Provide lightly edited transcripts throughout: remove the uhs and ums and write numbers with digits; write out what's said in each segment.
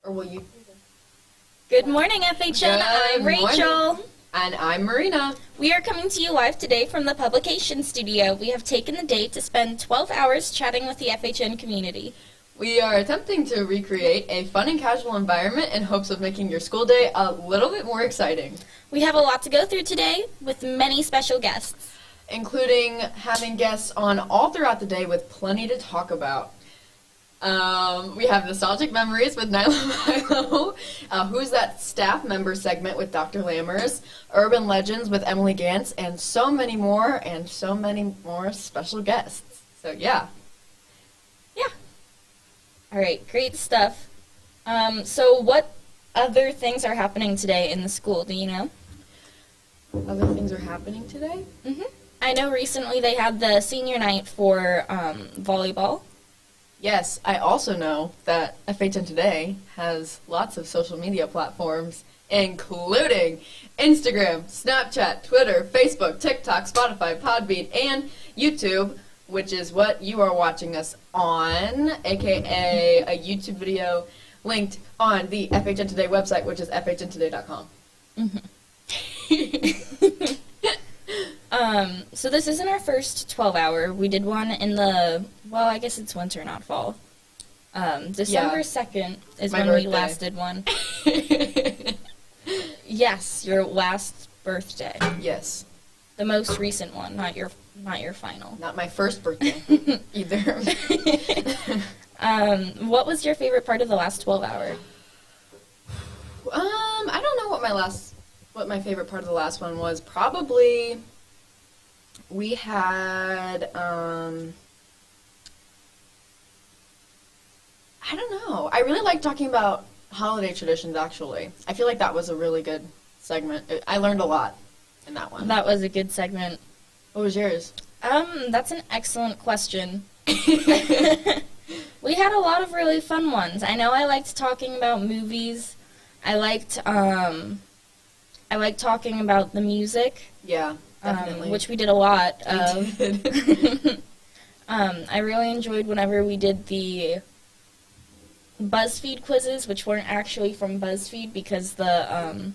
Or will you? Good morning, FHN. I'm Rachel. And I'm Marina. We are coming to you live today from the publication studio. We have taken the day to spend 12 hours chatting with the FHN community. We are attempting to recreate a fun and casual environment in hopes of making your school day a little bit more exciting. We have a lot to go through today with many special guests, including having guests on all throughout the day with plenty to talk about. We have Nostalgic Memories with Nyla Milo, Who's That Staff Member segment with Dr. Lammers, Urban Legends with Emily Gantz, and so many more special guests. So, yeah. All right, great stuff. So what other things are happening today in the school? Do you know? Other things are happening today? Mm-hmm. I know recently they had the senior night for volleyball. Yes, I also know that FHNtoday has lots of social media platforms, including Instagram, Snapchat, Twitter, Facebook, TikTok, Spotify, Podbean, and YouTube, which is what you are watching us on, aka a YouTube video linked on the FHNtoday website, which is FHNtoday.com. Mm-hmm. So this isn't our first 12-hour. We did one in I guess it's winter, not fall. December 2nd is when we last did one. Yes, your last birthday. Yes. The most recent one, not your final. Not my first birthday either. What was your favorite part of the last 12-hour? I don't know what my favorite part of the last one was. Probably we had I don't know. I really like talking about holiday traditions, actually. I feel like that was a really good segment. I learned a lot in that one. That was a good segment. What was yours? That's an excellent question. We had a lot of really fun ones. I know I liked talking about movies. I liked talking about the music. Yeah, definitely. Which we did a lot of. We did. I really enjoyed whenever we did the BuzzFeed quizzes, which weren't actually from BuzzFeed because the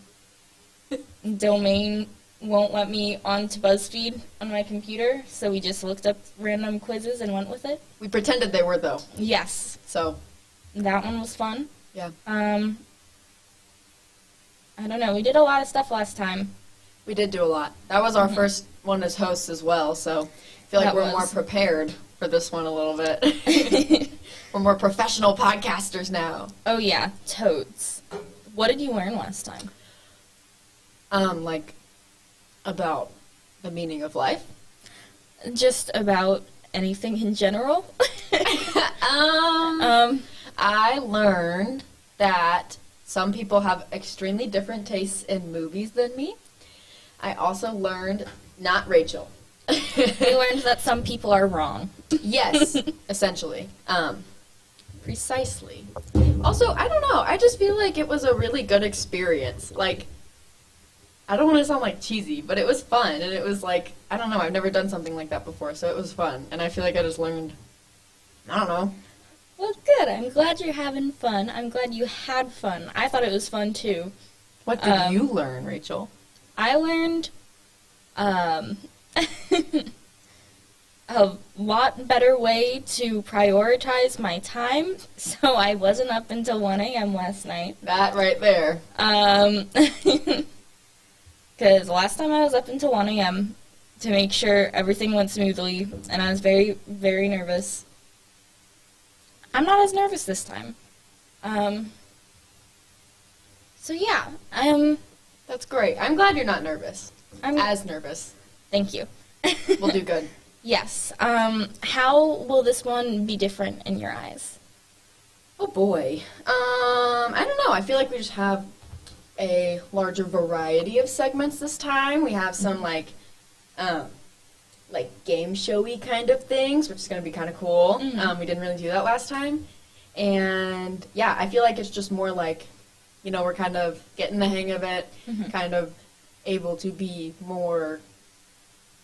domain won't let me onto BuzzFeed on my computer, so we just looked up random quizzes and went with it. We pretended they were, though. Yes. So. That one was fun. Yeah. I don't know. We did a lot of stuff last time. We did do a lot. That was our first one as hosts as well, so I feel like we're more prepared for this one a little bit. We're more professional podcasters now. Oh, yeah. Totes. What did you learn last time? About the meaning of life? Just about anything in general? I learned that some people have extremely different tastes in movies than me. I also learned, not Rachel. We learned that some people are wrong. Yes, essentially. Precisely. Also, I don't know. I just feel like it was a really good experience. I don't want to sound cheesy, but it was fun, and it was I don't know, I've never done something like that before, so it was fun, and I feel like I just learned, I don't know. Well, good. I'm glad you're having fun. I'm glad you had fun. I thought it was fun, too. What did you learn, Rachel? I learned, a lot better way to prioritize my time, so I wasn't up until 1 a.m. last night. That right there. Because last time I was up until 1 a.m. to make sure everything went smoothly, and I was very, very nervous. I'm not as nervous this time. So yeah, That's great. I'm glad you're not nervous. I'm as nervous. Thank you. We'll do good. Yes. How will this one be different in your eyes? Oh boy. I don't know. I feel like we just have a larger variety of segments this time. We have some game showy kind of things, which is going to be kind of cool. Mm-hmm. We didn't really do that last time. And yeah, I feel like it's just more we're kind of getting the hang of it, kind of able to be more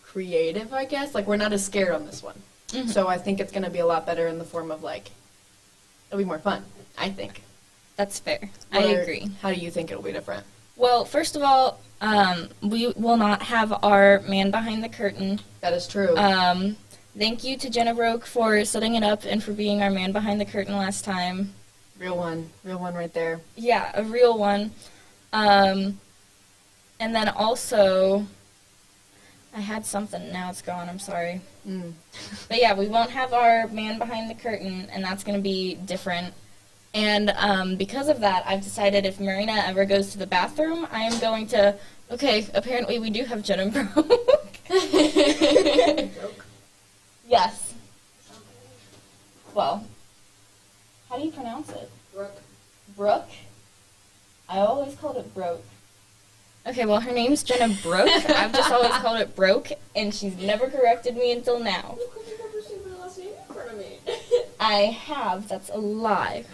creative, I guess. We're not as scared on this one. So I think it's going to be a lot better in the form of it'll be more fun, I think. That's fair. I agree. How do you think it'll be different? Well, first of all, we will not have our man behind the curtain. That is true. Thank you to Jenna Broke for setting it up and for being our man behind the curtain last time. Real one right there. Yeah, a real one. And then also, I had something, now it's gone, I'm sorry. But yeah, we won't have our man behind the curtain, and that's going to be different. And because of that, I've decided if Marina ever goes to the bathroom, I am going to, okay, apparently we do have Jenna Broke. Yes. Well, how do you pronounce it? Brooke? I always called it Broke. Okay, well, her name's Jenna Broke. I've just always called it Broke, and she's never corrected me until now. Because you've never seen my last name in front of me. I have. That's a lie.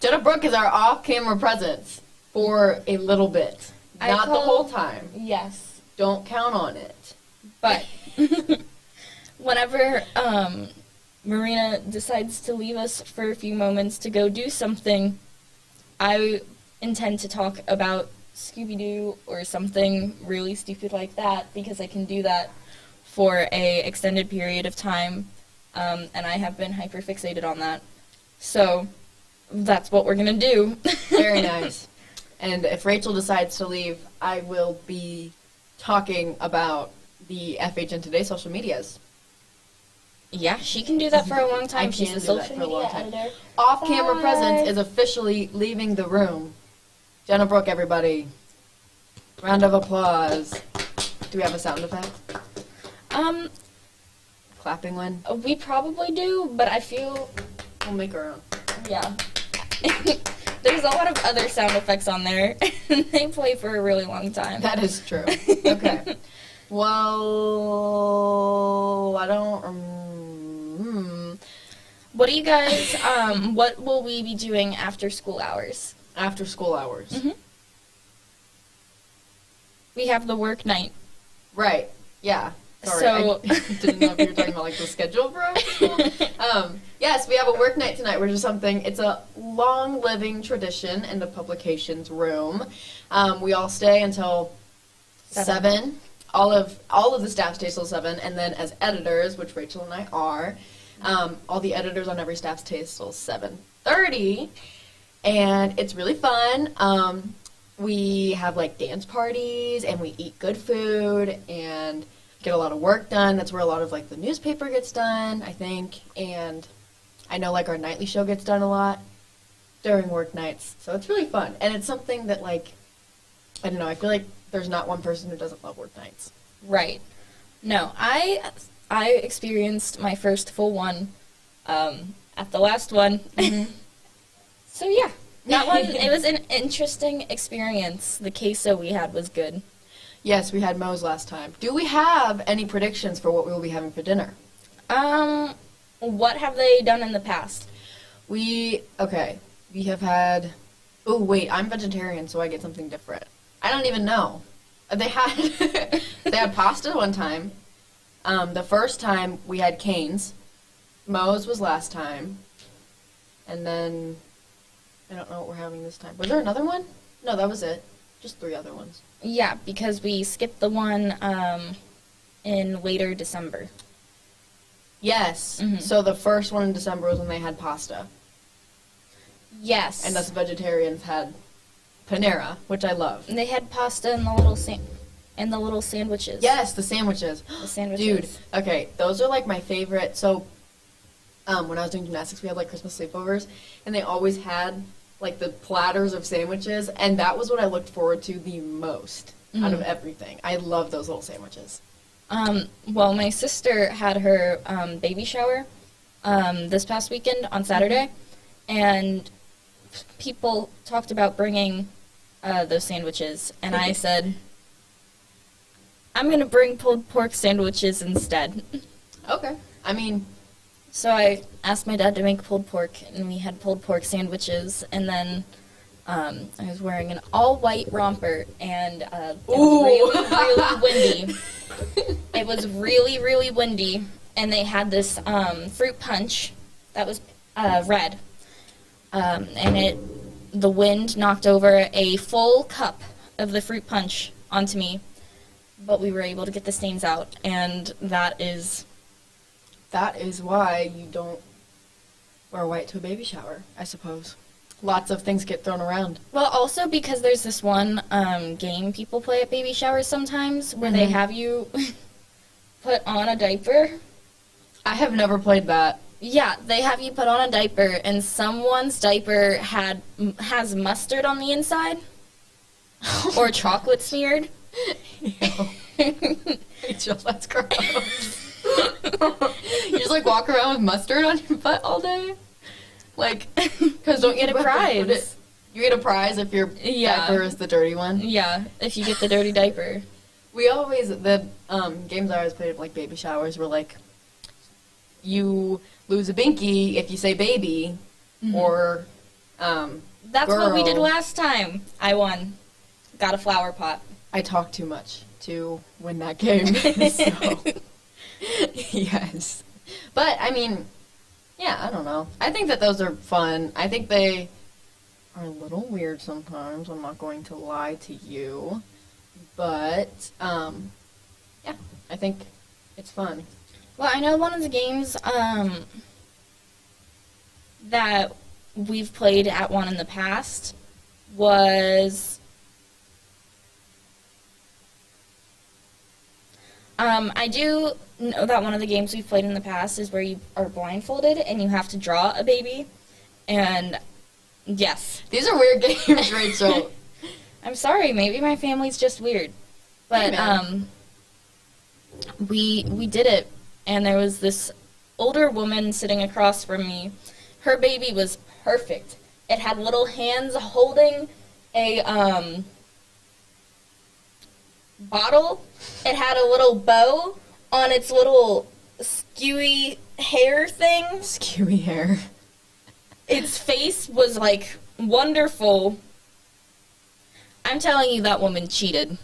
Jenna Brook is our off-camera presence for a little bit. Not the whole time. Yes. Don't count on it. But whenever Marina decides to leave us for a few moments to go do something, I intend to talk about Scooby-Doo or something really stupid like that, because I can do that for a extended period of time, and I have been hyper-fixated on that. So that's what we're going to do. Very nice. And if Rachel decides to leave, I will be talking about the FHNtoday social medias. Yeah, she can do that for a long time. She's a social media editor. Off-camera presence is officially leaving the room. Jenna Brook, everybody. Round of applause. Do we have a sound effect? Clapping one? We probably do, but I feel... We'll make our own. Yeah. There's a lot of other sound effects on there, and they play for a really long time. That is true. Okay. Well, I don't... What do you guys, what will we be doing after school hours? After school hours. Mm-hmm. We have the work night. Right. Yeah. Sorry, So I didn't know if you were talking about like the schedule for after school. Yes, we have a work night tonight, which is something, it's a long living tradition in the publications room. We all stay until 7. All of the staff stays till 7, and then as editors, which Rachel and I are, all the editors on every staff stays till 7:30, and it's really fun. We have like dance parties, and we eat good food, and get a lot of work done. That's where a lot of like the newspaper gets done, I think, and I know like our nightly show gets done a lot during work nights, so it's really fun. And it's something that like, I don't know, I feel like there's not one person who doesn't love work nights. Right. No, I experienced my first full one at the last one. Mm-hmm. So yeah, that one, it was an interesting experience. The queso we had was good. Yes, we had Moe's last time. Do we have any predictions for what we will be having for dinner? What have they done in the past? We have had, oh wait, I'm vegetarian, so I get something different. I don't even know. They had pasta one time. The first time we had Cane's. Moe's was last time. And then, I don't know what we're having this time. Was there another one? No, that was it. Just 3 other ones. Yeah, because we skipped the one in later December. Yes. Mm-hmm. So the first one in December was when they had pasta. Yes. And us vegetarians had Panera, which I love. And they had pasta in the little sandwiches. Yes, the sandwiches. The sandwiches. Dude, okay, those are like my favorite. So, when I was doing gymnastics, we had like Christmas sleepovers, and they always had like the platters of sandwiches, and that was what I looked forward to the most out of everything. I love those little sandwiches. Well, my sister had her baby shower this past weekend on Saturday, and people talked about bringing those sandwiches, and I said, I'm going to bring pulled pork sandwiches instead. Okay. I mean... So I asked my dad to make pulled pork, and we had pulled pork sandwiches, and then I was wearing an all-white romper, and it was really, really windy. It was really, really windy, and they had this fruit punch that was red, and the wind knocked over a full cup of the fruit punch onto me, but we were able to get the stains out, and that is why you don't wear white to a baby shower, I suppose. Lots of things get thrown around. Well, also because there's this one game people play at baby showers sometimes where they have you put on a diaper. I have never played that. Yeah, they have you put on a diaper, and someone's diaper has mustard on the inside or chocolate smeared. Rachel, that's gross. You just, like, walk around with mustard on your butt all day? Like, because don't you get a prize. You get a prize if your diaper is the dirty one? Yeah, if you get the dirty diaper. We always, the games I always played at, like, baby showers were, like, you lose a binky if you say baby, or, That's girl. what we did last time. I won. Got a flower pot. I talk too much to win that game, so, yes. But, I mean, yeah, I don't know. I think that those are fun. I think they are a little weird sometimes. I'm not going to lie to you. But, yeah, I think it's fun. Well, I know one of the games that we've played at one in the past was I do know that one of the games we've played in the past is where you are blindfolded and you have to draw a baby. And yes. These are weird games, Rachel. I'm sorry, maybe my family's just weird. But Hey, we did it, and there was this older woman sitting across from me. Her baby was perfect. It had little hands holding a bottle. It had a little bow on its little skewy hair thing. Skewy hair. Its face was, like, wonderful. I'm telling you, that woman cheated.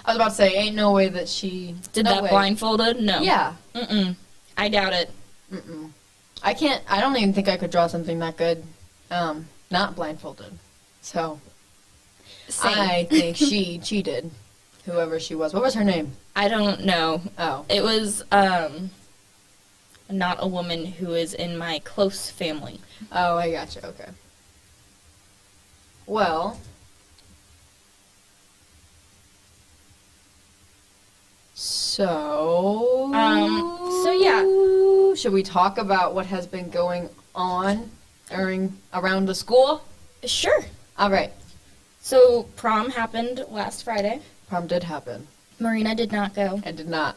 I was about to say, ain't no way that she... Did no that way. blindfolded? No. Yeah. Mm-mm. I doubt it. Mm-mm. I don't even think I could draw something that good, not blindfolded. So, Same. I think she cheated, whoever she was. What was her name? I don't know. Oh. It was not a woman who is in my close family. Oh, I gotcha, okay. Well... So yeah. Should we talk about what has been going on around the school? Sure. All right. So prom happened last Friday. Prom did happen. Marina did not go. I did not.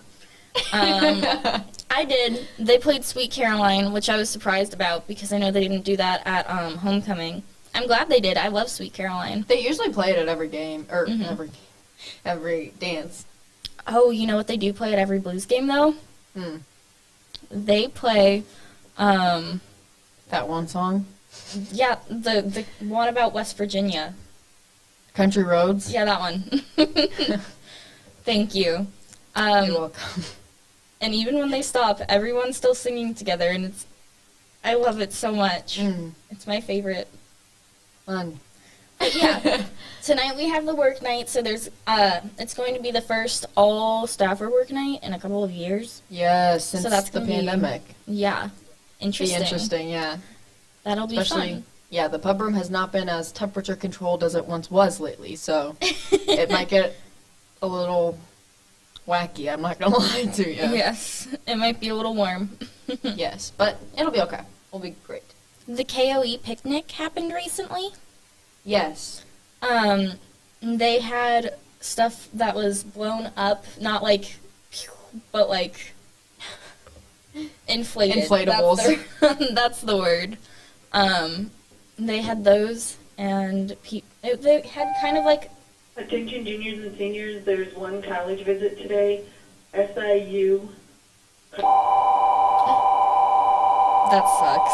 I did. They played Sweet Caroline, which I was surprised about because I know they didn't do that at homecoming. I'm glad they did. I love Sweet Caroline. They usually play it at every game or every dance. Oh, you know what they do play at every blues game though? They play that one song. Yeah, the one about West Virginia. Country Roads. Yeah, that one. Thank you. You're welcome. And even when they stop, everyone's still singing together, and I love it so much. It's my favorite. Fun. But yeah, tonight we have the work night, so there's it's going to be the first all staffer work night in a couple of years. Yes, since So that's the gonna pandemic. Yeah, interesting. Be interesting, yeah. That'll be fun. Yeah, the pub room has not been as temperature controlled as it once was lately, so it might get a little wacky, I'm not gonna lie to you. Yes, it might be a little warm. Yes, but it'll be okay. It'll be great. The KOE picnic happened recently. Yes. They had stuff that was blown up, not like, but like inflated. Inflatables. That's the word. They had those, and they had kind of like... Attention juniors and seniors, there's one college visit today. SIU. That sucks.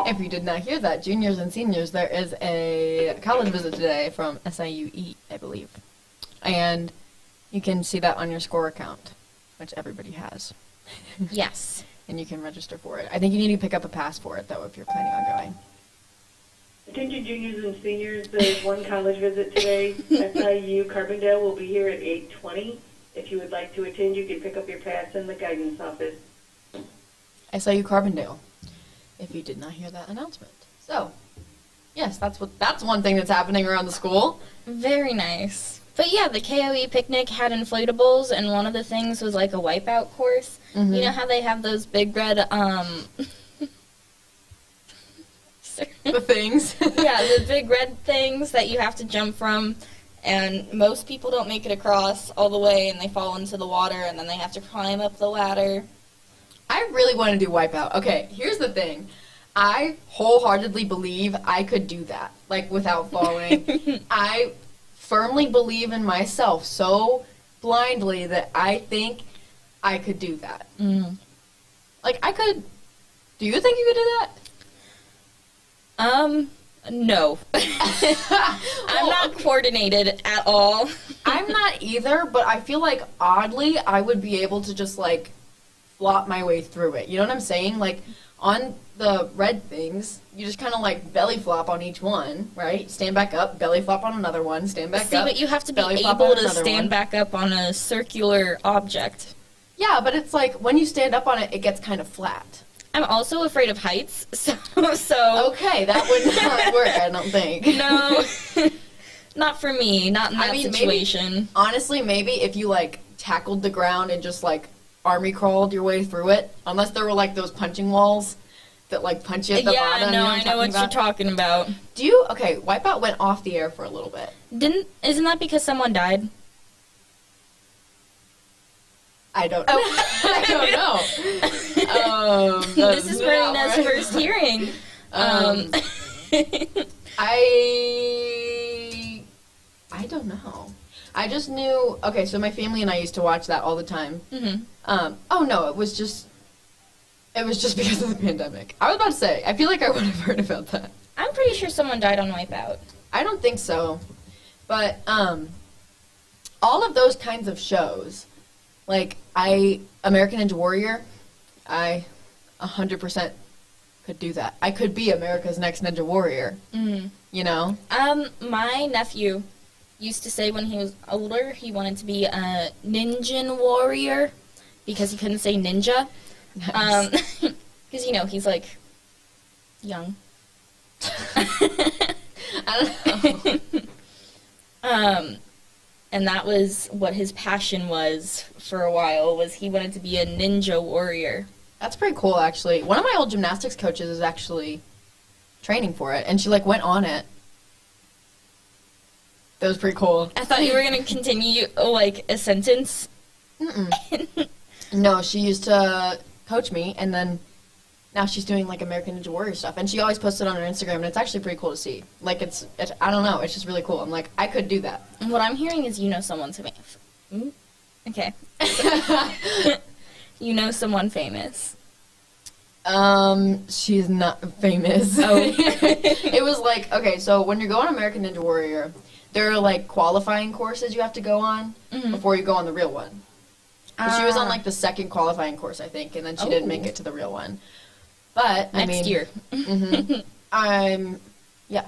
If you did not hear that, juniors and seniors, there is a college visit today from SIUE, I believe. And you can see that on your score account, which everybody has. Yes. And you can register for it. I think you need to pick up a pass for it, though, if you're planning on going. Attention juniors and seniors, there's one college visit today. SIU Carbondale will be here at 8:20. If you would like to attend, you can pick up your pass in the guidance office. SIU Carbondale, if you did not hear that announcement. So, yes, that's one thing that's happening around the school. Very nice. But yeah, the KOE picnic had inflatables, and one of the things was like a wipeout course. Mm-hmm. You know how they have those big red, The things. yeah, the big red things that you have to jump from, and most people don't make it across all the way, and they fall into the water, and then they have to climb up the ladder. I really want to do Wipeout. Okay, here's the thing. I wholeheartedly believe I could do that, like, without falling. I firmly believe in myself so blindly that I think I could do that. Mm. Like, I could... Do you think you could do that? No. I'm not coordinated at all. I'm not either, but I feel like, oddly, I would be able to just, like, flop my way through it. You know what I'm saying? Like, on the red things, you just kind of, like, belly flop on each one, right? Stand back up, belly flop on another one, stand back up. See, but you have to be belly flop able on to another stand one. back up on a circular object. Yeah, but it's like, when you stand up on it, it gets kind of flat. I'm also afraid of heights, so Okay, that would not work, I don't think. no, not for me, not in that I mean, situation. Maybe, honestly, maybe if you, like, tackled the ground and just, like, army crawled your way through it, unless there were, like, those punching walls that, like, punch you at the bottom. Yeah, no, I know what you're talking about. Do you? Okay, Wipeout went off the air for a little bit. Isn't that because someone died? I don't know. I don't know. This is Marina's first hearing. I don't know. I just knew. Okay, so my family and I used to watch that all the time. Mm-hmm. Oh no, it was just because of the pandemic. I was about to say, I feel like I would have heard about that. I'm pretty sure someone died on Wipeout. I don't think so, but all of those kinds of shows, like American Ninja Warrior, I 100% could do that. I could be America's Next Ninja Warrior. Mm-hmm. You know? My nephew used to say when he was older he wanted to be a ninja warrior because he couldn't say ninja. Nice. Because, you know, he's, like, young. I don't know. And that was what his passion was for a while, was he wanted to be a ninja warrior. That's pretty cool, actually. One of my old gymnastics coaches is actually training for it, and she, like, went on it. That was pretty cool. I thought you were going to continue, like, a sentence. Mm-mm. No, she used to coach me, and then now she's doing, like, American Ninja Warrior stuff, and she always posts it on her Instagram, and it's actually pretty cool to see. Like, it's I don't know, it's just really cool. I'm like, I could do that. What I'm hearing is you know someone's famous. Okay. You know someone famous. She's not famous. Oh. It was like, okay, so when you're going American Ninja Warrior, there are, like, qualifying courses you have to go on before you go on the real one. She was on, like, the second qualifying course, I think, and then she didn't make it to the real one. But, I mean... Next year. Yeah.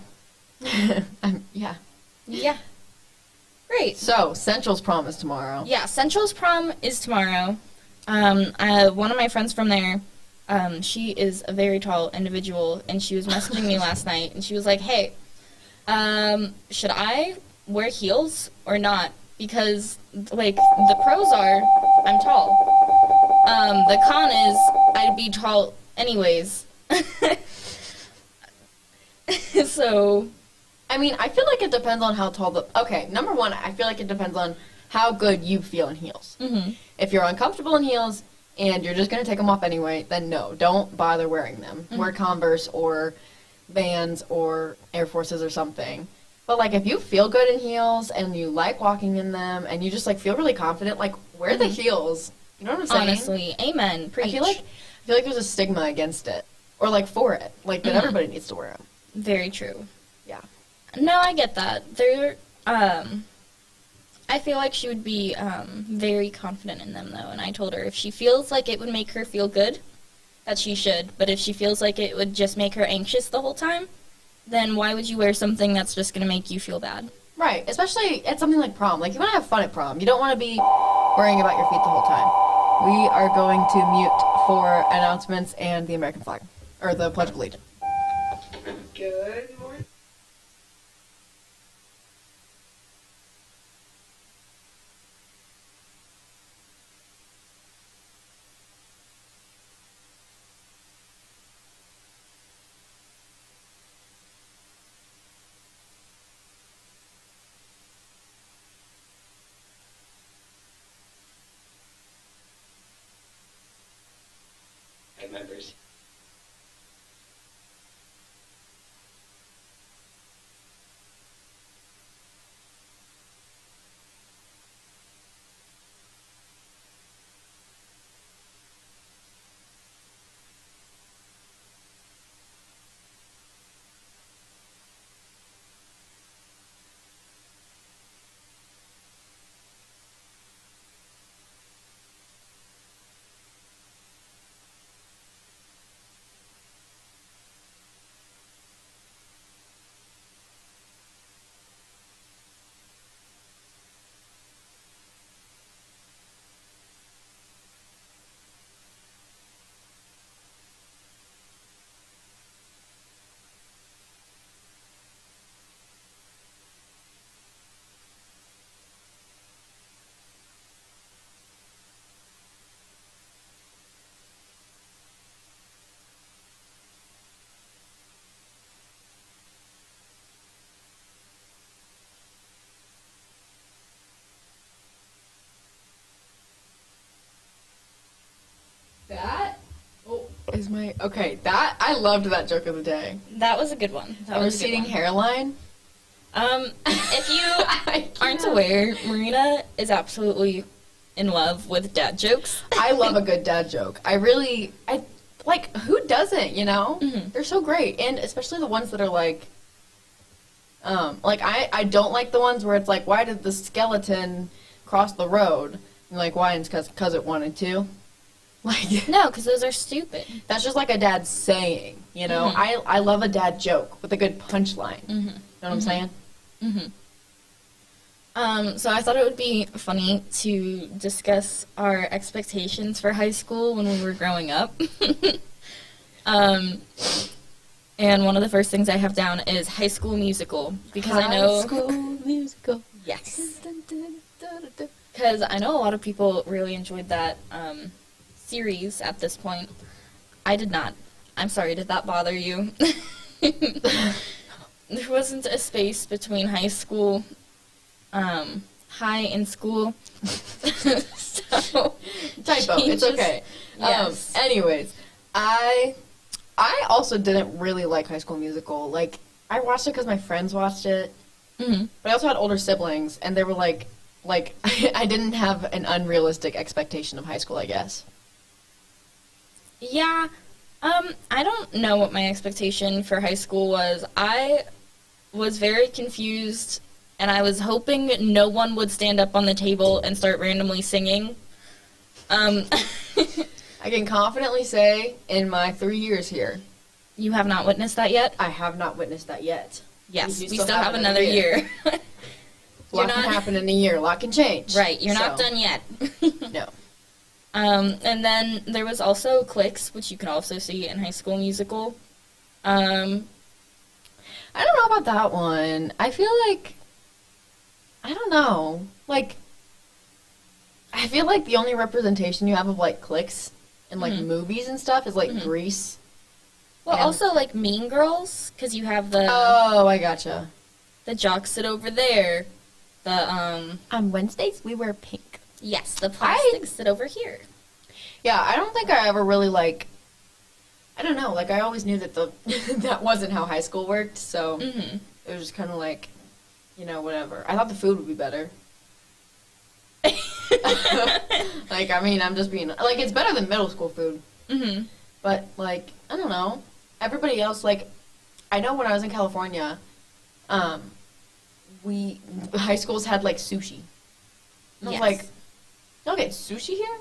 Yeah. Great. So, Central's prom is tomorrow. Yeah, Central's prom is tomorrow. One of my friends from there, she is a very tall individual, and she was messaging me last night, and she was like, hey, should I wear heels or not? Because, like, the pros are I'm tall. The con is I'd be tall anyways. So... I mean, I feel like it depends on how tall the... Okay, number one, I feel like it depends on how good you feel in heels. Mm-hmm. If you're uncomfortable in heels and you're just going to take them off anyway, then no, don't bother wearing them. Mm-hmm. Wear Converse or Vans or Air Forces or something. But, like, if you feel good in heels and you like walking in them and you just, like, feel really confident, like, wear the heels. You know what I'm saying? Honestly, amen. Preach. I feel like there's a stigma against it. Or, like, for it. Like, that everybody needs to wear them. Very true. Yeah. No, I get that. I feel like she would be very confident in them, though, and I told her if she feels like it would make her feel good, that she should, but if she feels like it would just make her anxious the whole time, then why would you wear something that's just going to make you feel bad? Right, especially at something like prom. Like, you want to have fun at prom. You don't want to be worrying about your feet the whole time. We are going to mute for announcements and the American flag, or the Pledge of Allegiance. Good morning. Members. That I loved that joke of the day. That was a good one. A receding hairline. If you aren't aware, Marina is absolutely in love with dad jokes. I love a good dad joke. I like, who doesn't, you know? Mm-hmm. They're so great. And especially the ones that are like I don't like the ones where it's like, why did the skeleton cross the road? And like, why? And it's because it wanted to. Like, No, because those are stupid. that's just like a dad saying, you know? Mhm. I love a dad joke with a good punchline. Mm-hmm. You know what I'm saying? So I thought it would be funny to discuss our expectations for high school when we were growing up. And one of the first things I have down is High School Musical, because I know... High School Musical. Yes. Because I know a lot of people really enjoyed that series at this point. I did not. I'm sorry, did that bother you? There wasn't a space between high and school. So Typo. It's okay. Yes. Anyways, I also didn't really like High School Musical. Like, I watched it because my friends watched it, Mhm. but I also had older siblings, and they were like I didn't have an unrealistic expectation of high school, I guess. Yeah. I don't know what my expectation for high school was. I was very confused, and I was hoping no one would stand up on the table and start randomly singing. I can confidently say, in my 3 years here, You have not witnessed that yet? I have not witnessed that yet. Yes, You we still have another year. A lot can happen in a year. A lot can change. Right, you're not So, done yet. No. And then there was also Cliques, which you can also see in High School Musical. I don't know about that one. I feel like, I don't know. Like, I feel like the only representation you have of, like, cliques in, like, movies and stuff is, like, Grease. Well, And- also, like, Mean Girls, because you have the Oh, I gotcha. jocks sit over there. The, On Wednesdays, we wear pink. yes, the plastics sit over here. Yeah, I don't think I ever really, like, I don't know. Like, I always knew that that wasn't how high school worked, so Mm-hmm. it was just kind of like, you know, whatever. I thought the food would be better. Like, I mean, I'm just being, like, it's better than middle school food. Mm-hmm. But, like, I don't know. Everybody else, like, I know when I was in California, high schools had, like, sushi. And I was Yes. like, y'all get sushi here?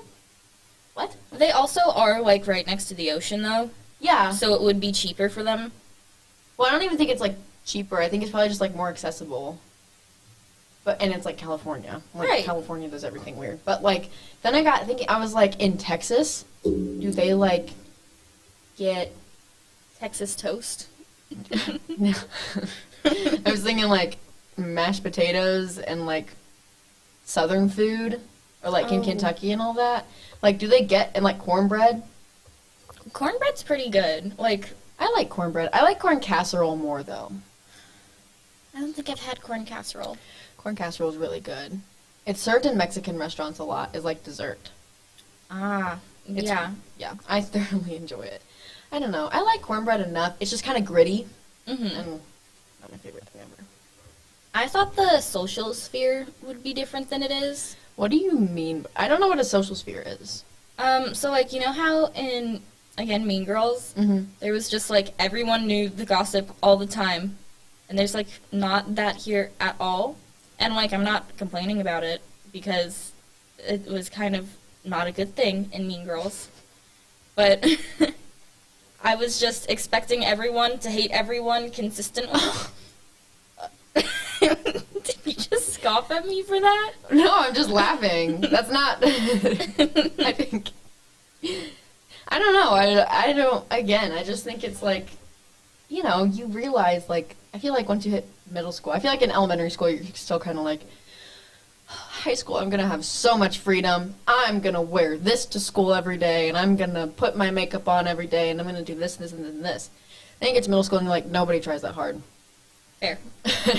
What? They also are, like, right next to the ocean, though, Yeah. so it would be cheaper for them. Well, I don't even think it's, like, cheaper. I think it's probably just, like, more accessible. And it's, like, California. Like, Right. California does everything weird. But, like, then I got thinking, I was, like, in Texas, do they, like, get... Texas toast. No. I was thinking, like, mashed potatoes and, like, Southern food. Or, like, in Oh. Kentucky and all that. Like, do they get... And, like, cornbread? Cornbread's pretty good. Like, I like cornbread. I like corn casserole more, though. I don't think I've had corn casserole. Corn casserole is really good. It's served in Mexican restaurants a lot as, like, dessert. Ah, It's- yeah. Yeah, I thoroughly enjoy it. I don't know. I like cornbread enough. It's just kind of gritty. Mm-hmm. And not my favorite thing ever. I thought the social sphere would be different than it is. What do you mean? I don't know what a social sphere is. So, like, you know how in, again, Mean Girls, Mm-hmm. there was just, like, everyone knew the gossip all the time. And there's, like, not that here at all. And, like, I'm not complaining about it because it was kind of not a good thing in Mean Girls. But I was just expecting everyone to hate everyone consistently. Did you just scoff at me for that? No, I'm just laughing. That's not... I think... I don't know. I don't... Again, I just think it's like... You know, you realize, like... I feel like once you hit middle school... I feel like in elementary school, you're still kind of like... High school, I'm going to have so much freedom. I'm going to wear this to school every day, and I'm going to put my makeup on every day, and I'm going to do this, this, and this. Then you get to middle school, and you're like, nobody tries that hard. Fair.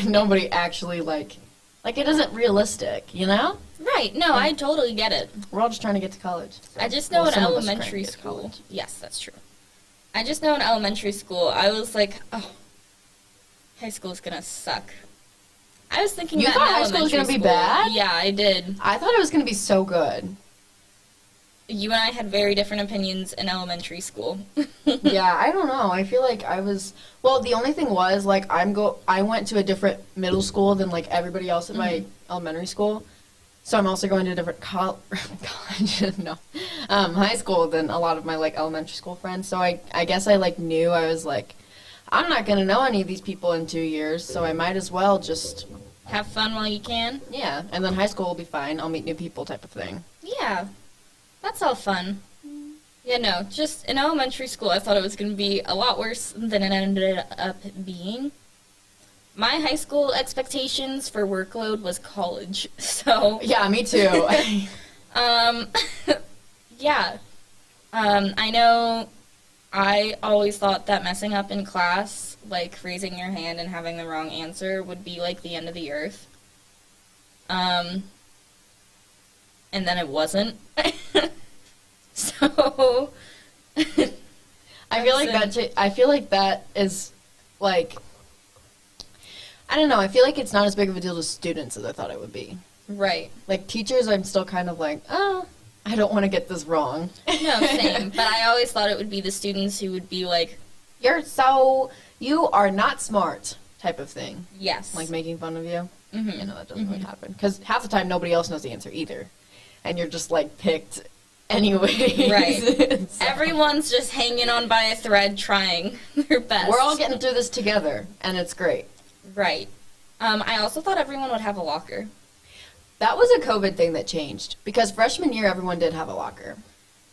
Nobody actually, like, it isn't realistic, you know? Right. No, I totally get it. We're all just trying to get to college. So. I just know Well, in some of us are trying to elementary get to school. college. Yes, that's true. I just know in elementary school, I was like, oh, high school's gonna suck. I was thinking You that thought in high school was elementary gonna be bad? Yeah, I did. I thought it was going to be so good. You and I had very different opinions in elementary school. Yeah, I don't know. I feel like I was... Well, the only thing was, like, I went to a different middle school than, like, everybody else at my elementary school. So I'm also going to a different college... No. High school than a lot of my, like, elementary school friends. So I guess I, like, knew I was, like, I'm not going to know any of these people in 2 years, so I might as well just... Have fun while you can. Yeah, and then high school will be fine. I'll meet new people type of thing. Yeah, that's all fun. Yeah, no, just in elementary school, I thought it was going to be a lot worse than it ended up being. My high school expectations for workload was college, so... Yeah, me too. Yeah. I know I always thought that messing up in class, like raising your hand and having the wrong answer, would be like the end of the earth. And then it wasn't. So I feel like that is like, I don't know, I feel like it's not as big of a deal to students as I thought it would be. right. Like teachers, I'm still kind of like, oh, I don't want to get this wrong. No, same. But I always thought it would be the students who would be like, You are not smart type of thing. yes. Like making fun of you. Mhm. You know, that doesn't really happen. Because half the time nobody else knows the answer either. And you're just like picked anyway. Right. Everyone's just hanging on by a thread trying their best. We're all getting through this together, and it's great. Right. I also thought everyone would have a locker. That was a COVID thing that changed. Because freshman year, everyone did have a locker.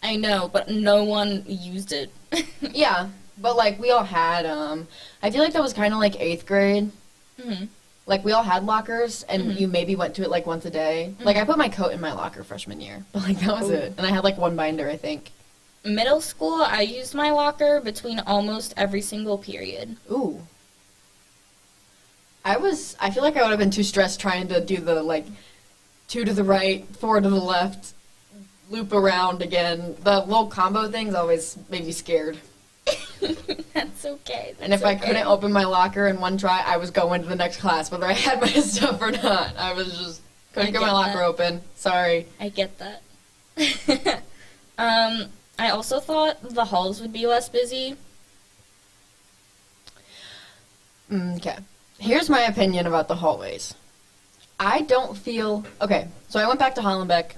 I know, but no one used it. Yeah, but like we all had, I feel like that was kind of like 8th grade. hmm Like we all had lockers, and Mhm. you maybe went to it like once a day. Like I put my coat in my locker freshman year, but like that was it. And I had like one binder, I think. Middle school, I used my locker between almost every single period. Ooh. I feel like I would have been too stressed trying to do the like 2 to the right, 4 to the left, loop around again. The little combo things always made me scared. That's okay. And if I couldn't open my locker in one try, I was going to the next class, whether I had my stuff or not. I was just couldn't get my get locker that. open. Sorry. I get that. I also thought the halls would be less busy. Okay. Here's my opinion about the hallways. I don't feel... Okay, so I went back to Hollenbeck,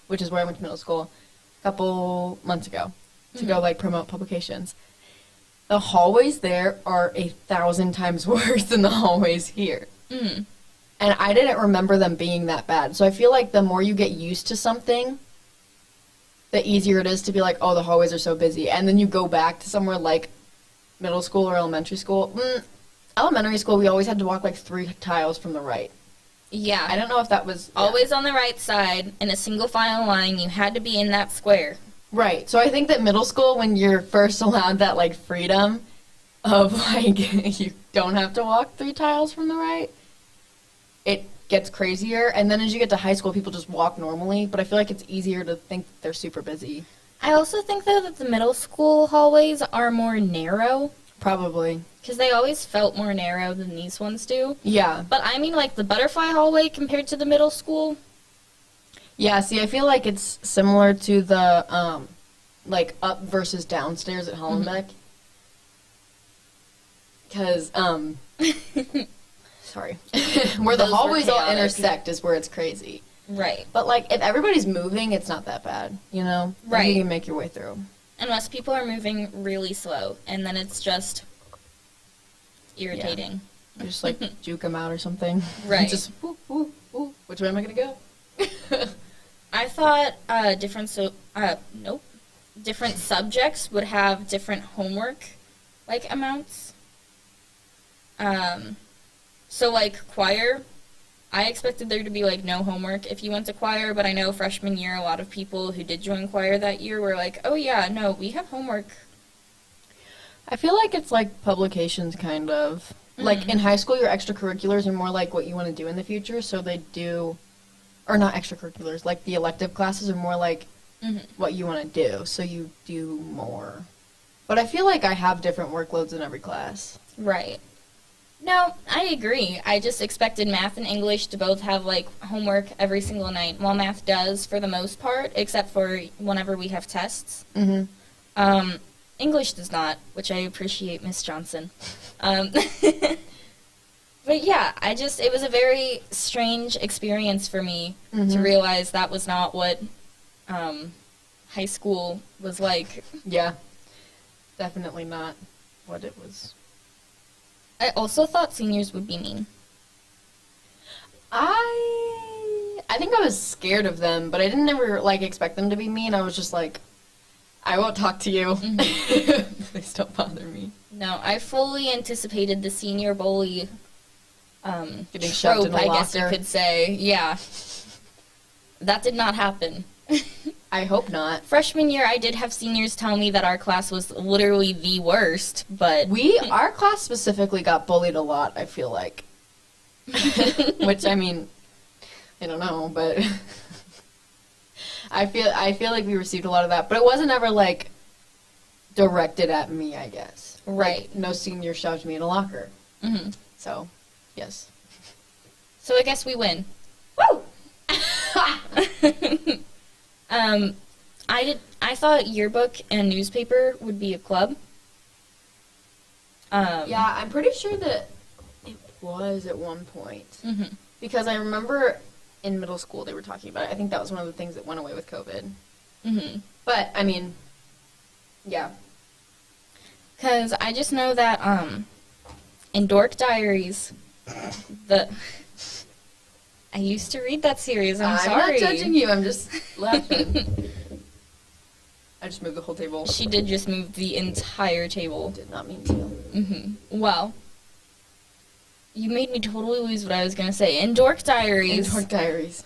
which is where I went to middle school, a couple months ago to go, like, promote publications. The hallways there are 1,000 times worse than the hallways here. Mm. And I didn't remember them being that bad. So I feel like the more you get used to something, the easier it is to be like, oh, the hallways are so busy. And then you go back to somewhere like middle school or elementary school. Elementary school, we always had to walk like 3 tiles from the right. Yeah. I don't know if that was... Always on the right side, in a single file line, you had to be in that square. Right. So I think that middle school, when you're first allowed that, like, freedom of, like, you don't have to walk 3 tiles from the right, it gets crazier. And then as you get to high school, people just walk normally. But I feel like it's easier to think that they're super busy. I also think, though, that the middle school hallways are more narrow. Probably. Because they always felt more narrow than these ones do. Yeah. But I mean, like, the butterfly hallway compared to the middle school. Yeah, see, I feel like it's similar to the, like, up versus downstairs at Hollenbeck. Because, sorry. Where the Those were hallways all chaotic. intersect is where it's crazy. Right. But, like, if everybody's moving, it's not that bad, you know? Like, Right. you can make your way through. Unless people are moving really slow, and then it's just irritating. You just, like, juke them out or something. Right. Just, woo, woo, woo. Which way am I going to go? I thought different subjects would have different homework, like, amounts. So, like, choir, I expected there to be, like, no homework if you went to choir, but I know freshman year, a lot of people who did join choir that year were like, oh, yeah, no, we have homework. I feel like it's like publications, kind of. Like, in high school, your extracurriculars are more like what you want to do in the future, so they do... Or not extracurriculars, like the elective classes are more like what you want to do, so you do more. But I feel like I have different workloads in every class. Right. No, I agree. I just expected math and English to both have, like, homework every single night. Well, math does for the most part, except for whenever we have tests. Mm-hmm. English does not, which I appreciate, Miss Johnson. But yeah, it was a very strange experience for me to realize that was not what high school was like. Yeah. Definitely not what it was. I also thought seniors would be mean. I think I was scared of them, but I didn't ever, like, expect them to be mean. I was just like, I won't talk to you. Please don't bother me. No, I fully anticipated the senior bully Getting shoved in trope, a I guess you locker. could say. Yeah. That did not happen. I hope not. Freshman year, I did have seniors tell me that our class was literally the worst, but... Our class specifically got bullied a lot, I feel like. Which, I mean, I don't know, but... I feel like we received a lot of that, but it wasn't ever, like, directed at me, I guess. Right. Like, no senior shoved me in a locker. Mm-hmm. So, yes. So I guess we win. Woo! I thought yearbook and newspaper would be a club. Yeah, I'm pretty sure that it was at one point. Mm-hmm. Because I remember in middle school they were talking about it. I think that was one of the things that went away with COVID. Mm-hmm. But, I mean, yeah. Because I just know that, in Dork Diaries, I used to read that series, I'm sorry. not judging you, I'm just laughing. I just moved the whole table. She did just move the entire table. Did not mean to. Mm-hmm. Well, you made me totally lose what I was going to say. In Dork Diaries... In Dork Diaries.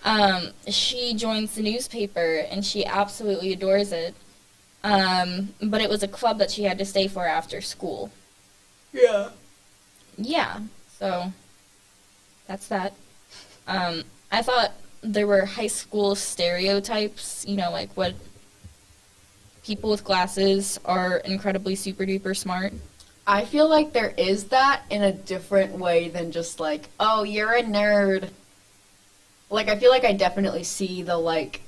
She joins the newspaper, and she absolutely adores it. But it was a club that she had to stay for after school. Yeah. Yeah, so that's that. I thought there were high school stereotypes, you know, like what people with glasses are incredibly super duper smart. I feel like there is that in a different way than just like, oh, you're a nerd. Like, I feel like I definitely see the, like,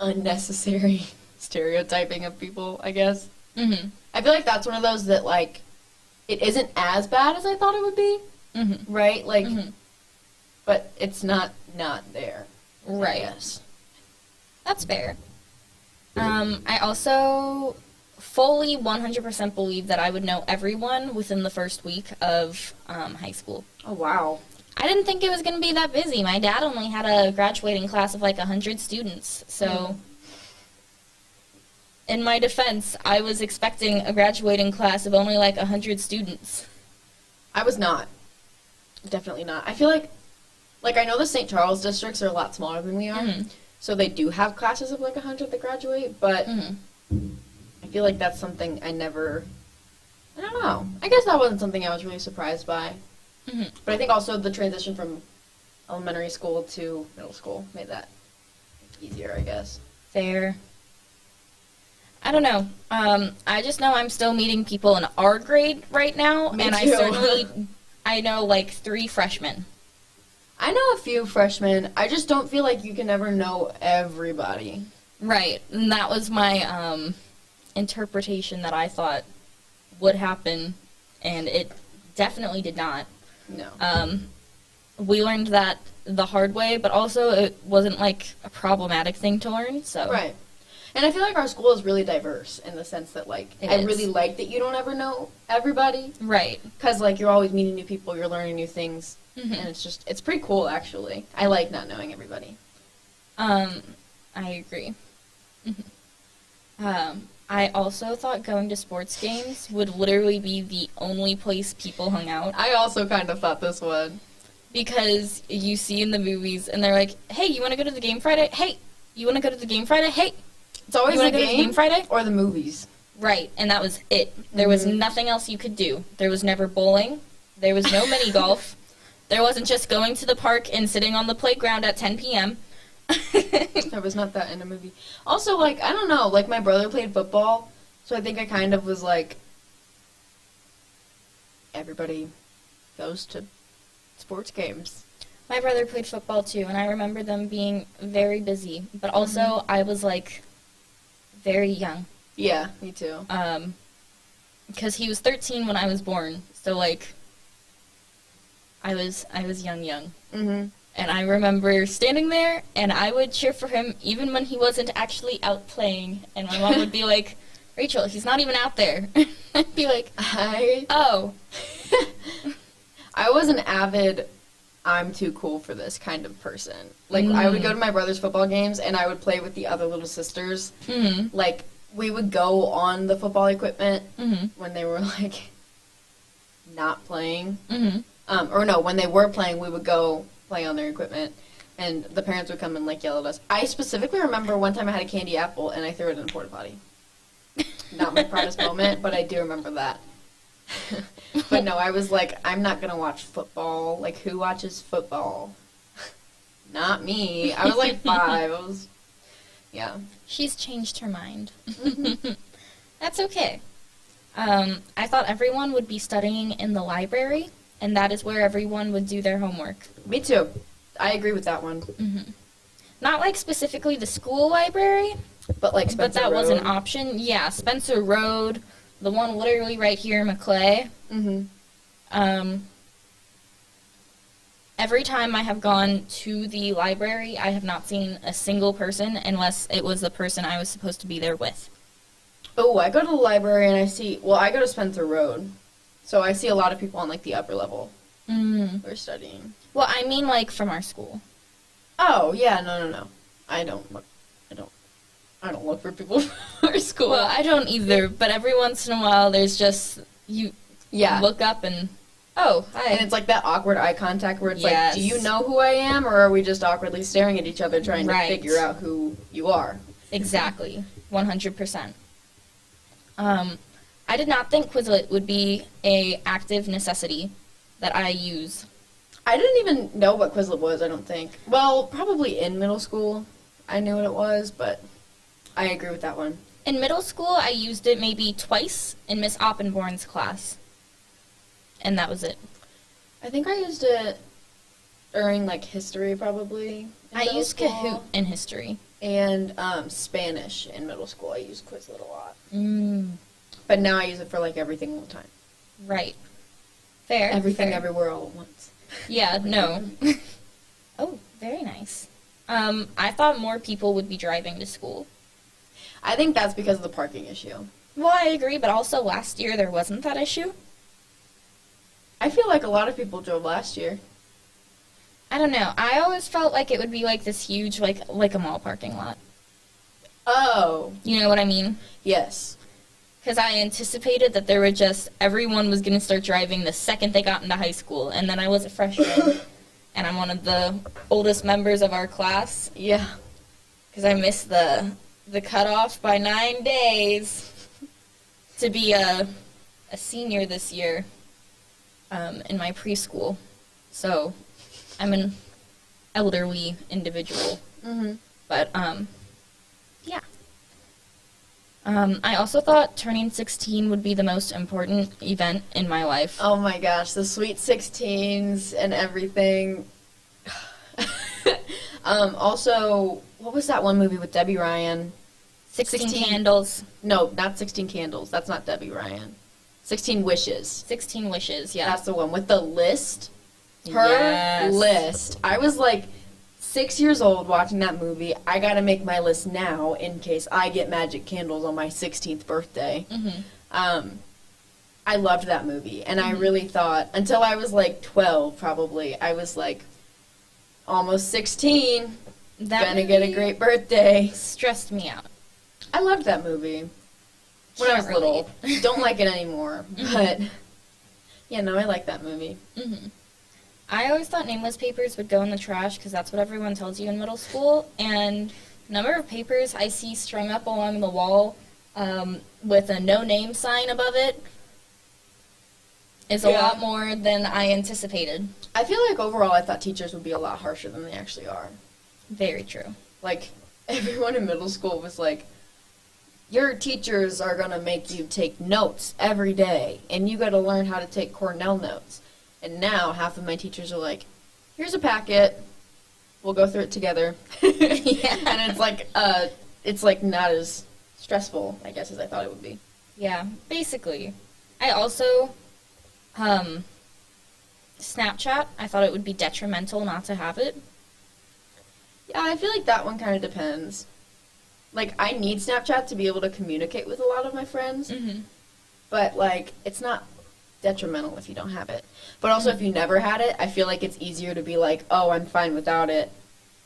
unnecessary stereotyping of people, I guess. Mm-hmm. I feel like that's one of those that, like, it isn't as bad as I thought it would be, Mm-hmm. right? Like, Mm-hmm. but it's not there. Right. I guess. That's fair. I also fully 100% believed that I would know everyone within the first week of high school. Oh, wow. I didn't think it was going to be that busy. My dad only had a graduating class of like 100 students. So, in my defense, I was expecting a graduating class of only like 100 students. I was not. Definitely not. I feel like I know the St. Charles districts are a lot smaller than we are, so they do have classes of like 100 that graduate, but I feel like that's something I don't know. I guess that wasn't something I was really surprised by. But I think also the transition from elementary school to middle school made that easier, I guess. Fair. I don't know. I just know I'm still meeting people in our grade right now, Me and too. I know like 3 freshmen. I know a few freshmen. I just don't feel like you can ever know everybody. Right, and that was my interpretation that I thought would happen, and it definitely did not. No. We learned that the hard way, but also it wasn't like a problematic thing to learn, so. Right. And I feel like our school is really diverse in the sense that, like, It I is. really like that you don't ever know everybody. Right. Because, like, you're always meeting new people, you're learning new things. And it's pretty cool, actually. I like not knowing everybody. I agree. I also thought going to sports games would literally be the only place people hung out. I also kind of thought this one. Because you see in the movies, and they're like, hey, you want to go to the game Friday? Hey, you want to go to the game Friday? Hey, It's always you the want to go to the game game Friday? or the movies. Right, and that was it. There was nothing else you could do. There was never bowling. There was no mini golf. There wasn't just going to the park and sitting on the playground at 10 p.m. There was not that in a movie. Also, like, I don't know, like, my brother played football, so I think I kind of was like, everybody goes to sports games. My brother played football too, and I remember them being very busy. But also, I was like very young. Yeah, me too. Because he was 13 when I was born, so like I was young. Mm-hmm. And I remember standing there, and I would cheer for him even when he wasn't actually out playing. And my mom would be like, Rachel, he's not even out there. I'd be like, oh. I was an avid, I'm too cool for this kind of person. Like, I would go to my brother's football games, and I would play with the other little sisters. Mm-hmm. Like, we would go on the football equipment when they were, like, not playing. Or no, when they were playing, we would go play on their equipment, and the parents would come and, like, yell at us. I specifically remember one time I had a candy apple, and I threw it in a porta potty. Not my proudest moment, but I do remember that. But no, I was like, I'm not gonna watch football. Like, who watches football? Not me. I was like 5. Yeah. She's changed her mind. That's okay. I thought everyone would be studying in the library, and that is where everyone would do their homework. Me too. I agree with that one. Not like specifically the school library, But like but Spencer that was an Road. option. Yeah, Spencer Road, the one literally right here in Maclay. Every time I have gone to the library, I have not seen a single person unless it was the person I was supposed to be there with. Oh, I go to the library and I go to Spencer Road. So I see a lot of people on like the upper level who are studying. Well, I mean like from our school. Oh, yeah, no. I don't look for people from our school. Well, I don't either, but every once in a while there's just, you look up and, oh, hi. And it's like that awkward eye contact where it's Yes. like, do you know who I am, or are we just awkwardly staring at each other trying Right. to figure out who you are? Exactly. 100%. I did not think Quizlet would be a active necessity that I use. I didn't even know what Quizlet was, I don't think. Well, probably in middle school I knew what it was, but I agree with that one. In middle school, I used it maybe twice in Miss Oppenborn's class. And that was it. I think I used it during, like, history, probably. in I middle used school. Kahoot in history. And Spanish in middle school. I used Quizlet a lot. Mm, But now I use it for, like, everything all the time. right. Fair. Everything, fair. everywhere, all at once. Yeah, no. Oh, very nice. I thought more people would be driving to school. I think that's because of the parking issue. Well, I agree, but also last year there wasn't that issue. I feel like a lot of people drove last year. I don't know. I always felt like it would be like this huge, like a mall parking lot. Oh. You know what I mean? Yes. Because I anticipated that there were everyone was going to start driving the second they got into high school. And then I was a freshman, and I'm one of the oldest members of our class. Yeah. Because I missed the cutoff by 9 days to be a senior this year in my preschool. So I'm an elderly individual. Mm-hmm. But, yeah. I also thought turning 16 would be the most important event in my life. Oh my gosh, the Sweet 16s and everything. Also, what was that one movie with Debbie Ryan? 16 Candles. No, not 16 Candles. That's not Debbie Ryan. 16 Wishes. 16 Wishes, yeah. That's the one with the list. Her list. I was like 6 years old watching that movie. I gotta make my list now in case I get magic candles on my 16th birthday. Mm-hmm. I loved that movie, and I really thought, until I was like 12 probably, I was like, almost 16, gonna get a great birthday. Stressed me out. I loved that movie when I was little. Don't like it anymore, but yeah, no, I like that movie. Mm-hmm. I always thought nameless papers would go in the trash because that's what everyone tells you in middle school, and the number of papers I see strung up along the wall with a no-name sign above it is a lot more than I anticipated. I feel like overall I thought teachers would be a lot harsher than they actually are. Very true. Like, everyone in middle school was like, your teachers are going to make you take notes every day, and you got to learn how to take Cornell notes. And now half of my teachers are like, here's a packet, we'll go through it together. Yeah. And it's like not as stressful, I guess, as I thought it would be. Yeah, basically. I also, Snapchat, I thought it would be detrimental not to have it. Yeah, I feel like that one kind of depends. Like, I need Snapchat to be able to communicate with a lot of my friends, but, like, it's not detrimental if you don't have it. But also, if you never had it, I feel like it's easier to be like, oh, I'm fine without it,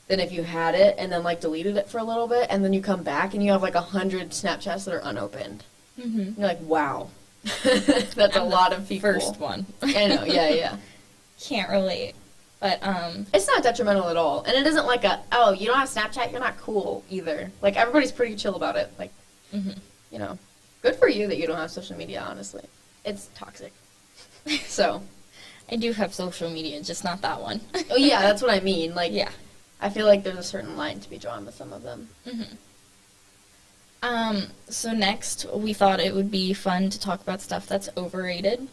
than if you had it and then, like, deleted it for a little bit, and then you come back and you have, like, 100 Snapchats that are unopened. Mm-hmm. You're like, wow. That's a lot of people. First one. I know, yeah. Can't relate. But, it's not detrimental at all. And it isn't like oh, you don't have Snapchat, you're not cool either. Like, everybody's pretty chill about it. Like, you know, good for you that you don't have social media, honestly. It's toxic. So. I do have social media, just not that one. Oh, yeah, that's what I mean. Like, yeah. I feel like there's a certain line to be drawn with some of them. So next, we thought it would be fun to talk about stuff that's overrated.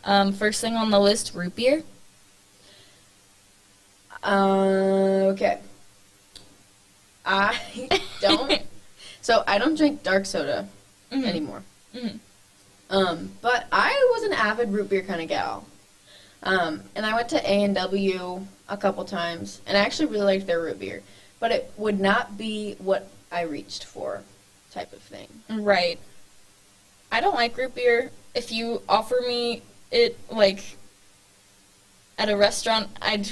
First thing on the list, root beer. Okay. I don't drink dark soda anymore. But I was an avid root beer kind of gal. And I went to A&W a couple times, and I actually really liked their root beer. But it would not be what I reached for type of thing. Right. I don't like root beer. If you offer me it, like, at a restaurant, I'd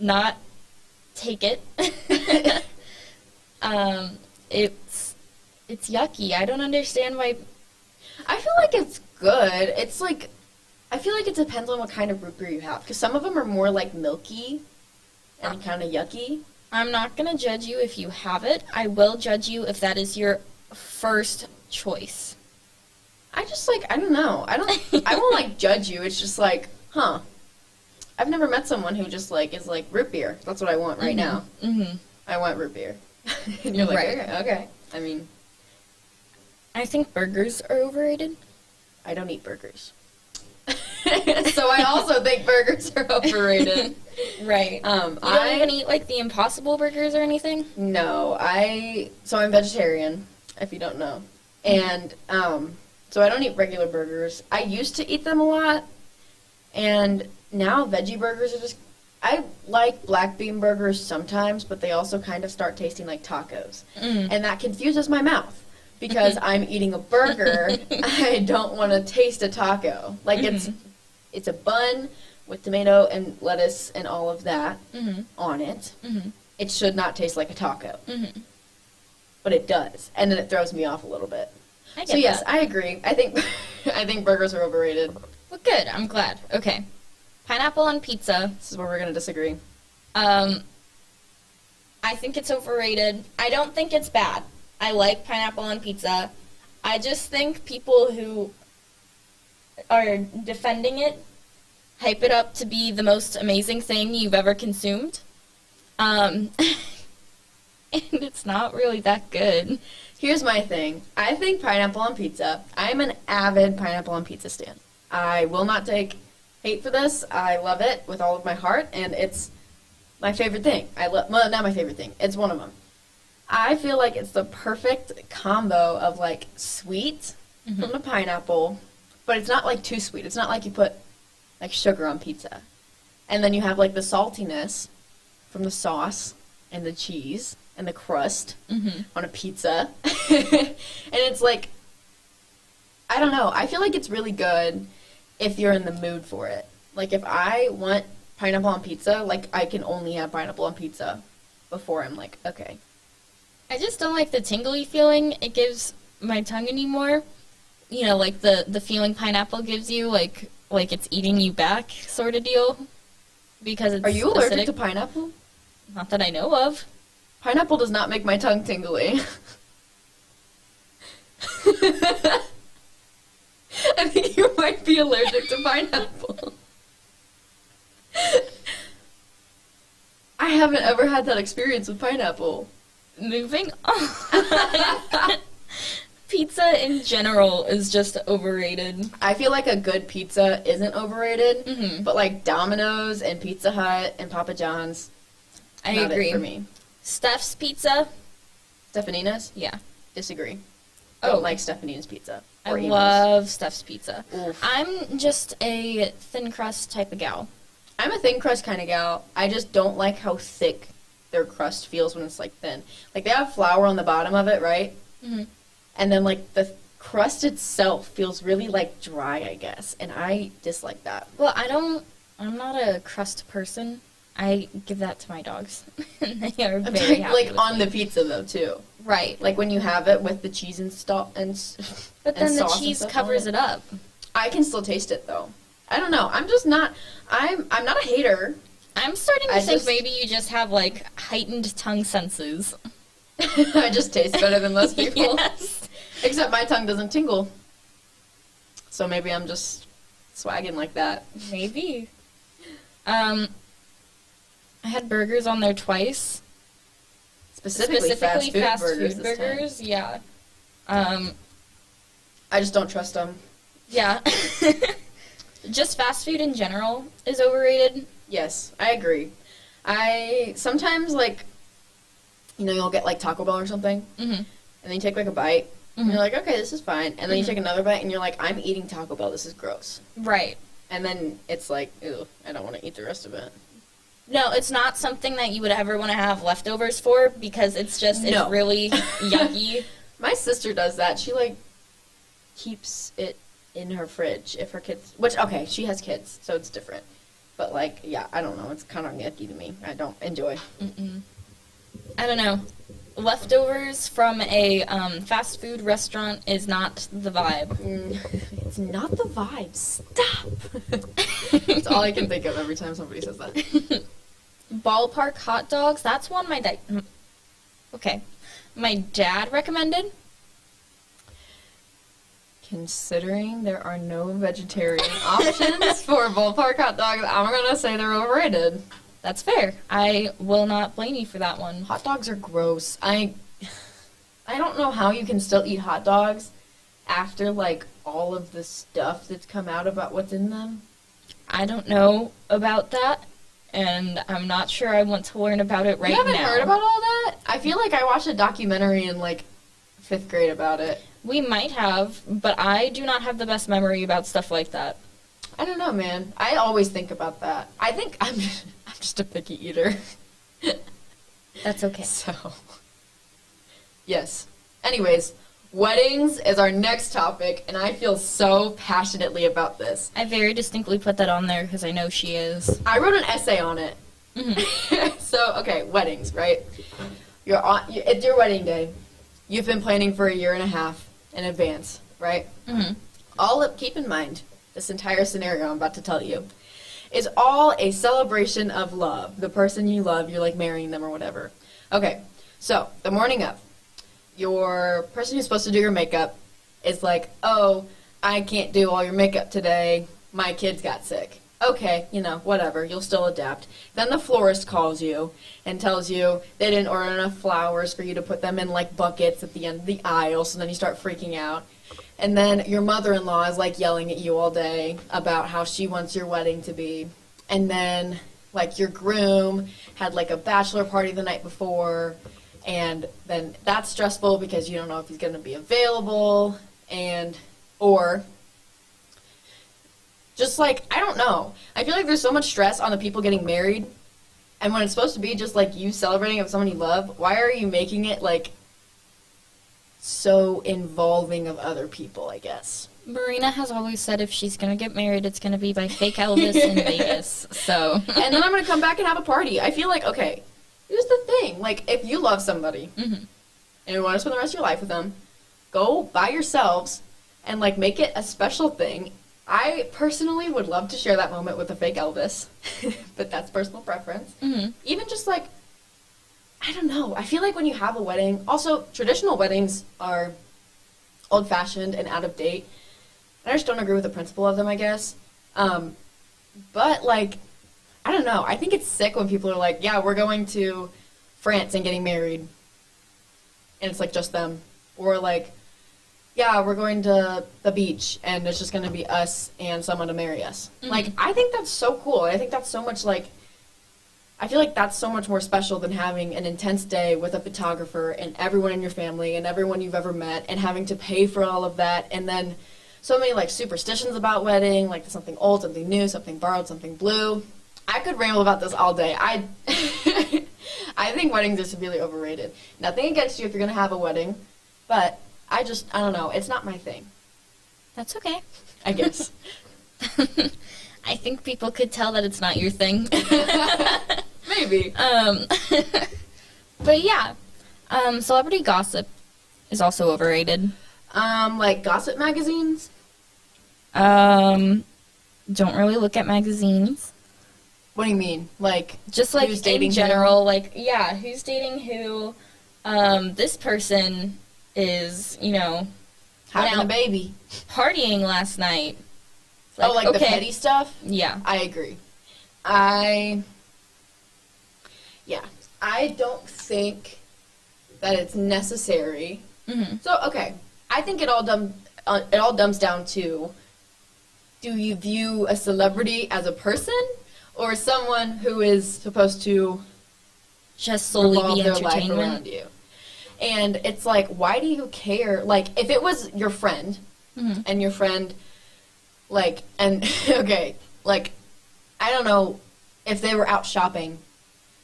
not take it. It's yucky. I don't understand why. I feel like it's good. It's like, I feel like it depends on what kind of root beer you have, because some of them are more like milky and kind of yucky. I'm not gonna judge you if you have it. I will judge you if that is your first choice. I just, like, I don't know. I won't, like, judge you. It's just like, huh. I've never met someone who just, like, is like, root beer. That's what I want right now. I want root bear. And you're like, okay. I mean, I think burgers are overrated. I don't eat burgers. So I also think burgers are overrated. Right. You don't even eat, like, the Impossible burgers or anything? No, so I'm vegetarian, if you don't know. And, so I don't eat regular burgers. I used to eat them a lot, and now veggie burgers are just, I like black bean burgers sometimes, but they also kind of start tasting like tacos. And that confuses my mouth. because I'm eating a burger, I don't want to taste a taco. Like, it's a bun with tomato and lettuce and all of that on it. It should not taste like a taco. But it does. And then it throws me off a little bit. I get So, yes, that. I agree. I think burgers are overrated. Well, good. I'm glad. Okay. Pineapple on pizza. This is where we're going to disagree. I think it's overrated. I don't think it's bad. I like pineapple on pizza. I just think people who are defending it hype it up to be the most amazing thing you've ever consumed. And it's not really that good. Here's my thing. I think pineapple on pizza, I'm an avid pineapple on pizza stan. I will not take hate for this. I love it with all of my heart, and it's my favorite thing. Well, not my favorite thing. It's one of them. I feel like it's the perfect combo of, like, sweet from the pineapple, but it's not, like, too sweet. It's not like you put, like, sugar on pizza. And then you have, like, the saltiness from the sauce and the cheese and the crust on a pizza. And it's, like, I don't know. I feel like it's really good if you're in the mood for it. Like, if I want pineapple on pizza, like, I can only have pineapple on pizza before I'm like, okay. I just don't like the tingly feeling it gives my tongue anymore. You know, like the feeling pineapple gives you, like it's eating you back sort of deal. Because it's Are you allergic acidic. to pineapple? Not that I know of. Pineapple does not make my tongue tingly. I think you might be allergic to pineapple. I haven't ever had that experience with pineapple. Moving on. Pizza in general is just overrated. I feel like a good pizza isn't overrated, but like Domino's and Pizza Hut and Papa John's, I not agree. it for me. Steph's Pizza? Stefanina's? Yeah. Disagree. Oh. Don't like Stefanina's pizza. I Or Emo's. love Steph's Pizza. Oof. I'm just a thin crust type of gal. I'm a thin crust kind of gal. I just don't like how thick their crust feels when it's like thin. Like they have flour on the bottom of it, right? And then like the crust itself feels really like dry, I guess. And I dislike that. Well, I'm not a crust person. I give that to my dogs. And they are very happy like with on me. the pizza though too. Right. Like when you have it with the cheese and But and then the sauce and cheese stuff covers on it up. I can still taste it though. I don't know. I'm just not. I'm not a hater. I'm starting to I think just- maybe you just have, like, heightened tongue senses. I just taste better than most people. Yes. Except my tongue doesn't tingle. So maybe I'm just swagging like that. Maybe. I had burgers on there twice. Specifically fast food burgers. this time. Yeah. I just don't trust them. Yeah. Just fast food in general is overrated. Yes, I agree. I sometimes like, you know, you'll get like Taco Bell or something, and then you take like a bite, and you're like, okay, this is fine, and then you take another bite, and you're like, I'm eating Taco Bell. This is gross. Right. And then it's like, ew, I don't want to eat the rest of it. No, it's not something that you would ever want to have leftovers for because it's just, No. it's really yucky. My sister does that. She like keeps it in her fridge if her kids, which, okay, she has kids, so it's different. But like, yeah, I don't know. It's kind of yucky to me. I don't enjoy. I don't know. Leftovers from a fast food restaurant is not the vibe. It's not the vibe. Stop. That's all I can think of every time somebody says that. Ballpark hot dogs, that's one my my dad recommended. Considering there are no vegetarian options for ballpark hot dogs, I'm gonna say they're overrated. That's fair. I will not blame you for that one. Hot dogs are gross. I don't know how you can still eat hot dogs after like all of the stuff that's come out about what's in them. I don't know about that, and I'm not sure I want to learn about it right now. You haven't heard about all that? I feel like I watched a documentary in like 5th grade about it. We might have, but I do not have the best memory about stuff like that. I don't know, man. I always think about that. I think I'm just a picky eater. That's okay. So, yes. Anyways, Weddings is our next topic, and I feel so passionately about this. I very distinctly put that on there because I know she is. I wrote an essay on it. So, okay, weddings, right? It's your wedding day. You've been planning for 1.5 years in advance, right? Keep in mind, this entire scenario I'm about to tell you is all a celebration of love. The person you love, you're like marrying them or whatever. Okay, so the morning of, your person who's supposed to do your makeup is like, oh, I can't do all your makeup today. My kids got sick. Okay, whatever. You'll still adapt. Then the florist calls you and tells you they didn't order enough flowers for you to put them in, like, buckets at the end of the aisle, so then you start freaking out. And then your mother-in-law is, like, yelling at you all day about how she wants your wedding to be. And then, like, your groom had, like, a bachelor party the night before, and then that's stressful because you don't know if he's going to be available, or just, like, I don't know. I feel like there's so much stress on the people getting married, and when it's supposed to be just, like, you celebrating with someone you love, why are you making it, like, so involving of other people, I guess? Marina has always said if she's going to get married, it's going to be by fake Elvis in Vegas, so. And then I'm going to come back and have a party. I feel like, okay, here's the thing. Like, if you love somebody, and you want to spend the rest of your life with them, go by yourselves and, like, make it a special thing. I personally would love to share that moment with a fake Elvis, but that's personal preference. Even just, like, I don't know. I feel like when you have a wedding, also, traditional weddings are old-fashioned and out of date. I just don't agree with the principle of them, I guess. But, like, I don't know. I think it's sick when people are like, yeah, we're going to France and getting married. And it's, like, just them. Or, like, yeah, we're going to the beach, and it's just going to be us and someone to marry us. Like, I think that's so cool. I think that's so much, like, I feel like that's so much more special than having an intense day with a photographer and everyone in your family and everyone you've ever met and having to pay for all of that. And then so many, like, superstitions about wedding, like something old, something new, something borrowed, something blue. I could ramble about this all day. I think weddings are severely overrated. Nothing against you if you're going to have a wedding, but I don't know. It's not my thing. That's okay. I guess. I think people could tell that it's not your thing. Maybe. But yeah, celebrity gossip is also overrated. Like gossip magazines? Don't really look at magazines. What do you mean? Like, just like who's dating in general, like, yeah, who's dating who? This person is, having a baby, partying last night. Like, okay. The petty stuff? Yeah. I agree. I don't think that it's necessary. So, okay, I think it all dumbs down to, do you view a celebrity as a person or someone who is supposed to just solely revolve be their life entertainment around you? And it's like, why do you care? Like, if it was your friend, and your friend, like, and, okay, like, I don't know if they were out shopping,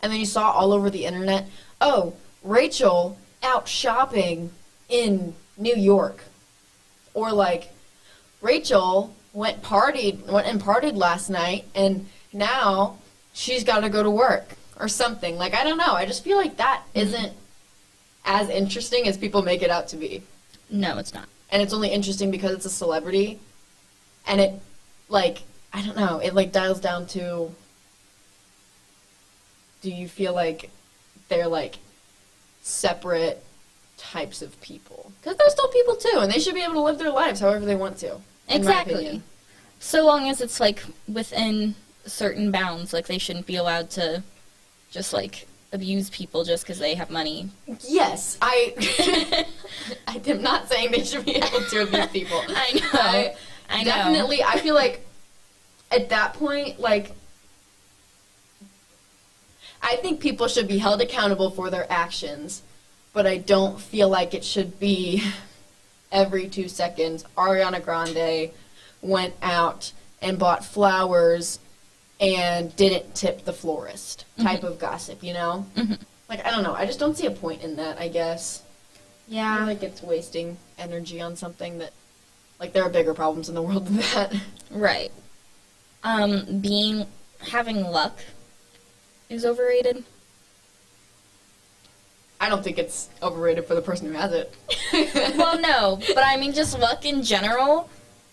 and then you saw all over the internet, oh, Rachel out shopping in New York. Or, like, Rachel went and partied last night, and now she's got to go to work, or something. Like, I don't know. I just feel like that isn't as interesting as people make it out to be. No, it's not. And it's only interesting because it's a celebrity. And it, like, I don't know, it, like, dials down to, do you feel like they're, like, separate types of people? Because they're still people, too, and they should be able to live their lives however they want to. Exactly. So long as it's, like, within certain bounds. Like, they shouldn't be allowed to just, like, abuse people just because they have money. Yes, I am not saying they should be able to abuse people. I know. I know. Definitely, I feel like at that point, like, I think people should be held accountable for their actions, but I don't feel like it should be every 2 seconds. Ariana Grande went out and bought flowers and didn't tip the florist type of gossip, you know? Like, I don't know. I just don't see a point in that, I guess. I Yeah. feel like it's wasting energy on something that, like, there are bigger problems in the world than that. Right. Having luck is overrated. I don't think it's overrated for the person who has it. Well, no, but I mean just luck in general.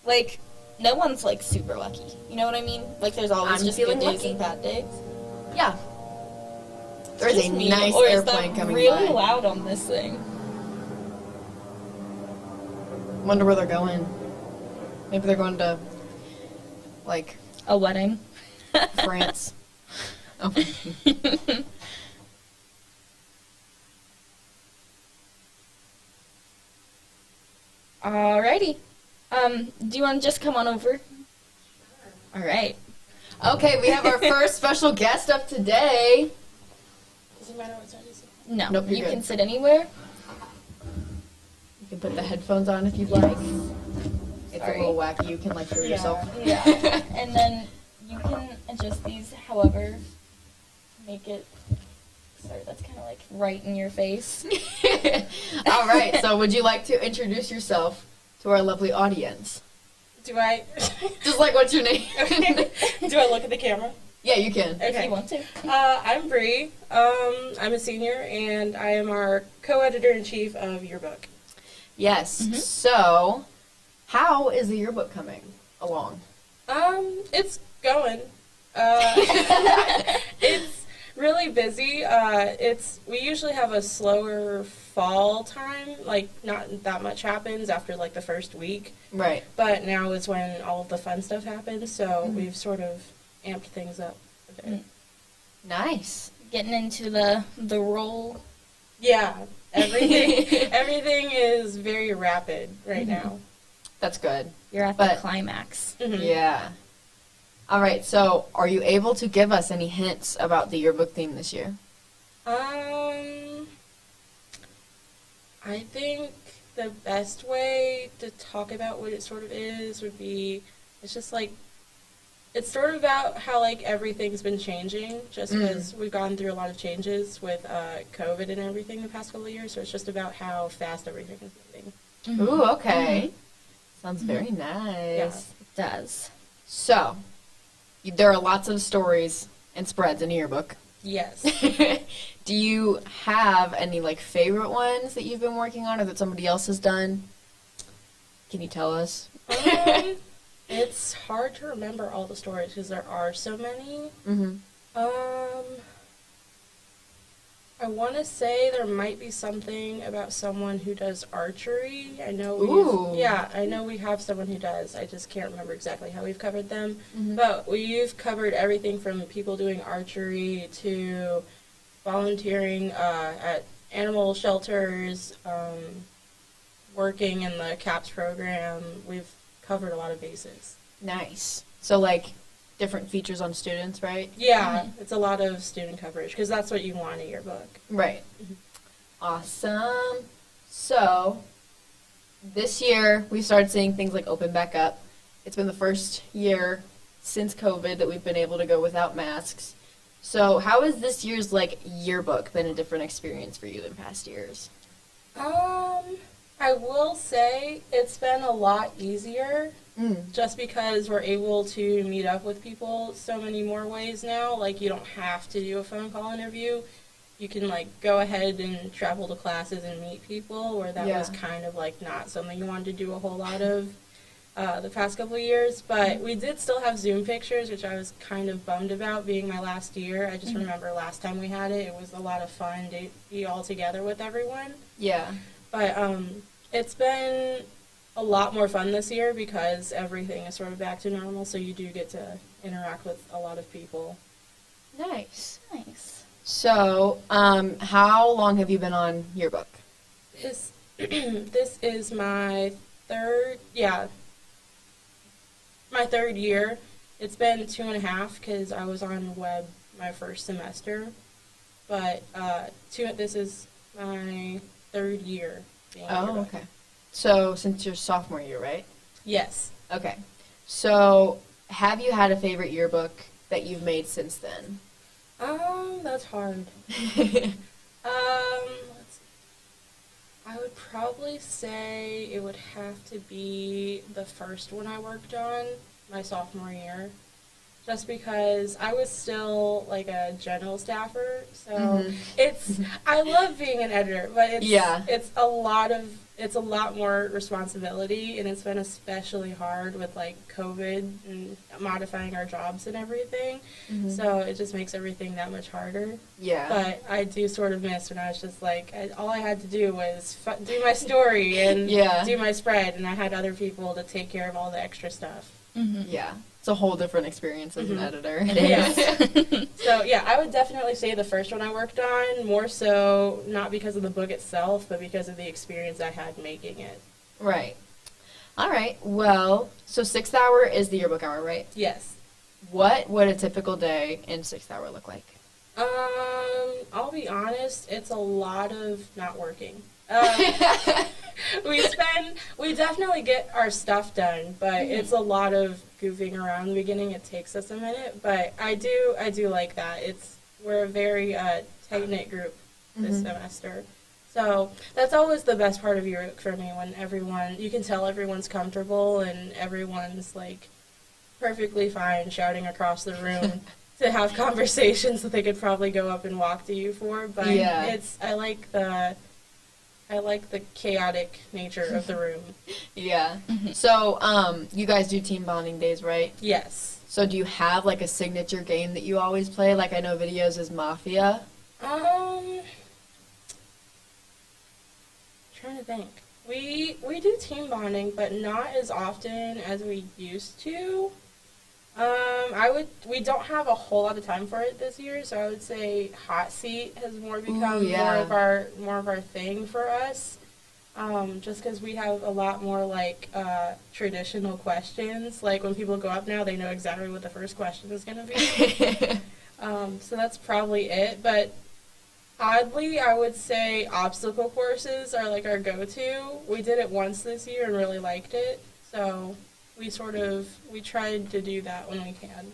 Like, no one's like super lucky. You know what I mean? Like, there's always I'm just feeling good days lucky. and bad days. Yeah. There's a Just me, nice or is airplane that coming really by. loud on this thing? Wonder where they're going. Maybe they're going to, like, A wedding. France. Oh. Alrighty. Do you want to just come on over? All right. Okay, we have our first special guest up today. Does it matter what side you sit? No, Nope, you're you good. can sit anywhere. You can put the headphones on if you'd like. It's Sorry. a little wacky. You can, like, hear yourself. Yeah. And then you can adjust these however to make it. Sorry, that's kind of like right in your face. All right, so would you like to introduce yourself to our lovely audience? Do I? Just like, what's your name? Okay. Do I look at the camera? Yeah, you can. If Okay. you want to. I'm Bree. I'm a senior, and I am our co-editor-in-chief of Yearbook. Yes. Mhm. So, how is the yearbook coming along? It's going. It's really busy. We usually have a slower fall time. Like, not that much happens after like the first week. Right. But now is when all of the fun stuff happens, so we've sort of amped things up a bit. Mm. Nice. Getting into the role. Yeah, everything is very rapid right now. That's good. You're at But- the climax. Mhm. Yeah. All right, so are you able to give us any hints about the yearbook theme this year? I think the best way to talk about what it sort of is would be, it's just like, it's sort of about how like everything's been changing, just because we've gone through a lot of changes with COVID and everything the past couple of years, so it's just about how fast everything is moving. Mhm. Ooh, okay. Sounds very nice. Yeah. It does. So, there are lots of stories and spreads in a yearbook. Yes. Do you have any, like, favorite ones that you've been working on or that somebody else has done? Can you tell us? It's hard to remember all the stories because there are so many. Mm-hmm. I want to say there might be something about someone who does archery. I know Ooh. I know we have someone who does. I just can't remember exactly how we've covered them. Mhm. But we've covered everything from people doing archery to volunteering at animal shelters, working in the CAPS program. We've covered a lot of bases. Nice. So, like, different features on students, right? Yeah, it's a lot of student coverage because that's what you want in your book. Right. Awesome. So, this year we started seeing things like open back up. It's been the first year since COVID that we've been able to go without masks. So, how has this year's like yearbook been a different experience for you than past years? I will say it's been a lot easier just because we're able to meet up with people so many more ways now. Like, you don't have to do a phone call interview. You can, like, go ahead and travel to classes and meet people, where that was kind of, like, not something you wanted to do a whole lot of the past couple of years. But we did still have Zoom pictures, which I was kind of bummed about being my last year. I just remember last time we had it, it was a lot of fun to be all together with everyone. Yeah. But it's been a lot more fun this year because everything is sort of back to normal, so you do get to interact with a lot of people. Nice. Nice. So, how long have you been on yearbook? This is my third year. It's been 2.5 because I was on web my first semester, but this is my third year being on Oh, yearbook. okay. So, since your sophomore year, right? Yes. Okay. So, have you had a favorite yearbook that you've made since then? That's hard. Let's see. I would probably say it would have to be the first one I worked on, my sophomore year. Just because I was still like a general staffer, so I love being an editor, but it's a lot more responsibility, and it's been especially hard with like COVID and modifying our jobs and everything. So it just makes everything that much harder. Yeah. But I do sort of miss when I was just like, all I had to do was do my story and do my spread, and I had other people to take care of all the extra stuff. Yeah. It's a whole different experience as an editor. It is. So, yeah, I would definitely say the first one I worked on, more so not because of the book itself, but because of the experience I had making it. Right. All right. Well, so 6th hour is the yearbook hour, right? Yes. What would a typical day in 6th hour look like? I'll be honest, it's a lot of not working. We definitely get our stuff done, but it's a lot of goofing around in the beginning. It takes us a minute, but I do like that. We're a very tight-knit group this semester. So that's always the best part of Yearbook for me, when you can tell everyone's comfortable and everyone's like perfectly fine shouting across the room to have conversations that they could probably go up and walk to you for. But I like the chaotic nature of the room. Yeah. So, you guys do team bonding days, right? Yes. So do you have, like, a signature game that you always play? Like, I know videos is Mafia. Trying to think. We do team bonding, but not as often as we used to. We don't have a whole lot of time for it this year, so I would say hot seat has become more of our thing for us. Just because we have a lot more like traditional questions. Like when people go up now, they know exactly what the first question is going to be. So that's probably it. But oddly, I would say obstacle courses are like our go-to. We did it once this year and really liked it. So we tried to do that when we can.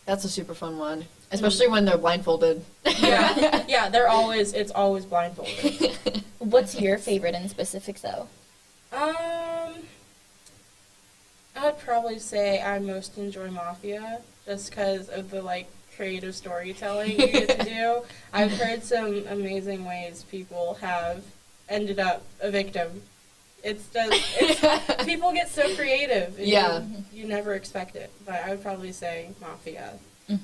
That's a super fun one, especially when they're blindfolded. Yeah, it's always blindfolded. What's your favorite in specific, though? I'd probably say I most enjoy Mafia, just because of the, like, creative storytelling you get to do. I've heard some amazing ways people have ended up a victim. People get so creative. You never expect it. But I would probably say Mafia.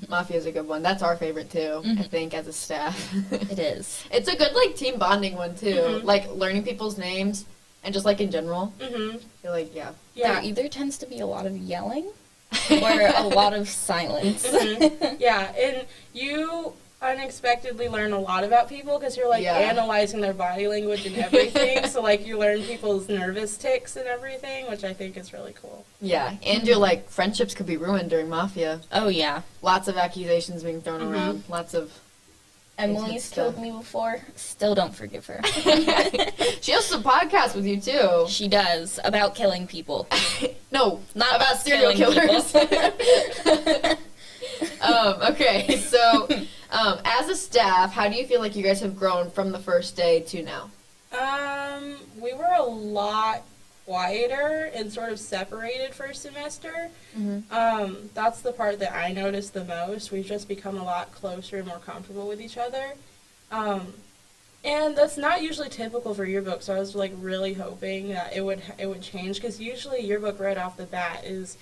Mafia is a good one. That's our favorite too, I think, as a staff. It is. It's a good, like, team bonding one too. Like, learning people's names and just, like, in general. You're like, There either tends to be a lot of yelling or a lot of silence. Yeah, and you unexpectedly learn a lot about people because you're like analyzing their body language and everything. So like you learn people's nervous tics and everything, which I think is really cool. Yeah, and your like friendships could be ruined during Mafia. Oh yeah, lots of accusations being thrown around. Lots of. Emily's killed me before. Still don't forgive her. She hosts a podcast with you too. She does, about killing people. No, not about serial killers. Okay, so as a staff, how do you feel like you guys have grown from the first day to now? We were a lot quieter and sort of separated first semester. That's the part that I noticed the most. We've just become a lot closer and more comfortable with each other. And that's not usually typical for yearbook, so I was like really hoping that it would change, because usually yearbook right off the bat is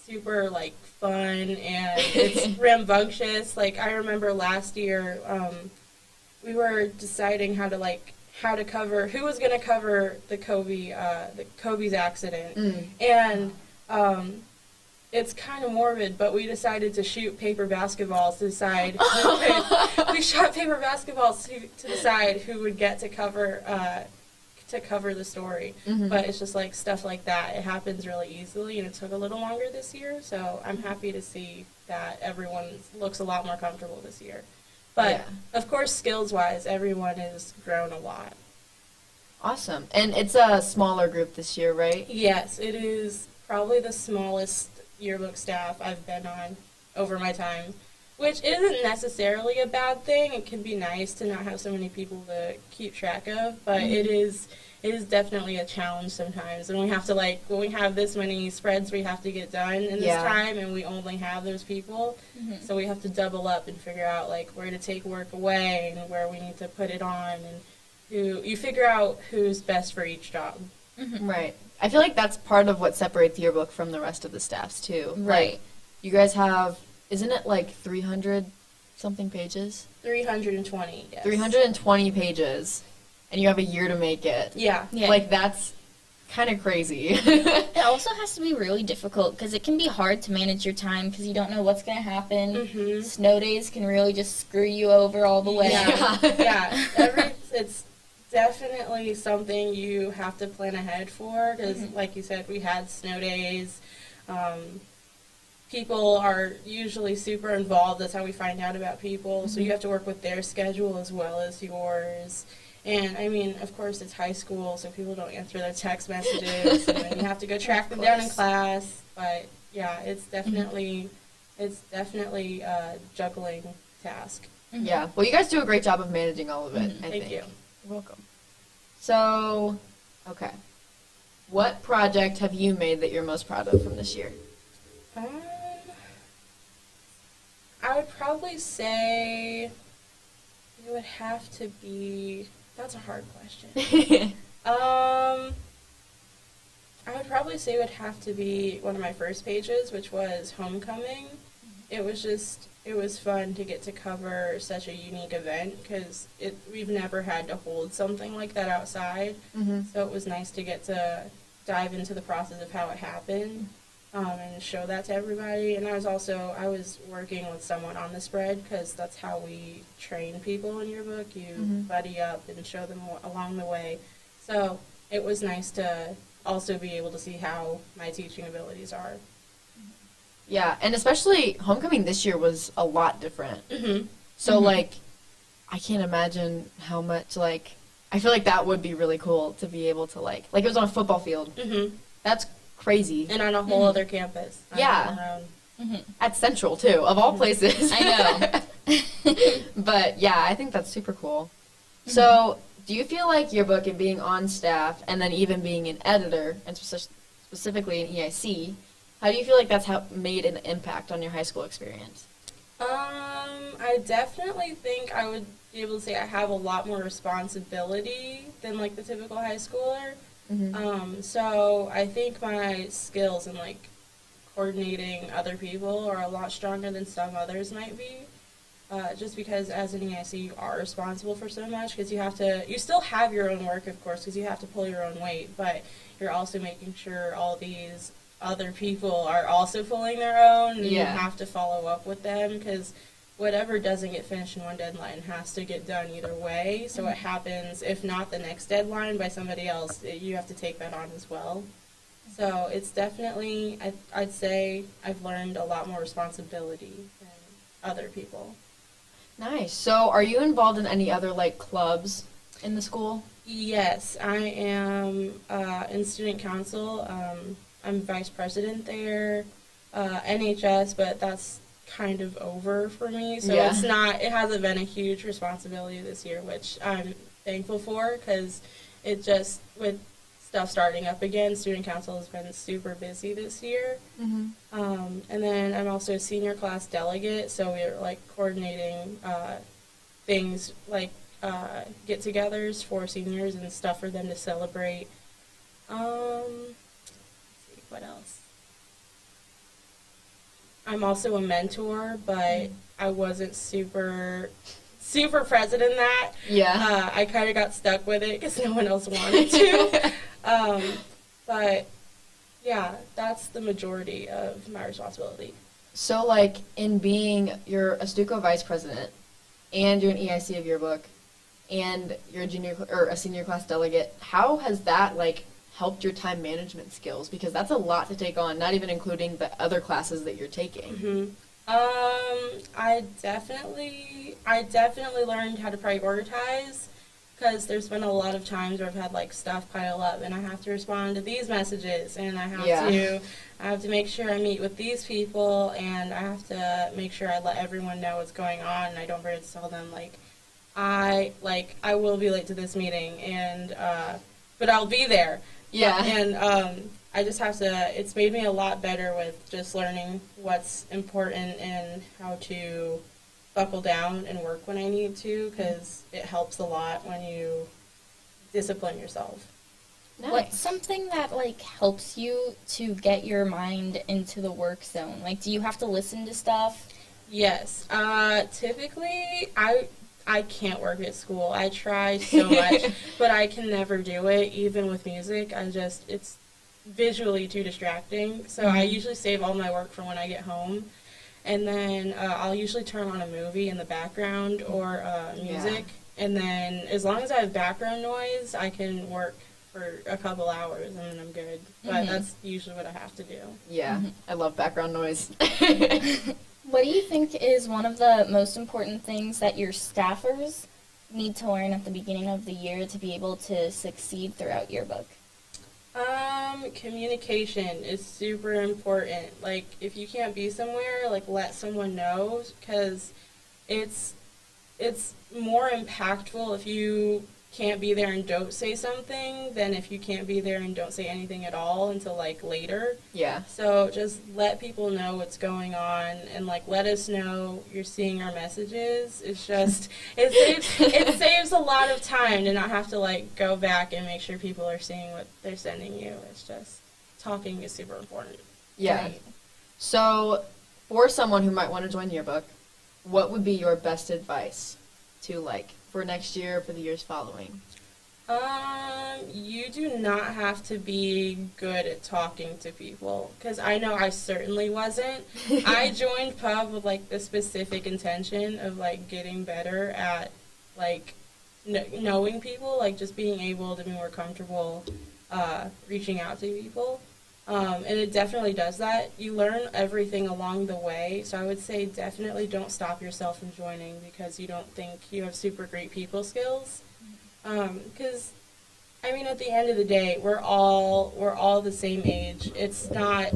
super like fun and it's rambunctious. Like I remember last year, we were deciding how to cover who was going to cover the Kobe's accident, and it's kind of morbid, but we decided to shoot paper basketballs to decide. We shot paper basketballs to decide who would get to cover the story. But it's just like stuff like that. It happens really easily, and it took a little longer this year. So I'm happy to see that everyone looks a lot more comfortable this year. But of course, skills-wise, everyone has grown a lot. Awesome. And it's a smaller group this year, right? Yes, it is probably the smallest yearbook staff I've been on over my time. which isn't necessarily a bad thing. It can be nice to not have so many people to keep track of, but it is definitely a challenge sometimes. And we have to, like, when we have this many spreads we have to get done in this time, and we only have those people, so we have to double up and figure out, like, where to take work away and where we need to put it on, and you figure out who's best for each job. Right. I feel like that's part of what separates Yearbook from the rest of the staffs, too. Right. Like, you guys have, isn't it like 300-something pages? 320, yes. 320 pages, and you have a year to make it. Yeah. Like, that's kind of crazy. It also has to be really difficult because it can be hard to manage your time because you don't know what's going to happen. Snow days can really just screw you over all the way. It's definitely something you have to plan ahead for because, like you said, we had snow days. People are usually super involved. That's how we find out about people. So you have to work with their schedule as well as yours. And, I mean, of course, it's high school, so people don't answer their text messages. And then you have to go track them down in class. But, yeah, it's definitely a juggling task. Yeah. Well, you guys do a great job of managing all of it, I think. Thank you. You're welcome. So, okay. What project have you made that you're most proud of from this year? I would probably say it would have to be... That's a hard question. I would probably say it would have to be one of my first pages, which was Homecoming. It was fun to get to cover such a unique event because we've never had to hold something like that outside. So it was nice to get to dive into the process of how it happened and show that to everybody. And I was working with someone on the spread because that's how we train people in Yearbook. You buddy up and show them along the way. So it was nice to also be able to see how my teaching abilities are. Yeah, and especially Homecoming this year was a lot different. So, like, I can't imagine how much, like, I feel like that would be really cool to be able to, like it was on a football field. That's crazy. And on a whole other campus. Yeah. At Central, too, of all places. I know. But, yeah, I think that's super cool. So, do you feel like Yearbook and being on staff and then even being an editor, and specifically in EIC, how do you feel like that's made an impact on your high school experience? I definitely think I would be able to say I have a lot more responsibility than, like, the typical high schooler. So I think my skills in, like, coordinating other people are a lot stronger than some others might be. Just because as an EIC you are responsible for so much because you still have your own work, of course, because you have to pull your own weight, but you're also making sure all these other people are also pulling their own, and you have to follow up with them because whatever doesn't get finished in one deadline has to get done either way. So it happens, if not the next deadline, by somebody else, you have to take that on as well. So it's definitely, I'd say I've learned a lot more responsibility than other people. Nice. So are you involved in any other, like, clubs in the school? Yes, I am in student council. I'm vice president there, NHS, but that's kind of over for me. So it hasn't been a huge responsibility this year, which I'm thankful for because with stuff starting up again, student council has been super busy this year. And then I'm also a senior class delegate, so we're, like, coordinating things like get-togethers for seniors and stuff for them to celebrate. What else? I'm also a mentor, but I wasn't super present in that. Yeah. I kind of got stuck with it because no one else wanted to. But, yeah, that's the majority of my responsibility. So, like, in being, you're a Stuco vice president, and you're an EIC of Yearbook, and you're a senior class delegate, how has that, like, helped your time management skills? Because that's a lot to take on, not even including the other classes that you're taking. I definitely learned how to prioritize. because there's been a lot of times where I've had like stuff pile up and I have to respond to these messages and I have to make sure I meet with these people and I have to make sure I let everyone know what's going on and I don't forget to tell them I will be late to this meeting and but I'll be there. Yeah. And I just have to, it's made me a lot better with just learning what's important and how to buckle down and work when I need to, because it helps a lot when you discipline yourself. Nice. What's something that, like, helps you to get your mind into the work zone? Like, do you have to listen to stuff? Yes. Typically, I can't work at school. I try so much, but I can never do it, even with music. It's visually too distracting. So I usually save all my work for when I get home. And then I'll usually turn on a movie in the background or music. Yeah. And then as long as I have background noise, I can work for a couple hours and then I'm good. But that's usually what I have to do. Yeah, I love background noise. What do you think is one of the most important things that your staffers need to learn at the beginning of the year to be able to succeed throughout Yearbook? Communication is super important. Like, if you can't be somewhere, like, let someone know, because it's more impactful if you can't be there and don't say something than if you can't be there and don't say anything at all until, like, later. Yeah. So just let people know what's going on and, like, let us know you're seeing our messages. It's just, it saves a lot of time to not have to, like, go back and make sure people are seeing what they're sending you. It's just, talking is super important. Yeah. Right. So, for someone who might want to join Yearbook, what would be your best advice to, like, for next year, for the years following? You do not have to be good at talking to people, because I know I certainly wasn't. I joined Pub with, like, the specific intention of, like, getting better at, like, knowing people, like, just being able to be more comfortable reaching out to people. And it definitely does that. You learn everything along the way, so I would say definitely don't stop yourself from joining because you don't think you have super great people skills. Because, I mean, at the end of the day, we're all the same age. It's not,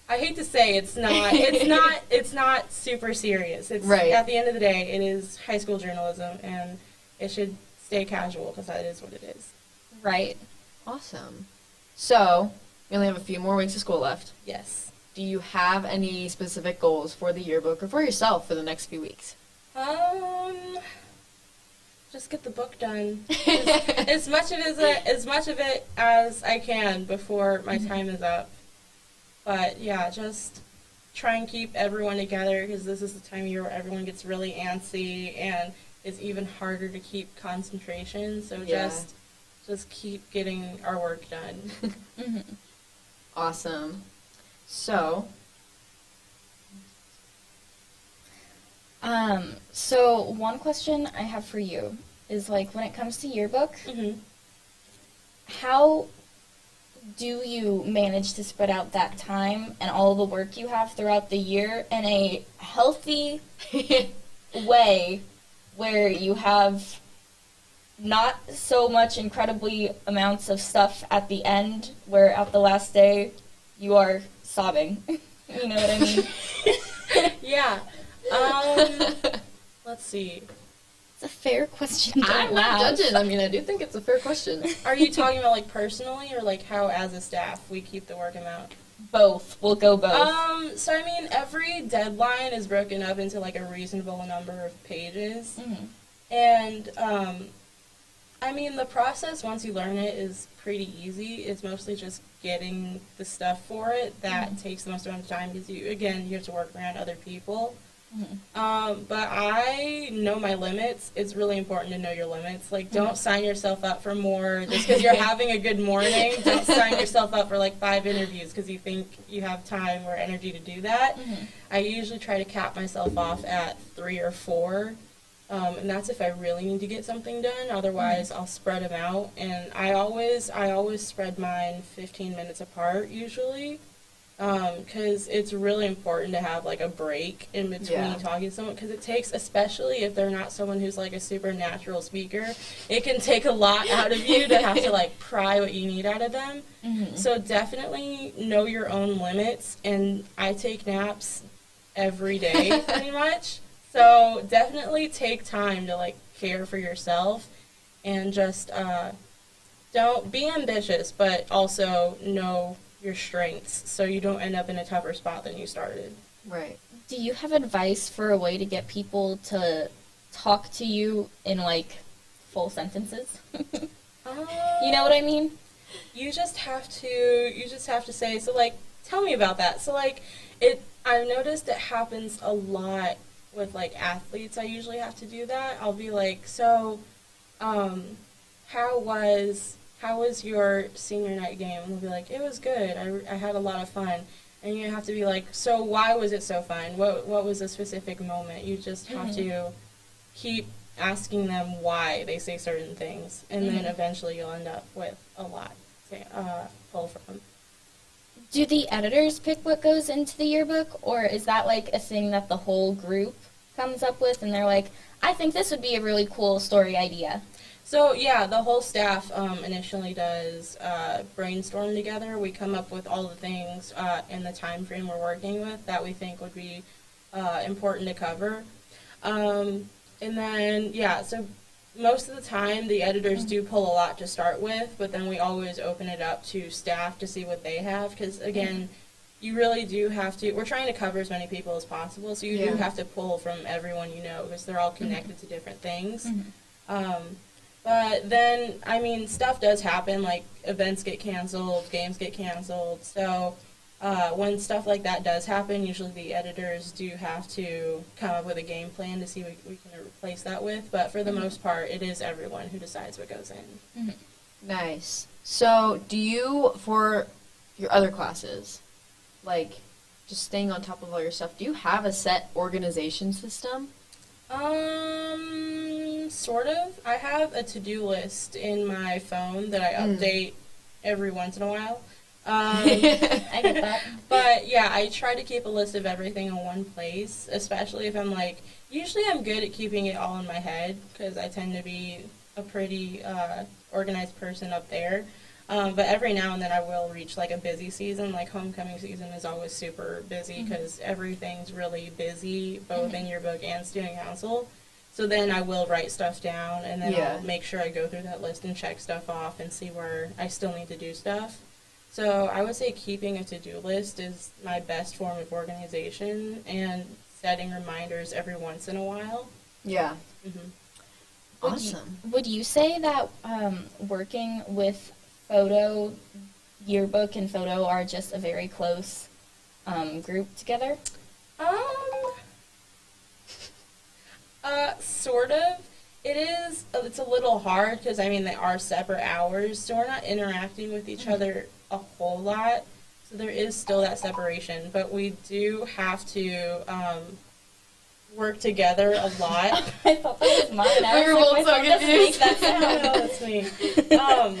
I hate to say it's not super serious. It's right. At the end of the day, it is high school journalism, and it should stay casual because that is what it is. Right. Awesome. So, we only have a few more weeks of school left. Yes. Do you have any specific goals for the yearbook or for yourself for the next few weeks? Just get the book done. as much of it as I can before my time is up. But yeah, just try and keep everyone together because this is the time of year where everyone gets really antsy and it's even harder to keep concentration. So just keep getting our work done. Awesome. So one question I have for you is, like, when it comes to Yearbook, how do you manage to spread out that time and all the work you have throughout the year in a healthy way where you have not so much incredibly amounts of stuff at the end where at the last day you are sobbing? You know what I mean? Yeah. Let's see. It's a fair question to I'm not judging. I mean, I do think it's a fair question. Are you talking about, like, personally or, like, how as a staff we keep the work amount? Both. We'll go both. So, I mean, every deadline is broken up into, like, a reasonable number of pages. And, I mean, the process, once you learn it, is pretty easy. It's mostly just getting the stuff for it that takes the most amount of time because, you have to work around other people. But I know my limits. It's really important to know your limits. Like, don't sign yourself up for more just because you're having a good morning. Don't sign yourself up for, like, 5 interviews because you think you have time or energy to do that. I usually try to cap myself off at 3 or 4. And that's if I really need to get something done. Otherwise, I'll spread them out. And I always spread mine 15 minutes apart, usually. because it's really important to have like a break in between talking to someone, because it takes, especially if they're not someone who's like a supernatural speaker, it can take a lot out of you to have to like pry what you need out of them. So definitely know your own limits, and I take naps every day pretty much, so definitely take time to like care for yourself, and just don't be ambitious, but also know your strengths, so you don't end up in a tougher spot than you started. Right. Do you have advice for a way to get people to talk to you in, like, full sentences? You know what I mean? You just have to say, so, like, tell me about that. So, like, I've noticed it happens a lot with, like, athletes. I usually have to do that. I'll be like, so, how was your senior night game? And they'll be like, it was good. I had a lot of fun. And you have to be like, so why was it so fun? What was a specific moment? You just have to keep asking them why they say certain things. And then eventually you'll end up with a lot to pull from. Do the editors pick what goes into the yearbook, or is that like a thing that the whole group comes up with and they're like, I think this would be a really cool story idea? So, yeah, the whole staff initially does brainstorm together. We come up with all the things in the time frame we're working with that we think would be important to cover. And then, yeah, so most of the time the editors do pull a lot to start with, but then we always open it up to staff to see what they have, because, again, you really do have to, we're trying to cover as many people as possible, so you do have to pull from everyone you know, because they're all connected to different things. But then, I mean, stuff does happen, like events get canceled, games get canceled, so when stuff like that does happen, usually the editors do have to come up with a game plan to see what we can replace that with, but for the most part, it is everyone who decides what goes in. Nice. So, do you, for your other classes, like, just staying on top of all your stuff, do you have a set organization system? Sort of. I have a to-do list in my phone that I update every once in a while. I get that. But, yeah, I try to keep a list of everything in one place, especially if I'm, like, usually I'm good at keeping it all in my head, because I tend to be a pretty organized person up there. But every now and then I will reach, like, a busy season. Like, homecoming season is always super busy, because everything's really busy, both in yearbook and student council. So then I will write stuff down, and then I'll make sure I go through that list and check stuff off and see where I still need to do stuff. So I would say keeping a to-do list is my best form of organization, and setting reminders every once in a while. Yeah. Awesome. Would you say that working with photo, yearbook, and photo are just a very close group together? Sort of. It's a little hard, because, I mean, they are separate hours, so we're not interacting with each other a whole lot, so there is still that separation, but we do have to work together a lot. I thought that was mine. I was like, my phone doesn't make that sound. No, that's me.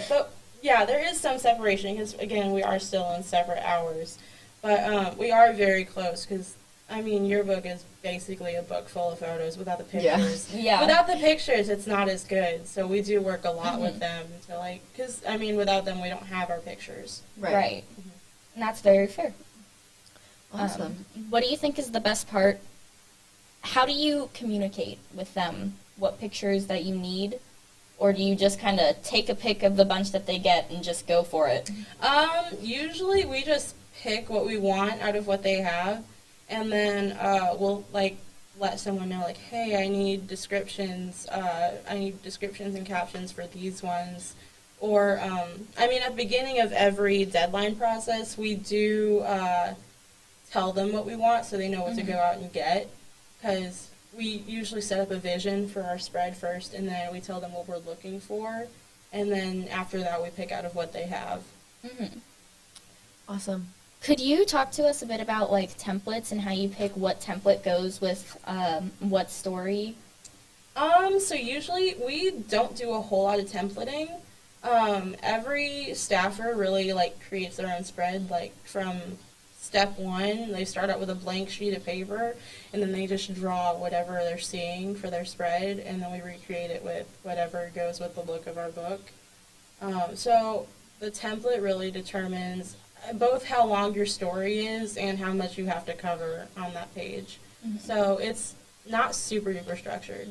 But, yeah, there is some separation, because, again, we are still in separate hours, but we are very close, because, I mean, yearbook is basically a book full of photos without the pictures. Yeah. Without the pictures, it's not as good. So we do work a lot with them to, like, because, I mean, without them, we don't have our pictures. Right. And that's very fair. Awesome. What do you think is the best part? How do you communicate with them what pictures that you need? Or do you just kind of take a pick of the bunch that they get and just go for it? Usually we just pick what we want out of what they have. And then we'll, like, let someone know, like, hey, I need descriptions and captions for these ones. Or, I mean, at the beginning of every deadline process, we do tell them what we want so they know what to go out and get. Because we usually set up a vision for our spread first, and then we tell them what we're looking for. And then after that, we pick out of what they have. Awesome. Could you talk to us a bit about, like, templates and how you pick what template goes with what story? So usually we don't do a whole lot of templating. Every staffer really, like, creates their own spread, like, from step one. They start out with a blank sheet of paper, and then they just draw whatever they're seeing for their spread, and then we recreate it with whatever goes with the look of our book. So the template really determines both how long your story is and how much you have to cover on that page. So it's not super duper structured.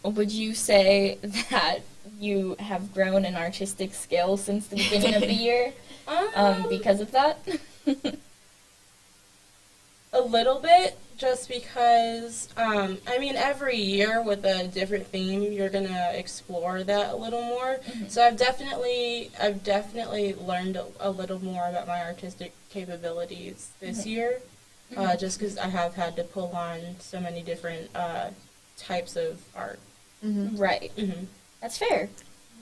Would you say that you have grown in artistic skill since the beginning of the year because of that? A little bit, just because, I mean, every year with a different theme, you're going to explore that a little more. So I've definitely learned a little more about my artistic capabilities this year, just because I have had to pull on so many different types of art. Right. That's fair.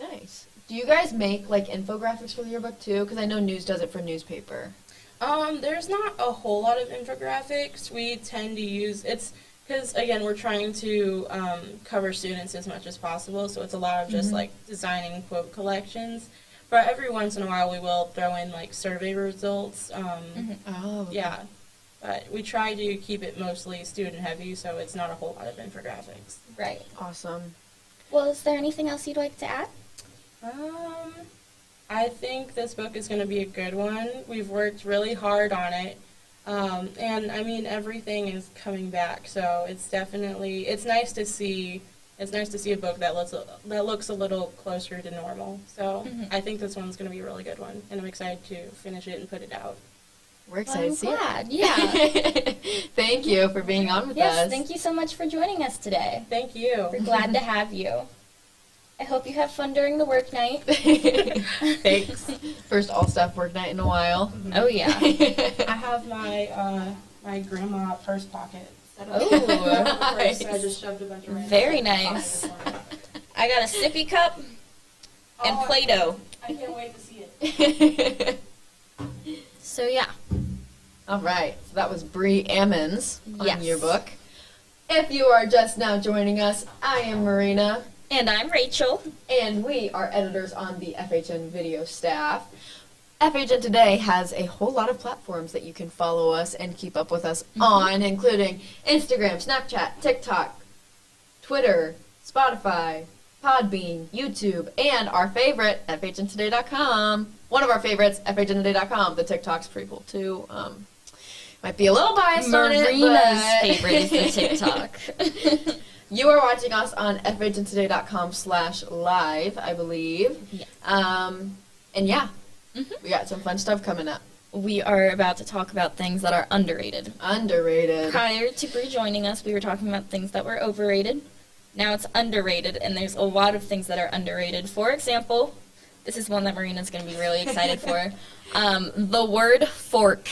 Nice. Do you guys make, like, infographics for the yearbook, too? Because I know News does it for newspaper. There's not a whole lot of infographics. We tend to use, it's because, again, we're trying to cover students as much as possible, so it's a lot of just, like, designing quote collections. But every once in a while we will throw in, like, survey results. Oh. Okay. Yeah. But we try to keep it mostly student-heavy, so it's not a whole lot of infographics. Right. Awesome. Well, is there anything else you'd like to add? I think this book is going to be a good one. We've worked really hard on it. And I mean, everything is coming back, so it's definitely, it's nice to see a book that looks a little closer to normal. So I think this one's going to be a really good one, and I'm excited to finish it and put it out. We're excited to see glad. it. Yeah. Thank you for being on with us. Yes, thank you so much for joining us today. Thank you. We're glad to have you. I hope you have fun during the work night. Thanks. First all-staff work night in a while. Oh, yeah. I have my my grandma purse pocket set up. Oh, nice. So I just shoved a bunch of random Very stuff in nice. this morning. I got a sippy cup and Play-Doh. I can't wait to see it. So, yeah. All right, so that was Bree Ammons on Yes. Yearbook. If you are just now joining us, I am Marina, And I'm Rachel. and we are editors on the FHN video staff. FHN Today has a whole lot of platforms that you can follow us and keep up with us on, including Instagram, Snapchat, TikTok, Twitter, Spotify, Podbean, YouTube, and our favorite, FHNtoday.com. One of our favorites, FHNtoday.com. The TikTok's pretty cool, too. Might be a little biased on it, Marina's but favorite is the TikTok. you are watching us on FHNtoday.com/live, I believe. Yes. And yeah, we got some fun stuff coming up. We are about to talk about things that are underrated. Underrated. Prior to Bree joining us, we were talking about things that were overrated. Now it's underrated, and there's a lot of things that are underrated. For example, this is one that Marina's going to be really excited for. The word fork.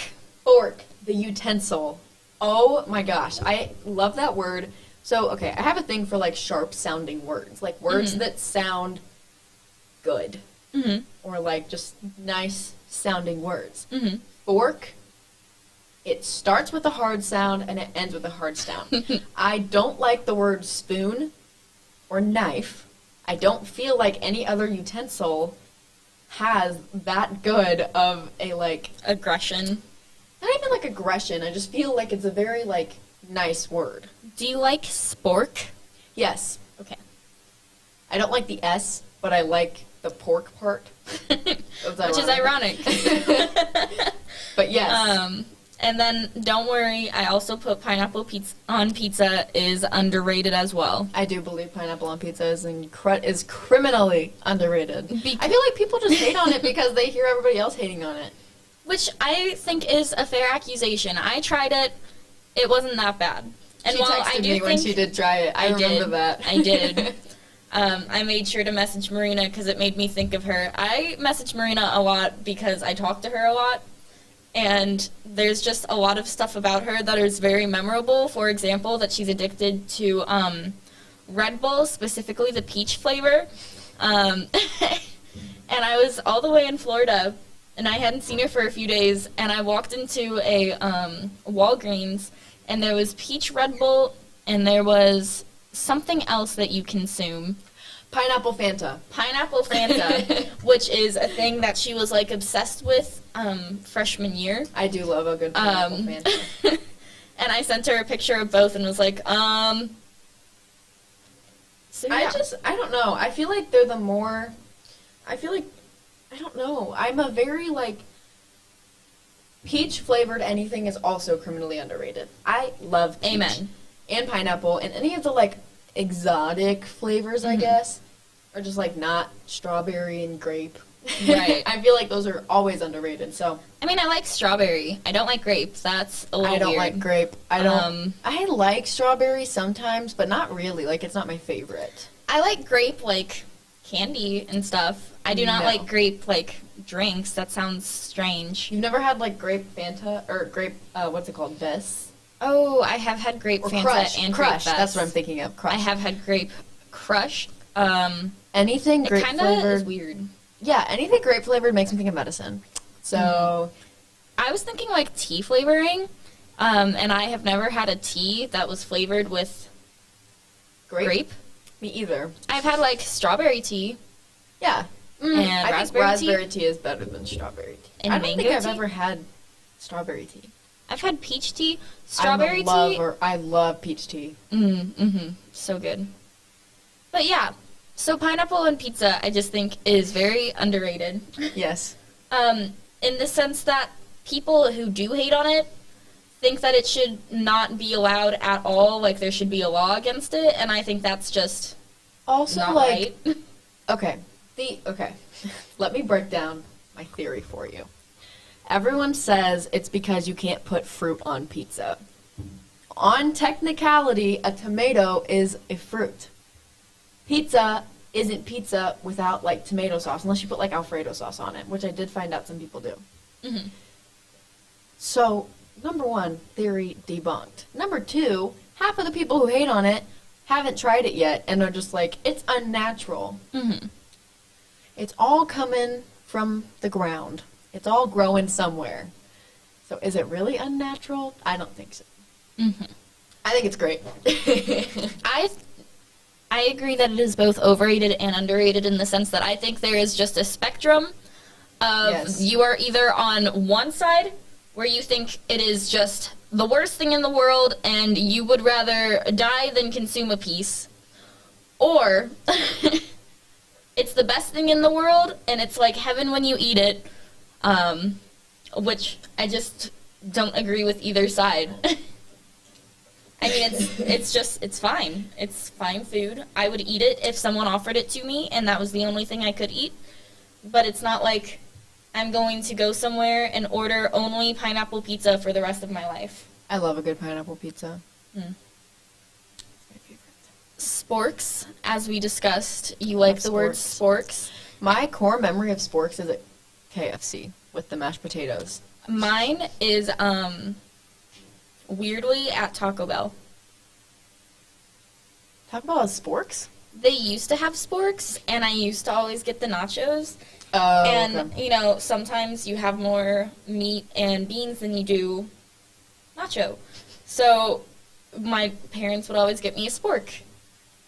Fork, the utensil. Oh my gosh, I love that word. So, okay, I have a thing for, like, sharp-sounding words. Like, words that sound good. Or, like, just nice-sounding words. Fork, it starts with a hard sound and it ends with a hard sound. I don't like the word spoon or knife. I don't feel like any other utensil has that good of a, like... Aggression. Not even, like, aggression. I just feel like it's a very, like, nice word. Do you like spork? Yes. Okay. I don't like the S, but I like the pork part. Which is ironic. But yes. And then, don't worry, I also put pineapple on pizza is underrated as well. I do believe pineapple on pizza is criminally underrated. I feel like people just hate on it because they hear everybody else hating on it. Which I think is a fair accusation. I tried it. It wasn't that bad. And She while texted I do me think when she did try it. I remember did. that. I did. I made sure to message Marina because it made me think of her. I message Marina a lot because I talk to her a lot. And there's just a lot of stuff about her that is very memorable. For example, that she's addicted to Red Bull, specifically the peach flavor. And I was all the way in Florida, and I hadn't seen her for a few days, and I walked into a Walgreens, and there was peach Red Bull, and there was something else that you consume. Pineapple Fanta. Pineapple Fanta, which is a thing that she was like obsessed with freshman year. I do love a good pineapple Fanta. And I sent her a picture of both and was like, so yeah. I don't know. I feel like they're I don't know. I'm a very, like, peach flavored anything is also criminally underrated. I love peach. Amen. And pineapple and any of the, like, exotic flavors, I guess, are just, like, not strawberry and grape. Right. I feel like those are always underrated, so. I mean, I like strawberry. I don't like grape. That's a little weird. I don't like grape. I like strawberry sometimes, but not really. Like, it's not my favorite. I like grape, like, candy and stuff. I do not like grape, like, drinks. That sounds strange. You've never had, like, grape Fanta, or grape, what's it called, Bess? Oh, I have had grape Or Fanta Crush. and Crush, grape that's what I'm Bess. thinking of, Crush. I have had grape Crush. Anything grape It kind of flavored. is weird. Yeah, anything grape flavored makes me think of medicine. So, I was thinking like tea flavoring, and I have never had a tea that was flavored with grape. Me either. I've had like strawberry tea. Yeah. And I think raspberry raspberry tea is better than strawberry tea. And I don't think mango I've tea? ever had strawberry tea. I've had peach tea, strawberry tea. I love peach tea. So good. But yeah, so pineapple and pizza, I just think is very underrated. Yes. In the sense that people who do hate on it think that it should not be allowed at all. Like there should be a law against it, and I think that's just Also, not like, right. okay. Let me break down my theory for you. Everyone says it's because you can't put fruit on pizza. On technicality, a tomato is a fruit. Pizza isn't pizza without, like, tomato sauce, unless you put, like, Alfredo sauce on it, which I did find out some people do. So, number one, theory debunked. Number two, half of the people who hate on it haven't tried it yet and are just like, it's unnatural. It's all coming from the ground. It's all growing somewhere. So is it really unnatural? I don't think so. I think it's great. I agree that it is both overrated and underrated in the sense that I think there is just a spectrum of you are either on one side where you think it is just the worst thing in the world and you would rather die than consume a piece, or it's the best thing in the world and it's like heaven when you eat it, which I just don't agree with either side. I mean, it's fine. It's fine food. I would eat it if someone offered it to me and that was the only thing I could eat. But it's not like I'm going to go somewhere and order only pineapple pizza for the rest of my life. I love a good pineapple pizza. My favorite. Sporks, as we discussed, you like the word sporks. My core memory of sporks is at KFC with the mashed potatoes. Mine is, weirdly, at Taco Bell. Talk about sporks? They used to have sporks, and I used to always get the nachos. Oh, And, okay. you know, sometimes you have more meat and beans than you do nacho. So my parents would always get me a spork.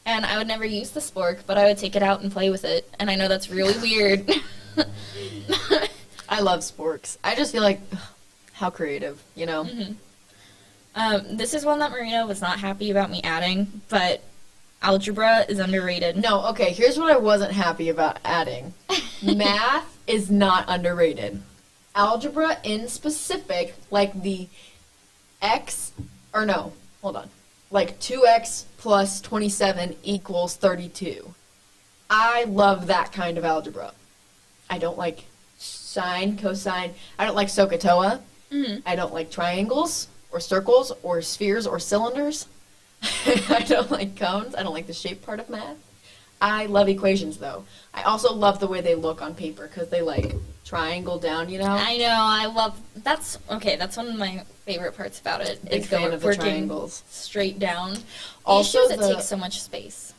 And I would never use the spork, but I would take it out and play with it. And I know that's really weird. I love sporks. I just feel like, how creative, you know? This is one that Marina was not happy about me adding, but algebra is underrated. No, okay, here's what I wasn't happy about adding. Math is not underrated. Algebra in specific, like the like 2x plus 27 equals 32. I love that kind of algebra. I don't like sine, cosine. I don't like SOHCAHTOA. I don't like triangles or circles or spheres or cylinders. I don't like cones. I don't like the shape part of math. I love equations, though. I also love the way they look on paper because they, like, triangle down, you know? I know, I love, that's one of my favorite parts about it. Big is fan of the working triangles. straight down. Also, the issue is it takes so much space.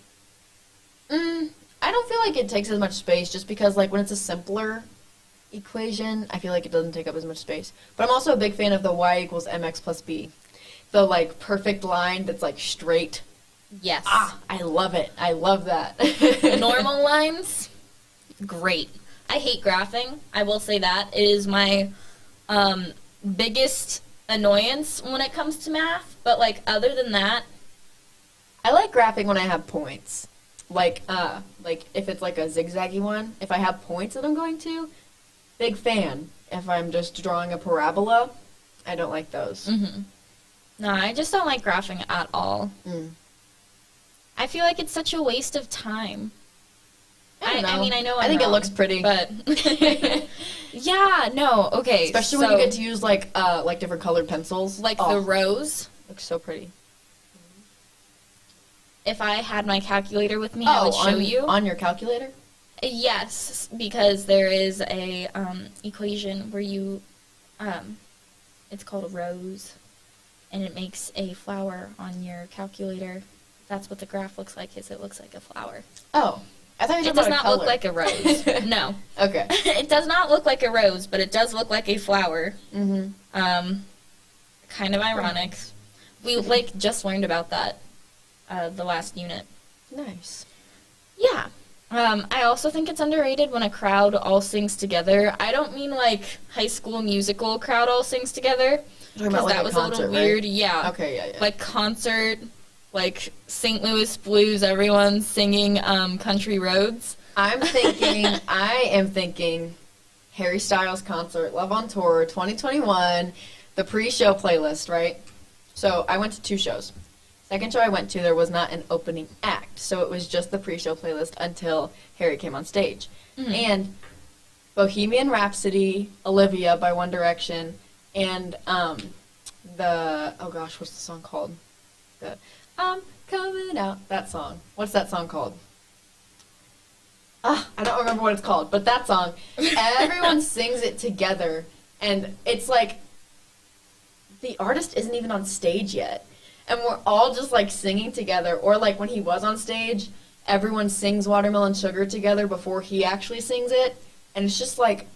I don't feel like it takes as much space just because, like, when it's a simpler equation, I feel like it doesn't take up as much space. But I'm also a big fan of the y equals mx plus b. The, like, perfect line that's, like, straight. Yes. I love it. I love that. Normal lines, great. I hate graphing. I will say that. It is my biggest annoyance when it comes to math. But, like, other than that, I like graphing when I have points. Like if it's like a zigzaggy one, if I have points that I'm going to, big fan. If I'm just drawing a parabola, I don't like those. Mm-hmm. No, I just don't like graphing at all. I feel like it's such a waste of time. I mean, I know I think it looks pretty. But yeah, no, okay. Especially when you get to use like different colored pencils. Like the rose. Looks so pretty. If I had my calculator with me, I would show you. On your calculator? Yes, because there is a equation where you, it's called a rose, and it makes a flower on your calculator. That's what the graph looks like, is it looks like a flower. Oh. I thought you were talking about a color. It does not look like a rose. No. Okay. It does not look like a rose, but it does look like a flower. Mm-hmm. Kind of ironic. We, like, just learned about that the last unit. Nice. Yeah. I also think it's underrated when a crowd all sings together. I don't mean, like, High School Musical crowd all sings together. Because that was concert, a little weird. Right? Yeah. Okay, yeah. Like, concert, like, St. Louis Blues, everyone singing Country Roads. I am thinking Harry Styles concert, Love on Tour, 2021, the pre-show playlist, right? So I went to 2 shows. Second show I went to, there was not an opening act, so it was just the pre-show playlist until Harry came on stage. Mm-hmm. And Bohemian Rhapsody, Olivia by One Direction, and what's the song called? I'm coming out, that song. What's that song called? I don't remember what it's called, but that song, everyone sings it together, and it's like, the artist isn't even on stage yet. And we're all just, like, singing together. Or, like, when he was on stage, everyone sings Watermelon Sugar together before he actually sings it. And it's just, like,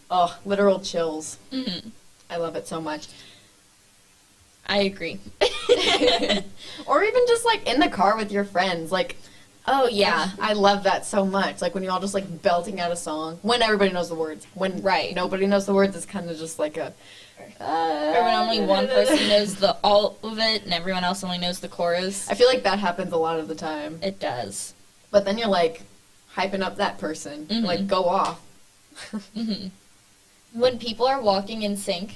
literal chills. Mm-hmm. I love it so much. I agree. Or even just, like, in the car with your friends. Like, oh, yeah. I love that so much. Like, when you're all just, like, belting out a song. When everybody knows the words. When nobody knows the words, it's kind of just, like, a... or when only one person knows all of it and everyone else only knows the chorus. I feel like that happens a lot of the time. It does. But then you're, like, hyping up that person. Mm-hmm. Like, go off. Mm-hmm. When people are walking in sync,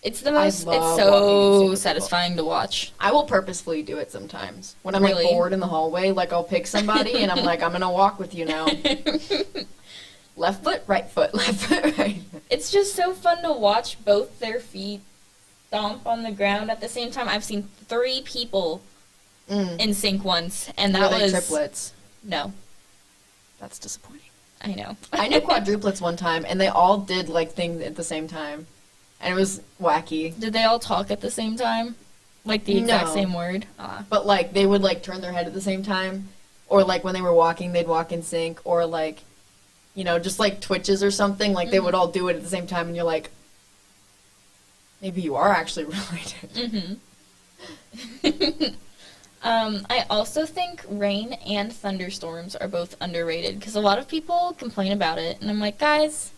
it's the most, it's so satisfying to watch. I will purposefully do it sometimes. When I'm, like, bored in the hallway, like, I'll pick somebody and I'm like, I'm going to walk with you now. Left foot, right foot, left foot, right foot. It's just so fun to watch both their feet stomp on the ground at the same time. I've seen 3 people in sync once, and that was... triplets? No. That's disappointing. I know. I knew quadruplets one time, and they all did, like, things at the same time. And it was wacky. Did they all talk at the same time? Like, the exact same word? But, like, they would, like, turn their head at the same time. Or, like, when they were walking, they'd walk in sync. Or, like... You know, just like twitches or something, like they would all do it at the same time, and you're like, maybe you are actually related. Mm-hmm. I also think rain and thunderstorms are both underrated, because a lot of people complain about it, and I'm like, guys,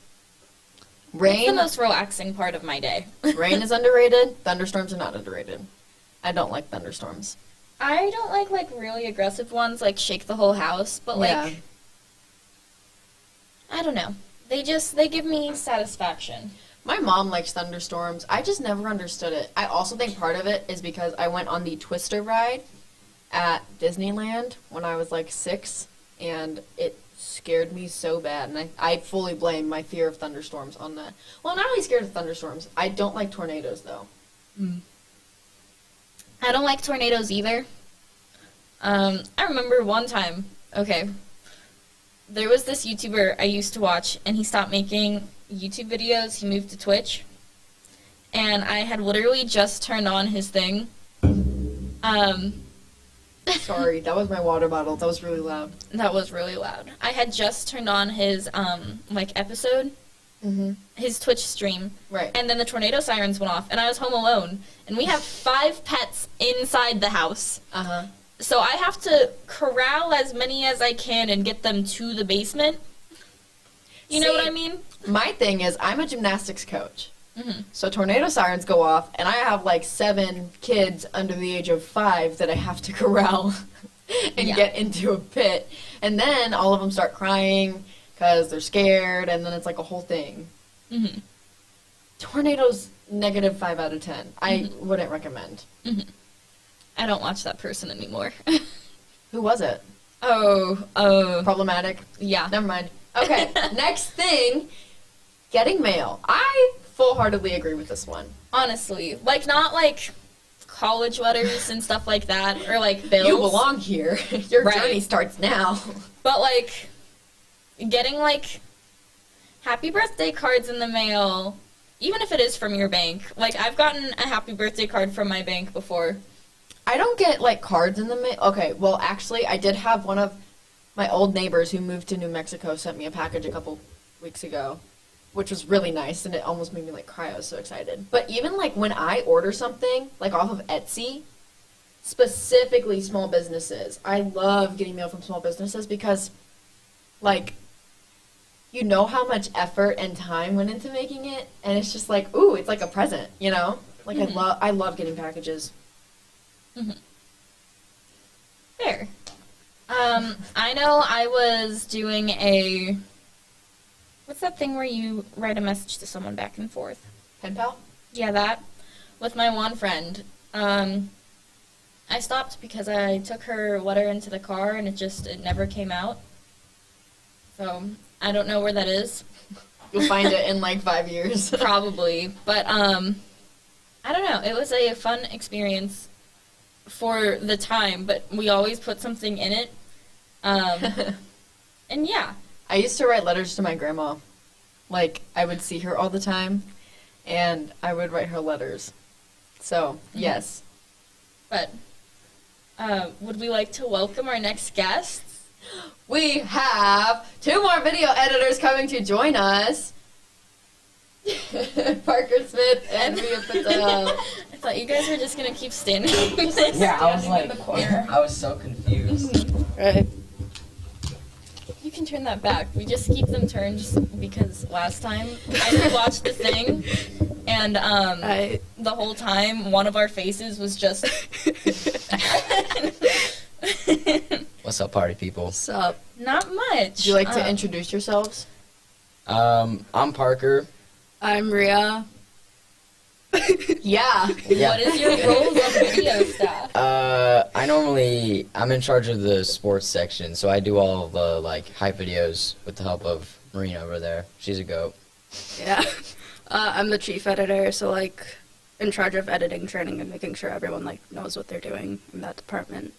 it's the most relaxing part of my day. Rain is underrated, thunderstorms are not underrated. I don't like thunderstorms. I don't like really aggressive ones, like shake the whole house, but like... I don't know. They give me satisfaction. My mom likes thunderstorms. I just never understood it. I also think part of it is because I went on the Twister ride at Disneyland when I was like 6, and it scared me so bad. And I fully blame my fear of thunderstorms on that. Well, I'm not really scared of thunderstorms. I don't like tornadoes, though. I don't like tornadoes either. I remember one time, there was this YouTuber I used to watch, and he stopped making YouTube videos. He moved to Twitch. And I had literally just turned on his thing. Sorry, that was my water bottle. That was really loud. That was really loud. I had just turned on his, episode. Mm-hmm. His Twitch stream. Right. And then the tornado sirens went off, and I was home alone. And we have 5 pets inside the house. Uh-huh. So I have to corral as many as I can and get them to the basement. You know what I mean? My thing is, I'm a gymnastics coach. So tornado sirens go off, and I have like 7 kids under the age of 5 that I have to corral and get into a pit. And then all of them start crying because they're scared, and then it's like a whole thing. Tornadoes, -5 out of 10. I wouldn't recommend. I don't watch that person anymore. Who was it? Problematic. Yeah. Never mind. Okay, next thing, getting mail. I full-heartedly agree with this one. Honestly. Like, not like college letters and stuff like that, or like bills. You belong here. Your journey starts now. But like, getting like happy birthday cards in the mail, even if it is from your bank. Like, I've gotten a happy birthday card from my bank before. I don't get like cards in the mail. Okay, well actually I did have one of my old neighbors who moved to New Mexico sent me a package a couple weeks ago, which was really nice, and it almost made me like cry. I was so excited. But even like when I order something like off of Etsy, specifically small businesses, I love getting mail from small businesses because like you know how much effort and time went into making it, and it's just like, ooh, it's like a present, you know? Like I love getting packages. Fair. I know I was doing a... What's that thing where you write a message to someone back and forth? Pen pal? Yeah, that. With my one friend. I stopped because I took her letter into the car and it never came out. So, I don't know where that is. You'll find it in like 5 years. Probably. But, I don't know. It was a fun experience for the time, but we always put something in it. And yeah. I used to write letters to my grandma. Like, I would see her all the time, and I would write her letters. So, yes. But, would we like to welcome our next guests? We have 2 more video editors coming to join us. Parker Smith and Mia Patel. I thought you guys were just gonna keep standing. Yeah, I was like, I was so confused. Right. You can turn that back. We just keep them turned just because last time I watched the thing, and the whole time one of our faces was just. What's up, party people? What's up? Not much. Would you like to introduce yourselves? I'm Parker. I'm Rhea. Yeah. What is your role on the video staff? I'm in charge of the sports section, so I do all the like hype videos with the help of Marina over there. She's a goat. Yeah. I'm the chief editor, so like in charge of editing, training, and making sure everyone like knows what they're doing in that department.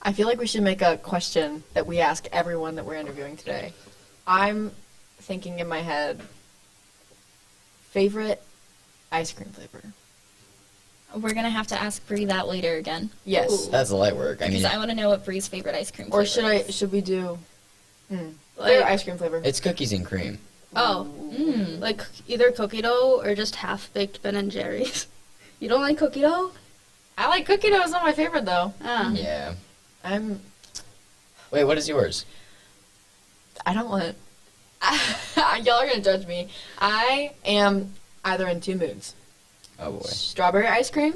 I feel like we should make a question that we ask everyone that we're interviewing today. I'm thinking in my head, favorite ice cream flavor. We're gonna have to ask Bree that later again. Yes. Ooh. That's light work. I Because mean, I want to know what Bree's favorite ice cream Or flavor is. should we do favorite Like, ice cream flavor? it's cookies and cream. oh, like either cookie dough or just half-baked Ben and Jerry's. You don't like cookie dough? I like cookie dough. It's not my favorite though. Yeah. Wait, what is yours? I don't want. Y'all are gonna judge me. I am either in 2 moods: Oh boy. strawberry ice cream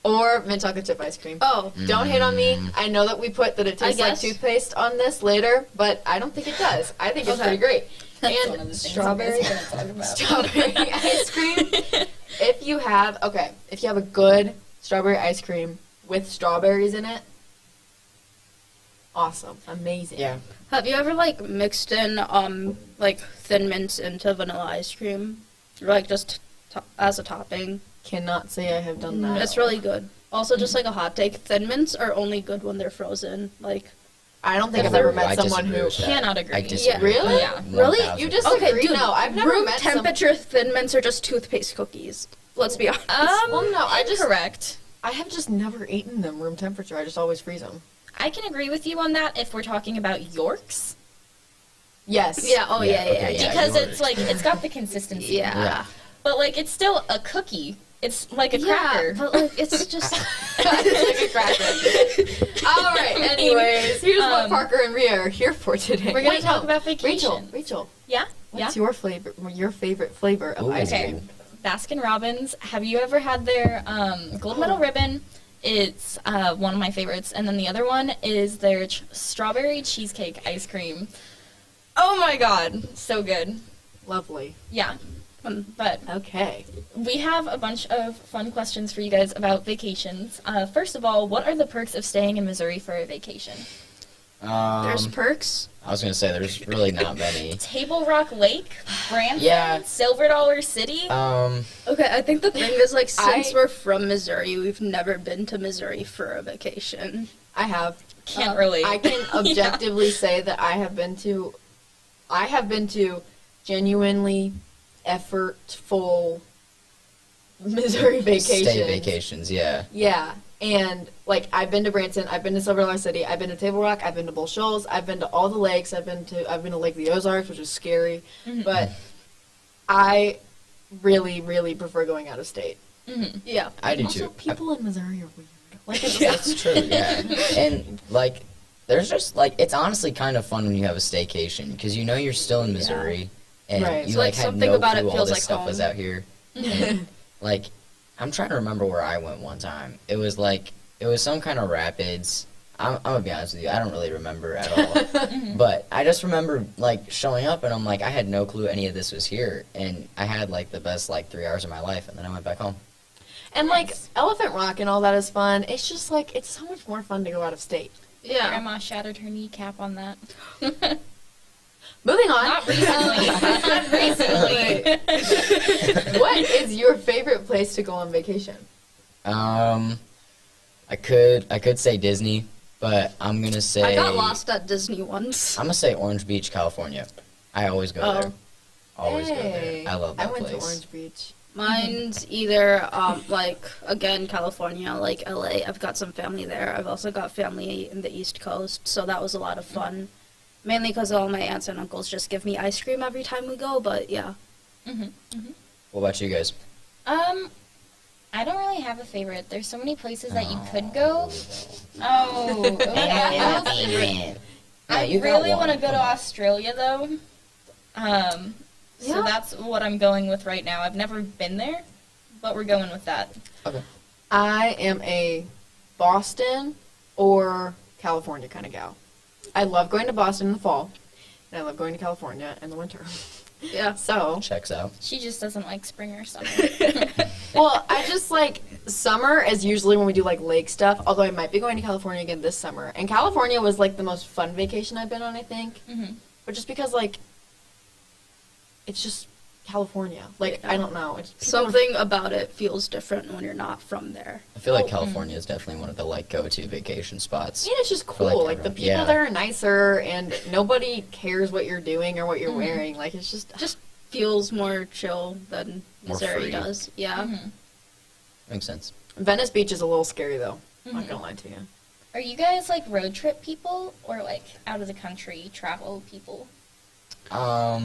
or mint chocolate chip ice cream. Oh, Don't hate on me. I know that we put that it tastes like guess. toothpaste on this later, but I don't think it does. I think it's Okay. pretty great. One of And the things strawberry, you guys are gonna talk about. strawberry ice cream. If you have a good strawberry ice cream with strawberries in it, awesome, amazing. Yeah. have you ever like mixed in like Thin Mints into vanilla ice cream, or like just as a topping? Cannot say I have done that. It's really good. Also, just like a hot take, Thin Mints are only good when they're frozen. Like, I don't think If I've ever they're- met I someone disagree who. with that. Cannot agree. I disagree. Really? Yeah. Really? 1000. You just okay, agree? dude, No, I've never room met some. temperature Thin Mints are just toothpaste cookies. Let's be honest. Well, no, I just Correct. I have just never eaten them room temperature. I just always freeze them. I can agree with you on that if we're talking about Yorks. Yes. yeah. Oh yeah. okay, yeah. Because Yorks. it's like, it's got the consistency. Yeah. Yeah. But like, it's still a cookie. It's like a cracker. but like it's just It's like a cracker. All right. Anyways, here's what Parker and Rhea are here for today. We're gonna talk about vacation. Rachel. Yeah. What's your flavor? Your favorite flavor of ice Okay. cream? Baskin Robbins. Have you ever had their gold medal ribbon? It's one of my favorites, and then the other one is their strawberry cheesecake ice cream. Oh my god, so good. Lovely. Yeah. But Okay. we have a bunch of fun questions for you guys about vacations. First of all, what are the perks of staying in Missouri for a vacation? there's perks. I was gonna say there's really not many. Table Rock Lake, Branson, Yeah. Silver Dollar City. Okay, I think the thing is, like, since I- we're from Missouri, we've never been to Missouri for a vacation. I have. Can't relate. I can objectively say that I have been to genuinely effortful Missouri vacations. State vacations, yeah. Yeah. And like I've been to Branson, I've been to Silver Dollar City, I've been to Table Rock, I've been to Bull Shoals, I've been to all the lakes, I've been to Lake of the Ozarks, which is scary. But I really, really prefer going out of state. Yeah. I do Also, too. people in Missouri are weird. Like it's That's true, yeah. And like, there's just like, it's honestly kind of fun when you have a staycation because you know you're still in Missouri and Right. you So, like like, had something no about it clue all feels this like stuff was home. out here. And, like, I'm trying to remember where I went one time. It was some kind of rapids. I'm gonna be honest with you, I don't really remember at all. But I just remember like showing up and I'm like, I had no clue any of this was here, and I had like the best like 3 hours of my life, and then I went back home. And like Elephant Rock and all that is fun. It's just like it's so much more fun to go out of state. Yeah. Grandma shattered her kneecap on that. Moving on. Not recently. Not recently. What is your favorite place to go on vacation? I could say Disney, but I'm gonna say I got lost at Disney once. I'm gonna say Orange Beach, California. I always go there. Always go Hey. there. I love that I went place. to Orange Beach. Mine's either, like, again, California, like LA. I've got some family there. I've also got family in the East Coast, so that was a lot of fun. Mainly because all my aunts and uncles just give me ice cream every time we go, but yeah. What about you guys? I don't really have a favorite. There's so many places that you could go. Oh, okay. I you got really one. want to go to Australia though. So Yeah. that's what I'm going with right now. I've never been there, but we're going with that. Okay. I am a Boston or California kind of gal. I love going to Boston in the fall, and I love going to California in the winter. Yeah. So, Checks out. She just doesn't like spring or summer. well, I just like summer is usually when we do like lake stuff. Although I might be going to California again this summer, and California was like the most fun vacation I've been on. I think, but just because like it's just California. Like I don't know. It's people are- Something about it feels different when you're not from there. I feel like California is definitely one of the like go-to vacation spots. And it's just For, like, cool. Like, the everyone. people Yeah. there are nicer, and nobody cares what you're doing or what you're wearing. Like it's just Feels more chill than More Missouri free. does. Yeah. Makes sense. Venice Beach is a little scary though. I'm not gonna lie to you. Are you guys like road trip people or like out of the country travel people?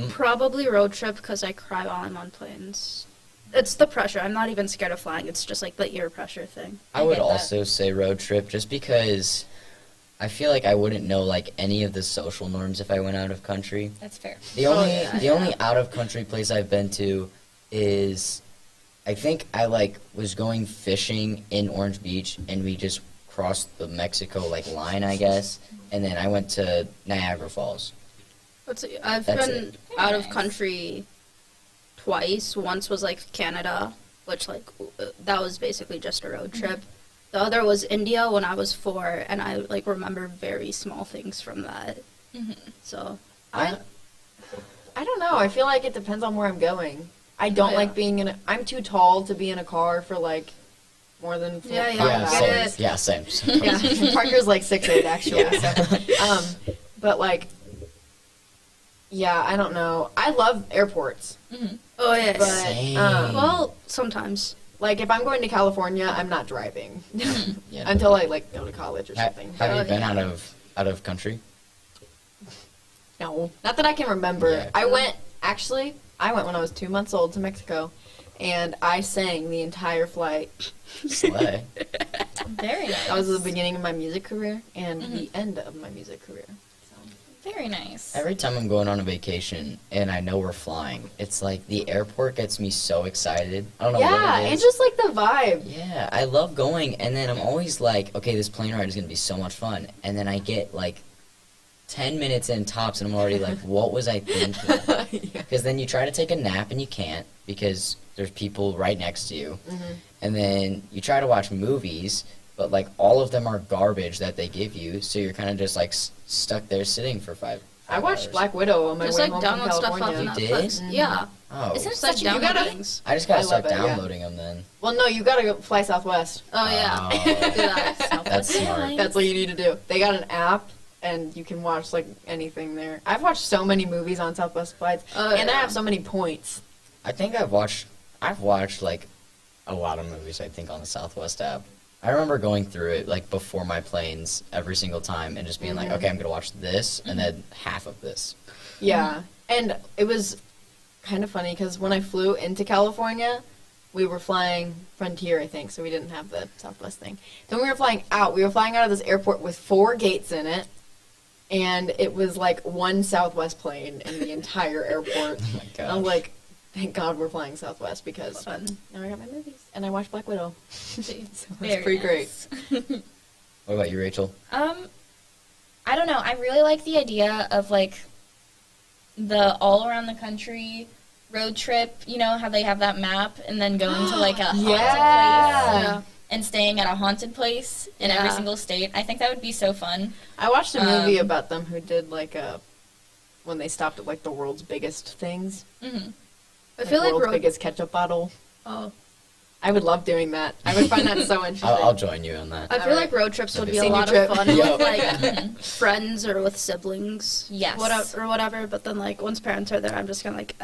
Probably road trip because I cry while I'm on planes. It's the pressure. I'm not even scared of flying. It's just like the ear pressure thing. I would get that. also say road trip just because I feel like I wouldn't know like any of the social norms if I went out of country. That's fair. The only out of country place I've been to is I think I like was going fishing in Orange Beach and we just crossed the Mexico like line, I guess, and then I went to Niagara Falls. I've That's been it. out of Nice. country twice. Once was like Canada, which like that was basically just a road trip. The other was India when I was 4, and I like remember very small things from that. So I don't know. I feel like it depends on where I'm going. I don't Yeah. like being in. I'm too tall to be in a car for like more than Yeah, 5 yeah, Yeah, get hours. it. Yeah, same. Yeah, Parker's like 6'8" actually. Yeah. So, but like, yeah, I don't know. I love airports, oh yes. but Same. Well, sometimes. like if I'm going to California, I'm not driving Yeah. until I like go to college or Ha- something. have you been out of country? No, not that I can remember. Yeah. I went actually. I went when I was 2 months old to Mexico, and I sang the entire flight. Slay. Very nice. That was the beginning of my music career and the end of my music career. Very nice. Every time I'm going on a vacation and I know we're flying, it's like the airport gets me so excited. I don't know Yeah, what it is. it's just like the vibe. Yeah, I love going, and then I'm always like, okay, this plane ride is going to be so much fun. And then I get like 10 minutes in tops, and I'm already like, what was I thinking? Because then you try to take a nap, and you can't because there's people right next to you. And then you try to watch movies, but like all of them are garbage that they give you, so you're kind of just like stuck there sitting for 5 I watched hours. Black Widow on my Just way like home from download stuff off California. You Netflix. did? Yeah. Oh, Isn't it It's like such a you gotta- download things. I just gotta I start love it, yeah. downloading them then. Well, no, you gotta go fly Southwest. Oh yeah. Oh. Do that. That's smart. That's what you need to do. They got an app, and you can watch like anything there. I've watched so many movies on Southwest flights, Oh, and I yeah. have so many points. I think I've watched like a lot of movies, I think, on the Southwest app. I remember going through it like before my planes every single time and just being like, okay, I'm gonna watch this and then half of this. Yeah, and it was kind of funny because when I flew into California, we were flying Frontier, I think, so we didn't have the Southwest thing. Then we were flying out. We were flying out of this airport with 4 gates in it, and it was like one Southwest plane in the entire airport. Oh my And I was gosh. like, thank God we're flying Southwest because Fun. now I got my movies and I watched Black Widow. So it's Very pretty great. nice. What about you, Rachel? I don't know. I really like the idea of like the all around the country road trip. You know how they have that map and then going to like a haunted place Yeah. and staying at a haunted place in every Yeah. single state. I think that would be so fun. I watched a movie Um, about them who did like when they stopped at like the world's biggest things. Hmm I feel like world's road. biggest ketchup bottle. Oh. I would love doing that. I would find that so interesting. I'll join you on that. I feel like road trips would be a Senior lot trip. of fun Yup. with like friends or with siblings. Yes. Whatever. But then like once parents are there, I'm just kind of like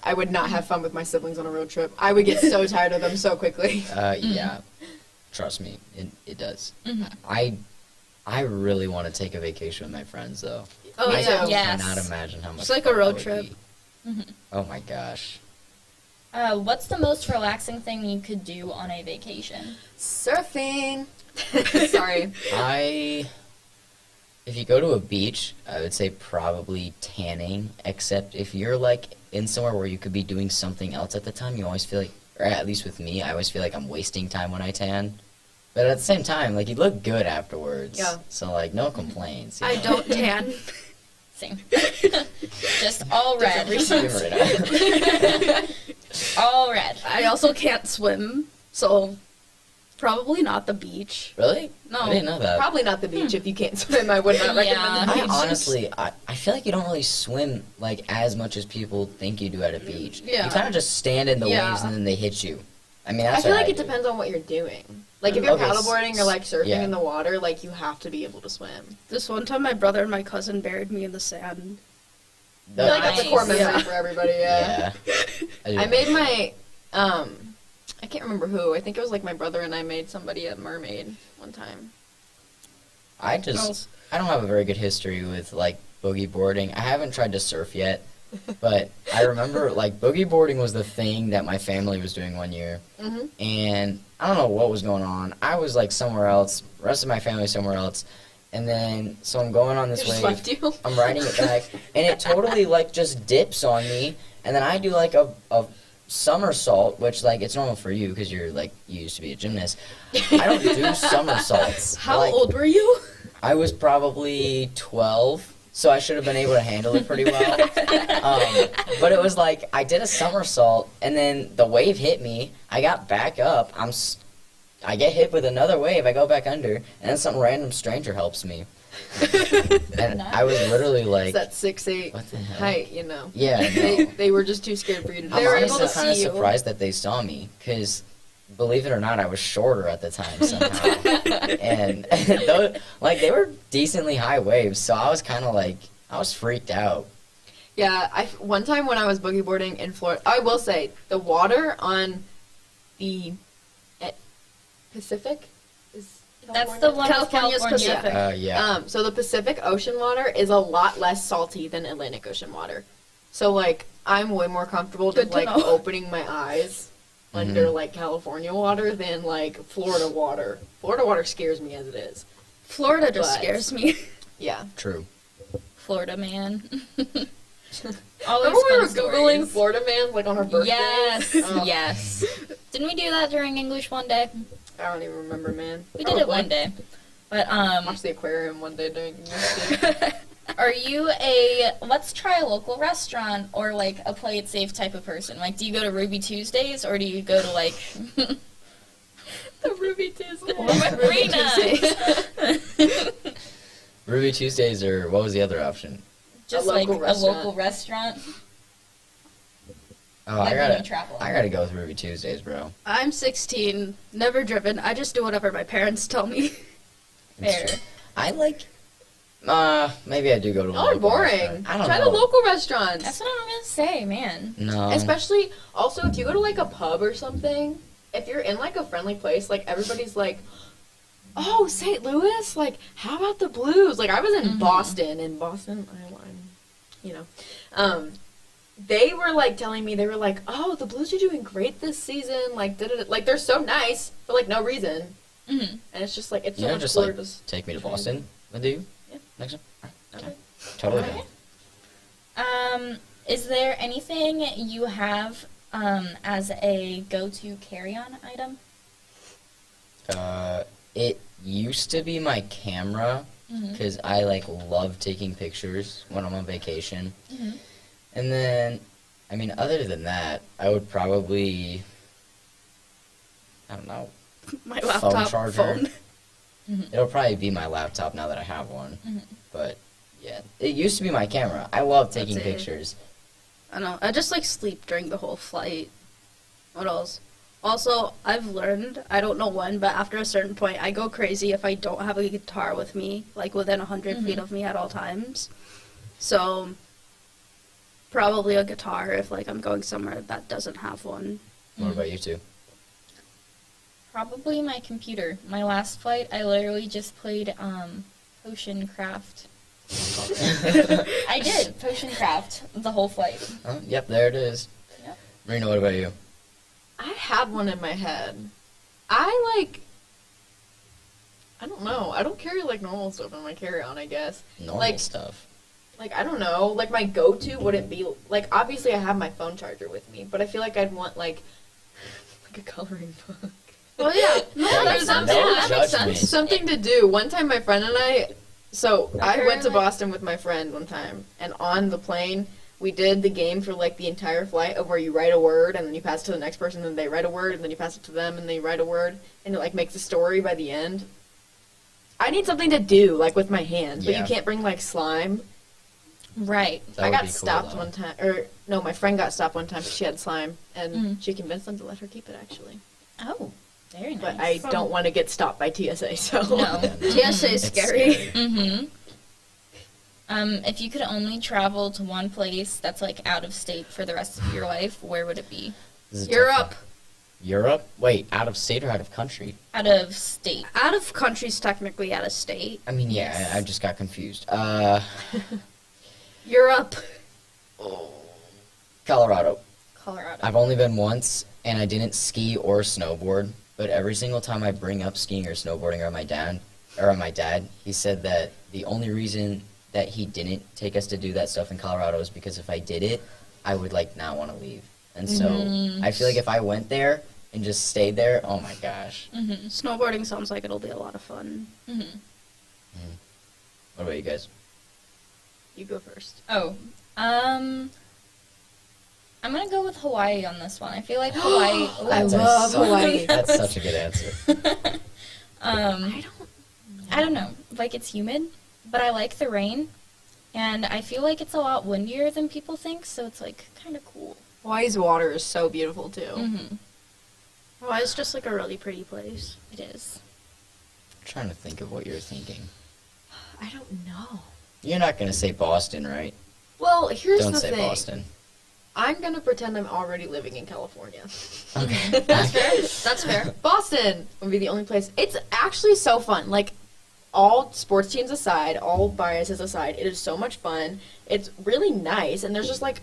I would not have fun with my siblings on a road trip. I would get so tired of them so quickly. Yeah, trust me, it does. I really want to take a vacation with my friends, though. Oh Me yeah. too. Yes. Cannot imagine how much. It's like a fun that road would trip. be. Oh my gosh. What's the most relaxing thing you could do on a vacation? Surfing. Sorry. If you go to a beach, I would say probably tanning, except if you're like in somewhere where you could be doing something else at the time, you always feel like, or at least with me, I always feel like I'm wasting time when I tan. But at the same time, like, you look good afterwards. Yeah. So, like, no complaints. you I know? don't tan. Same. Just all red. Figure it out. All red. I also can't swim, so probably not the beach. Really? No. I didn't know that. Probably not the beach. If you can't swim, I would not recommend Yeah. the I beach. honestly, I feel like you don't really swim like as much as people think you do at a beach. Yeah. You kind of just stand in the Yeah. waves and then they hit you. I mean, I that's feel what like I it do. depends on what you're doing. Like if you're Okay, paddleboarding or like surfing yeah. in the water, like you have to be able to swim. This one time, my brother and my cousin buried me in the sand. I feel like that's a core Nice. memory Yeah. for everybody. Yeah. Yeah. I made my I can't remember who. I think it was like my brother and I made somebody a mermaid one time. I don't have a very good history with like boogie boarding. I haven't tried to surf yet, but I remember like boogie boarding was the thing that my family was doing one year, and I don't know what was going on. I was like somewhere else, the rest of my family somewhere else, and then so I'm going on this Just wave. left you. I'm riding it back, and it totally like just dips on me, and then I do like a somersault, which like it's normal for you because you're like you used to be a gymnast. I don't do somersaults. How Like, old were you? I was probably 12, so I should have been able to handle it pretty well. But it was like I did a somersault, and then the wave hit me. I got back up. I get hit with another wave. I go back under, and then some random stranger helps me. And I was literally like, It's that 6'8" what the hell? height, you know. Yeah, They were just too scared for you to do I'm were it. able honestly to kind of see you. surprised that they saw me, because believe it or not, I was shorter at the time somehow. And like they were decently high waves, so I was kind of like, I was freaked out. Yeah, one time when I was boogie boarding in Florida, I will say the water on the Pacific is That's the one with California's California. Pacific. Yeah. So the Pacific Ocean water is a lot less salty than Atlantic Ocean water. So like I'm way more comfortable Good just, to like, know. opening my eyes under, like, California water than, like, Florida water. Florida water scares me as it is. Florida just But- scares me. Yeah. True. Florida man. Remember when we were Googling Florida man, like, on her birthday? Yes, Oh, yes. Didn't we do that during English one day? I don't even remember, man. We did it one day. But, Watched the aquarium one day during English. are you a let's try a local restaurant or, like, a play it safe type of person? Like, do you go to Ruby Tuesdays or do you go to, like... The Ruby Tuesday. Marina! Ruby Tuesdays, or what was the other option? Just A like local a local restaurant. Oh, Like I when gotta, you travel. I gotta go with Ruby Tuesdays, bro. I'm 16, never driven. I just do whatever my parents tell me. It's Fair. true. I like. Maybe I do go to. a Y'all are local boring. restaurant. I don't Try know. the local restaurants. That's what I'm gonna say, man. No. Especially, also, if you go to, like, a pub or something, if you're in, like, a friendly place, like, everybody's like, oh, St. Louis? Like, how about the Blues? Like, I was in Boston. In Boston, you know. They were, like, telling me, they were like, oh, the Blues are doing great this season. Like, like, they're so nice for, like, no reason. Mm-hmm. And it's just, like, it's You so know, much just cooler like to s- take me to Boston. With you? Yeah. Next time. Alright, Okay. Totally. Okay. down. Is there anything you have as a go-to carry-on item? It used to be my camera because I like love taking pictures when I'm on vacation. Mhm. And then, I mean, other than that, I would probably, I don't know, My laptop, charger. phone. It'll probably be my laptop now that I have one. Mhm. But yeah, it used to be my camera. I love taking That's it. pictures. I know. I just like sleep during the whole flight. What else? Also, I've learned, I don't know when, but after a certain point, I go crazy if I don't have a guitar with me, like within 100 feet of me at all times. So, probably a guitar if like I'm going somewhere that doesn't have one. What about you two? Probably my computer. My last flight, I literally just played Potion Craft. I did Potion Craft the whole flight. Oh, yep, there it is. Yep. Marina, what about you? I had one in my head. I don't know. I don't carry, like, normal stuff in my carry-on, I guess. Normal Like- stuff. Like, I don't know. Like, my go-to wouldn't be... Like, obviously I have my phone charger with me, but I feel like I'd want, like a coloring book. Well, yeah. No, There's that makes no sense. That makes judgment. sense. Something to do. One time my friend and I... So, I Okay, went to like- Boston with my friend one time, and on the plane, we did the game for, like, the entire flight of where you write a word, and then you pass it to the next person, and they write a word, and then you pass it to them, and they write a word, and it, like, makes a story by the end. I need something to do, like, with my hands, but Yeah. you can't bring, like, slime. Right. That I would got be cool, stopped though. one time, or, no, my friend got stopped one time because she had slime, and she convinced them to let her keep it, actually. Oh, very nice. But I don't want to get stopped by TSA, so... No. Yeah, no. TSA is It's scary. Mm-hmm. If you could only travel to one place that's like out of state for the rest of your life, where would it be? This is a tough Europe. one. Europe? Wait, out of state or out of country? Out of state. Out of country's technically out of state. I mean, yeah, Yes. I just got confused. Europe. Colorado. Colorado. I've only been once, and I didn't ski or snowboard. But every single time I bring up skiing or snowboarding or my dad, he said that the only reason that he didn't take us to do that stuff in Colorado is because if I did it, I would like not want to leave. And so I feel like if I went there and just stayed there, oh my gosh. Snowboarding sounds like it'll be a lot of fun. What about you guys? You go first. Oh, I'm gonna go with Hawaii on this one. I feel like Hawaii. I love Hawaii. That's such a good answer. I don't know. Like, it's humid, but I like the rain, and I feel like it's a lot windier than people think, so it's like kind of cool. Hawaii's water is so beautiful, too. Mm-hmm. Well, it's just like a really pretty place. It is. I'm trying to think of what you're thinking. I don't know. You're not going to say Boston, right? Well, here's Don't the say thing. Boston. I'm gonna pretend I'm already living in California. Okay. That's fair. That's fair. Boston would be the only place. It's actually so fun. Like, all sports teams aside, all biases aside, it is so much fun. It's really nice, and there's just, like,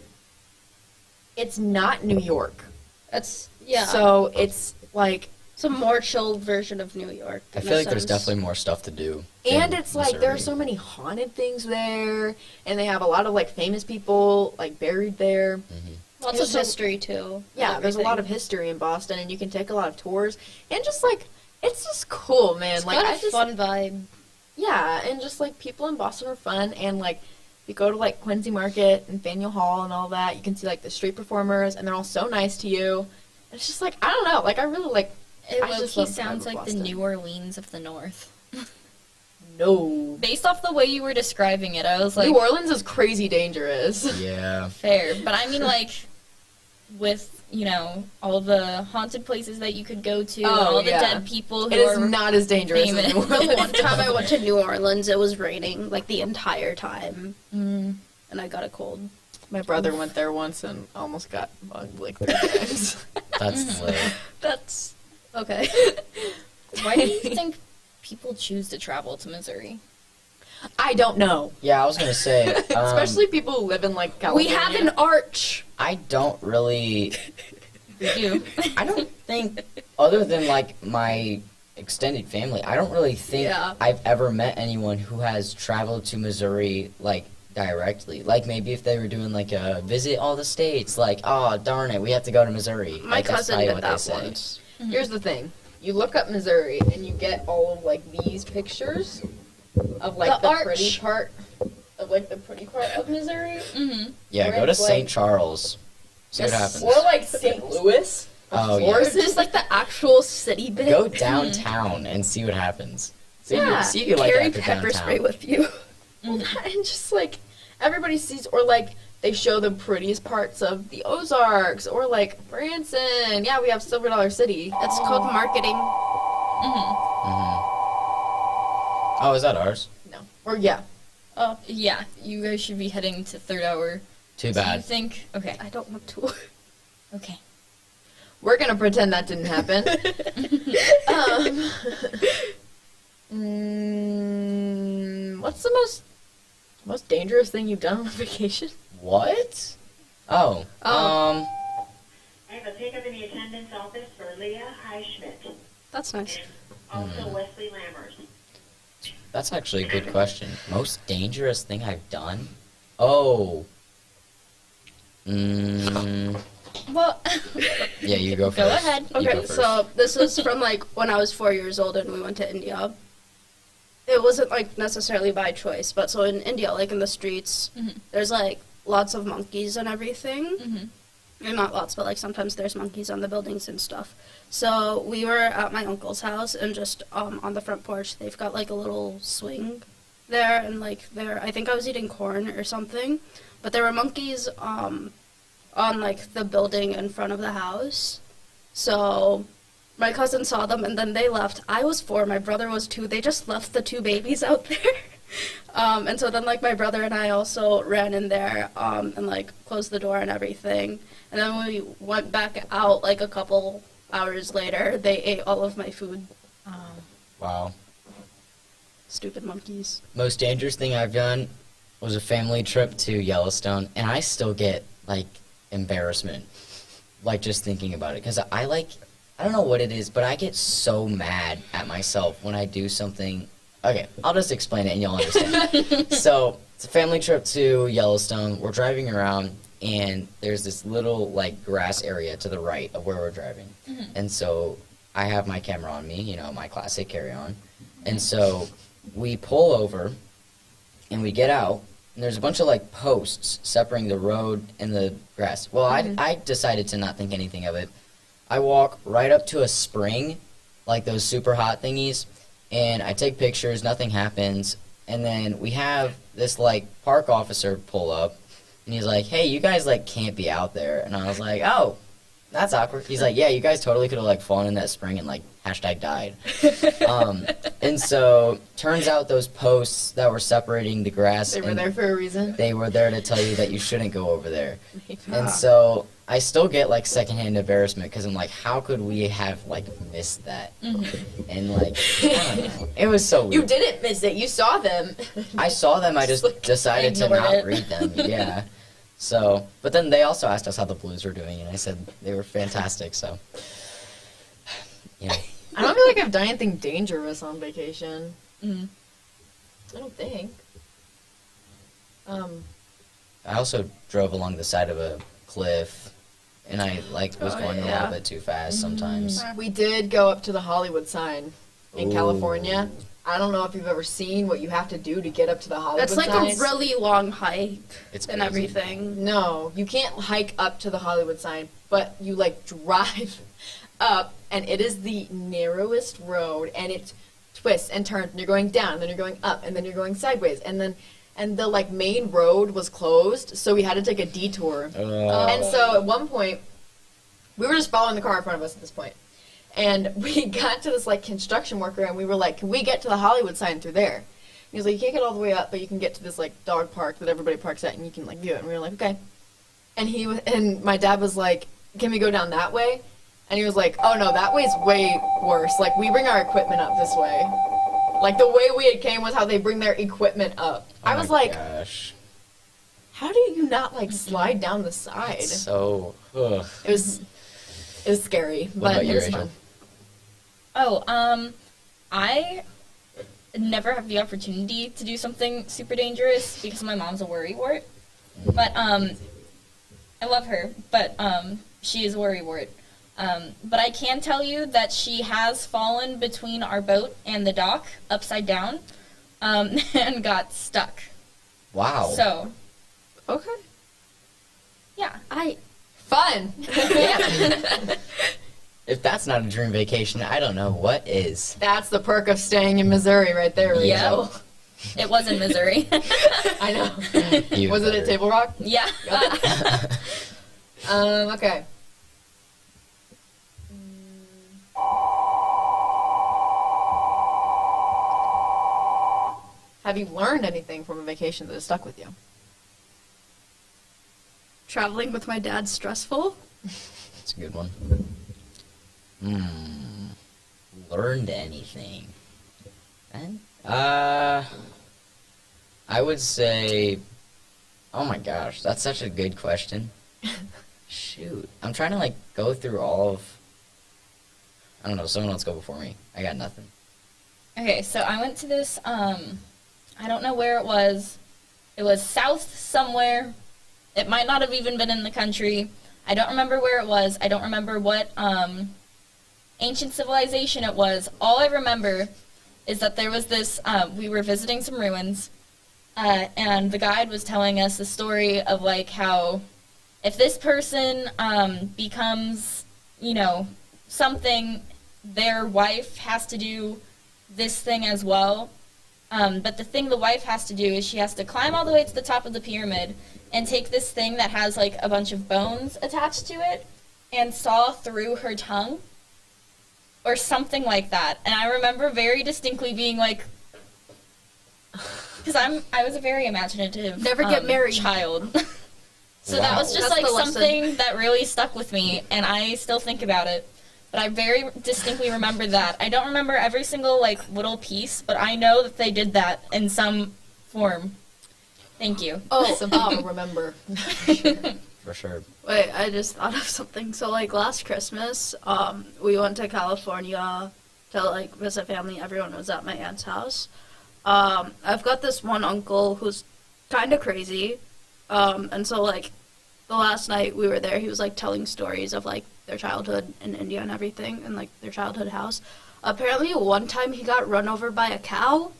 it's not New York. That's yeah. So it's like, It's a more chilled version of New York. I in feel a like there's sense. definitely more stuff to do. and in it's like there are Missouri. so many haunted things there, and they have a lot of like famous people like buried there. Lots of history too. Yeah, there's a lot of history in Boston, and you can take a lot of tours, and just like it's just cool, man. It's like got I a just fun vibe. yeah, and just like people in Boston are fun, and like you go to like Quincy Market and Faneuil Hall and all that, you can see like the street performers, and they're all so nice to you. And it's just like I don't know, like I really like. It I just low-key love the vibe sounds of like the Boston. New Orleans of the North. No, Based off the way you were describing it, I was like, New Orleans is crazy dangerous. Yeah. fair. But I mean, like, with, you know, all the haunted places that you could go to, Oh, all the yeah. dead people who It is are... not as dangerous as famous. New Orleans. One time I went to New Orleans, it was raining like the entire time, Mm. and I got a cold. My brother went there once and almost got mugged like 3 times. That's lit. That's okay. Why do you think people choose to travel to Missouri? I don't know. Yeah, I was gonna say, Especially people who live in like We California. have an arch. I don't really. We do. I don't think, other than like my extended family, I don't really think Yeah. I've ever met anyone who has traveled to Missouri like directly. Like maybe if they were doing like a visit all the states, like oh darn it, we have to go to Missouri. My like, that's cousin probably did what they that say. once. Here's the thing. You look up Missouri and you get all of like these pictures of like The the arch. pretty part of like the pretty part of Missouri. Mm-hmm. Yeah, Or go to it's, St. like, Charles. See what happens. Or like St. Louis. Oh, Of yeah. Or course. is this like the actual city bit? Go downtown and see what happens. See Yeah, if you like Carry after pepper downtown. spray with you. And just like everybody sees, or like they show the prettiest parts of the Ozarks, or like Branson. Yeah, we have Silver Dollar City. It's called marketing. Oh, is that ours? No, or yeah, Oh, yeah. You guys should be heading to third hour. Too Do you bad. think... Okay. I don't want to. Okay. we're gonna pretend that didn't happen. What's the most dangerous thing you've done on a vacation? What? Oh. Oh. I have a pickup in the attendance office for Leah Highschmidt. That's nice. Also Wesley Lammers. That's actually a good question. Most dangerous thing I've done? Oh. Well, Yeah, you go first. Go ahead. You go okay, first. so this is from like when I was 4 years old and we went to India. It wasn't like necessarily by choice, but so in India, like in the streets, there's like lots of monkeys and everything. Mhm. And not lots, but like sometimes there's monkeys on the buildings and stuff. So we were at my uncle's house and just on the front porch, they've got like a little swing there, and like there, I think I was eating corn or something, but there were monkeys on like the building in front of the house. So my cousin saw them and then they left. I was 4, my brother was 2. They just left the 2 babies out there. And so then like my brother and I also ran in there and like closed the door and everything. And then when we went back out like a couple hours later, they ate all of my food. Wow. Stupid monkeys. Most dangerous thing I've done was a family trip to Yellowstone, and I still get, like, embarrassment, like, just thinking about it. Because I don't know what it is, but I get so mad at myself when I do something. Okay, I'll just explain it and you'll understand. So, it's a family trip to Yellowstone. We're driving around, and there's this little, like, grass area to the right of where we're driving. And so, I have my camera on me, you know, my classic carry-on. And so, we pull over, and we get out, and there's a bunch of, like, posts separating the road and the grass. Well, I decided to not think anything of it. I walk right up to a spring, like those super hot thingies, and I take pictures, nothing happens, and then we have this, like, park officer pull up, and he's like, hey, you guys, like, can't be out there. And I was like, oh, that's awkward. He's like, yeah, you guys totally could have, like, fallen in that spring and, like, #died. And so, turns out those posts that were separating the grass, They were and there for a reason. they were there to tell you that you shouldn't go over there. And so, I still get, like, secondhand embarrassment, because I'm like, how could we have, like, missed that? And, like, I don't know. It was so weird. You didn't miss it. You saw them. I saw them, I just decided to ignored not it. read them, yeah. So, but then they also asked us how the Blues were doing, and I said they were fantastic. So, yeah. I don't feel like I've done anything dangerous on vacation. Mm. I don't think. I also drove along the side of a cliff, and I was going a little bit too fast sometimes. We did go up to the Hollywood sign in Ooh. California. I don't know if you've ever seen what you have to do to get up to the Hollywood It's like sign. a really long hike It's and crazy. everything. No, you can't hike up to the Hollywood sign, but you drive up, and it is the narrowest road, and it twists and turns, and you're going down, and then you're going up, and then you're going sideways, and the main road was closed, so we had to take a detour. And so at one point, we were just following the car in front of us at this point. And we got to this construction worker, and we were like, "Can we get to the Hollywood sign through there?" And he was like, "You can't get all the way up, but you can get to this dog park that everybody parks at, and you can view it." And we were like, "Okay." And my dad was like, "Can we go down that way?" And he was like, "Oh no, that way's way worse. We bring our equipment up this way. The way we had came was how they bring their equipment up." Oh I was my like, gosh. "How do you not slide down the side?" So, ugh. It was scary, What but about it you, was Rachel? fun. Oh, I never have the opportunity to do something super dangerous because my mom's a worrywart. But I love her, but she is a worrywart. But I can tell you that she has fallen between our boat and the dock upside down and got stuck. Wow. So, Okay. yeah. Fun. If that's not a dream vacation, I don't know what is. That's the perk of staying in Missouri right there, Rachel. Yeah. It was in Missouri. I know. Even Was it better. at Table Rock? Yeah. Okay. Have you learned anything from a vacation that has stuck with you? Traveling with my dad's stressful. That's a good one. Learned anything? I would say, oh my gosh, that's such a good question. Shoot. I'm trying to go through all of, I don't know, someone else go before me. I got nothing. Okay, so I went to this, I don't know where it was. It was south somewhere. It might not have even been in the country. I don't remember where it was. I don't remember what ancient civilization it was. All I remember is that there was this, we were visiting some ruins, and the guide was telling us the story of how if this person becomes, something, their wife has to do this thing as well. But the thing the wife has to do is she has to climb all the way to the top of the pyramid and take this thing that has a bunch of bones attached to it and saw through her tongue or something like that. And I remember very distinctly being because I was a very imaginative Never get married. child. So Wow. that was just That's the lesson. something that really stuck with me, and I still think about it. But I very distinctly remember that. I don't remember every single little piece, but I know that they did that in some form. Thank you. Some people remember. For sure. Wait, I just thought of something. So, last Christmas, we went to California to, visit family. Everyone was at my aunt's house. I've got this one uncle who's kind of crazy. And so, the last night we were there, he was, telling stories of, their childhood in India and everything, and, their childhood house. Apparently, one time he got run over by a cow,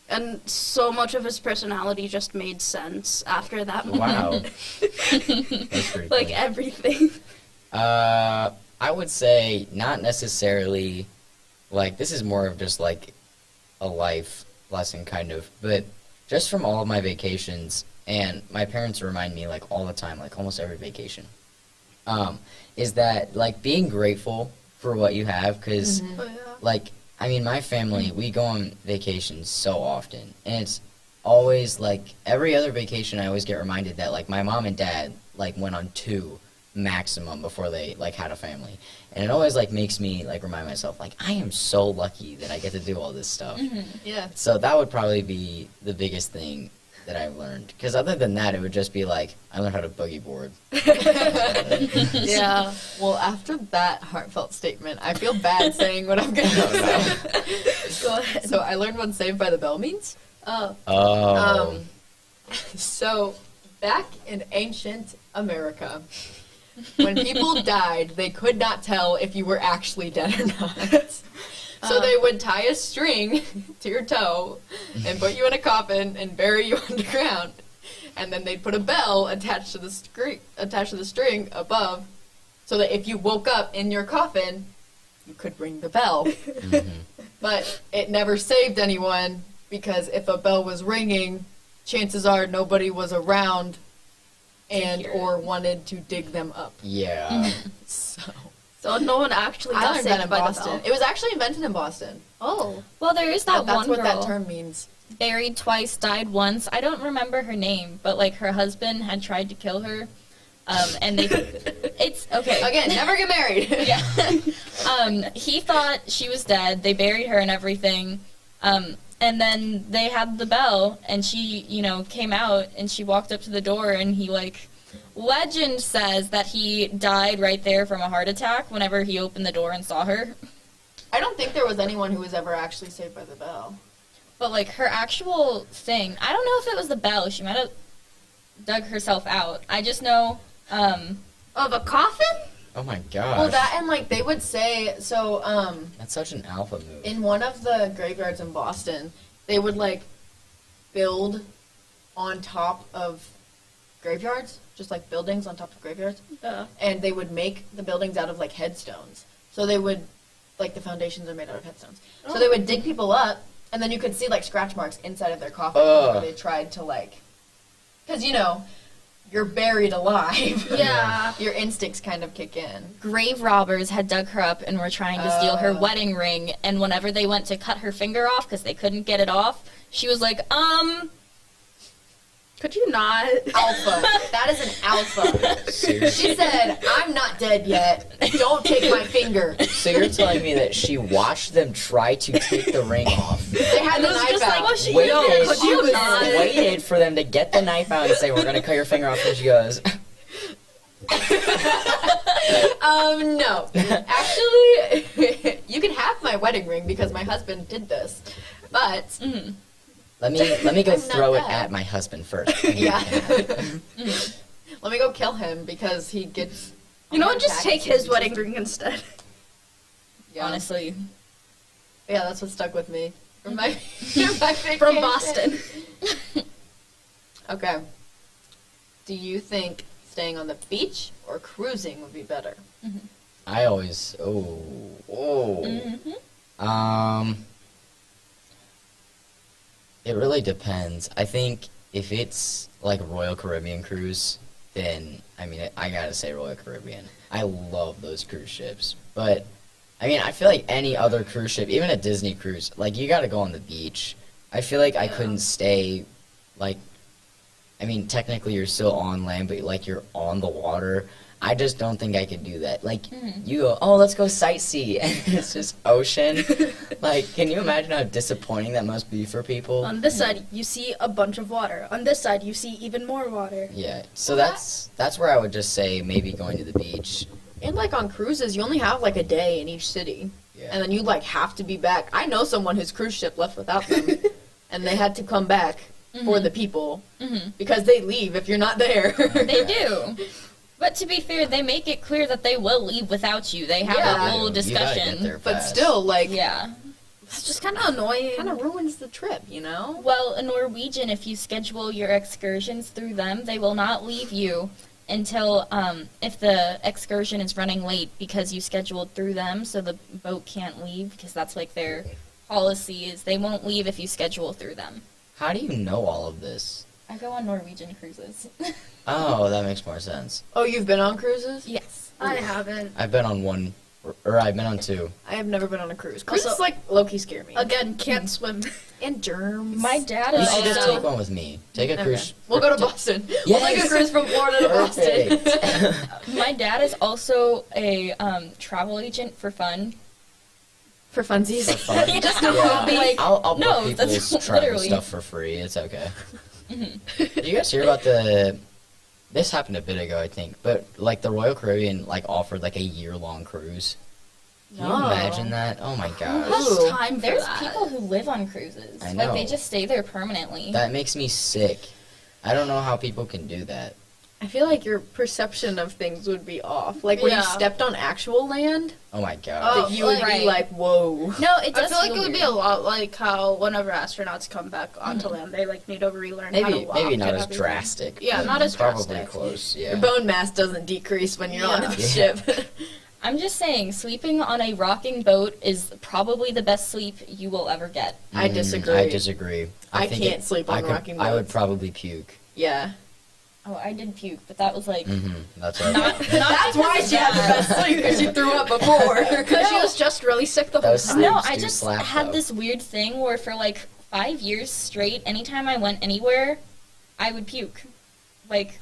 and so much of his personality just made sense after that moment. Wow. That's pretty cool. Everything. I would say not necessarily, this is more of just, a life lesson, kind of. But just from all of my vacations, and my parents remind me, all the time, almost every vacation, is that, being grateful for what you have, because, Oh, yeah. my family, we go on vacations so often, and it's always, every other vacation, I always get reminded that, my mom and dad, went on 2 maximum before they, had a family, and it always, makes me, remind myself, I am so lucky that I get to do all this stuff. Yeah. So that would probably be the biggest thing that I've learned. Because other than that, it would just be like, I learned how to boogie board. Yeah. Well, after that heartfelt statement, I feel bad saying what I'm going to say. Go ahead. So I learned what Saved by the Bell means. Oh. Oh. So back in ancient America, when people died, they could not tell if you were actually dead or not. So they would tie a string to your toe and put you in a coffin and bury you underground. And then they'd put a bell attached to the string above, so that if you woke up in your coffin, you could ring the bell. Mm-hmm. But it never saved anyone, because if a bell was ringing, chances are nobody was around and or wanted to dig them up. Yeah. So no one actually I got learned that saved in by the Boston. bell. It was actually invented in Boston. Oh. Well, there is that That's one what girl. that term means. Buried twice, died once. I don't remember her name, but like her husband had tried to kill her, and they. It's okay. Again, never get married. Yeah. He thought she was dead. They buried her and everything, and then they had the bell, and she, came out and she walked up to the door, and he like. Legend says that he died right there from a heart attack whenever he opened the door and saw her. I don't think there was anyone who was ever actually saved by the bell. But, like, her actual thing, I don't know if it was the bell. She might have dug herself out. I just know, Of a coffin? Oh my gosh. Well, that and, like, they would say, so, That's such an alpha move. in one of the graveyards in Boston, they would, like, build on top of graveyards, just, like, buildings on top of graveyards, and they would make the buildings out of, like, headstones. So they would, like, the foundations are made out of headstones. So they would dig people up, and then you could see, like, scratch marks inside of their coffin where they tried to, like... Because, you're buried alive. Yeah. Your instincts kind of kick in. grave robbers had dug her up and were trying to steal her wedding ring, and whenever they went to cut her finger off because they couldn't get it off, she was like, Could you not? Alpha. That is an alpha. Seriously? She said, I'm not dead yet. Don't take my finger. So you're telling me that she watched them try to take the ring off, They had the knife out. waited for them to get the knife out and say, we're going to cut your finger off, and she goes... No. Actually, you can have my wedding ring because my husband did this. But... Let me go I'm not throw it bad. at my husband first. Yeah. Let me go kill him because he gets... You know what? Just take his wedding ring instead. Yeah. honestly. Yeah, that's what stuck with me. From my vacation. From Boston. Okay. Do you think staying on the beach or cruising would be better? I always... It really depends. I think if it's like a Royal Caribbean cruise, then, I gotta say Royal Caribbean. I love those cruise ships. But, I feel like any other cruise ship, even a Disney cruise, like, you gotta go on the beach. I feel like I couldn't stay, like, technically you're still on land, but, like, you're on the water. I just don't think I could do that. Like, you go, oh, let's go sightsee, and it's just ocean. Like, can you imagine how disappointing that must be for people? On this side, you see a bunch of water. On this side, you see even more water. Yeah, so that's where I would just say maybe going to the beach. And, like, on cruises, you only have, like, a day in each city. Yeah. And then you, like, have to be back. I know someone whose cruise ship left without them. And they had to come back for the people. Because they leave if you're not there. They do. But to be fair, they make it clear that they will leave without you. They have Yeah. a whole You gotta get discussion. there But fast. still, like, Yeah. It's just kind of annoying. kind of ruins the trip, you know? Well, a Norwegian, if you schedule your excursions through them, they will not leave you until if the excursion is running late because you scheduled through them, so the boat can't leave because that's like their policy is they won't leave if you schedule through them. How do you know all of this? I go on Norwegian cruises. Oh, that makes more sense. Oh, you've been on cruises? Yes. I haven't. I've been on one, or I've been on two. I have never been on a cruise. Cruises, Also- like, low-key scare me. Again, can't swim. And germs. My dad You is should just also take one with me. Take a Okay. cruise. We'll go to Boston. We'll take a Yes. cruise from Florida to Boston. Perfect. my dad is also a travel agent for fun. For funsies. For fun. Just Yeah. like I'll no, book that's people's travel literally stuff for free. It's okay. Did you guys hear about this happened a bit ago, I think, but like the Royal Caribbean like offered like a year-long cruise. Can you imagine that? Oh my gosh. What's time for There's that? people who live on cruises. I Like, know. they just stay there permanently. That makes me sick. I don't know how people can do that. I feel like your perception of things would be off. Like when you Yeah. stepped on actual land, Oh my god. Oh, that you would right. be like, whoa. No, it I does feel like it would be weird. a lot like how whenever astronauts come back onto land, they like need to relearn how to Maybe walk. maybe not and as everything. drastic. Yeah, not as Probably drastic. close. Yeah. Your bone mass doesn't decrease when you're on Yeah. the Yeah. ship. I'm just saying, sleeping on a rocking boat is probably the best sleep you will ever get. I disagree. I disagree. I think can't sleep on rocking I would boats. probably puke. Yeah. Oh, I did puke, but that was like That's right. not That's why she had the best sleep, because she threw up before. Because she was just really sick the whole Those time. No, sleeps I do just slap, had though. this weird thing where for like 5 years straight, anytime I went anywhere, I would puke. Like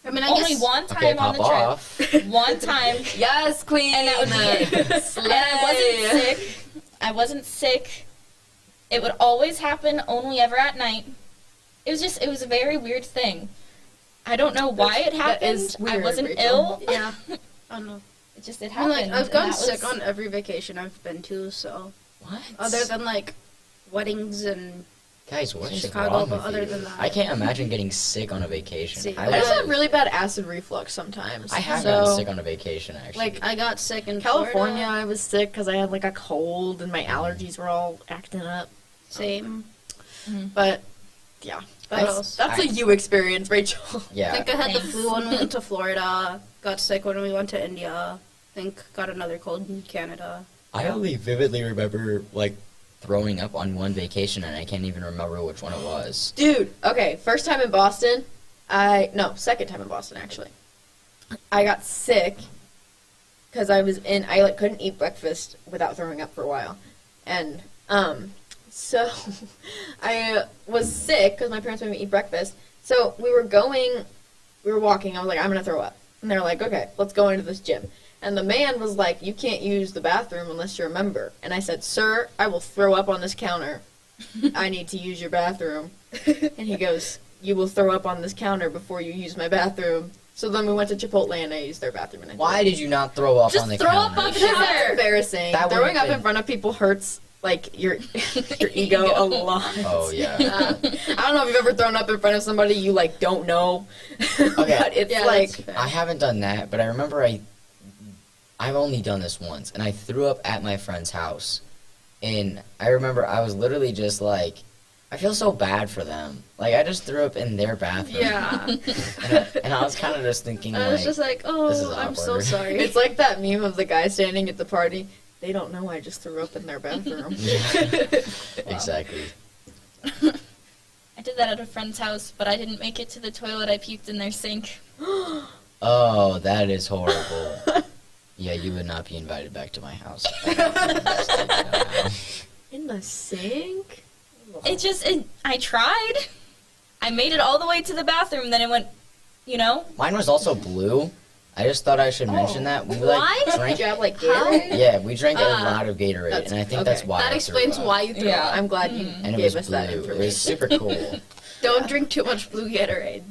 I mean, I only guess one Okay, time on pop the trip. off. One time. Yes, queen. And that would be it. Slay. And I wasn't sick. I wasn't sick. It would always happen only ever at night. It was a very weird thing. I don't know why it happened. That is I weird, wasn't Rachel. ill. Yeah. I don't know. It I mean, happened. like, I've and gotten that sick was- on every vacation I've been to, so What? other than like weddings and Guys, what's Chicago, wrong but with other you? than that- I can't imagine getting sick on a vacation. See, I I, just was, have really bad acid reflux sometimes. I have so, gotten sick on a vacation, actually. like, I got sick in California, Florida. I was sick because I had like a cold and my allergies were all acting up. Same. But yeah, What else? that's a you experience, Rachel. yeah. I think I had the Thanks. flu when we went to Florida. Got sick when we went to India. I think got another cold in Canada. I only vividly remember, like, throwing up on one vacation, and I can't even remember which one it was. Dude, okay, first time in Boston, second time in Boston actually. I got sick because I like couldn't eat breakfast without throwing up for a while, and so I was sick because my parents made me eat breakfast. So we were walking. I was like, I'm gonna throw up, and they're like, okay, let's go into this gym. And the man was like, you can't use the bathroom unless you're a member. And I said, sir, I will throw up on this counter. I need to use your bathroom. And he goes, you will throw up on this counter before you use my bathroom. So then we went to Chipotle and I used their bathroom. And I Why did you not throw up Just on the throw up counter? on Because that's embarrassing. That Throwing would've up in been- front of people hurts like your ego a lot. Oh, yeah. I don't know if you've ever thrown up in front of somebody you like don't know. But it's Yeah, like that's fair. I haven't done that, but I remember I've only done this once, and I threw up at my friend's house. And I remember I was literally just like, I feel so bad for them. Like, I just threw up in their bathroom. Yeah. And I was kind of just thinking, I was like, just like, this is oh, I'm so awkward. sorry. it's like that meme of the guy standing at the party. They don't know I just threw up in their bathroom. exactly. I did that at a friend's house, but I didn't make it to the toilet. I puked in their sink. Oh, that is horrible. Yeah, you would not be invited back to my house. In the sink? I tried. I made it all the way to the bathroom, then it went, Mine was also blue. I just thought I should mention that. We Why? drank. Do you have like How? Gatorade? Yeah, we drank a lot of Gatorade, That's- and I think okay. that's why That I explains threw up. why you threw Yeah, up. I'm glad you And it gave was us that blue. It information. was super cool. Don't drink too much blue Gatorade.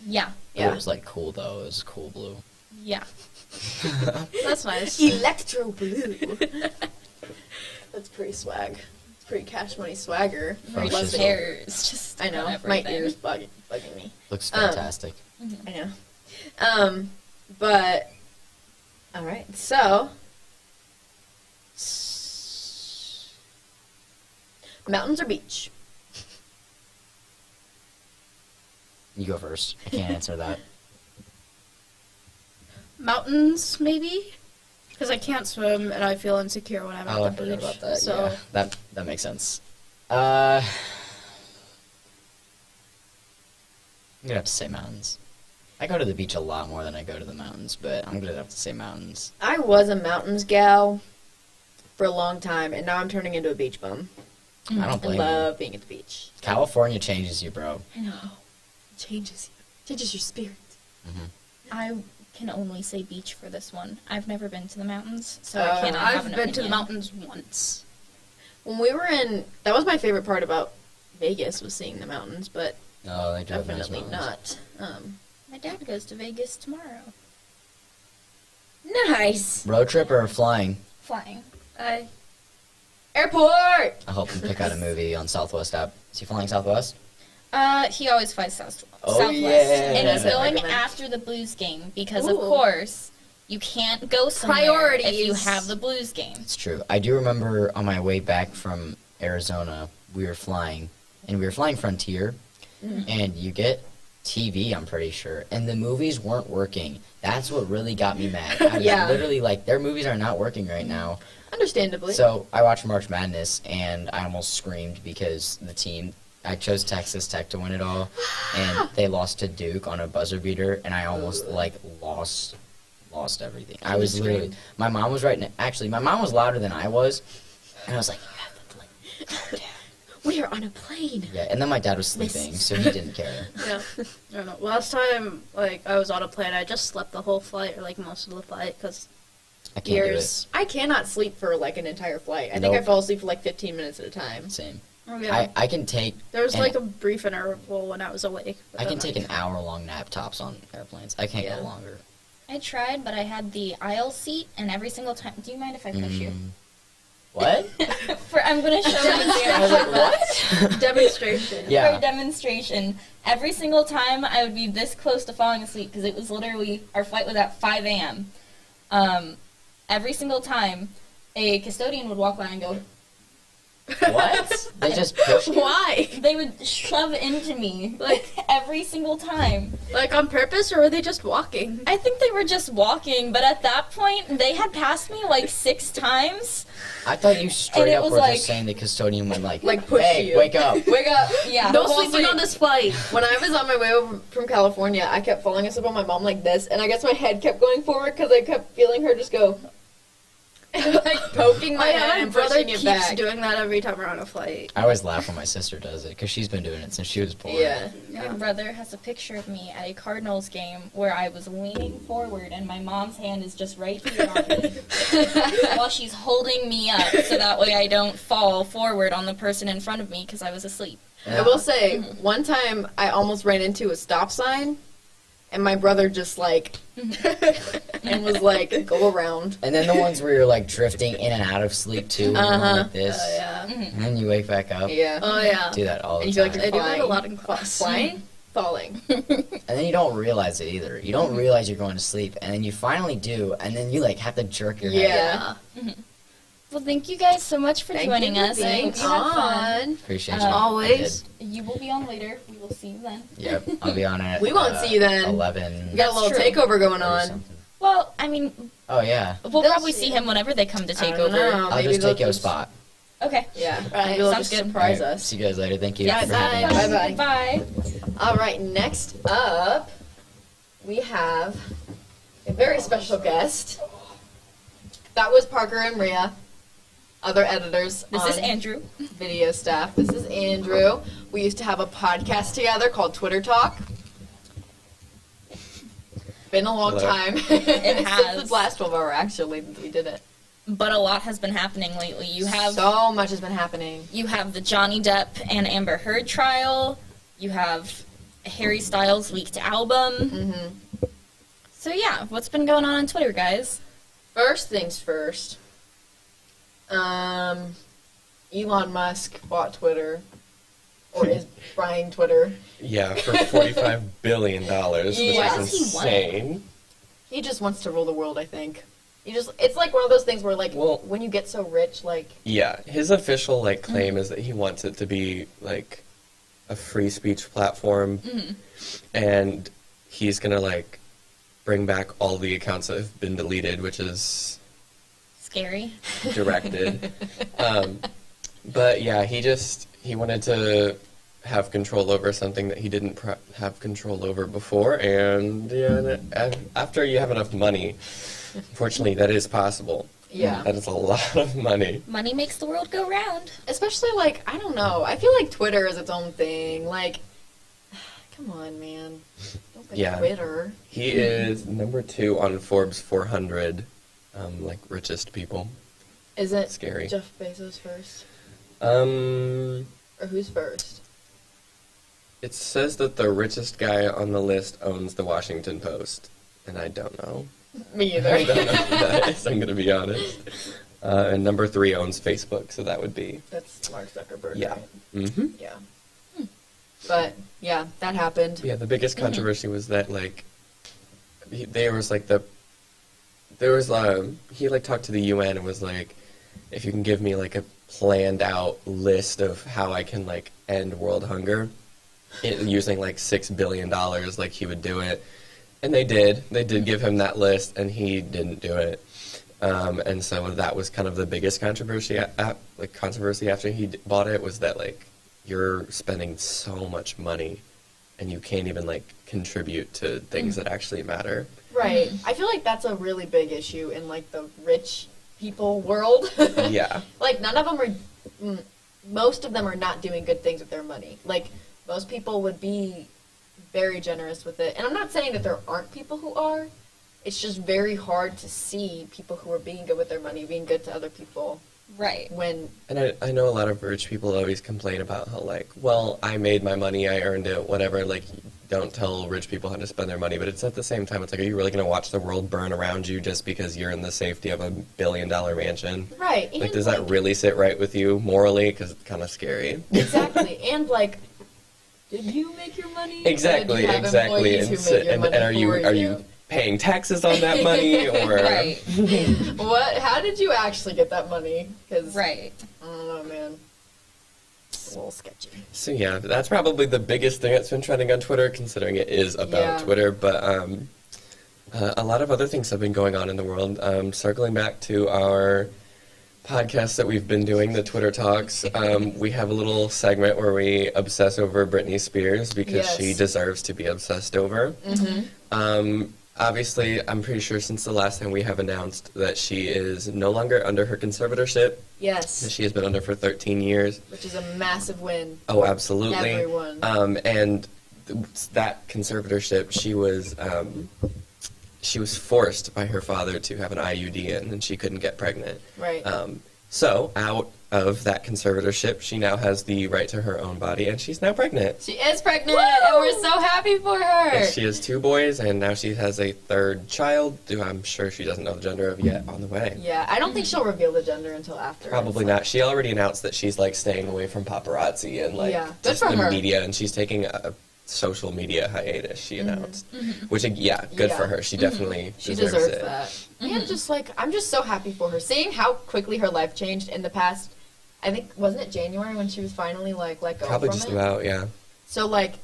yeah. It was like cool though. It was cool blue. Yeah. That's nice. Electro blue. That's pretty swag. It's pretty cash money swagger. Oh, My shit. hair is just I know. on My everything. ears bugging me. Looks fantastic. I know. But all right. So mountains or beach? You go first. I can't answer that. Mountains, maybe? Because I can't swim and I feel insecure when I'm Oh, I at the forgot beach. about that. So Yeah, that makes sense. I'm gonna have to say mountains. I go to the beach a lot more than I go to the mountains, but I'm gonna have to say mountains. I was a mountains gal for a long time, and now I'm turning into a beach bum. I don't I blame you. love being at the beach. California changes you, bro. I know. It changes you. Changes your spirit. I can only say beach for this one. I've never been to the mountains, so Oh, I cannot have I've an been to the opinion. mountains once. When we were that was my favorite part about Vegas was seeing the mountains, but No, they drove nice Definitely mountains. not. My dad goes to Vegas tomorrow. Nice. Road trip or flying? Flying. Airport. I hope him pick out a movie on Southwest app. Is he flying Southwest? He always flies Southwest. Oh, yeah. And he's That's going recommend. after the Blues game because, of Ooh. course, you can't go somewhere if you Priorities. have the Blues game. It's true. I do remember on my way back from Arizona, we were flying Frontier, and you get TV, I'm pretty sure, and the movies weren't working. That's what really got me mad. I was Yeah. literally like, their movies are not working right now. Understandably. So I watched March Madness, and I almost screamed because I chose Texas Tech to win it all, and they lost to Duke on a buzzer beater, and I almost lost everything. I was literally, my mom was actually, my mom was louder than I was, and I was like, you have the plane. Dad. we are on a plane. Yeah, and then my dad was sleeping, so he didn't care. Yeah. I don't know. Last time, I was on a plane, I just slept the whole flight, or, most of the flight, because I can't do it. years. I cannot sleep for an entire flight. I think I Nope. fall asleep for 15 minutes at a time. Same. Oh, yeah. I can take there was, and- a brief interval when I was awake. but I can then, take an hour-long nap tops on airplanes. I can't Yeah. go longer. I tried, but I had the aisle seat, and every single time... Do you mind if I push you? What? I'm going to show you I was like, what? Demonstration. for Yeah. a demonstration. Every single time I would be this close to falling asleep because it was literally, our flight was at 5 a.m. Every single time a custodian would walk by and go, What? They just push you? Why? they would shove into me, every single time. On purpose, or were they just walking? I think they were just walking, but at that point, they had passed me 6 times. I thought you straight it up was were like- just saying the custodian would push hey, you. wake up. Wake up. Yeah. No Well, sleeping see, on this flight. When I was on my way over from California, I kept falling asleep on my mom like this, and I guess my head kept going forward because I kept feeling her just go, poking my head My and brother pushing keeps it back. doing that every time we're on a flight. I always laugh when my sister does it because she's been doing it since she was born. Yeah. My brother has a picture of me at a Cardinals game where I was leaning forward and my mom's hand is just right here on me while she's holding me up so that way I don't fall forward on the person in front of me because I was asleep. I will say, one time I almost ran into a stop sign, and my brother just and was go around. And then the ones where you're drifting in and out of sleep too, like this, Oh, yeah. and then you wake back up. Yeah. Oh, yeah. Do that all the And you feel time. like I do that Flying. a lot in class. Flying? Falling. And then you don't realize it either. You don't realize you're going to sleep, and then you finally do, and then you have to jerk your head. Yeah. Well, thank you guys so much for Thank joining you for us. I being hope you had fun. on. Appreciate Um, you. Always. You will be on later. We will see you then. Yep, I'll be on it. We won't see you then. 11. We got a little That's true. takeover going or on. something. Well, I mean, Oh yeah. we'll They'll probably see see you. him whenever they come to take I don't over. know. I'll Maybe just they'll take your spot. Okay. Yeah. Right, Maybe they'll sounds just good. surprise All right, us. See you guys later. Thank you Yes. for having us. Bye-bye. Bye. All right, next up, we have a very special guest. That was Parker and Rhea, other editors This on is Andrew. video staff. This is Andrew. We used to have a podcast together called Twitter Talk. Been a long Hello. time. It has. Since the last 12 hour, actually, that we did it. But a lot has been happening lately. You have So much has been happening. you have the Johnny Depp and Amber Heard trial. You have Harry Styles' leaked album. Mm-hmm. So yeah, what's been going on Twitter, guys? First things first. Elon Musk bought Twitter, or is buying Twitter. Yeah, for $45 billion, which Yeah. Why is does he want it? insane. He just wants to rule the world, I think. It's like one of those things where, Well- when you get so rich, Yeah, his official claim is that he wants it to be a free speech platform, and he's gonna bring back all the accounts that have been deleted, which is Scary. directed. But yeah, he wanted to have control over something that he didn't have control over before, and yeah, after you have enough money, unfortunately, that is possible. yeah. That is a lot of money. Money makes the world go round. Especially, I don't know. I feel like Twitter is its own thing. Come on, man. Don't get Yeah. Twitter. He is number 2 on Forbes 400, richest people. Is it Scary. Jeff Bezos first? Um, Or who's first? it says that the richest guy on the list owns the Washington Post, and I don't know. Me either. I don't know who that is, I'm going to be honest. And number 3 owns Facebook, so that would be... That's Mark Zuckerberg, Yeah. right? Mm-hmm. Yeah. But, yeah, that happened. Yeah, the biggest controversy was that, like, he like, talked to the UN and was like, if you can give me, like, a planned out list of how I can, like, end world hunger, using, like, $6 billion, like, he would do it. And they did. They did give him that list, and he didn't do it. And so that was kind of the biggest controversy after he bought it, was that, like, you're spending so much money, and you can't even, like, contribute to things that actually matter. Right. I feel like that's a really big issue in, like, the rich people world. Yeah. Like, most of them are not doing good things with their money. Like, most people would be very generous with it. And I'm not saying that there aren't people who are. It's just very hard to see people who are being good with their money, being good to other people. Right. And I know a lot of rich people always complain about how, like, well, I made my money, I earned it, whatever. Like, don't tell rich people how to spend their money. But it's at the same time, it's like, are you really going to watch the world burn around you just because you're in the safety of a $1 billion mansion? Right. Like, does that really sit right with you morally? Because it's kind of scary. Exactly. And, like, did you make your money? Exactly, or did you have exactly. employees who made your money And are you paying taxes on that money, or Right. How did you actually get that money? 'Cause, Right. I don't know, man. It's a little sketchy. So yeah, that's probably the biggest thing that's been trending on Twitter, considering it is about Twitter. But a lot of other things have been going on in the world. Circling back to our podcast that we've been doing, the Twitter Talks, we have a little segment where we obsess over Britney Spears because she deserves to be obsessed over. Mm-hmm. Obviously, I'm pretty sure since the last time we have announced that she is no longer under her conservatorship. Yes. That she has been under for 13 years. Which is a massive win. Oh, absolutely. Everyone. And that conservatorship, she was forced by her father to have an IUD in, and she couldn't get pregnant. Right. So, out of that conservatorship, she now has the right to her own body, and she's now pregnant. She is pregnant, and we're so happy for her. And she has 2 boys, and now she has a 3rd child, who I'm sure she doesn't know the gender of yet, on the way. Yeah, I don't think she'll reveal the gender until after. Probably not. She already announced that she's, like, staying away from paparazzi and, like, just the media, and she's taking a social media hiatus, she announced. Mm-hmm. Which, good for her. She definitely deserves it. That. Mm-hmm. And just, like, I'm just so happy for her. Seeing how quickly her life changed in the past, I think, wasn't it January when she was finally, like, let go Probably from just it? about, yeah. So, like,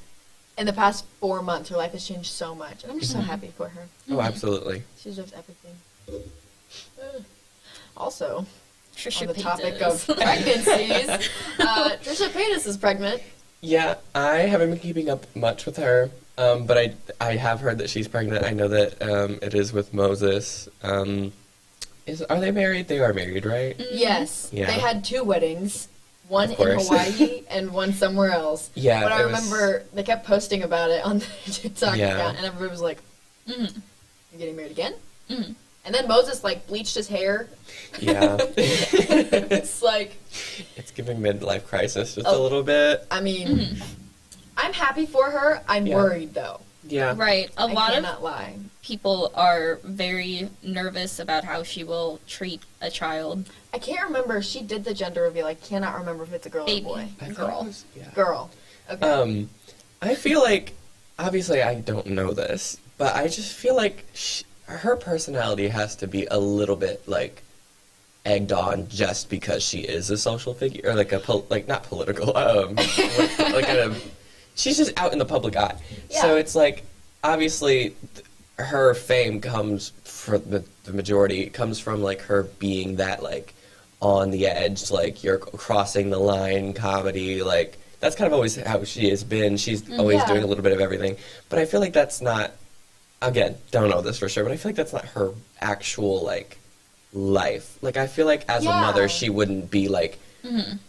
in the past 4 months, her life has changed so much. And I'm just so happy for her. Oh, absolutely. She deserves everything. Also, Trisha on the Paytas. topic of pregnancies, Trisha Paytas is pregnant. Yeah, I haven't been keeping up much with her, but I have heard that she's pregnant. I know that it is with Moses. Are they married? They are married, right? Yes. Yeah. They had 2 weddings. One in Hawaii and one somewhere else. Yeah. But I remember they kept posting about it on the TikTok account, and everybody was like, you're getting married again? Mm-hmm. And then Moses, like, bleached his hair. Yeah. It's like... It's giving midlife crisis just a little bit. I mean, I'm happy for her. I'm worried, though. Yeah. Right. A lot cannot lie. People are very nervous about how she will treat a child. I can't remember. She did the gender reveal. I cannot remember if it's a girl or a boy. Girl. Girl. Okay. I feel like, obviously I don't know this, but I just feel like her personality has to be a little bit, like, egged on just because she is a social figure, or like not political, she's just out in the public eye. Yeah. So it's like, obviously, her fame comes for the majority comes from, like, her being that, like, on the edge, like, you're crossing the line comedy, like, that's kind of always how she has been. She's always doing a little bit of everything. But I feel like that's not, again, don't know this for sure, but I feel like that's not her actual, like, life. Like, I feel like as a mother, she wouldn't be, like,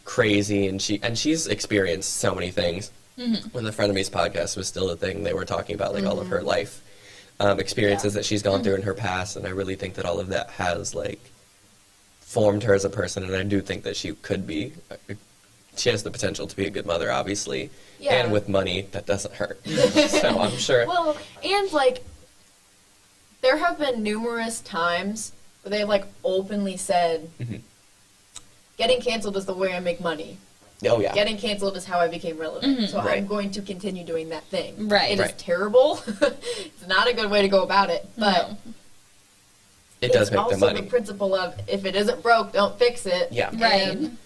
crazy, and she's experienced so many things. When the Frenemies podcast was still a thing, they were talking about, like, all of her life experiences that she's gone through in her past, and I really think that all of that has, like, formed her as a person, and I do think that she could be she has the potential to be a good mother, obviously. Yeah. And with money, that doesn't hurt. So I'm sure. Well, and like, there have been numerous times where they've like openly said, getting canceled is the way I make money. Oh, yeah. Getting canceled is how I became relevant. So Right. I'm going to continue doing that thing. Right. It Right. is terrible. It's not a good way to go about it. But It does it's make also the money. the principle of if it isn't broke, don't fix it. Yeah. Right. And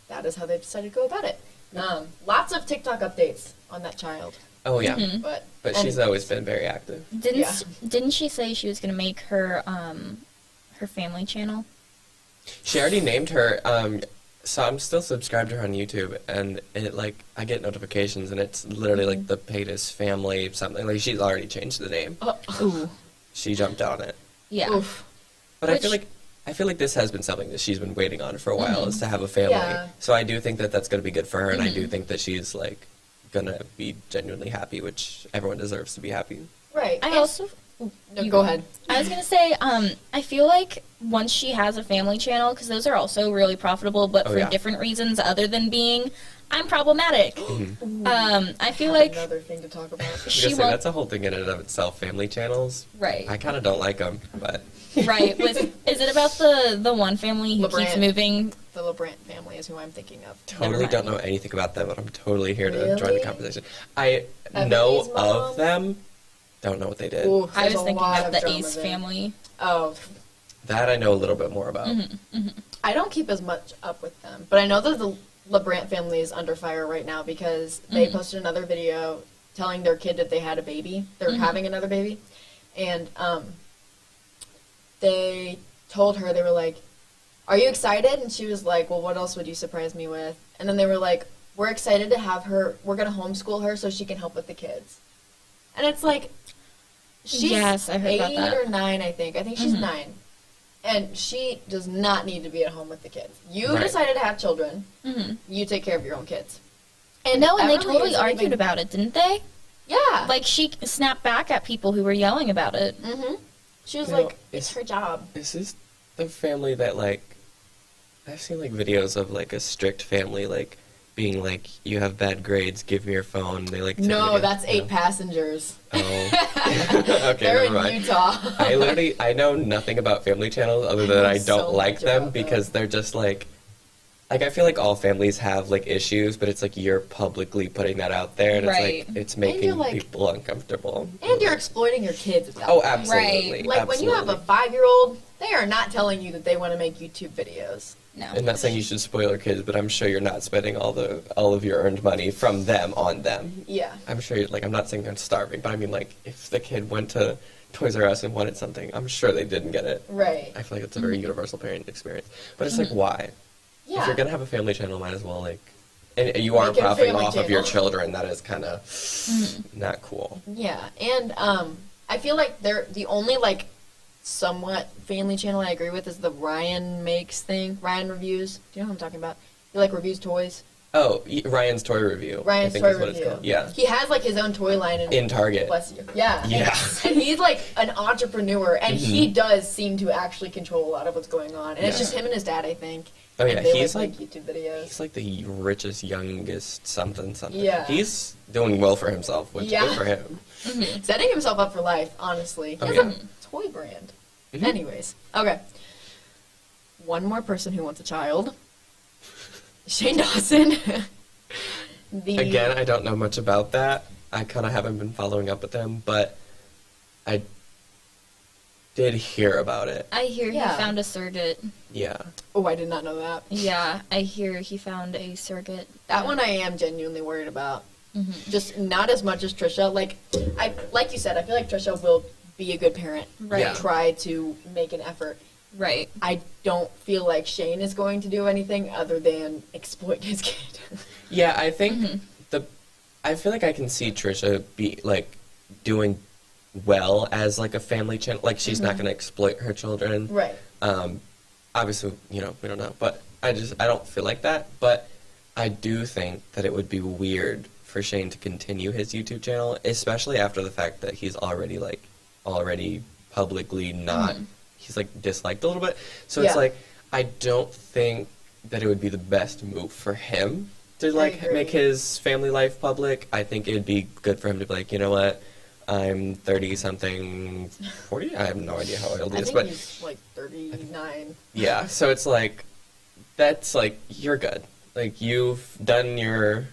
that is how they've decided to go about it. Lots of TikTok updates on that child. Oh, yeah. But She's always been very active. Didn't she say she was going to make her her family channel? She already named her. So I'm still subscribed to her on YouTube, and it like I get notifications, and it's literally like the Paytas family something. Like she's already changed the name. Ooh. She jumped on it. Yeah. Oof. But I feel like this has been something that she's been waiting on for a while, is to have a family. Yeah. So I do think that that's going to be good for her, and I do think that she's like gonna be genuinely happy, which everyone deserves to be happy. Right. I And- also No, go ahead. I was gonna say, I feel like once she has a family channel, because those are also really profitable, but Oh, for yeah. different reasons other than being, I'm problematic. I feel Have like another thing to talk about. she Say, won't. that's a whole thing in and of itself. Family channels. Right. I kind of don't like them, but Right. Is it about the one family who keeps LeBrant. moving? The LeBrant family is who I'm thinking of. totally mind. don't know anything about them. But I'm totally here to join Really? the conversation. I Ebony's know mom? of them. Don't know what they did. Ooh, I there's was a thinking lot of the drama Ace there. family. Oh, That I know a little bit more about. I don't keep as much up with them, but I know that the LeBrant family is under fire right now because they posted another video telling their kid that they had a baby. They're having another baby, and they told her, they were like, "Are you excited?" And she was like, "Well, what else would you surprise me with?" And then they were like, "We're excited to have her. We're gonna homeschool her so she can help with the kids." And it's like, she's Yes, I heard 8 about that. or 9, I think. I think she's 9. And she does not need to be at home with the kids. You Right. decided to have children. You take care of your own kids. And No, and they Everly totally isn't argued even- about it, didn't they? Yeah. Like, she snapped back at people who were yelling about it. She was You know, like, it's it's- her job. Is this the family that like I've seen like videos of like a strict family like being like, you have bad grades, give me your phone. They like No, typically- that's 8 no. passengers. Oh. Okay, They're never in mind. Utah. I know nothing about family channels other than I so don't like much them about because they're just like I feel like all families have like issues, but it's like you're publicly putting that out there, and Right. it's like it's And you're, making like- people uncomfortable. And you're exploiting your kids at that Oh, point. absolutely. Like, when you have a 5-year-old, they are not telling you that they want to make YouTube videos. No. I'm not saying you should spoil your kids, but I'm sure you're not spending all of your earned money from them on them. Yeah. I'm sure, like, I'm not saying they're starving, but I mean, like, if the kid went to Toys R Us and wanted something, I'm sure they didn't get it. Right. I feel like it's a very universal parent experience. But it's like, why? Yeah. If you're gonna have a family channel, might as well, like, and you are Make it a profiting family off of your channel. children. That is kind of not cool. Yeah, and I feel like they're the only like somewhat family channel I agree with is the Ryan Makes thing. Ryan Reviews. Do you know what I'm talking about? He like reviews toys. Oh, Ryan's toy review. Ryan's I think toy is what review. it's called. Yeah. He has like his own toy line In Target. Bless you. Yeah. Yeah. And he's like an entrepreneur, and he does seem to actually control a lot of what's going on. And it's Yeah. just him and his dad, I think. Oh, and yeah, they he's like like- YouTube videos. He's like the richest, youngest something. Yeah. He's doing well for himself, which Yeah. good for him. Setting himself up for life, honestly. He Oh, has yeah. a toy brand. Mhm. Anyways, okay. One more person who wants a child. Shane Dawson. Again, I don't know much about that. I kind of haven't been following up with them, but I did hear about it. I hear Yeah. he found a surrogate. Yeah. Oh, I did not know that. Yeah, I hear he found a surrogate. That one I am genuinely worried about. Just not as much as Trisha. Like you said, I feel like Trisha will be a good parent. Right. And try to make an effort. Right. I don't feel like Shane is going to do anything other than exploit his kid. Yeah, I think I feel like I can see Trisha be like doing well as like a family channel. Like she's not going to exploit her children. Right. Obviously, we don't know, but I don't feel like that. But I do think that it would be weird for Shane to continue his YouTube channel, especially after the fact that he's already publicly not. He's like disliked a little bit. So Yeah. it's like I don't think that it would be the best move for him to like make his family life public. I think it'd be good for him to be like, you know what, I'm 30 something, 40. I have no idea how old he is, but he's like 39. Yeah, so it's like that's like you're good. Like you've done your,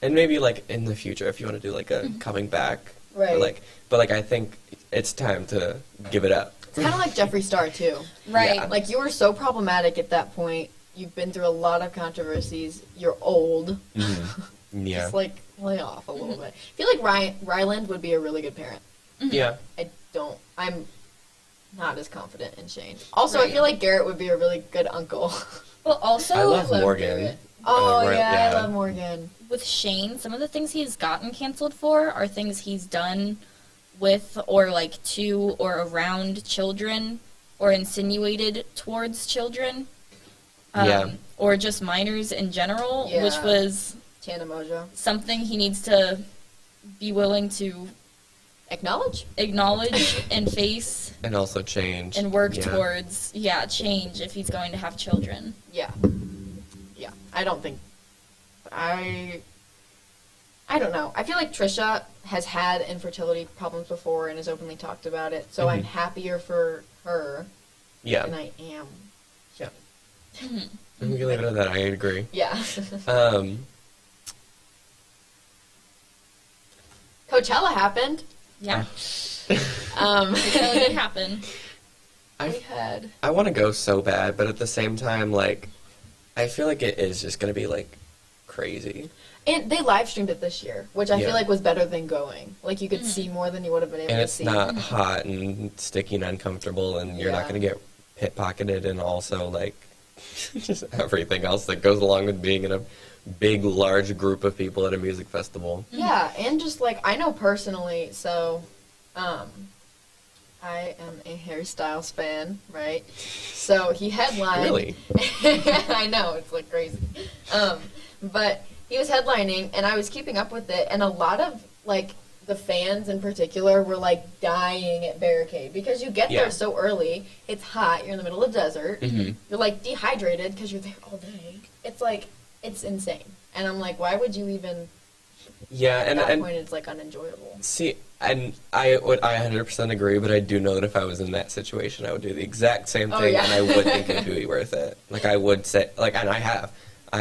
and maybe like in the future if you want to do like a coming back, Right. But like I think it's time to give it up. It's kind of like Jeffree Star too. Right. Yeah. Like you were so problematic at that point. You've been through a lot of controversies. You're old. Mm-hmm. Yeah. Just like lay off a little bit. I feel like Ryland would be a really good parent. Yeah. I'm not as confident in Shane. Also, Right. I feel like Garrett would be a really good uncle. Well, also, I love love Morgan. Garrett. Oh, Right, yeah, I love Morgan. with Shane, some of the things he's gotten canceled for are things he's done with or like to or around children or insinuated towards children. Yeah. Or just minors in general, which Yeah. was Tana Mojo. something he needs to be willing to Acknowledge? acknowledge and face And also change. and work Yeah. towards, change if he's going to have children. Yeah. Yeah. I don't think... I don't know. I feel like Trisha has had infertility problems before and has openly talked about it, so I'm happier for her Yeah. than I am. Yeah. And we can leave it at that. I agree. Yeah. Coachella happened. Yeah. We It happen. had... I want to go so bad, but at the same time, like, I feel like it is just going to be, like, crazy. And they live streamed it this year, which I Yeah. feel like was better than going. Like, you could see more than you would have been able And to it's see. not hot and sticky and uncomfortable, and you're not Yeah. going to get pickpocketed, and also, like, just everything else that goes along with being in a big, large group of people at a music festival. Yeah, and just, like, I know personally, so, I am a Harry Styles fan, right? So he headlined... Really? I know, it's, like, crazy. But he was headlining, and I was keeping up with it, and a lot of, like, the fans in particular were, like, dying at Barricade, because you get Yeah. there so early, it's hot, you're in the middle of the desert, Mhm. you're, like, dehydrated because you're there all day. It's, like, it's insane. And I'm like, why would you even... Yeah, At and that and point, it's, like, unenjoyable. see, and I 100% agree, but I do know that if I was in that situation, I would do the exact same Oh, thing, yeah. and I would think it would be worth it. Like, I would say, like, and I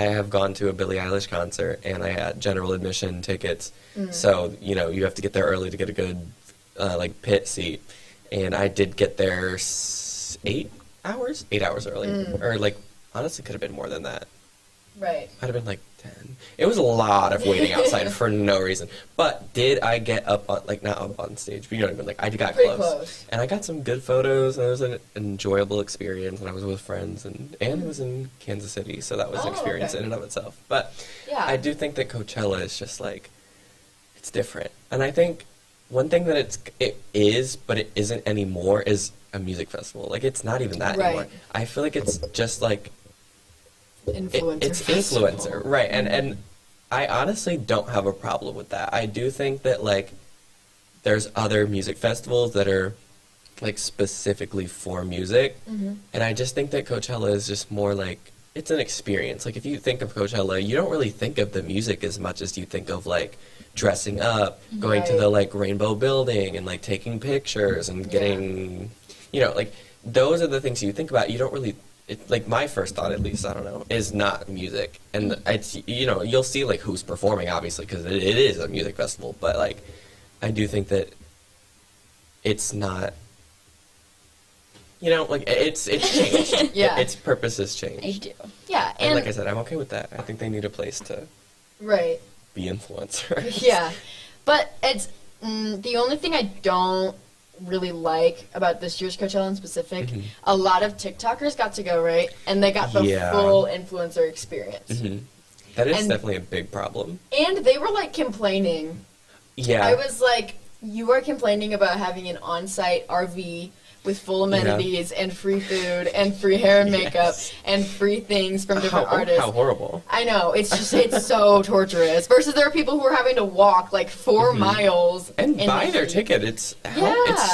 have gone to a Billie Eilish concert, and I had general admission tickets, so, you know, you have to get there early to get a good, like, pit seat, and I did get there 8 hours? 8 hours early, or, like, honestly, could have been more than that. Right. Might have been like 10. It was a lot of waiting outside for no reason. But did I get up on, like, not up on stage, but you know what I mean? Like, I got Pretty close. close. And I got some good photos, and it was an enjoyable experience, and I was with friends, and it was in Kansas City, so that was an Oh, experience okay. in and of itself. But Yeah. I do think that Coachella is just, like, it's different. And I think one thing that it is, but it isn't anymore, is a music festival. Like, it's not even that Right. anymore. I feel like it's just, like, Influencer it's festival. influencer, right? And I honestly don't have a problem with that. I do think that, like, there's other music festivals that are, like, specifically for music, and I just think that Coachella is just more like, it's an experience. Like, if you think of Coachella, you don't really think of the music as much as you think of, like, dressing up, going to Right. the, like, Rainbow Building and, like, taking pictures and getting, you know, like, those are the things you think about. You don't really, like, my first thought, at least, I don't know, is not music. And it's, you know, you'll see, like, who's performing, obviously, because it is a music festival, but, like, I do think that it's not, you know, like, it's changed. Yeah. Its purpose has I changed. do. Yeah, And and like I said, I'm okay with that. I think they need a place to right. be influencers. Yeah, but it's the only thing I don't really like about this year's Coachella in specific. A lot of TikTokers got to go, right, and they got the Yeah. full influencer experience. Mhm. That is And- definitely a big problem. And they were like complaining. Yeah. I was like, you are complaining about having an on-site RV with full amenities and free food and free hair and makeup and free things from different artists. How horrible. I know. It's just, it's so torturous. Versus there are people who are having to walk like 4 miles. And buy their ticket. It's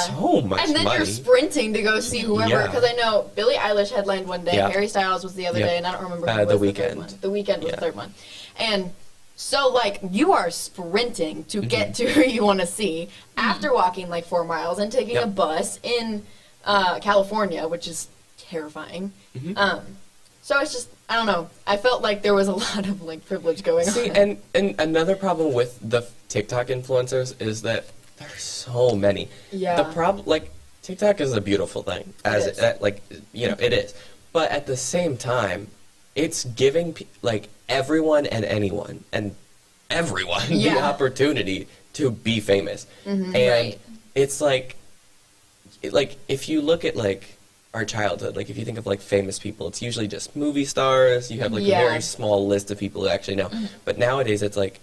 so much And then money. you're sprinting to go see whoever. Yeah. Because I know Billie Eilish headlined one day, Yeah. Harry Styles was the other day, and I don't remember who The was Weeknd. the third one. The Weeknd was the third one. And so, like, you are sprinting to get to who you want to see after walking, like, 4 miles and taking a bus in California, which is terrifying. So it's just, I don't know. I felt like there was a lot of, like, privilege going on. And another problem with the TikTok influencers is that there's so many. Yeah. The problem, like, TikTok is a beautiful thing. It is. But at the same time, it's giving, like, everyone and anyone and everyone the opportunity to be famous. And it's like, if you look at, like, our childhood, like, if you think of, like, famous people, it's usually just movie stars. You have, like, a very small list of people who actually know. But nowadays, it's like,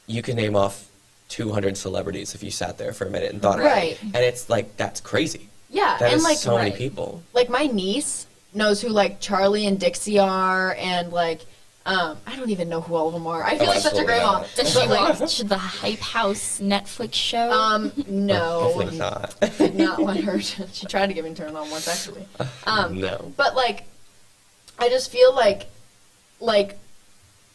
you can name off 200 celebrities if you sat there for a minute and thought about it. And it's like, that's crazy. Yeah. That and is like, so many people. Like, my niece knows who, like, Charlie and Dixie are, and, like, I don't even know who all of them are. I feel like such a grandma. Does she watch the Hype House Netflix show? No. Definitely not. Did not want her to. She tried to get me turned on once, actually. No. But, like, I just feel like,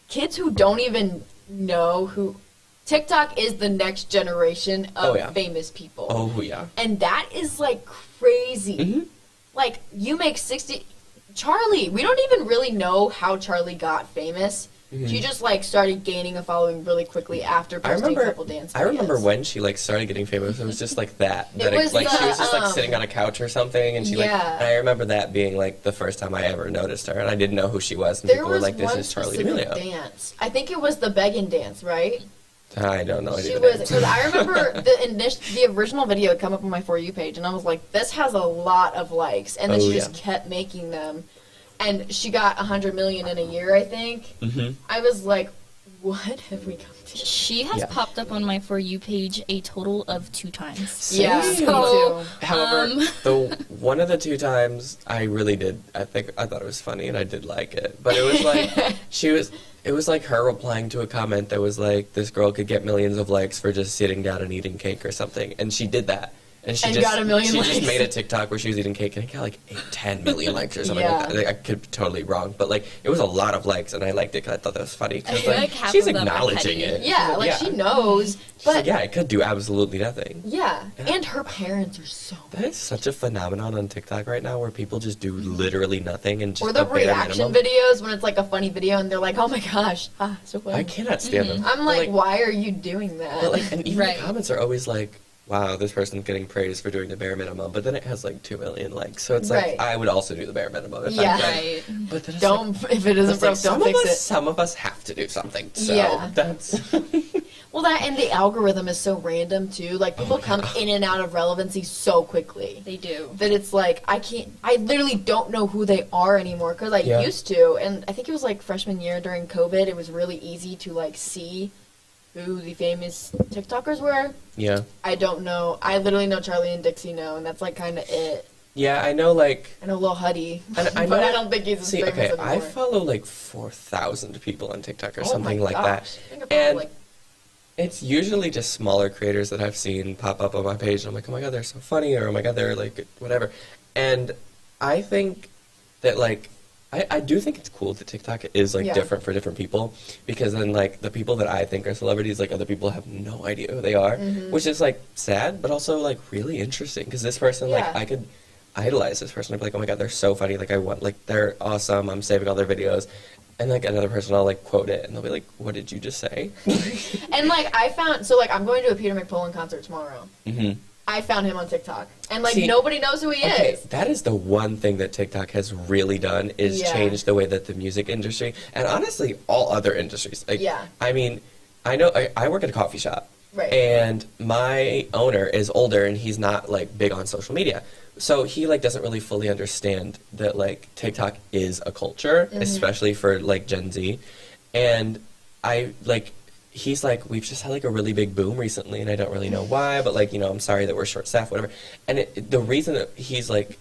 kids who don't even know who... TikTok is the next generation of famous people. Oh, yeah. And that is, like, crazy. Like, you make 60... Charlie, we don't even really know how Charlie got famous. She just, like, started gaining a following really quickly after posting a couple dance videos. I remember when she, like, started getting famous. It was just like that. She was just, like, sitting on a couch or something, and and I remember that being, like, the first time I ever noticed her, and I didn't know who she was, and people were like, this is Charlie D'Amelio. Dance. I think it was the begging dance, right? I don't know. She was, because I remember the original video had come up on my For You page, and I was like, this has a lot of likes, and then she just kept making them, and she got 100 million in a year, I think. I was like, what have we come to? She has popped up on my For You page a total of 2 times. Yeah, me too. However, one of the 2 times I really did, I thought it was funny, and I did like it, but it was like, it was like her replying to a comment that was like, this girl could get millions of likes for just sitting down and eating cake or something. And she did that. And she got a million likes. She just made a TikTok where she was eating cake and it got like 10 million likes or something like that. Like, I could be totally wrong, but like, it was a lot of likes and I liked it because I thought that was funny. I feel like half she's of them are acknowledging petty. it. Yeah, like she knows. But like, yeah, it could do absolutely nothing. Yeah, and her parents are so That is such a phenomenon on TikTok right now where people just do literally nothing and just or the bare reaction minimum. videos when it's like a funny video and they're like, oh my gosh, so funny. I cannot stand them. I'm like, why are you doing that? But like, and even the comments are always like, wow, this person's getting praised for doing the bare minimum, but then it has like 2 million likes. So it's like, I would also do the bare minimum if I could. But then it's don't, like, if it isn't broke, don't fix it. Some of us have to do something. So that's... Well, that and the algorithm is so random too. Like, people come in and out of relevancy so quickly. They do. That it's like, I literally don't know who they are anymore because I used to. And I think it was like freshman year during COVID, it was really easy to like see who the famous TikTokers were. Yeah. I don't know. I literally know Charlie and Dixie now, and that's like kind of it. Yeah, I know, like... I know Lil Huddy, but I don't think he's as famous anymore. I follow like 4,000 people on TikTok or something like that. I think I follow, like, it's usually just smaller creators that I've seen pop up on my page, and I'm like, oh my god, they're so funny, or oh my god, they're like, whatever. And I think that, like, I do think it's cool that TikTok is, like, different for different people, because then, like, the people that I think are celebrities, like, other people have no idea who they are, which is, like, sad, but also, like, really interesting, because this person, like, I could idolize this person. I'd be like, oh my god, they're so funny, like, they're awesome, I'm saving all their videos. And, like, another person, I'll, like, quote it, and they'll be like, what did you just say? And, like, I'm going to a Peter McPullen concert tomorrow. I found him on TikTok. And, like, nobody knows who he is. That is the one thing that TikTok has really done, is change the way that the music industry, and honestly, all other industries. Like, I mean, I know, I work at a coffee shop. Right. And my owner is older, and he's not, like, big on social media. So he, like, doesn't really fully understand that, like, TikTok is a culture, especially for, like, Gen Z. And I, like, he's like, we've just had like a really big boom recently, and I don't really know why, but like, you know, I'm sorry that we're short-staffed, whatever. And the reason that he's like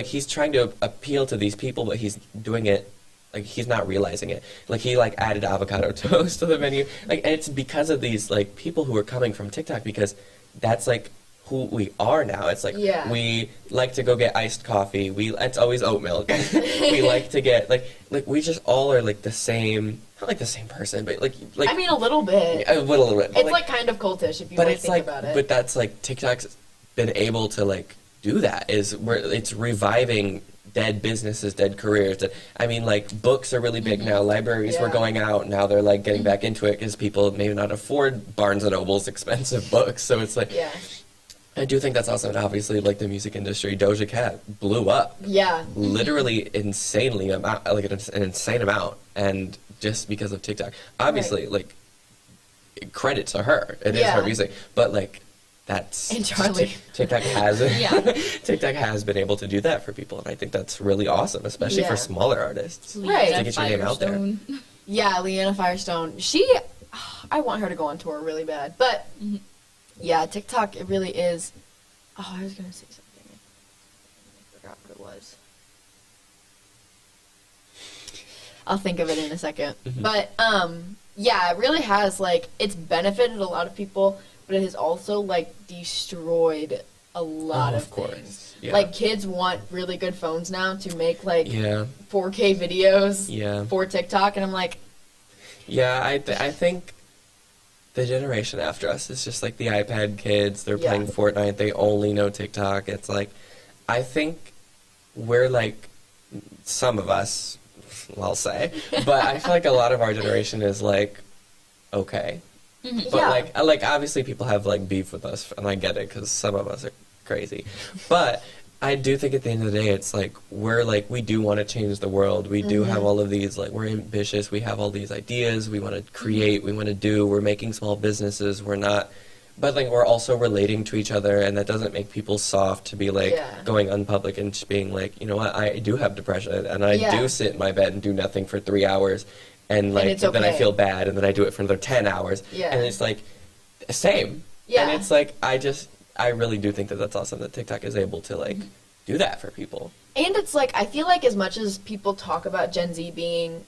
he's trying to appeal to these people, but he's doing it like he's not realizing it. Like he like added avocado toast to the menu, like, and it's because of these like people who are coming from TikTok, because that's like who we are now. It's like we like to go get iced coffee. It's always oat milk. We like to get like we just all are like the same. Not like the same person, but like I mean a little bit. A little bit. It's like kind of cultish if you think about it. But that's like TikTok's been able to like do that, is where it's reviving dead businesses, dead careers. I mean, like books are really big now. Libraries were going out. Now they're like getting back into it because people may not afford Barnes and Noble's expensive books. So it's like, I do think that's awesome. And obviously, like the music industry, Doja Cat blew up. Yeah. Literally insanely amount, like an insane amount, and just because of TikTok. Obviously, like credit to her. It is her music, but like. And Charlie. TikTok has TikTok has been able to do that for people, and I think that's really awesome, especially for smaller artists. Right. To get your name out there. Yeah, Leanna Firestone. I want her to go on tour really bad. But yeah, TikTok, it really is. Oh, I was gonna say something. I forgot what it was. I'll think of it in a second. But yeah, it really has, like, it's benefited a lot of people, but it has also like destroyed a lot of things. Yeah. Like kids want really good phones now to make like 4K videos for TikTok, and I'm like, I think the generation after us is just like the iPad kids. They're playing Fortnite. They only know TikTok. It's like, I think we're like some of us, I'll say, but I feel like a lot of our generation is like okay. But like obviously people have like beef with us, and I get it because some of us are crazy. But I do think at the end of the day, it's like we do want to change the world. We do have all of these, like, we're ambitious. We have all these ideas. We want to create. We want to do. We're making small businesses. We're not, but like we're also relating to each other, and that doesn't make people soft to be like going unpublic and just being like, you know what, I do have depression, and I do sit in my bed and do nothing for 3 hours. And like then I feel bad, and then I do it for another 10 hours. And it's like same. And it's like I really do think that that's awesome that TikTok is able to like do that for people. And it's like, I feel like as much as people talk about Gen Z being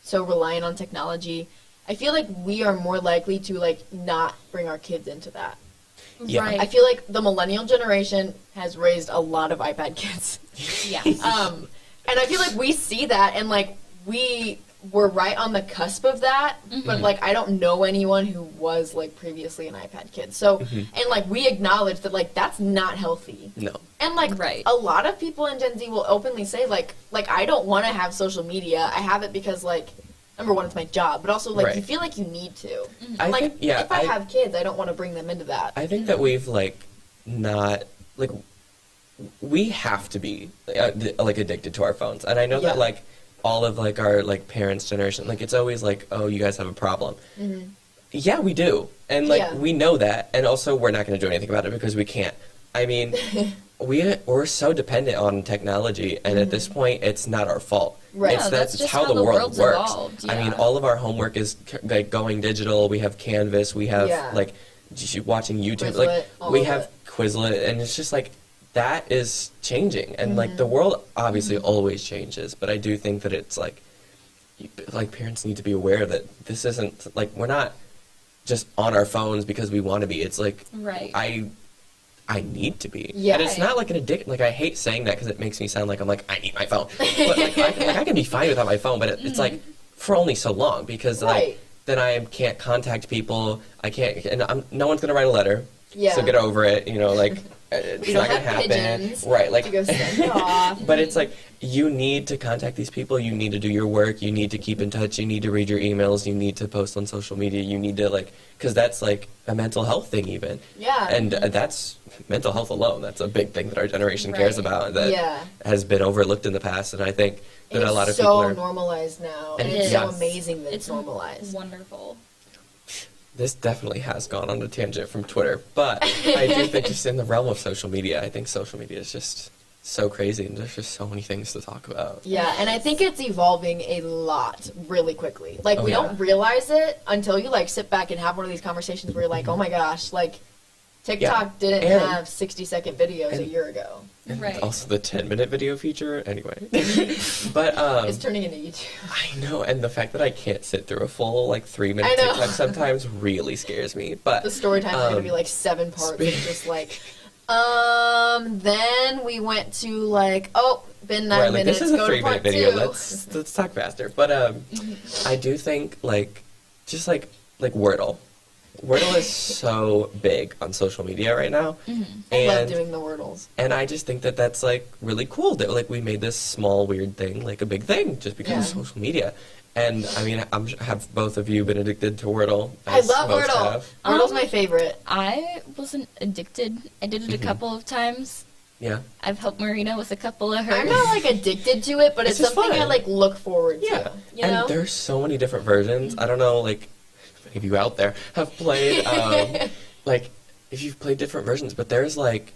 so reliant on technology, I feel like we are more likely to like not bring our kids into that. Right. I feel like the millennial generation has raised a lot of iPad kids. And I feel like we see that, and like we're right on the cusp of that, but like I don't know anyone who was like previously an iPad kid. So and like we acknowledge that like that's not healthy. No. And like a lot of people in Gen Z will openly say like I don't want to have social media. I have it because like number one, it's my job, but also like you feel like you need to. And, like if I have kids, I don't want to bring them into that. I think that we've like not like we have to be like addicted to our phones, and I know that like all of like our like parents' generation, like it's always like, oh, you guys have a problem. Yeah, we do, and like we know that, and also we're not going to do anything about it because we can't. I mean, we're so dependent on technology, and at this point, it's not our fault. Right, that's just how the world works. I mean, all of our homework is like going digital. We have Canvas. We have like watching YouTube. Quizlet, like we have Quizlet, and it's just like. That is changing, and like the world obviously always changes, but I do think that it's like parents need to be aware that this isn't like we're not just on our phones because we want to be. It's like I need to be, and it's not like an addiction. Like I hate saying that because it makes me sound like I'm like I need my phone, but like I can be fine without my phone, but it's like for only so long because like then I can't contact people. I can't, and no one's gonna write a letter. So get over it, you know, like it's not gonna happen. Right, like to go send off. But it's like you need to contact these people, you need to do your work, you need to keep in touch, you need to read your emails, you need to post on social media, you need to like, because that's like a mental health thing even. And that's mental health alone, that's a big thing that our generation cares about that has been overlooked in the past, and I think that a lot of people are so normalized now, and it's so amazing that it's normalized. Wonderful. This definitely has gone on a tangent from Twitter, but I do think just in the realm of social media, I think social media is just so crazy, and there's just so many things to talk about. Yeah, and I think it's evolving a lot really quickly. Like, we yeah. don't realize it until you, like, sit back and have one of these conversations where you're like, oh my gosh, like, TikTok didn't and- have 60-second videos a year ago. And Right. also the 10-minute video feature, anyway. But, It's turning into YouTube. I know, and the fact that I can't sit through a full, like, 3-minute I know. TikTok sometimes really scares me. But The story times are going to be, like, 7 parts. It's just like, then we went to, like, been 9 right, like, minutes, this is a go to 3-minute part video. 2. Let's talk faster. But I do think, like, just like Wordle. Wordle is so big on social media right now. I love doing the Wordles. And I just think that that's, like, really cool that, like, we made this small, weird thing, like, a big thing just because of social media. And, I mean, have both of you been addicted to Wordle? I as love most Wordle. have? Wordle's my favorite. I wasn't addicted. I did it a couple of times. Yeah. I've helped Marina with a couple of hers. I'm not, like, addicted to it, but it's It's just something I, fun. like, look forward to. Yeah. You and know? there's so many different versions. I don't know, like, if any of you out there have played, like, if you've played different versions, but there's, like,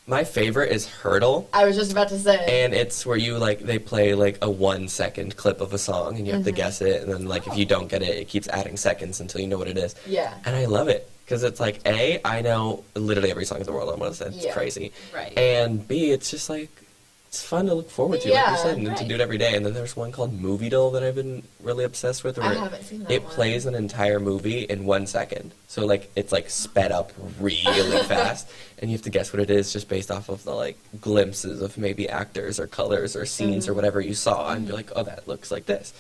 my favorite is Hurdle. I was just about to say. And it's where you, like, they play, like, a 1-second clip of a song, and you have to guess it, and then, like, if you don't get it, it keeps adding seconds until you know what it is. Yeah. And I love it, because it's like, A, I know literally every song in the world, I'm going to say, it's Yeah. crazy. Right. And B, it's just, like, it's fun to look forward to, like Yeah, you said, and to right. do it every day. And then there's one called Movie Doll that I've been really obsessed with, where I haven't seen that it one. plays an entire movie in 1 second. So, like, it's, like, sped up really fast, and you have to guess what it is just based off of the, like, glimpses of maybe actors or colors or scenes or whatever you saw, and be like, oh, that looks like this.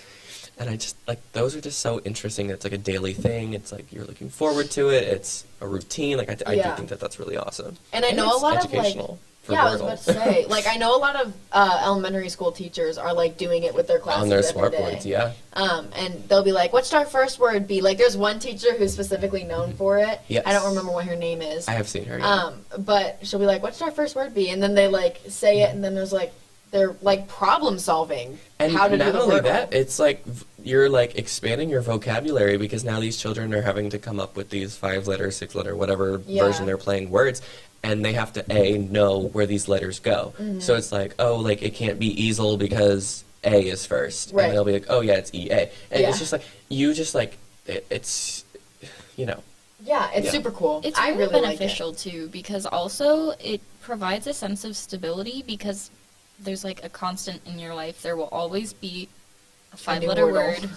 And I just, like, those are just so interesting. It's, like, a daily thing. It's, like, you're looking forward to it. It's a routine. Like, I do Yeah. think that that's really awesome. And I know it's a lot of, like, educational for yeah, I was Wordle. about to say, like, I know a lot of elementary school teachers are, like, doing it with their classes On their every smart day. boards, yeah. And they'll be like, what should our first word be? Like, there's one teacher who's specifically known for it. Yes. I don't remember what her name is. I have seen her, yeah. But she'll be like, what should our first word be? And then they, like, say it, and then there's, like, they're, like, problem solving. And how to not do the only Wordle. that, it's like you're like expanding your vocabulary, because now these children are having to come up with these 5-letter, 6-letter, whatever Yeah. version they're playing words, and they have to know where these letters go. Mm-hmm. So it's like, oh, like it can't be easel because A is first, Right. and they'll be like, oh yeah, it's EA, and Yeah. it's just like you just like it's, you know. Yeah, it's Yeah. super cool. It's I really really beneficial too, because also it provides a sense of stability, because there's like a constant in your life. There will always be a 5-letter Wordle. word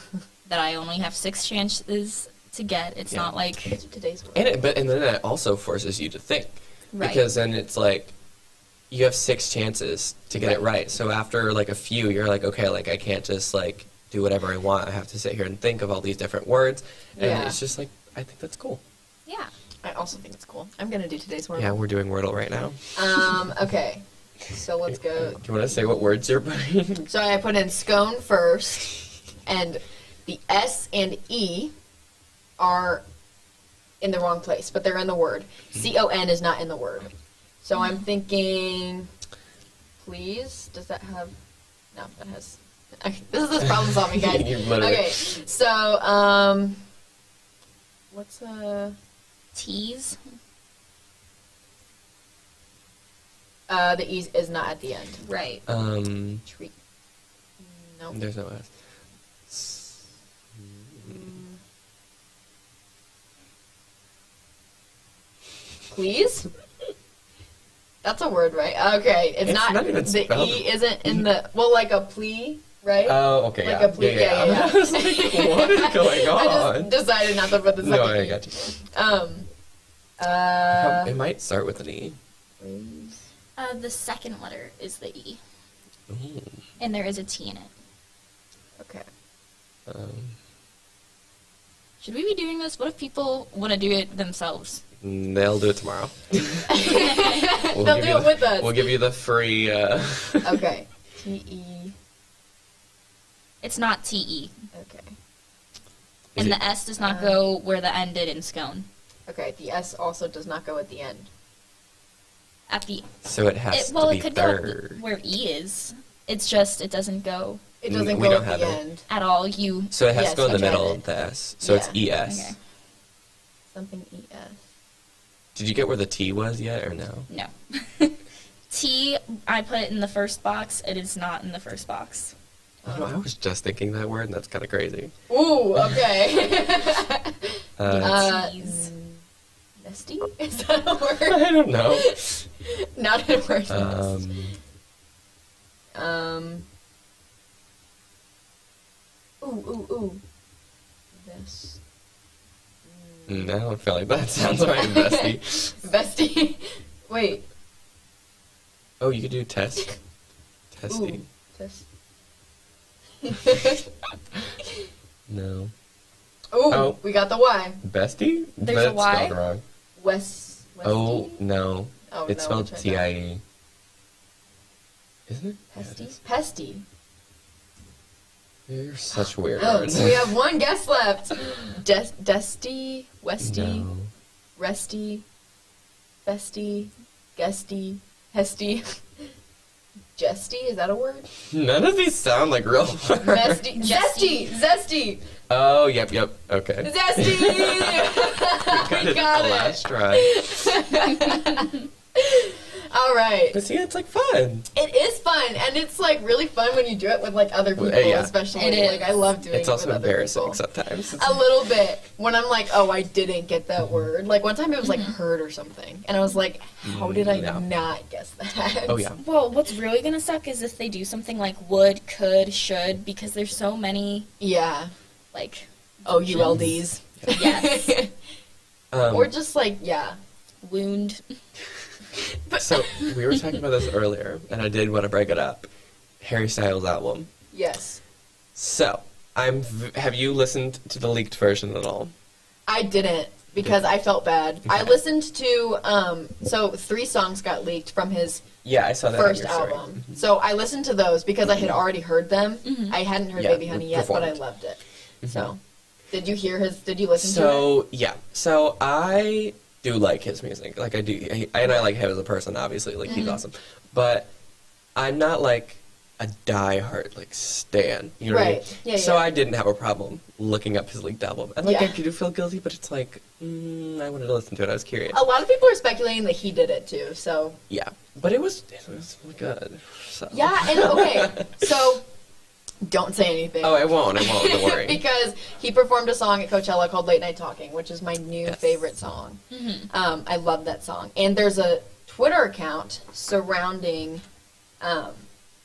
that I only have 6 chances to get. It's Yeah. not like like it. Today's word. And then it also forces you to think, Right. because then it's like you have 6 chances to get it right. So after like a few, you're like, okay, like I can't just like do whatever I want. I have to sit here and think of all these different words, and Yeah. it's just like I think that's cool. yeah. I also think it's cool. I'm going to do today's word. Yeah, we're doing Wordle right now. Okay. So let's go. Do you want to say what words you're putting? So I put in scone first, and the S and E are in the wrong place, but they're in the word. CON is not in the word. So I'm thinking, please, does that have, no, that has, okay, this is problem solving, guys. You literally- Okay, so, what's T's. the E is not at the end. Right. Treat. No. There's no S. Please? That's a word, right? Okay, it's not even the spelled. E isn't in the, well, like a plea, right? Oh, okay, Like yeah. a plea, yeah. I was like, what is going I on? just decided not to put the second No, I E. got you. It might start with an E. The second letter is the E, Ooh. and there is a T in it. Okay. Should we be doing this? What if people want to do it themselves? They'll do it tomorrow. They'll give do you it with us. We'll give you the free. Okay. T-E. It's not T-E. Okay. And it- the S does not go where the N did in scone. Okay, the S also does not go at the end. At the So it has well, to be it could third. go where E is. It's just it doesn't go It doesn't We go don't at the have it. end. at all. You So it has Yes, to go in the okay. middle, the S. So it's Yeah. ES. Okay. Something E-S. Did you get where the T was yet, or no? no. T, I put it in the first box. It is not in the first box. Oh, I was just thinking that word, and that's kind of crazy. Ooh, okay. T's. Nesty? Is that a word? I don't know. Not a word. Ooh. This. I don't feel like that sounds right, bestie. Bestie. Wait. Oh, you could do test. Testy. Ooh, this. No. Ooh, Oh. we got the Y. Bestie? There's a That's Y? spelled wrong. Westy? Oh, no. Oh, It's no, spelled we'll try that. T-I-E. Isn't it? Yeah, it Pesty? is. Pesty. You're such weird Oh, words. we have one guess left. Desty, Westy, No. Resty, Festy, Guesty, Hesty, Jesty, is that a word? None of these sound like real words. Mesty, Zesty, Zesty, Oh, yep. Okay. Zesty! We got the it. last try. All right. But see, it's like fun. It is fun, and it's like really fun when you do it with like other people, Yeah. especially. It is. Like I love doing It's it also with other embarrassing people. sometimes. A little bit when I'm like, oh, I didn't get that word. Like one time it was like hurt or something, and I was like, how did I No. not guess that? Oh, yeah. Well, what's really gonna suck is if they do something like would, could, should, because there's so many, Yeah. like, Oh, ULDs. yes, Or just like, yeah. wound. So, we were talking about this earlier, and I did want to break it up. Harry Styles' album. Yes. So, have you listened to the leaked version at all? I didn't because I felt bad. I Okay. listened to, so 3 songs got leaked from his Yeah, I saw that on first your story. album. So I listened to those because I had already heard them. I hadn't heard Yeah, Baby Honey yet, but I performed. loved it. So, did you listen to it? So, yeah. So, I do like his music. Like, I do. And I like him as a person, obviously. Like, he's awesome. But I'm not, like, a diehard, like, stan. You know what I mean? Right. Yeah, So, yeah. I didn't have a problem looking up his leaked album. And, like, Yeah. I do feel guilty, but it's like, I wanted to listen to it. I was curious. A lot of people are speculating that he did it too, so. Yeah. But it was good. So. Yeah, and okay, so don't say anything. Oh, I won't. Don't worry. Because he performed a song at Coachella called Late Night Talking, which is my new Yes. favorite song. I love that song. And there's a Twitter account surrounding,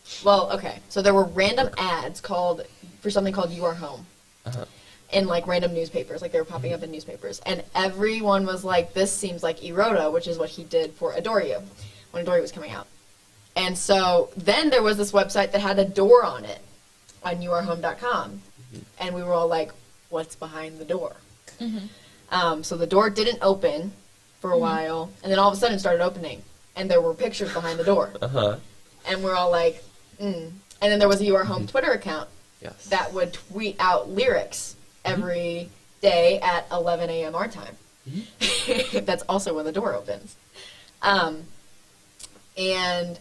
so there were random ads for something called You Are Home. Uh-huh. In like random newspapers, like they were popping up in newspapers. And everyone was like, this seems like Erota, which is what he did for Adore You, when Adore You was coming out. And so then there was this website that had a door on it, on yourhome.com. And we were all like, what's behind the door? So the door didn't open for a while, and then all of a sudden it started opening. And there were pictures behind the door. Uh-huh. And we're all like, And then there was a You Are Home Twitter account Yes. that would tweet out lyrics every day at 11 a.m. our time. That's also when the door opens. And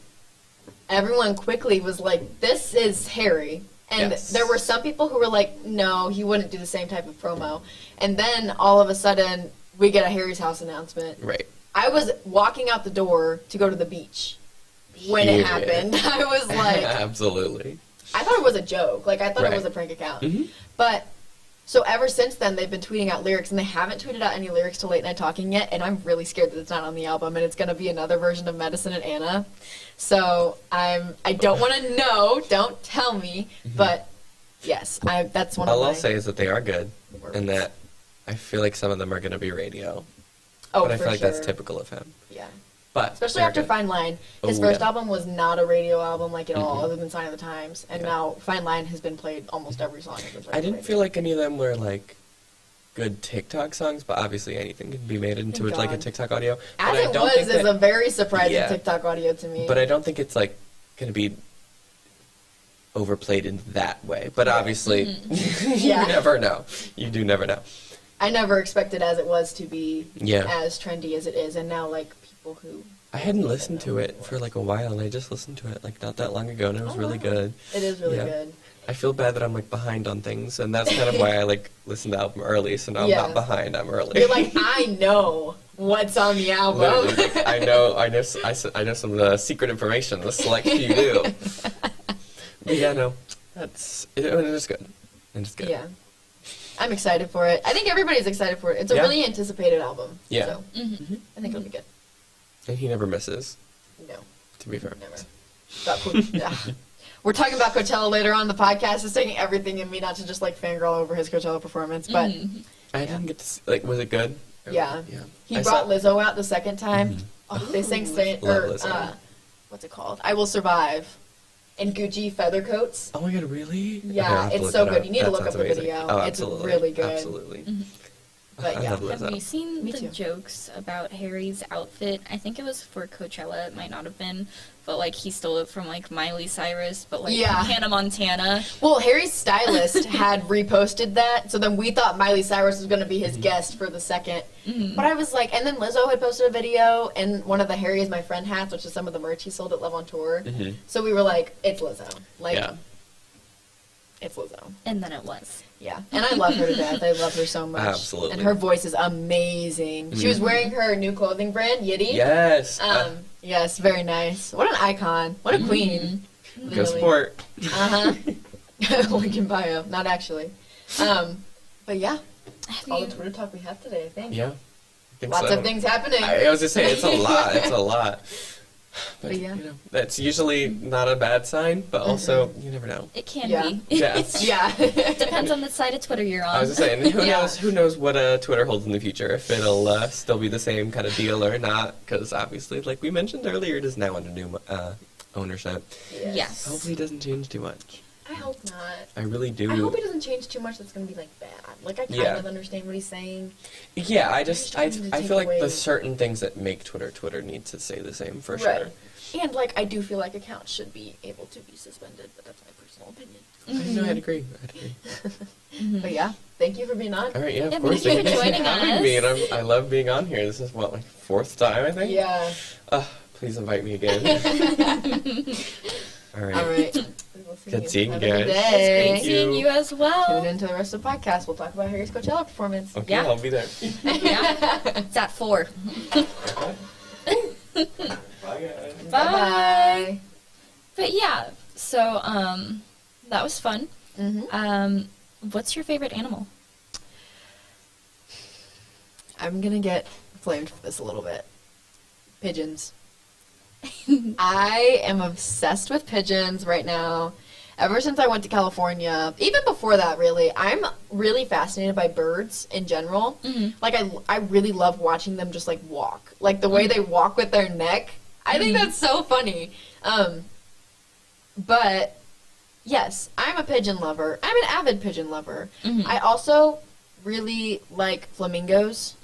everyone quickly was like, this is Harry. And Yes. there were some people who were like, no, he wouldn't do the same type of promo. And then all of a sudden, we get a Harry's House announcement. Right. I was walking out the door to go to the beach when it Period. happened. I was like, Absolutely. I thought it was a joke. Like, I thought it Right. was a prank account. Mhm. But, so ever since then, they've been tweeting out lyrics, and they haven't tweeted out any lyrics to Late Night Talking yet, and I'm really scared that it's not on the album, and it's going to be another version of Medicine and Anna. So, I don't want to know, don't tell me, but, yes, that's one of All my I'll say is that they are good, words. and that I feel like some of them are going to be radio. Oh, but I for feel like sure. that's typical of him. Yeah. But Especially they're after good. Fine Line. His Oh, first yeah. album was not a radio album, like, at all, Mhm. other than Sign of the Times. And Yeah. now Fine Line has been played almost every song. has been played I on didn't radio. feel like any of them were like good TikTok songs, but obviously anything can be made into Thank like a God. TikTok audio. As But I it don't was, think is that- a very surprising Yeah. TikTok audio to me. But I don't think it's like going to be overplayed in that way. But obviously, you Yeah. never know. You do never know. I never expected as it was to be Yeah. as trendy as it is, and now like people who I hadn't listened to it for like a while, and I just listened to it like not that long ago, and it was Oh, really wow. good. it is really Yeah. good. I feel bad that I'm like behind on things, and that's kind of why I like listened to the album early. So now I'm Yeah. not behind. I'm early. You're like, I know what's on the album. Literally, like, I know some secret information. The select few do. But yeah, no, it is good. It is good. Yeah. I'm excited for it. I think everybody's excited for it. It's a really anticipated album. Yeah. So I think it'll be good. And he never misses. No. To be fair. Never. We're talking about Coachella later on in the podcast. It's taking everything in me not to just like fangirl over his Coachella performance, but I didn't get to see, like, was it good? Yeah. Yeah. He brought Lizzo out the second time. Oh, they sang Love Lizzo. what's it called? I Will Survive. And Gucci feather coats. Oh my god, really? Yeah, Okay, it's so good. You need to That look up sounds the amazing. video. Oh, It's absolutely. really good. Absolutely. But I yeah. love Have Lizzo. you seen Me the too. jokes about Harry's outfit? I think it was for Coachella. It might not have been, but like he stole it from like Miley Cyrus, but like Yeah. Hannah Montana. Well, Harry's stylist had reposted that, so then we thought Miley Cyrus was going to be his guest for the second. But I was like, and then Lizzo had posted a video and one of the Harry is my friend hats, which is some of the merch he sold at Love on Tour. So we were like, it's Lizzo. Like, Yeah. it's Lizzo. And then it was. Yeah, and I love her to death. I love her so much. Absolutely. And her voice is amazing. She was wearing her new clothing brand, Yitty. Yes. Yes, very nice. What an icon. What a queen. Go sport. Link in bio. Not actually. But yeah, Have all you, the Twitter talk we have today, I think. Yeah. I think Lots so. of things happening. I was just saying, it's a lot. It's a lot. But, yeah. you know, that's usually not a bad sign, but also, you never know. it can Yeah. be. Yeah. Yeah. Depends on the side of Twitter you're on. I was just saying, who Yeah. knows? Who knows what Twitter holds in the future? If it'll still be the same kind of deal or not? Because obviously, like we mentioned earlier, it is now under new ownership. Yes. Hopefully, it doesn't change too much. I hope not. I really do. I hope it doesn't change too much that's going to be, like, bad. Like, I kind Yeah. of understand what he's saying. Yeah, I just trying to take feel like away- the certain things that make Twitter need to stay the same for Right. sure. And, like, I do feel like accounts should be able to be suspended, but that's my personal opinion. I know, I'd agree. But yeah, thank you for being on. All right, yeah, Yeah, of course. thank you for for joining having us. me, and I love being on here. This is what, like, 4th time, I think. Yeah. Please invite me again. All right. All right. We'll see Good seeing Have you a good guys. day. Great seeing you as well. Tune into the rest of the podcast. We'll talk about Harry's Coachella performance. Okay, Yeah. I'll be there. Yeah. It's at 4. Bye, guys. Bye. But yeah, so that was fun. What's your favorite animal? I'm gonna get flamed for this a little bit. Pigeons. I am obsessed with pigeons right now. Ever since I went to California, even before that, really, I'm really fascinated by birds in general. Like, I really love watching them just, like, walk. Like, the way they walk with their neck. I think that's so funny. But, yes, I'm a pigeon lover. I'm an avid pigeon lover. I also really like flamingos.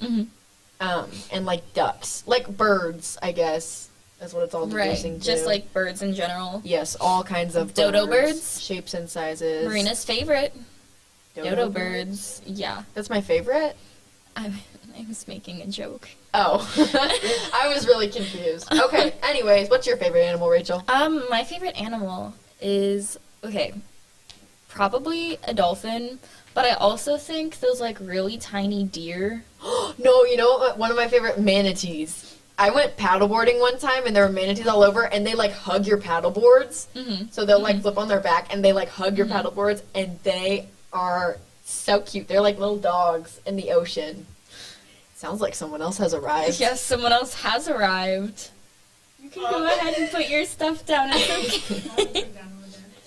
And, like, ducks. Like, birds, I guess, is what it's all deducing to. Just like birds in general. Yes, all kinds of Dodo birds? shapes and sizes. Marina's favorite. Dodo birds. Yeah. That's my favorite? I was making a joke. Oh. I was really confused. Okay, anyways, what's your favorite animal, Rachel? My favorite animal is, okay, probably a dolphin, but I also think those, like, really tiny deer. No, you know what? One of my favorite, manatees. I went paddleboarding one time, and there were manatees all over, and they, like, hug your paddleboards. So they'll, like, flip on their back, and they, like, hug your paddleboards, and they are so cute. They're like little dogs in the ocean. Sounds like someone else has arrived. Yes, someone else has arrived. You can go ahead and put your stuff down. It's okay.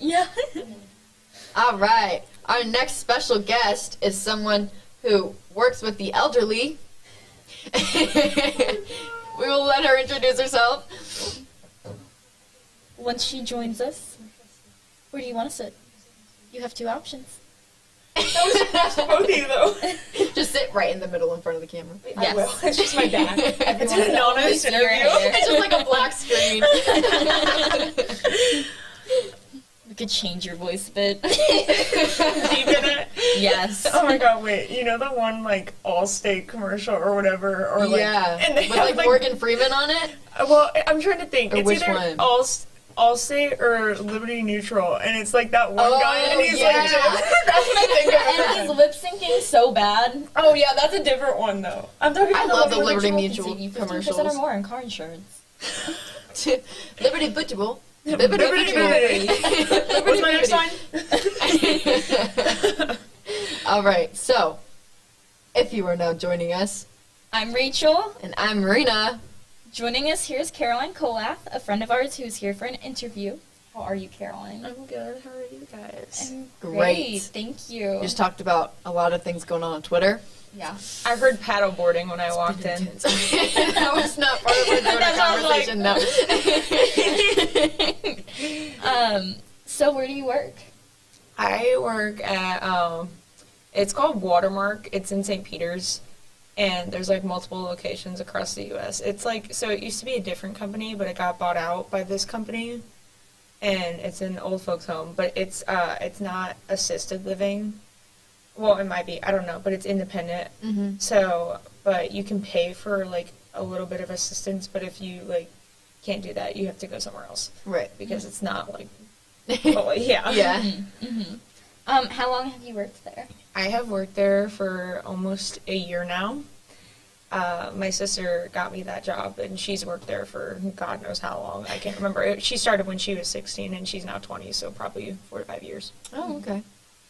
Yeah. All right. Our next special guest is someone who works with the elderly. We will let her introduce herself. Once she joins us, where do you want to sit? You have 2 options. Both of you, though. Just sit right in the middle in front of the camera. I will. It's just my back. It's an Everyone's anonymous see your interview. hair. It's just like a black screen. We could change your voice a bit. Deep in it. Yes. Oh my god, wait. You know the one, like, Allstate commercial or whatever? Or, like, Yeah. And they With have, like Morgan Freeman on it. Well, I'm trying to think. Or It's which either one? Allstate or Liberty Neutral, and it's like that one Oh, guy, and he's yeah. like, That's what I think of. And he's lip syncing so bad. Oh yeah, that's a different one though. I'm talking I about love the one where Liberty Can Mutual save you 15% commercials. or more in car insurance. Liberty Mutual. Liberty Mutual. What's my next line? All right, so if you are now joining us, I'm Rachel. and I'm Marina. Joining us here is Caroline Kolath, a friend of ours who's here for an interview. How are you, Caroline? I'm good. How are you guys? I'm Great. Thank you. We just talked about a lot of things going on Twitter. Yeah. I heard paddleboarding when I walked in. That was not part of our Twitter That's what I was conversation, no. So where do you work? I work at it's called Watermark. It's in St. Peter's, and there's like multiple locations across the U.S. It's like, so it used to be a different company, but it got bought out by this company, and it's an old folks home. But it's not assisted living. Well, it might be. I don't know, but it's independent. Mm-hmm. So, but you can pay for like a little bit of assistance. But if you like can't do that, you have to go somewhere else Right. because it's not like. Oh, yeah. Yeah. Mm-hmm. How long have you worked there? I have worked there for almost a year now. My sister got me that job, and she's worked there for God knows how long. I can't remember. She started when she was 16, and she's now 20, so probably 4 to 5 years. Oh, okay.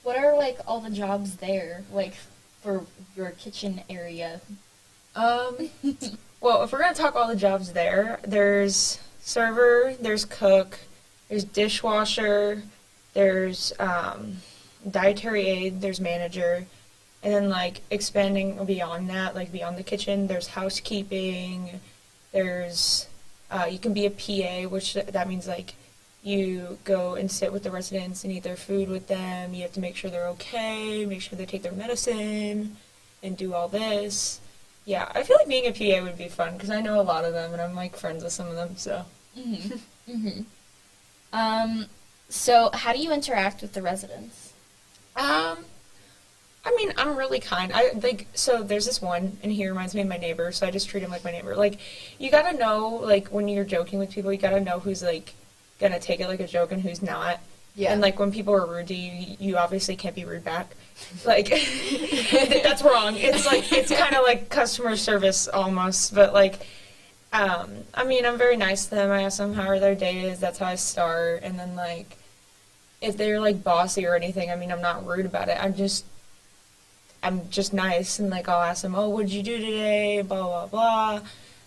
What are like all the jobs there, like for your kitchen area? Well, if we're gonna talk all the jobs there, there's server, there's cook, there's dishwasher, there's dietary aide, there's manager, and then like expanding beyond that, like beyond the kitchen, there's housekeeping, there's you can be a PA, which that means like you go and sit with the residents and eat their food with them. You have to make sure they're okay, make sure they take their medicine, and do all this. Yeah, I feel like being a PA would be fun because I know a lot of them and I'm like friends with some of them. So. So how do you interact with the residents? I mean, I'm really kind. I like, so there's this one, and he reminds me of my neighbor, so I just treat him like my neighbor. Like, you gotta know, like, when you're joking with people, you gotta know who's, like, gonna take it like a joke and who's not. Yeah. And, like, when people are rude to you, you obviously can't be rude back. Like, that's wrong. It's, like, it's kind of like customer service almost, but, like, I mean, I'm very nice to them. I ask them how their day is. That's how I start. And then, like, if they're, like, bossy or anything, I mean, I'm not rude about it. I'm just nice, and like I'll ask them, oh, what'd you do today, blah blah blah.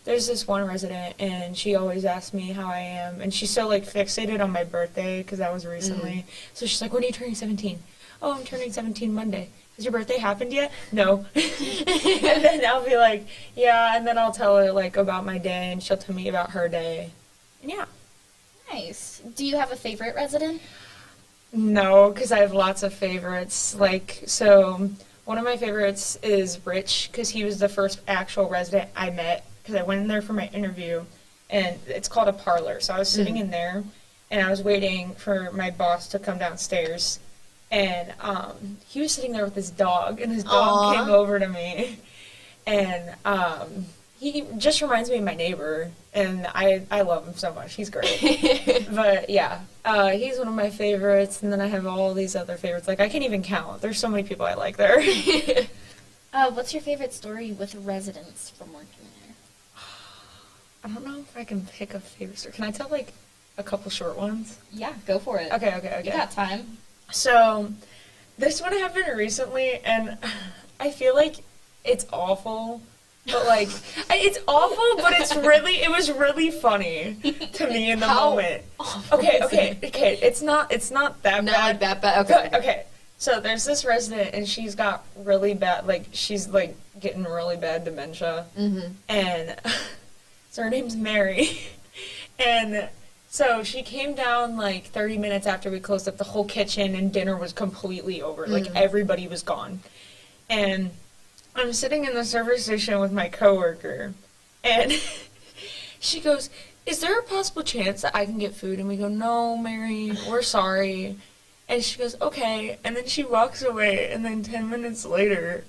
There's this one resident, and she always asks me how I am, and she's so like fixated on my birthday because that was recently. So she's like, when are you turning 17? Oh, I'm turning 17 Monday. Has your birthday happened yet? No. And then I'll be like, yeah, and then I'll tell her like about my day, and she'll tell me about her day, and yeah. Nice. Do you have a favorite resident? No, because I have lots of favorites. Like, so one of my favorites is Rich, because he was the first actual resident I met, because I went in there for my interview, and it's called a parlor. So I was sitting in there, and I was waiting for my boss to come downstairs, and he was sitting there with his dog, and his dog came over to me, and he just reminds me of my neighbor, and I love him so much. He's great. But yeah, he's one of my favorites, and then I have all these other favorites. Like, I can't even count. There's so many people I like there. What's your favorite story with residents from working there? I don't know if I can pick a favorite story. Can I tell, like, a couple short ones? Yeah, go for it. Okay. You got time. So, this one happened recently, and I feel like it's awful. But, like, it's awful, but it was really funny to me in the moment. Okay. It's not that bad. Not like that bad. Okay. Okay. So there's this resident, and she's got really bad, like, she's, like, getting really bad dementia. Mm-hmm. And so her name's Mary. And so she came down, like, 30 minutes after we closed up the whole kitchen, and dinner was completely over. Like, everybody was gone. And I'm sitting in the service station with my coworker, and she goes, is there a possible chance that I can get food? And we go, no, Mary, we're sorry. And she goes, okay. And then she walks away, and then 10 minutes later,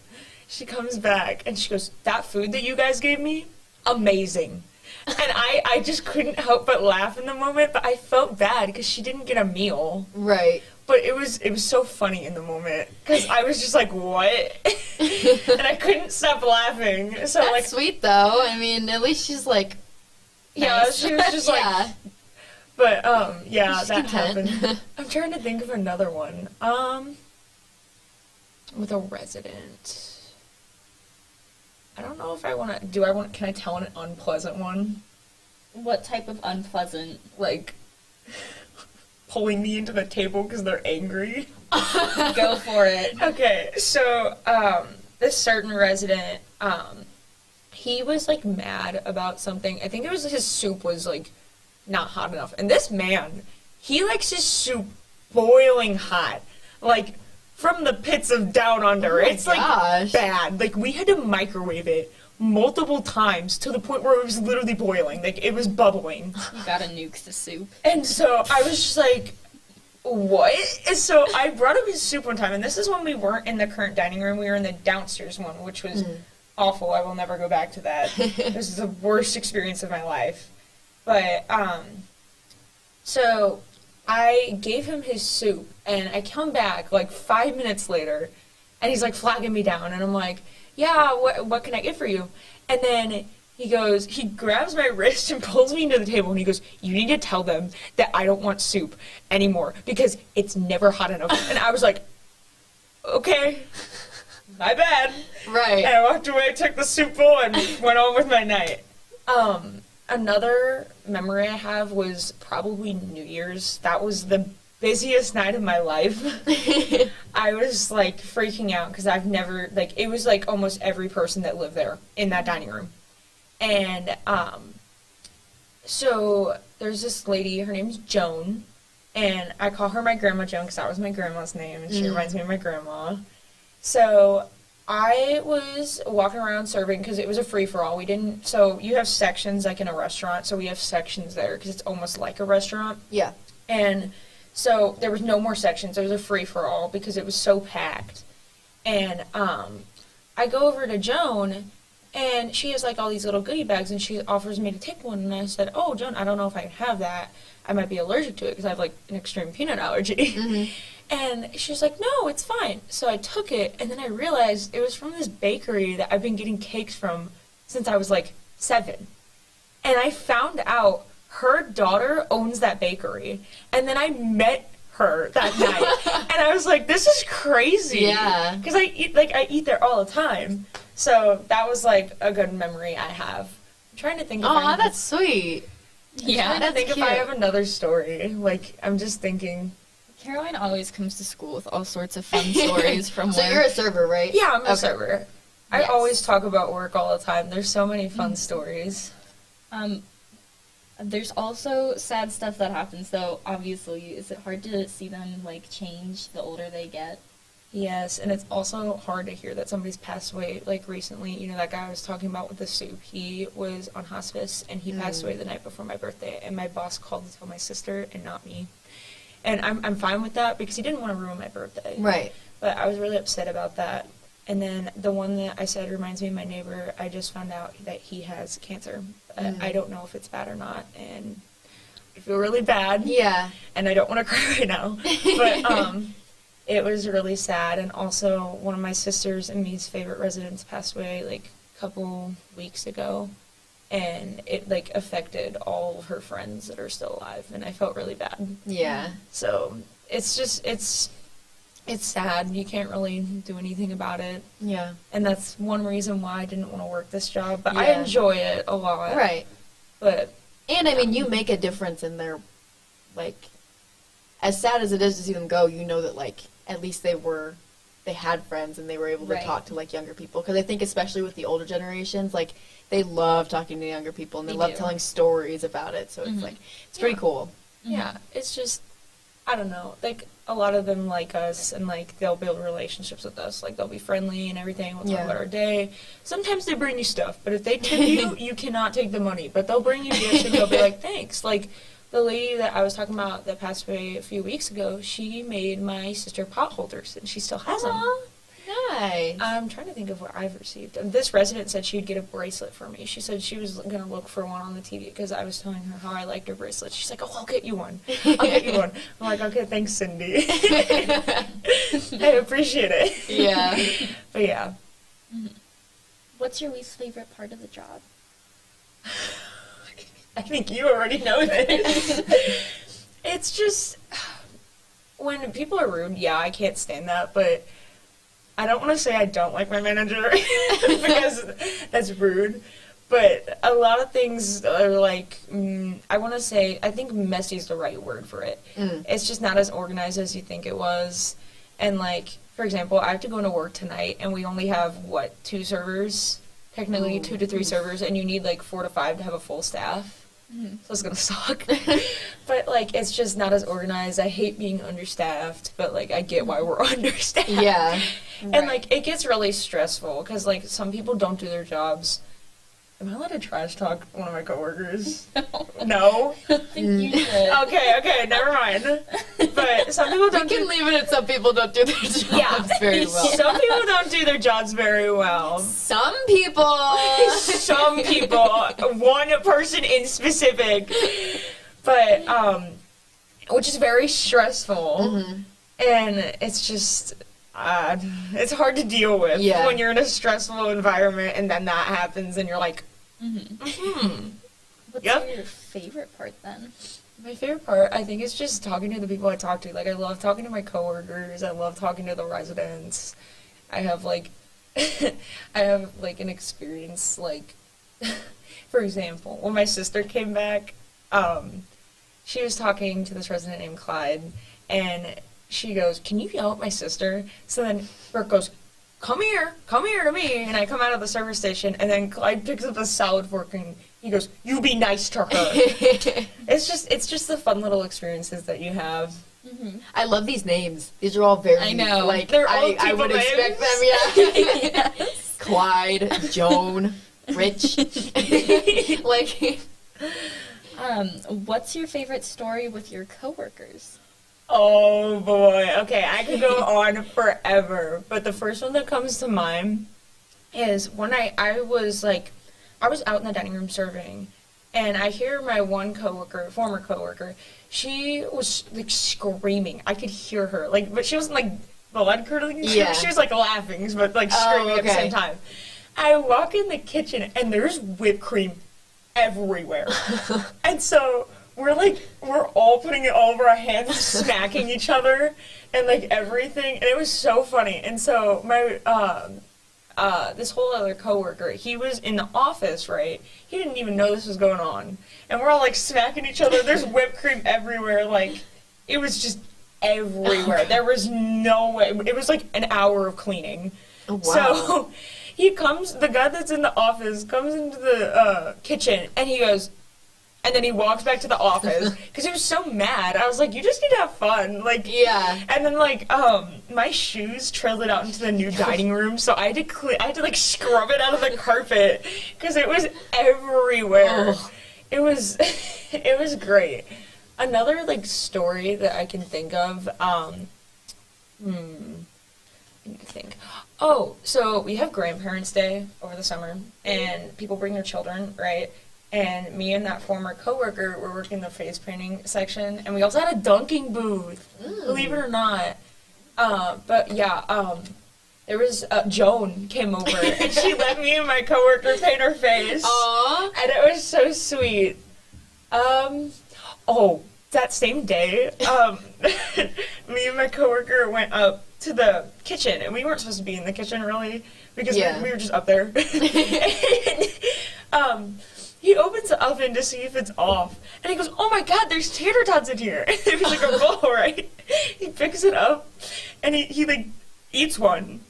she comes back, and she goes, that food that you guys gave me, amazing. And I just couldn't help but laugh in the moment, but I felt bad because she didn't get a meal. Right. But it was so funny in the moment because I was just like, what? And I couldn't stop laughing. So That's like, sweet though. I mean, at least she's like, yeah, nice. she was just Yeah. like, but yeah, She's that content. happened. I'm trying to think of another one. With a resident. I don't know if I want to. Can I tell an unpleasant one? What type of unpleasant? Like pulling me into the table because they're angry. Go for it. Okay, so this certain resident, he was like mad about something. I think it was his soup was like not hot enough. And this man, he likes his soup boiling hot, like from the pits of down under. Oh my it's like gosh. bad. Like we had to microwave it multiple times to the point where it was literally boiling. Like it was bubbling. You gotta nuke the soup. And so I was just like, what? And so I brought him his soup one time, and this is when we weren't in the current dining room. We were in the downstairs one, which was awful. I will never go back to that. This is the worst experience of my life. But, so I gave him his soup, and I come back like 5 minutes later, and he's like flagging me down, and I'm like, yeah, what can I get for you? And then he grabs my wrist and pulls me into the table, and he goes, you need to tell them that I don't want soup anymore because it's never hot enough. And I was like, okay, my bad. Right. And I walked away, took the soup bowl, and went on with my night. Another memory I have was probably New Year's. That was the busiest night of my life. I was like freaking out because I've never, like, it was like almost every person that lived there in that dining room. And so there's this lady, her name's Joan, and I call her my Grandma Joan because that was my grandma's name, and she reminds me of my grandma. So I was walking around serving because it was a free-for-all. So you have sections like in a restaurant, so we have sections there because it's almost like a restaurant. Yeah. And so there was no more sections. It was a free-for-all because it was so packed. And I go over to Joan, and she has like all these little goodie bags, and she offers me to take one. And I said, oh, Joan, I don't know if I can have that. I might be allergic to it because I have like an extreme peanut allergy. Mm-hmm. And she was like, no, it's fine. So I took it, and then I realized it was from this bakery that I've been getting cakes from since I was like 7. And I found out her daughter owns that bakery. And then I met her that night. And I was like, this is crazy. Yeah. Because I eat there all the time. So that was like a good memory I have. I'm trying to think if Oh, that's sweet. Yeah, I that's think cute. if I have another story. Like, I'm just thinking. Caroline always comes to school with all sorts of fun stories from So work. you're a server, right? Yeah, I'm a Okay. server. I Yes. always talk about work all the time. There's so many fun stories. There's also sad stuff that happens, though. Obviously, is it hard to see them like change the older they get? Yes, and it's also hard to hear that somebody's passed away, like recently. You know, that guy I was talking about with the soup, he was on hospice, and he passed away the night before my birthday, and my boss called to tell my sister and not me. And I'm fine with that because he didn't want to ruin my birthday. Right. But I was really upset about that. And then the one that I said reminds me of my neighbor, I just found out that he has cancer. I don't know if it's bad or not, and I feel really bad. Yeah. And I don't want to cry right now. But it was really sad. And also, one of my sisters and me's favorite residents passed away like a couple weeks ago. And it like affected all of her friends that are still alive. And I felt really bad. Yeah. So it's just, it's sad. You can't really do anything about it. Yeah. And that's one reason why I didn't want to work this job. But I Yeah. enjoy it a lot. Right. But And I mean, you make a difference in their, like, as sad as it is to see them go, you know that, like, at least they had friends and they were able to Right. talk to, like, younger people. Because I think especially with the older generations, like, they love talking to younger people and they love do. telling stories about it. So it's, like, it's pretty cool. yeah, it's just, I don't know. Like, a lot of them like us and, like, they'll build relationships with us. Like, they'll be friendly and everything. We'll talk Yeah. about our day. Sometimes they bring you stuff, but if they tip you, you cannot take the money. But they'll bring you gifts and they'll be like, thanks. Like, the lady that I was talking about that passed away a few weeks ago, she made my sister pot holders, and she still has them. Aw, Nice. I'm trying to think of what I've received. This resident said she'd get a bracelet for me. She said she was going to look for one on the TV because I was telling her how I liked her bracelet. She's like, oh, I'll get you one. I'll get you one. I'm like, okay, thanks, Cindy. I appreciate it. Yeah. But yeah. What's your least favorite part of the job? I think you already know this. It's just when people are rude, yeah, I can't stand that, but I don't want to say I don't like my manager because that's rude. But a lot of things are like, I want to say, I think messy is the right word for it. It's just not as organized as you think it was. And like, for example, I have to go into work tonight and we only have, 2 servers? Technically 2 to 3 servers, and you need like 4 to 5 to have a full staff. So it's gonna suck. But like, it's just not as organized. I hate being understaffed, but like, I get why we're understaffed. Yeah. And like, it gets really stressful because like, some people don't do their jobs. Am I allowed to trash talk one of my coworkers? No? I think you should. Okay, never mind. But some people We don't can leave it at some people don't do their jobs very well. Some people don't do their jobs very well. Some people. Some people. One person in specific. But, which is very stressful. And it's just, it's hard to deal with when you're in a stressful environment and then that happens and you're like, What's your favorite part then? My favorite part, I think, is just talking to the people I talk to. Like, I love talking to my coworkers. I love talking to the residents. I have, like, an experience, like, for example, when my sister came back, she was talking to this resident named Clyde, and she goes, can you yell at my sister? So then Brooke goes, come here to me. And I come out of the service station, and then Clyde picks up a salad fork, and he goes, you be nice to her. It's just the fun little experiences that you have. I love these names. These are all very, I know. like, They're all I would people expect names. them, yeah. Clyde, Joan, Rich. Like, What's your favorite story with your coworkers? Oh boy. Okay, I could go on forever. But the first one that comes to mind is when I was out in the dining room serving, and I hear my one coworker, former coworker, she was like screaming. I could hear her, like, but she wasn't like blood curdling. Yeah. She was like laughing, but like screaming at the same time. I walk in the kitchen and there's whipped cream everywhere, and so we're all putting it all over our hands, smacking each other, and like everything, and it was so funny. And so my this whole other coworker, he was in the office, right? He didn't even know this was going on, and we're all like smacking each other. There's whipped cream everywhere, like it was just everywhere. There was no way. It was like an hour of cleaning. oh, wow. So he comes, the guy that's in the office comes into the kitchen, and he goes, and then he walks back to the office because he was so mad. I was like, you just need to have fun. Like, Yeah. And then, like, my shoes trailed it out into the new dining room, so I had to, like, scrub it out of the carpet because it was everywhere. Oh. It was great. Another, like, story that I can think of, I need to think. Oh, so we have Grandparents' Day over the summer, and people bring their children, right? And me and that former coworker were working the face painting section, and we also had a dunking booth, believe it or not. But yeah, there was Joan came over, and she let me and my coworker paint her face. Aww. And it was so sweet. Oh, that same day, me and my coworker went up to the kitchen, and we weren't supposed to be in the kitchen really because we were just up there. And, he opens the oven to see if it's off, and he goes, "Oh my God, there's tater tots in here!" It was like a bowl, right? He picks it up, and he like eats one,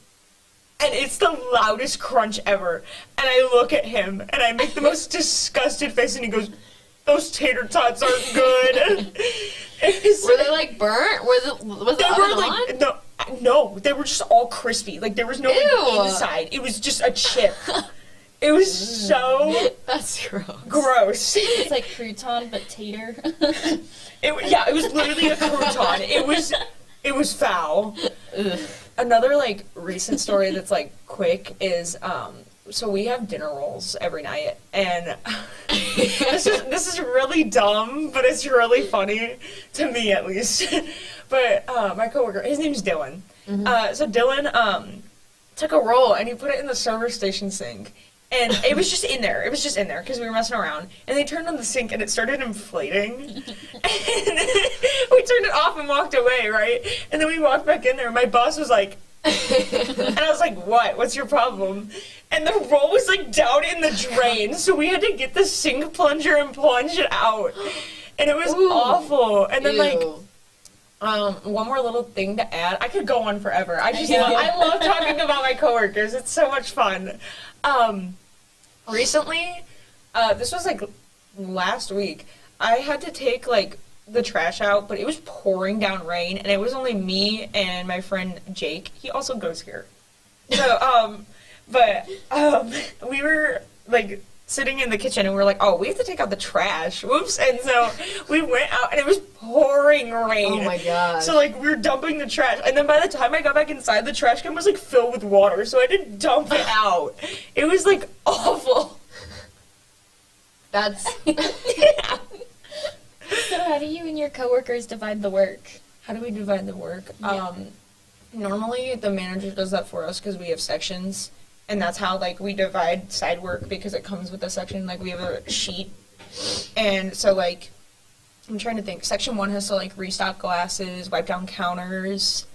and it's the loudest crunch ever. And I look at him, and I make the most disgusted face, and he goes, "Those tater tots aren't good." Were they like burnt? Was the oven on? No, they were just all crispy. Like there was no Ew. inside. It was just a chip. It was so That's gross. gross. It's like crouton but tater. It was literally a crouton. It was foul. Ugh. Another like recent story that's like quick is so we have dinner rolls every night, and this is really dumb, but it's really funny to me at least. But my coworker, his name's Dylan. So Dylan took a roll and he put it in the service station sink. And it was just in there. It was just in there because we were messing around. And they turned on the sink and it started inflating. And we turned it off and walked away, right? And then we walked back in there and my boss was like, and I was like, what? What's your problem? And the roll was like down in the drain. So we had to get the sink plunger and plunge it out. And it was awful. And then like, one more little thing to add. I could go on forever. I love talking about my coworkers. It's so much fun. Recently, this was like last week, I had to take like the trash out, but it was pouring down rain, and it was only me and my friend Jake. He also goes here. So, we were like sitting in the kitchen and we were like, oh, we have to take out the trash. Whoops. And so we went out and it was pouring rain. Oh my god. So like we were dumping the trash, and then by the time I got back inside, the trash can was like filled with water, so I had to dump it out. It was like awful. That's Yeah. So how do you and your coworkers divide the work? How do we divide the work? Yeah. Normally the manager does that for us because we have sections. And that's how, like, we divide side work because it comes with a section. Like, we have a sheet. And so, like, I'm trying to think. Section 1 has to, like, restock glasses, wipe down counters,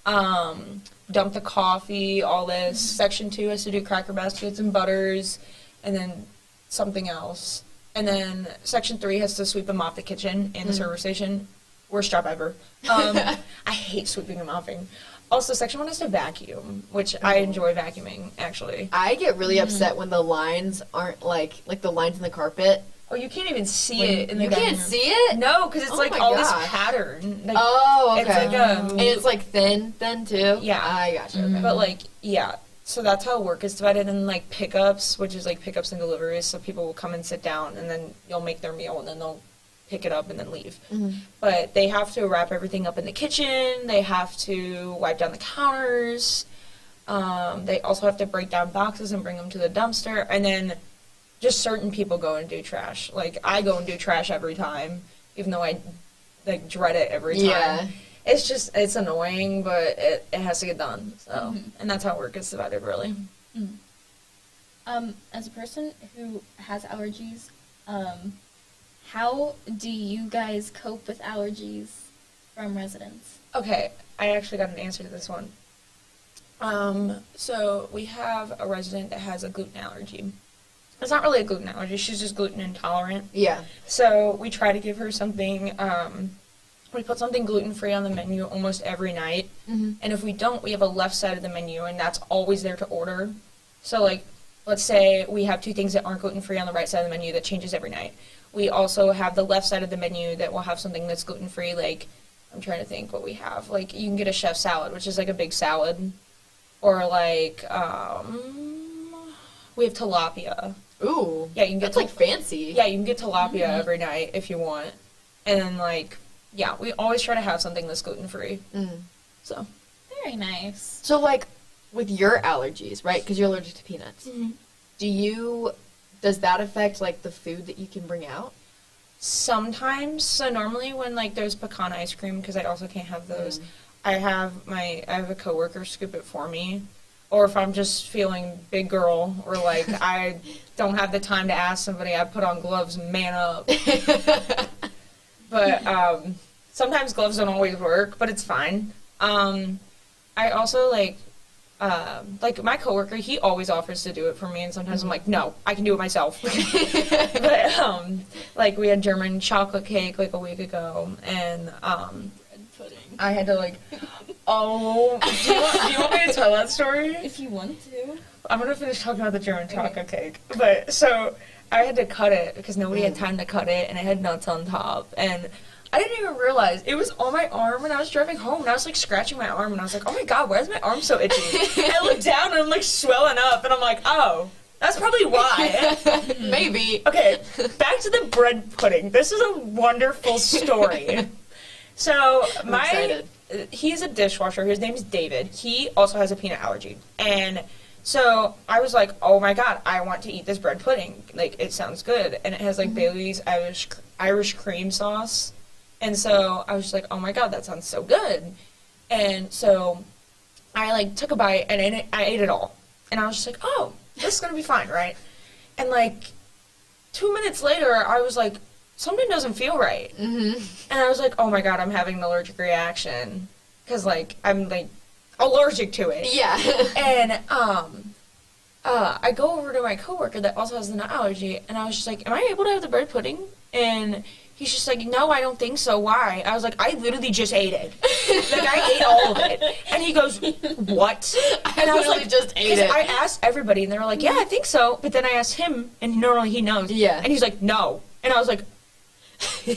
dump the coffee, all this. Section 2 has to do cracker baskets and butters, and then something else. And then Section 3 has to sweep and mop the kitchen and the service station. Worst job ever. I hate sweeping and mopping. Also, Section 1 has to vacuum, which I enjoy vacuuming, actually. I get really upset when the lines aren't like the lines in the carpet. Oh, you can't even see it in the You vacuum can't room. see it? No, because it's Oh like my all this gosh. pattern. Like, Oh, okay. It's like and it's like thin too? Yeah. I gotcha. Okay. But like, yeah. So that's how work is divided in like pickups, which is like pickups and deliveries. So people will come and sit down, and then you'll make their meal, and then they'll pick it up and then leave. But they have to wrap everything up in the kitchen. They have to wipe down the counters. They also have to break down boxes and bring them to the dumpster. And then just certain people go and do trash. Like, I go and do trash every time, even though I like dread it every time. Yeah. It's annoying, but it has to get done. So, and that's how work is divided, really. As a person who has allergies, how do you guys cope with allergies from residents? Okay, I actually got an answer to this one. So we have a resident that has a gluten allergy. It's not really a gluten allergy, she's just gluten intolerant. Yeah. So we try to give her something, we put something gluten-free on the menu almost every night. And if we don't, we have a left side of the menu, and that's always there to order. So like, let's say we have 2 things that aren't gluten-free on the right side of the menu that changes every night. We also have the left side of the menu that will have something that's gluten-free, like, I'm trying to think what we have. Like, you can get a chef salad, which is like a big salad. Or like, we have tilapia. Ooh. Yeah, you can get That's like fancy. Yeah, you can get tilapia every night if you want. And then like, yeah, we always try to have something that's gluten-free. So. Very nice. So like, with your allergies, right? Because you're allergic to peanuts. Does that affect like the food that you can bring out? Sometimes. So normally when like there's pecan ice cream, because I also can't have those, I have a coworker scoop it for me. Or if I'm just feeling big girl, or like I don't have the time to ask somebody, I put on gloves and man up. But sometimes gloves don't always work, but it's fine. I also like my coworker, he always offers to do it for me, and sometimes I'm like, no, I can do it myself. But like we had German chocolate cake like a week ago, and Bread pudding. I had to like, do you want me to tell that story? If you want to. I'm gonna finish talking about the German chocolate cake. But so I had to cut it because nobody had time to cut it, and it had nuts on top, and I didn't even realize it was on my arm when I was driving home, and I was like scratching my arm, and I was like, oh my god, why is my arm so itchy? And I looked down and I'm like swelling up, and I'm like, oh, that's probably why. Maybe. Okay, back to the bread pudding. This is a wonderful story. So I'm excited. he's a dishwasher. His name is David. He also has a peanut allergy. And so I was like, oh my god, I want to eat this bread pudding. Like, it sounds good. And it has, like, Bailey's Irish cream sauce. And so I was just like, oh my god, that sounds so good. And so I, like, took a bite, and I ate it all. And I was just like, oh, this is going to be fine, right? And, like, 2 minutes later, I was like, something doesn't feel right. And I was like, oh my god, I'm having an allergic reaction. Because, like, I'm, like, allergic to it. Yeah. And I go over to my coworker that also has an allergy, and I was just like, am I able to have the bread pudding? And he's just like, no, I don't think so. Why? I was like, I literally just ate it. Like, I ate all of it. And he goes, what? And I was like, just ate it. I asked everybody, and they were like, yeah, I think so. But then I asked him, and normally he knows. Yeah. And he's like, no. And I was like,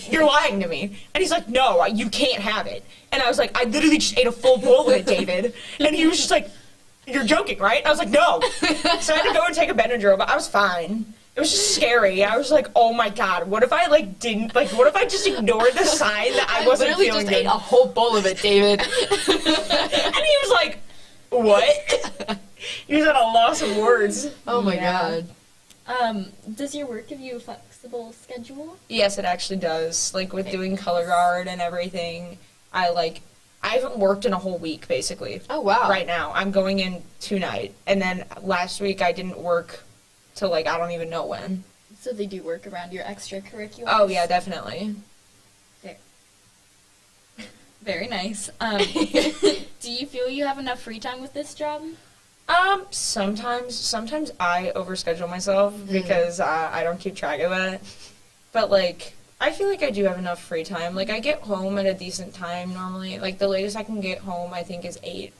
you're lying to me. And he's like, no, you can't have it. And I was like, I literally just ate a full bowl of it, David. And he was just like, you're joking, right? And I was like, no. So I had to go and take a Benadryl, but I was fine. It was just scary. I was like, oh my god, what if I, like, didn't, like, what if I just ignored the sign that I wasn't literally feeling just good? ate a whole bowl of it, David. And he was like, what? He was at a loss of words. Oh my god. Does your work give you a flexible schedule? Yes, it actually does. Like, with doing color guard and everything, I haven't worked in a whole week, basically. Oh wow. Right now. I'm going in tonight. And then last week I didn't work till, like, I don't even know when. So they do work around your extracurriculars? Oh, yeah, definitely. Very nice. Do you feel you have enough free time with this job? Sometimes I overschedule myself because I don't keep track of it. But, like, I feel like I do have enough free time. Like, I get home at a decent time normally. Like, the latest I can get home, I think, is 8.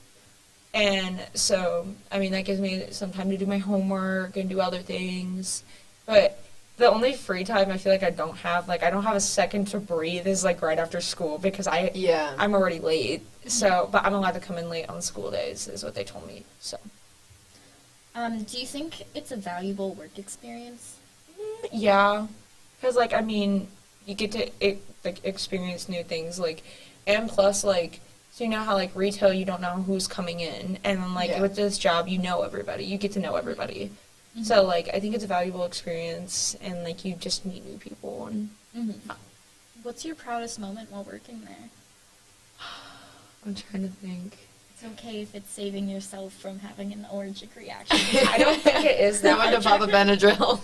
And so, I mean, that gives me some time to do my homework and do other things. But the only free time I feel like I don't have a second to breathe is, like, right after school because I'm already late. So, but I'm allowed to come in late on school days is what they told me, so. Do you think it's a valuable work experience? Yeah. Because, like, I mean, you get to, experience new things, like, and plus, like, so you know how, like, retail, you don't know who's coming in, and then, like, with this job, you know everybody. You get to know everybody. Mm-hmm. So, like, I think it's a valuable experience, and, like, you just meet new people. And What's your proudest moment while working there? I'm trying to think. It's okay if it's saving yourself from having an allergic reaction. I don't think it is that Someone to pop a Benadryl.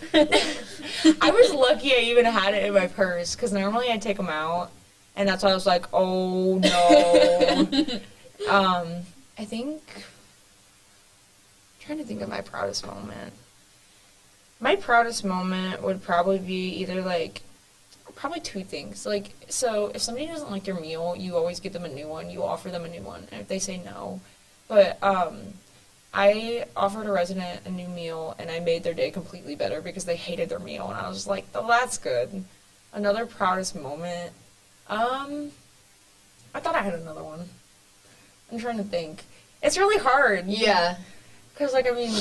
I was lucky I even had it in my purse, because normally I'd take them out, and that's why I was like, oh, no. I think, I'm trying to think of my proudest moment. My proudest moment would probably be either, like, probably two things. Like, so if somebody doesn't like their meal, you always give them a new one. You offer them a new one. And if they say no. But I offered a resident a new meal, and I made their day completely better because they hated their meal. And I was like, oh, that's good. Another proudest moment. I thought I had another one. I'm trying to think. It's really hard. Yeah. Because, like, I mean,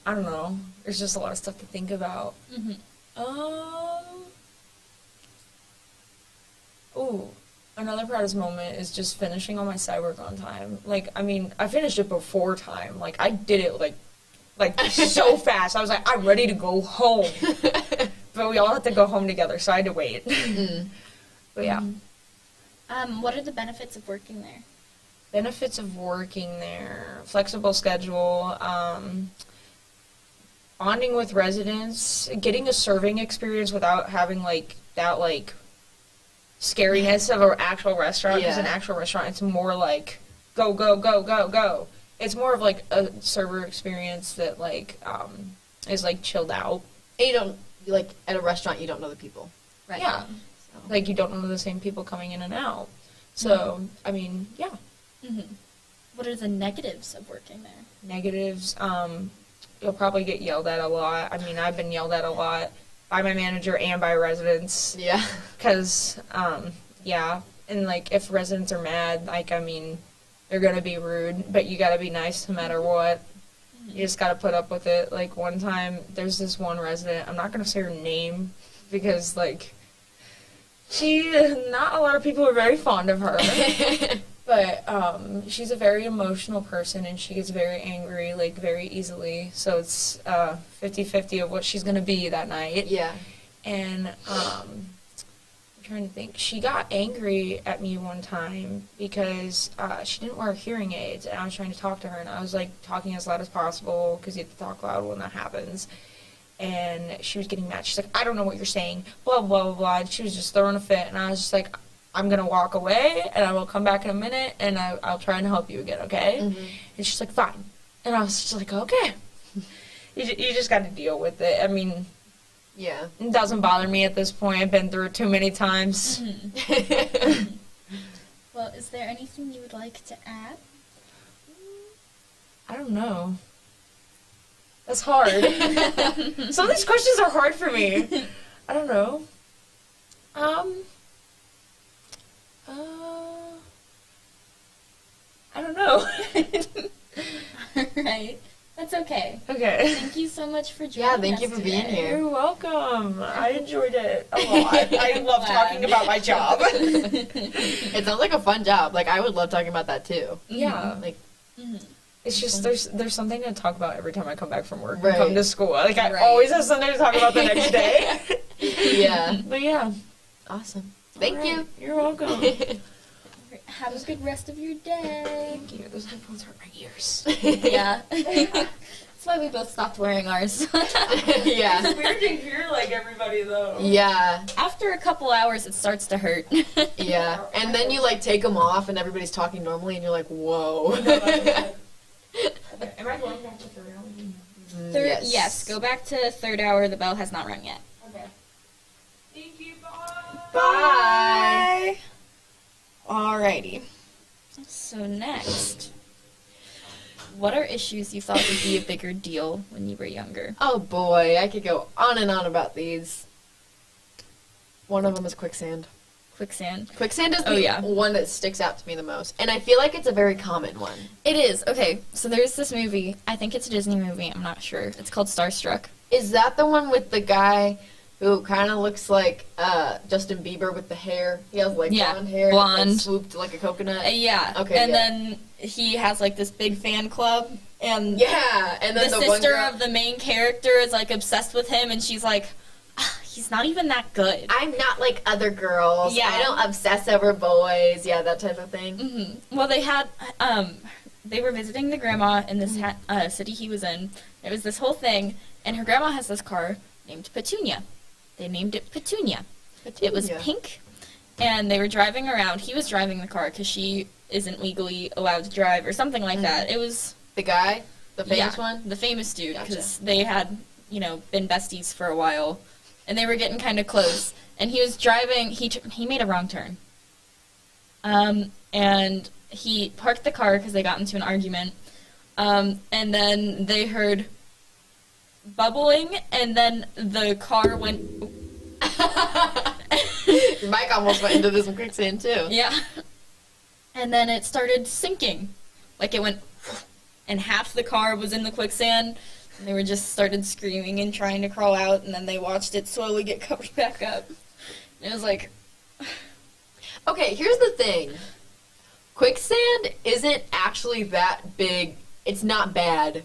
I don't know. There's just a lot of stuff to think about. Ooh, another proudest moment is just finishing all my side work on time. Like, I mean, I finished it before time. Like, I did it, like so fast. I was like, I'm ready to go home. But we all had to go home together, so I had to wait. But, yeah. What are the benefits of working there? Benefits of working there. Flexible schedule, bonding with residents, getting a serving experience without having, like, that, like, scariness of an actual restaurant. Because an actual restaurant, it's more like, go, go, go, go, go. It's more of, like, a server experience that, like, is, like, chilled out. And you don't, like, at a restaurant, you don't know the people. Right. Yeah. So. Like, you don't know the same people coming in and out. So, I mean, yeah. What are the negatives of working there? Negatives, you'll probably get yelled at a lot. I mean, I've been yelled at a lot by my manager and by residents. Yeah. Because, yeah. And, like, if residents are mad, like, I mean, they're going to be rude, but you got to be nice no matter what. You just got to put up with it. Like, one time, there's this one resident, I'm not going to say her name because, like, Not a lot of people are very fond of her. But she's a very emotional person, and she gets very angry, like, very easily. So it's 50-50 of what she's going to be that night. Yeah. And I'm trying to think. She got angry at me one time because she didn't wear hearing aids, and I was trying to talk to her, and I was, like, talking as loud as possible because you have to talk loud when that happens. And she was getting mad. She's like, I don't know what you're saying, blah, blah, blah, blah. And she was just throwing a fit, and I was just like, I'm going to walk away, and I will come back in a minute, and I'll try and help you again, okay? Mm-hmm. And she's like, fine. And I was just like, okay. You just got to deal with it. I mean, yeah, it doesn't bother me at this point. I've been through it too many times. Mm-hmm. Well, is there anything you would like to add? I don't know. That's hard. Some of these questions are hard for me. I don't know. I don't know. Alright. That's okay. Okay. Thank you so much for joining Yeah, thank you us for being today. here. You're welcome. I enjoyed it a lot. I love talking about my job. It sounds like a fun job. Like, I would love talking about that too. Yeah. Like, It's just there's something to talk about every time I come back from work Right. and come to school. Like, I Right. always have something to talk about the next day. yeah. But yeah. Awesome. Thank you. You're welcome. Have a good rest of your day. Thank you. Those headphones hurt my ears. Yeah. That's why we both stopped wearing ours. yeah. It's weird to hear, like, everybody, though. Yeah. After a couple hours, it starts to hurt. Yeah. And then you, like, take them off and everybody's talking normally and you're like, whoa. Okay. Am I going back to third hour? Yes, go back to third hour. The bell has not rung yet. Okay. Thank you. Bye. Bye. Alrighty. So next, what are issues you thought would be a bigger deal when you were younger? Oh boy, I could go on and on about these. One of them is quicksand. Quicksand. Quicksand is the one that sticks out to me the most. And I feel like it's a very common one. It is. Okay, so there's this movie. I think it's a Disney movie. I'm not sure. It's called Starstruck. Is that the one with the guy who kind of looks like Justin Bieber with the hair? He has like blonde hair. Blonde. And, like, swooped like a coconut. Yeah. Okay. And then he has like this big fan club. And yeah. And then the one sister girl, of the main character is like obsessed with him, and she's like, he's not even that good. I'm not like other girls. Yeah. I don't obsess over boys. Yeah, that type of thing. Mm-hmm. Well, they had, they were visiting the grandma in this city he was in. It was this whole thing, and her grandma has this car named Petunia. They named it Petunia. It was pink, and they were driving around. He was driving the car because she isn't legally allowed to drive or something like that. It was... The guy? The famous one? The famous dude, because Gotcha. they had, been besties for a while. And they were getting kind of close. And he was driving, he made a wrong turn. And he parked the car because they got into an argument. And then they heard bubbling, and then the car went... Your mic almost went into this quicksand, too. Yeah. And then it started sinking. Like, it went... And half the car was in the quicksand. And they were just started screaming and trying to crawl out, and then they watched it slowly get covered back up. And it was like... Okay, here's the thing. Quicksand isn't actually that big. It's not bad.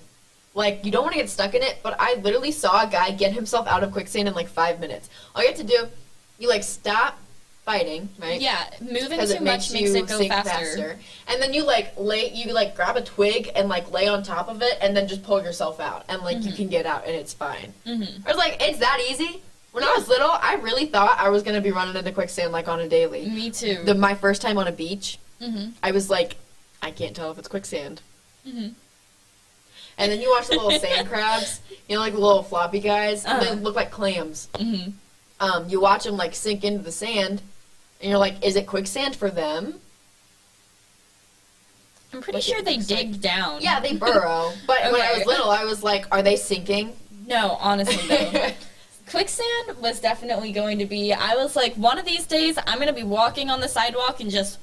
Like, you don't want to get stuck in it, but I literally saw a guy get himself out of quicksand in like 5 minutes. All you have to do, you like stop fighting, right? Yeah, moving Because too much makes it go sink faster. And then you grab a twig and like lay on top of it and then just pull yourself out. And like you can get out and it's fine. Mm-hmm. I was like, it's that easy? When I was little, I really thought I was going to be running into quicksand like on a daily. Me too. My first time on a beach, Mm-hmm. I was like, I can't tell if it's quicksand. Mm-hmm. And then you watch the little sand crabs, like the little floppy guys, and they look like clams. Mm-hmm. You watch them like sink into the sand, and you're like, is it quicksand for them? I'm pretty sure they dig down. Yeah, they burrow. But when I was little, I was like, are they sinking? No, honestly though. Quicksand was definitely going to be, I was like, one of these days, I'm going to be walking on the sidewalk and just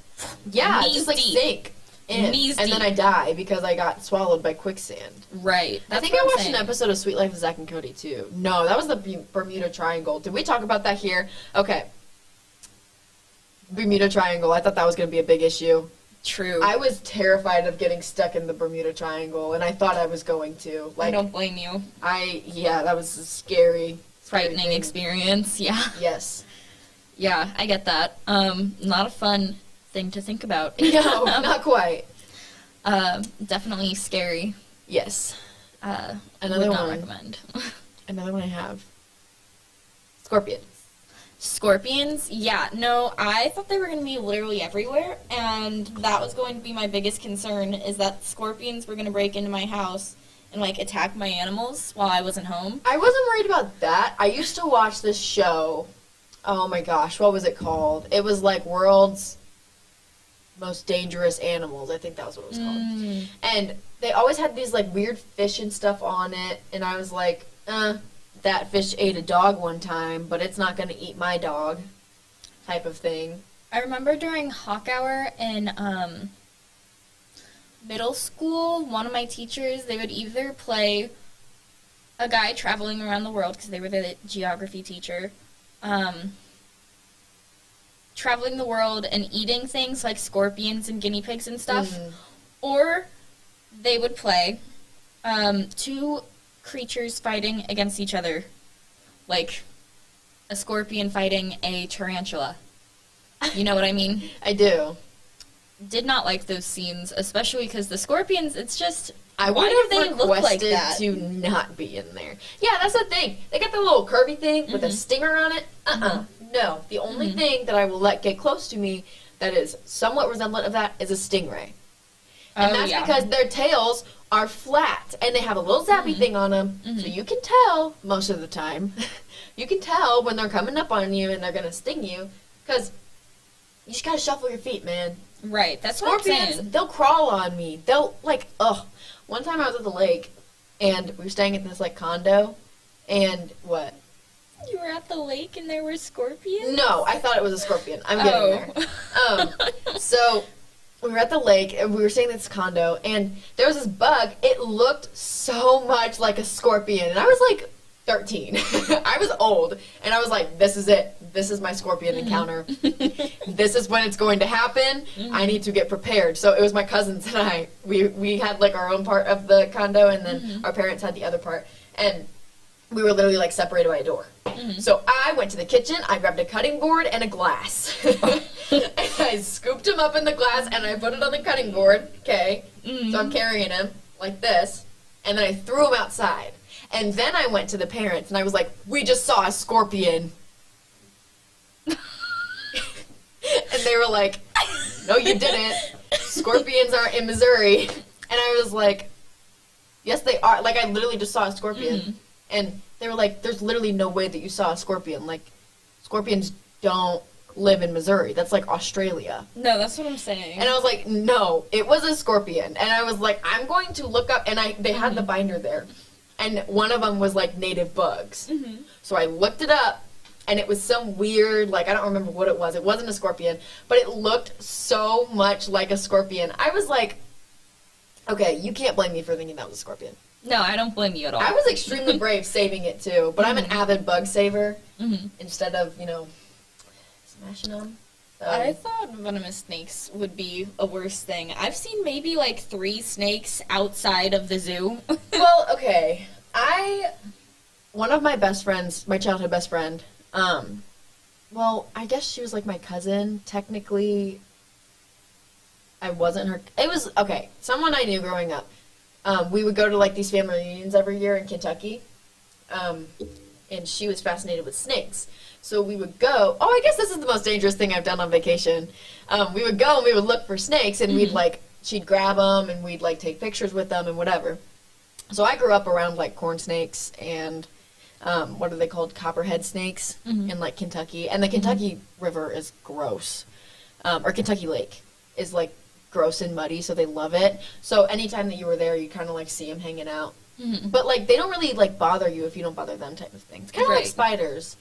knees just like deep. sink in. Knees and then deep. I die because I got swallowed by quicksand. Right. I think I watched an episode of Sweet Life of Zack and Cody too. No, that was the Bermuda Triangle. Did we talk about that here? Okay. Bermuda Triangle. I thought that was going to be a big issue. True. I was terrified of getting stuck in the Bermuda Triangle, and I thought I was going to. I don't blame you. That was a scary, Frightening experience, yeah. Yes. Yeah, I get that. Not a fun thing to think about. No, not quite. Definitely scary. Yes. Would not recommend. Another one I have. Scorpions. Scorpions? Yeah, no, I thought they were going to be literally everywhere, and that was going to be my biggest concern, is that scorpions were going to break into my house and, like, attack my animals while I wasn't home. I wasn't worried about that. I used to watch this show. Oh my gosh, what was it called? It was like World's Most Dangerous Animals. I think that was what it was called. And they always had these, like, weird fish and stuff on it, and I was like, that fish ate a dog one time, but it's not going to eat my dog, type of thing. I remember during Hawk Hour in middle school, one of my teachers, they would either play a guy traveling around the world, because they were the geography teacher, traveling the world and eating things like scorpions and guinea pigs and stuff, or they would play two creatures fighting against each other, like a scorpion fighting a tarantula. You know what I mean? I do. Did not like those scenes, especially because the scorpions, it's just, I why would do have they look like requested that? to not be in there. Yeah, that's the thing. They got the little curvy thing with a stinger on it. No. The only thing that I will let get close to me that is somewhat resemblant of that is a stingray. And that's because their tails are flat, and they have a little zappy thing on them, so you can tell, most of the time, you can tell when they're coming up on you and they're going to sting you, because you just got to shuffle your feet, man. Right, that's what I'm Scorpions, saying. they'll crawl on me. They'll, like, one time I was at the lake, and we were staying at this, like, condo, and what? You were at the lake and there were scorpions? No, I thought it was a scorpion. I'm getting there. So we were at the lake, and we were staying at this condo, and there was this bug. It looked so much like a scorpion, and I was like 13. I was old, and I was like, this is it. This is my scorpion encounter. This is when it's going to happen. I need to get prepared. So it was my cousins and I. We had, like, our own part of the condo, and then our parents had the other part, and we were literally, like, separated by a door. So I went to the kitchen, I grabbed a cutting board and a glass. And I scooped him up in the glass, and I put it on the cutting board, okay? So I'm carrying him like this, and then I threw him outside. And then I went to the parents, and I was like, we just saw a scorpion. And they were like, no, you didn't. Scorpions aren't in Missouri. And I was like, yes, they are. Like, I literally just saw a scorpion. And they were like, there's literally no way that you saw a scorpion. Like, scorpions don't live in Missouri. That's like Australia. No, that's what I'm saying. And I was like, no, it was a scorpion. And I was like, I'm going to look up. And they had the binder there. And one of them was, like, native bugs. So I looked it up. And it was some weird, like, I don't remember what it was. It wasn't a scorpion. But it looked so much like a scorpion. I was like, okay, you can't blame me for thinking that was a scorpion. No, I don't blame you at all. I was extremely brave saving it, too. But I'm an avid bug saver instead of, smashing them. I thought venomous snakes would be a worse thing. I've seen maybe, like, 3 snakes outside of the zoo. Well, okay. One of my best friends, my childhood best friend, well, I guess she was like my cousin. Technically, I wasn't her. It was, okay, someone I knew growing up. We would go to, like, these family reunions every year in Kentucky. And she was fascinated with snakes. So we would go, I guess this is the most dangerous thing I've done on vacation. We would go and we would look for snakes, and we'd, like, she'd grab them, and we'd, like, take pictures with them and whatever. So I grew up around, like, corn snakes and what are they called? Copperhead snakes in, like, Kentucky. And the Kentucky River is gross. Or Kentucky Lake is, like, gross and muddy, so they love it. So anytime that you were there, you kind of, like, see them hanging out. But, like, they don't really, like, bother you if you don't bother them type of thing. It's kind of like spiders.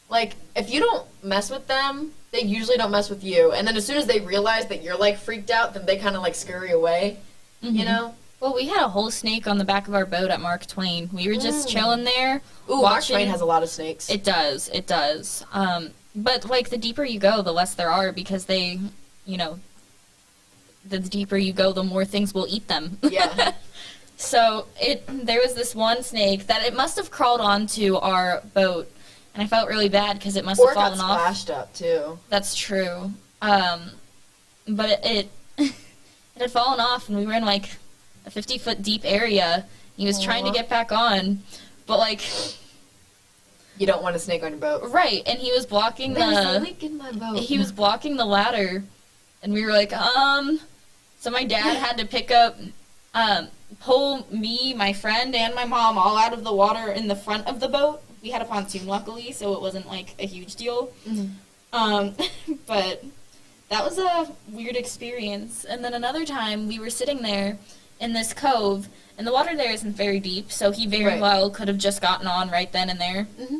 Like, if you don't mess with them, they usually don't mess with you. And then as soon as they realize that you're, like, freaked out, then they kind of, like, scurry away, you know? Well, we had a whole snake on the back of our boat at Mark Twain. We were just chilling there. Ooh, Mark Twain has a lot of snakes. It does. But, like, the deeper you go, the less there are, because they, you know, the deeper you go, the more things will eat them. Yeah. So, there was this one snake that it must have crawled onto our boat, and I felt really bad because it must Or have fallen got off. splashed up, too. That's true. But it had fallen off, and we were in, like, a 50-foot deep area. He was trying to get back on, but, like... You don't want a snake on your boat. Right, and he was blocking There's a leak in my boat. He was blocking the ladder, and we were like, So my dad had to pick up, pull me, my friend, and my mom all out of the water in the front of the boat. We had a pontoon, luckily, so it wasn't, like, a huge deal. Mm-hmm. But that was a weird experience. And then another time, we were sitting there in this cove, and the water there isn't very deep, so he very well could have just gotten on right then and there. Mm-hmm.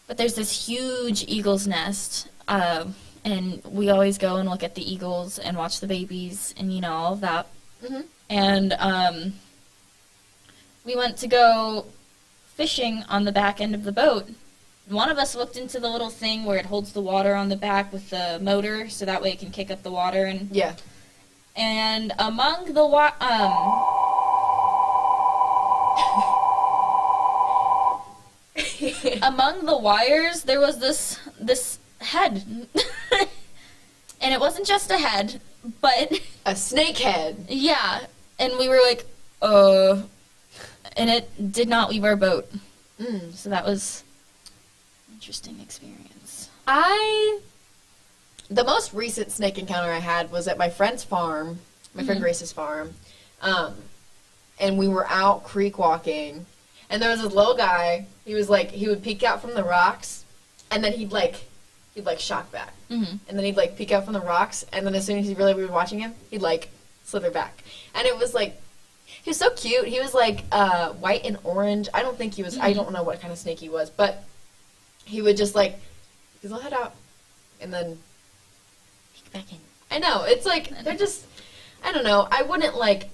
But there's this huge eagle's nest, and we always go and look at the eagles and watch the babies and, you know, all of that. Mm-hmm. And we went to go fishing on the back end of the boat. One of us looked into the little thing where it holds the water on the back with the motor, so that way it can kick up the water. And yeah. And among the among the wires, there was this head, and it wasn't just a head, but a snake head. Yeah, and we were like, and it did not leave our boat. So that was an interesting experience. The most recent snake encounter I had was at my friend's farm, my friend Grace's farm, and we were out creek walking, and there was this little guy. He was like, he would peek out from the rocks, and then he'd shock back, and then he'd like peek out from the rocks, and then as soon as we were watching him, he'd like slither back, and it was like, he was so cute. He was like white and orange. I don't think he was. I don't know what kind of snake he was, but he would just like his little head out, and then peek back in. I know, it's like they're just. I don't know. I wouldn't like.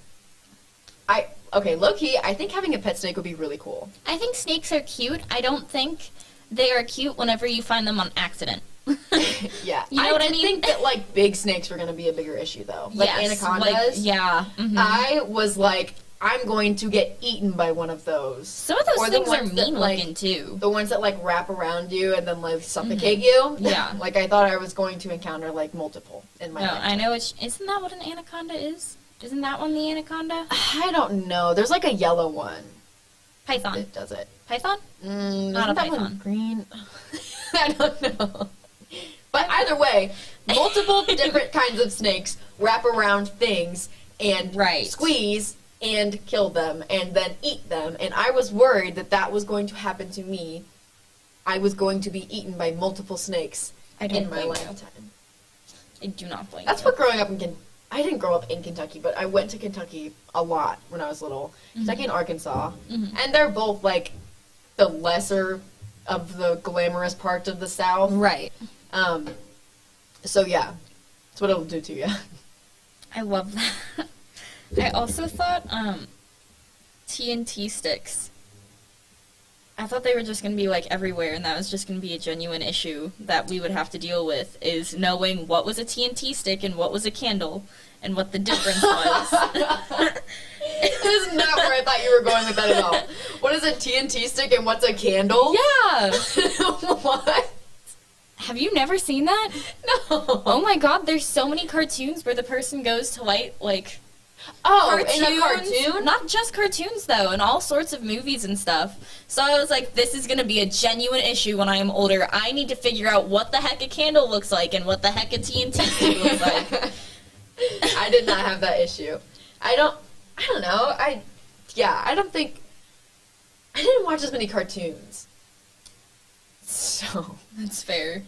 Okay, low key, I think having a pet snake would be really cool. I think snakes are cute. I don't think they are cute whenever you find them on accident. Yeah. You know what I mean? I think that, like, big snakes were going to be a bigger issue, though. Like, anacondas. Like, yeah. Mm-hmm. I was like, I'm going to get eaten by one of those. Some of those things are mean looking, too. The ones that, like, wrap around you and then, like, suffocate you. Yeah. Like, I thought I was going to encounter, like, multiple in my life. I know. Isn't that what an anaconda is? Isn't that one the anaconda? I don't know. There's, like, a yellow one. Python. That does it. Python? Not a that python. One green? I don't know. But either way, multiple different kinds of snakes wrap around things and squeeze and kill them and then eat them. And I was worried that that was going to happen to me. I was going to be eaten by multiple snakes in my lifetime. I do not blame you. That's what growing up in I didn't grow up in Kentucky, but I went to Kentucky a lot when I was little. Kentucky and Arkansas. And they're both, like, the lesser of the glamorous parts of the South. Right. So, yeah. That's what it'll do to you. I love that. I also thought, TNT sticks. I thought they were just going to be, like, everywhere, and that was just going to be a genuine issue that we would have to deal with, is knowing what was a TNT stick and what was a candle, and what the difference was. This is not where I thought you were going with that at all. What is a TNT stick and what's a candle? Yeah! What? Have you never seen that? No. Oh my god, there's so many cartoons where the person goes to light, like... in a cartoon? Not just cartoons, though, and all sorts of movies and stuff. So I was like, this is going to be a genuine issue when I am older. I need to figure out what the heck a candle looks like and what the heck a TNT stick looks like. I did not have that issue. I don't know. I didn't watch as many cartoons. So. That's fair.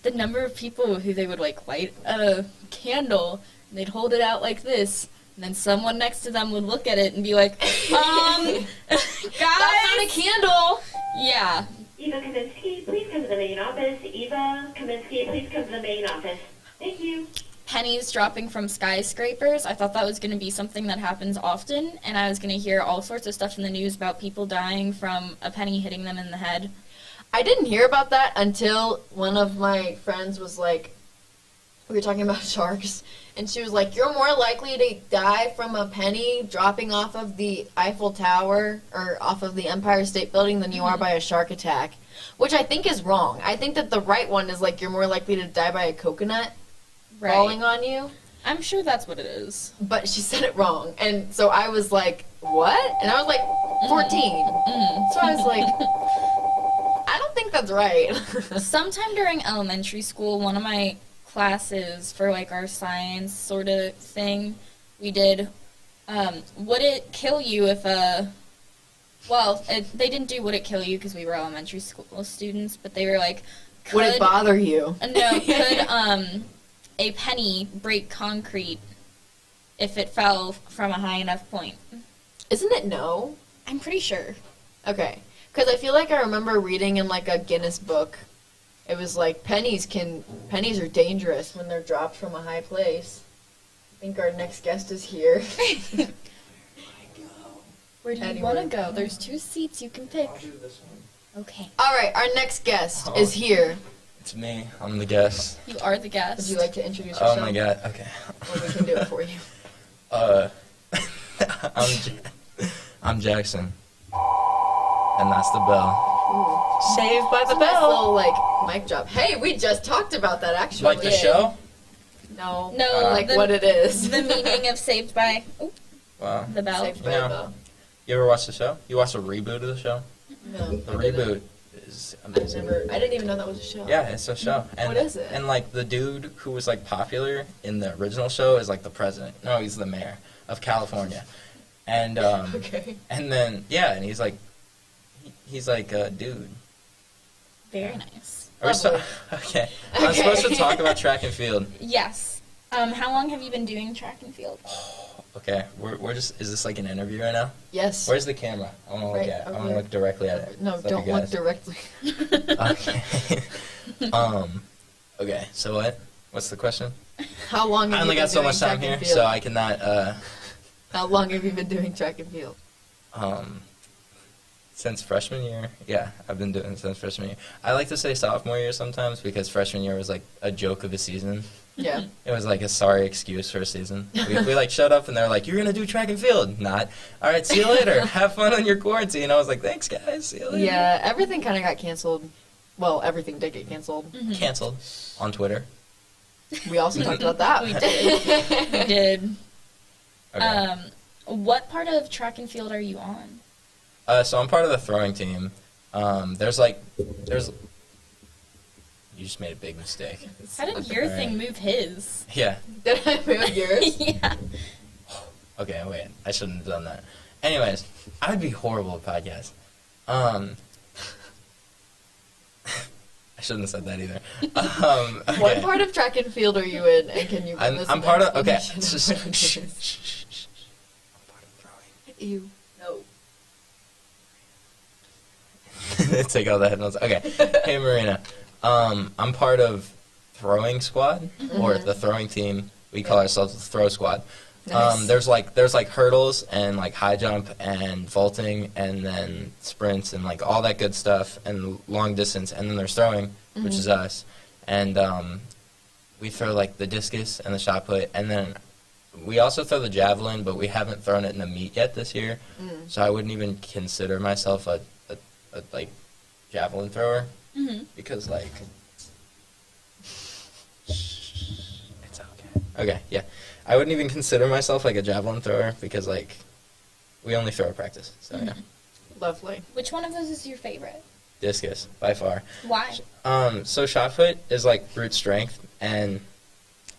The number of people who they would, like, light a candle, and they'd hold it out like this, and then someone next to them would look at it and be like, guys! That's not a candle! Yeah. Eva Kaminsky, please come to the main office. Eva Kaminsky, please come to the main office. Thank you. Pennies dropping from skyscrapers. I thought that was going to be something that happens often, and I was going to hear all sorts of stuff in the news about people dying from a penny hitting them in the head. I didn't hear about that until one of my friends was like, we were talking about sharks, and she was like, you're more likely to die from a penny dropping off of the Eiffel Tower or off of the Empire State Building than you are by a shark attack, which I think is wrong. I think that the right one is like you're more likely to die by a coconut falling on you. I'm sure that's what it is. But she said it wrong, and so I was like, what? And I was like 14. So I was like, I don't think that's right. Sometime during elementary school, one of my classes for like our science sort of thing, we did, would it kill you if they didn't do would it kill you because we were elementary school students, but they were like, Would it bother you? No, could a penny break concrete if it fell from a high enough point? Isn't it no? I'm pretty sure. Okay. Because I feel like I remember reading in like a Guinness book, it was like pennies are dangerous when they're dropped from a high place. I think our next guest is here. Where do you want to go? There's 2 seats you can pick. I'll do this one. Okay. All right, our next guest is here. It's me. I'm the guest. You are the guest. Would you like to introduce yourself? Oh my god. Okay. Or we can do it for you. I'm Jackson. And that's the bell. Saved by the Nice bell. little like mic drop. Hey, we just talked about that actually. Like the show? No. No, like what it is. The meaning of Saved by Wow. the Bell. Saved by Yeah. the Bell. You ever watch the show? You watched a reboot of the show? No. The reboot is amazing. I didn't even know that was a show. Yeah, it's a show. And, What is it? And like the dude who was like popular in the original show is like the president. No, he's the mayor of California. And Okay. and then and he's like a dude. Very nice. Are we Lovely. okay. I'm supposed to talk about track and field. Yes. How long have you been doing track and field? Okay, we're just. Is this like an interview right now? Yes. Where's the camera? I want to look Right at. I want over to look directly at it. No, It's like don't you look guys. directly. Okay. Okay. So what? What's the question? How long have I only you got been so doing much time track here, and field? so I cannot. How long have you been doing track and field? Since freshman year. Yeah, I've been doing it since freshman year. I like to say sophomore year sometimes because freshman year was like a joke of a season. Yeah. It was like a sorry excuse for a season. We like showed up and they're like, "You're gonna do track and field." Not. All right, see you later. Have fun on your quarantine. I was like, "Thanks, guys. See you later." Yeah, everything kind of got canceled. Well, everything did get canceled. Canceled on Twitter. We also talked about that. We did. We did. Okay. What part of track and field are you on? So I'm part of the throwing team. There's. You just made a big mistake. How did your Alright. thing move his? Yeah. Did I move yours? Yeah. Okay, wait. I shouldn't have done that. Anyways, I would be horrible at podcasts. I shouldn't have said that either. Okay. What part of track and field are you in, and can you give us I'm an part of. Okay. explanation of what it Shh, is? shh, shh, shh. I'm part of throwing. You. No. Take all the headphones. Okay. Hey, Marina. I'm part of throwing squad or the throwing team. We call ourselves the throw squad. Nice. There's like hurdles and like high jump and vaulting and then sprints and like all that good stuff and long distance, and then there's throwing, which is us, and we throw like the discus and the shot put, and then we also throw the javelin, but we haven't thrown it in the meet yet this year, so I wouldn't even consider myself a like javelin thrower because like it's okay. Okay, yeah. I wouldn't even consider myself like a javelin thrower because like we only throw at practice. So yeah. Lovely. Which one of those is your favorite? Discus by far. Why? So shot put is like brute strength, and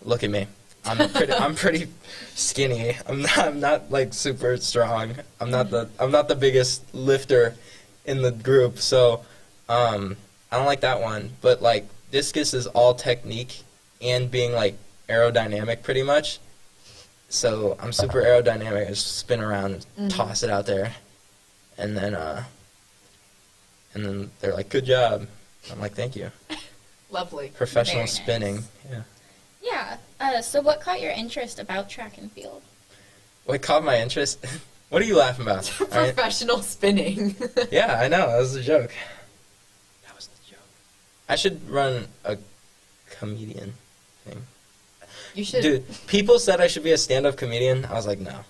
look at me. I'm pretty skinny. I'm not like super strong. I'm not the biggest lifter in the group. So I don't like that one. But like discus is all technique and being like aerodynamic pretty much. So I'm super aerodynamic. I just spin around and toss it out there, and then they're like, "Good job." I'm like, "Thank you." Lovely. Professional Very nice. spinning. Yeah. Yeah. So what caught your interest about track and field? What caught my interest? What are you laughing about? All right. Professional spinning. Yeah, I know. That was a joke. That was I should run a comedian thing. You should. Dude, people said I should be a stand-up comedian. I was like, no.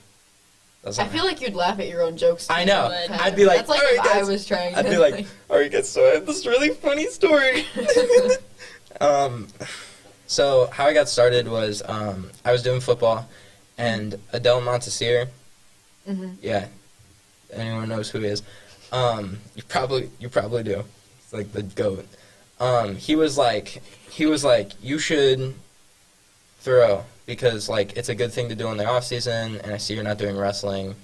I feel like you'd laugh at your own jokes. I know. would. I'd be like, that's like all if right, guys. I was trying. I'd be like, all right, guys, so I have this really funny story. So how I got started was I was doing football, and Adele Montesir, yeah, anyone knows who he is. You probably do. He's like the GOAT. He was like, you should throw because like it's a good thing to do in the off season, and I see you're not doing wrestling,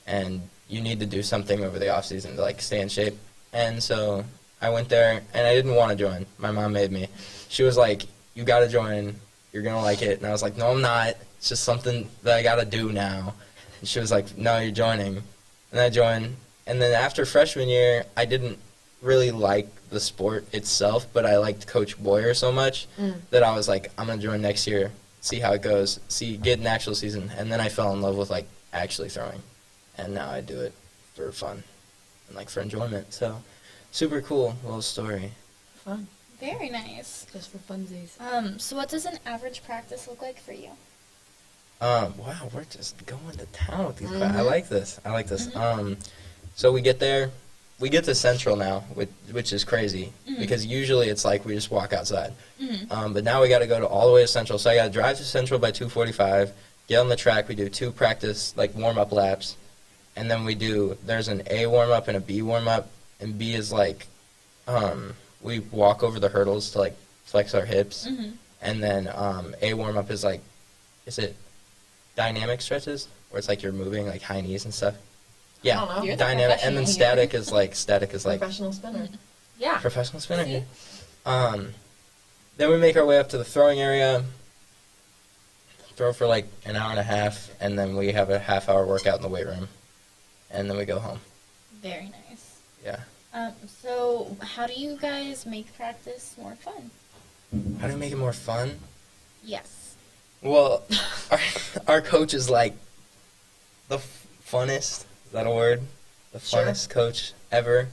and you need to do something over the off season to like stay in shape. And so I went there, and I didn't want to join. My mom made me. She was like, you got to join. You're gonna like it. And I was like, no, I'm not. It's just something that I got to do now. And she was like, no, you're joining. And I joined. And then after freshman year, I didn't really like the sport itself, but I liked Coach Boyer so much that I was like, I'm going to join next year, see how it goes, get an actual season. And then I fell in love with, like, actually throwing. And now I do it for fun and, like, for enjoyment. So, super cool little story. Fun. Very nice. Just for funsies. So what does an average practice look like for you? Wow, we're just going to town with these I like this. So we get there. We get to Central now, which is crazy, because usually it's like we just walk outside. But now we got to go all the way to Central. So I got to drive to Central by 2:45, get on the track. We do 2 practice, like, warm-up laps. And then there's an A warm-up and a B warm-up. And B is like, we walk over the hurdles to, like, flex our hips. And then A warm-up is like, is it dynamic stretches? Where it's like you're moving, like, high knees and stuff. Yeah, I don't know. You're the dynamic, and then professional static is like Professional spinner. Yeah. professional spinner. Here. Then we make our way up to the throwing area, throw for like an hour and a half, and then we have a half-hour workout in the weight room, and then we go home. Very nice. Yeah. So how do you guys make practice more fun? How do we make it more fun? Yes. Well, our coach is like the funnest. Is that a word? The Sure. funnest coach ever.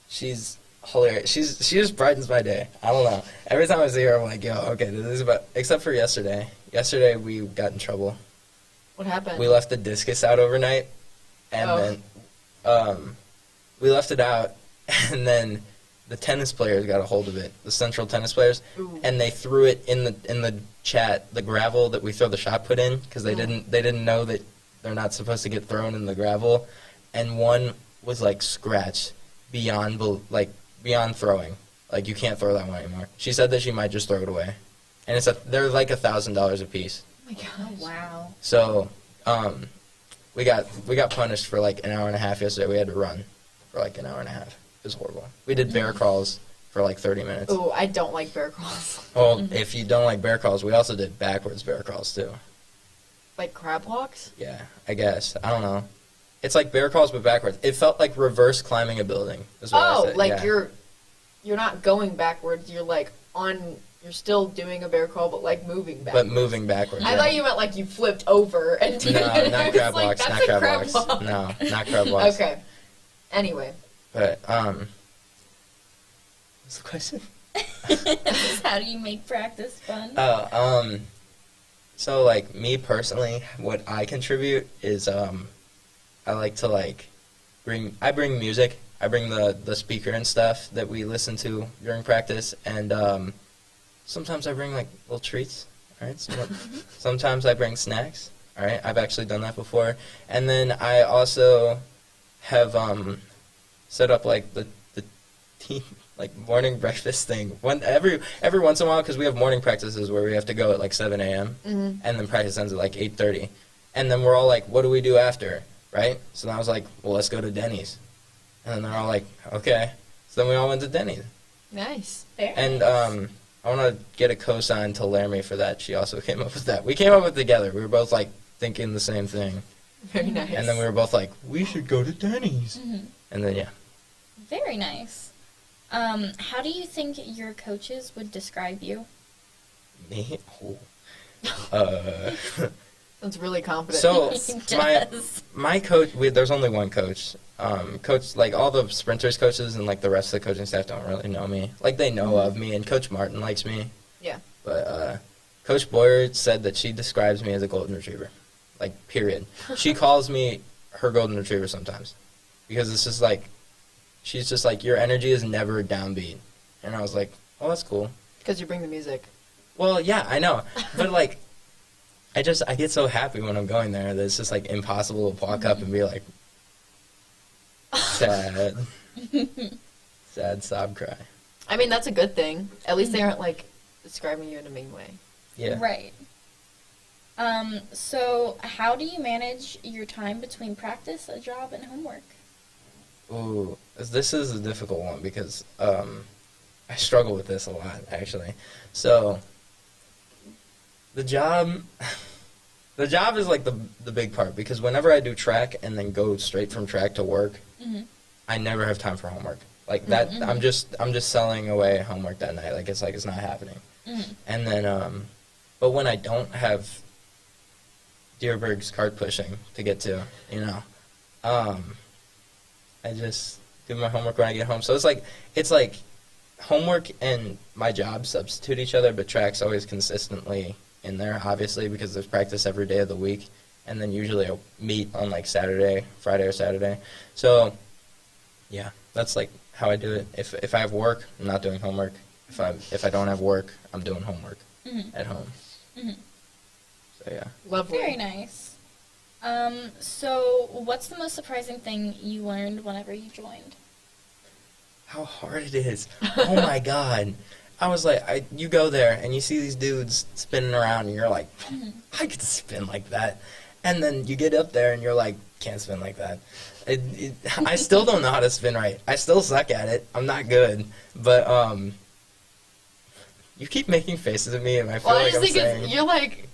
She's hilarious. She just brightens my day. I don't know. Every time I see her, I'm like, yo, okay, this is about. Except for yesterday. Yesterday we got in trouble. What happened? We left the discus out overnight, and then we left it out, and then the tennis players got a hold of it. The Central tennis players, and they threw it in the chat, the gravel that we throw the shot put in, because they didn't know that they're not supposed to get thrown in the gravel, and one was like scratched beyond throwing. Like, you can't throw that one anymore. She said that she might just throw it away, and they're like $1,000 a piece. Oh my gosh. Oh, wow. So, we got punished for like an hour and a half yesterday. We had to run for like an hour and a half. It was horrible. We did bear crawls for like 30 minutes. Oh, I don't like bear crawls. Well, if you don't like bear crawls, we also did backwards bear crawls too. Like crab walks? Yeah, I guess. I don't know. It's like bear crawls but backwards. It felt like reverse climbing a building. Is what I said. Like yeah. you're not going backwards. You're like you're still doing a bear crawl, but like moving backwards. But moving backwards. I thought you meant like you flipped over and did No, it. not I was crab like, walks. that's Not a crab walks. walk. No, not crab walks. Okay. Anyway. But what's the question? How do you make practice fun? So like me personally, what I contribute is I like to bring music. I bring the speaker and stuff that we listen to during practice, and sometimes I bring like little treats. All right. Sometimes I bring snacks. All right. I've actually done that before, and then I also have set up like the tea, like morning breakfast thing. Every once in a while, because we have morning practices where we have to go at like 7 a.m. And then practice ends at like 8:30, and then we're all like, "What do we do after?" Right? So then I was like, "Well, let's go to Denny's," and then they're all like, "Okay." So then we all went to Denny's. Nice. And I want to get a cosign to Laramie for that. She also came up with that. We came up with it together. We were both like thinking the same thing. Very nice. And then we were both like, "We should go to Denny's." And then yeah. Very nice. How do you think your coaches would describe you? Me? Oh. That's really confident. So He my does. my coach, there's only one coach. Coach, like all the sprinters coaches and like the rest of the coaching staff don't really know me. Like they know of me, and Coach Martin likes me. Yeah. But Coach Boyer said that she describes me as a golden retriever, like period. She calls me her golden retriever sometimes, because it's just like, she's just like, your energy is never downbeat, and I was like, oh, that's cool. Because you bring the music. Well, yeah, I know, but like, I get so happy when I'm going there that it's just like impossible to walk up and be like, sad, sad sob cry. I mean, that's a good thing. At least they aren't, like, describing you in a mean way. Yeah. Right. So how do you manage your time between practice, a job, and homework? Ooh, this is a difficult one because I struggle with this a lot, actually. So the job is like the big part, because whenever I do track and then go straight from track to work, I never have time for homework. Like that, I'm just selling away homework that night. Like it's not happening. And then, but when I don't have Deerberg's cart pushing to get to, you know, I just do my homework when I get home. So it's like homework and my job substitute each other, but track's always consistently in there, obviously, because there's practice every day of the week, and then usually I'll meet on like Friday or Saturday. So yeah, that's like how I do it. If I have work, I'm not doing homework. If I don't have work, I'm doing homework at home. So yeah. Lovely. Very nice. So what's the most surprising thing you learned whenever you joined? How hard it is. Oh my God. I was like, you go there and you see these dudes spinning around and you're like, I could spin like that. And then you get up there and you're like, can't spin like that. I still don't know how to spin right. I still suck at it. I'm not good. But you keep making faces at me and I feel Well, I like just I'm think saying, you're, like,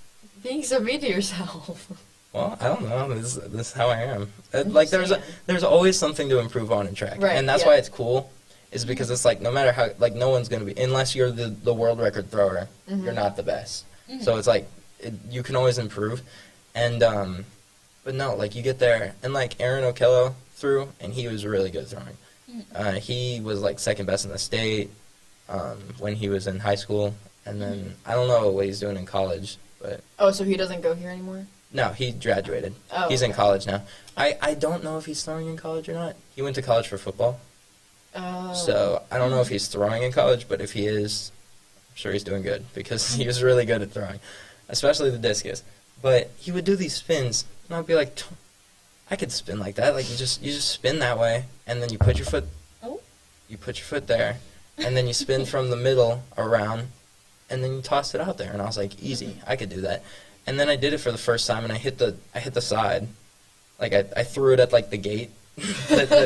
being so mean to yourself. well, I don't know. This is how I am. Like there's always something to improve on in track. Right, And that's yeah. why it's cool. Is because it's like no matter how, like no one's going to be, unless you're the world record thrower, you're not the best. So it's like you can always improve. And but no, like you get there and like Aaron Okello threw and he was really good throwing. He was like second best in the state when he was in high school, and then I don't know what he's doing in college, but Oh, so he doesn't go here anymore? no, he graduated. Oh, He's in okay. college now. I don't know if he's throwing in college or not. He went to college for football. Oh. So I don't know if he's throwing in college, but if he is, I'm sure he's doing good because he was really good at throwing, especially the discus. But he would do these spins, and I'd be like, I could spin like that. Like you just spin that way, and then you put your foot, there, and then you spin from the middle around, and then you toss it out there. And I was like, easy, I could do that. And then I did it for the first time, and I hit the side, like I threw it at like the gate.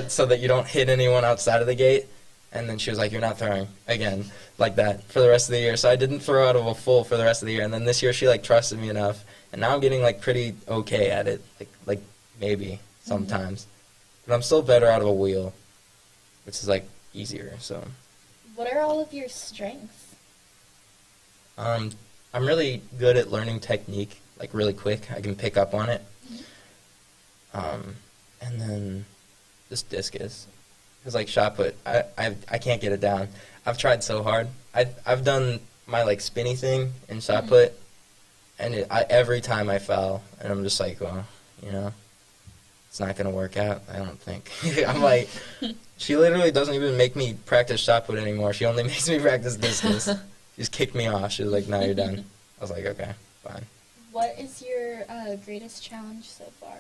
So that you don't hit anyone outside of the gate. And then she was like, you're not throwing again like that for the rest of the year. So I didn't throw out of a full for the rest of the year. And then this year she like trusted me enough, and now I'm getting like pretty okay at it, like maybe sometimes. But I'm still better out of a wheel, which is like easier. So What are all of your strengths? I'm really good at learning technique, like really quick. I can pick up on it. And then this discus, because like shot put, I can't get it down. I've tried so hard. I've done my like spinny thing in shot put, and every time I fell, and I'm just like, well, you know, it's not gonna work out. I don't think. I'm like, she literally doesn't even make me practice shot put anymore. She only makes me practice discus. She just kicked me off. She was like, no, you're done. I was like, okay, fine. What is your greatest challenge so far?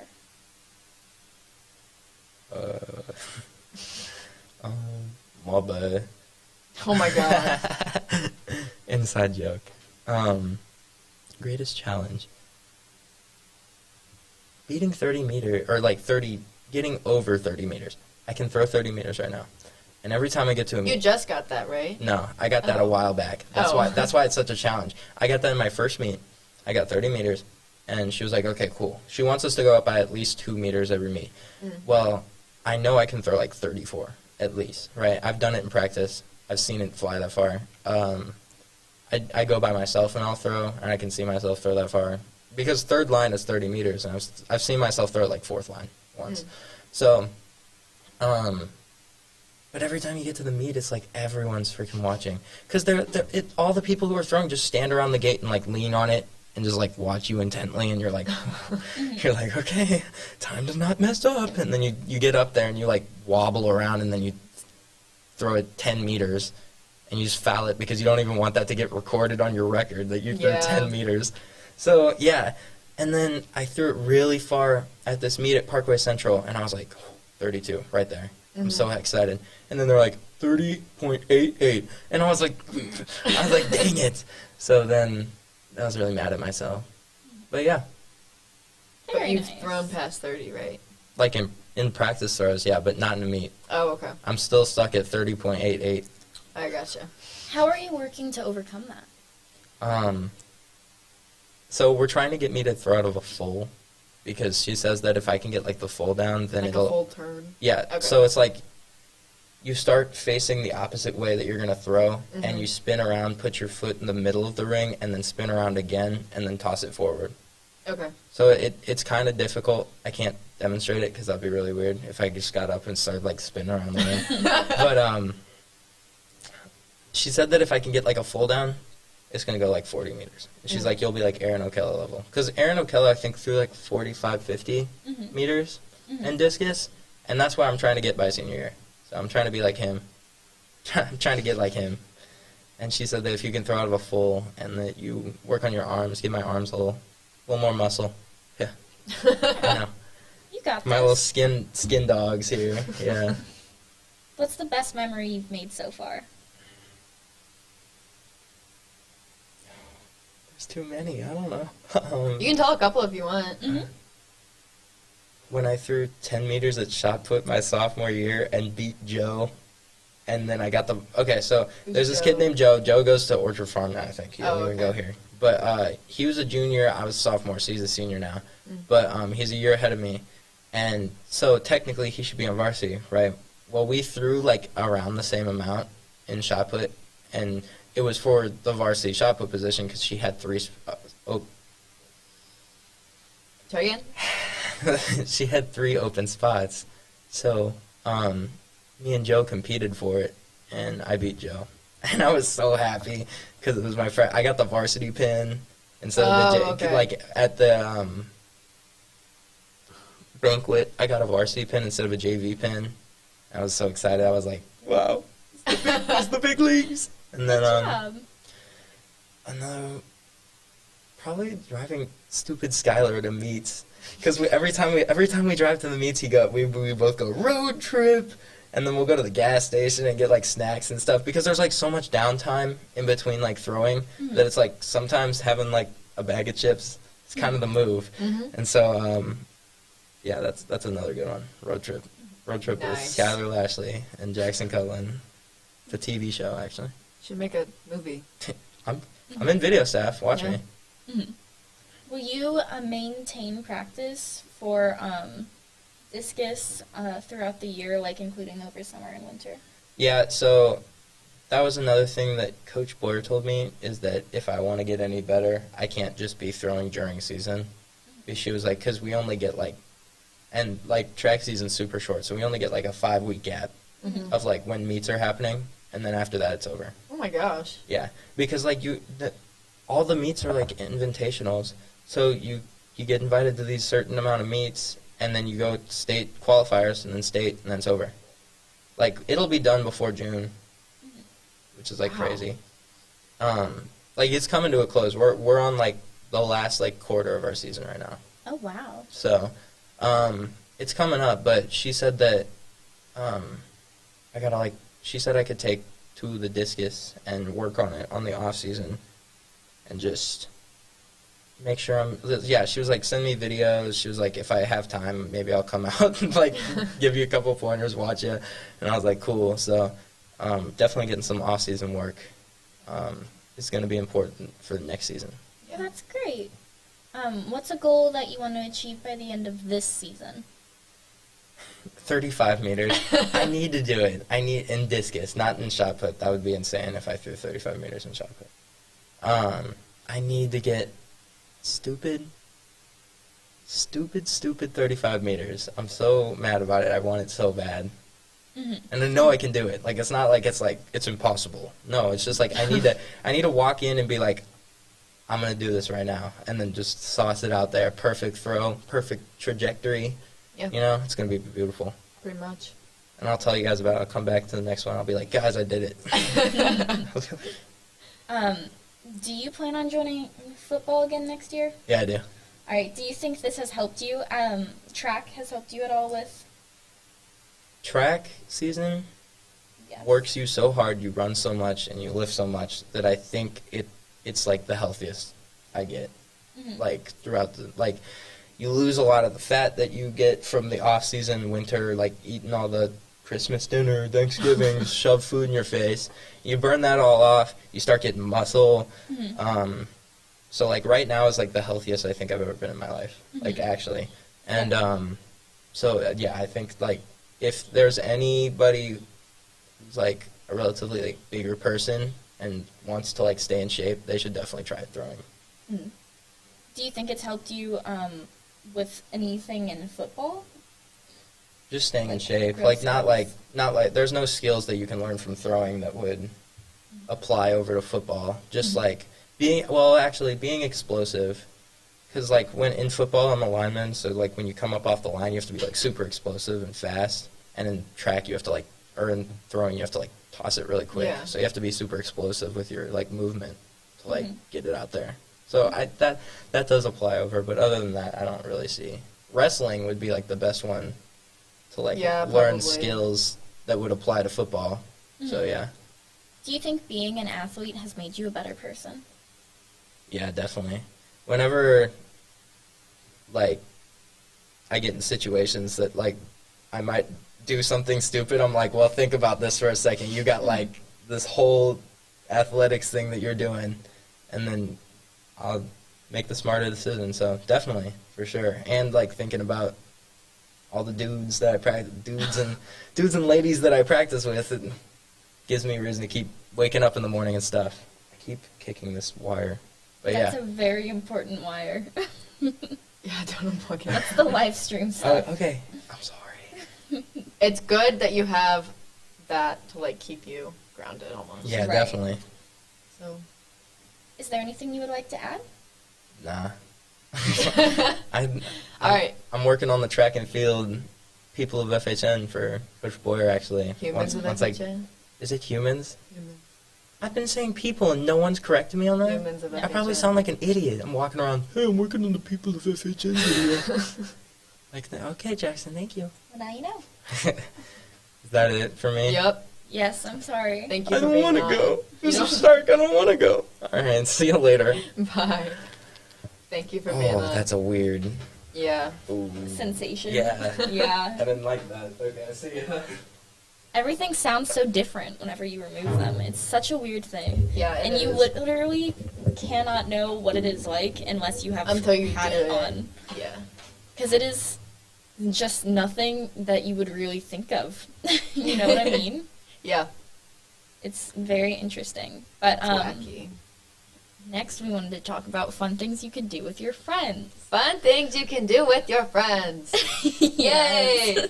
My bad. Oh my God. Inside joke. Greatest challenge. Beating 30 meter, or like 30, getting over 30 meters. I can throw 30 meters right now. And every time I get to a meet. You just got that, right? No, I got that a while back. That's why it's such a challenge. I got that in my first meet. I got 30 meters. And she was like, okay, cool. She wants us to go up by at least 2 meters every meet. Well, I know I can throw like 34 at least, right? I've done it in practice. I've seen it fly that far. I go by myself and I'll throw, and I can see myself throw that far. because third line is 30 meters, and I've seen myself throw like fourth line once. So, but every time you get to the meet, it's like everyone's freaking watching. Because all the people who are throwing just stand around the gate and like lean on it and just like watch you intently, and you're like, okay, time to not mess up. And then you get up there and you like wobble around, and then you throw it 10 meters, and you just foul it because you don't even want that to get recorded on your record that you threw 10 meters. So, yeah. And then I threw it really far at this meet at Parkway Central, and I was like, 32, right there. I'm so excited. And then they're like, 30.88. And I was like, dang it. So then I was really mad at myself. But yeah. But you've thrown past 30, right? Like in practice throws, yeah, but not in a meet. Oh, okay. I'm still stuck at 30.88. I gotcha. How are you working to overcome that? So we're trying to get me to throw out of a full, because she says that if I can get like the full down, then like it'll a full turn. Yeah. Okay. So it's like you start facing the opposite way that you're gonna throw, and you spin around, put your foot in the middle of the ring, and then spin around again, and then toss it forward. Okay. So it's kind of difficult. I can't demonstrate it because that'd be really weird if I just got up and started like spinning around the ring. But she said that if I can get like a full down, it's going to go like 40 meters. And she's like, you'll be like Aaron O'Kella level. Because Aaron O'Kella, I think, threw like 45, 50 meters in discus. And that's why I'm trying to get by senior year. So I'm trying to be like him. I'm trying to get like him. And she said that if you can throw out of a full and that you work on your arms, give my arms a little more muscle. Yeah. I know. You got my this. little skin dogs here. Yeah. What's the best memory you've made so far? There's too many. I don't know. You can tell a couple if you want. When I threw 10 meters at shot put my sophomore year and beat Joe, and then I got the... Okay, so there's this kid named Joe. Joe goes to Orchard Farm now, I think. He doesn't even go here. But he was a junior. I was a sophomore, so he's a senior now. But he's a year ahead of me. And so technically he should be on varsity, right? Well, we threw like around the same amount in shot put, and it was for the varsity shot put position because she had three... Try again? She had 3 open spots. So me and Joe competed for it, and I beat Joe. And I was so happy because it was my friend. I got the varsity pin instead of the like at the banquet. I got a varsity pin instead of a JV pin. I was so excited. I was like, "Wow, it's the big leagues!" And then probably driving stupid Skylar to meets, because every time we drive to the meets, we both go road trip. And then we'll go to the gas station and get, like, snacks and stuff. Because there's, like, so much downtime in between, like, throwing that it's, like, sometimes having, like, a bag of chips is kind of the move. And so, yeah, that's another good one. Road trip. Road trip with Skylar Lashley and Jackson Cutland. The TV show, actually. Should make a movie. I'm in video staff. Watch me. Will you maintain practice for... discus throughout the year, like including over summer and winter? Yeah, so that was another thing that Coach Boyer told me, is that if I want to get any better, I can't just be throwing during season. She was like, because we only get like, and like track season's super short, so we only get like a 5-week gap of like when meets are happening, and then after that it's over. Oh my gosh. Yeah, because like all the meets are like invitationals, so you get invited to these certain amount of meets, and then you go state qualifiers, and then state, and then it's over. Like, it'll be done before June, which is, like, crazy. Like, it's coming to a close. We're on, like, the last, like, quarter of our season right now. Oh, wow. So, it's coming up, but she said that, she said I could take to the discus and work on it on the off season, and just... make sure she was like, send me videos. She was like, if I have time, maybe I'll come out and like give you a couple pointers, watch it. And I was like, cool. So definitely getting some off-season work is going to be important for the next season. Yeah, that's great. What's a goal that you want to achieve by the end of this season? 35 meters. I need to do it. I need in discus, not in shot put. That would be insane if I threw 35 meters in shot put. I need to get stupid stupid 35 meters. I'm so mad about it. I want it so bad. Mm-hmm. And I know I can do it. Like, it's not like it's impossible. No, it's just like I need to walk in and be like, I'm going to do this right now. And then just sauce it out there. Perfect throw, perfect trajectory. Yeah. You know, it's going to be beautiful. Pretty much. And I'll tell you guys about it. I'll come back to the next one. I'll be like, guys, I did it. Do you plan on joining football again next year? Yeah, I do. All right. Do you think this has helped you? Track has helped you at all with? Track season Yes. works you so hard, you run so much, and you lift so much that I think it's like the healthiest I get. Mm-hmm. Like throughout you lose a lot of the fat that you get from the off season, winter, like eating all the Christmas dinner, Thanksgiving, shove food in your face. You burn that all off. You start getting muscle. Mm-hmm. So like right now is like the healthiest I think I've ever been in my life. Mm-hmm. Like actually, and so yeah, I think like if there's anybody who's like a relatively like bigger person and wants to like stay in shape, they should definitely try throwing. Mm-hmm. Do you think it's helped you with anything in football? Just staying in Like shape. real Like skills? not like there's no skills that you can learn from throwing that would apply over to football. Just like being explosive. Because like when in football I'm a lineman, so like when you come up off the line you have to be like super explosive and fast. And in track you have to like, or in throwing you have to like toss it really quick. Yeah. So you have to be super explosive with your like movement to like Mhm. get it out there. So that does apply over, but other than that I don't really see. Wrestling would be like the best one to like Yeah, learn probably. skills that would apply to football. So Mhm. yeah. Do you think being an athlete has made you a better person? Yeah, definitely. Whenever, like, I get in situations that, like, I might do something stupid, I'm like, well, think about this for a second. You got, like, this whole athletics thing that you're doing, and then I'll make the smarter decision. So, definitely, for sure. And, like, thinking about all the dudes that I practice, dudes and ladies that I practice with, it gives me a reason to keep waking up in the morning and stuff. I keep kicking this wire. But That's yeah. a very important wire. Yeah, don't unplug it. That's the live stream stuff. Oh, okay. I'm sorry. It's good that you have that to like keep you grounded almost. Yeah, Right. definitely. So. Is there anything you would like to add? Nah. All right. I'm working on the track and field people of FHN for Coach Boyer, actually. Humans with FHN. Is it humans? Humans. I've been saying people and no one's corrected me on that. Humans of I probably FHN. sound like an idiot. I'm walking around, hey, I'm working on the people of FHN video. Like, okay, Jackson, thank you. Well, now you know. Is that it for me? Yep. Yes, I'm sorry. Thank you I for don't being want to on. go. This You is dark. I don't want to go. All right, see you later. Bye. Thank you for being Oh, on. that's a weird. Yeah. Ooh. Sensation. Yeah. Yeah. I didn't like that. Okay, see ya. Everything sounds so different whenever you remove them. It's such a weird thing. Yeah. And you literally cannot know what it is like unless you have Until you had do it it. on. Yeah. Because it is just nothing that you would really think of. You know what I mean? Yeah. It's very interesting. But It's wacky. next we wanted to talk about fun things you could do with your friends. Fun things you can do with your friends. Yay!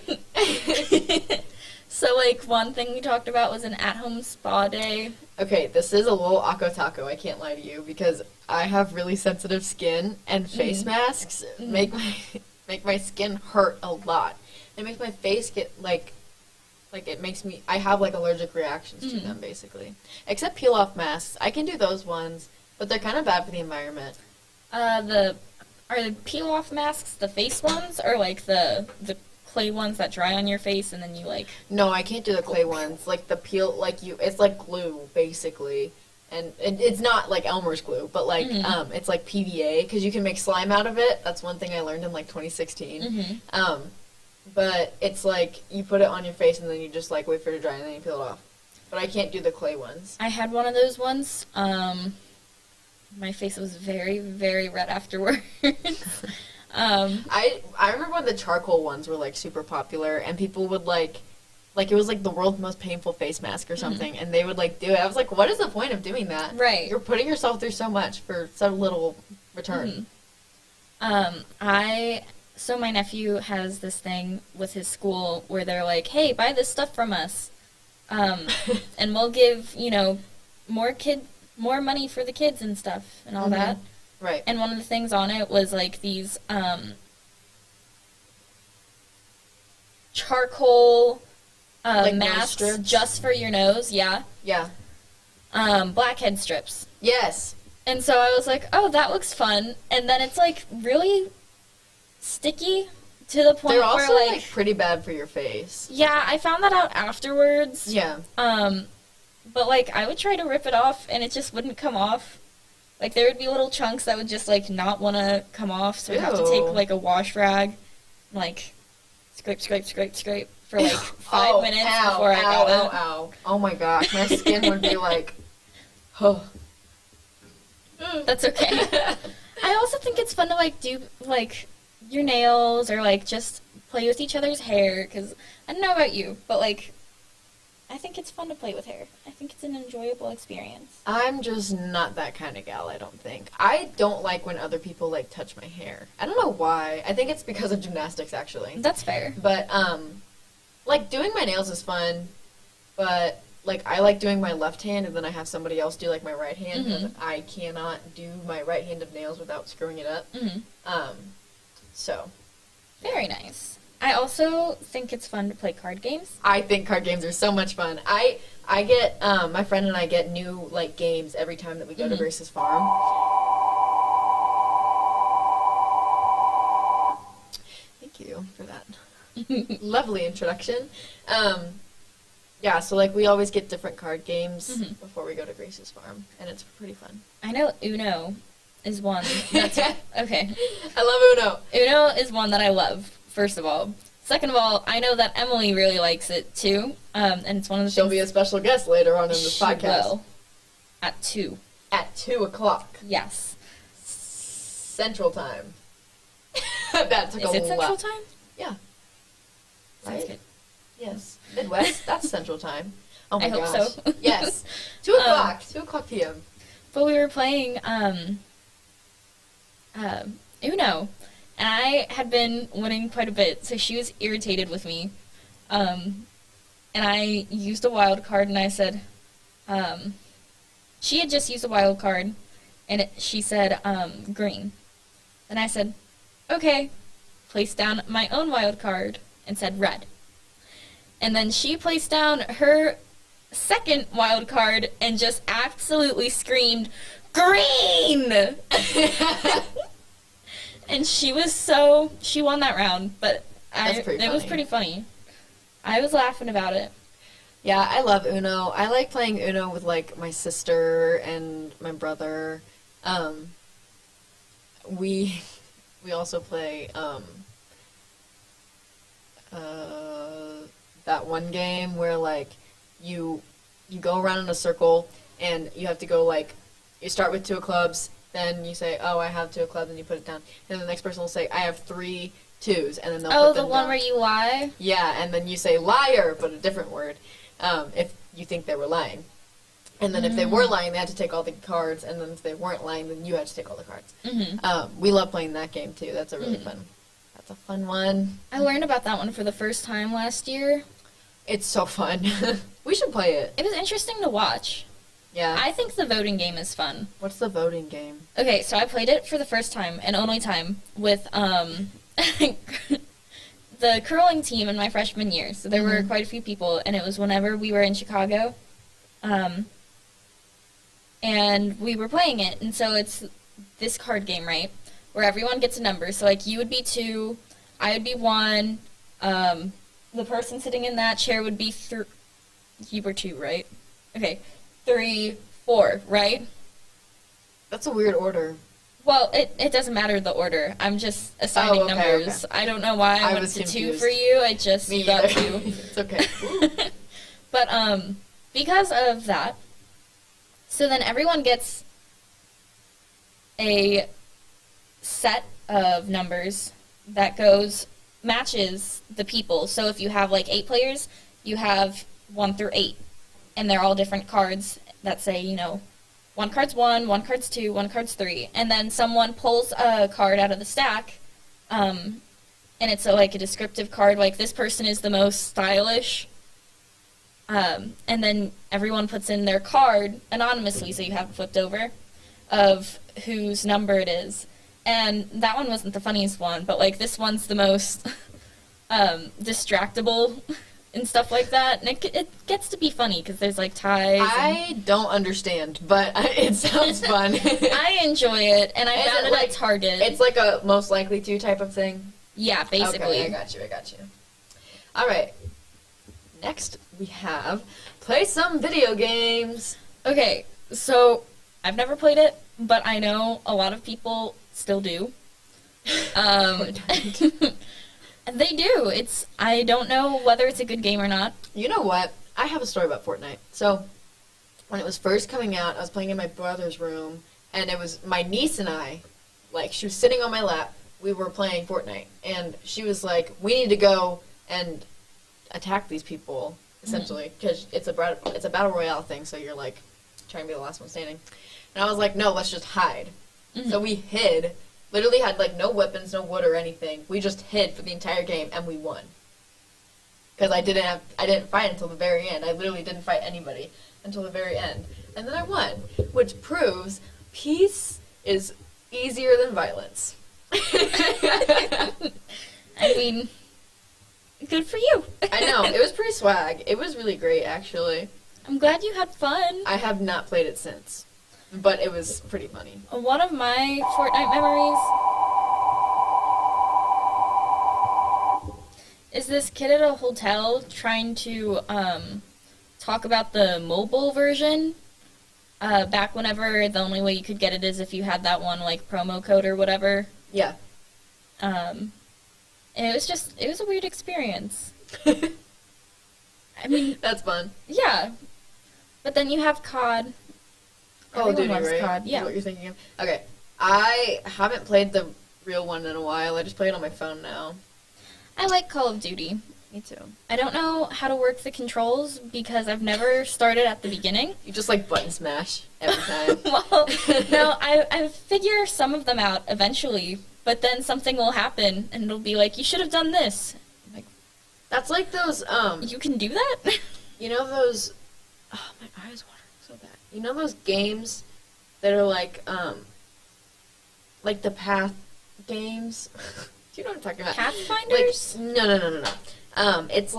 So, like, one thing we talked about was an at-home spa day. Okay, this is a little ako taco, I can't lie to you, because I have really sensitive skin, and face masks make my skin hurt a lot. It makes my face get, like it makes me, I have, like, allergic reactions to them, basically. Except peel-off masks. I can do those ones, but they're kind of bad for the environment. Are the peel-off masks the face ones, or, like, the clay ones that dry on your face and then you, like... No, I can't do the clay ones. Like, the peel, like, it's like glue, basically. And it's not, like, Elmer's glue, but, like, it's, like, PVA, because you can make slime out of it. That's one thing I learned in, like, 2016. But it's, like, you put it on your face, and then you just, like, wait for it to dry, and then you peel it off. But I can't do the clay ones. I had one of those once. My face was very, very red afterwards. I remember when the charcoal ones were, like, super popular, and people would, like, it was, like, the world's most painful face mask or something, and they would, like, do it. I was like, what is the point of doing that? Right. You're putting yourself through so much for so little return. So my nephew has this thing with his school where they're like, hey, buy this stuff from us. And we'll give, more money for the kids and stuff and all that. Right. And one of the things on it was like these charcoal Like nose masks strips? just for your nose, yeah. Yeah. Blackhead strips. Yes. And so I was like, oh, that looks fun. And then it's like really sticky to the point They're also where like pretty bad for your face. yeah, I found that out afterwards. Yeah. But like I would try to rip it off and it just wouldn't come off. Like there would be little chunks that would just like not want to come off, so I'd have to take Ew. like a wash rag, like scrape for like 5 minutes before I got it. Ow. Oh my gosh, my skin would be like, oh. That's okay. I also think it's fun to like do like your nails or like just play with each other's hair, because I don't know about you, but like I think it's fun to play with hair. I think it's an enjoyable experience. I'm just not that kind of gal, I don't think. I don't like when other people like touch my hair. I don't know why. I think it's because of gymnastics actually. That's fair. But like doing my nails is fun, but like I like doing my left hand and then I have somebody else do like my right hand because I cannot do my right hand of nails without screwing it up. So Very nice. I also think it's fun to play card games. I think card games are so much fun. I get my friend and I get new like games every time that we go to Grace's farm. Thank you for that lovely introduction. Yeah, so like we always get different card games before we go to Grace's farm, and it's pretty fun. I know Uno is one that's okay. I love Uno. Uno is one that I love, first of all. Second of all, I know that Emily really likes it too, and it's one of the She'll things be a special guest later on in this she podcast. will. At 2. At 2 o'clock Yes. Central Time. That took Is a it Central lot. Time? Yeah. Sounds Right? good. Yes. Midwest, that's Central Time. Oh my I hope gosh. so. Yes. 2 o'clock. 2 o'clock p.m. But we were playing Uno, and I had been winning quite a bit, so she was irritated with me. And I used a wild card, and I said, she had just used a wild card, and she said, green. And I said, okay, placed down my own wild card, and said red. And then she placed down her second wild card and just absolutely screamed, green! And she won that round, but it was pretty funny. I was laughing about it. Yeah, I love Uno. I like playing Uno with like my sister and my brother. We also play that one game where like you go around in a circle and you have to go like you start with 2 of clubs, then you say, oh, I have 2 of clubs, and you put it down, and the next person will say, I have 3 2s, and then they'll put them the one down. where you lie? Yeah, and then you say liar, but a different word, if you think they were lying. And then if they were lying, they had to take all the cards, and then if they weren't lying, then you had to take all the cards. We love playing that game, too. That's a really that's a fun one. I learned about that one for the first time last year. It's so fun. We should play it. It was interesting to watch. Yeah. I think the voting game is fun. What's the voting game? Okay, so I played it for the first time and only time with the curling team in my freshman year. So there were quite a few people, and it was whenever we were in Chicago. And we were playing it, and so it's this card game, right, where everyone gets a number. So, like, you would be 2, I would be 1, the person sitting in that chair would be 3. You were 2, right? Okay, 3, 4, right? That's a weird order. Well, it doesn't matter the order. I'm just assigning numbers. Okay. I don't know why I went to confused. 2 for you. I just got 2. It's okay. But because of that, so then everyone gets a set of numbers that matches the people. So if you have like 8 players, you have 1 through 8, and they're all different cards that say, 1 one card's 1, one card's 2, one card's 3, and then someone pulls a card out of the stack, and it's like a descriptive card, like this person is the most stylish, and then everyone puts in their card anonymously, so you have it flipped over, of whose number it is. And that one wasn't the funniest one, but like this one's the most distractible and stuff like that. And it gets to be funny because there's like ties. I don't understand, but it sounds fun. I enjoy it, and I found it at Target. It's like a most likely to type of thing. Yeah, basically. Okay, I got you. All right. Next, we have play some video games. Okay, so I've never played it, but I know a lot of people still do. And they do. I don't know whether it's a good game or not. You know what? I have a story about Fortnite. So, when it was first coming out, I was playing in my brother's room, and it was my niece and I, like, she was sitting on my lap, we were playing Fortnite, and she was like, we need to go and attack these people, essentially, because it's a battle royale thing, so you're, like, trying to be the last one standing. And I was like, no, let's just hide. Mm-hmm. So we hid, literally had, like, no weapons, no wood or anything. We just hid for the entire game, and we won. Because I didn't fight until the very end. I literally didn't fight anybody until the very end. And then I won, which proves peace is easier than violence. I mean, good for you. I know, it was pretty swag. It was really great, actually. I'm glad you had fun. I have not played it since, but it was pretty funny. One of my Fortnite memories is this kid at a hotel trying to talk about the mobile version. Back whenever the only way you could get it is if you had that one like promo code or whatever. Yeah. And it was a weird experience. I mean, that's fun. Yeah. But then you have COD. Call of Duty, right? COD. Yeah. Is what you're thinking of. Okay. I haven't played the real one in a while. I just play it on my phone now. I like Call of Duty. Me too. I don't know how to work the controls because I've never started at the beginning. You just like button smash every time. Well, no, I figure some of them out eventually, but then something will happen and it'll be like, you should have done this. I'm like, that's like those, you can do that? You know those, oh, my eyes watering so bad. You know those games that are like the Path games? Do you know what I'm talking about? Pathfinders? Like, no. It's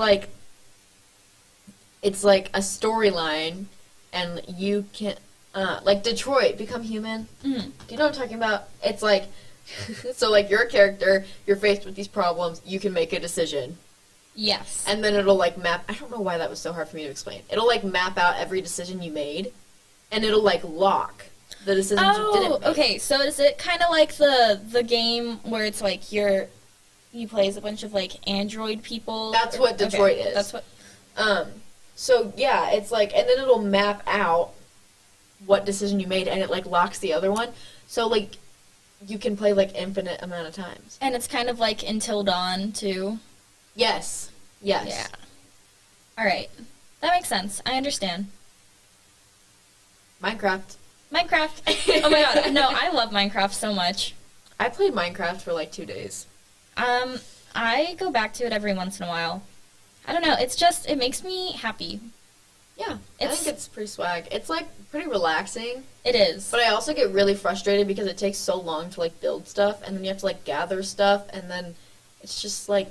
like a storyline, and you can, like Detroit, Become Human. Mm. Do you know what I'm talking about? It's like, so like you're a character, you're faced with these problems, you can make a decision. Yes. And then it'll like map, I don't know why that was so hard for me to explain. It'll like map out every decision you made, and it'll like lock the decisions you didn't make. Okay, so is it kind of like the game where it's like you play as a bunch of like android people? That's what Detroit is. That's what. So yeah, it's like, and then it'll map out what decision you made, and it like locks the other one. So like, you can play like infinite amount of times. And it's kind of like Until Dawn too. Yes. Yeah. All right, that makes sense. I understand. Minecraft. Oh my god, no, I love Minecraft so much. I played Minecraft for like 2 days. I go back to it every once in a while. I don't know, it makes me happy. Yeah, I think it's pretty swag. It's like pretty relaxing. It is. But I also get really frustrated because it takes so long to like build stuff, and then you have to like gather stuff, and then it's just like,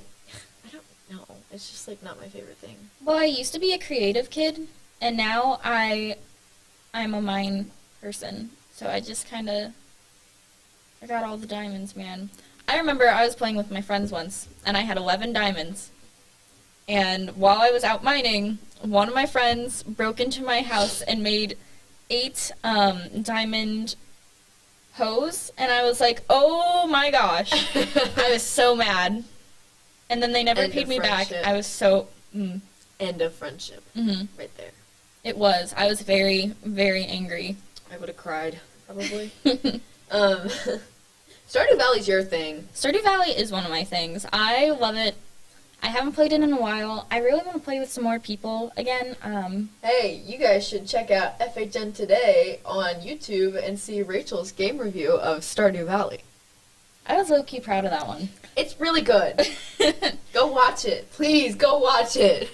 I don't know. It's just like not my favorite thing. Well, I used to be a creative kid, and now I'm a mine person. So I just kind of, I got all the diamonds, man. I remember I was playing with my friends once, and I had 11 diamonds. And while I was out mining, one of my friends broke into my house and made 8 diamond hoes, and I was like, oh my gosh. I was so mad. And then they never paid me back. I was so... End of friendship. Mm-hmm. Right there. It was. I was very, very angry. I would have cried, probably. Stardew Valley's your thing. Stardew Valley is one of my things. I love it. I haven't played it in a while. I really want to play with some more people again. Hey, you guys should check out FHNtoday on YouTube and see Rachel's game review of Stardew Valley. I was low-key proud of that one. It's really good. Go watch it. Please, go watch it.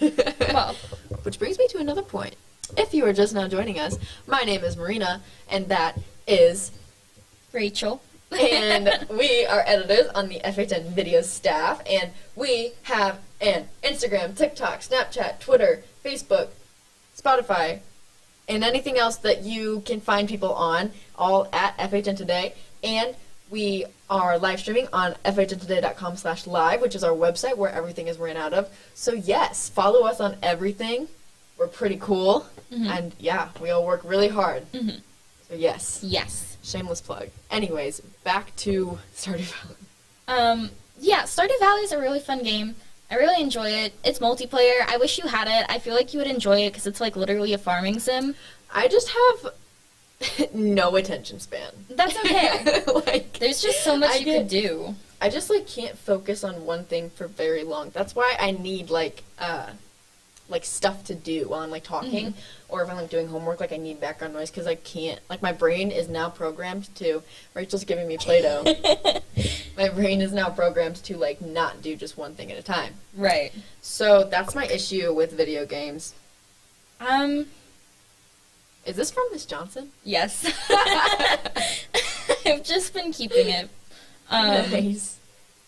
Well, which brings me to another point. If you are just now joining us, my name is Marina, and that is Rachel. and we are editors on the FHN video staff, and we have an Instagram, TikTok, Snapchat, Twitter, Facebook, Spotify, and anything else that you can find people on, all at FHNtoday, and we are live streaming on FHNtoday.com/live, which is our website where everything is ran out of. So yes, follow us on everything. We're pretty cool, and yeah, we all work really hard. So yes. Yes. Shameless plug. Anyways, back to Stardew Valley. Yeah, Stardew Valley is a really fun game. I really enjoy it. It's multiplayer. I wish you had it. I feel like you would enjoy it because it's like literally a farming sim. I just have no attention span. That's okay. Like, there's just so much you could do. I just like can't focus on one thing for very long. That's why I need like stuff to do while I'm like talking, or if I'm like doing homework, like I need background noise because I can't. Like my brain is now programmed to. Rachel's giving me Play-Doh. My brain is now programmed to like not do just one thing at a time. Right. So that's my issue with video games. Is this from Miss Johnson? Yes. I've just been keeping it. Nice.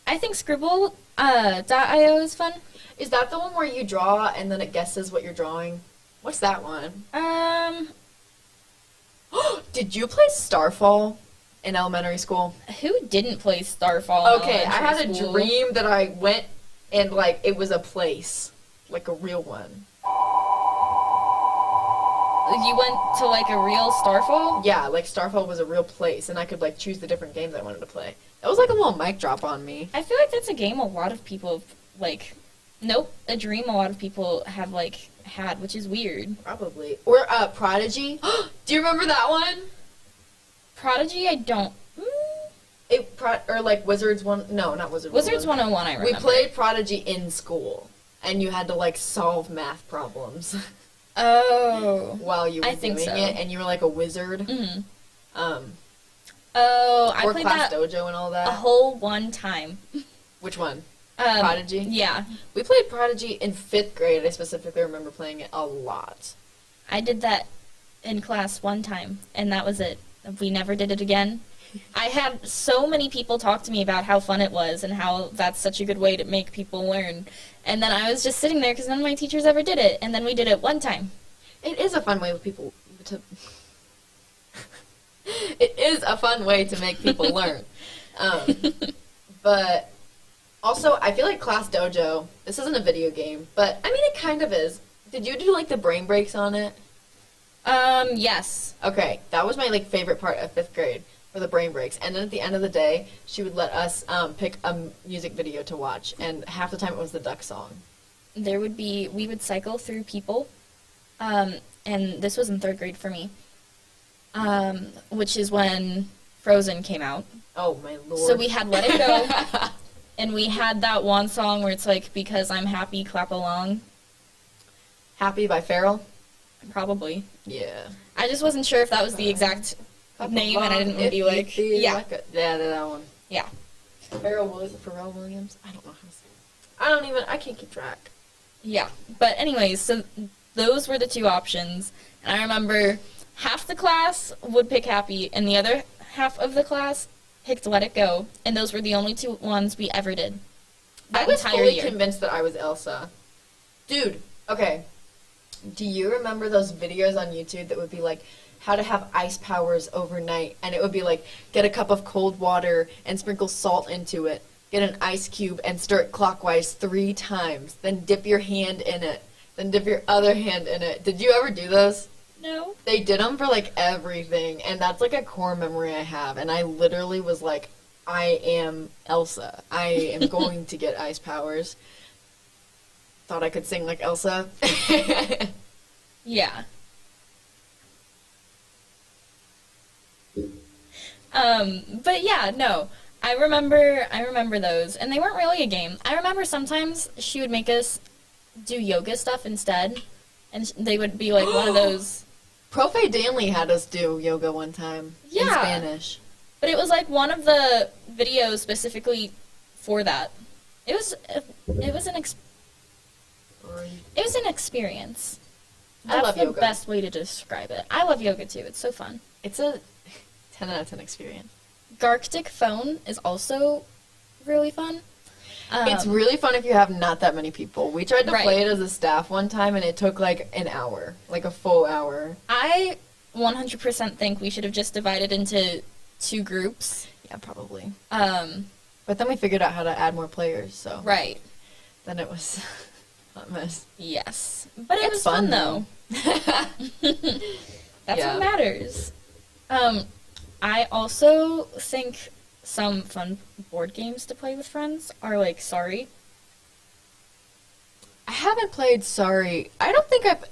I think Scribble.io is fun. Is that the one where you draw and then it guesses what you're drawing? What's that one? Did you play Starfall in elementary school? Who didn't play Starfall? Okay, I had a school? dream that I went and like it was a place, like a real one. You went to like a real Starfall? Yeah, like Starfall was a real place, and I could like choose the different games I wanted to play. That was like a little mic drop on me. I feel like that's a game a lot of people like. Nope, a dream a lot of people have like had, which is weird. Probably. Or Prodigy. Do you remember that one? Prodigy, I don't. Or like Wizards one. No, not Wizards. Wizards 101. I remember. We played Prodigy in school, and you had to like solve math problems. Oh. While you were I think doing so. it, and you were like a wizard. Mm-hmm. I played Class that Dojo and all that. a whole one time. Which one? Prodigy? Yeah. We played Prodigy in 5th grade. I specifically remember playing it a lot. I did that in class one time, and that was it. We never did it again. I had so many people talk to me about how fun it was and how that's such a good way to make people learn. And then I was just sitting there because none of my teachers ever did it, and then we did it one time. It is a fun way for people to... It is a fun way to make people learn. But... Also, I feel like Class Dojo, this isn't a video game, but, I mean, it kind of is. Did you do, like, the brain breaks on it? Yes. Okay, that was my, like, favorite part of 5th grade, for the brain breaks. And then at the end of the day, she would let us pick a music video to watch, and half the time it was the Duck song. We would cycle through people, and this was in 3rd grade for me, which is when Frozen came out. Oh, my lord. So we had Let It Go. And we had that one song where it's like, because I'm happy, clap along. Happy by Pharrell? Probably. Yeah. I just wasn't sure if that was the exact name, and I didn't want to be like, yeah. Yeah, that one. Yeah. Pharrell Williams? I don't know how to say it. I can't keep track. Yeah. But anyways, so those were the two options. And I remember half the class would pick Happy, and the other half of the class picked Let It Go, and those were the only two ones we ever did. I was fully convinced that I was Elsa. Dude, okay. Do you remember those videos on YouTube that would be like, how to have ice powers overnight? And it would be like, get a cup of cold water and sprinkle salt into it. Get an ice cube and stir it clockwise 3 times. Then dip your hand in it. Then dip your other hand in it. Did you ever do those? No. They did them for, like, everything, and that's, like, a core memory I have, and I literally was like, I am Elsa. I am going to get ice powers. Thought I could sing like Elsa. Yeah. But yeah, no. I remember those, and they weren't really a game. I remember sometimes she would make us do yoga stuff instead, and they would be like one of those. Profe Danley had us do yoga one time in Yeah. Spanish. But it was like one of the videos specifically for that. It was an experience. I That's love the yoga. best way to describe it. I love yoga too. It's so fun. It's a 10 out of 10 experience. Garctic Phone is also really fun. It's really fun if you have not that many people. We tried to Right. play it as a staff one time, and it took like an hour, like a full hour. I 100% think we should have just divided into 2 groups. Yeah, probably. Um, But then we figured out how to add more players, so right. then it was a hot mess. Yes. But it It's was fun though. That's Yeah. what matters. I also think some fun board games to play with friends are like Sorry. I haven't played Sorry. I don't think I've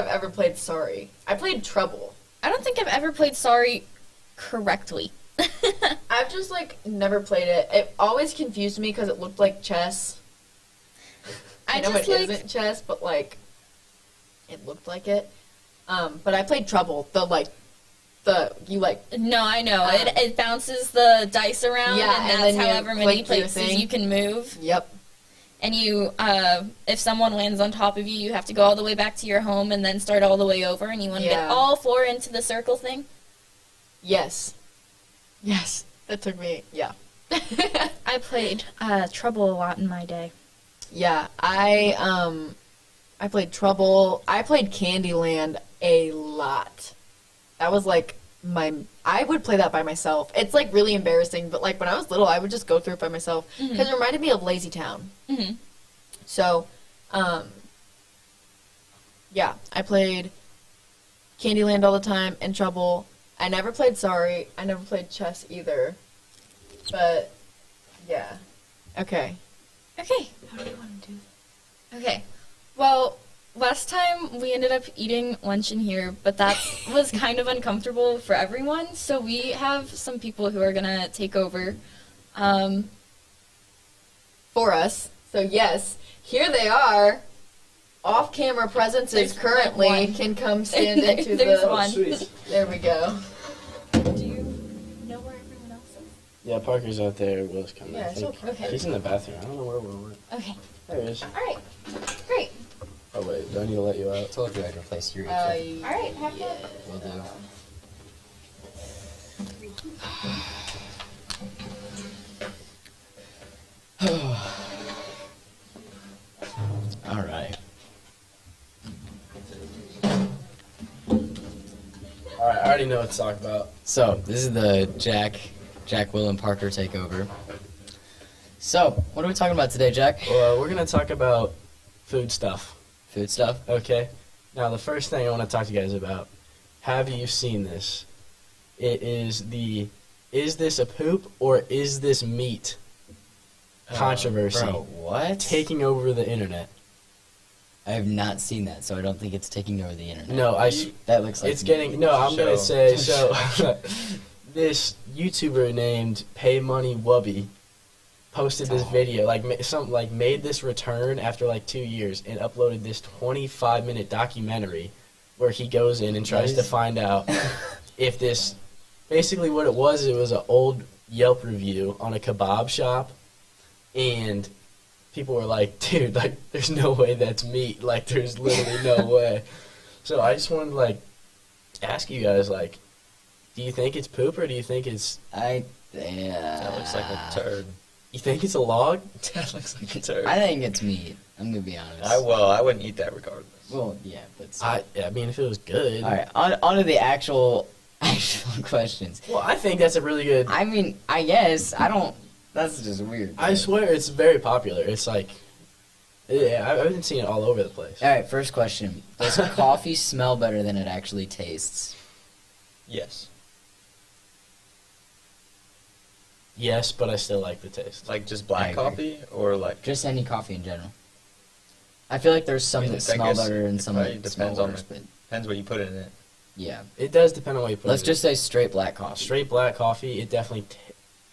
ever played Sorry. I played Trouble. I don't think I've ever played Sorry correctly. I've just like never played it. It always confused me because it looked like chess. I know just it like isn't chess, but like it looked like it. But I played Trouble. No, I know. It bounces the dice around, Yeah, and and that's then you however many click your places thing. you can move. Yep. And you, if someone lands on top of you, you have to go all the way back to your home and then start all the way over, and you want to Yeah. get all 4 into the circle thing. Yes. Yes. That took me. Yeah. I played Trouble a lot in my day. Yeah. I played Trouble. I played Candyland a lot. That was like I would play that by myself. It's like really embarrassing, but like when I was little, I would just go through it by myself because it reminded me of Lazy Town. Mm-hmm. So, yeah, I played Candyland all the time and Trouble. I never played Sorry. I never played chess either. But, yeah. Okay. Okay. How do you want to do that? Okay. Well, last time we ended up eating lunch in here, but that was kind of uncomfortable for everyone, so we have some people who are going to take over For us. So, yes, here they are. Off-camera presences currently one. can come stand into There's the... one. Sweet. There we go. Do you know where everyone else is? Yeah, Parker's out there. Will's coming. Yeah, I think. it's okay. He's in the bathroom. I don't know where Will went. Okay. There he is. All right. Great. Oh wait, do I need to let you out? I told you I'd replace your All right. Have fun. Will do. All right. All right, I already know what to talk about. So this is the Jack, Will, and Parker takeover. So what are we talking about today, Jack? Well, we're gonna talk about food stuff. Food stuff. Okay. Now, the first thing I want to talk to you guys about. Have you seen this? It is the "Is this a poop or is this meat?" controversy Bro, what? taking over the internet. I have not seen that, so I don't think it's taking over the internet. No, That looks like it's getting. No, I'm gonna Show. say so. This YouTuber named Pay Money Wubby posted this video, made this return after like 2 years and uploaded this 25-minute documentary where he goes in and tries to find out if this. Basically, what it was an old Yelp review on a kebab shop, and people were like, "Dude, like, there's no way that's meat. Like, there's literally no way." So I just wanted to like ask you guys, like, do you think it's poop or do you think it's? That That looks like a turd. You think it's a log? That looks like a turd. I think it's meat. I'm gonna be honest. I wouldn't eat that regardless. Well, yeah, but. I mean, if it was good. All right, on to the actual questions. Well, I think that's a really good. I mean, I guess I don't. That's just weird. I swear it's very popular. It's like, yeah, I've been seeing it all over the place. All right, first question: does coffee smell better than it actually tastes? Yes. Yes, but I still like the taste. Like just I black agree. coffee or like. Just any coffee in general. I feel like there's some I mean, that I smell guess better and it some probably that smell depends on worse, the- but Depends what you put in it. yeah. It does depend on what you put. Let's in just say straight black coffee. straight black coffee. It definitely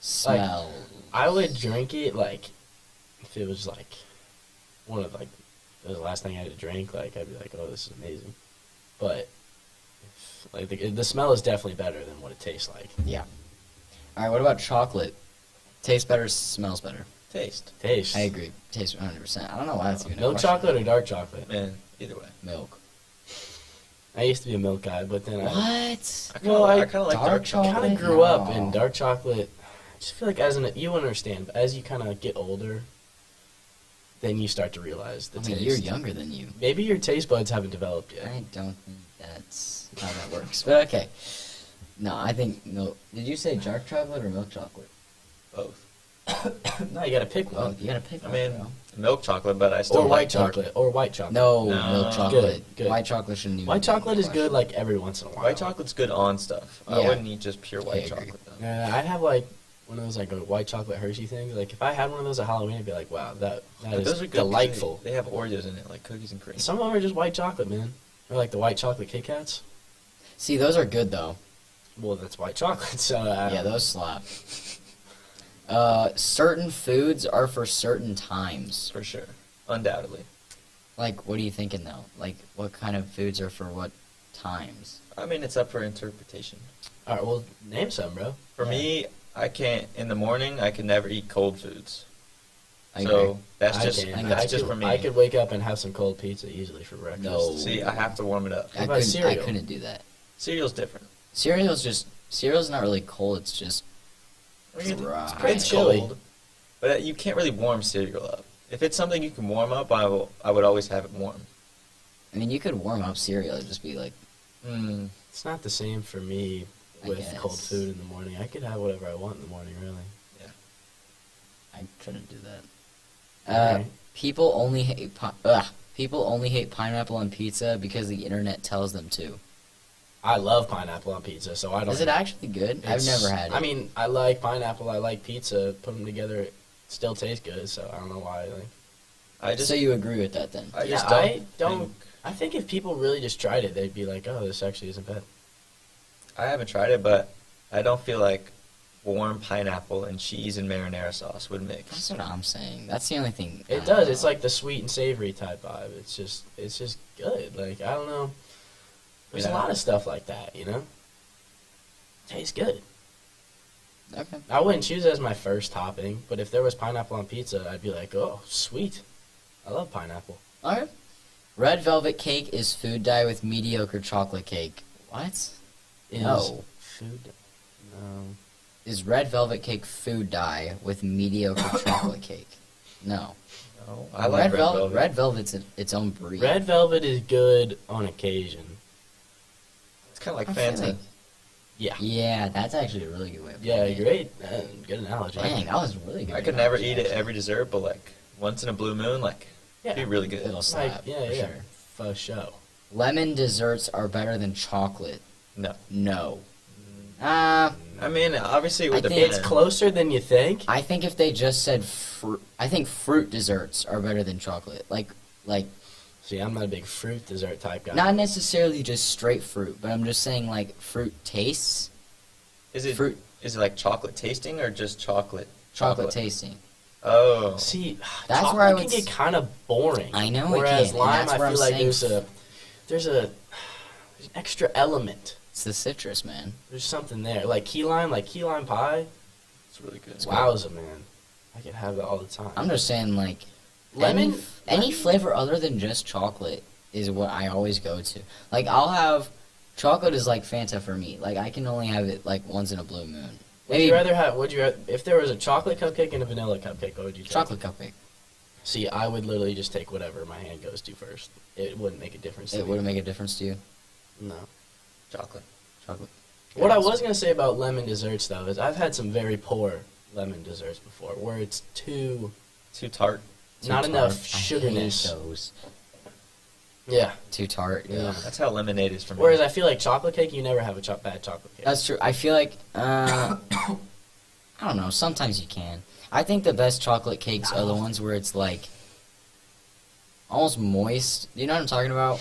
Smell. I would drink it like if it was like one of like the last thing I had to drink. Like I'd be like, oh, this is amazing. But like the smell is definitely better than what it tastes like. Yeah. All right. What about chocolate? Tastes better, smells better. Taste. Taste. I agree. Tastes 100%. I don't know why that's even a Milk question. chocolate or dark chocolate? Man, either way. Milk. I used to be a milk guy, but then What? I kind of like dark dark chocolate. I kind chocolate? of grew up No. in dark chocolate. I just feel like you understand, but as you kind of get older, then you start to realize the I mean, taste. you're younger than you. Maybe your taste buds haven't developed yet. I don't think that's how that works. But okay. No, I think milk. Did you say dark chocolate or milk chocolate? Both. No, you gotta pick Oh, one. you gotta pick I one. mean, bro. milk chocolate, but I still Or like white dark. chocolate. Or white chocolate. No, No. milk chocolate. Good. White chocolate shouldn't even. White be chocolate in is good question. like every once in a while. White chocolate's good on stuff. I Yeah. wouldn't eat just pure I white agree. chocolate though. Yeah, I have like one of those like a white chocolate Hershey things. Like if I had one of those at Halloween, I'd be like, wow, that But is those are good delightful. They have Oreos in it, like cookies and cream. Some of them are just white chocolate, man. Or like the white chocolate Kit Kats. See, those are good though. Well, that's white chocolate, so Yeah, those slap. Certain foods are for certain times. For sure. Undoubtedly. Like, what are you thinking though? Like, what kind of foods are for what times? I mean, it's up for interpretation. All right, well, name some, bro. For me, I can't, in the morning, I can never eat cold foods. I So agree. that's I just can. that's I just could, for me. I could wake up and have some cold pizza easily for breakfast. No. See, I have to warm it up. I about couldn't, I cereal? couldn't do that. Cereal's different. Cereal's not really cold. It's just I mean, dry. it's chilly. cold, but you can't really warm cereal up. If it's something you can warm up, I would always have it warm. I mean, you could warm up cereal. It'd just be like, Mm. It's not the same for me I with guess. cold food in the morning. I could have whatever I want in the morning, really. I couldn't do that. Alright. People only hate people only hate pineapple on pizza because the internet tells them to. I love pineapple on pizza, so I don't. Is it actually good? I've It's- never had it. I mean, I like pineapple. I like pizza. Put them together, it still tastes good. So I don't know why. Like, I just so you agree with that then? I yeah, just I don't. think- I think if people really just tried it, they'd be like, "Oh, this actually isn't bad." I haven't tried it, but I don't feel like warm pineapple and cheese and marinara sauce would mix. That's what I'm saying. That's the only thing. It does. It's like the sweet and savory type vibe. It's just good. Like I don't know. There's a Yeah. lot of stuff like that, you know. Tastes good. Okay. I wouldn't choose it as my first topping, but if there was pineapple on pizza, I'd be like, oh, sweet. I love pineapple. All right. Red velvet cake is food dye with mediocre chocolate cake. What? Is No. food. No. Is red velvet cake food dye with mediocre chocolate cake? No. No, I like red velvet. Red velvet's its own breed. Red velvet is good on occasion. It's kind of like I feel Fanta. like- Yeah. Yeah, that's actually a really good way of Yeah, putting it. great. Good analogy. Dang, that was really good. I could never eat it every dessert, but like once in a blue moon, like Yeah. it'd be really good. It'll slap. Like, yeah, for yeah. sure. For sure. Lemon desserts are better than chocolate. No, No. I mean obviously it would I think depend. It's closer than you think. I think if they just said fruit, I think fruit desserts are better than chocolate. Like See, I'm not a big fruit dessert type guy. not necessarily just straight fruit, but I'm just saying like fruit tastes. Is it fruit Is it like chocolate tasting or just chocolate? chocolate tasting. Oh, See, That's chocolate where I can would get kind of boring. I know it Whereas can, and lime, that's I where feel I'm like saying there's an extra element. It's the citrus, man. There's something there. Like key lime pie. it's really good. Wowza, man. I could have that all the time. I'm just saying like Lemon- any lemon- flavor other than just chocolate is what I always go to. Like I'll have chocolate is like Fanta for me. Like I can only have it like once in a blue moon. If there was a chocolate cupcake and a vanilla cupcake, what would you take? Chocolate cupcake. See, I would literally just take whatever my hand goes to first. It wouldn't make a difference to It me. wouldn't make a difference to you. No. Chocolate. Chocolate. What I was going to say about lemon desserts, though, is I've had some very poor lemon desserts before, where it's too tart. not Too enough tart. I hate sugarness. those. Yeah. Too tart. Yeah. That's how lemonade is for me. Whereas I feel like chocolate cake, you never have a bad chocolate cake. That's true. I feel like I don't know. Sometimes you can. I think the best chocolate cakes are the ones where it's like almost moist. You know what I'm talking about?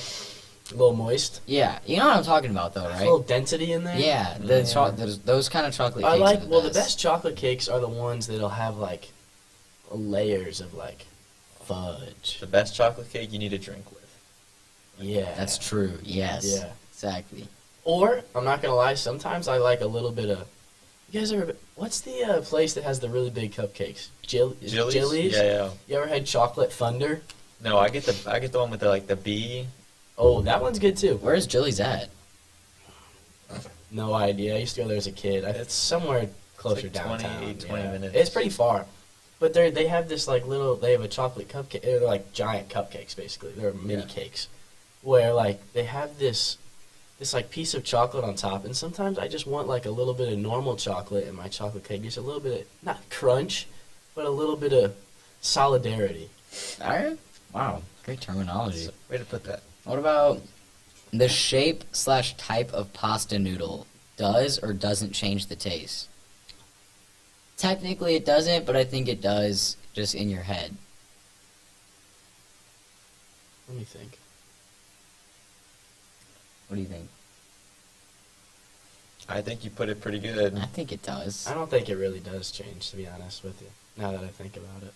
A little moist. Yeah, you know what I'm talking about, though, A right? little density in there. Yeah, those kind of chocolate I cakes like. are the Well, best. the best chocolate cakes are the ones that'll have like layers of like fudge. The best chocolate cake you need to drink with. Yeah, That's true. Yes. Yeah. Exactly. Or I'm not gonna lie. Sometimes I like a little bit of. You guys ever? What's the place that has the really big cupcakes? Jilly's? Jilly's? Yeah. You ever had chocolate thunder? No, I get the one with the bee. Oh, that one's good too. Where's Jilly's at? No idea. I used to go there as a kid. It's somewhere closer It's like 20 downtown. 20 minutes. It's pretty far. But they have this like little. They have a chocolate cupcake. They're like giant cupcakes basically. They're mini cakes, where like they have this like piece of chocolate on top. And sometimes I just want like a little bit of normal chocolate in my chocolate cake. Just a little bit of not crunch, but a little bit of solidarity. All right. Wow. Great terminology. Way to put that. What about the shape/type of pasta noodle does or doesn't change the taste? Technically it doesn't, but I think it does just in your head. Let me think. What do you think? I think you put it pretty good. I think it does. I don't think it really does change, to be honest with you. Now that I think about it.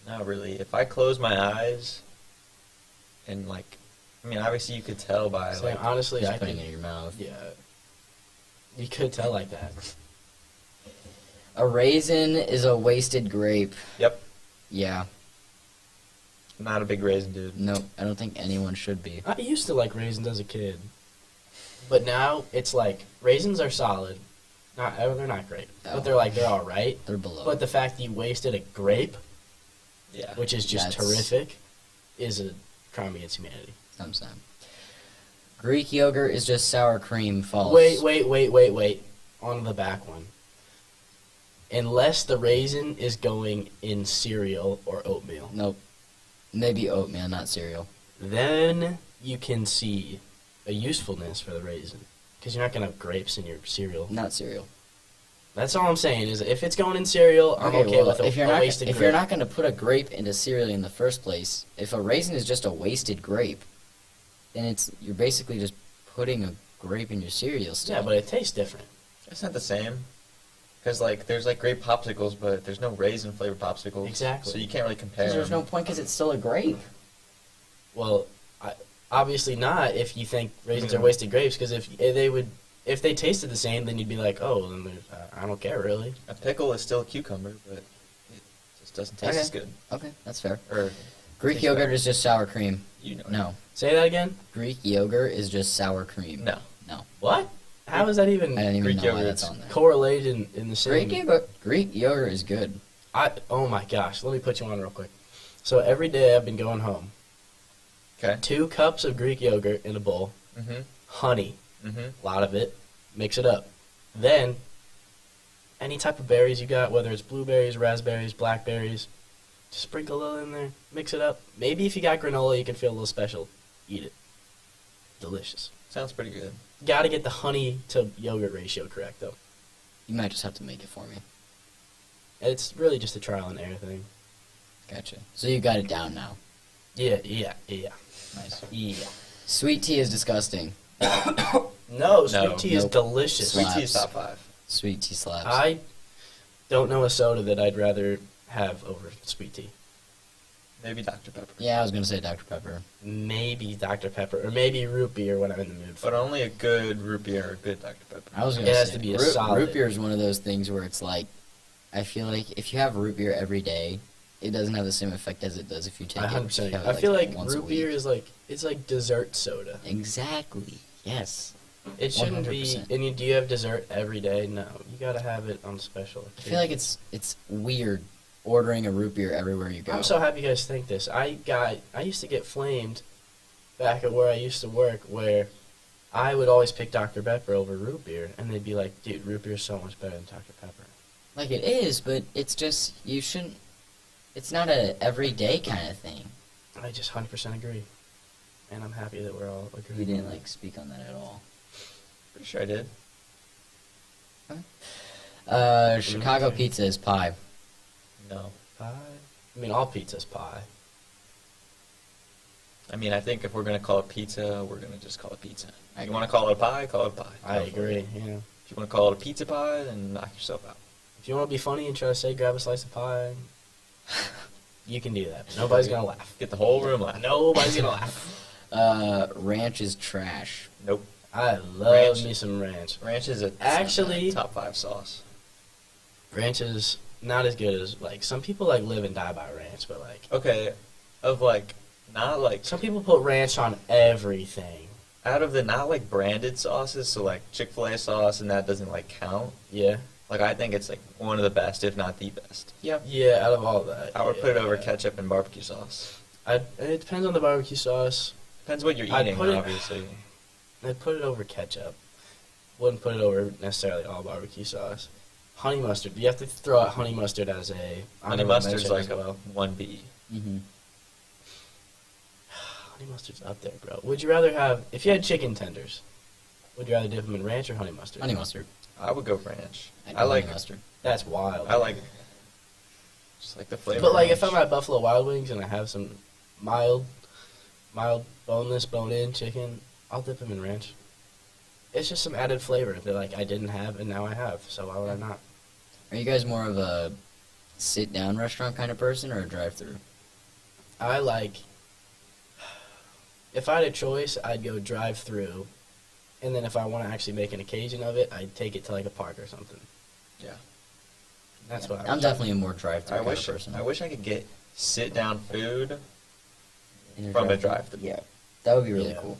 Not really. If I close my eyes and obviously you could tell by So, honestly, Just I putting think it in your mouth. yeah, you could tell like that. A raisin is a wasted grape. Yep. Yeah. Not a big raisin dude. No, I don't think anyone should be. I used to like raisins as a kid, but now it's like raisins are solid. They're not great, No. but they're all right. They're below. But the fact that you wasted a grape, Yeah. which is just That's- terrific, is a crime against humanity. Sometimes. Greek yogurt is just sour cream. False. Wait. On the back one. Unless the raisin is going in cereal or oatmeal, Nope. Maybe oatmeal, not cereal. then you can see a usefulness for the raisin. Because you're not going to have grapes in your cereal. Not cereal. That's all I'm saying, is if it's going in cereal, I'm okay well, with a if you're wasted if grape. you're not going to put a grape into cereal in the first place, if a raisin is just a wasted grape, then you're basically just putting a grape in your cereal still. Yeah, but it tastes different. It's not the same. Because, there's, grape popsicles, but there's no raisin-flavored popsicles. Exactly. So you can't really compare 'Cause there's no them. point because it's still a grape. Well, obviously not if you think raisins are Mhm. wasted grapes, because if they tasted the same, then you'd be like, oh, then I don't care, really. A pickle is still a cucumber, but it just doesn't taste Okay. as good. Okay, that's fair. Or Greek tastes yogurt better. is just sour cream. You know it. No. Say that again? Greek yogurt is just sour cream. No. What? How is that even I didn't even Greek know why yogurt's that's on there. correlated in the same... Greek yogurt is good. Oh my gosh, let me put you on real quick. So every day I've been going home. Okay. 2 cups of Greek yogurt in a bowl, Mm-hmm. honey, Mm-hmm. a lot of it, mix it up. Then, any type of berries you got, whether it's blueberries, raspberries, blackberries, just sprinkle a little in there, mix it up. Maybe if you got granola, you can feel a little special. Eat it. Delicious. Sounds pretty good. Gotta get the honey to yogurt ratio correct, though. You might just have to make it for me. It's really just a trial and error thing. Gotcha. So you got it down now. Yeah. Nice. Yeah. Sweet tea is disgusting. No, sweet tea is Nope. delicious. Sweet tea is Slaps. top 5. Sweet tea slaps. I don't know a soda that I'd rather have over sweet tea. Maybe Dr. Pepper. Yeah, I was gonna say Dr. Pepper. Maybe Dr. Pepper, or maybe root beer when I'm in the mood for But only a good root beer or a good Dr. Pepper. I was gonna It say has to be a root, solid. root beer is one of those things where it's like, I feel like if you have root beer every day, it doesn't have the same effect as it does if you take I it. 100% if you have I it, feel like once a root beer week. is like, it's like dessert soda. Exactly. Yes. It shouldn't be. 100%. And do you have dessert every day? No, you gotta have it on special. I feel like it's weird ordering a root beer everywhere you go. I'm so happy you guys think this. I used to get flamed back at where I used to work, where I would always pick Dr. Pepper over root beer, and they'd be like, "Dude, root beer is so much better than Dr. Pepper." Like it is, but it's just you shouldn't. It's not a everyday kind of thing. I just 100% agree, and I'm happy that we're all agreeing. You didn't like speak on that at all. Pretty sure I did. Chicago pizza is pie. No. pie. I mean, all pizza's pie. I mean, I think if we're gonna call it pizza, we're gonna just call it pizza. I If you want to call it a pie, call it a pie. I Go for agree. it. Yeah. If you want to call it a pizza pie, then knock yourself out. If you want to be funny and try to say grab a slice of pie, you can do that. Nobody's gonna laugh. Get the whole room laughing. Nobody's gonna laugh. Ranch is trash. Nope. I love Ranch. me some ranch. Ranch is a Actually- top 5 sauce. Ranch is not as good as like some people like live and die by ranch, but like Okay, of like not like some people put ranch on everything. out of the not like branded sauces, so like Chick-fil-A sauce and that doesn't like count. Yeah. Like I think it's like one of the best, if not the best. Yep. Yeah, out of all that. I would put it over yeah. ketchup and barbecue sauce. It depends on the barbecue sauce. Depends what you're I'd eating, put it- obviously. I'd put it over ketchup. Wouldn't put it over necessarily all barbecue sauce. Honey mustard. You have to throw out honey mustard as a Honey honorable mustard's mention like as a well. 1B. Mm-hmm. Honey mustard's up there, bro. Would you rather have if you had chicken tenders? Would you rather dip them in ranch or honey mustard? Honey mustard. I would go ranch. do I like honey mustard. That's wild. I like just like the flavor. But like ranch. if I'm at Buffalo Wild Wings and I have some mild boneless, bone-in chicken, I'll dip them in ranch. It's just some added flavor that like I didn't have and now I have. So why would I not? Are you guys more of a sit-down restaurant kind of person or a drive-through? I like. If I had a choice, I'd go drive-through, and then if I want to actually make an occasion of it, I'd take it to like a park or something. Yeah. That's what I'm definitely a more drive-through I kind wish of person. I wish I could get sit down food In from a drive-thru. Yeah, that would be really Yeah. cool.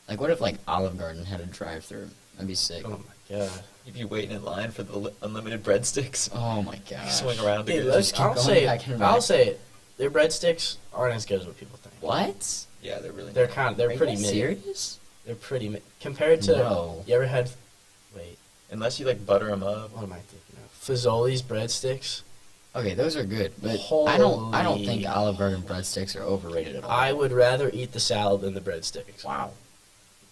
Like, what if like Olive Garden had a drive-through? That'd be sick. Oh my god. You'd be waiting in line for the unlimited breadsticks. Oh my god. Swing around to Dude, get let's it. keep I'll going say back and it. back. I'll say it. Their breadsticks aren't as good as what people think. What? Yeah, they're really. They're not. they're Are you pretty guys mid. serious? They're pretty mid compared to. No. You ever had? Wait, Unless you like butter them up. what am I thinking of? Fazoli's breadsticks. Okay, those are good, but I don't Holy- think Olive Garden breadsticks are overrated at all. I would rather eat the salad than the breadsticks. Wow.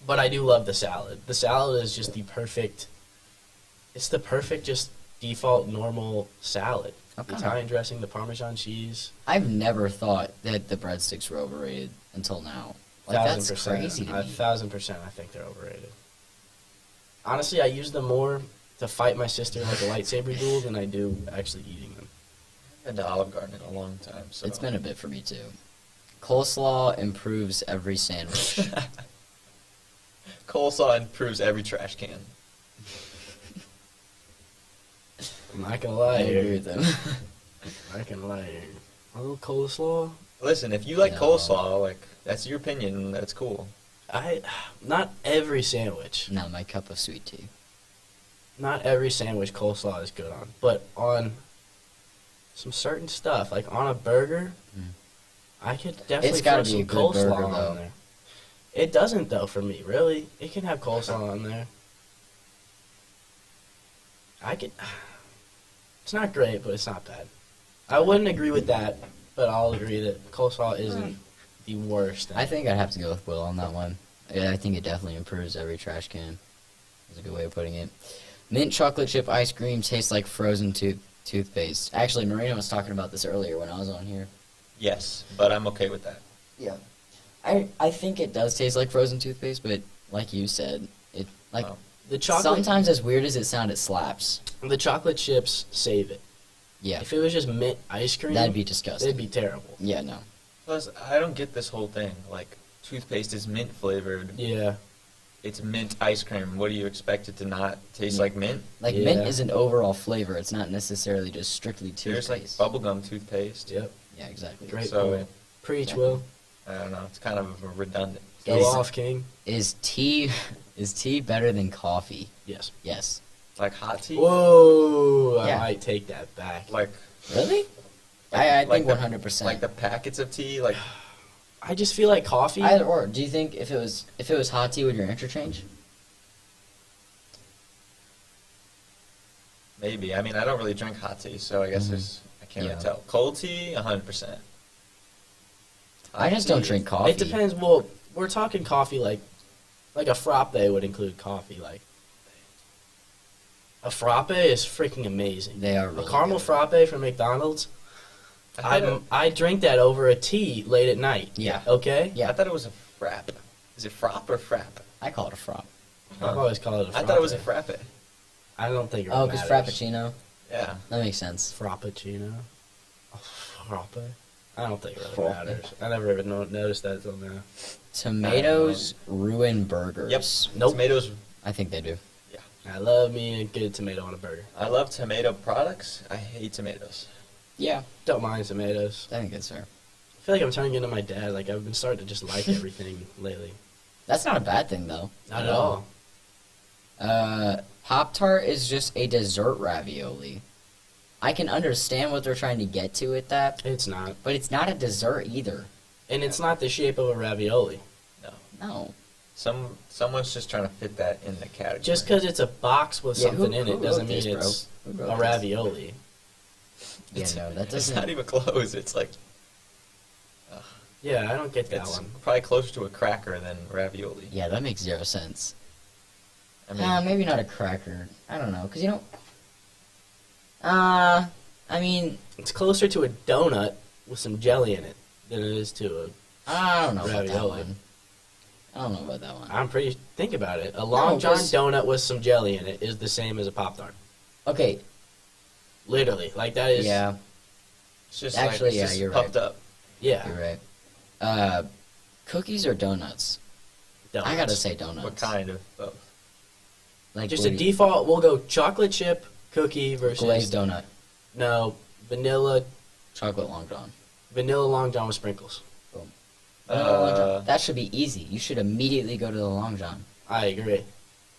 But I do love the salad. The salad is just the perfect. It's the perfect, just default normal salad. Okay. The Italian dressing, the Parmesan cheese. I've never thought that the breadsticks were overrated until now. Like, that's 1000%. crazy to me. 1000%. I think they're overrated. Honestly, I use them more to fight my sister like a lightsaber duel than I do actually eating them. I've been to Olive Garden in a long time, so It's been a bit for me too. Coleslaw improves every sandwich. coleslaw improves every trash can. I'm not gonna I lie agree here. with them. I'm not gonna lie here. A little coleslaw. Listen, if you like No. coleslaw, like that's your opinion. That's cool. Not every sandwich. Not my cup of sweet tea. Not every sandwich coleslaw is good on, but on some certain stuff, like on a burger, Mm. I could definitely It's gotta throw be a some good coleslaw burger, on though. there. It doesn't though for me, really. It can have coleslaw on there. I could. It's not great, but it's not bad. I wouldn't agree with that, but I'll agree that coleslaw isn't the worst. I think I'd have to go with Will on that one. Yeah, I think it definitely improves every trash can. That's a good way of putting it. Mint chocolate chip ice cream tastes like frozen toothpaste. Actually, Marina was talking about this earlier when I was on here. Yes, but I'm okay with that. Yeah. I think it does taste like frozen toothpaste, but like you said, it like Oh. the chocolate. sometimes as weird as it sounds, it slaps. The chocolate chips save it. Yeah. If it was just mint ice cream, That'd be disgusting. it'd be terrible. Yeah, no. Plus, I don't get this whole thing. Like, toothpaste is mint flavored. Yeah. It's mint ice cream. What do you expect it to not taste like mint? Like Yeah. mint is an overall flavor. It's not necessarily just strictly There's like toothpaste. bubblegum toothpaste. Yep. Yeah, exactly. Great So- point. Preach, Yeah. Will. I don't know. It's kind of redundant. Go Is- off, King. Is tea better than coffee? Yes. Yes. Like hot tea. Whoa! Yeah. I might take that back. Like Really? I like think the- 100%. like the packets of tea. Like I just feel like coffee. Either or. Do you think if it was hot tea, would your interchange? maybe. I mean, I don't really drink hot tea, so I guess I can't Yeah. really tell. Cold tea, 100%. I just don't drink coffee. It depends. Well, we're talking coffee like a frappe would include coffee. Like a frappe is freaking amazing. They are A really caramel good. frappe from McDonald's. I drink that over a tea late at night. Yeah. Okay? Yeah. I thought it was a frap. Is it frop or frap? I call it a frap. I've always called it a frappe. I thought it was a frappe. I don't think it Oh, really because matters. frappuccino? Yeah. That makes sense. Frappuccino. Frappe. I don't think it really Frappe. matters. I never even noticed that until now. Tomatoes ruin burgers. Yep. Nope. Tomatoes. I think they do. I love me a good tomato on a burger. I love tomato products. I hate tomatoes. Yeah. Don't mind tomatoes. I think that's fair. I feel like I'm turning into my dad. Like, I've been starting to just like everything lately. That's not a bad thing, though. Not at all. Pop-Tart is just a dessert ravioli. I can understand what they're trying to get to with that, It's not. but it's not a dessert either. And it's not the shape of a ravioli. No. Someone's just trying to fit that in the category. Just because it's a box with Yeah, something who in it wrote doesn't this, mean bro? it's Who wrote a this? ravioli. Yeah, no, that It's not doesn't... even close. It's like Yeah, I don't get that it's one. probably closer to a cracker than ravioli. Yeah, that makes zero sense. I mean, Maybe not a cracker. I don't know, because you don't... I mean, It's closer to a donut with some jelly in it than it is to I don't know about that Ravioli. one. I don't know about that one. I'm pretty... Think about it. A Long John 'cause- donut with some jelly in it is the same as a Pop-Tart. Okay, Literally. Like, that is... yeah, it's just Actually, like, it's yeah, just you're puffed right. up. Yeah. you're right. Cookies or donuts? Donuts. I gotta say donuts. What kind of both? Like Just what a do you- default, we'll go chocolate chip cookie versus... glazed donut, No, vanilla chocolate long john. Long John with sprinkles. Vanilla Long John. That should be easy. You should immediately go to the long john. I agree.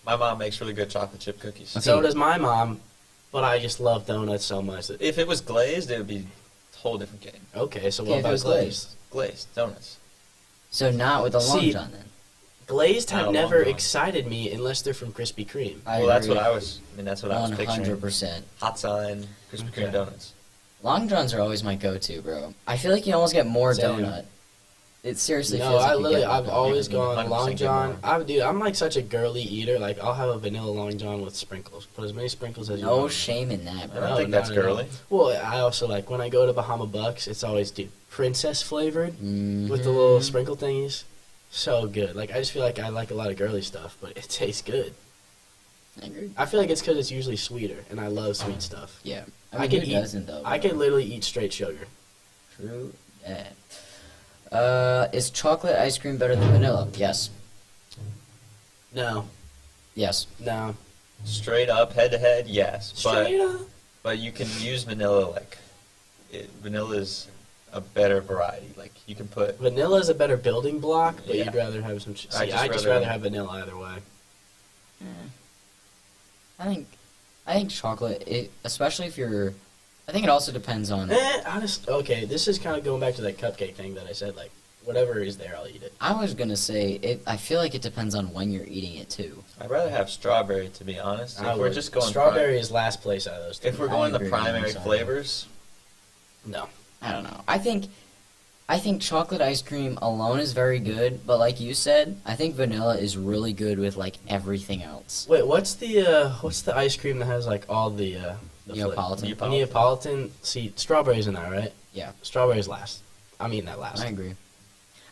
My mom makes really good chocolate chip cookies. Okay. So does my mom, but I just love donuts so much. That, If it was glazed, it would be a whole different game. okay, so Okay, what if it about was glazed? Glazed donuts. So not with the long See, john then. Glazed Not have a never Long John. excited me unless they're from Krispy Kreme. I Well, that's agree. what I was. I mean, that's what I was picturing. 100%. Hot sign, Krispy Kreme Okay. donuts. Long johns are always my go-to, bro. I feel like you almost get more Same. donut. It seriously No, feels like I you literally, get more I've donut. always gone 100% Long get John. more. Dude, I'm like such a girly eater. Like, I'll have a vanilla Long John with sprinkles. Put as many sprinkles as you No want. shame in that, I bro. don't No, think not that's at all. girly. Well, I also like when I go to Bahama Bucks, it's always dude princess flavored with the Mhm. little sprinkle thingies. So good. Like, I just feel like I like a lot of girly stuff, but it tastes good. I agree. I feel like it's because it's usually sweeter, and I love sweet stuff. Yeah. I I mean, could who eat- doesn't, though? I bro? can literally eat straight sugar. True that. Is chocolate ice cream better than vanilla? Yes. No, Yes. no. Straight up, head to head, yes. Straight up. But you can use vanilla like vanilla is a better variety. Like you can put Vanilla is a better building block, but Yeah. you'd rather have some. See, I'd I just just rather- rather have vanilla either way. I think chocolate, especially if you're, I think it also depends on, Okay, this is kind of going back to that cupcake thing that I said. Like, whatever is there, I'll eat it. I was going to say, I feel like it depends on when you're eating it too. I'd rather have strawberry to be honest. I If we're would- just going strawberry is last place out of those two. if we're I going the agree, primary I'm sorry. flavors, No. I don't know. I think chocolate ice cream alone is very good, but like you said, I think vanilla is really good with like everything else. Wait, what's the ice cream that has like all the Neapolitan. Neapolitan. See, strawberries in that, right? Yeah. Strawberries last. I'm eating that last. I agree.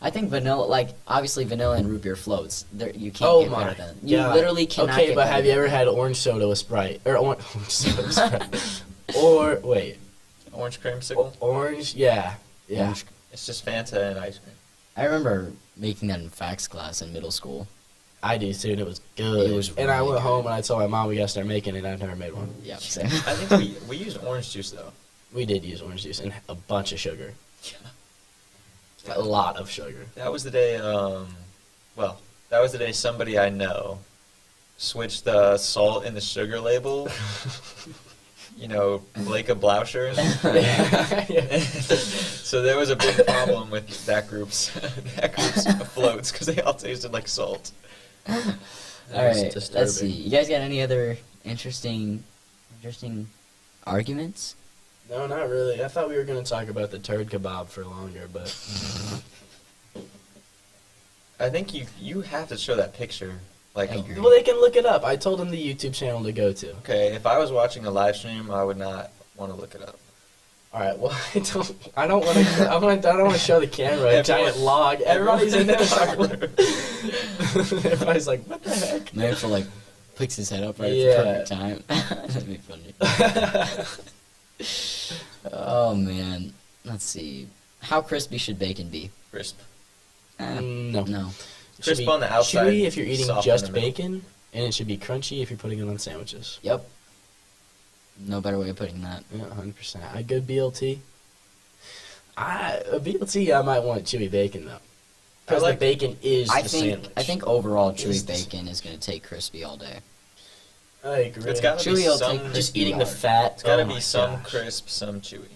I think vanilla, like obviously vanilla and root beer floats. You can't Oh get my better than. You God. literally cannot. Okay, get but better have you than ever that. had orange soda with Sprite or orange soda with Sprite? Or wait, orange creamsicle. orange? Yeah, yeah. Orange- It's just Fanta and ice cream. I remember making that in facts class in middle school. I do too, and it was good. It was and I really went good. home and I told my mom we gotta start making it. I've never made one. Yeah, same. I think we used orange juice though. We did use orange juice and a bunch of sugar. A lot of sugar. That was the day. That was the day somebody I know switched the salt and the sugar label. You know, Blake of Blauscher. So there was a big problem with that group's floats because they all tasted like salt. All was right, disturbing. let's see. You guys got any other interesting arguments? No, not really. I thought we were gonna talk about the turd kebab for longer, but I think you have to show that picture. Like, I agree. well, they can look it up. I told them the YouTube channel to go to. okay, if I was watching a live stream, I would not want to look it up. All right. Well, I don't want to. I don't want to show the camera a giant log. Everybody's in there. Everybody's like, "What the heck?" Maybe like picks his head up right Yeah. at the perfect time. That'd be funny. Oh man. Let's see. How crispy should bacon be? Crisp. No. No. It should Crisp be on the outside, chewy if you're eating soft in just the middle. bacon, and it should be crunchy if you're putting it on sandwiches. Yep. No better way of putting that. Yeah, 100%. A good BLT. A BLT, I might want chewy bacon though, because like- the bacon is I the think sandwich. I think overall Is chewy this- bacon is gonna take crispy all day. I agree. It's got to Chewy be will some. take just crispy eating the hard. fat. It's got to oh be my some gosh. crisp, some chewy.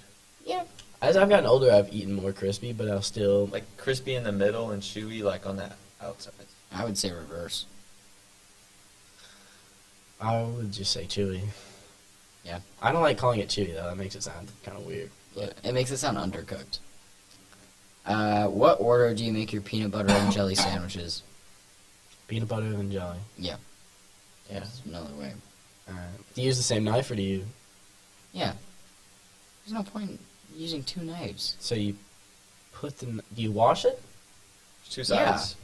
Yeah. As I've gotten older, I've eaten more crispy, but I'll still. Like crispy in the middle and chewy like on the outside. I would say reverse. I would just say chewy. Yeah. I don't like calling it chewy though. That makes it sound kind of weird. Yeah, it makes it sound undercooked. What order do you make your peanut butter and jelly sandwiches? Peanut butter and jelly. Yeah, Yeah. that's another way. Do you use the same knife or do you? Yeah. There's no point in using two knives. So you put the. Do you wash it? Two sides.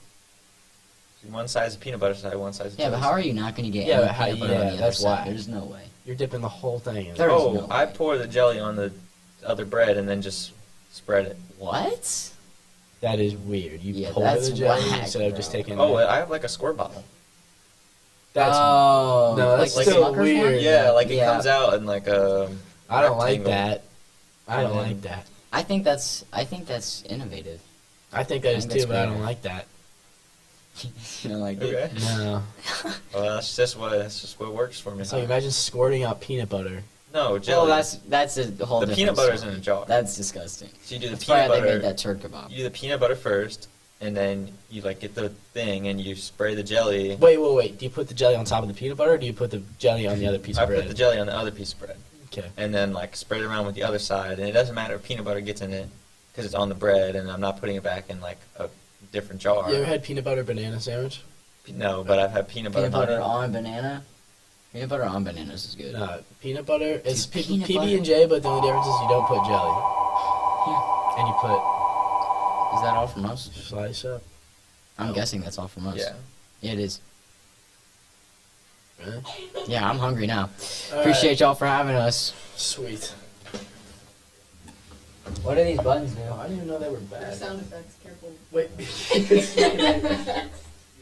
One side's a peanut butter side, one side's a Yeah, jelly but how side. are you not going to get Yeah, any but how- peanut butter yeah, on the other that's side? why. There's no way. You're dipping the whole thing in. There is Oh, no I way. pour the jelly on the other bread and then just spread it. What? That is weird. You Yeah, pour that's the jelly whack, instead of just bro. taking. Oh, I have like a squirt bottle. That's. Oh, No, that's like still Smucker's weird. one? Yeah, like it Yeah. comes out in like a. I don't like rectangle. that. I don't And then- like that. I think that's innovative. I think that I is think that's too, but I great. don't like that. You know, like Okay. No. Well, that's just what works for me. So imagine squirting out peanut butter. No, jelly. well, that's a whole. the different peanut butter's story. in a jar. That's disgusting. So you do the That's why peanut they butter. made that turd kebab. You do the peanut butter first, and then you like get the thing and you spray the jelly. Wait. Do you put the jelly on top of the peanut butter, or do you put the jelly on the other piece I of bread? put the jelly on the other piece of bread, Okay. and then like spread it around with the other side. And it doesn't matter if peanut butter gets in it because it's on the bread, and I'm not putting it back in like a different jar. You ever had peanut butter banana sandwich? No, but I've had peanut butter. Peanut butter honey. on banana. Peanut butter on bananas is good. No, peanut butter. It's Dude, peanut PB and J, but the only difference is you don't put jelly, Yeah. and you put Is that all from us? slice up. I'm Oh. guessing that's all from us. Yeah. Yeah, it is. Really? Yeah, I'm hungry now. All Appreciate y'all for having us. right. Sweet. What do these buttons do? I didn't even know they were bad. Sound effects, careful. Wait.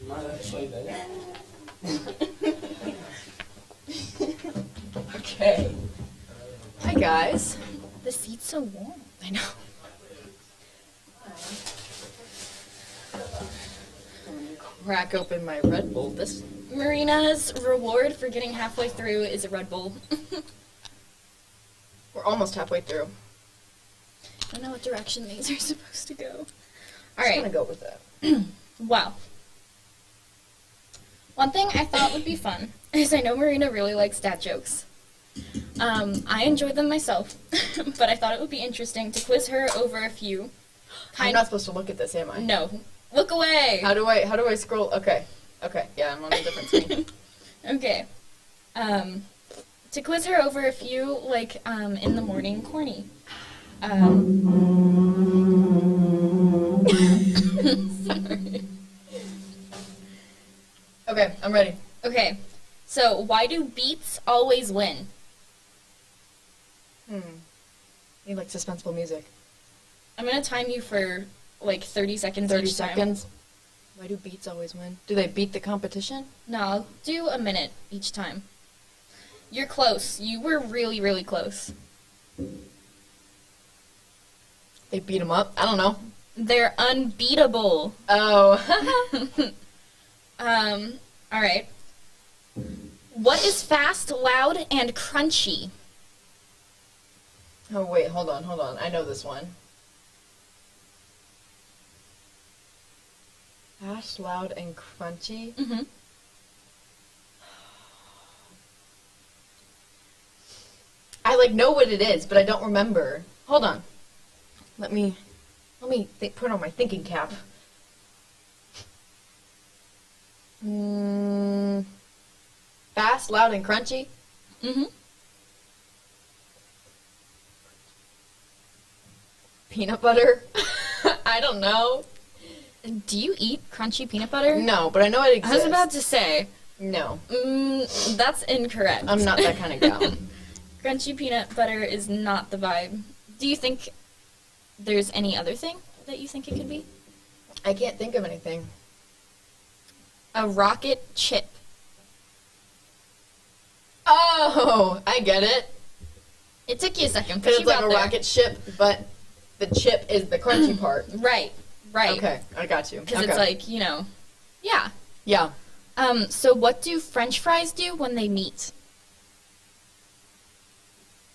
You might actually that. Okay. Hi, guys. The seat's so warm. I know. Crack open my Red Bull. This Marina's reward for getting halfway through is a Red Bull. we're almost halfway through. I don't know what direction these are supposed to go. All Just right. gonna go with that. Wow. One thing I thought would be fun is I know Marina really likes dad jokes. I enjoy them myself, but I thought it would be interesting to quiz her over a few. I'm not supposed to look at this, am I? No, look away. How do I scroll? Okay. Yeah, I'm on a different screen. Okay. To quiz her over a few, like, in the morning corny. Sorry. Okay, I'm ready. Okay. So, why do beats always win? Need like suspenseful music. I'm gonna time you for like 30 seconds 30 each time. seconds. Why do beats always win? Do they beat the competition? No, I'll do a minute each time. You're close. You were really, really close. They beat them up? I don't know. They're unbeatable. Oh. Alright. What is fast, loud, and crunchy? Oh, wait, hold on. I know this one. Fast, loud, and crunchy. Mm-hmm. I like know what it is, but I don't remember. Hold on. Let me put on my thinking cap. Fast, loud, and crunchy. Mm-hmm. Peanut butter? I don't know. Do you eat crunchy peanut butter? No, but I know it exists. I was about to say. No. That's incorrect. I'm not that kind of gal. Crunchy peanut butter is not the vibe. Do you think there's any other thing that you think it could be? I can't think of anything. A rocket chip. Oh, I get it. It took you a second, but Because you it's like got a there. rocket ship, but the chip is the crunchy part. Right. Okay, I got you. Because it's like, you know, yeah. Yeah. So what do French fries do when they meet?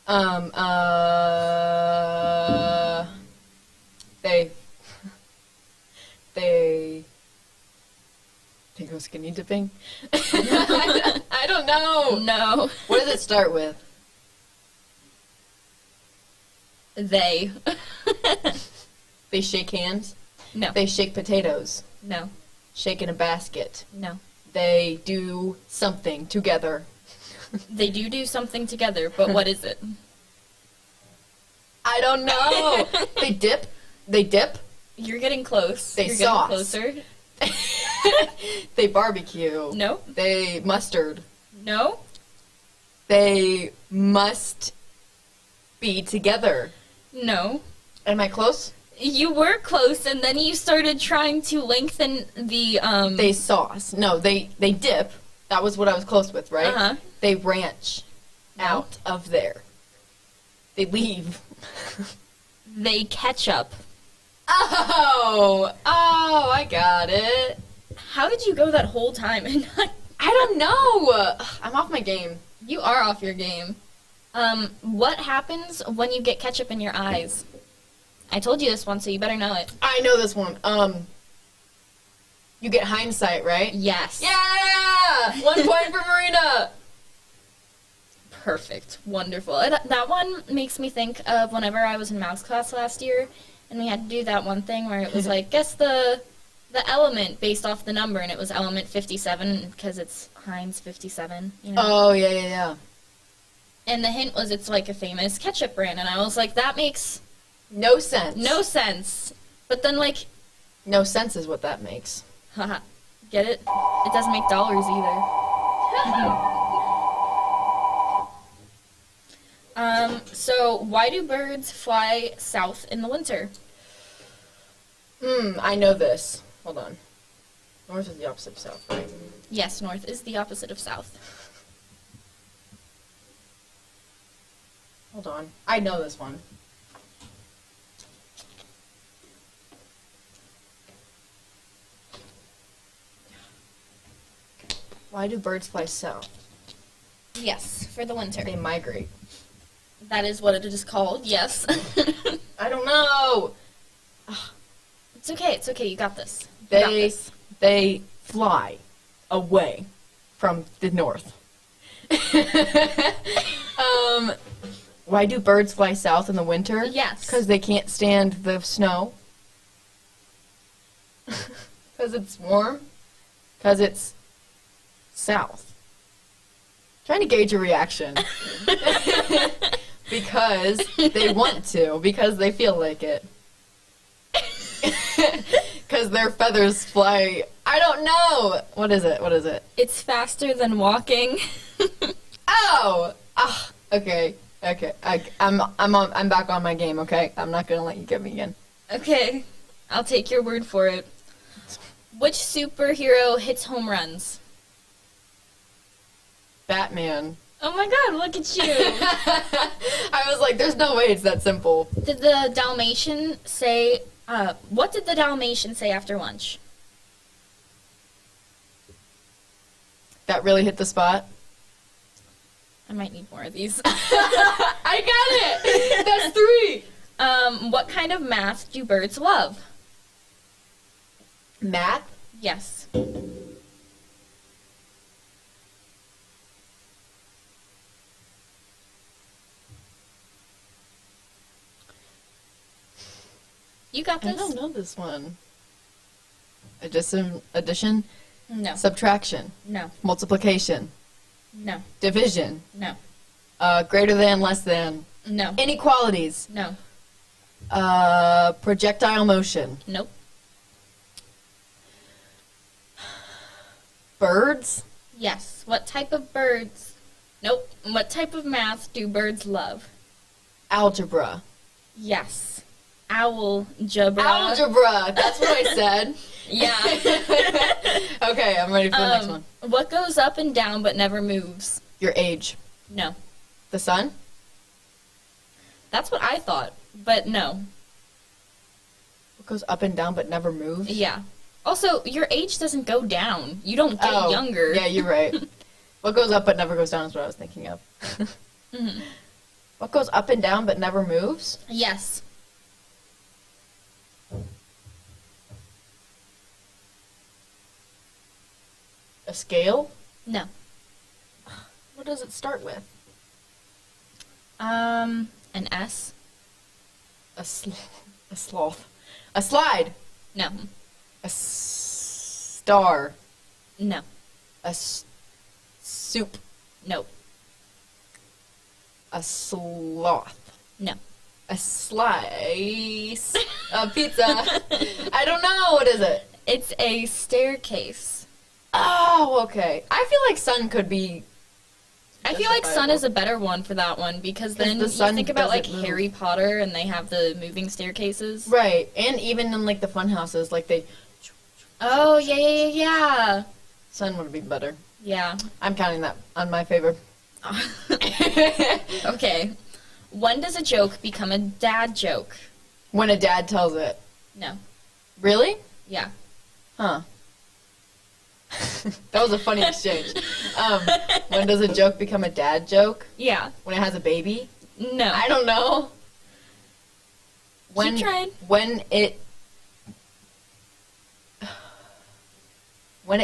They go skinny dipping? I don't know. No. What does it start with? They. They shake hands? No. They shake potatoes? No. Shake in a basket? No. They do something together? They do something together, but what is it? I don't know. They dip? They dip? You're getting close. They You're sauce. getting closer. They barbecue? No. They mustard? No. They must be together? No. Am I close? You were close, and then you started trying to lengthen the, They sauce. No, they dip. That was what I was close with, right? Uh-huh. They ranch out of there. They leave. They ketchup. Oh, I got it. How did you go that whole time and not... I don't know. I'm off my game. You are off your game. What happens when you get ketchup in your eyes? I told you this one, so you better know it. I know this one. You get hindsight, right? Yes. Yeah! 1 point for Marina. Perfect. Wonderful. That one makes me think of whenever I was in maths class last year, and we had to do that one thing where it was like, guess the element based off the number, and it was element 57 because it's Heinz 57, you know? Oh, yeah. And the hint was it's like a famous ketchup brand, and I was like, that makes No sense. no sense. But then, like, No sense is what that makes. haha, get it? It doesn't make dollars either. So why do birds fly south in the winter? I know this. Hold on. North is the opposite of south, right? Yes, north is the opposite of south. Hold on. I know this one. Why do birds fly south? Yes, for the winter. They migrate. That is what it is called, yes. I don't know. It's okay, you got this. You got this. They fly away from the north. Why do birds fly south in the winter? Yes. Because they can't stand the snow. Because it's warm. Because it's south. Trying to gauge your reaction. Because they want to. Because they feel like it. Because their feathers fly. I don't know. What is it? It's faster than walking. Oh. Okay. I'm back on my game. Okay. I'm not gonna let you get me again. Okay, I'll take your word for it. Which superhero hits home runs? Batman. Oh my god, look at you. I was like, there's no way it's that simple. Did the Dalmatian say, what did the Dalmatian say after lunch? That really hit the spot. I might need more of these. I got it! That's 3! What kind of math do birds love? Math? Yes. You got I this? don't know this one. Addition? No. Subtraction? No. Multiplication? No. Division? No. Greater than, less than? No. Inequalities? No. Projectile motion. Nope. Birds. Yes. What type of birds? Nope. What type of math do birds love? Algebra. Yes. Algebra. Algebra. That's what I said. Yeah. Okay, I'm ready for the next one. What goes up and down but never moves? Your age. No. The sun. That's what I thought, but no. What goes up and down but never moves? Yeah. Also, your age doesn't go down. You don't get younger. Yeah, you're right. What goes up but never goes down is what I was thinking of. Mhm. What goes up and down but never moves? Yes. A scale? No. What does it start with? An S? A sloth. A slide. No. A star. No. A soup. No. A sloth. No. A slice of pizza. I don't know. What is it? It's a staircase. Oh, okay. I feel like sun could be. I feel like sun is a better one for that one because then the you sun think about like doesn't move. Harry Potter and they have the moving staircases. Right, and even in like the fun houses, like they. Oh, yeah. Sun would be better. Yeah. I'm counting that on my favor. Okay. When does a joke become a dad joke? When a dad tells it. No. Really? Yeah. Huh. That was a funny exchange. When does a joke become a dad joke? Yeah. When it has a baby? No. I don't know. Keep trying. When it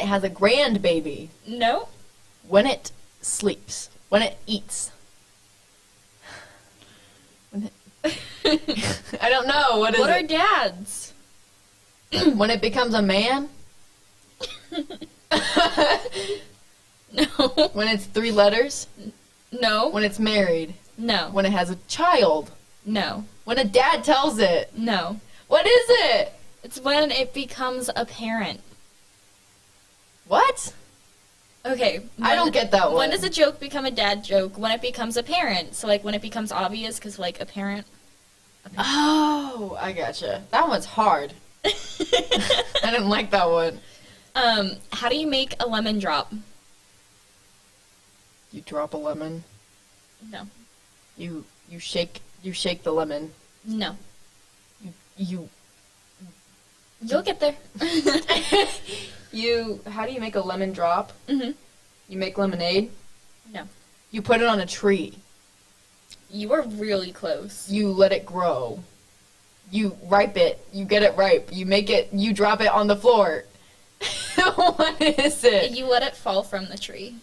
has a grandbaby. No. When it sleeps. When it eats. When it I don't know. What is What are it? dads? When it becomes a man? No. When it's 3 letters? No. When it's married? No. When it has a child? No. When a dad tells it? No. What is it? It's when it becomes a parent. What? Okay. I don't get that one. When does a joke become a dad joke? When it becomes a parent. So, like, when it becomes obvious, because, like, a parent. Oh, I gotcha. That one's hard. I didn't like that one. How do you make a lemon drop? You drop a lemon. No. You shake the lemon. No. You You'll get there. how do you make a lemon drop? Mm-hmm. You make lemonade? No. You put it on a tree. You were really close. You let it grow. You ripe it. You get it ripe. You make it. You drop it on the floor. What is it? You let it fall from the tree.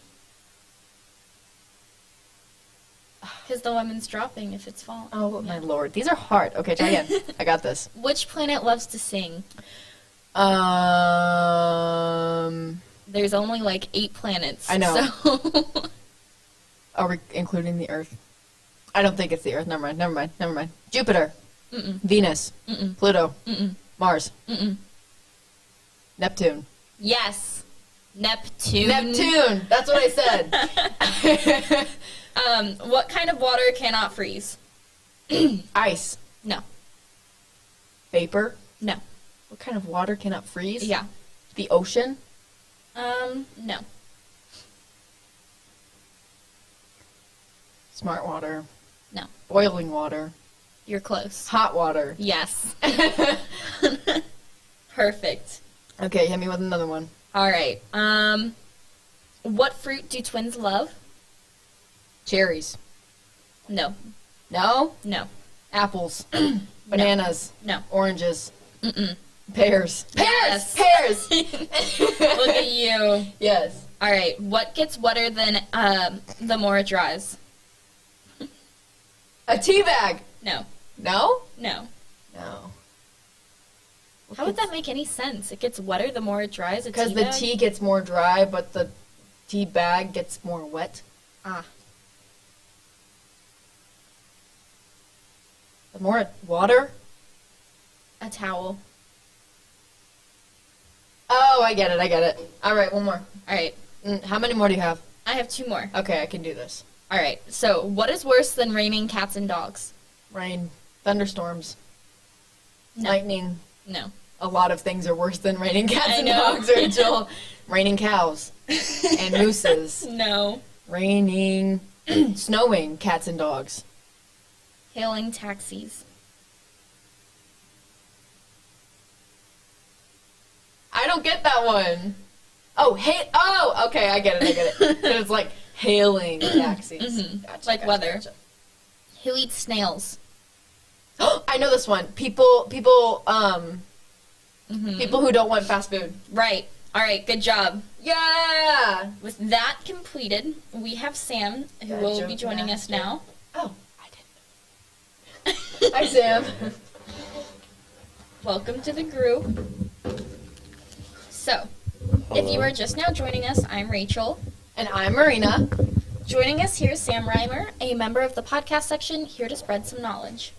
Because the lemon's dropping if it's falling. Oh, my lord. These are hard. Okay, try again. I got this. Which planet loves to sing? There's only like 8 planets. I know. So Are we including the Earth? I don't think it's the Earth. Never mind. Jupiter. Mm-mm. Venus. Mm-mm. Pluto. Mm-mm. Mars. Mm-mm. Neptune. Yes. Neptune. Neptune! That's what I said. What kind of water cannot freeze? Ice. No. Vapor. No. What kind of water cannot freeze? Yeah. The ocean. No. Smart water. No. Boiling water. You're close. Hot water. Yes. Perfect. Okay, hit me with another one. All right. What fruit do twins love? Cherries. No. No? No. Apples. Bananas. No. Oranges. Mm-mm. Pears. Yes. Pears! Look at you. Yes. All right. What gets wetter than the more it dries? A tea bag. No. No? No. No. How would that make any sense? It gets wetter the more it dries. Because the tea gets more dry, but the tea bag gets more wet. Ah. The more water? A towel. Oh, I get it. All right, one more. All right. How many more do you have? I have 2 more. Okay, I can do this. All right. So, what is worse than raining cats and dogs? Rain, thunderstorms, No. lightning. No. A lot of things are worse than raining cats I and know. dogs, Rachel. Raining cows and mooses. No. Raining, snowing cats and dogs. Hailing taxis. I don't get that one. Oh, okay, I get it. It's like hailing taxis. Gotcha, Like gotcha, weather. gotcha. Who eats snails? I know this one. People who don't want fast food. Right. All right, good job. Yeah. With that completed, we have Sam, who Yeah, will joke be joining us master. now. Oh, I didn't. Hi, Sam. Welcome to the group. So, if you are just now joining us, I'm Rachel. And I'm Marina. Joining us here is Sam Reimer, a member of the podcast section, here to spread some knowledge.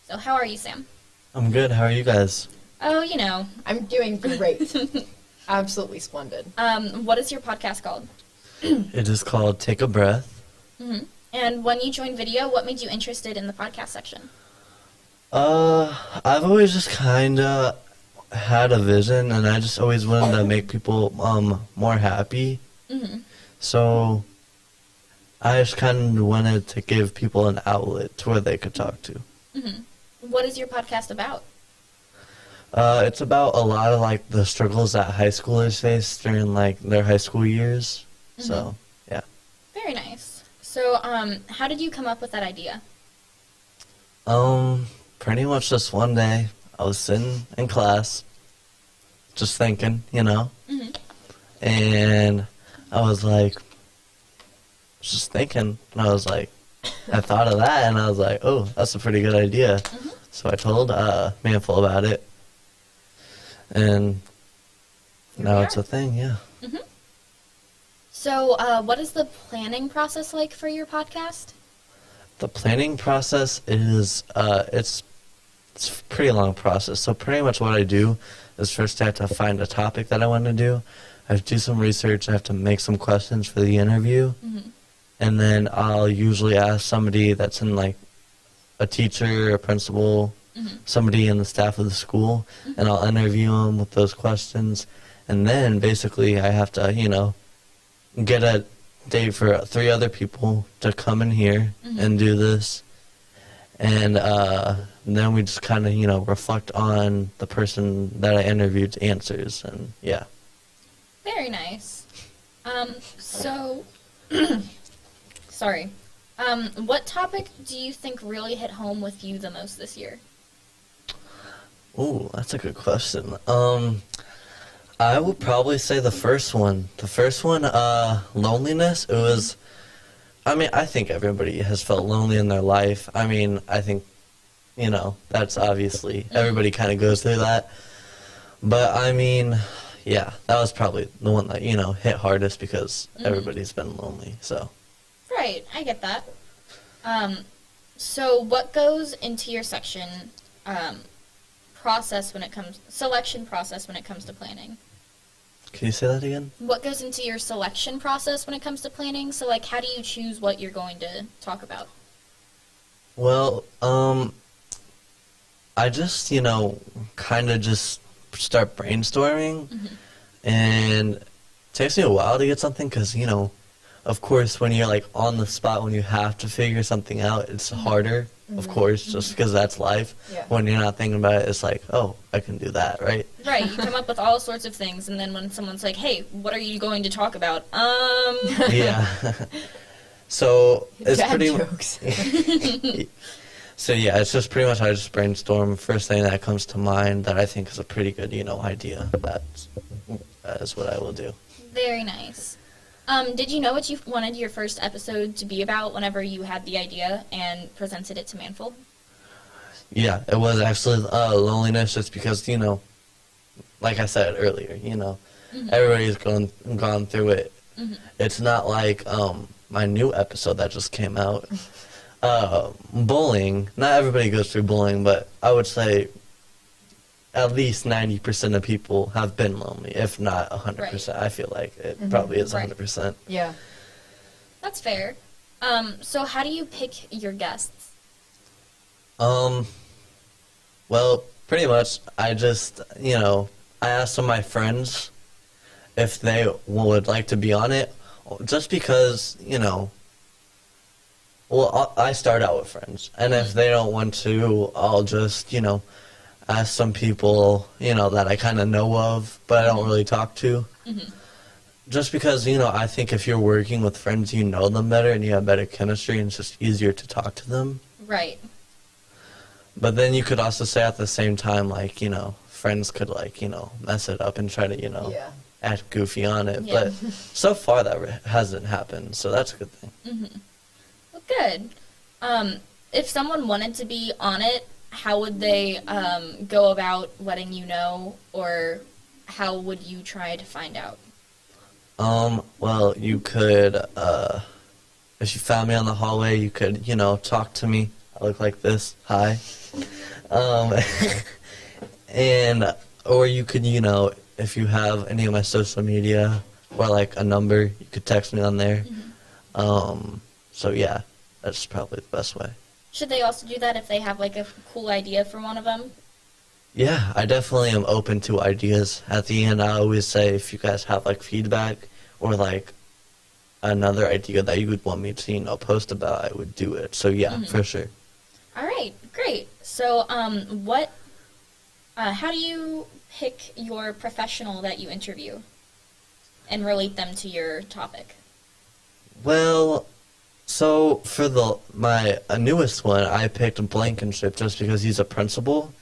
So, how are you, Sam? I'm good. How are you guys? Oh, you know. I'm doing great. Absolutely splendid. What is your podcast called? It is called Take a Breath. Mm-hmm. And when you joined video, what made you interested in the podcast section? I've always just kind of had a vision, and I just always wanted to make people more happy. Mm-hmm. So I just kind of wanted to give people an outlet to where they could talk to. Mm-hmm. What is your podcast about? It's about a lot of like the struggles that high schoolers face during like their high school years. Mm-hmm. So yeah. Very nice. So, how did you come up with that idea? Pretty much just one day I was sitting in class, just thinking, Mm-hmm. and I was like, just thinking, and I was like, I thought of that, and I was like, oh, that's a pretty good idea. Mm-hmm. So I told Manful about it, and now it's a thing, yeah. Mm-hmm. So, what is the planning process like for your podcast? The planning process is, it's a pretty long process. So pretty much what I do is first I have to find a topic that I want to do. I have to do some research. I have to make some questions for the interview. Mm-hmm. And then I'll usually ask somebody that's in like a teacher, a principal, Mm-hmm. somebody in the staff of the school, and I'll interview them with those questions. And then basically I have to, get a date for 3 other people to come in here Mm-hmm. and do this. And then we just kind of, reflect on the person that I interviewed's answers. And yeah. Very nice. So, sorry. What topic do you think really hit home with you the most this year? Ooh, that's a good question. I would probably say the first one. The first one, loneliness. It was, I think everybody has felt lonely in their life. I think, that's obviously, everybody kind of goes through that. But, yeah, that was probably the one that, hit hardest because everybody's been lonely, so. Right, I get that. So what goes into your section, selection process when it comes to planning? Can you say that again? What goes into your selection process when it comes to planning? So, how do you choose what you're going to talk about? Well, I just, kind of just start brainstorming, and it takes me a while to get something because, of course, when you're, like, on the spot, when you have to figure something out, it's harder, of course, just because that's life. Yeah. When you're not thinking about it, it's like, oh, I can do that, right? Right, you come up with all sorts of things, and then when someone's like, hey, what are you going to talk about? Yeah. So, it's Dad pretty jokes. So, yeah, it's just pretty much I just brainstorm first thing that comes to mind that I think is a pretty good, idea. That is what I will do. Very nice. Did you know what you wanted your first episode to be about whenever you had the idea and presented it to Manful? Yeah, it was actually loneliness just because, like I said earlier, everybody's gone through it. Mm-hmm. It's not like my new episode that just came out. Bullying, not everybody goes through bullying, but I would say at least 90% of people have been lonely, if not 100%. I feel like it probably is 100%. Yeah. That's fair. So how do you pick your guests? Well, pretty much, I just, I asked some of my friends if they would like to be on it, just because, well, I start out with friends, and if they don't want to, I'll just, ask some people, that I kind of know of, but I don't really talk to. Just because, I think if you're working with friends, you know them better, and you have better chemistry, and it's just easier to talk to them. Right. But then you could also say at the same time, like, friends could, like, mess it up and try to, act goofy on it. Yeah. But so far that hasn't happened, so that's a good thing. Well, good. If someone wanted to be on it, how would they go about letting you know, or how would you try to find out? Well, you could, if you found me on the hallway, you could, talk to me. I look like this. Hi. Or you could, if you have any of my social media or, like, a number, you could text me on there. So, yeah, that's probably the best way. Should they also do that if they have, like, a cool idea for one of them? Yeah, I definitely am open to ideas. At the end, I always say if you guys have, like, feedback or, like, another idea that you would want me to, post about, I would do it. So, yeah, for sure. All right, great. So, how do you pick your professional that you interview and relate them to your topic? Well, so for my newest one, I picked Blankenship just because he's a principal.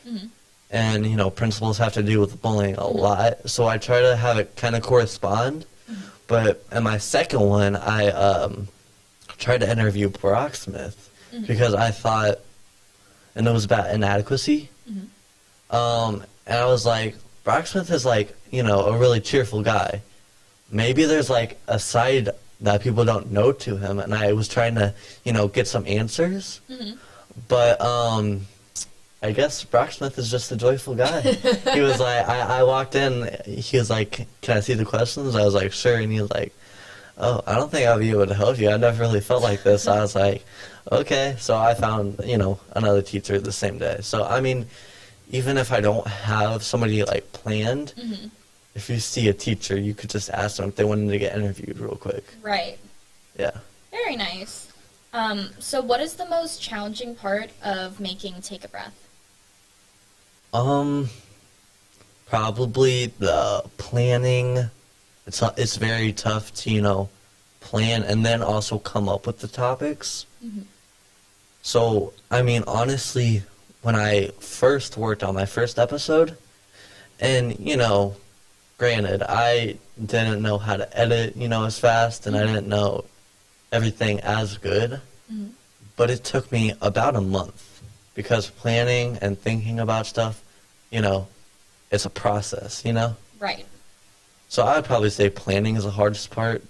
And, principals have to deal with bullying a lot. So I try to have it kind of correspond. But in my second one, I tried to interview Brock Smith because I thought, and it was about inadequacy. And I was like, Brock Smith is, like, a really cheerful guy. Maybe there's, like, a side that people don't know to him. And I was trying to, get some answers. But I guess Brock Smith is just a joyful guy. He was like, I walked in, he was like, can I see the questions? I was like, sure. And he was like, oh, I don't think I'll be able to help you. I never really felt like this. I was like, okay. So I found, another teacher the same day. So, I mean, even if I don't have somebody, like, planned, if you see a teacher, you could just ask them if they wanted to get interviewed real quick. Right. Yeah. Very nice. So what is the most challenging part of making Take a Breath? Probably the planning. It's very tough to, plan and then also come up with the topics. So, I mean, honestly, when I first worked on my first episode, and, granted, I didn't know how to edit, as fast, and I didn't know everything as good, but it took me about a month, because planning and thinking about stuff, it's a process, Right. So I would probably say planning is the hardest part.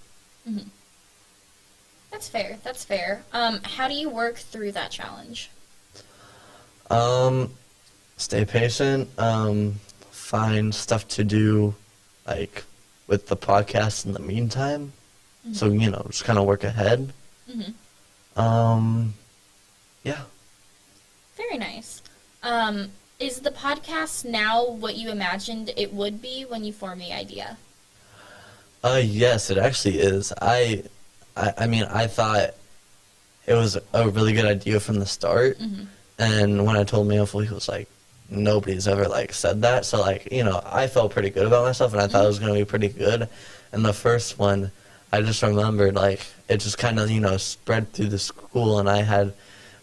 That's fair. That's fair. How do you work through that challenge? Stay patient, find stuff to do, like, with the podcast in the meantime. So, just kind of work ahead. Yeah. Very nice. Is the podcast now what you imagined it would be when you formed the idea? Yes, it actually is. I mean, I thought it was a really good idea from the start. And when I told Manful, he was like, nobody's ever, like, said that. So, like, I felt pretty good about myself, and I thought it was going to be pretty good. And the first one, I just remembered, like, it just kind of, spread through the school, and I had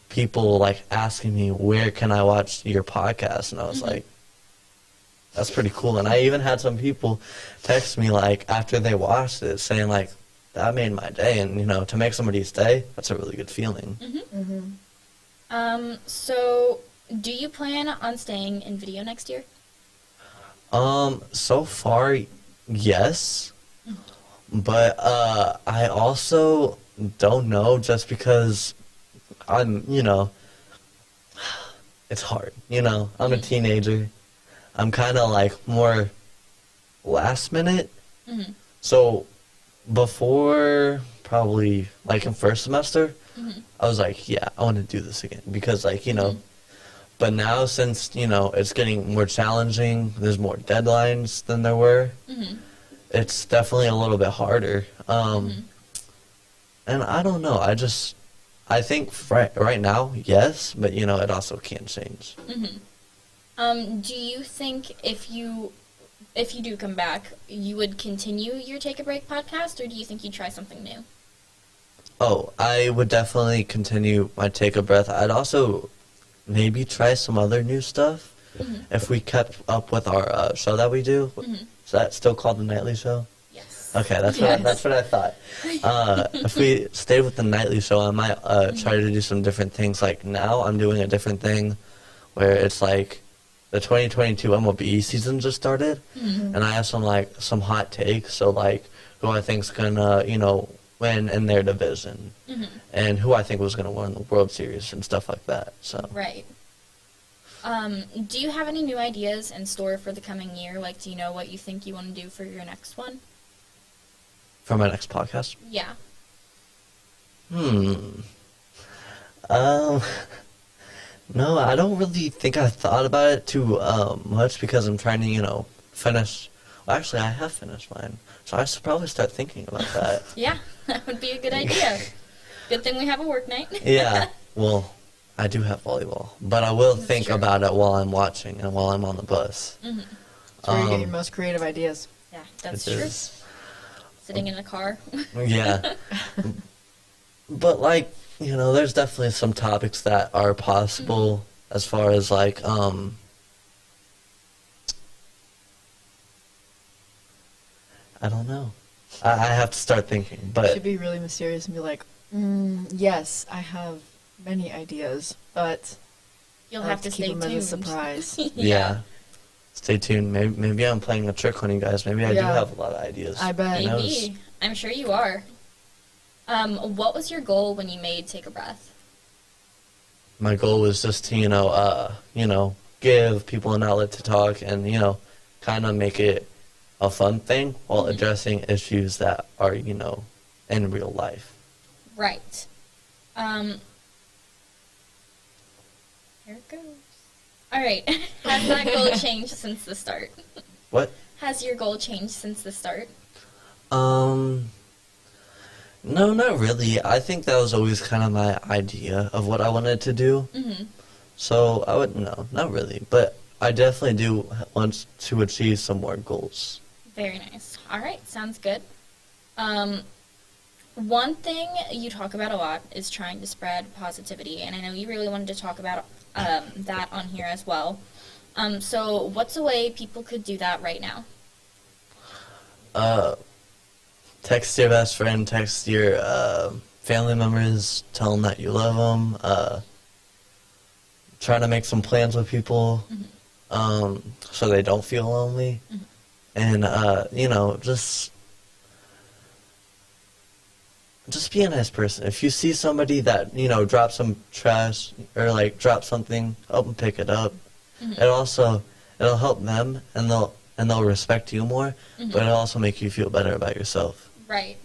people, like, asking me, where can I watch your podcast? And I was like, that's pretty cool. And I even had some people text me, like, after they watched it, saying, like, that made my day. And, to make somebody's day, that's a really good feeling. So, do you plan on staying in video next year? So far, yes. But, I also don't know, just because I'm, it's hard, I'm a teenager. I'm kind of like more last minute. Mhm. So before probably like in first semester, Mhm. I was like, yeah, I want to do this again because like, you know, but now since, you know, it's getting more challenging, there's more deadlines than there were. Mhm. It's definitely a little bit harder. Mhm. And I don't know. I think right now, yes, but you know, it also can change. Do you think if you do come back, you would continue your Take a Break podcast, or do you think you'd try something new? Oh, I would definitely continue my Take a Breath. I'd also maybe try some other new stuff if we kept up with our show that we do. Is that still called the Nightly Show? Yes. Okay, that's what I thought. If we stayed with the Nightly Show, I might try to do some different things. Like now, I'm doing a different thing where it's like the 2022 MLB season just started, and I have some hot takes. So like who I think's gonna win in their division, and who I think was gonna win the World Series and stuff like that. So Right. Do you have any new ideas in store for the coming year? Like, do you know what you think you want to do for your next one? for my next podcast. Yeah. No, I don't really think I thought about it too much because I'm trying to, finish. Well, actually, I have finished mine, so I should probably start thinking about that. Yeah, that would be a good idea. Good thing we have a work night. Yeah, well, I do have volleyball, but I will think true. about it while I'm watching and while I'm on the bus. Mm-hmm. That's where you get your most creative ideas. Yeah, that's It true. is. Sitting in a car. Yeah. But, there's definitely some topics that are possible as far as, I don't know. I have to start thinking, You but should be really mysterious and be like, yes, I have many ideas, but You'll I have to keep stay them tuned. as a surprise. yeah. Stay tuned. Maybe I'm playing a trick on you guys. Maybe I do Yeah. have a lot of ideas. I bet. Who knows? Maybe. I'm sure you are. What was your goal when you made Take a Breath? My goal was just to, give people an outlet to talk and, kind of make it a fun thing while addressing issues that are, in real life. Right. Here it goes. All right. Has that goal changed since the start? What? Has your goal changed since the start? No, not really. I think that was always kind of my idea of what I wanted to do. Mm-hmm. So no, not really. But I definitely do want to achieve some more goals. Very nice. All right. Sounds good. One thing you talk about a lot is trying to spread positivity, and I know you really wanted to talk about that on here as well. So what's a way people could do that right now? Text your best friend, text your family members, tell them that you love them. Try to make some plans with people so they don't feel lonely. And, just be a nice person. If you see somebody that, drops some trash or, drop something, help them pick it up. It'll help them, and they'll respect you more, but it'll also make you feel better about yourself. Right.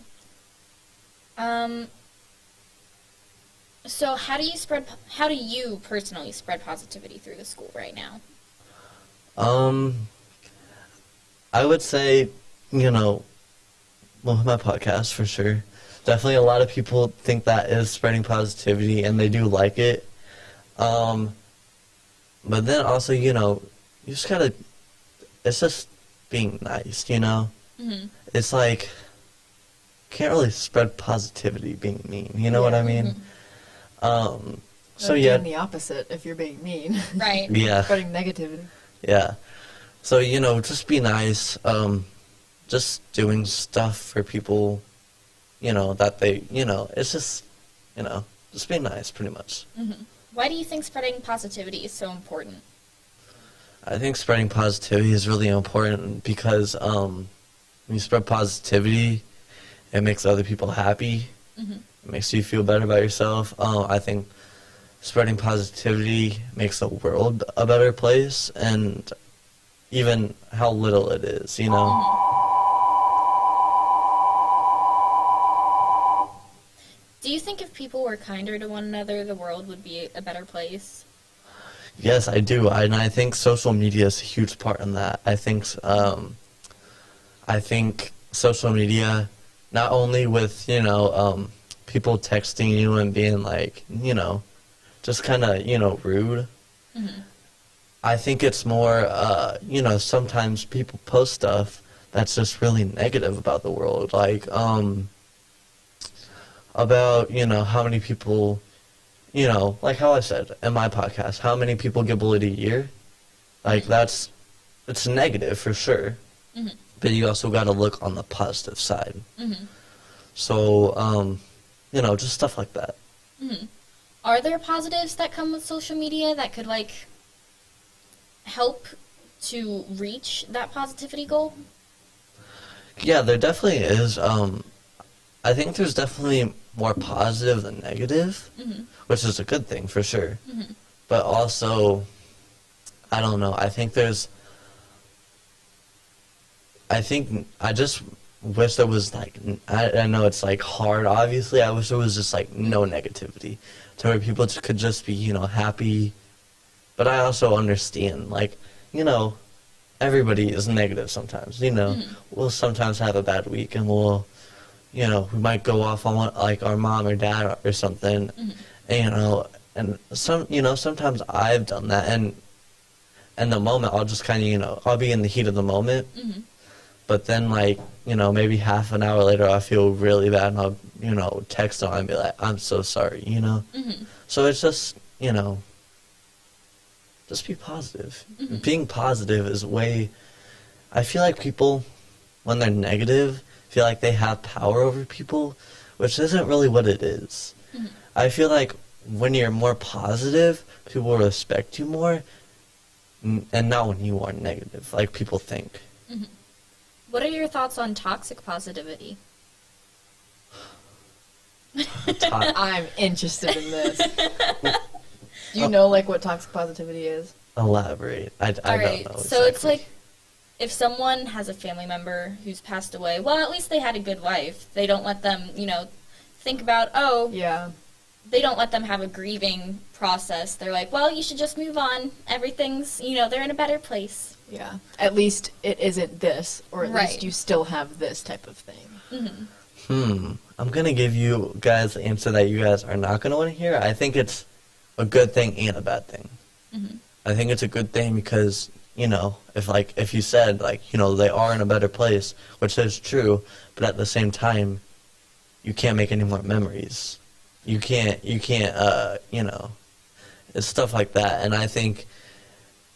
So how do you personally spread positivity through the school right now? I would say, with my podcast for sure. Definitely a lot of people think that is spreading positivity, and they do like it. But then also, you just gotta, it's just being nice, It's like, can't really spread positivity being mean, you know what I mean? So yeah. Doing the opposite if you're being mean. Right. Yeah. Spreading negativity. Yeah. So, just be nice. Just doing stuff for people, that they, it's just, just be nice pretty much. Why do you think spreading positivity is so important? I think spreading positivity is really important because when you spread positivity, it makes other people happy. It makes you feel better about yourself. I think spreading positivity makes the world a better place. And, even how little it is, you know? Do you think if people were kinder to one another, the world would be a better place? Yes, I do, and I think social media is a huge part in that. I think social media, not only with, you know, people texting you and being like, you know, just kind of, you know, rude. Mm-hmm. I think it's more, you know, sometimes people post stuff that's just really negative about the world. Like, about, you know, how many people, you know, like how I said in my podcast, how many people get bullied a year? Like, it's negative for sure. Mm-hmm. But you also got to look on the positive side. Mm-hmm. So, you know, just stuff like that. Mm-hmm. Are there positives that come with social media that could, like, help to reach that positivity goal? Yeah, there definitely is. I think there's definitely more positive than negative, mm-hmm. which is a good thing for sure. Mm-hmm. But also, I don't know. I just wish there was, like, I know it's, like, hard, obviously. I wish there was just, like, no negativity to where people could just be, you know, happy. But I also understand, like, you know, everybody is negative sometimes, you know. Mm-hmm. We'll sometimes have a bad week and we'll, you know, we might go off on, like, our mom or dad or something. Mm-hmm. And, you know, and sometimes I've done that. And in the moment, I'll just kind of, you know, I'll be in the heat of the moment. Mm-hmm. But then, like, you know, maybe half an hour later, I feel really bad, and I'll, you know, text them and be like, I'm so sorry, you know? Mm-hmm. So it's just, you know, just be positive. Mm-hmm. Being positive is I feel like people, when they're negative, feel like they have power over people, which isn't really what it is. Mm-hmm. I feel like when you're more positive, people will respect you more, and not when you are negative, like people think. Mm-hmm. What are your thoughts on toxic positivity? I'm interested in this. Do you know, like, what toxic positivity is? Elaborate. I don't know exactly. So it's like, if someone has a family member who's passed away, well, at least they had a good life. They don't let them, you know, think about, yeah. They don't let them have a grieving process. They're like, well, you should just move on. Everything's, you know, they're in a better place. Yeah. At least it isn't this, or at least you still have this type of thing. Mm-hmm. I'm going to give you guys the answer that you guys are not going to want to hear. I think it's a good thing and a bad thing. Mm-hmm. I think it's a good thing because, you know, if you said, like, you know, they are in a better place, which is true, but at the same time, you can't make any more memories. You can't, you know, it's stuff like that. And I think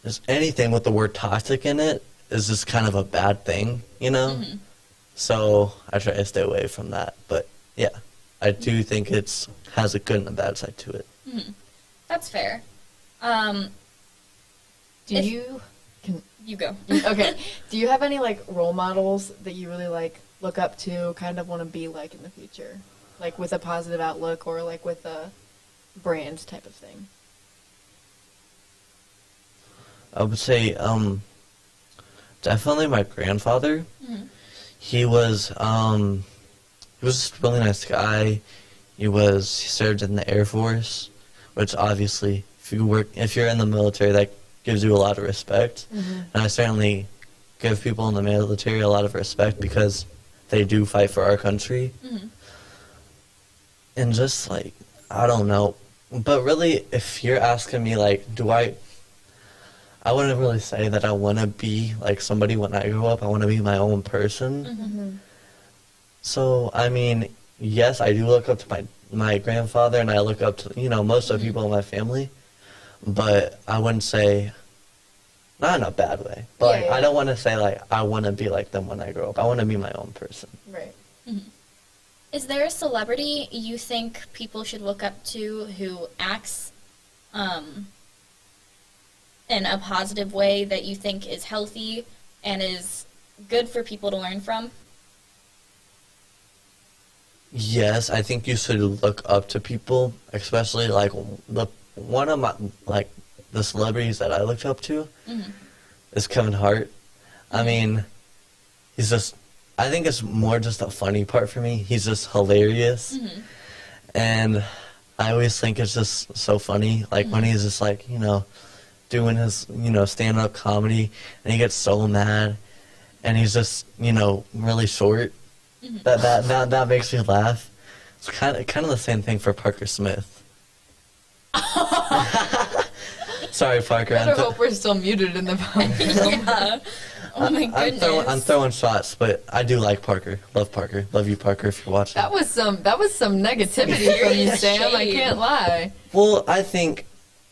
just anything with the word toxic in it is just kind of a bad thing, you know? Mm-hmm. So I try to stay away from that. But, yeah, I do think it has a good and a bad side to it. Mm-hmm. That's fair. You go. Okay. Do you have any, like, role models that you really, like, look up to, kind of want to be like in the future? Like, with a positive outlook or, like, with a brand type of thing? I would say, definitely my grandfather. Mm-hmm. He was just a really nice guy. He served in the Air Force, which obviously, if you're in the military, that gives you a lot of respect. Mm-hmm. And I certainly give people in the military a lot of respect because they do fight for our country. Mm-hmm. And just, like, I don't know. But really, if you're asking me, like, I wouldn't really say that I want to be like somebody when I grow up. I want to be my own person. Mm-hmm. So, I mean, yes, I do look up to my grandfather, and I look up to, you know, most of the people in my family. But I wouldn't say, not in a bad way, but I don't want to say, like, I want to be like them when I grow up. I want to be my own person. Right. Mm-hmm. Is there a celebrity you think people should look up to who acts in a positive way that you think is healthy and is good for people to learn from? Yes, I think you should look up to people, especially, like, one of my, like, the celebrities that I looked up to is Kevin Hart. I mean, he's just, I think it's more just a funny part for me. He's just hilarious. Mm-hmm. And I always think it's just so funny. Like when he's just like, you know, doing his, you know, stand-up comedy and he gets so mad and he's just, you know, really short. That makes me laugh. It's kind of the same thing for Parker Smith. Sorry, Parker. I hope we're still muted in the background. Yeah. Oh my goodness. I'm throwing shots, but I do like Parker. Love Parker. Love you, Parker, if you're watching. That was some negativity from you, Sam. I can't lie. Well, I think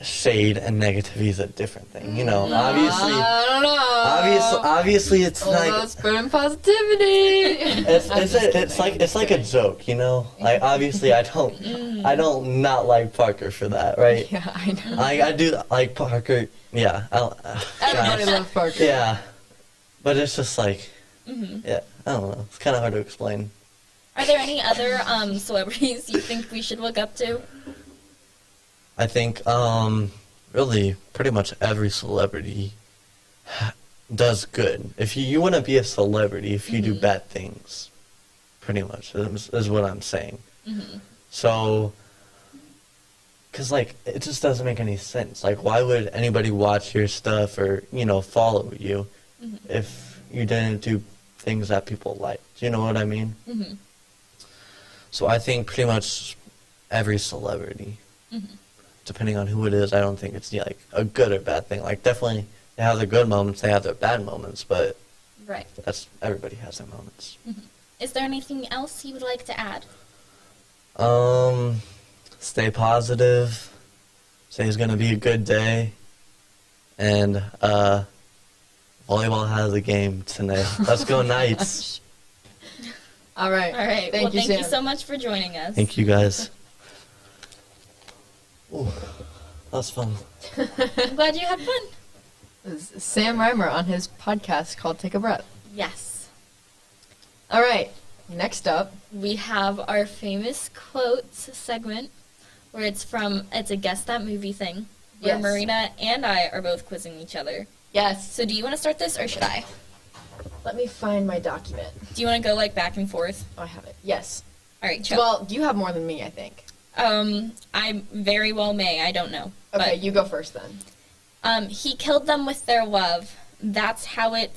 shade and negativity is a different thing. You know, obviously. I don't know. Obviously, it's like spreading positivity. it's like a joke, you know. Like obviously, I don't not like Parker for that, right? Yeah, I know. I do like Parker. Yeah, Everybody loves Parker. Yeah, but it's just like, yeah, I don't know. It's kind of hard to explain. Are there any other celebrities you think we should look up to? I think really pretty much every celebrity does good. If you want to be a celebrity, if you do bad things, pretty much is what I'm saying. So, because like it just doesn't make any sense. Like, why would anybody watch your stuff or follow you if you didn't do things that people like? Do you know what I mean? So I think pretty much every celebrity. Depending on who it is, I don't think it's like a good or bad thing. Like definitely they have their good moments, they have their bad moments, but right. That's everybody has their moments. Is there anything else you would like to add? Stay positive. Say it's gonna be a good day, and volleyball has a game tonight. Let's go Knights! All right. Thank you so much for joining us. Thank you guys. Ooh, that was fun. I'm glad you had fun. This is Sam Reimer on his podcast called Take a Breath. Yes. All right. Next up, we have our famous quotes segment, where it's a guess that movie thing, where Yes. Marina and I are both quizzing each other. Yes. So do you want to start this, or should I? Let me find my document. Do you want to go like back and forth? Oh, I have it. Yes. All right. Chill. Well, you have more than me, I think. I very well may. I don't know. Okay, But, you go first then. he killed them with their love. That's how it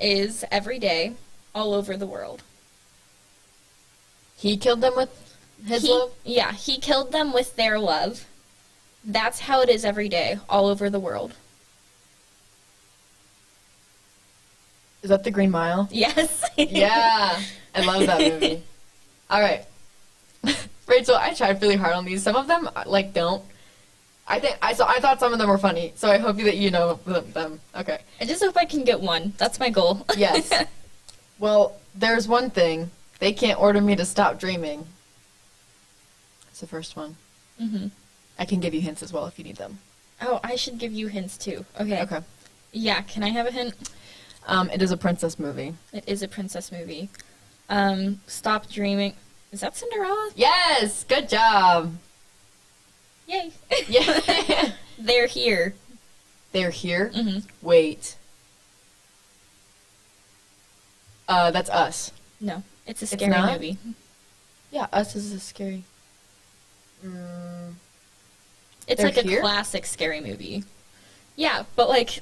is every day, all over the world. He killed them with his love? Yeah, he killed them with their love. That's how it is every day, all over the world. Is that the Green Mile? Yes. Yeah. I love that movie. All right. Rachel, I tried really hard on these. Some of them, don't. I thought some of them were funny, so I hope that you know them. Okay. I just hope I can get one. That's my goal. Yes. Well, there's one thing. They can't order me to stop dreaming. That's the first one. I can give you hints as well if you need them. Oh, I should give you hints too. Okay. Okay. Yeah, can I have a hint? It is a princess movie. It is a princess movie. Stop dreaming. Is that Cinderella? Yes! Good job! Yay. Yeah. They're here. They're here? Wait. That's Us. No, it's a It's scary not? movie. Yeah, Us is a scary... It's They're like a here? classic scary movie. Yeah, but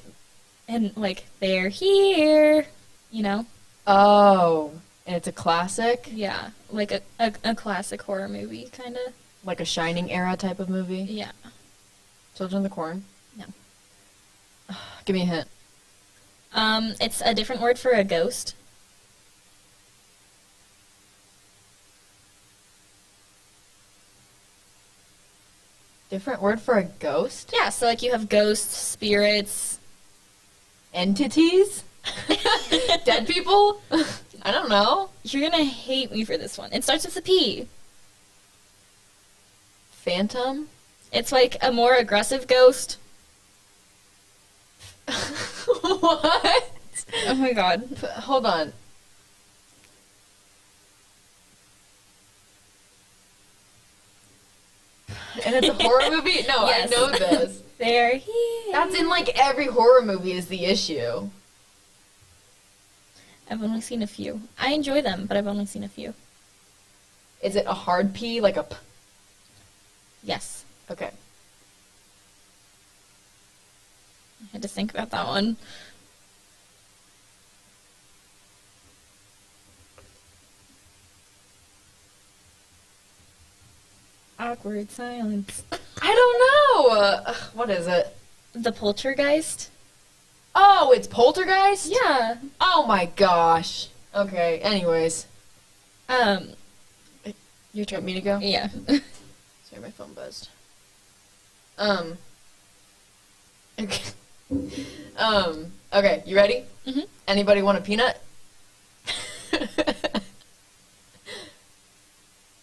they're here, Oh. And it's a classic? Yeah, like a classic horror movie, kind of. Like a Shining era type of movie? Yeah. Children of the Corn? No. Give me a hint. It's a different word for a ghost. Different word for a ghost? Yeah, so you have ghosts, spirits. Entities? Dead people? I don't know. You're gonna hate me for this one. It starts with a P. Phantom? It's like a more aggressive ghost. What? Oh my god. Hold on. And it's a horror movie? No, Yes. I know this. They're here. That's in like every horror movie is the issue. I've only seen a few. I enjoy them, but I've only seen a few. Is it a hard P, like a P? Yes. Okay. I had to think about that one. Awkward silence. I don't know. What is it? The Poltergeist? Oh, it's Poltergeist? Yeah. Oh my gosh. Okay, anyways. Your turn, me to go? Yeah. Sorry, my phone buzzed. Okay. Okay, you ready? Mm-hmm. Anybody want a peanut?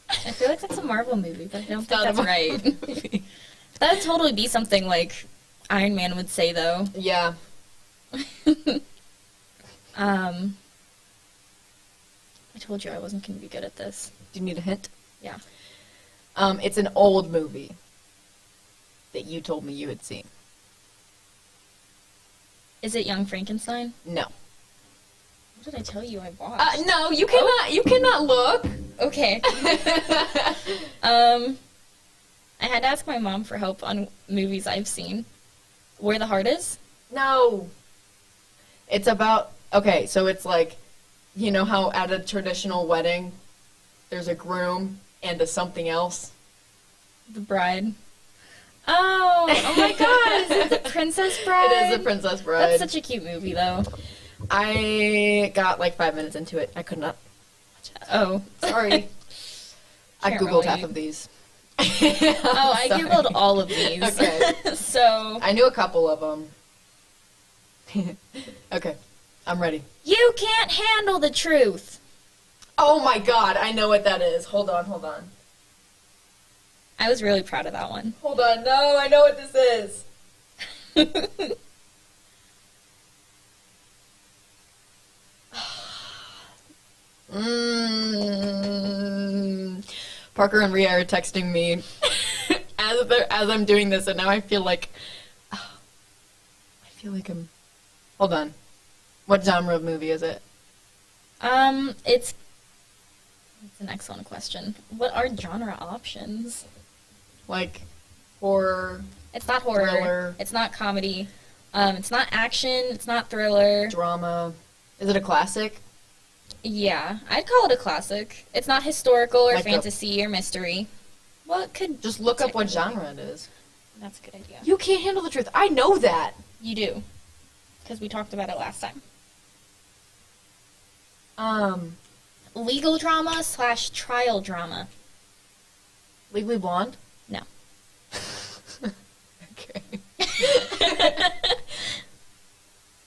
I feel like that's a Marvel movie, but I don't It's think not a that's right. Marvel movie. That'd totally be something like Iron Man would say, though. Yeah. I told you I wasn't going to be good at this. Do you need a hint? Yeah. It's an old movie that you told me you had seen. Is it Young Frankenstein? No. What did I tell you I watched? No, you cannot. You cannot look. Okay. I had to ask my mom for help on movies I've seen. Where the Heart Is? No. It's about. Okay, so it's like, you know how at a traditional wedding, there's a groom and a something else. The Bride. Oh my God! Is it The Princess Bride? It is The Princess Bride. That's such a cute movie, though. I got like 5 minutes into it. I could not. Oh, Sorry. I Can't googled relate. half of these. Oh, I Sorry. googled all of these. Okay. So I knew a couple of them. Okay, I'm ready. you can't handle the truth. Oh my God, I know what that is. Hold on. I was really proud of that one. Hold on. No, I know what this is. Parker and Rhea are texting me as I'm doing this, and now I feel like I'm. Hold on. What genre of movie is it? It's an excellent question. What are genre options? Like horror, It's not horror. Thriller. It's not comedy. It's not action. It's not thriller. drama? Is it a classic? Yeah, I'd call it a classic. It's not historical or Like fantasy or mystery. What could Just look up what technically- genre it is. That's a good idea. You can't handle the truth. I know that. You do, because we talked about it last time. Legal drama / trial drama. Legally Blonde? No. Okay.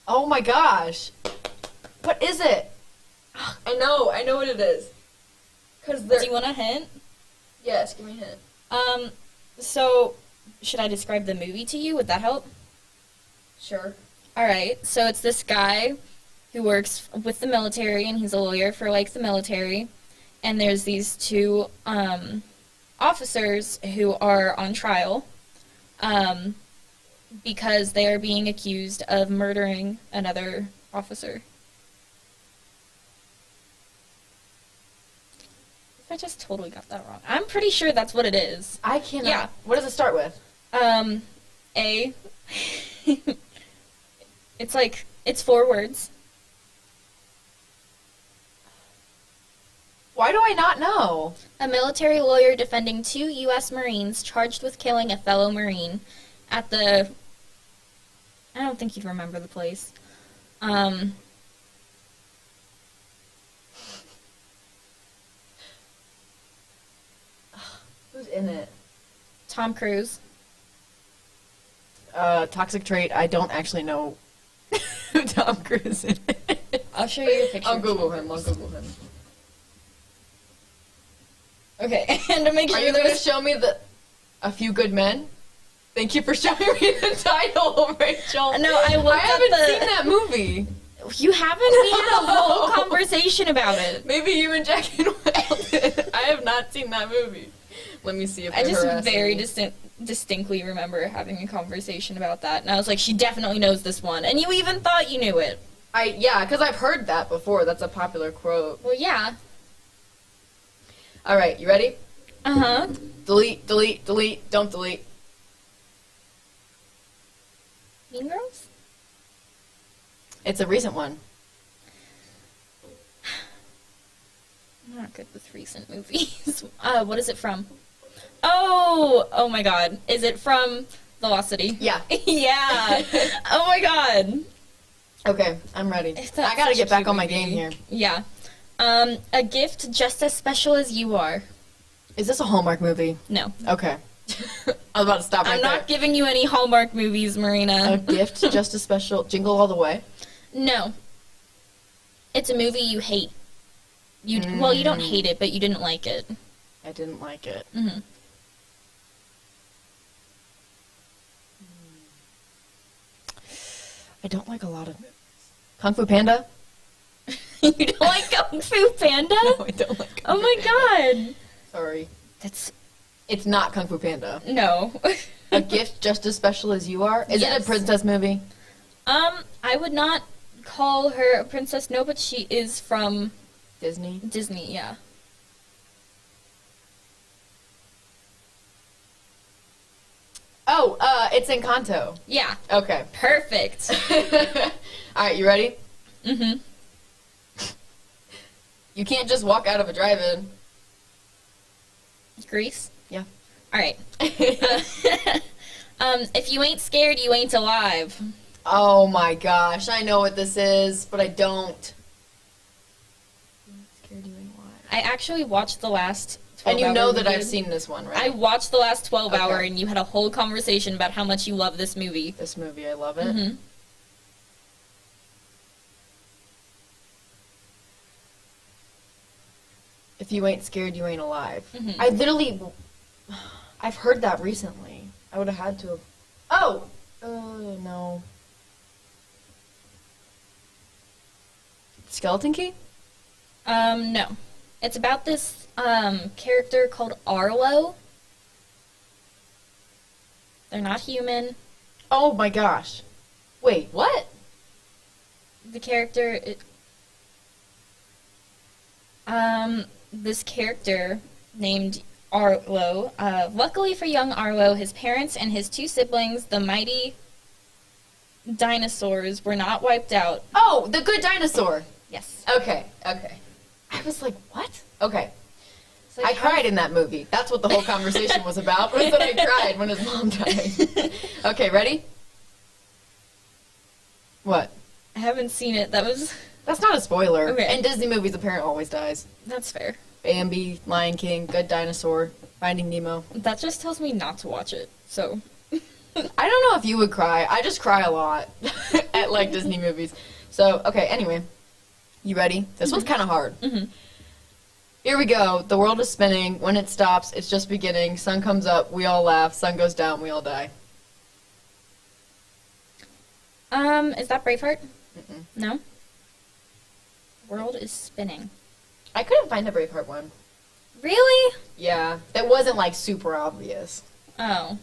Oh my gosh. What is it? I know what it is. Cause Do you want a hint? Yes, give me a hint. So should I describe the movie to you? Would that help? Sure. All right. So it's this guy who works with the military, and he's a lawyer for like the military. And there's these two officers who are on trial because they are being accused of murdering another officer. I just totally got that wrong. I'm pretty sure that's what it is. I cannot. Yeah. What does it start with? A. It's 4 words. Why do I not know? A military lawyer defending 2 U.S. Marines charged with killing a fellow Marine at the... I don't think you'd remember the place. Who's in it? Tom Cruise. Toxic Trait. I don't actually know who Tom Cruise is. I'll show you a picture. I'll Google him. Okay, and to make Are sure you going to there's... show me A Few Good Men? Thank you for showing me the title, Rachel. No, I looked I haven't up the... seen that movie. You haven't? We had a whole conversation about it. Maybe you and Jack and Will did. I have not seen that movie. Let me see if I just harass very me. distinctly remember having a conversation about that, and I was like, she definitely knows this one, and you even thought you knew it. Yeah, because I've heard that before. That's a popular quote. Well, yeah. All right, you ready? Uh-huh. Delete, delete, delete, don't delete. Mean Girls? It's a recent one. I'm not good with recent movies. What is it from? Oh my god. Is it from Velocity? Yeah. Yeah. Oh my god. Okay, I'm ready. That's I gotta such get a back cute on my movie. game here. Yeah. A gift just as special as you are. Is this a Hallmark movie? No. Okay. I was about to stop right I'm there. not giving you any Hallmark movies, Marina. A gift just as special. Jingle All the Way. No. It's a movie you hate. Well, you don't hate it, but you didn't like it. I didn't like it. Mm-hmm. I don't like a lot of movies. Kung Fu Panda? You don't like Kung Fu Panda? No, I don't like Kung Oh my god. Sorry. That's It's not Kung Fu Panda. no. A gift just as special as you are? Is it Yes. a princess movie? I would not call her a princess, no, but she is from Disney? Disney, yeah. Oh, it's Encanto. Yeah. Okay. Perfect. Alright, you ready? Mm-hmm. You can't just walk out of a drive-in. Grease? Yeah. Alright. If you ain't scared, you ain't alive. Oh my gosh, I know what this is, but I don't. Scared you ain't alive. I actually watched the last 12 And you know hour that we I've did. seen this one, right? I watched the last 12 hour Okay. and you had a whole conversation about how much you love this movie. This movie, I love it. Mm-hmm. If you ain't scared, you ain't alive. Mhm. I literally, I've heard that recently. I would have had to have. Oh! No. Skeleton Key? No. It's about this, character called Arlo. They're not human. Oh my gosh. Wait, what? The character, this character named Arlo, luckily for young Arlo, his parents and his two siblings, the mighty dinosaurs, were not wiped out. Oh, The Good Dinosaur. Yes. Okay. I was like, what? Okay. It's like, I cried in that movie. That's what the whole conversation was about, was that I cried when his mom died. Okay, ready? What? I haven't seen it. That's not a spoiler. Okay. In Disney movies, a parent always dies. That's fair. Bambi, Lion King, Good Dinosaur, Finding Nemo. That just tells me not to watch it. So, I don't know if you would cry. I just cry a lot at, like, Disney movies. So, okay, anyway. You ready? This one's kind of hard. Mhm. Here we go. The world is spinning. When it stops, it's just beginning. Sun comes up, we all laugh. Sun goes down, we all die. is that Braveheart? Mm-mm. No. World is spinning. I couldn't find a Braveheart one. Really? Yeah, it wasn't, like, super obvious. Oh.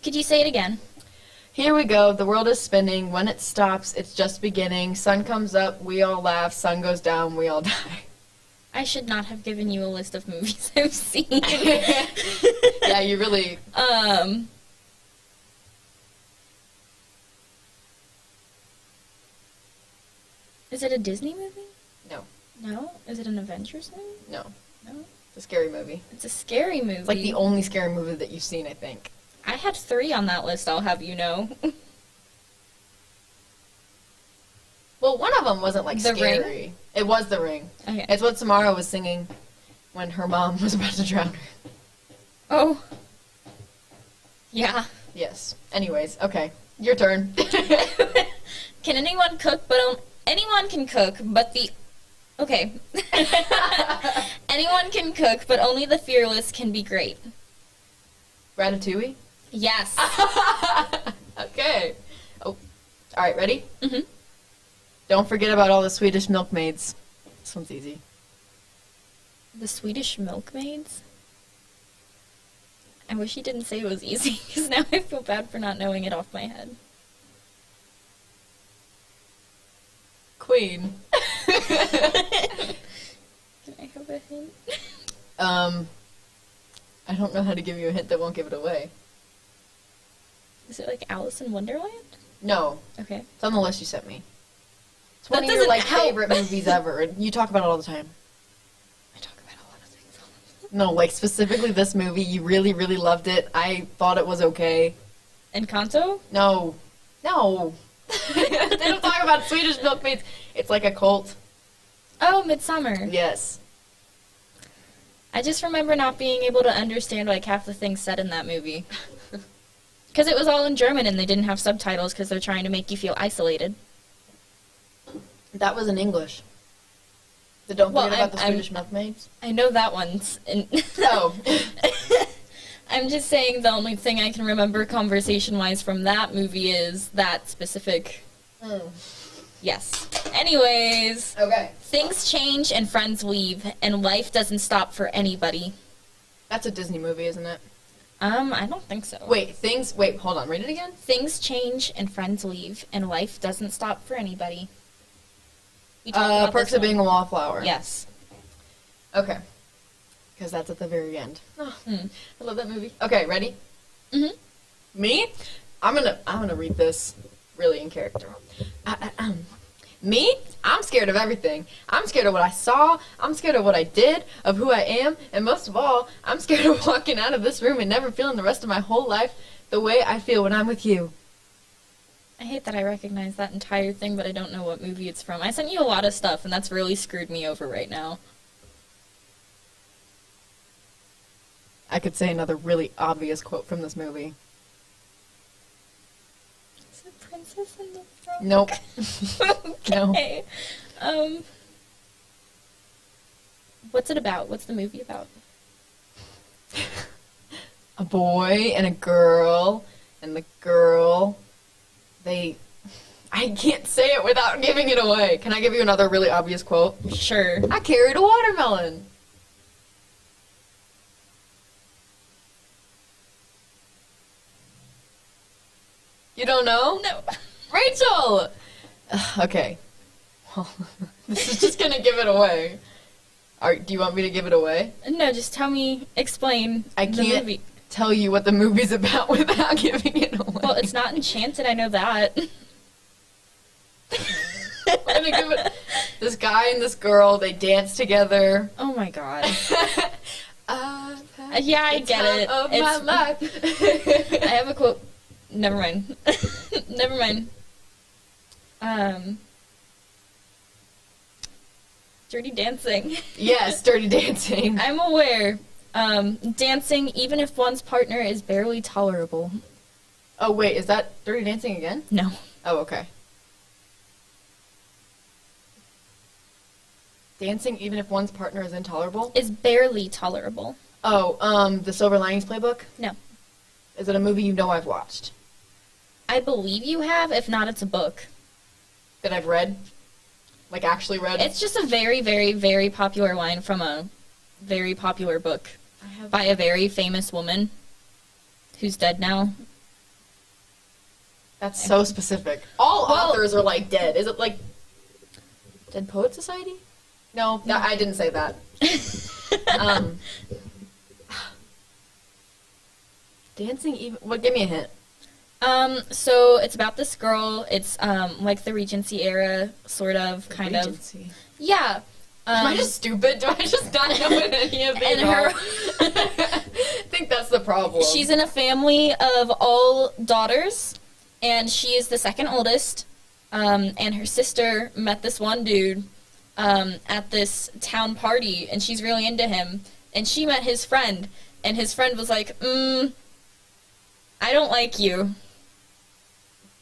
Could you say it again? Here we go. The world is spinning. When it stops, it's just beginning. Sun comes up, we all laugh. Sun goes down, we all die. I should not have given you a list of movies I've seen. Yeah, you really... Is it a Disney movie? No. No? Is it an Avengers movie? No. No. It's a scary movie. It's a scary movie. It's like the only scary movie that you've seen, I think. I had 3 on that list, I'll have you know. Well, one of them wasn't, like, The scary. Ring? It was The Ring. Okay. It's what Samara was singing when her mom was about to drown her. Oh. Yeah. Yes. Anyways, okay. Your turn. Can anyone cook, but anyone can cook, but the... Okay. Anyone can cook, but only the fearless can be great. Ratatouille? Yes. Okay. Oh. All right, ready? Mhm. Don't forget about all the Swedish milkmaids. This one's easy. The Swedish Milkmaids? I wish he didn't say it was easy, because now I feel bad for not knowing it off my head. Queen. Can I have a hint? I don't know how to give you a hint that won't give it away. Is it like Alice in Wonderland? No. Okay. It's on the list you sent me. It's That one of your doesn't like help. favorite movies ever. And you talk about it all the time. I talk about a lot of things. No, like specifically this movie, you really, really loved it. I thought it was okay. Encanto? No. No. They don't talk about Swedish milkmaids. It's like a cult. Oh, Midsummer. Yes. I just remember not being able to understand like half the things said in that movie. Because it was all in German and they didn't have subtitles because they're trying to make you feel isolated. That was in English. So don't Well, forget about the I'm- Swedish milkmaids. I know that one's. Oh. I'm just saying the only thing I can remember conversation-wise from that movie is that specific. Yes. Anyways, Okay. things change and friends leave, and life doesn't stop for anybody. That's a Disney movie, isn't it? I don't think so. Wait, hold on, read it again? Things change and friends leave, and life doesn't stop for anybody. We talked about Perks this of Being a one. Wallflower. Yes. Okay. Because that's at the very end. Oh, Hmm. I love that movie. Okay, ready? Mhm. Me? I'm gonna read this really in character. Me? I'm scared of everything. I'm scared of what I saw. I'm scared of what I did, of who I am, and most of all, I'm scared of walking out of this room and never feeling the rest of my whole life the way I feel when I'm with you. I hate that I recognize that entire thing, but I don't know what movie it's from. I sent you a lot of stuff, and that's really screwed me over right now. I could say another really obvious quote from this movie. Is it Princess in the Frog? Nope. No. Okay. What's it about? What's the movie about? A boy and a girl, and the girl, I can't say it without giving it away. Can I give you another really obvious quote? Sure. I carried a watermelon. You don't know? No. Rachel! Okay. Well, this is just gonna give it away. Do you want me to give it away? No, just tell me, explain I the can't movie. tell you what the movie's about without giving it away. Well, it's not Enchanted, I know that. We're gonna give it. This guy and this girl, they dance together. Oh my god. I've had Yeah, I the get time it. Of my life. I have a quote. Never mind. Never mind. Dirty Dancing. Yes, Dirty Dancing. I'm aware. Dancing, even if one's partner is barely tolerable. Oh wait, is that Dirty Dancing again? No. Oh, okay. Dancing even if one's partner is intolerable? Is barely tolerable. Oh, the Silver Linings Playbook? No. Is it a movie you know I've watched? I believe you have. If not, it's a book. That I've read? Like, actually read? It's just a very, very, very popular line from a very popular book by a very famous woman who's dead now. That's so specific. All authors are, like, dead. Is it, like, Dead Poet Society? No, I didn't say that. Dancing even... What? Give me a hint. So it's about this girl. It's like the Regency era, sort of, kind Regency. of. Yeah. Am I just stupid? Do I just not know what any of these And are? her- I think that's the problem. She's in a family of all daughters, and she is the second oldest. And her sister met this one dude at this town party, and she's really into him. And she met his friend, and his friend was like, I don't like you.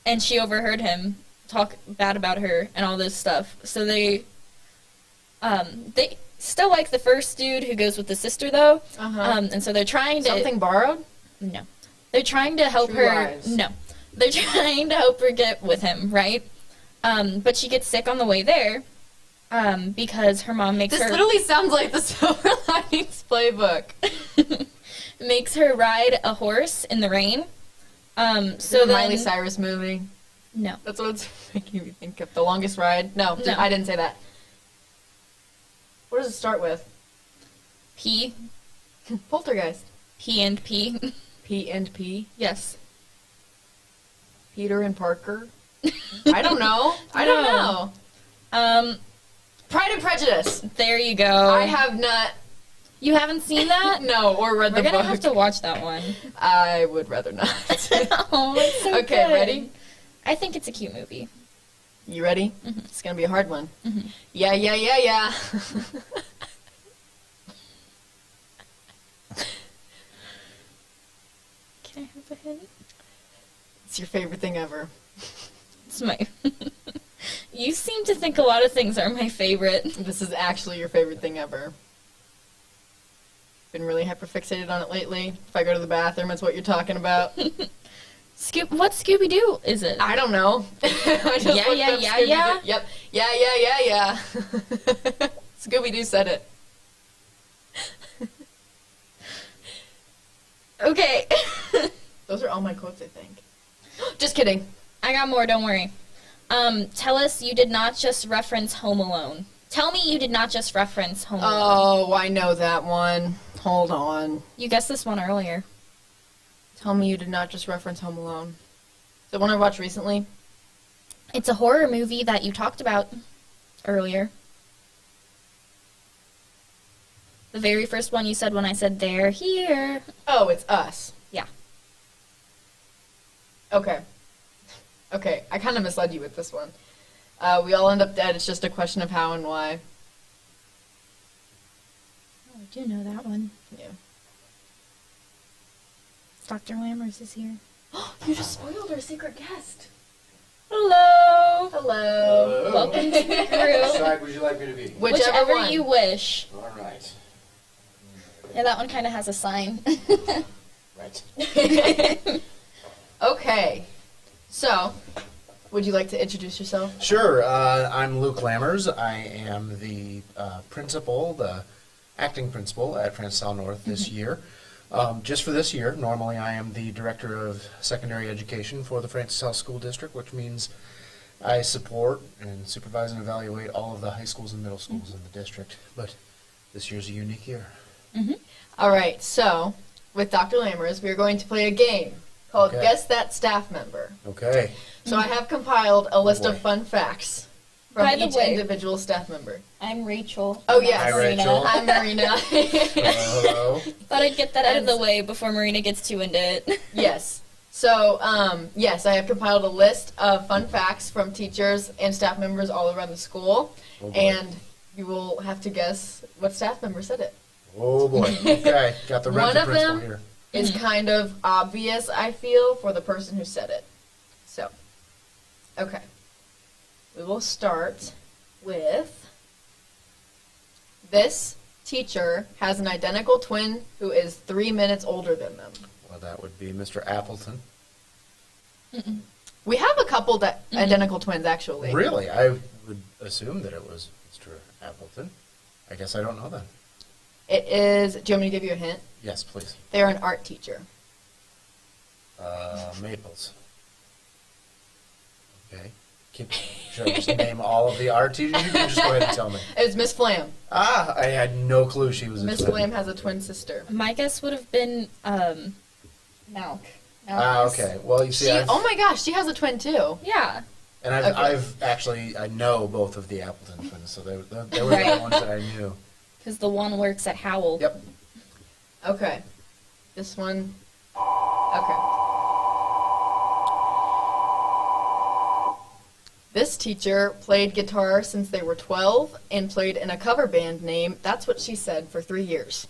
And she overheard him talk bad about her and all this stuff. So they still like the first dude who goes with the sister, though. And so they're trying to... Something Borrowed? No. They're trying to help True her... Lies. No. They're trying to help her get with him, right? But she gets sick on the way there because her mom makes This her... literally sounds like the Silver Linings Playbook. makes her ride a horse in the rain. So the Miley Cyrus movie. No. That's what it's making me think of. The Longest Ride. No, I didn't say that. What does it start with? P. Poltergeist. P and P. P and P. Yes. Peter and Parker. I don't know. I don't know. Pride and Prejudice. There you go. I have not. You haven't seen that? No, or read the book. We're gonna have to watch that one. I would rather not. Oh, it's so okay, good. ready? I think it's a cute movie. You ready? Mm-hmm. It's gonna be a hard one. Mm-hmm. Yeah. Can I have a hint? It's your favorite thing ever. It's my... You seem to think a lot of things are my favorite. This is actually your favorite thing ever. Been really hyperfixated on it lately. If I go to the bathroom, it's what you're talking about. What Scooby-Doo is it? I don't know. I just looked up Scooby-Doo. Yep. Yeah. Scooby-Doo said it. Okay. Those are all my quotes, I think. Just kidding. I got more, don't worry. Tell us you did not just reference Home Alone. Tell me you did not just reference Home Alone. Oh, I know that one. Hold on. You guessed this one earlier. Tell me you did not just reference Home Alone. The one I watched recently? It's a horror movie that you talked about earlier. The very first one you said when I said they're here. Oh, it's Us. Yeah. Okay, I kind of misled you with this one. We all end up dead. It's just a question of how and why. Oh, I do know that one. Yeah. Dr. Lammers is here. You just spoiled our secret guest. Hello. Hello. Welcome to the Which group. side would you like me to be? Whichever one. you wish. All right. Yeah, that one kind of has a sign. Right. Okay. So, would you like to introduce yourself? Sure. I'm Luke Lammers. I am the principal, the acting principal at Francis Hall North this year. Just for this year, normally I am the director of secondary education for the Francis Hall School District, which means I support and supervise and evaluate all of the high schools and middle schools in the district. But this year's a unique year. All right, so with Dr. Lammers, we are going to play a game called Okay. Guess That Staff Member. Okay. So I have compiled a list of boy. fun facts from By the each way- individual staff member. I'm Rachel. Oh, yes. Hi, Marina. Rachel. I'm Marina. Hello. Thought I'd get that out of the way before Marina gets too into it. Yes. So, yes, I have compiled a list of fun facts from teachers and staff members all around the school. Oh, boy. And you will have to guess what staff member said it. Oh boy. Okay. Got the One rental of principal them here. is kind of obvious, I feel, for the person who said it. So, okay. We will start with this teacher has an identical twin who is 3 minutes older than them. Well, that would be Mr. Appleton. We have a couple that identical twins, actually. Really? I would assume that it was Mr. Appleton. I guess I don't know then. It is, do you want me to give you a hint? Yes, please. They're an art teacher. Maples. Okay. Should I just name all of the art teachers? You can just go ahead and tell me. It was Miss Flam. Ah, I had no clue she was a Miss twin. Flam has a twin sister. My guess would have been Malk. Ah, okay. Well, you see, Oh my gosh, she has a twin too. Yeah. and okay. I've actually, I know both of the Appleton twins, so they were Right. the ones that I knew. Because the one works at Howell. Yep. Okay. This one. Okay. This teacher played guitar since they were 12 and played in a cover band named That's What She Said for 3 years.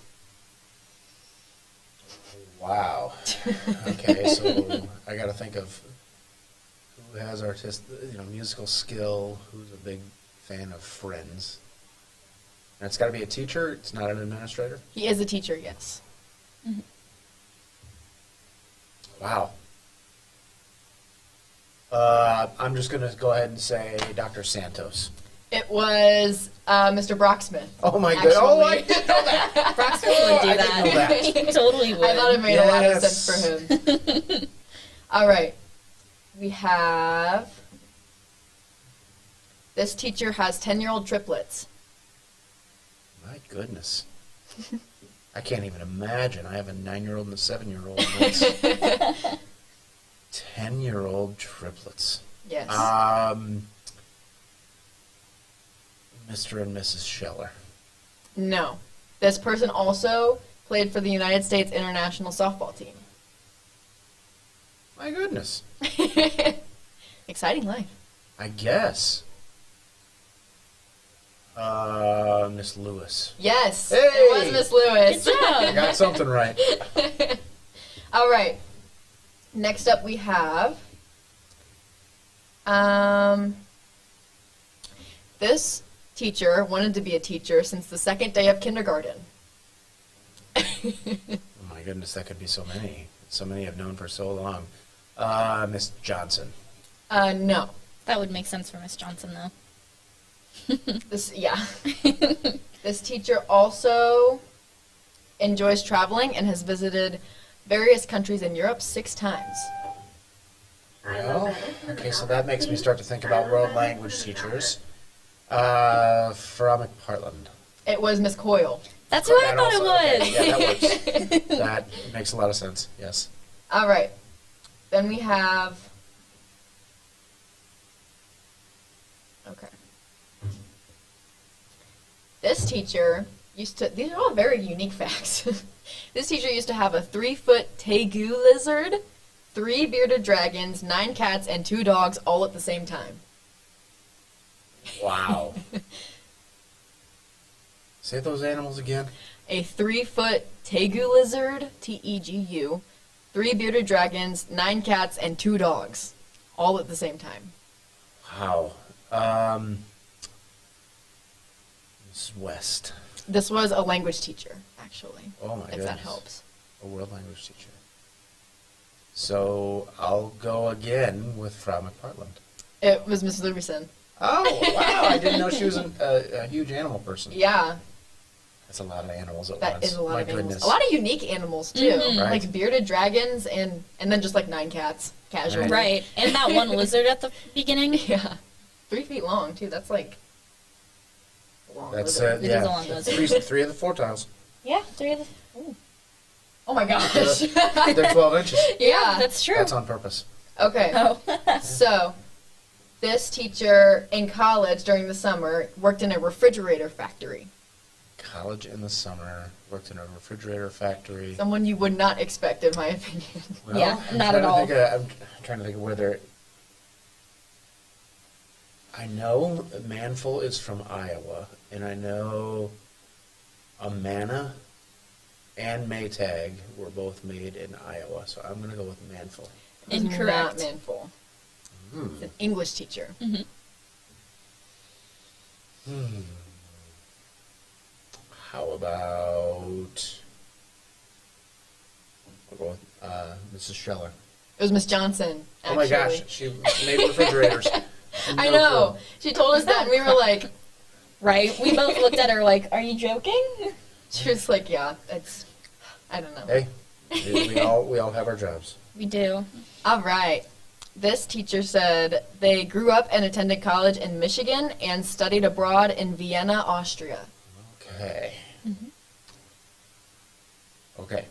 Wow. Okay, so I got to think of who has musical skill, who's a big fan of Friends. And it's got to be a teacher. It's not an administrator. He is a teacher, yes. Wow. I'm just going to go ahead and say Dr. Santos. It was Mr. Brocksmith. Oh my god! Oh, I Actually. did know that. Broxton would do I that. didn't know that. He totally would. I thought it made a lot of Yes. sense for him. All right. We have... This teacher has 10-year-old triplets. My goodness. I can't even imagine. I have a 9-year-old and a 7-year-old. 10-year-old triplets. Yes. Mr. and Mrs. Scheller. No. This person also played for the United States international softball team. My goodness. Exciting life. I guess. Miss Lewis. Yes. Hey! It was Miss Lewis. Good job. I got something right. All right. Next up we have this teacher wanted to be a teacher since the second day of kindergarten. Oh my goodness, that could be so many. So many I've known for so long. Miss Johnson. No. That would make sense for Miss Johnson, though. This teacher also enjoys traveling and has visited various countries in Europe 6 times. Well, okay, so that makes me start to think about world language teachers. From McPartland. It was Miss Coyle. That's who I That thought also- it was. okay, yeah, that works. That makes a lot of sense, yes. All right. Then we have... Okay. This teacher used to... These are all very unique facts. This teacher used to have a 3-foot tegu lizard, 3 bearded dragons, 9 cats, and 2 dogs all at the same time. Wow. Say those animals again. A 3-foot tegu lizard, Tegu, 3 bearded dragons, 9 cats, and 2 dogs, all at the same time. Wow. Miss West. This was a language teacher, actually. Oh my if goodness. that helps. A world language teacher. So I'll go again with Frau McPartland. It was Miss Lugerson. Oh, wow. I didn't know she was a huge animal person. Yeah, That's a lot of animals at that once. is a lot My of animals. goodness. A lot of unique animals, too. Mhm. Right. Like bearded dragons and then just like 9 cats, casual. Right. And that one lizard at the beginning. Yeah. 3 feet long, too. That's like a long That's lizard. It is a long lizard. three of the 4 tiles. Yeah, 3 of the... Oh my gosh. They're 12 inches. Yeah. That's true. That's on purpose. Okay. Oh. So, this teacher in college during the summer worked in a refrigerator factory. College in the summer, worked in a refrigerator factory. Someone you would not expect, in my opinion. Well, Yeah, I'm not trying at to all. think I'm trying to think of whether... I know Manful is from Iowa, and I know Amana and Maytag were both made in Iowa, so I'm going to go with Manful. It was not Incorrect. Manful. Hmm. It's an English teacher. How about... I'll go with Mrs. Scheller. It was Miss Johnson, actually. Oh my gosh, she made refrigerators. I No know. clue. She told us that, and we were like, Right. We both looked at her like, are you joking? she was like, yeah, it's, I don't know. Hey, we all have our jobs. We do. All right. This teacher said they grew up and attended college in Michigan and studied abroad in Vienna, Austria. Okay. Okay.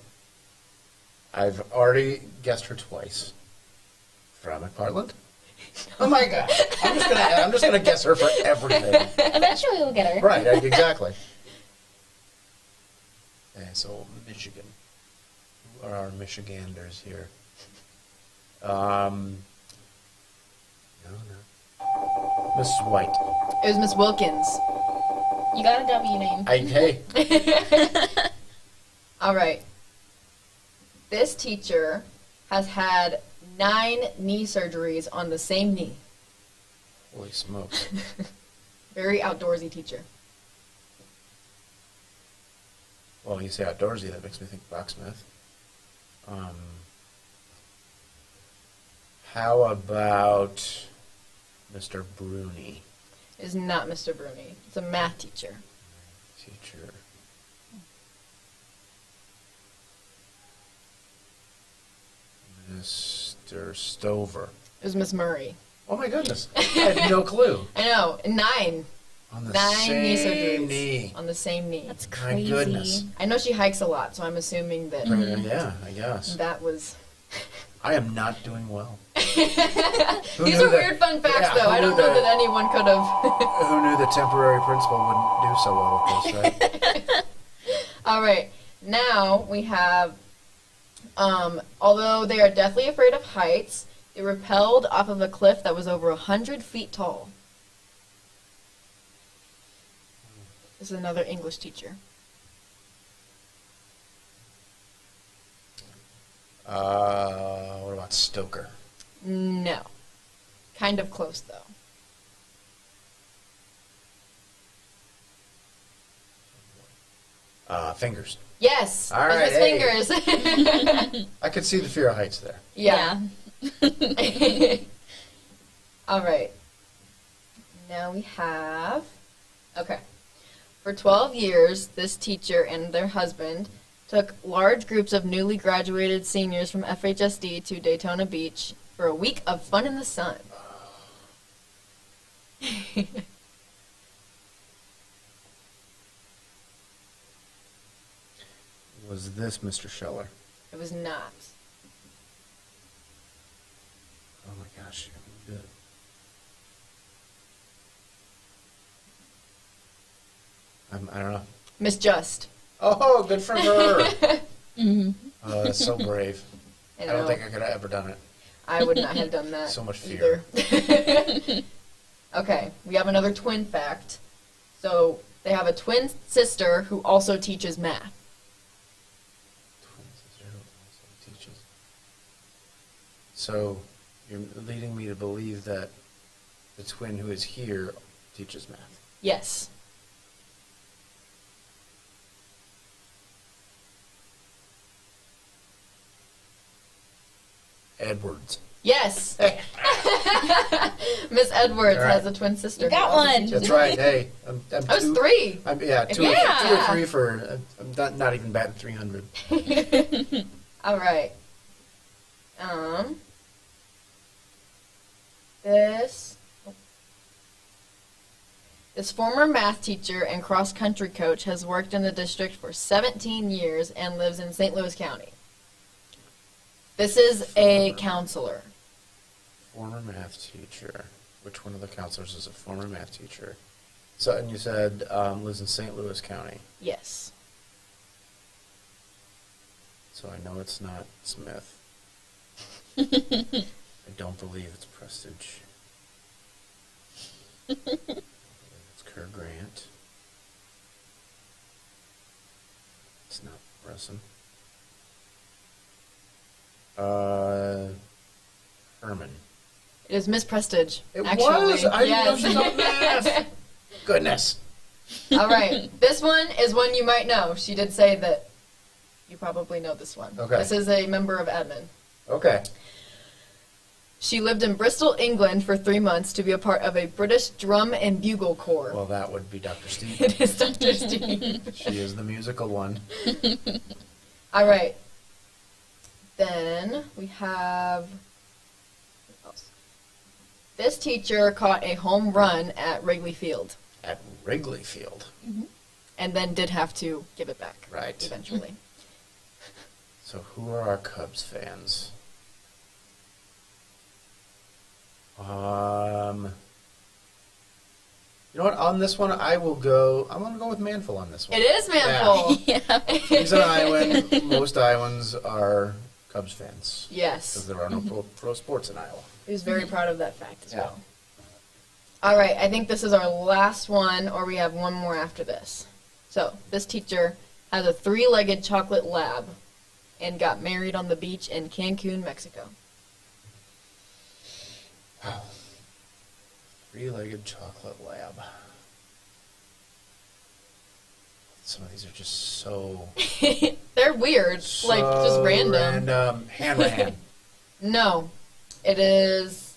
I've already guessed her twice. From McPartland? Oh my god. I'm just gonna guess her for everything. Eventually we'll get her. Right, exactly. Okay, so Michigan. Who are our Michiganders here? No. Mrs. White. It was Miss Wilkins. You got a W name. Hey. All right. This teacher has had 9 knee surgeries on the same knee. Holy smokes. Very outdoorsy teacher. Well, you say outdoorsy, that makes me think Brocksmith. How about Mr. Bruni? It is not Mr. Bruni. It's a math teacher. Teacher. Mr. Stover. It was Miss Murray. Oh my goodness. I had no clue. I know. 9. On the 9 knee same surgeries. knee. On the same knee. That's My crazy. goodness. I know she hikes a lot, so I'm assuming that Yeah, I guess. that was... I am not doing well. These Who are knew that- weird fun facts, yeah, though. who I don't knew know that- that anyone could have... Who knew the temporary principal wouldn't do so well with this, right? All right. Now we have... although they are deathly afraid of heights, they rappelled off of a cliff that was over 100 feet tall. This is another English teacher. What about Stoker? No. Kind of close, though. Fingers. Yes. All it was right, his hey. fingers. I could see the fear of heights there. Yeah. All right. Now we have... Okay. For 12 years, this teacher and their husband took large groups of newly graduated seniors from FHSD to Daytona Beach for a week of fun in the sun. Was this Mr. Scheller? It was not. Oh my gosh. Good. I don't know. Miss Just. Oh, good for her. Mm-hmm. Oh, that's so brave. I don't think I could have ever done it. I would not have done that. So much fear. Either. Okay, we have another twin fact. So they have a twin sister who also teaches math. Twin sister who also teaches. So you're leading me to believe that the twin who is here teaches math. Yes. Edwards. Yes. Miss Edwards All right. has a twin sister. You got who also one. teaches That's math. right. Hey, I'm That was two, 3. yeah, two, Yeah. two or three for. I'm not even batting 300. All right. This former math teacher and cross-country coach has worked in the district for 17 years and lives in St. Louis County. This is a counselor. Former math teacher. Which one of the counselors is a former math teacher? So, and you said lives in St. Louis County. Yes. So I know it's not Smith. I don't believe it's Prestige. It's Kerr Grant. It's not Bresson. Herman. It is Miss Prestige. It actually. was? I didn't know Yes. she taught math. Goodness. All right. This one is one you might know. She did say that you probably know this one. Okay. This is a member of admin. Okay. She lived in Bristol, England for 3 months to be a part of a British drum and bugle corps. Well, that would be Dr. Steve. It is Dr. Steve. She is the musical one. All right. Then we have... what else? This teacher caught a home run at Wrigley Field At Wrigley Field. and then did have to give it back. Right. Eventually. So who are our Cubs fans? You know what? On this one, I'm going to go with Manful on this one. It is Manful. Yeah. He's an Iowan. Most Iowans are Cubs fans. Because Yes. there are no pro sports in Iowa. He was very proud of that fact as Yeah. well. All right, I think this is our last one, or we have one more after this. So, this teacher has a 3-legged chocolate lab and got married on the beach in Cancun, Mexico. 3-legged chocolate lab. Some of these are just so... They're weird, like just so random. Hanrahan. No, it is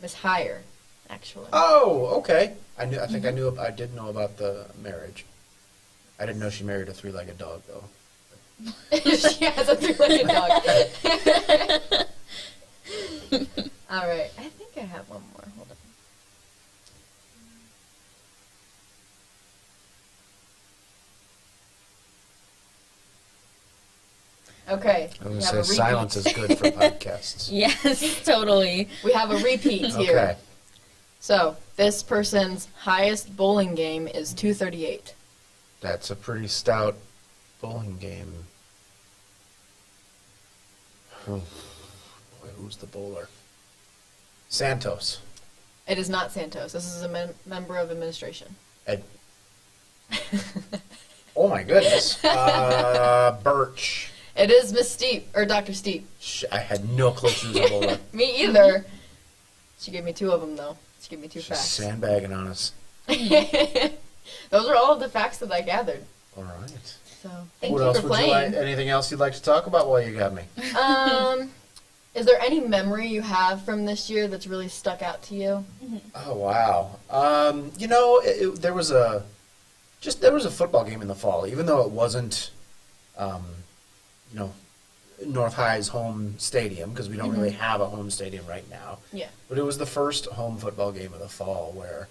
Miss Hire, actually. Oh, okay. I did know about the marriage. I didn't know she married a 3-legged dog, though. She has a 3-legged dog. All right. I think I have one more. Hold on. Okay. I was we going have to a say repeat. silence is good for podcasts. Yes, totally. We have a repeat here. Okay. So, this person's highest bowling game is 238. That's a pretty stout bowling game. Boy, who's the bowler? Santos. It is not Santos. This is a member of administration. Oh my goodness. Birch. It is Miss Steep, or Dr. Steep. I had no clue she was a bowler. Me either. She gave me 2 of them, though. She gave me 2 She's facts. sandbagging on us. Those are all of the facts that I gathered. All right. So, thank What you else for would you like? playing. Anything else you'd like to talk about while you got me? Is there any memory you have from this year that's really stuck out to you? Oh wow. There was a football game in the fall, even though it wasn't, North High's home stadium, because we don't really have a home stadium right now. Yeah. But it was the first home football game of the fall where,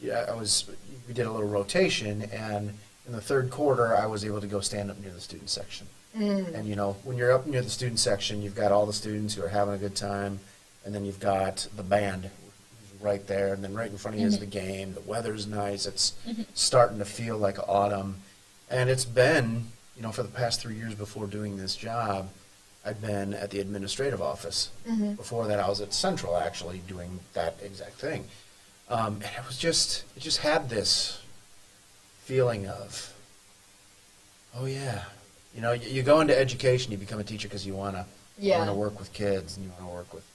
we did a little rotation, and in the third quarter, I was able to go stand up near the student section. And when you're up near the student section, you've got all the students who are having a good time, and then you've got the band right there, and then right in front of you is the game. The weather's nice. It's starting to feel like autumn, and it's been, for the past 3 years before doing this job, I'd been at the administrative office. Before that, I was at Central actually doing that exact thing, and it just had this feeling of, oh yeah. You go into education, you become a teacher because you want to work with kids, and you want to work with,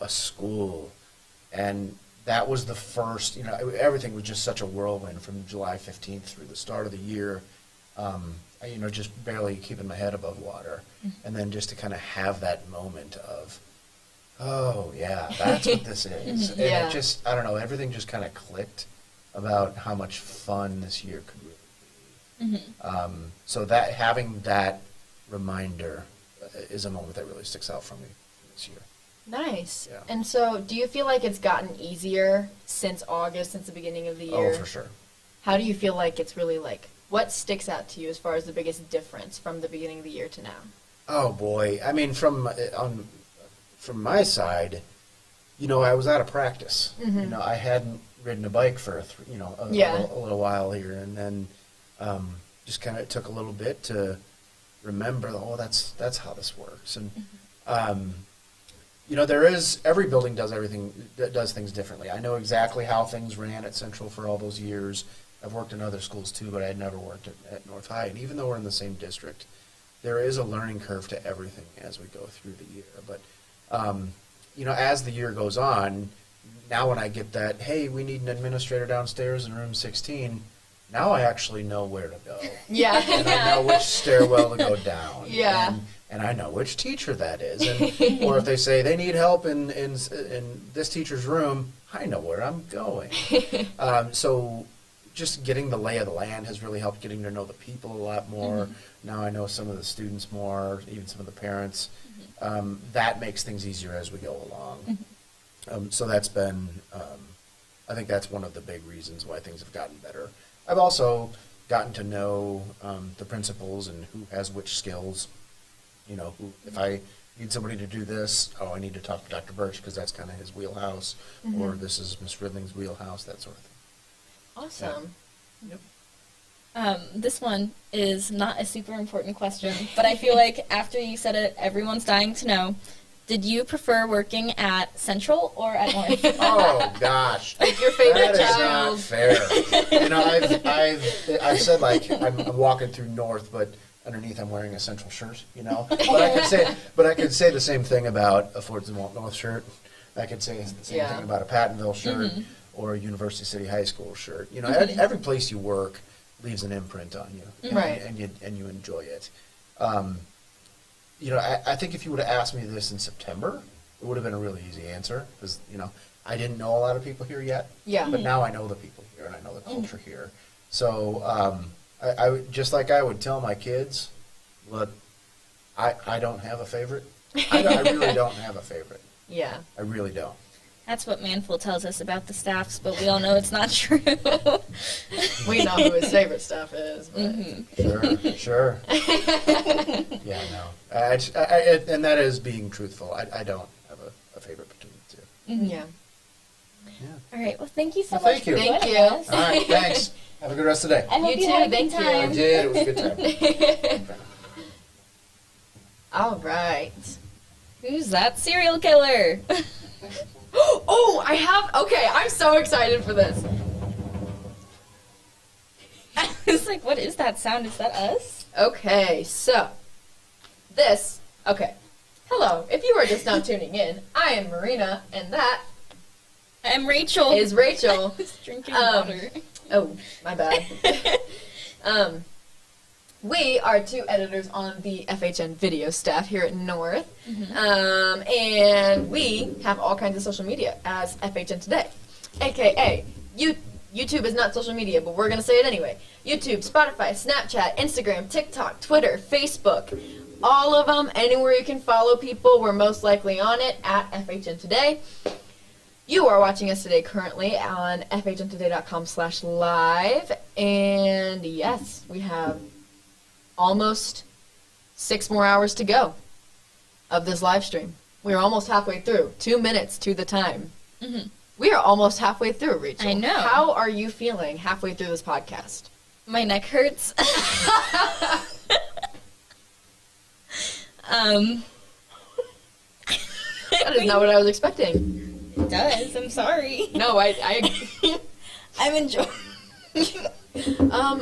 a school. And that was the first, everything was just such a whirlwind from July 15th through the start of the year. Just barely keeping my head above water. And then just to kind of have that moment of, oh yeah, that's what this is. And it just, I don't know, everything just kind of clicked about how much fun this year could really be. So that having that reminder is a moment that really sticks out for me this year. Nice. Yeah. And so, do you feel like it's gotten easier since August, since the beginning of the year? Oh, for sure. How do you feel like it's really what sticks out to you as far as the biggest difference from the beginning of the year to now? Oh boy, I mean, from my side, I was out of practice. I hadn't ridden a bike for a little while here, and then just kind of took a little bit to remember. Oh, that's how this works, and every building does things differently. I know exactly how things ran at Central for all those years. I've worked in other schools too, but I had never worked at North High. And even though we're in the same district, there is a learning curve to everything as we go through the year. But as the year goes on, now when I get that, hey, we need an administrator downstairs in room 16. Now I actually know where to go. Yeah. And I know which stairwell to go down. Yeah. And I know which teacher that is. And, or if they say they need help in this teacher's room, I know where I'm going. So just getting the lay of the land has really helped, getting to know the people a lot more. Now I know some of the students more, even some of the parents. That makes things easier as we go along. So that's been, I think that's one of the big reasons why things have gotten better. I've also gotten to know the principals and who has which skills. If I need somebody to do this, I need to talk to Dr. Birch because that's kind of his wheelhouse, or this is Miss Ridling's wheelhouse, that sort of thing. Awesome. Yep. This one is not a super important question, but I feel like after you said it, everyone's dying to know. Did you prefer working at Central or at North? Oh gosh, Like your favorite that is child. not fair. I've said I'm walking through North, but underneath I'm wearing a Central shirt. But I could say the same thing about a Fords and Walt North shirt. I could say the same thing about a Pattonville shirt or a University City High School shirt. Every place you work leaves an imprint on you, Right. and you enjoy it. I think if you would have asked me this in September, it would have been a really easy answer because I didn't know a lot of people here yet. Yeah. But now I know the people here and I know the culture here. So I would, just like I would tell my kids, look, I don't have a favorite. I really don't have a favorite. Yeah. I really don't. That's what Manful tells us about the staffs, but we all know it's not true. We know who his favorite staff is. But Sure. Yeah, no. And that is being truthful. I don't have a favorite between the two. Yeah. All right. Well, thank you so Well, much thank for you. joining Thank us. you. All right, thanks. Have a good rest of the day. I hope You you too, had a thank good you. time. I did. It was a good time. All right. Who's that serial killer? Oh, I have. Okay, I'm so excited for this. I was like, what is that sound? Is that us? Okay, so this. Okay. Hello. If you are just now tuning in, I am Marina, and that I'm Rachel. is Rachel. I was drinking Um, water. Oh, my bad. We are two editors on the FHN video staff here at North, and we have all kinds of social media as FHNtoday, aka YouTube is not social media, but we're gonna say it anyway. YouTube, Spotify, Snapchat, Instagram, TikTok, Twitter, Facebook, all of them. Anywhere you can follow people, we're most likely on it at FHNtoday. You are watching us today currently on FHNtoday.com/live, and yes, we have almost 6 more hours to go of this live stream. We're almost halfway through. 2 minutes to the time. We are almost halfway through, Rachel. I know. How are you feeling halfway through this podcast? My neck hurts. That is not what I was expecting. It does. I'm sorry. No, I I'm enjoying.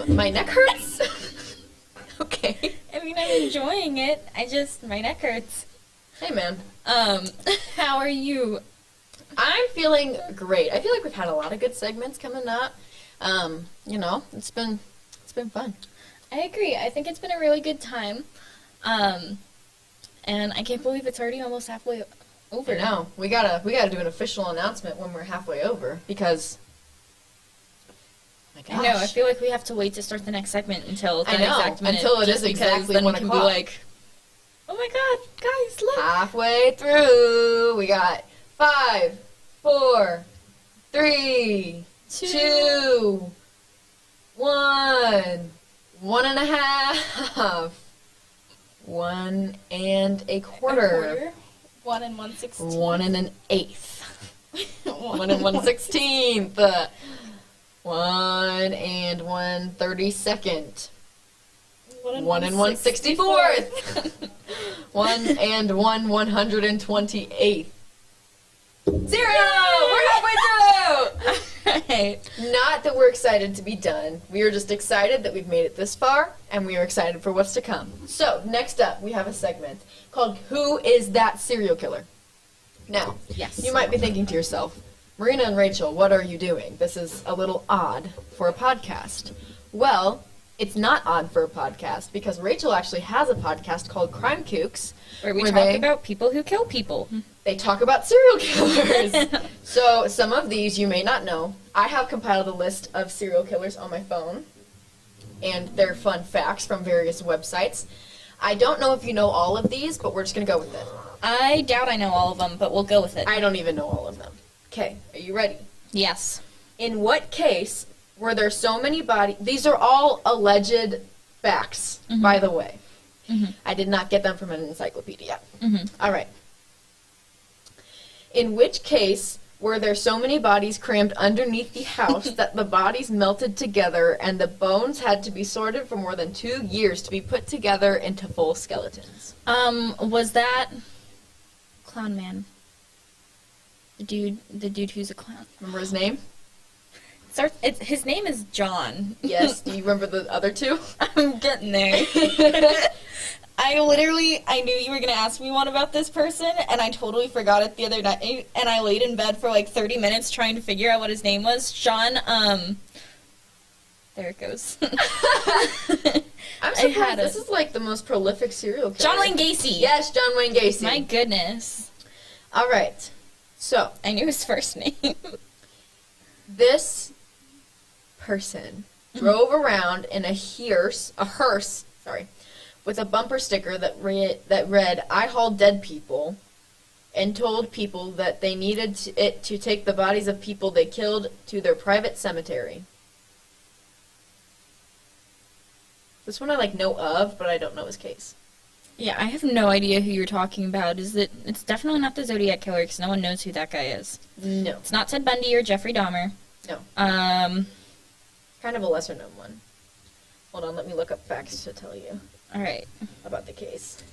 my neck hurts. Okay. I mean, I'm enjoying it. My neck hurts. Hey, man. How are you? I'm feeling great. I feel like we've had a lot of good segments coming up. It's been fun. I agree. I think it's been a really good time. And I can't believe it's already almost halfway over. I know. We gotta do an official announcement when we're halfway over because. My gosh. I know. I feel like we have to wait to start the next segment until that I know, exact minute. until it just is because exactly then 1 we can o'clock. be like, oh my god, guys, look. Halfway through. We got 5, 4, 3, 2, 1, 1.5, 1 1/4, 1 1/16. 1 1/8, 1 1/16, 1 1/32, 1 1/64, 1 1/128. 0! We're halfway through! Right. Not that we're excited to be done. We are just excited that we've made it this far, and we are excited for what's to come. So, next up, we have a segment called Who is That Serial Killer? Now, Yes. you might be thinking to yourself, Marina and Rachel, what are you doing? This is a little odd for a podcast. Well, it's not odd for a podcast because Rachel actually has a podcast called Crime Kooks, Where we where talk they- about people who kill people. They talk about serial killers. So some of these you may not know. I have compiled a list of serial killers on my phone, and they're fun facts from various websites. I don't know if you know all of these, but we're just going to go with it. I doubt I know all of them, but we'll go with it. I don't even know all of them. Okay, are you ready? Yes. In what case were there so many bodies? These are all alleged facts, by the way. I did not get them from an encyclopedia. All right. In which case were there so many bodies crammed underneath the house that the bodies melted together and the bones had to be sorted for more than 2 years to be put together into full skeletons? Was that Clown Man? The dude who's a clown. Remember his name? His name is John. Yes. Do you remember the other two? I'm getting there. I knew you were going to ask me one about this person, and I totally forgot it the other night, and I laid in bed for like 30 minutes trying to figure out what his name was. John, there it goes. I'm surprised. This is like the most prolific serial killer. John Wayne Gacy. Yes, John Wayne Gacy. My goodness. All right. So, I knew his first name. this person drove around in a hearse, with a bumper sticker that read, "I haul dead people," and told people that they needed it to take the bodies of people they killed to their private cemetery. This one I know of, but I don't know his case. Yeah, I have no idea who you're talking about. It's definitely not the Zodiac Killer because no one knows who that guy is. No. It's not Ted Bundy or Jeffrey Dahmer. No. Kind of a lesser known one. Hold on, let me look up facts to tell you. All right. About the case.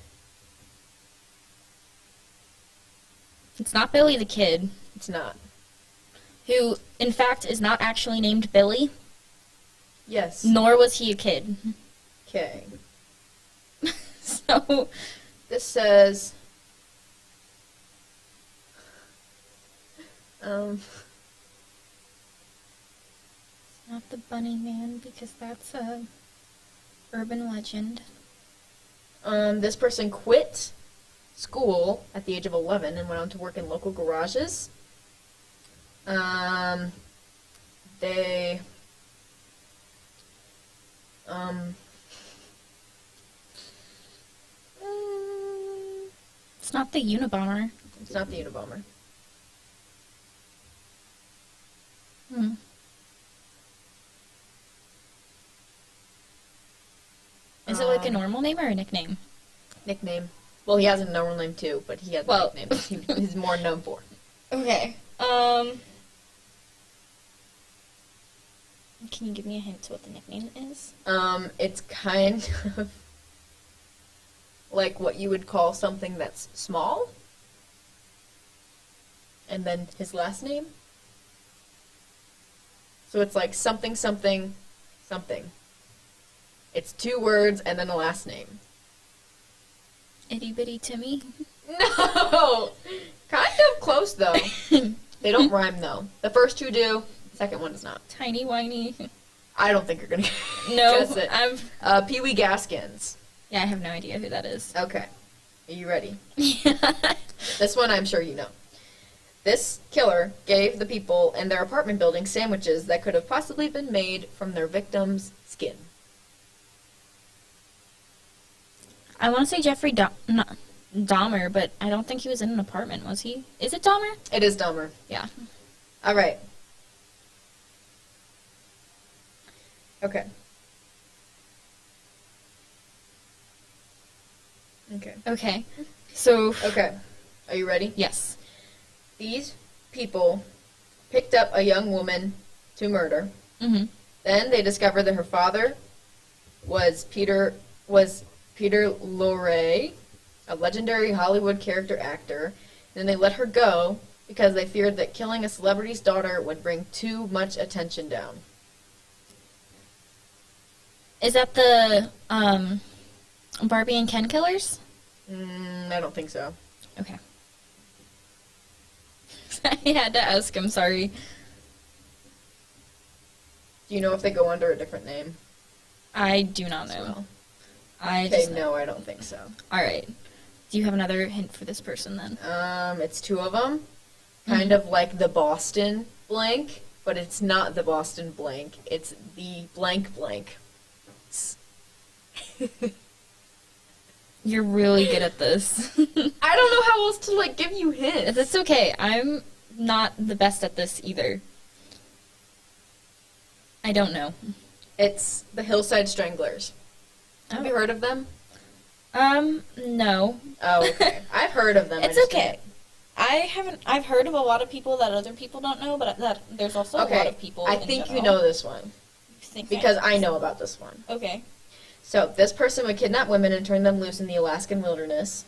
It's not Billy the Kid. It's not. Who, in fact, is not actually named Billy. Yes. Nor was he a kid. Okay. So, this says, It's not the Bunny Man because that's a urban legend. This person quit school at the age of 11 and went on to work in local garages. They It's not the Unabomber. It's not the Unabomber. Is it like a normal name or a nickname? Nickname. Well, he has a normal name too, but he has a nickname he's more known for. Okay. Can you give me a hint to what the nickname is? It's kind of like what you would call something that's small. And then his last name. So it's like something, something, something. It's 2 words and then a last name. Itty Bitty Timmy? No! Kind of close, though. They don't rhyme, though. The first 2 do. The second one does not. Tiny Whiny. I don't think you're going to guess it. Pee-wee Gaskins. Yeah, I have no idea who that is. Okay. Are you ready? Yeah. This one I'm sure you know. This killer gave the people in their apartment building sandwiches that could have possibly been made from their victim's skin. I want to say Jeffrey Dahmer, but I don't think he was in an apartment, was he? Is it Dahmer? It is Dahmer. Yeah. All right. Okay. Okay. So. Okay. Are you ready? Yes. These people picked up a young woman to murder. Mm-hmm. Then they discovered that her father was Peter Lorre, a legendary Hollywood character actor. Then they let her go because they feared that killing a celebrity's daughter would bring too much attention down. Is that the Barbie and Ken killers? I don't think so. Okay. I had to ask, I'm sorry. Do you know if they go under a different name? I do not know. Well. No, I don't think so. Alright. Do you have another hint for this person then? It's 2 of them. Kind of like the Boston blank, but it's not the Boston blank. It's the blank blank. You're really good at this. I don't know how else to, give you hints. It's okay. I'm not the best at this either. I don't know. It's the Hillside Stranglers. Have you heard of them? No. Oh, okay. I've heard of them. It's okay. I've heard of a lot of people that other people don't know, but there's also a lot of people I think you know this one. Because I know about this one. Okay. So, this person would kidnap women and turn them loose in the Alaskan wilderness.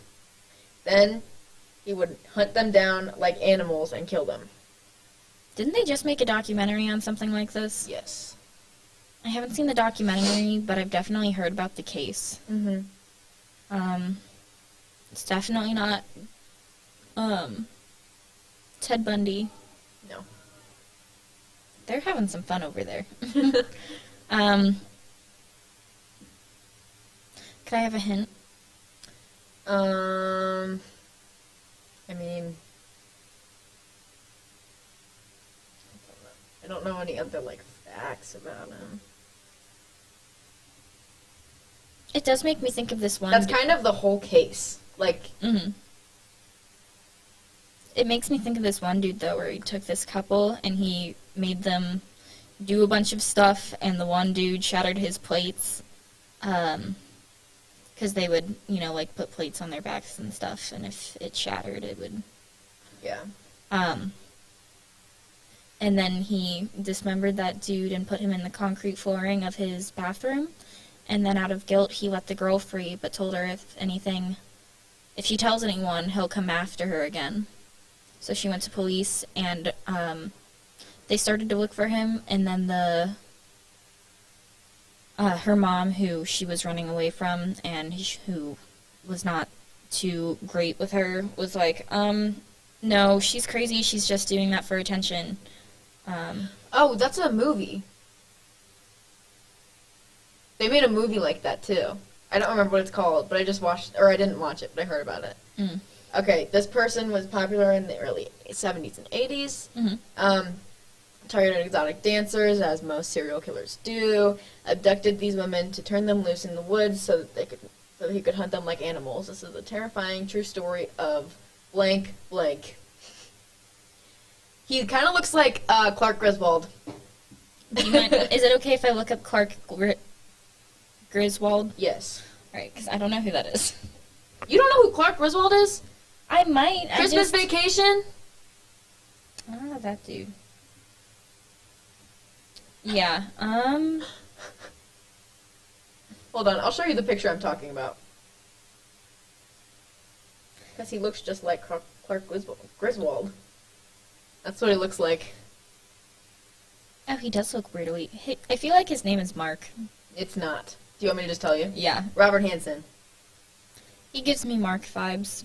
Then, he would hunt them down like animals and kill them. Didn't they just make a documentary on something like this? Yes. I haven't seen the documentary, but I've definitely heard about the case. Mm-hmm. It's definitely not, Ted Bundy. No. They're having some fun over there. Could I have a hint? I mean, I don't know any other, like, facts about him. It does make me think of this one. That's kind of the whole case. Like, It makes me think of this one dude, though, where he took this couple and he made them do a bunch of stuff, and the one dude shattered his plates, because they would, you know, like, put plates on their backs and stuff, and if it shattered, it would... yeah. And then he dismembered that dude and put him in the concrete flooring of his bathroom, and then out of guilt, he let the girl free, but told her if she tells anyone, he'll come after her again. So she went to police, and they started to look for him, and then her mom, who she was running away from, and who was not too great with her, was like, no, she's crazy, she's just doing that for attention. Oh, that's a movie. They made a movie like that, too. I don't remember what it's called, but I just watched, or I didn't watch it, but I heard about it. Okay, this person was popular in the early 70s and 80s. Targeted exotic dancers, as most serial killers do. Abducted these women to turn them loose in the woods so that he could hunt them like animals. This is a terrifying true story of blank blank. He kind of looks like Clark Griswold. Is it okay if I look up Clark Griswold? Yes. Alright, because I don't know who that is. You don't know who Clark Griswold is? I might. Christmas Vacation? Ah, that dude. Yeah, Hold on, I'll show you the picture I'm talking about. Because he looks just like Clark Griswold. That's what he looks like. Oh, he does look weirdly... I feel like his name is Mark. It's not. Do you want me to just tell you? Yeah. Robert Hansen. He gives me Mark vibes.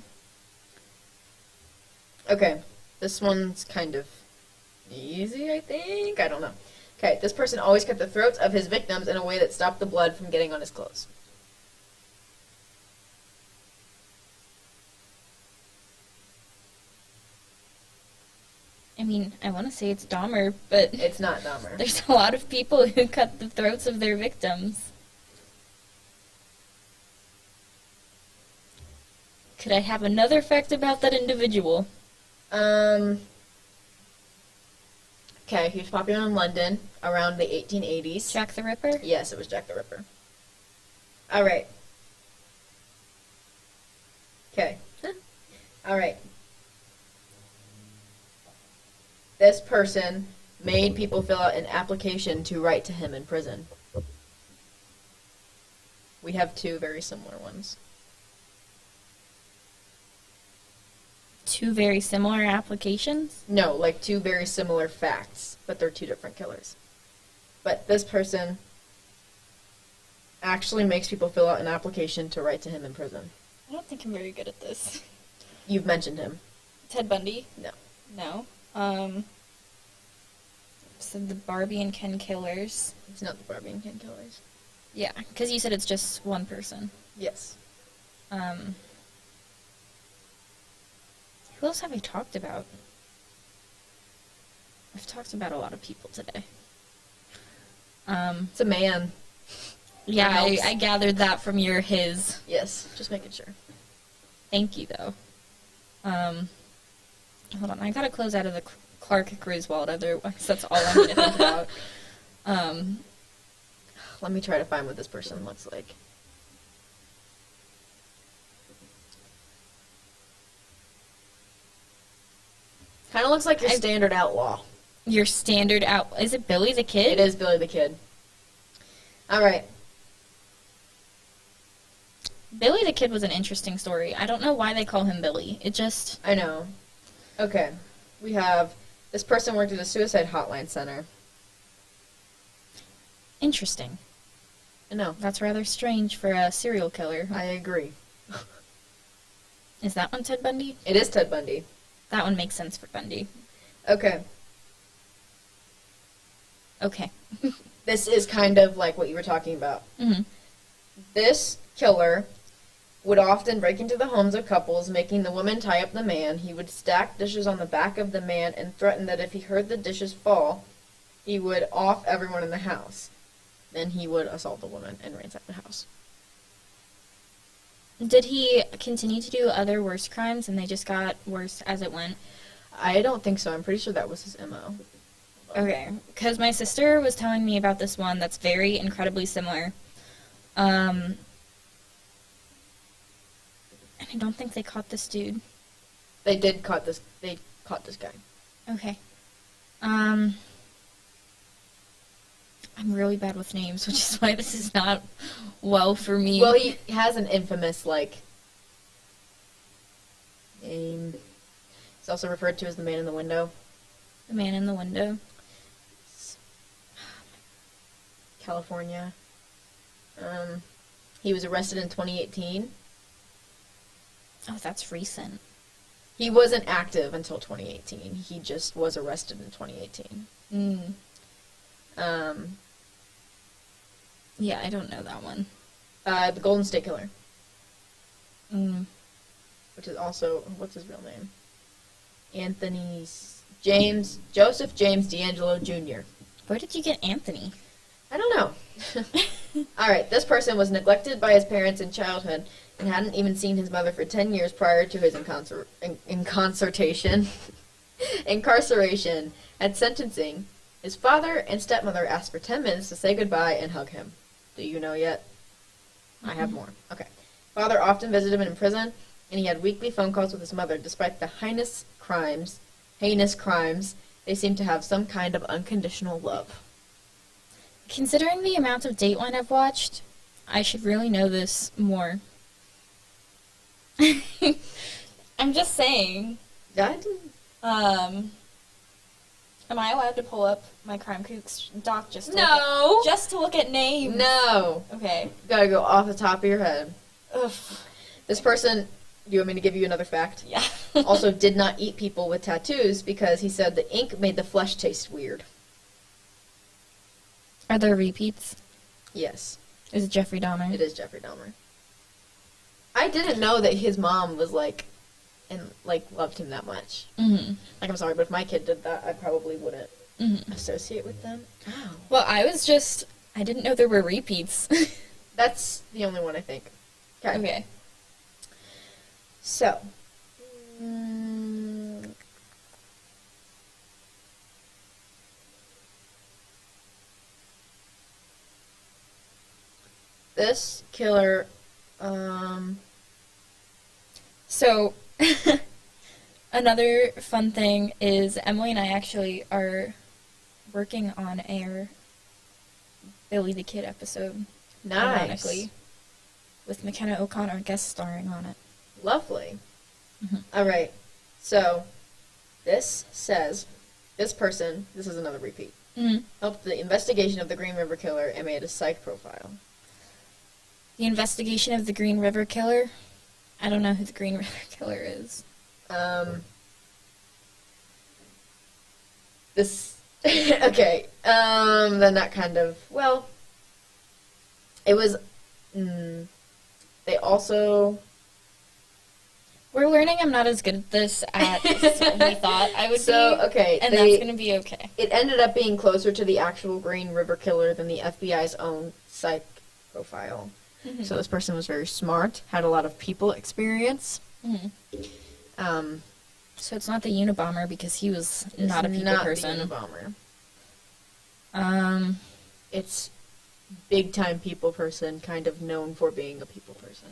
Okay, this one's kind of easy, I think? I don't know. Okay, this person always cut the throats of his victims in a way that stopped the blood from getting on his clothes. I mean, I want to say it's Dahmer, but... It's not Dahmer. There's a lot of people who cut the throats of their victims. Could I have another fact about that individual? Okay, he was popular in London around the 1880s. Jack the Ripper? Yes, it was Jack the Ripper. Alright. Okay. Alright. This person made people fill out an application to write to him in prison. We have two very similar ones. Two very similar applications? No, like two very similar facts, but they're two different killers. But this person actually makes people fill out an application to write to him in prison. I don't think I'm very good at this. You've mentioned him. Ted Bundy? No. No. So the Barbie and Ken killers. It's not the Barbie and Ken killers. Yeah, because you said it's just one person. Yes. Who else have I talked about? I've talked about a lot of people today. It's a man. Yeah, That I gathered that from your his. Yes, just making sure. Thank you, though. Hold on, I gotta close out of the Clark Griswold, otherwise that's all I'm gonna think about. Let me try to find what this person looks like. Kind of looks like your standard outlaw. Your standard Is it Billy the Kid? It is Billy the Kid. Alright. Billy the Kid was an interesting story. I don't know why they call him Billy. It just... I know. Okay. We have... This person worked at a suicide hotline center. Interesting. I know. That's rather strange for a serial killer. I agree. Is that one Ted Bundy? It is Ted Bundy. That one makes sense for Bundy. Okay. Okay. This is kind of like what you were talking about. Mm-hmm. This killer would often break into the homes of couples, making the woman tie up the man. He would stack dishes on the back of the man and threaten that if he heard the dishes fall, he would off everyone in the house. Then he would assault the woman and ransack the house. Did he continue to do other worse crimes and they just got worse as it went? I don't think so. I'm pretty sure that was his MO. Okay, because my sister was telling me about this one that's very incredibly similar. And I don't think they caught this dude. They caught this guy. Okay. I'm really bad with names, which is why this is not well for me. Well, he has an infamous, name. He's also referred to as the man in the window. The man in the window. California. He was arrested in 2018. Oh, that's recent. He wasn't active until 2018. He just was arrested in 2018. Yeah, I don't know that one. The Golden State Killer. Which is also, what's his real name? Joseph James D'Angelo Jr. Where did you get Anthony? I don't know. Alright, this person was neglected by his parents in childhood and hadn't even seen his mother for 10 years prior to his incarceration. At sentencing, his father and stepmother asked for 10 minutes to say goodbye and hug him. Do you know yet? I have more. Okay. Father often visited him in prison, and he had weekly phone calls with his mother. Despite the heinous crimes, they seemed to have some kind of unconditional love. Considering the amount of Dateline I've watched, I should really know this more. I'm just saying. Am I allowed to pull up my Crime Kooks doc just to look at names? No. Okay. You gotta go off the top of your head. Ugh. This person, do you want me to give you another fact? Yeah. Also did not eat people with tattoos because he said the ink made the flesh taste weird. Are there repeats? Yes. Is it Jeffrey Dahmer? It is Jeffrey Dahmer. I didn't know that his mom was loved him that much. Mm-hmm. I'm sorry, but if my kid did that, I probably wouldn't associate with them. Oh. Well, I didn't know there were repeats. That's the only one, I think. Okay. So. This killer, So, another fun thing is Emily and I actually are working on a Billy the Kid episode. Nice. Ironically, with McKenna O'Connor guest starring on it. Lovely. Mm-hmm. All right. So, this says, this is another repeat, helped the investigation of the Green River Killer and made a psych profile. The investigation of the Green River Killer? I don't know who the Green River Killer is. Okay, then that kind of, it was, they also... We're learning I'm not as good at this as we thought I would be. Okay. And that's going to be okay. It ended up being closer to the actual Green River Killer than the FBI's own psych profile. Mm-hmm. So this person was very smart, had a lot of people experience. Mm-hmm. So it's not the Unabomber because he was not a people person. It's not the Unabomber. It's big-time people person, kind of known for being a people person.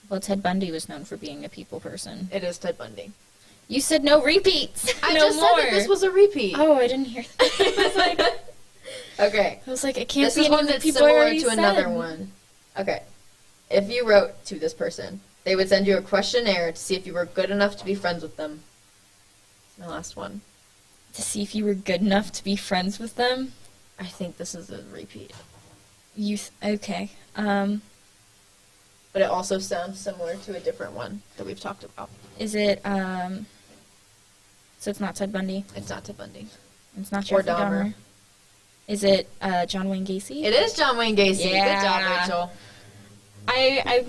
Well, Ted Bundy was known for being a people person. It is Ted Bundy. You said no repeats. I just said that this was a repeat. Oh, I didn't hear that. Okay. I was like, it can't be this any one of the that's people I similar already to said. another one. Okay. If you wrote to this person, they would send you a questionnaire to see if you were good enough to be friends with them. My last one. To see if you were good enough to be friends with them? I think this is a repeat. Okay. But it also sounds similar to a different one that we've talked about. Is it, so it's not Ted Bundy? It's not Ted Bundy. It's not Jeffrey Dahmer. Is it John Wayne Gacy? It is John Wayne Gacy. Yeah. Good job, Rachel. I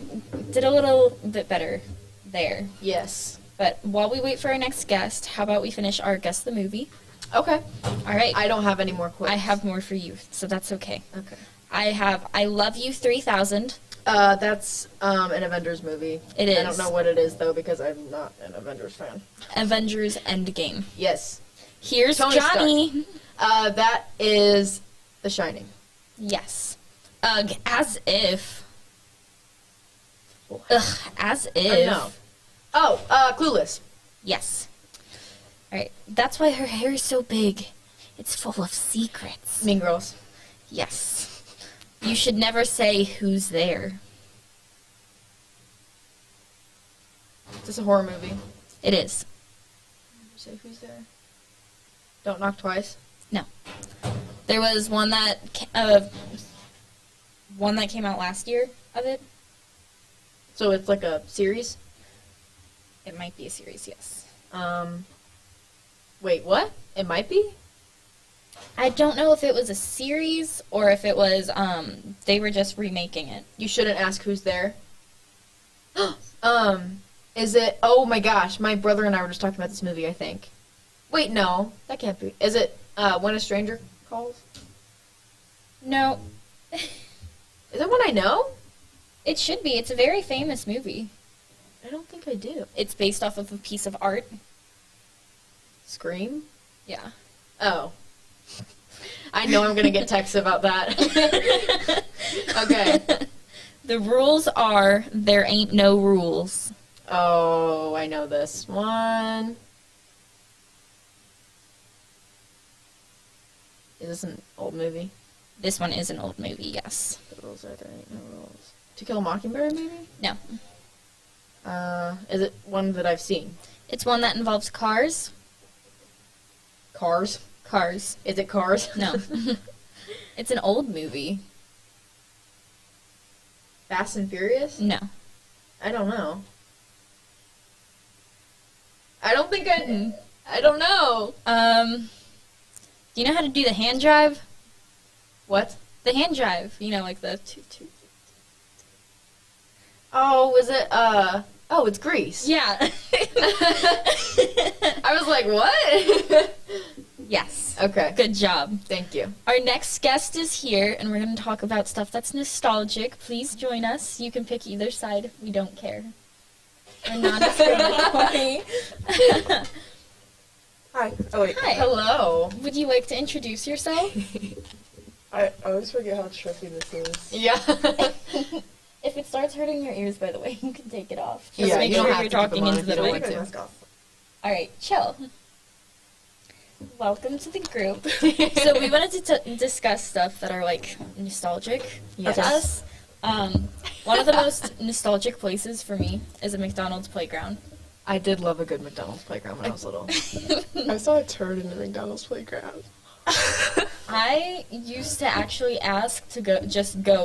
did a little bit better there. Yes. But while we wait for our next guest, how about we finish our Guess the Movie? Okay. All right. I don't have any more quotes. I have more for you, so that's okay. Okay. I have I Love You 3000. That's an Avengers movie. It is. I don't know what it is, though, because I'm not an Avengers fan. Avengers Endgame. Yes. Here's Tony Johnny. That is The Shining. Yes. As if. Ugh, as if. No. Oh, Clueless. Yes. Alright, that's why her hair is so big. It's full of secrets. Mean Girls. Yes. You should never say who's there. Is this a horror movie? It is. Say who's there. Don't Knock Twice. No. There was one that came out last year of it. So it's like a series? It might be a series, yes. Wait, what? It might be? I don't know if it was a series or if it was, they were just remaking it. You shouldn't ask who's there. Is it, oh my gosh, my brother and I were just talking about this movie, I think. Wait, no, that can't be. Is it, When a Stranger Calls? No. Is that one I know? It should be. It's a very famous movie. I don't think I do. It's based off of a piece of art. Scream? Yeah. Oh. I know I'm going to get texts about that. Okay. The rules are, there ain't no rules. Oh, I know this one. Is this an old movie? This one is an old movie, yes. The rules are there ain't no rules. To Kill a Mockingbird, maybe? No. Is it one that I've seen? It's one that involves cars. Cars? Cars. Is it Cars? No. It's an old movie. Fast and Furious? No. I don't know. I don't think I don't know. Do you know how to do the hand drive? What? The hand drive. You know, like the two. Oh, was it, oh, it's Grease. Yeah. I was like, what? Yes. Okay. Good job. Thank you. Our next guest is here, and we're going to talk about stuff that's nostalgic. Please join us. You can pick either side. We don't care. We're non-discriminatory. Hi. Oh, wait. Hi. Hello. Would you like to introduce yourself? I always forget how trippy this is. Yeah. If it starts hurting your ears, by the way, you can take it off. Just Yeah, make you don't sure have you're to keep talking them on into if the you mic. don't want to. All right, chill. Welcome to the group. So we wanted to discuss stuff that are like nostalgic Yes. to us. One of the most nostalgic places for me is a McDonald's playground. I did love a good McDonald's playground when I was little. I saw a turd in the McDonald's playground. I used to actually ask to go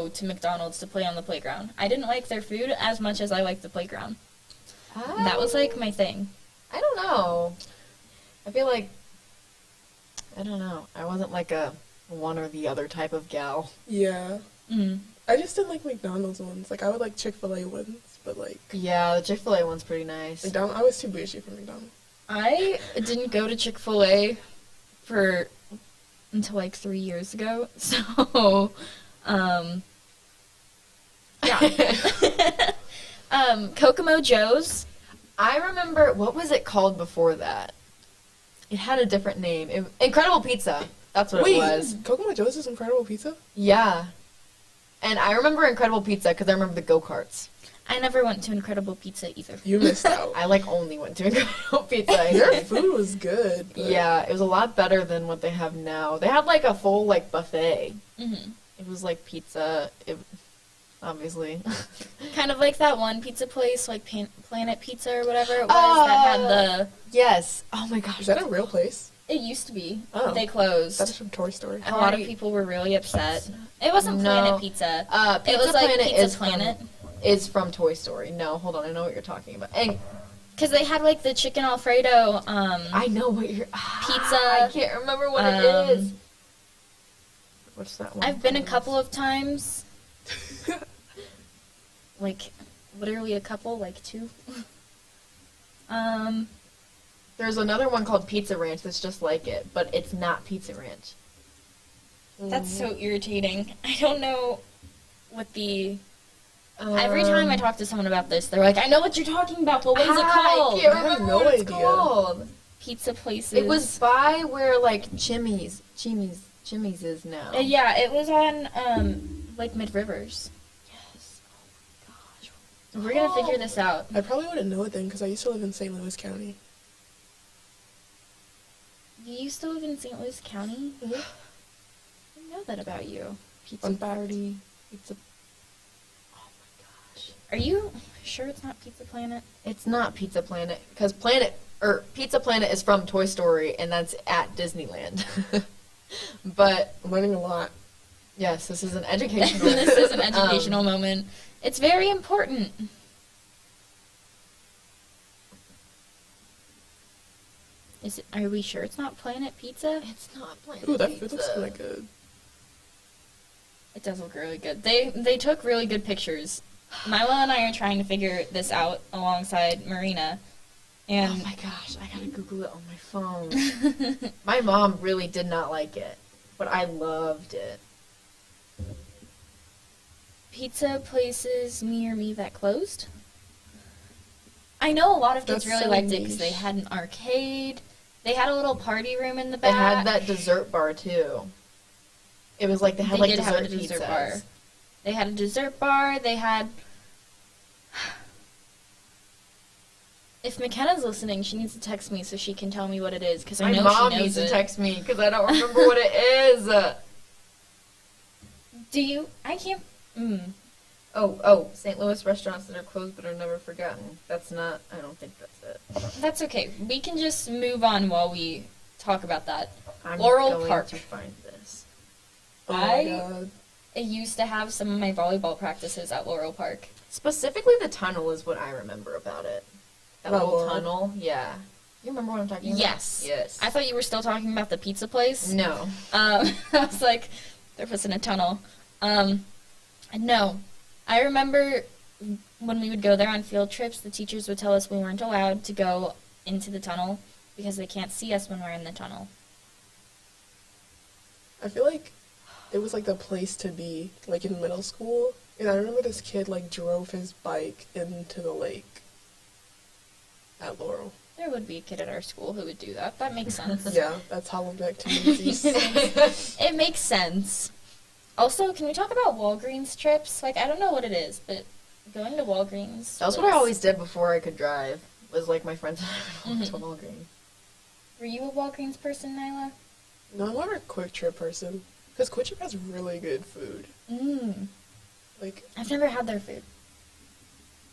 to McDonald's to play on the playground. I didn't like their food as much as I liked the playground. That was like my thing. I don't know. I feel like, I don't know. I wasn't like a one or the other type of gal. Yeah. Mm. I just didn't like McDonald's ones. Like, I would like Chick-fil-A ones, but like... Yeah, the Chick-fil-A one's pretty nice. McDonald's, I was too bougie for McDonald's. I didn't go to Chick-fil-A until like 3 years ago. So, yeah. Kokomo Joe's. I remember, what was it called before that? It had a different name. Incredible Pizza. That's what it was. Kokomo Joe's is Incredible Pizza? Yeah. And I remember Incredible Pizza because I remember the go-karts. I never went to Incredible Pizza either. You missed out. I like only went to Incredible Pizza. Their food was good. But... Yeah, it was a lot better than what they have now. They had like a full like buffet. Mm-hmm. It was like pizza, obviously. Kind of like that one pizza place, like Planet Pizza or whatever it was, that had the... Yes. Oh my gosh. Is that a real place? It used to be. Oh. They closed. That's from Toy Story. A lot of people were really upset. It wasn't Planet Pizza. Pizza it was like Planet Pizza Planet. Is from Toy Story. No, hold on. I know what you're talking about. And because they had like the chicken Alfredo. I know what you're. Pizza. I can't remember what it is. What's that one? I've been a couple of times. Like, literally a couple, like 2. There's another one called Pizza Ranch that's just like it, but it's not Pizza Ranch. That's so irritating. I don't know what the... Every time I talk to someone about this, they're like, I know what you're talking about, but what is it called? I can't I have remember no what it's idea. called. Pizza places. It was by where, like, Chimmy's is now. Yeah, it was on, like, Mid-Rivers. Yes. Oh, my gosh. We're gonna figure this out. I probably wouldn't know it then because I used to live in St. Louis County. You used to live in St. Louis County? Mhm. I didn't know that about you. Pizza Fun fact. Party. Pizza... Oh, my gosh. Are you sure it's not Pizza Planet? It's not Pizza Planet, because Pizza Planet is from Toy Story, and that's at Disneyland. But, I'm learning a lot. yes, this is an educational... This is an educational moment. It's very important. Are we sure it's not Planet Pizza? It's not Planet Ooh, that Pizza. food looks kind of good. It does look really good. They took really good pictures. Mila and I are trying to figure this out alongside Marina. And Oh my gosh, I gotta Google it on my phone. My mom really did not like it, but I loved it. pizza places near me that closed. I know a lot of kids That's really so liked it because they niche. had an arcade. They had a little party room in the They back. had that dessert bar too. It was like they had They like did dessert, have a dessert pizzas. bar. They had a dessert bar. They had. If McKenna's listening, she needs to text me so she can tell me what it is because I My know mom she knows needs it. to text me because I don't remember what it is. Do you? I can't. Oh, St. Louis restaurants that are closed but are never forgotten. That's not. I don't think that's it. That's okay. We can just move on while we talk about that. I'm Laurel going Park. to find this. Oh I- my god. I used to have some of my volleyball practices at Laurel Park. Specifically, the tunnel is what I remember about it. That Oh, little Laurel. tunnel. Yeah. You remember what I'm talking about? Yes. Yes. I thought you were still talking about the pizza place. No. I was like, there was in a tunnel. No. I remember when we would go there on field trips, the teachers would tell us we weren't allowed to go into the tunnel because they can't see us when we're in the tunnel. I feel like it was like the place to be, like in middle school. And I remember this kid like drove his bike into the lake at Laurel. There would be a kid at our school who would do that. That makes sense. Yeah, that's Hollenbeck to Macy's. It makes sense. Also, can we talk about Walgreens trips? Like, I don't know what it is, but going to Walgreens. That was what I always did before I could drive. Was like my friends and I would go to Walgreens. Were you a Walgreens person, Nyla? No, I'm more a Quick Trip person. Because Quick Trip has really good food. Like, I've never had their food.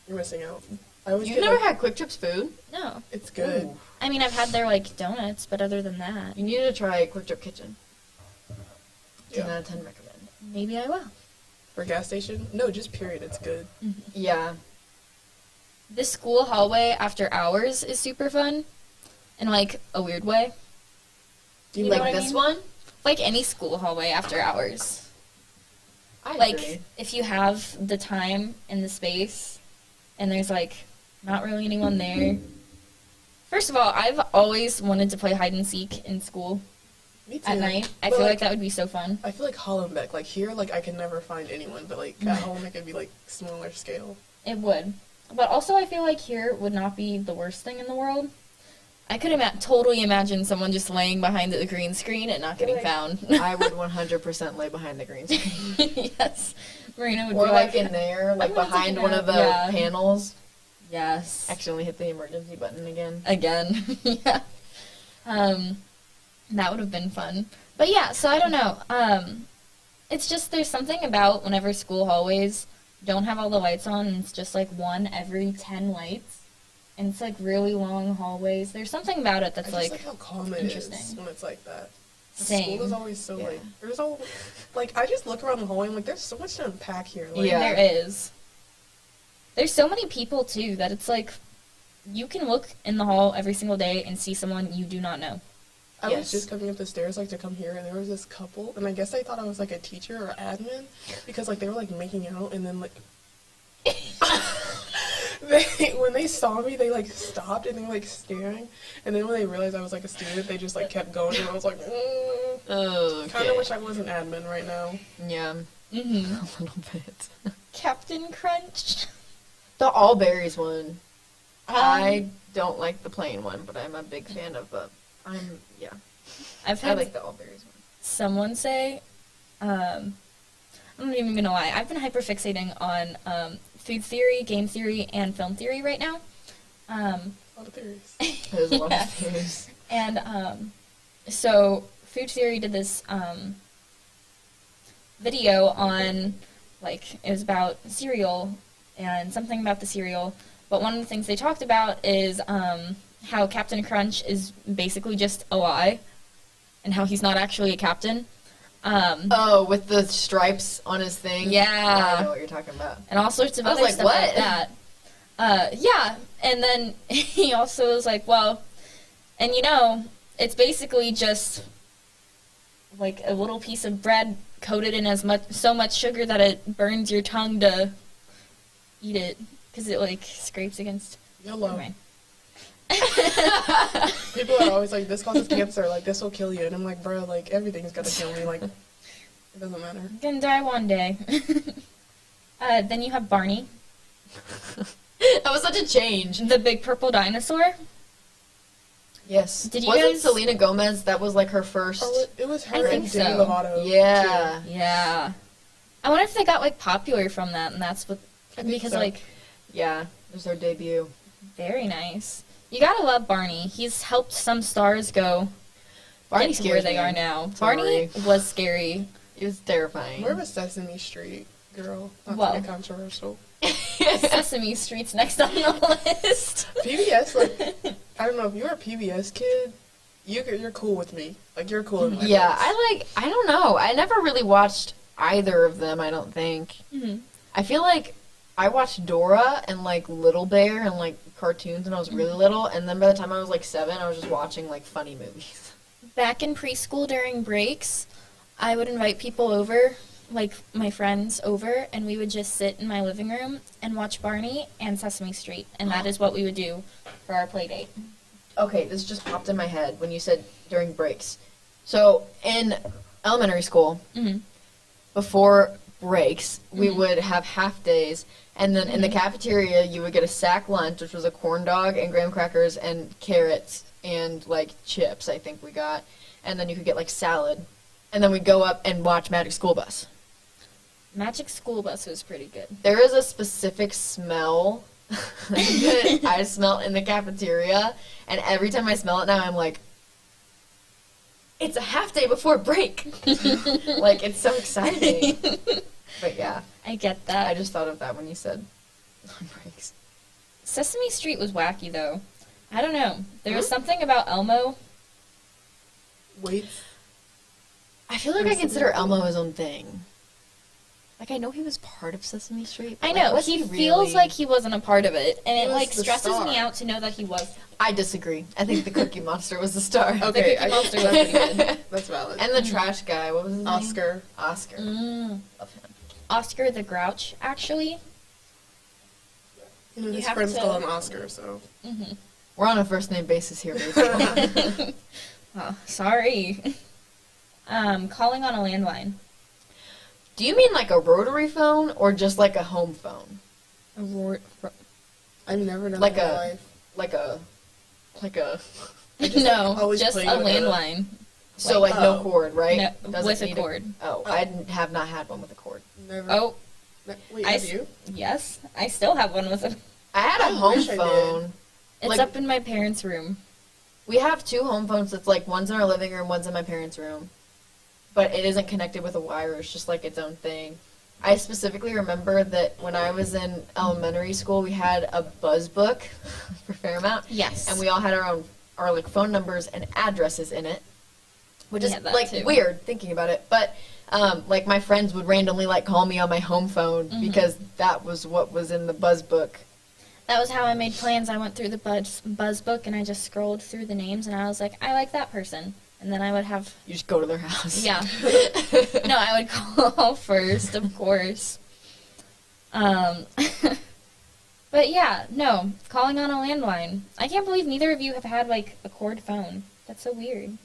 you're missing out. I always You've get, never like, had Quick Trip's food? No. It's good. Ooh. I mean, I've had their, like, donuts, but other than that, You need to try Quick Trip Kitchen. 10 Yeah. out of 10 recommend. maybe I will. For gas station? No, just period. It's good. Yeah. The school hallway after hours is super fun in, like, a weird way. Do you You know Like what I this mean? one? Like any school hallway after hours. I Like, agree. if you have the time and the space, and there's, like, not really anyone there. First of all, I've always wanted to play hide and seek in school Me too. at night. I But, feel like that would be so fun. I feel like Hollenbeck. Like here, like I can never find anyone, but like at home it could be like smaller scale. It would. But also, I feel like here would not be the worst thing in the world. I could totally imagine someone just laying behind the green screen and not getting found. I would 100% lay behind the green screen. Yes. Marina would Or be like in there, like I'm gonna take behind a one nap. of the Yeah. panels. Yes. Accidentally hit the emergency button again. Again. Yeah. That would have been fun. But yeah, so I don't know. It's just there's something about whenever school hallways don't have all the lights on and it's just like one every 10 lights. And it's like really long hallways. There's something about it I that's just like like how calm it is interesting. when it's like that. The Same. School is always so Yeah. like there's all like I just look around the hallway and like there's so much to unpack here. Like, Yeah. There is. There's so many people too that it's like you can look in the hall every single day and see someone you do not know. I Yes. was just coming up the stairs like to come here and there was this couple and I guess they thought I was like a teacher or admin because like they were like making out and then like when they saw me, they like stopped and they were like staring. And then when they realized I was like a student, they just like kept going. And I was like, kind of wish I wasn't admin right now. Yeah. Mm-hmm. A little bit. Captain Crunch. The all berries one. I don't like the plain one, but I'm a big fan of the. I I like the all berries one. Someone say, I'm not even gonna lie. I've been hyperfixating on food theory, game theory, and film theory right now. A lot of theories. There's a lot of theories. And so food theory did this video on, like, it was about cereal and something about the cereal. But one of the things they talked about is how Captain Crunch is basically just a lie, and how he's not actually a captain. With the stripes on his thing? Yeah. I know what you're talking about. And all sorts of I was other like, stuff what? like that. Yeah. And then he also was like, well, and you know, it's basically just like a little piece of bread coated in so much sugar that it burns your tongue to eat it, because it like scrapes against. YOLO. People are always like, this causes cancer, like this will kill you, and I'm like, bro, like everything's gonna kill me, like it doesn't matter. I'm gonna die one day. Then you have Barney. That was such a change. The big purple dinosaur. Yes. Did you Wasn't guys? Selena Gomez? That was like her first. Oh, it was her I think and Demi so. Lovato. Yeah. Yeah. I wonder if they got like popular from that, and that's what I think because so. like Yeah. It was their debut. very nice. You gotta love Barney. He's helped some stars go Barney get to scares where they me. are now. Sorry. Barney was scary. It was terrifying. More of a Sesame Street girl. Not Well. to get controversial. Sesame Street's next on the list. PBS, like, I don't know, if you're a PBS kid, you're cool with me. Like, you're cool in my Yeah, books. I don't know. I never really watched either of them, I don't think. Mm-hmm. I feel like I watched Dora and, like, Little Bear and, like, cartoons when I was really little, and then by the time I was, like, 7, I was just watching, like, funny movies. Back in preschool during breaks, I would invite people over, like my friends over, and we would just sit in my living room and watch Barney and Sesame Street, and that is what we would do for our play date. Okay, this just popped in my head when you said during breaks. So, in elementary school, Mm-hmm. before breaks, we would have half days, and then in the cafeteria, you would get a sack lunch, which was a corn dog and graham crackers and carrots and, like, chips, I think we got. And then you could get, like, salad. And then we'd go up and watch Magic School Bus. Magic School Bus was pretty good. There is a specific smell that I smell in the cafeteria, and every time I smell it now, I'm like, it's a half day before break. Like, it's so exciting. But yeah, I get that. I just thought of that when you said on breaks. Sesame Street was wacky, though. I don't know. There was something about Elmo. Wait. I feel like I consider Elmo his own thing. Like, I know he was part of Sesame Street. But I like, know, was he really? feels like he wasn't a part of it, and He it, was like, the stresses star. me out to know that he was. I disagree. I think the Cookie Monster was the star. Okay, Cookie Monster was pretty good. That's valid. And the trash guy, what was his name? Oscar. Oscar. Mm. Love him. Oscar the Grouch, actually. You know, You his have friends to- call him Oscar, so. Mm-hmm. We're on a first name basis here, basically. Oh, sorry. Calling on a landline. Do you mean like a rotary phone or just like a home phone? I've never done Like that in my a- life. Like a. No, always just a played with it. landline. So like no Oh. cord, right? No, Doesn't with a need cord. Oh, I have not had one with a cord. Never. Oh, Wait, I have s- you? yes. I still have one with a... I had a I home wish I did. phone. It's Like- up in my parents' room. We have 2 home phones. It's like one's in our living room, one's in my parents' room. But it isn't connected with a wire. It's just like its own thing. I specifically remember that when I was in elementary school, we had a buzz book for Fairmount. Yes. And we all had our like phone numbers and addresses in it, which We is had that, like too. weird thinking about it. But like my friends would randomly like call me on my home phone because that was what was in the buzz book. That was how I made plans. I went through the buzz book and I just scrolled through the names and I was like, I like that person. And then I would have... You just go to their house. Yeah. No, I would call first, of course. But yeah, no, calling on a landline. I can't believe neither of you have had, like, a cord phone. That's so weird.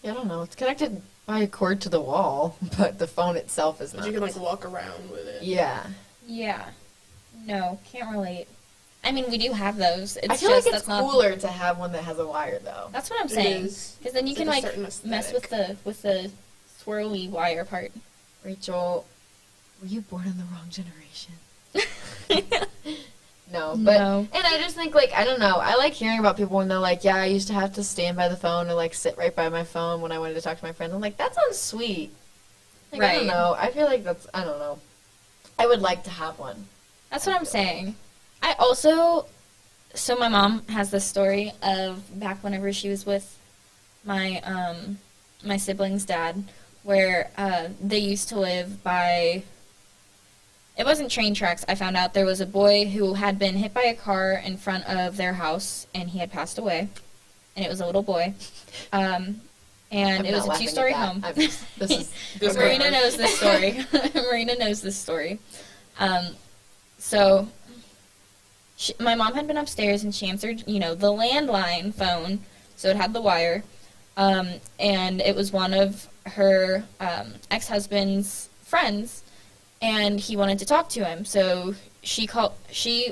Yeah, I don't know. It's connected by a cord to the wall, but the phone itself is But not. you can like walk around with it. Yeah. Yeah. No, can't relate. I mean, we do have those. It's I feel just like it's that's cooler to have one that has a wire, though. That's what I'm It saying. is. Because then you It's can, like a like, certain mess with the swirly wire part. Rachel, were you born in the wrong generation? No, but No. and I just think like I don't know. I like hearing about people when they're like, "Yeah, I used to have to stand by the phone or like sit right by my phone when I wanted to talk to my friends." I'm like, "That sounds sweet." Like, I don't Right. know. I feel like I don't know. I would like to have one. That's what I'm saying. I also, so my mom has this story of back whenever she was with my my sibling's dad, where they used to live by. It wasn't train tracks. I found out there was a boy who had been hit by a car in front of their house, and he had passed away. And it was a little boy. And it was a 2-story home. Marina knows this story. Marina knows this story. So my mom had been upstairs, and she answered, the landline phone. So it had the wire. And it was one of her ex-husband's friends. And he wanted to talk to him, so she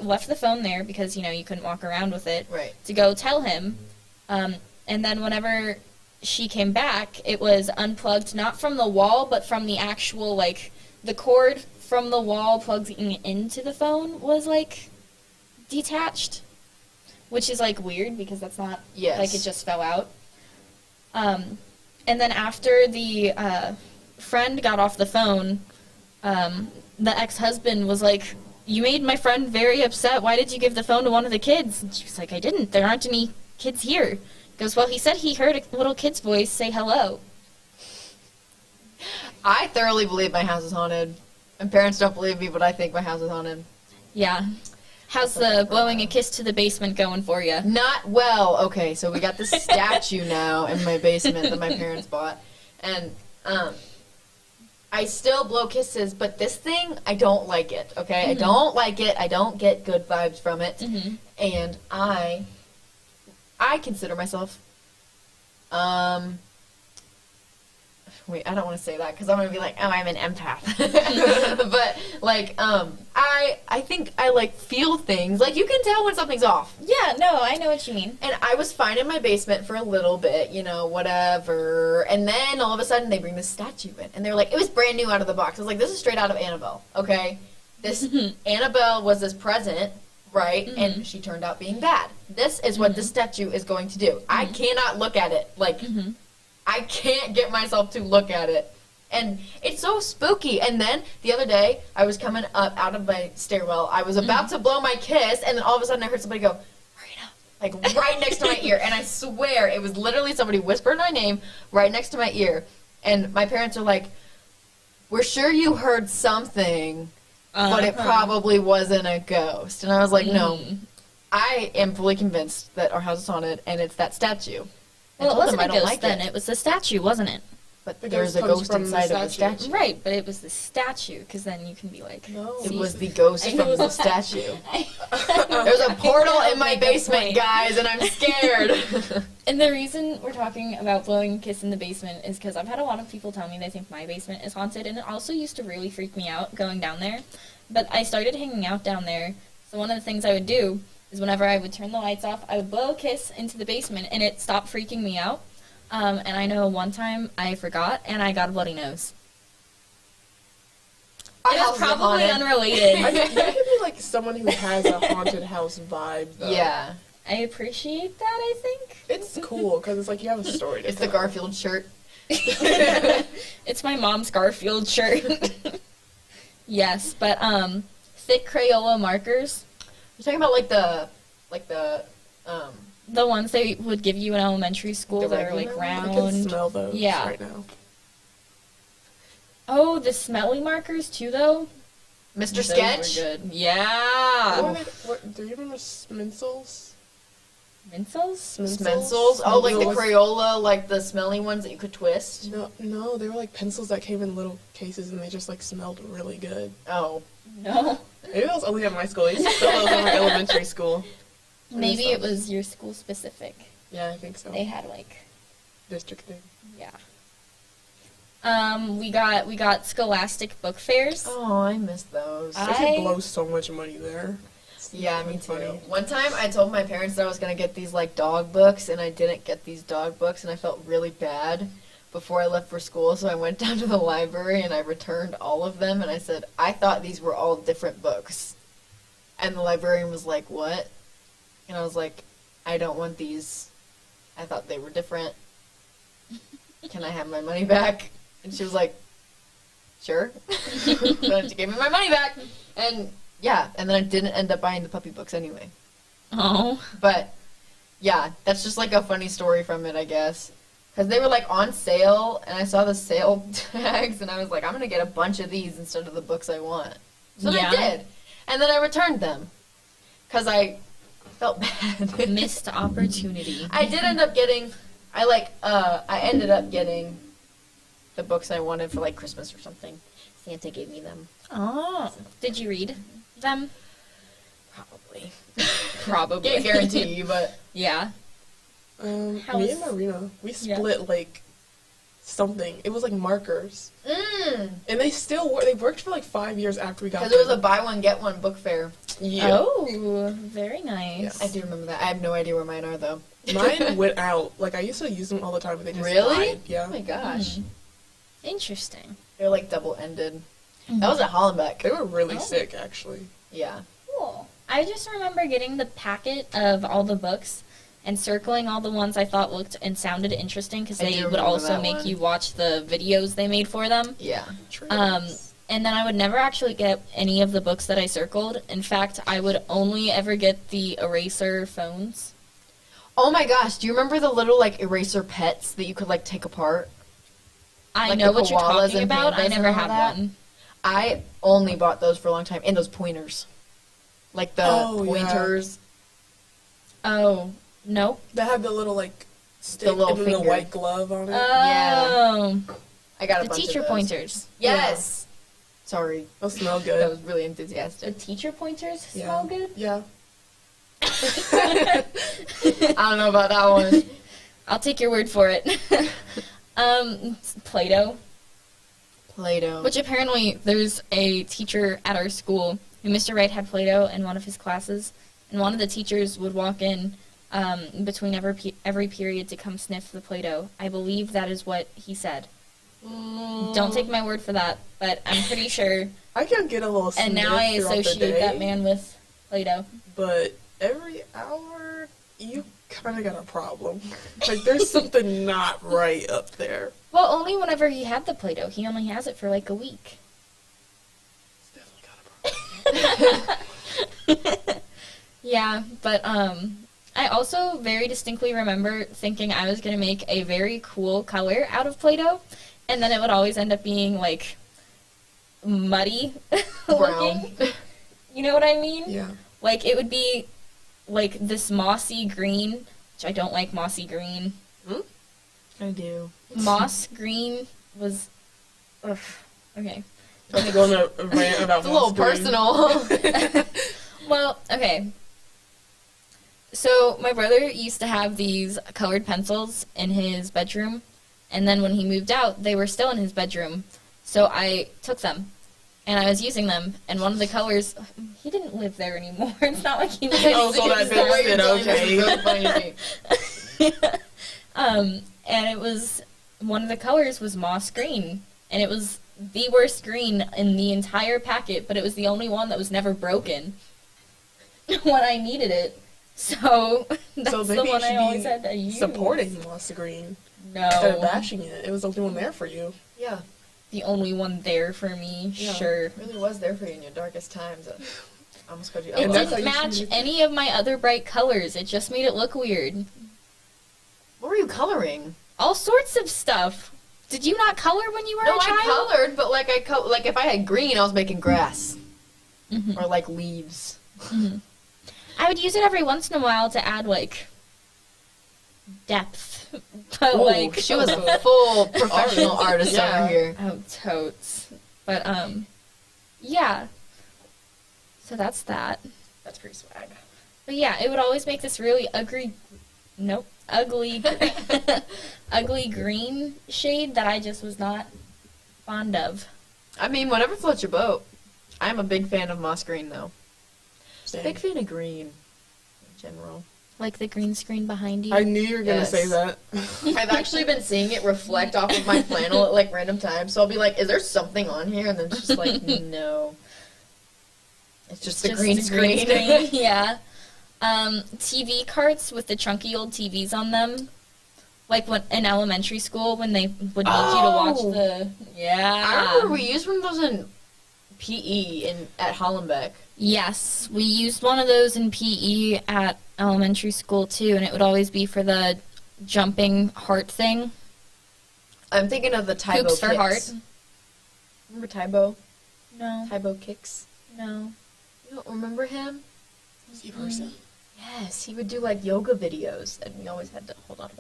left the phone there because, you couldn't walk around with it, Right. to go tell him. And then whenever she came back, it was unplugged, not from the wall, but from the actual, like, the cord from the wall plugging into the phone was, like, detached, which is, like, weird because that's not, like, it just fell out. And then after the friend got off the phone, the ex-husband was like, "You made my friend very upset. Why did you give the phone to one of the kids?" And she was like, "I didn't. There aren't any kids here." He goes, "Well, he said he heard a little kid's voice say hello." I thoroughly believe my house is haunted. My parents don't believe me, but I think my house is haunted. Yeah. How's the blowing a kiss to the basement going for you? Not well. Okay, so we got this statue now in my basement that my parents bought. And, I still blow kisses, but this thing, I don't like it, okay? Mm-hmm. I don't like it. I don't get good vibes from it. Mm-hmm. And I consider myself, wait, I don't want to say that because I'm going to be like, oh, I'm an empath. But, like, I think I, like, feel things. Like, you can tell when something's off. Yeah, no, I know what you mean. And I was fine in my basement for a little bit, whatever. And then all of a sudden they bring this statue in. And they're like, it was brand new out of the box. I was like, this is straight out of Annabelle, okay? This Annabelle was this present, right? Mm-hmm. And she turned out being bad. This is what the statue is going to do. I cannot look at it. Like, I can't get myself to look at it. And it's so spooky. And then the other day, I was coming up out of my stairwell. I was about to blow my kiss, and then all of a sudden I heard somebody go, Marina, like right next to my ear. And I swear it was literally somebody whispered my name right next to my ear. And my parents are like, we're sure you heard something, but it probably wasn't a ghost. And I was like, no, I am fully convinced that our house is haunted, and it's that statue. Well, it wasn't a ghost like then. It. It was the statue, wasn't it? But The there's ghost a comes ghost from the inside of the statue. statue. Right, but it was the statue, because then you can be like, No. It see? was the ghost I from know. the statue. There's a portal in my basement, guys, and I'm scared. And the reason we're talking about blowing a kiss in the basement is because I've had a lot of people tell me they think my basement is haunted, and it also used to really freak me out going down there. But I started hanging out down there, so one of the things I would do is whenever I would turn the lights off, I would blow a kiss into the basement, and it stopped freaking me out. And I know one time I forgot, and I got a bloody nose. Our It house was is probably haunted. unrelated. I think that could be like someone who has a haunted house vibe, though. Yeah. I appreciate that, I think. It's cool because it's like you have a story to It's the tell. Garfield shirt. It's my mom's Garfield shirt. Yes, but thick Crayola markers, You're talking about the ones they would give you in elementary school The that are like regular round. I can smell those Yeah. right now. Oh, the smelly markers too, though. Mr. Those Sketch. were good. Yeah. Do you remember Sminsels? Mincels? Smencils. Oh, like the Crayola, like the smelly ones that you could twist. No, they were like pencils that came in little cases and they just like smelled really good. Oh. No. Maybe it was only at my school. I used to sell those in my elementary school. Maybe it was your school specific. Yeah, I think so. They had like district thing. Yeah. We got Scholastic book fairs. Oh, I miss those. I could blow so much money there. Yeah, me too. One time I told my parents that I was going to get these like dog books, and I didn't get these dog books, and I felt really bad before I left for school, so I went down to the library and I returned all of them, and I said, I thought these were all different books. And the librarian was like, what? And I was like, I don't want these. I thought they were different. Can I have my money back? And she was like, sure. Then she gave me my money back. And yeah, and then I didn't end up buying the puppy books anyway. Oh. But yeah, that's just like a funny story from it, I guess. Because they were like on sale, and I saw the sale tags, and I was like, I'm going to get a bunch of these instead of the books I want. So I did. And then I returned them. Because I felt bad. Missed opportunity. I did end up getting, I ended up getting the books I wanted for like Christmas or something. Santa gave me them. Oh. Did you read them? Probably. Probably. Can't guarantee you, but. Yeah. Me and Marina, we split like something. It was like markers. And they still work. They worked for like 5 years after we got there. Because it was a buy one, get one book fair. Yeah. Oh, very nice. Yeah, I do remember that. I have no idea where mine are, though. Mine went out. Like, I used to use them all the time, but they just Really? died. Yeah. Oh my gosh. Interesting. They're like double-ended. That was at Hollenbeck. They were really sick, actually. Yeah. Cool. I just remember getting the packet of all the books and circling all the ones I thought looked and sounded interesting because they would also make you watch the videos they made for them. Yeah. And then I would never actually get any of the books that I circled. In fact, I would only ever get the eraser phones. Oh my gosh, do you remember the little like eraser pets that you could like take apart? I Like know the what you're koalas talking and about. pandas I and never all had that? one. I only bought those for a long time. And those pointers. Like the pointers. Oh, no. They had the little like stick little and then the finger. white glove on it. Oh. I got a The bunch teacher of those. pointers. Yes. Sorry. Those smell That good. was really The enthusiastic. teacher pointers Yeah. smell good? Yeah. I don't know about that one. I'll take your word for it. Play-Doh. Play-Doh. Which apparently there's a teacher at our school who Mr. Wright had Play-Doh in one of his classes, and one of the teachers would walk in between every period to come sniff the Play-Doh. I believe that is what he said. Don't take my word for that, but I'm pretty sure. I can get a little sniff And now I throughout the associate day, that man with Play-Doh. But every hour, you kind of got a problem. Like, there's something not right up there. Well, only whenever he had the Play-Doh. He only has it for like a week. Yeah, but I also very distinctly remember thinking I was going to make a very cool color out of Play-Doh, and then it would always end up being like muddy looking. You know what I mean? Yeah. Like it would be like this mossy green, which I don't like mossy green. I do. Moss green was ugh, okay. I'm going to go on a rant about It's a little moss green. personal. Well, okay. So my brother used to have these colored pencils in his bedroom, and then when he moved out, they were still in his bedroom. So I took them, and I was using them, and one of the colors, he didn't live there anymore. It's not like he was Oh, so that fixed it, okay. Really funny to me. And it was, one of the colors was moss green, and it was the worst green in the entire packet, but it was the only one that was never broken when I needed it. So that's So the maybe one you I should always be had to use. supporting moss green. No. Instead of bashing it. It was the only one there for you. Yeah. The only one there for me, Yeah. sure. It really was there for you in your darkest times. I almost called you It out. didn't match any of my other bright colors. It just made it look weird. What were you coloring? All sorts of stuff. Did you not color when you were No, a child? I colored, but like like if I had green, I was making grass or like leaves. I would use it every once in a while to add like depth. But Ooh, like she was a full professional artist Yeah. over here. Oh, totes. But yeah. So that's that. That's pretty swag. But yeah, it would always make this really ugly, ugly green shade that I just was not fond of. I mean, whatever floats your boat. I'm a big fan of moss green, though. Same. Big fan of green, in general. Like the green screen behind you. I knew you were going to say that. I've actually been seeing it reflect off of my flannel at, like, random times. So I'll be like, is there something on here? And then it's just like, no. It's just the green screen. Yeah. TV carts with the chunky old TVs on them. Like when in elementary school when they would need you to watch the... Yeah. I remember we used one of those in PE at Hollenbeck. Yes, we used one of those in PE at elementary school too, and it would always be for the jumping heart thing. I'm thinking of the Tybo Hoops for kicks. heart. Remember Tybo? No. Tybo kicks? No. You don't remember him? Is he a person? Yes, he would do like yoga videos, and we always had to hold on.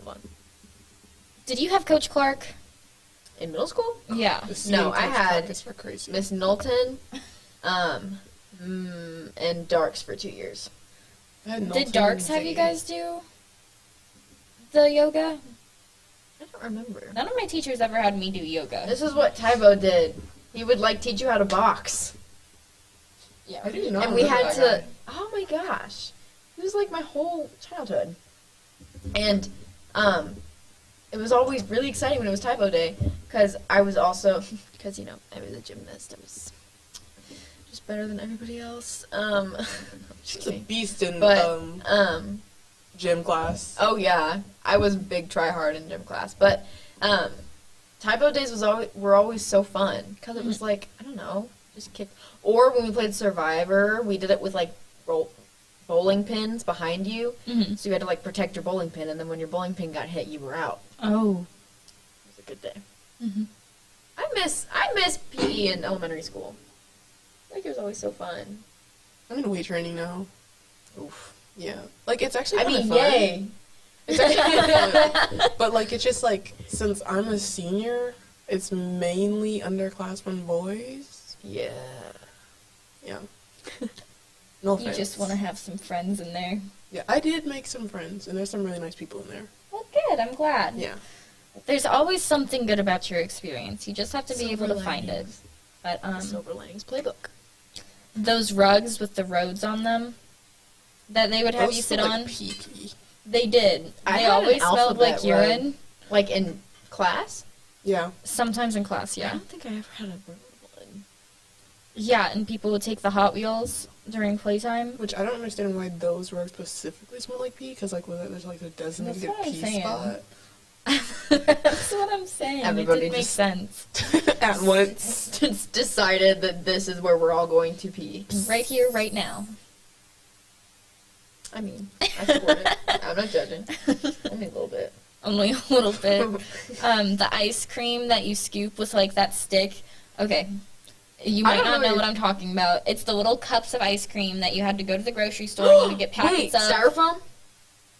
Did you have Coach Clark? In middle school? Yeah. No, I had Is for crazy. Miss Knowlton, and Darks for 2 years. Did Darks have you guys do the yoga? I don't remember. None of my teachers ever had me do yoga. This is what Tybo did. He would like teach you how to box. Yeah, I didn't know. And we had to. Oh my gosh, it was like my whole childhood, and it was always really exciting when it was Tybo Day because I was also because I was a gymnast. I was just better than everybody else. She's a beast in gym class. Oh yeah, I was big try hard in gym class, but Tybo days were always so fun because it was like I don't know, just kick. Or when we played Survivor, we did it with like bowling pins behind you, so you had to like protect your bowling pin, and then when your bowling pin got hit, you were out. Oh, It was a good day. I miss PE in elementary school. Like it was always so fun. I'm in weight training now. Oof. Yeah. Like, it's actually I kinda mean, fun. yay. It's actually kinda fun. But, like, it's just, like, since I'm a senior, it's mainly underclassmen boys. Yeah. Yeah. No you offense. just want to have some friends in there. Yeah, I did make some friends, and there's some really nice people in there. Well, good. I'm glad. Yeah. There's always something good about your experience. You just have to be able to find it. But Silver Linings Playbook. those rugs with the roads on them that they would have Those you sit smell on. like pee-pee. They did. I They had an always smelled like alphabet rug. urine. Like in class? Yeah. Sometimes in class, I yeah. don't think I ever had a road one. Yeah, and people would take the Hot Wheels during playtime. Which I don't understand why those rugs specifically smell like pee, because, like, there's, like, a designated That's what I'm pee saying. spot. That's what I'm saying. Everybody it did make just- sense. At once. It's decided that this is where we're all going to pee. Right here, right now. I mean, I support it. I'm not judging. Only a little bit. Only a little bit. The ice cream that you scoop with like that stick. Okay. You I might don't not know know what what I'm talking about. It's the little cups of ice cream that you had to go to the grocery store and you would get Wait, packets of. styrofoam?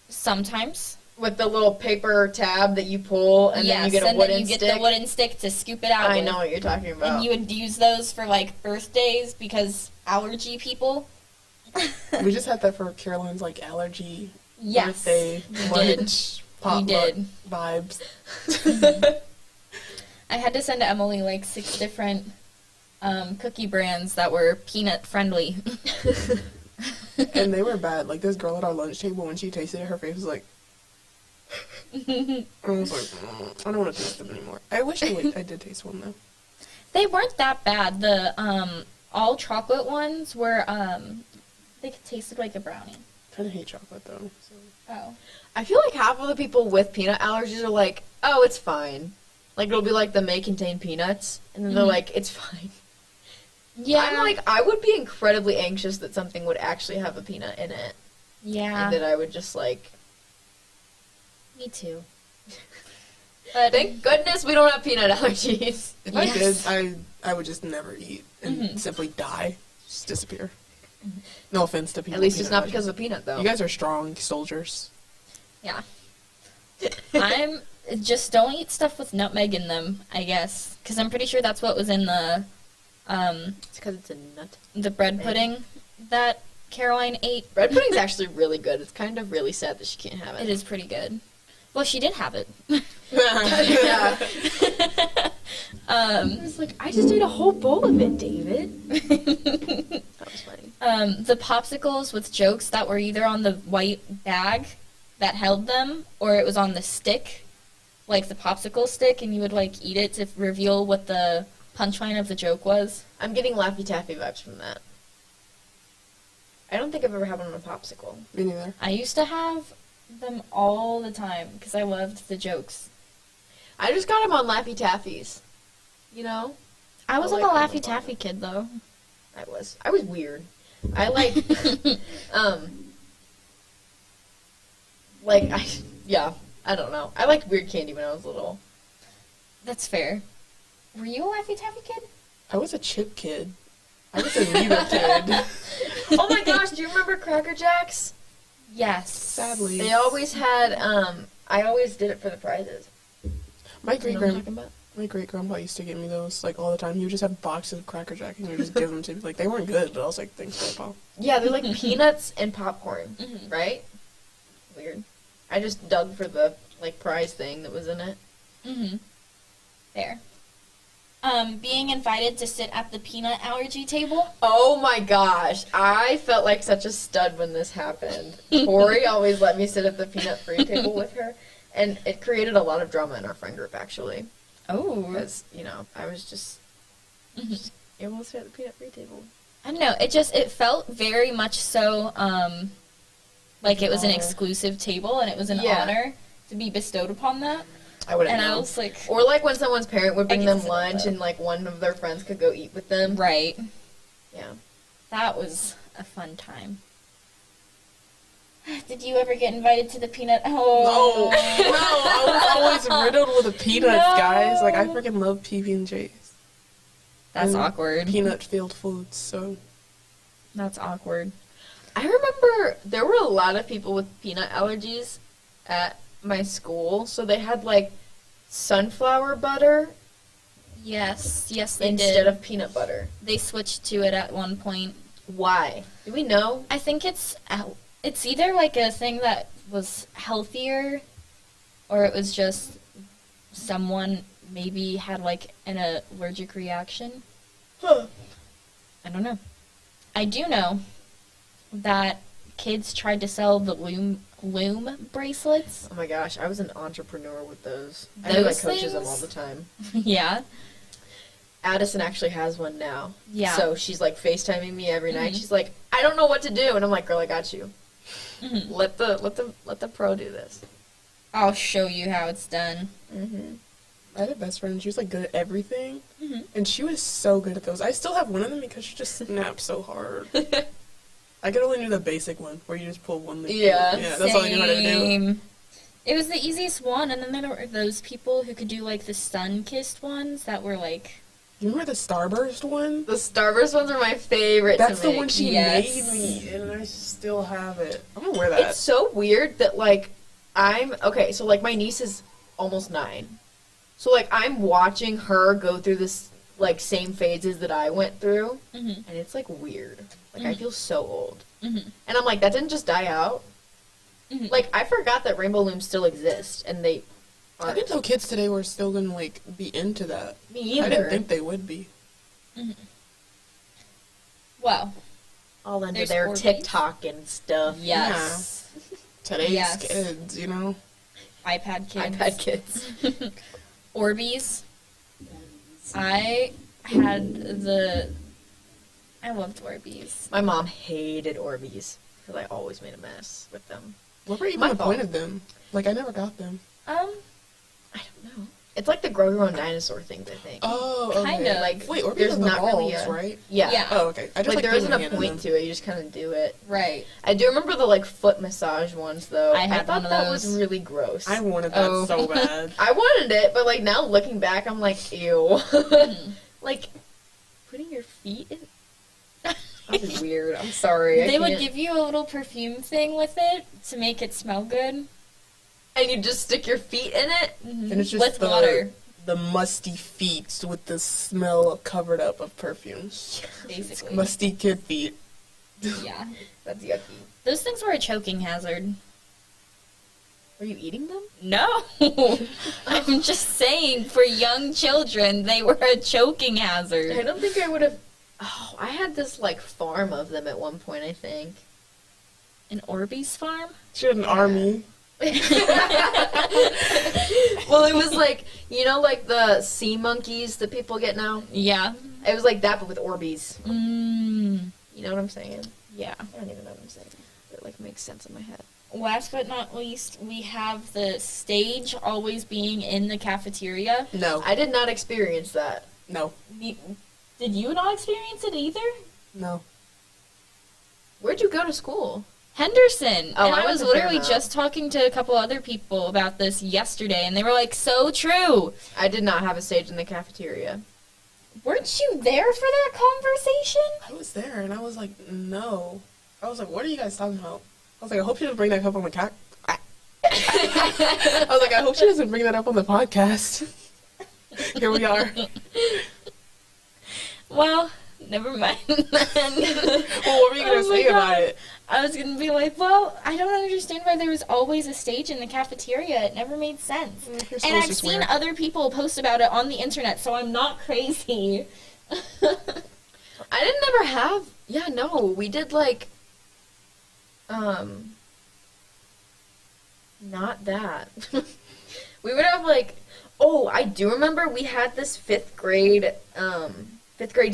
Sometimes. With the little paper tab that you pull, and then you get a and wooden then you get stick. the wooden stick to scoop it out I with. know what you're talking about. And you would use those for like birthdays because allergy people. We just had that for Caroline's, like, allergy Yes. birthday we did. lunch We potluck did. vibes. I had to send Emily like 6 different cookie brands that were peanut friendly. And they were bad. Like, this girl at our lunch table, when she tasted it, her face was like... I was like, I don't want to taste them anymore. I wish I did taste one, though. They weren't that bad. The all chocolate ones were they tasted like a brownie. I kind of hate chocolate, though. So. Oh. I feel like half of the people with peanut allergies are like, oh, it's fine. Like, it'll be like the may contain peanuts, and then they're like, it's fine. Yeah. I'm like, I would be incredibly anxious that something would actually have a peanut in it. Yeah. And that I would just like... Me too. But thank goodness we don't have peanut allergies. If I did, I would just never eat and simply die. Just disappear. No offense to people. At least with it's not peanut because allergies. of peanut, though. You guys are strong soldiers. Yeah. I'm just don't eat stuff with nutmeg in them, I guess, because I'm pretty sure that's what was in the It's because it's a nut. the bread pudding. that Caroline ate. Bread pudding's actually really good. It's kind of really sad that she can't have it. It is pretty good. Well, she did have it. Yeah. I was like, I just ate a whole bowl of it, David. That was funny. The popsicles with jokes that were either on the white bag that held them, or it was on the stick, like the popsicle stick, and you would like eat it to reveal what the punchline of the joke was. I'm getting Laffy Taffy vibes from that. I don't think I've ever had one on a popsicle. Me neither. I used to have them all the time because I loved the jokes. I just got them on Laffy Taffies. You know? I wasn't like a them Laffy Taffy kid though. I was weird. I like, I don't know. I liked weird candy when I was little. That's fair. Were you a Laffy Taffy kid? I was a chip kid. I was a Reba kid. Oh my gosh, do you remember Cracker Jacks? Yes. Sadly. They always had, I always did it for the prizes. My You know what I'm talking great-grandpa about? used to give me those, like, all the time. He would just have boxes of Cracker Jack, and he would just give them to me. Like, they weren't good, but I was like, thanks, Grandpa. Yeah, they're like peanuts and popcorn, right? Weird. I just dug for the, like, prize thing that was in it. Mm-hmm. Fair. Being invited to sit at the peanut allergy table. Oh my gosh, I felt like such a stud when this happened. Tori always let me sit at the peanut-free table with her, and it created a lot of drama in our friend group, actually. Oh. Because, you know, I was just able to sit at the peanut-free table. I don't know, it felt very much so, like it was an exclusive table, and it was an honor to be bestowed upon that. I wouldn't and know. I was like... Or like when someone's parent would bring them lunch and like one of their friends could go eat with them. Right. Yeah. That was a fun time. Did you ever get invited to the peanut... Oh. No, I was always riddled with the peanuts, guys. Like, I freaking love PB&J's. That's awkward. Peanut-filled foods, so... That's awkward. I remember there were a lot of people with peanut allergies at my school, so they had like sunflower butter. Yes, they did. Instead of peanut butter. They switched to it at one point. Why? Do we know? I think it's either like a thing that was healthier, or it was just someone maybe had like an allergic reaction. Huh. I don't know. I do know that kids tried to sell the loom bracelets. Oh my gosh, I was an entrepreneur with those. I Those knew my coaches them things? all the time. Yeah. Addison actually has one now. Yeah. So she's like FaceTiming me every night. She's like, I don't know what to do, and I'm like, girl, I got you. Let the pro do this. I'll show you how it's done. I had a best friend. She was like good at everything, and she was so good at those. I still have one of them because she just snapped so hard. I could only do the basic one where you just pull one loop. Yeah, that's all I knew how to do. It was the easiest one, and then there were those people who could do like the sun-kissed ones that were like... You remember the Starburst one? The Starburst ones are my favorite. That's to the make. one she made me, and I still have it. I'm gonna wear that. It's so weird that like so like my niece is almost 9, so like I'm watching her go through this like same phases that I went through, and it's like weird. Like I feel so old, and I'm like, that didn't just die out. Like I forgot that rainbow looms still exist, and they. I didn't know kids today were still gonna like be into that. Me either. I didn't think they would be. Well, all into there's their Orbeez. TikTok and stuff. Yes. Yeah. Today's kids, you know. iPad kids. iPad kids. Orbeez. I loved Orbeez. My mom hated Orbeez because I always made a mess with them. What were even the point of them? Like I never got them. I don't know. It's like the grow your own dinosaur things, I think. Oh, okay. Kind of. Like, wait, Orbeez there's are the not really balls, a right? Yeah. Yeah. Oh, okay. I just like there putting isn't my a hand in point them. to it. You just kind of do it. Right. I do remember the like foot massage ones though. I had thought one of that those. was really gross. I wanted that Oh. so bad. I wanted it, but like now looking back, I'm like, ew. Like putting your feet in. That was weird. I'm sorry. They would give you a little perfume thing with it to make it smell good. And you just stick your feet in it. And it's just with water. The musty feet with the smell covered up of perfume. Basically. Musty kid feet. Yeah. That's yucky. Those things were a choking hazard. Were you eating them? No. I'm just saying, for young children, they were a choking hazard. I don't think I would have. Oh, I had this like farm of them at one point, I think. An Orbeez farm? She had an army. Well, it was like, you know, like the sea monkeys that people get now? Yeah. It was like that, but with Orbeez. Mm. You know what I'm saying? Yeah. I don't even know what I'm saying. It like makes sense in my head. Last but not least, we have the stage always being in the cafeteria. No. I did not experience that. No. Did you not experience it either? No. Where'd you go to school? Henderson. Oh, And I I went was to literally Fairmount. just talking to a couple other people about this yesterday, and they were like, so true. I did not have a stage in the cafeteria. Weren't you there for that conversation? I was there, and I was like, no. I was like, what are you guys talking about? I was like, I hope she doesn't bring that up on the I was like, I hope she doesn't bring that up on the podcast. Here we are. Well, never mind then. Well, what were you going to say about it? I was going to be like, well, I don't understand why there was always a stage in the cafeteria. It never made sense. Your And school's I've just seen weird. other people post about it on the internet, so I'm not crazy. I didn't ever have. Yeah, no, we did like. Not that. We would have like. Oh, I do remember we had this fifth grade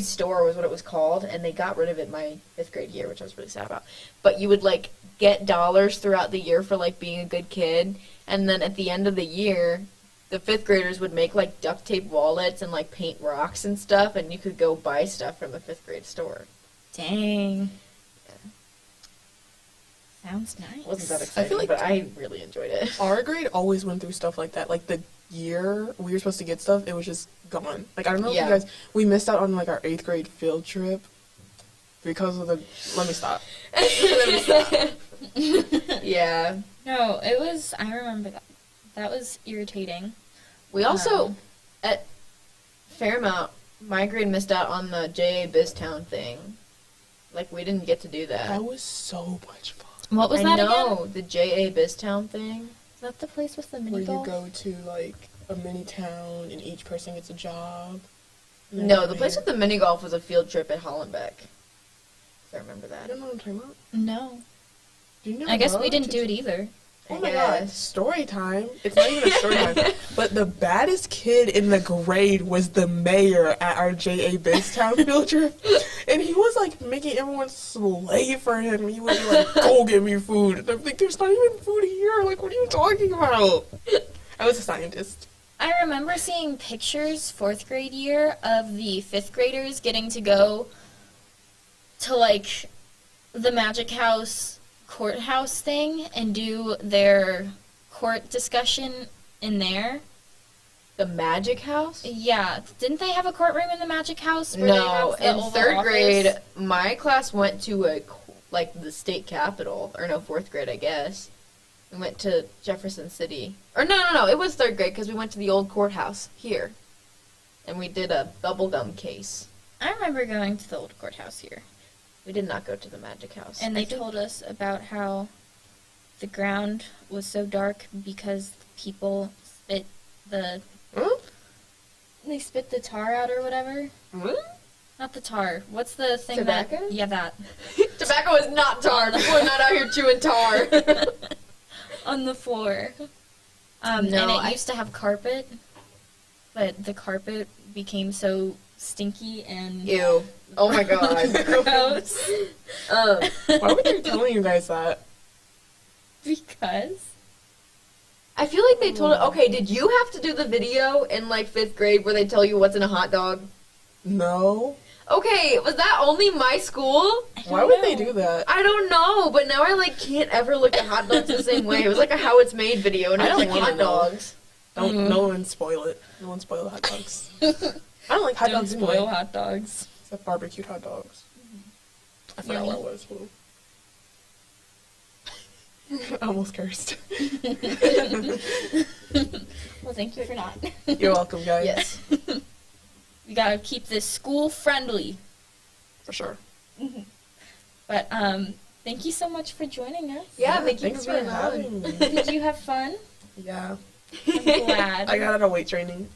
store was what it was called, and they got rid of it my 5th grade year, which I was really sad about. But you would like get dollars throughout the year for like being a good kid, and then at the end of the year, the 5th graders would make like duct tape wallets and like paint rocks and stuff, and you could go buy stuff from the 5th grade store. Dang. Sounds nice. Wasn't that exciting? I feel like but I really enjoyed it. our grade always went through stuff like that. Like the year we were supposed to get stuff, it was just gone. Like I don't know if Yeah. you guys, we missed out on like our 8th grade field trip because of the. Let me stop. Let me stop. Yeah. No, it was, I remember that. That was irritating. We also, at Fairmount, my grade missed out on the J.A. Biztown thing. Like, we didn't get to do that. That was so much fun. What was I that know, again? the J.A. Biztown thing. Is that the place with the Where mini you golf? go to like a mini town and each person gets a job. And then No, you the pay. place with the mini golf was a field trip at Hollenbeck. I remember I that. don't know what I'm talking about. No. Do you know I guess we about didn't it? do it either. Oh I my god, guess. story time. It's not even a story time. But the baddest kid in the grade was the mayor at our J.A. Biztown field trip. And he was like making everyone slave for him. He would be like, go get me food. And I'm like, there's not even food here. Like, what are you talking about? I was a scientist. I remember seeing pictures 4th grade year of the 5th graders getting to go to like the Magic House courthouse thing and do their court discussion in there. The Magic House? Yeah, didn't they have a courtroom in the Magic House? Where they No, have the in Oval 3rd Office? grade, my class went to like the state capitol, or no, 4th grade, I guess. We went to Jefferson City. Or no, it was 3rd grade because we went to the old courthouse here. And we did a bubblegum case. I remember going to the old courthouse here. We did not go to the Magic House. And they told us about how the ground was so dark because people spit the... They spit the tar out or whatever. Not the tar. What's the thing Tobacco? that... Yeah, that. Tobacco is not tar. We're not out here chewing tar. On the floor. No, and it I- used to have carpet, but the carpet became so stinky and... Ew. Oh my god. Gross. Why were they telling you guys that? Because... I feel like they told it. Okay, did you have to do the video in like 5th grade where they tell you what's in a hot dog? No. Okay, was that only my school? Why would they do that? I don't know, but now I like can't ever look at hot dogs the same way. It was like a how it's made video, and I I don't don't like wanna hot know. dogs. Don't no one spoil it. No one spoil the hot dogs. I don't like hot Don't dogs spoil anyway. hot dogs. Except barbecued hot dogs. I forgot what it was. Ooh. I almost cursed. Well, thank you for not. You're welcome, guys. Yes. We gotta keep this school friendly. For sure. But thank you so much for joining us. Yeah, thank you Thanks for for being on. having me. Did you have fun? Yeah. I'm glad. I got out of weight training.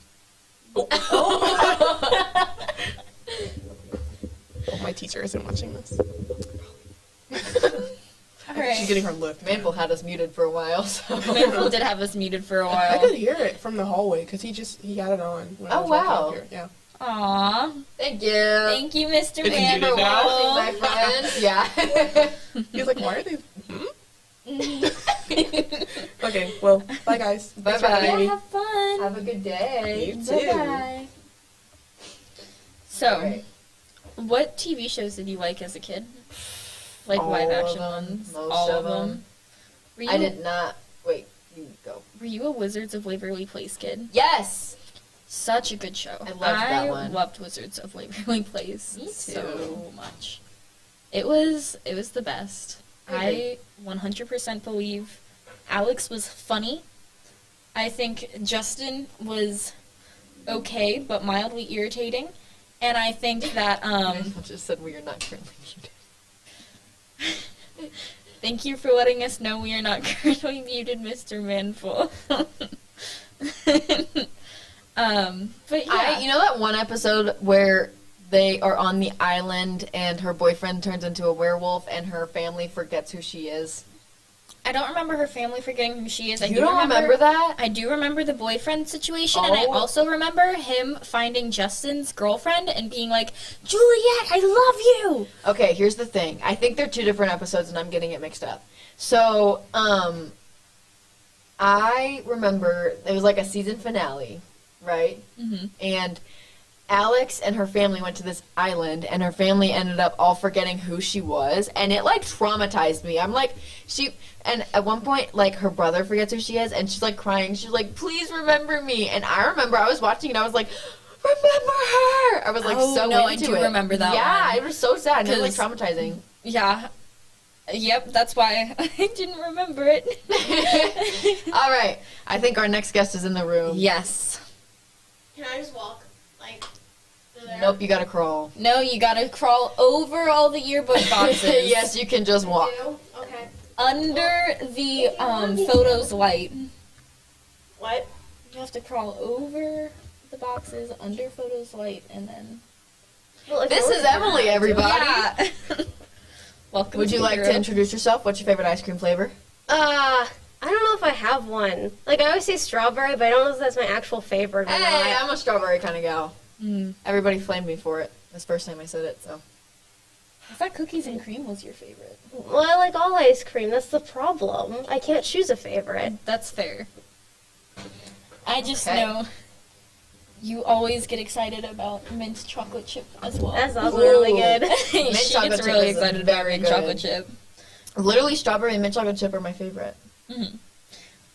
Oh, my teacher isn't watching this. All right. She's getting her lift. Manful had us muted for a while, so. Manful did have us muted for a I while. could hear it from the hallway because he had it on. When I was walking wow. up here. Yeah. Aw. Thank you. Thank you, Mr. It's Man. muted now? Watching, my friends. Yeah. He was like, why are they... Okay, well, bye guys. Thanks for Bye-bye. having me. Have fun. Have a good day. You too. Bye-bye. So, Alright. what TV shows did you like as a kid? Like All live of action them, ones? most All of of them? them. Were you, I did not. Wait, you go. Were you a Wizards of Waverly Place kid? Yes! Such a good show. I loved that one. loved Wizards of Waverly Place Me so too. much. It was the best. I I 100% believe Alex was funny. I think Justin was okay but mildly irritating, and I think that Manful just said we are not currently muted. thank you for letting us know we are not currently muted, Mr. Manful. But yeah, You know that one episode where they are on the island and her boyfriend turns into a werewolf and her family forgets who she is? I don't remember her family forgetting who she is. I You do don't remember that? I do remember the boyfriend situation, and I Oh. also remember him finding Justin's girlfriend and being like, Juliet, I love you! Okay, here's the thing. I think they're two different episodes and I'm getting it mixed up. So, I remember it was like a season finale, right? Mm-hmm. And Alex and her family went to this island, and her family ended up all forgetting who she was, and it like traumatized me. I'm like, and at one point, like her brother forgets who she is, and she's like crying. She's like, "Please remember me." And I remember I was watching, and I was like, "Remember her!" I was like, Oh, so no, I into do it. remember that Yeah, one. it was so sad. And it was like 'Cause- traumatizing. Yeah. Yep, that's why I didn't remember it. All right, I think our next guest is in the room. Yes. Can I just walk, like, to there? Nope, you gotta crawl. No, you gotta crawl over all the yearbook boxes. Yes, you can just walk. You? Okay. Under the photos light. What? You have to crawl over the boxes, under photos light, and then... Well, if This you're is already Emily, there, everybody. Yeah. Welcome Would to you the like to group. introduce yourself? What's your favorite ice cream flavor? I don't know if I have one. Like, I always say strawberry, but I don't know if that's my actual favorite or Hey, not. I'm a strawberry kind of gal. Mm. Everybody flamed me for it this first time I said it, so. I thought cookies and cream was your favorite. Well, I like all ice cream. That's the problem. I can't choose a favorite. That's fair. I just Okay. know you always get excited about mint chocolate chip as well. That's also really good. She chocolate gets chip really is excited about very mint good. chocolate chip. Literally, strawberry and mint chocolate chip are my favorite. Mm-hmm.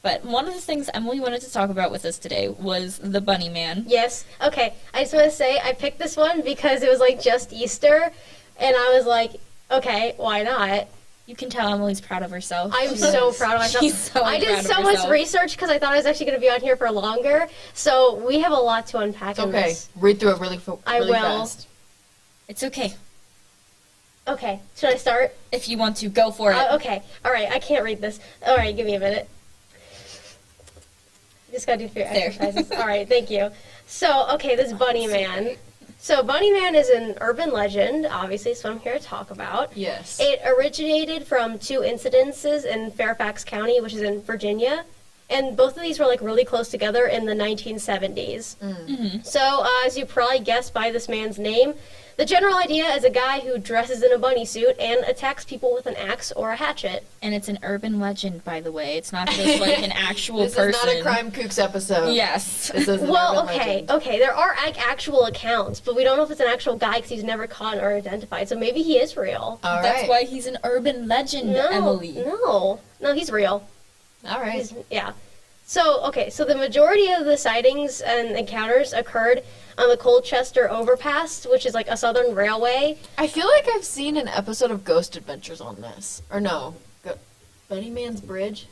But one of the things Emily wanted to talk about with us today was the Bunny Man. Yes. Okay. I just want to say I picked this one because it was like just Easter, and I was like, okay, why not? You can tell Emily's proud of herself. I'm so proud of myself. She's so I did proud of so much herself. research because I thought I was actually going to be on here for longer. So we have a lot to unpack in Okay, this. read through it really I really will. fast. It's okay. Okay. Should I start? If you want to, go for it. Okay. All right. I can't read this. All right. Give me a minute. Just gotta do few There. exercises. All right. Thank you. So, okay, this Bunny Man. So, Bunny Man is an urban legend, obviously, so I'm here to talk about. Yes. It originated from two incidences in Fairfax County, which is in Virginia, and both of these were like really close together in the 1970s. Mm-hmm. So, as you probably guessed by this man's name, the general idea is a guy who dresses in a bunny suit and attacks people with an axe or a hatchet. And it's an urban legend, by the way. It's not just like an actual This person. is not a Crime Kooks episode. Yes. This is an Well, urban legend. okay, there are actual accounts, but we don't know if it's an actual guy because he's never caught or identified. So maybe he is real. All That's right. why he's an urban legend, Emily. No, he's real. All right. Yeah. So, okay, so the majority of the sightings and encounters occurred on the Colchester Overpass, which is like a southern railway. I feel like I've seen an episode of Ghost Adventures on this. Or no. Bunny Man's Bridge?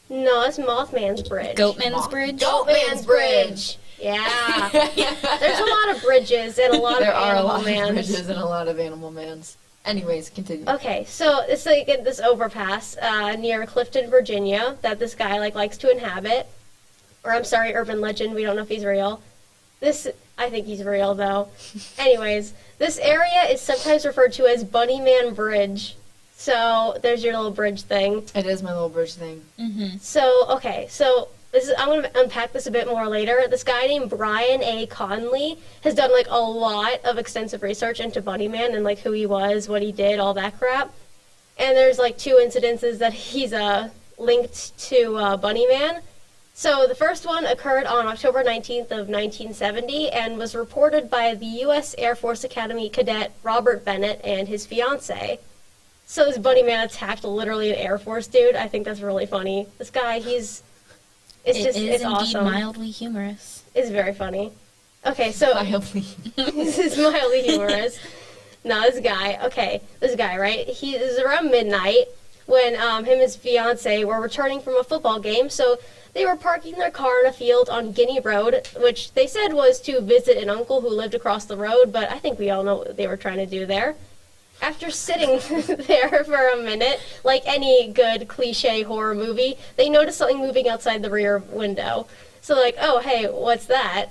No, it's Mothman's Bridge. Goatman's Bridge? Goatman's Bridge. Yeah. There's a lot of bridges and a lot There of are a animal lot mans. of bridges and a lot of animal mans. Anyways, continue. Okay, so it's like at this overpass near Clifton, Virginia, that this guy likes to inhabit. Or I'm sorry, urban legend. We don't know if he's real. I think he's real though. Anyways, this area is sometimes referred to as Bunnyman Bridge. So there's your little bridge thing. It is my little bridge thing. Mm-hmm. So I'm going to unpack this a bit more later. This guy named Brian A. Conley has done a lot of extensive research into Bunnyman and who he was, what he did, all that crap. And there's 2 incidences that he's linked to Bunnyman. So the first one occurred on October 19th of 1970 and was reported by the U.S. Air Force Academy cadet Robert Bennett and his fiancée. So this Bunnyman attacked literally an Air Force dude. I think that's really funny. This guy, it's awesome. Mildly humorous. It's very funny. Okay, so mildly. This is mildly humorous. No, this guy, right? It was around midnight when him and his fiancée were returning from a football game. So they were parking their car in a field on Guinea Road, which they said was to visit an uncle who lived across the road. But I think we all know what they were trying to do there. After sitting there for a minute, like any good cliche horror movie, they noticed something moving outside the rear window. So oh, hey, what's that?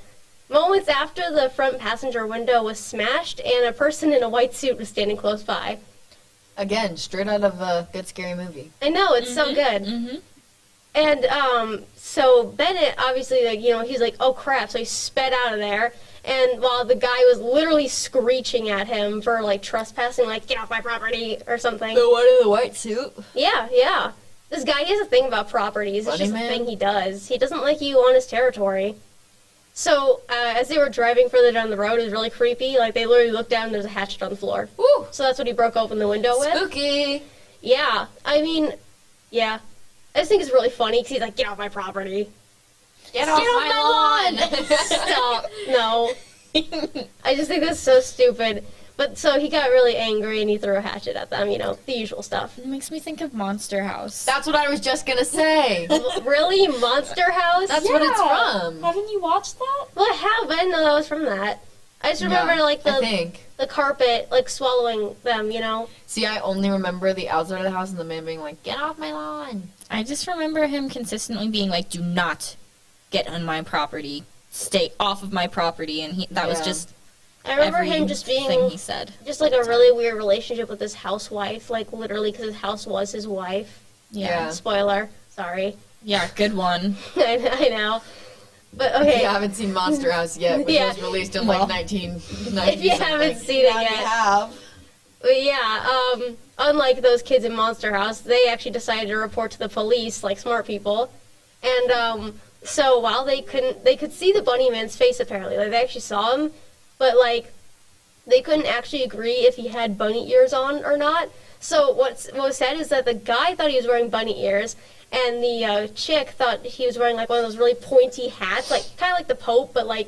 Moments after, the front passenger window was smashed and a person in a white suit was standing close by. Again, straight out of a good scary movie. I know, it's so good. Mm-hmm. And so Bennett, obviously, he's like, oh crap, so he sped out of there. And while the guy was literally screeching at him for, trespassing, get off my property, or something. The one in the white suit? Yeah. This guy has a thing about properties. It's just a thing he does. He doesn't like you on his territory. So, as they were driving further down the road, it was really creepy. They literally looked down and there's a hatchet on the floor. Woo! So that's what he broke open the window with. Spooky! Yeah. I mean, yeah. I just think it's really funny, because he's like, get off my property. Get off my lawn! Stop. No. I just think that's so stupid. But so he got really angry and he threw a hatchet at them, the usual stuff. It makes me think of Monster House. That's what I was just gonna say. Really? Monster House? That's what it's from. Haven't you watched that? Well, I have. I didn't know that was from that. I just remember, the carpet, swallowing them, See, I only remember the outside of the house and the man being like, get off my lawn. I just remember him consistently being like, do not get on my property. Stay off of my property. And that was just I remember him just being he said. Just a really weird relationship with his housewife, literally because his house was his wife. Yeah. Spoiler. Sorry. Yeah, good one. I know. But okay. If you haven't seen Monster House yet, which was released in 1990. If you haven't seen it yet. You have. But yeah, unlike those kids in Monster House, they actually decided to report to the police like smart people. And so while they could see the Bunnyman's face apparently. They actually saw him, but they couldn't actually agree if he had bunny ears on or not. So what was said is that the guy thought he was wearing bunny ears, and the chick thought he was wearing one of those really pointy hats, kind of like the Pope, but not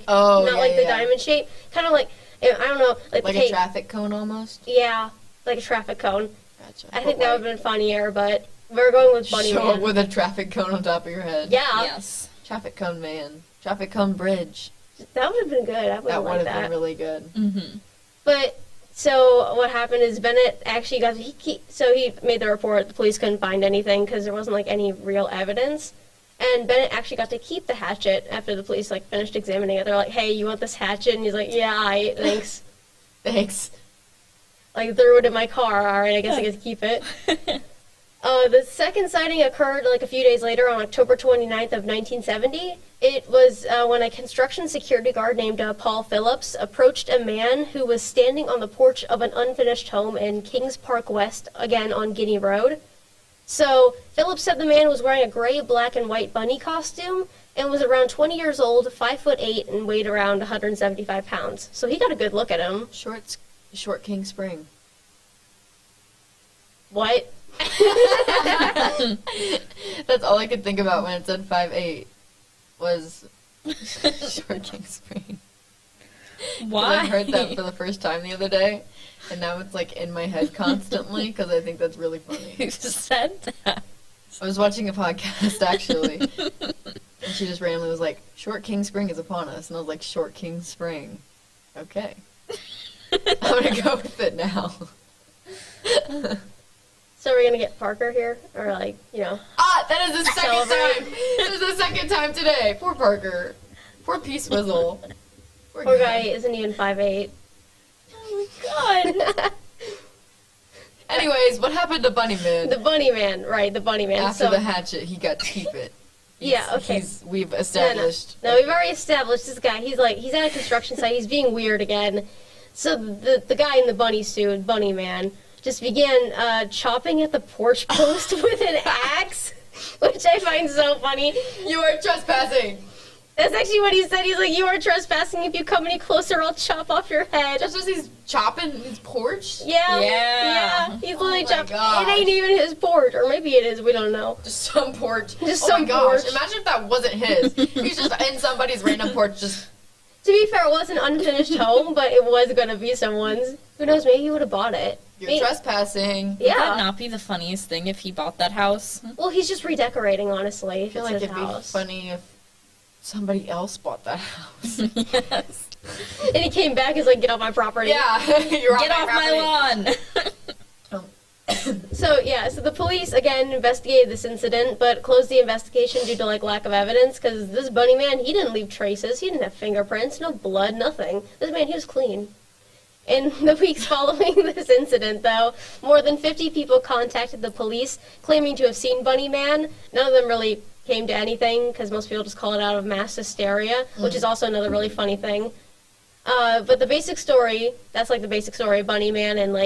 the diamond shape, kind of I don't know, like a traffic cone almost. Yeah, like a traffic cone. Gotcha. I think that would have been funnier, but we're going with Bunny Show Man. up with a traffic cone on top of your head. Yeah. Yes. Traffic cone man. Traffic cone bridge. That would have been good. I would have liked that. That would have been really good. Mm-hmm. But so what happened is Bennett actually he made the report. The police couldn't find anything because there wasn't any real evidence. And Bennett actually got to keep the hatchet after the police finished examining it. They're like, "Hey, you want this hatchet?" And he's like, "Yeah, thanks." Thanks. Threw it in my car. All right, I guess I get to keep it. The second sighting occurred a few days later on October 29th of 1970. It was when a construction security guard named Paul Phillips approached a man who was standing on the porch of an unfinished home in Kings Park West, again on Guinea Road. So Phillips said the man was wearing a gray, black, and white bunny costume and was around 20 years old, 5'8", and weighed around 175 pounds. So he got a good look at him. Short King Spring. What? That's all I could think about when it said 5'8" was Short King Spring. Why? I heard that for the first time the other day, and now it's in my head constantly because I think that's really funny. Who said that? I was watching a podcast actually, and she just randomly was like, "Short King Spring is upon us," and I was like, "Short King Spring, okay." I'm gonna go with it now. So we're gonna get Parker here, or like, That is the second Celebrate. time. This is the second time today. Poor Parker. Poor Peace Swizzle. Poor guy isn't even 5'8". Oh my god. Anyways, what happened to Bunny Man? The Bunny Man, right? The Bunny Man. After So the hatchet, he got to keep it. yeah, okay. We've established. No, we've already established this guy. He's at a construction site. He's being weird again. So the guy in the bunny suit, Bunny Man, just began chopping at the porch post with an axe, which I find so funny. You are trespassing. That's actually what he said. He's like, "You are trespassing. If you come any closer, I'll chop off your head." Just as he's chopping his porch? Yeah. He's literally chopping. gosh. It ain't even his porch, or maybe it is. We don't know. Just some porch. Just oh some my gosh. porch. Imagine if that wasn't his. He's just in somebody's random porch just... To be fair, it was an unfinished home, but it was going to be someone's. Who knows, maybe he would have bought it. You're trespassing. Would that not be the funniest thing if he bought that house? Well, he's just redecorating, honestly. I feel like it'd be funny if somebody else bought that house. Yes. And he came back, he's like, "Get off my property." Yeah, you're Get off my lawn. So the police again investigated this incident, but closed the investigation due to lack of evidence. Because this Bunny Man, he didn't leave traces. He didn't have fingerprints, no blood, nothing. This man, he was clean. In the weeks following this incident, though, more than 50 people contacted the police, claiming to have seen Bunny Man. None of them really came to anything, because most people just call it out of mass hysteria, which is also another really funny thing. But the basic story, that's the basic story of Bunny Man and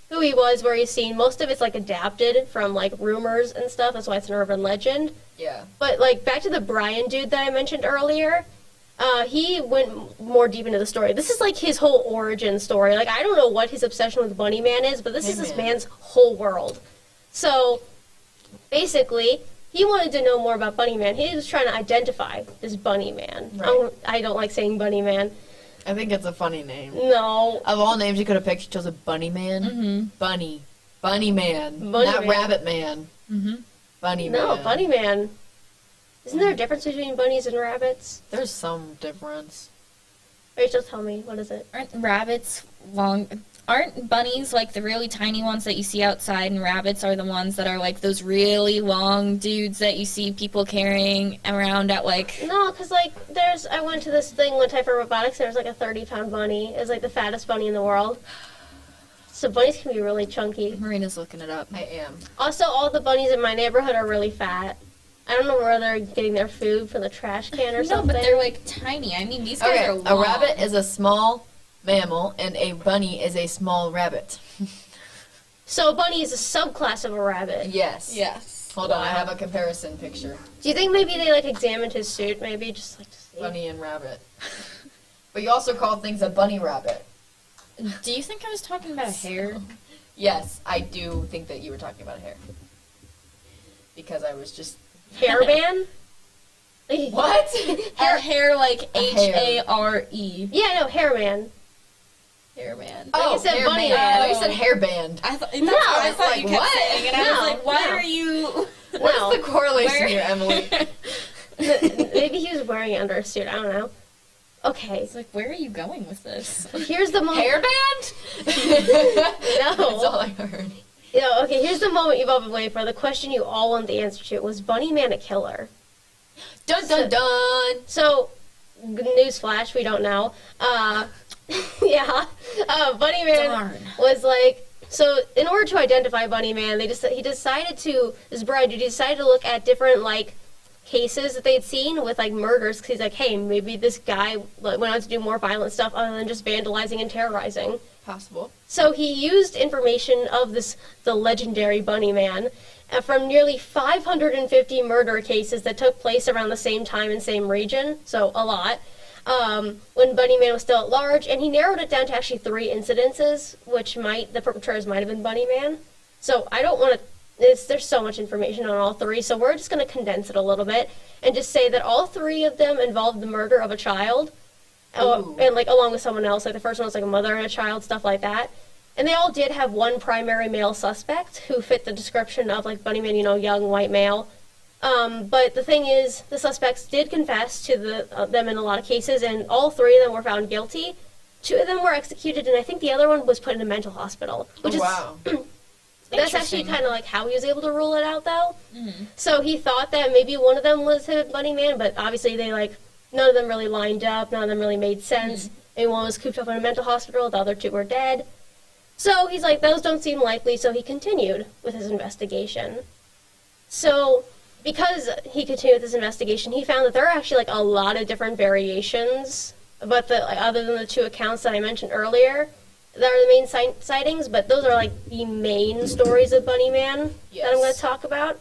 who he was, where he's seen. Most of it's adapted from rumors and stuff. That's why it's an urban legend. Yeah. But back to the Brian dude that I mentioned earlier, he went more deep into the story. This is his whole origin story. I don't know what his obsession with Bunny Man is, but this is this man's whole world. So basically, he wanted to know more about Bunny Man. He was trying to identify this Bunny Man. Right. I don't like saying Bunny Man. I think it's a funny name. No. Of all names you could have picked, you chose a Bunny Man. Mm-hmm. Bunny. Bunny Man. Bunny Not Man. Rabbit Man. Mm-hmm. Bunny Man. No, Bunny Man. Isn't there a difference between bunnies and rabbits? There's some difference. Rachel, tell me, what is it? Aren't rabbits long? Aren't bunnies the really tiny ones that you see outside, and rabbits are the ones that are those really long dudes that you see people carrying around at No, because I went to this thing one time for robotics, and there was a 30-pound bunny. It was the fattest bunny in the world. So bunnies can be really chunky. Marina's looking it up. I am. Also, all the bunnies in my neighborhood are really fat. I don't know where they're getting their food, from the trash can or no, something. but they're tiny. I mean, these guys Okay, are long. a rabbit is a small mammal, and a bunny is a small rabbit. So a bunny is a subclass of a rabbit. Yes. Yes. Hold on, I have a comparison picture. Do you think maybe they examined his suit? Maybe just to see. Bunny and rabbit. But you also call things a bunny rabbit. Do you think I was talking about a hair? Yes, I do think that you were talking about hair. Because I was just... Hairband? What? A hair H-A-R-E. Yeah, no, hairman. Hairband. Oh, I said hairband. bunny I man. thought you said hairband. I thought No, I thought you kept what? saying, and I No, was like, why no. are you... What's the correlation Where- here, Emily? Maybe he was wearing it under a suit. I don't know. Okay, It's where are you going with this? here's the moment. Hairband? That's all No. I heard. Okay, here's the moment you've all been waiting for. The question you all want the answer to. Was Bunny Man a killer? Dun dun dun! So, newsflash, we don't know. Yeah. Bunny Man Darn. was so in order to identify Bunny Man, he decided to, this bride dude, he decided to look at different, cases that they'd seen with, murders, because he's hey, maybe this guy went on to do more violent stuff other than just vandalizing and terrorizing. Possible. So he used information of the legendary Bunny Man from nearly 550 murder cases that took place around the same time and same region, so a lot, when Bunny Man was still at large, and he narrowed it down to actually 3 incidences, which the perpetrators might have been Bunny Man. So I don't want to, there's so much information on all 3, so we're just going to condense it a little bit and just say that all 3 of them involved the murder of a child. Ooh. And along with someone else, the first one was a mother and a child, stuff like that. And they all did have one primary male suspect who fit the description of Bunny Man, young white male. But the thing is, the suspects did confess to them in a lot of cases, and all 3 of them were found guilty. 2 of them were executed, and I think the other one was put in a mental hospital. Which wow. That's actually kind of like how he was able to rule it out, though. Mm-hmm. So he thought that maybe one of them was his Bunny Man, but obviously none of them really lined up, none of them really made sense. And one was cooped up in a mental hospital, the other two were dead. So he's like, those don't seem likely, so he continued with his investigation. So because he continued with his investigation, he found that there are actually like a lot of different variations, but other than the 2 accounts that I mentioned earlier, that are the main sightings, but those are like the main stories of Bunny Man that I'm going to talk about.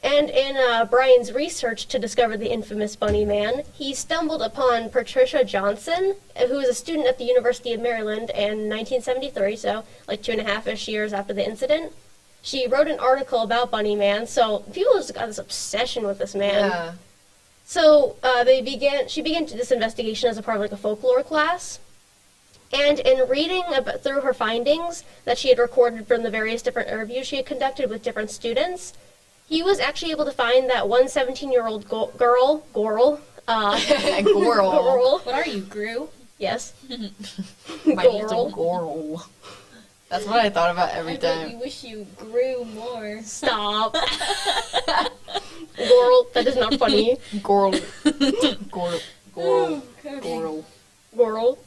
And in Brian's research to discover the infamous Bunny Man, he stumbled upon Patricia Johnson, who was a student at the University of Maryland in 1973, so like 2.5-ish years after the incident. She wrote an article about Bunny Man, so people just got this obsession with this man. Yeah. So she began this investigation as a part of like a folklore class. And in reading through her findings that she had recorded from the various different interviews she had conducted with different students, he was actually able to find that one 17-year-old girl. Gorl. What are you, Gru? Yes. My little Gorl. That's what I thought about every time. I wish you grew more. Stop. Gorl. That is not funny. Gorl. Gorl. Gorl. Gorl. Gorl.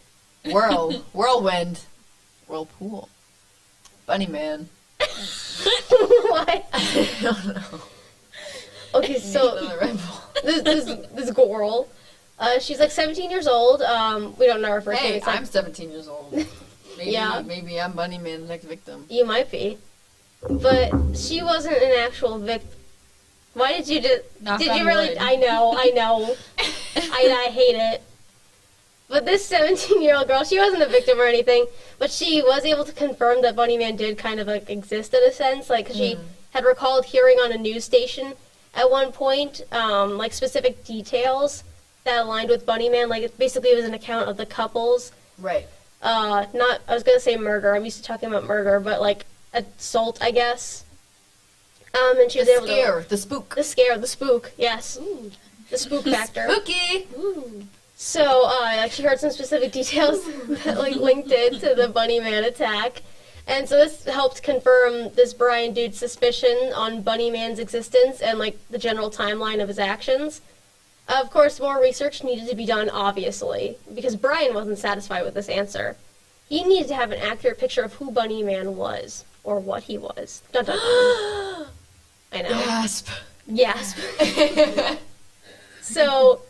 Whirlwind. Whirlpool. Bunny Man. What? I don't know. Okay, so this girl, she's like 17 years old. We don't know her first name. Hey, I'm 17 years old. Maybe I'm Bunny Man, the next victim. You might be, but she wasn't an actual victim. Why did you just? Did you really? I know. I hate it. But this 17-year-old girl, she wasn't a victim or anything, but she was able to confirm that Bunny Man did kind of like exist in a sense, like 'cause she had recalled hearing on a news station at one point, like specific details that aligned with Bunny Man. Like basically, it was an account of the couples. Right. I was gonna say murder. I'm used to talking about murder, but like assault, I guess. And she was able to the spook, the spook. Yes, the spook factor. Spooky. Ooh. So, she heard some specific details that, like, linked it to the Bunny Man attack. And so this helped confirm this Brian dude's suspicion on Bunny Man's existence and, like, the general timeline of his actions. Of course, more research needed to be done, obviously, because Brian wasn't satisfied with this answer. He needed to have an accurate picture of who Bunny Man was, or what he was. Dun, dun, dun. I know. Gasp. So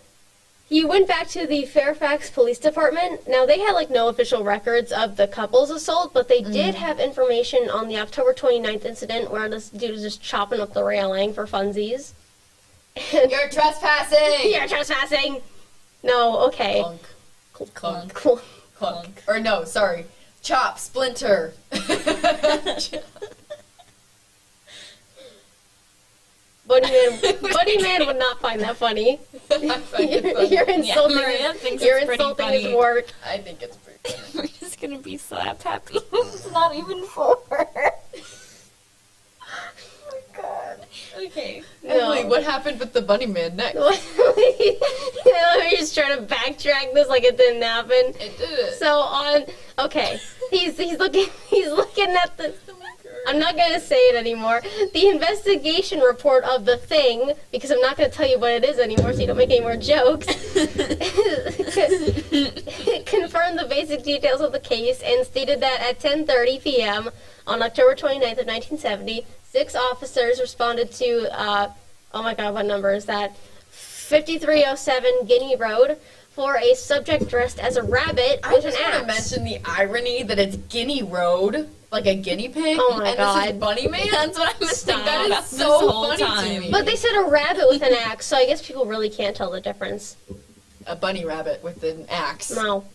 he went back to the Fairfax Police Department. Now, they had, like, no official records of the couple's assault, but they did have information on the October 29th incident where this dude was just chopping up the railing for funsies. You're trespassing! You're trespassing! No, okay. Clunk. Clunk. Or no, sorry. Chop, splinter. Bunny Man would not find that funny. You're insulting, Maria thinks you're it's insulting pretty his work. I think it's pretty funny. We're just gonna be slap happy. It's not even for her. Oh my god. Okay. Emily, what happened with the Bunny Man next? We're just trying to backtrack this like it didn't happen. It did. So he's looking at the. I'm not going to say it anymore. The investigation report of the thing, because I'm not going to tell you what it is anymore so you don't make any more jokes, confirmed the basic details of the case and stated that at 10:30 p.m. on October 29th of 1970, 6 officers responded to, oh my god, what number is that? 5307 Guinea Road for a subject dressed as a rabbit with an axe. I just want to mention the irony that it's Guinea Road. Like a guinea pig? Oh my god. This is Bunny Man? That's what I'm Stop. That is This so whole funny time. to me. But they said a rabbit with an axe, so I guess people really can't tell the difference. A bunny rabbit with an axe. No,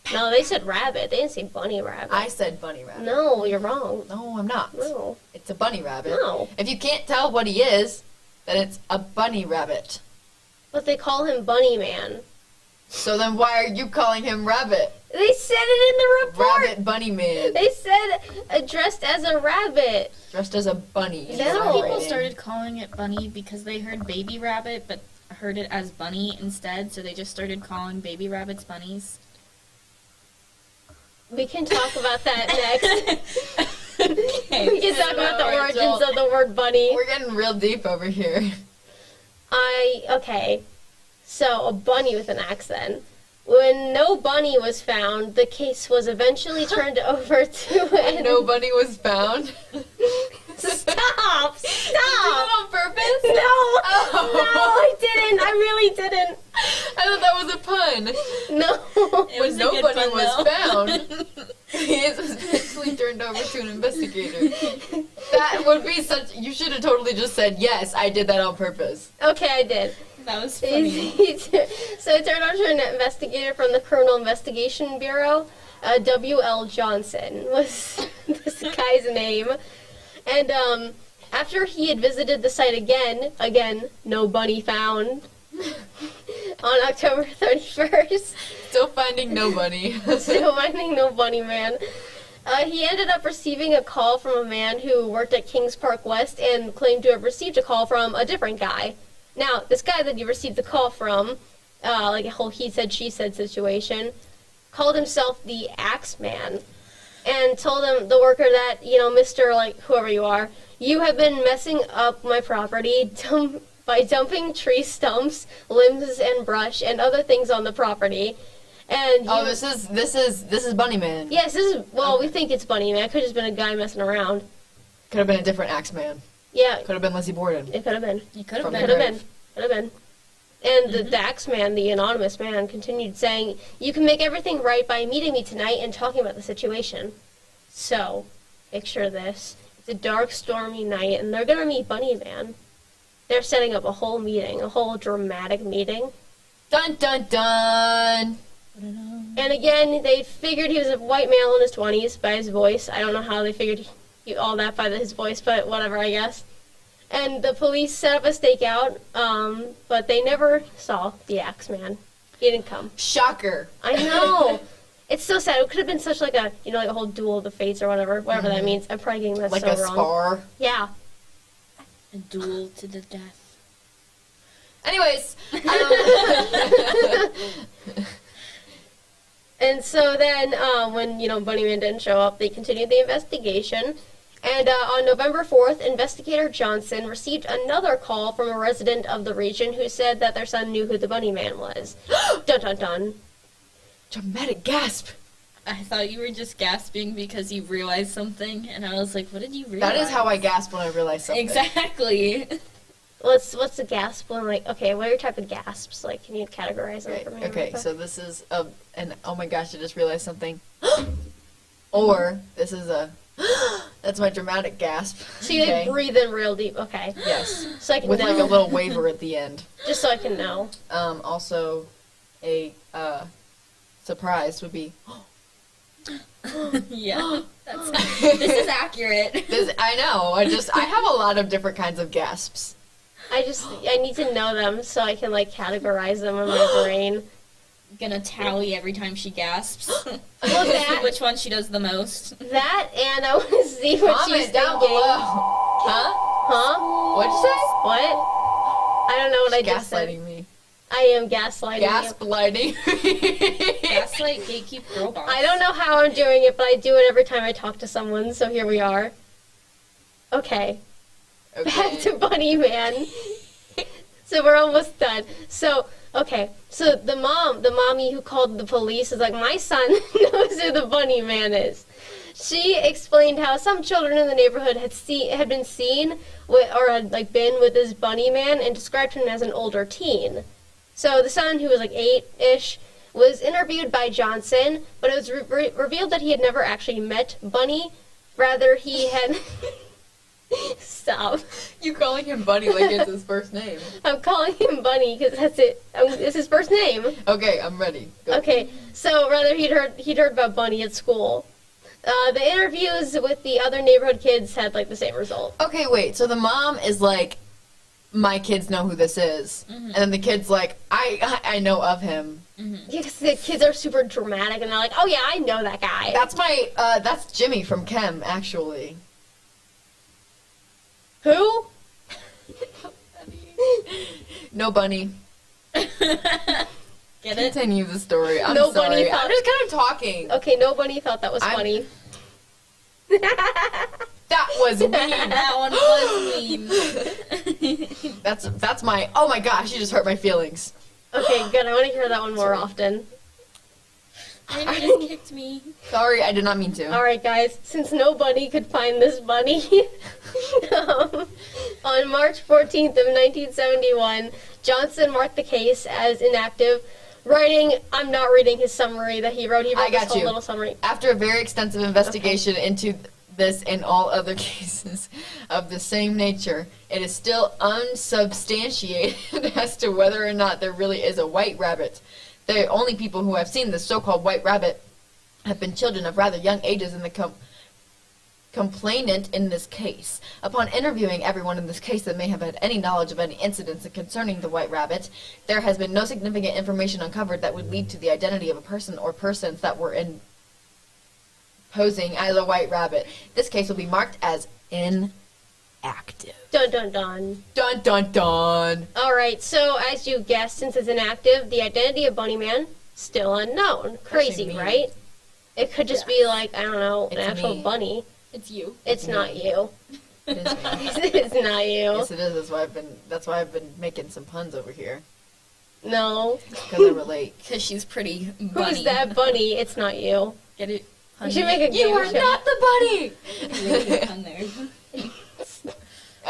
they said rabbit. They didn't say bunny rabbit. I said bunny rabbit. No, you're wrong. No, I'm not. No. It's a bunny rabbit. No. If you can't tell what he is, then it's a bunny rabbit. But they call him Bunny Man. So then why are you calling him rabbit? They said it in the report. Rabbit Bunny Man. They said dressed as a rabbit. Dressed as a bunny. Some people started calling it bunny because they heard baby rabbit, but heard it as bunny instead, so they just started calling baby rabbits bunnies. We can talk about that next. We can talk about the origins of the word bunny. We're getting real deep over here. Okay. So, a bunny with an axe then. When no bunny was found, the case was eventually turned over to No bunny was found? Stop! Did you do it on purpose? No! Oh. No, I didn't. I really didn't. I thought that was a pun. No. When nobody was found, he is eventually turned over to an investigator. That would be such... You should have totally just said, yes, I did that on purpose. Okay, I did. That was funny. So it turned over to an investigator from the Criminal Investigation Bureau. W.L. Johnson was this guy's name. And after he had visited the site again, no bunny found, on October 31st. Still finding no bunny. Still finding no bunny, man. He ended up receiving a call from a man who worked at Kings Park West and claimed to have received a call from a different guy. Now, this guy that he received the call from, like a whole he said, she said situation, called himself the Axe Man and told him, the worker, that, Mr. like whoever you are, you have been messing up my property by dumping tree stumps, limbs, and brush and other things on the property. And this is Bunny Man. Yes, this is, we think it's Bunny Man. It could have just been a guy messing around. Could have been a different Axe Man. Yeah. Could have been Lizzie Borden. It could have been. It could have Could been. have been. And the Axe Man, the anonymous man, continued saying, you can make everything right by meeting me tonight and talking about the situation. So, picture this. It's a dark, stormy night, and they're going to meet Bunny Man. They're setting up a whole meeting, a whole dramatic meeting. Dun, dun, dun! And again, they figured he was a white male in his 20s by his voice. I don't know how they figured all that by his voice, but whatever, I guess. And the police set up a stakeout, but they never saw the Axe Man. He didn't come. Shocker. I know. It's so sad. It could have been such like a, like a whole duel of the fates or whatever that means. I'm probably getting that like so a wrong. spar. Yeah. A duel to the death. Anyways. And so then, when, Bunny Man didn't show up, they continued the investigation. And on November 4th, Investigator Johnson received another call from a resident of the region who said that their son knew who the Bunny Man was. Dun dun dun. Dramatic gasp. I thought you were just gasping because you realized something, and I was like, what did you realize? That is how I gasp when I realize something. Exactly. What's the gasp when, like, okay, what are your type of gasps? Like, can you categorize them for me? Okay, so this is an oh my gosh, I just realized something. Or this is a that's my dramatic gasp. So you like breathe in real deep. Okay. Yes. So I can with know. like a little waver at the end. Just so I can know. Also, a surprise would be. Yeah. This is accurate. I know. I have a lot of different kinds of gasps. I need to know them so I can like categorize them in my brain. Gonna tally every time she gasps. Well, that, which one she does the most. That, and I want to see what Comment she's down thinking. below. Huh? What'd you say? What? I don't know what I just said. Gaslighting me. I am gaslighting Gaslighting. Gaslight, gatekeep, girl boss. I don't know how I'm doing it, but I do it every time I talk to someone, so here we are. Okay. Back to Bunny Man. So we're almost done. So, okay. So the mommy who called the police is like, my son knows who the Bunny Man is. She explained how some children in the neighborhood had been seen with, or had like been with this Bunny Man, and described him as an older teen. So the son, who was like 8-ish, was interviewed by Johnson, but it was revealed that he had never actually met Bunny. Rather, he had... Stop. You calling him Bunny like it's his first name. I'm calling him Bunny because that's it. It's his first name. Okay, I'm ready. Go. Okay, so rather he'd heard about Bunny at school. The interviews with the other neighborhood kids had like the same result. Okay, wait. So the mom is like, my kids know who this is, and then the kid's like, I know of him. Because the kids are super dramatic, and they're like, oh yeah, I know that guy. That's Jimmy from Chem, actually. Who? No Bunny. Get it? Continue the story. I'm No sorry. Bunny I'm just kind of talking. Okay, nobody thought that was funny. That was mean. That one was mean. That's my. Oh my gosh! You just hurt my feelings. Okay, good. I want to hear that one more often. Marina just kicked me. Sorry, I did not mean to. All right, guys. Since nobody could find this bunny, on March 14th of 1971, Johnson marked the case as inactive, writing. I'm not reading his summary that he wrote. He wrote I got this whole you. little summary. After a very extensive investigation into this and all other cases of the same nature, it is still unsubstantiated as to whether or not there really is a white rabbit. The only people who have seen this so-called white rabbit have been children of rather young ages and the complainant in this case. Upon interviewing everyone in this case that may have had any knowledge of any incidents concerning the white rabbit, there has been no significant information uncovered that would lead to the identity of a person or persons that were posing as a white rabbit. This case will be marked as inactive. Dun dun dun. Dun dun dun. All right. So as you guessed, since it's inactive, the identity of Bunny Man still unknown. Crazy, mean. right? It could just be like, I don't know, an It's actual me. bunny. It's you. It's not you. It is me. It's not you. Yes, it is. That's why I've been making some puns over here. No. Because I relate. Because she's pretty bunny. Who's that bunny? It's not you. Get it? We should make a You game are show. not the bunny. Really on there.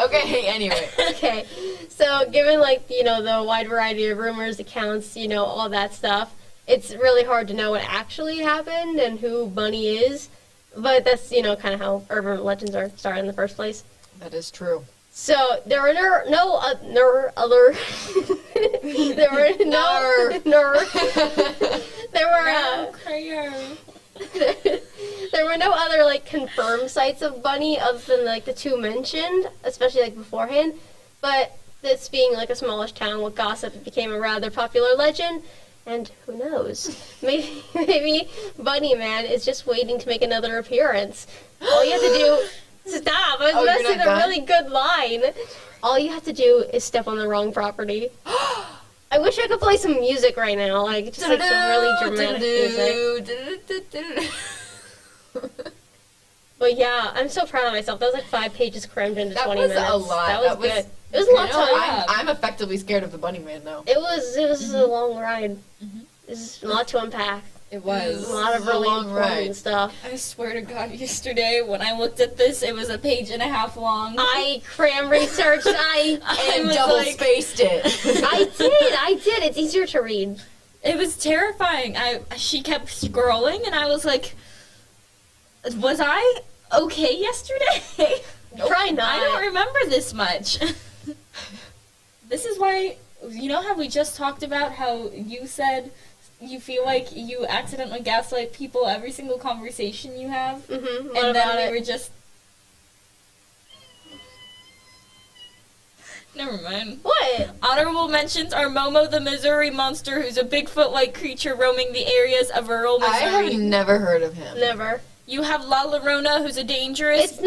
Okay. Anyway. Okay. So given the wide variety of rumors, accounts, all that stuff, it's really hard to know what actually happened and who Bunny is. But that's, kind of how urban legends are started in the first place. That is true. So there were no other. There were there were no other confirmed sites of Bunny other than the two mentioned, especially beforehand. But this being a smallish town with gossip, it became a rather popular legend. And who knows? Maybe Bunny Man is just waiting to make another appearance. All you have to do... Stop! I was messing a really good line. All you have to do is step on the wrong property. I wish I could play some music right now, some really dramatic music. But yeah, I'm so proud of myself. That was 5 pages crammed into 20 minutes. That was a lot. That was good. It was a lot of time. I'm effectively scared of the bunny man, though. It was a long ride. There's a lot to unpack. It was. A lot of really important stuff. I swear to God, yesterday when I looked at this, it was a page and a half long. I cram researched. I double spaced it. I did. It's easier to read. It was terrifying. She kept scrolling, and I was like, was I okay yesterday? Probably not. I don't remember this much. This is why, how we just talked about how you said you feel like you accidentally gaslight people every single conversation you have? Mm-hmm. And then we were just... Never mind. What? Honorable mentions are Momo the Missouri Monster, who's a Bigfoot-like creature roaming the areas of rural Missouri. I have never heard of him. Never. You have La Llorona, who's a dangerous... It's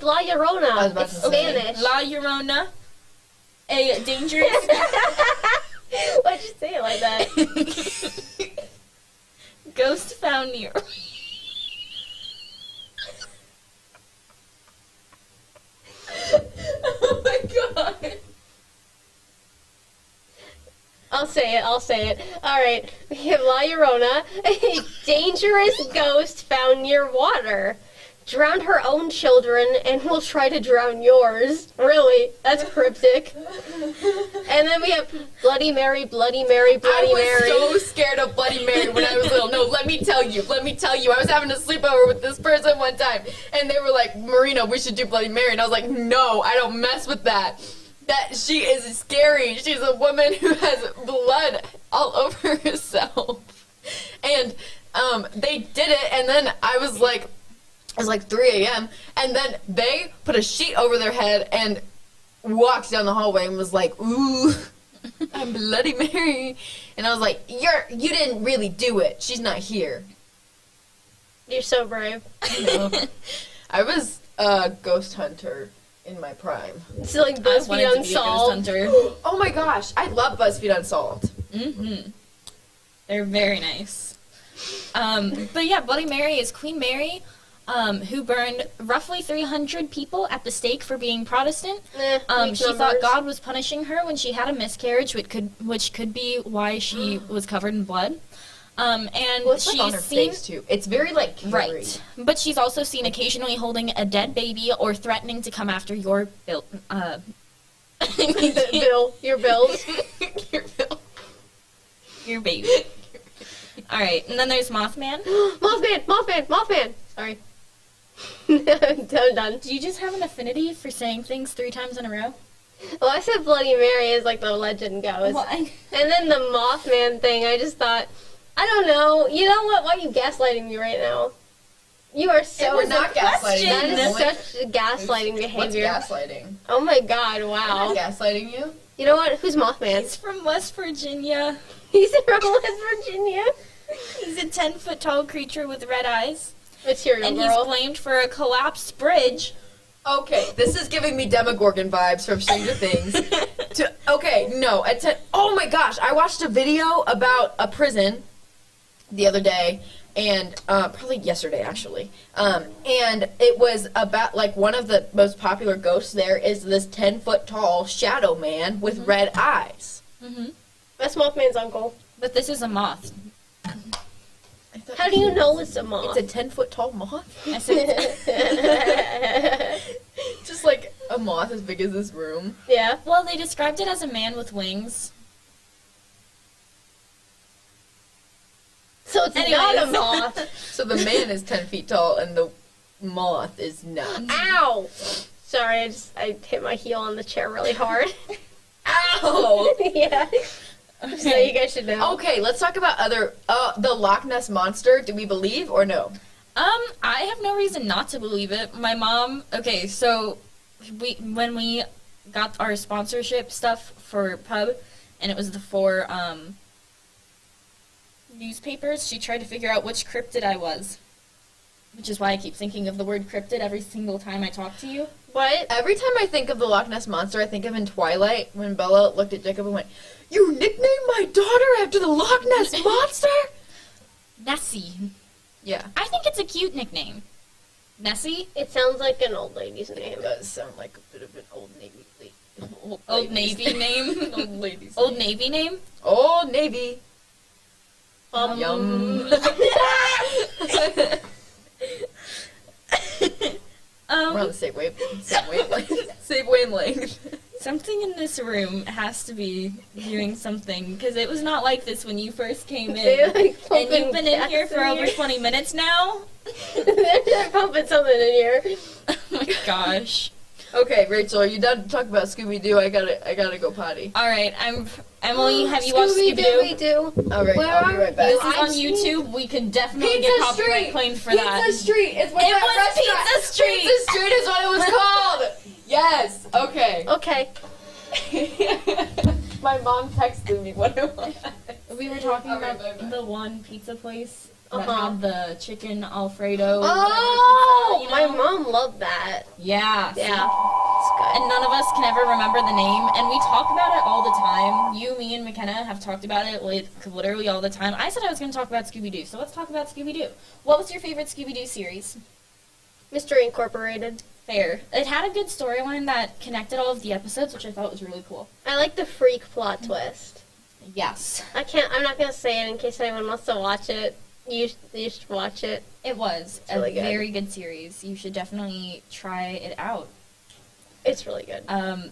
La Llorona. It's Spanish. La Llorona, a dangerous... Why'd you say it like that? Ghost found near... Oh my God. I'll say it. Alright, we have La Llorona, a dangerous ghost found near water. Drowned her own children and will try to drown yours. Really? That's cryptic. And then we have Bloody Mary, Bloody Mary, Bloody Mary. I was so scared of Bloody Mary when I was little. No, let me tell you. I was having a sleepover with this person one time, and they were like, Marina, we should do Bloody Mary. And I was like, no, I don't mess with that. That she is scary. She's a woman who has blood all over herself. And they did it, and then I was like, it was like 3 a.m. And then they put a sheet over their head and walked down the hallway and was like, ooh, I'm Bloody Mary. And I was like, you didn't really do it. She's not here. You're so brave. I was a ghost hunter in my prime. It's like BuzzFeed Unsolved. Oh my gosh, I love BuzzFeed Unsolved. Mm-hmm. They're very nice. But yeah, Bloody Mary is Queen Mary. who burned roughly 300 people at the stake for being Protestant. Weak She thought numbers. God was punishing her when she had a miscarriage, which could be why she was covered in blood. And Well, it's she's like on her seen, face too. It's very like Carrie. right, but she's also seen occasionally holding a dead baby or threatening to come after your bill. Bill, your bills. Your bill. Your baby. All right, and then there's Mothman. Mothman. Sorry. I'm done. Do you just have an affinity for saying things 3 times in a row? Well, I said Bloody Mary is like the legend goes. Why? And then the Mothman thing, I just thought, I don't know. You know what? Why are you gaslighting me right now? You are so... We're not gaslighting. That is What? such gaslighting behavior. What's gaslighting? Oh my god, I'm wow. not gaslighting you. You know what? Who's Mothman? He's from West Virginia. He's from West Virginia. He's a 10-foot tall creature with red eyes. Material And girl. he's blamed for a collapsed bridge. Okay, this is giving me Demogorgon vibes from Stranger Things. Oh my gosh, I watched a video about a prison the other day, and probably yesterday actually. And it was about like one of the most popular ghosts there is this 10-foot tall shadow man with red eyes. Mm-hmm. That's Mothman's uncle. But this is a moth. How do you know it's a moth? It's a 10-foot tall moth. I said, Just like a moth as big as this room. Yeah. well, they described it as a man with wings. So it's not a moth. So the man is 10 feet tall and the moth is not. Ow! Sorry, I hit my heel on the chair really hard. Ow! Yeah. So you guys should know. Okay, let's talk about the Loch Ness Monster. Do we believe or no? I have no reason not to believe it. My mom, okay, so when we got our sponsorship stuff for pub, and it was the 4 newspapers, she tried to figure out which cryptid I was. Which is why I keep thinking of the word cryptid every single time I talk to you. What? Every time I think of the Loch Ness Monster, I think of in Twilight when Bella looked at Jacob and went, "You nicknamed my daughter after the Loch Ness Monster?" Nessie. Yeah. I think it's a cute nickname. Nessie? It sounds like an old lady's name. It does sound like a bit of an Old Navy. Old Navy name? Old ladies. Old Navy name? Old Navy. Yum. We're on the same wavelength. Same wavelength. Something in this room has to be doing something, because it was not like this when you first came in. And you've been in here for over 20 minutes now? They're pumping something in here. Oh my gosh. Okay, Rachel, are you done to talk about Scooby-Doo? I gotta go potty. Alright, Emily, have you watched Scooby-Doo? We do. Alright, I'll be right back. This is on YouTube. We could definitely get copyright claimed for that. Pizza Street is what It that was restaurant. Pizza Street. Pizza Street is what it was called. Yes. Okay. Okay. My mom texted me what it was. We were talking Alright, about bye-bye. the one pizza place that Uh-huh. had the chicken Alfredo. Oh, pizza, my you know? mom loved that. Yeah. see? Yeah. It's good. And none of us can ever remember the name, and we talk about it all the time. You, me, and McKenna have talked about it literally all the time. I said I was going to talk about Scooby-Doo, so let's talk about Scooby-Doo. What was your favorite Scooby-Doo series? Mystery Incorporated. Fair. It had a good storyline that connected all of the episodes, which I thought was really cool. I like the freak plot twist. Yes. I'm not gonna say it in case anyone wants to watch it. You should watch it. It was It's really a good. very good series. You should definitely try it out. It's really good.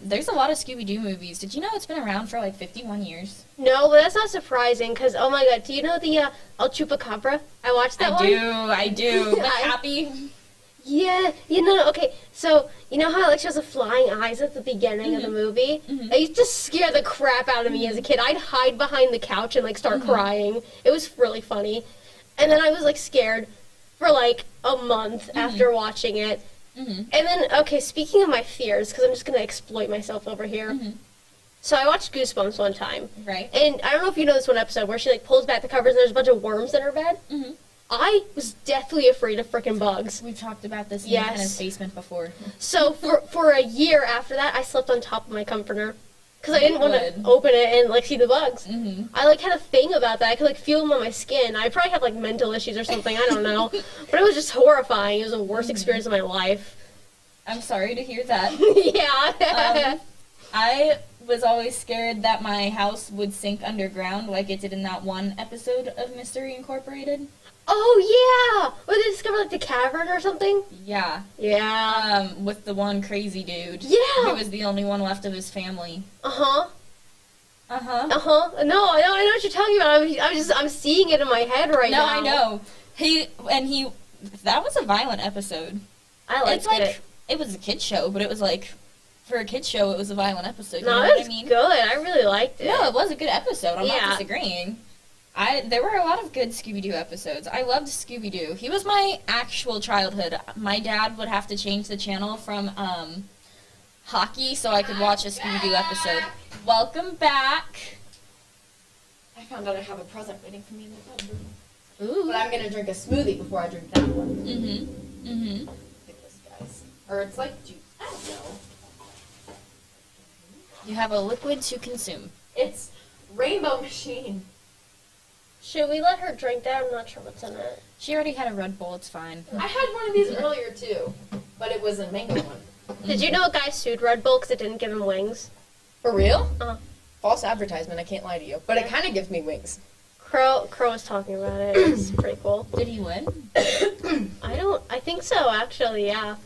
There's a lot of Scooby-Doo movies. Did you know it's been around for like 51 years? No, but that's not surprising because oh my god, do you know the El Chupacabra? I watched that one. I do. But Happy. Yeah, okay, so, you know how, like, she has the flying eyes at the beginning of the movie? It used to scare the crap out of me as a kid. I'd hide behind the couch and, like, start crying. It was really funny. And then I was, like, scared for, like, a month after watching it. And then, okay, speaking of my fears, because I'm just going to exploit myself over here. So I watched Goosebumps one time. Right. And I don't know if you know this one episode where she, like, pulls back the covers and there's a bunch of worms in her bed. I was deathly afraid of frickin' bugs. We've talked about this in Yes. McKenna's basement before. So for a year after that, I slept on top of my comforter because I didn't want to open it and like see the bugs. Mm-hmm. I like had a thing about that. I could like feel them on my skin. I probably had like mental issues or something. I don't know, but it was just horrifying. It was the worst experience of my life. I'm sorry to hear that. Yeah. I was always scared that my house would sink underground like it did in that one episode of Mystery Incorporated. Oh yeah, where they discovered like the cavern or something. Yeah. Yeah. With the one crazy dude. Yeah. Who was the only one left of his family. Uh-huh. Uh-huh. Uh-huh. No, I know what you're talking about. I'm seeing it in my head right now. No, I know. That was a violent episode. I liked it. It was a kid's show, but it was like, for a kid's show, it was a violent episode. You No, know it what was I mean? good. I really liked it. No, it was a good episode. I'm Yeah. not disagreeing. There were a lot of good Scooby-Doo episodes. I loved Scooby-Doo. He was my actual childhood. My dad would have to change the channel from hockey so I could watch a Scooby-Doo episode. Welcome back. I found out I have a present waiting for me in the bedroom. Ooh. But I'm going to drink a smoothie before I drink that one. Mm-hmm. Mm-hmm. Look at this, guys. Or it's like juice. I don't know. You have a liquid to consume. It's Rainbow Machine. Should we let her drink that? I'm not sure what's in it. She already had a Red Bull. It's fine. I had one of these earlier too, but it was a mango one. Did you know a guy sued Red Bull because it didn't give him wings? For real? Uh-huh. False advertisement, I can't lie to you. But it kind of gives me wings. Crow was talking about it. It's pretty cool. Did he win? I think so, actually, yeah.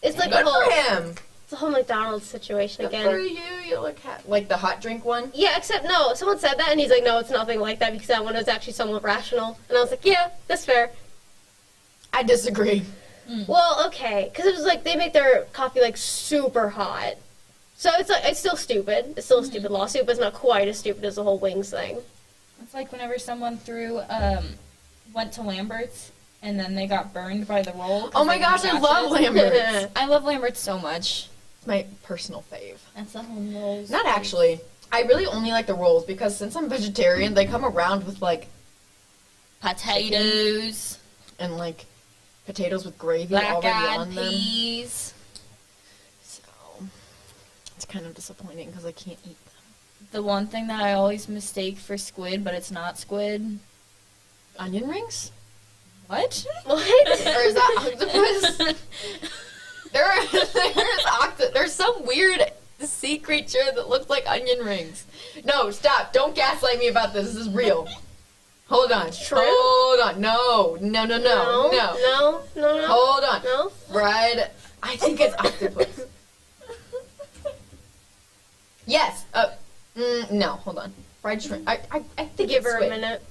It's like Good a whole, for him. it's a whole McDonald's situation Good again. for you look like the hot drink one? Yeah, except no, someone said that and he's like, no, it's nothing like that because that one was actually somewhat rational. And I was like, yeah, that's fair. I disagree. Well, okay, because it was like they make their coffee like super hot. So it's like, it's still stupid. It's still a stupid lawsuit, but it's not quite as stupid as the whole wings thing. It's like whenever someone went to Lambert's and then they got burned by the roll. Oh my gosh, I love Lambert's. I love Lambert's so much. It's my personal fave. That's the home rolls. Not actually. I really only like the rolls because since I'm vegetarian, they come around with like potatoes and like potatoes with gravy black already eyed on them. peas. So it's kind of disappointing because I can't eat them. The one thing that I always mistake for squid, but it's not squid. Onion rings? What? What? Or is that octopus? There's some weird sea creature that looks like onion rings. No, stop. Don't gaslight me about this. This is real. Hold on. Shrimp? Hold on. No. No. Hold on. No? Fried. I think it's octopus. Yes. No. Hold on. Fried shrimp. I think Give it's her squid. a minute.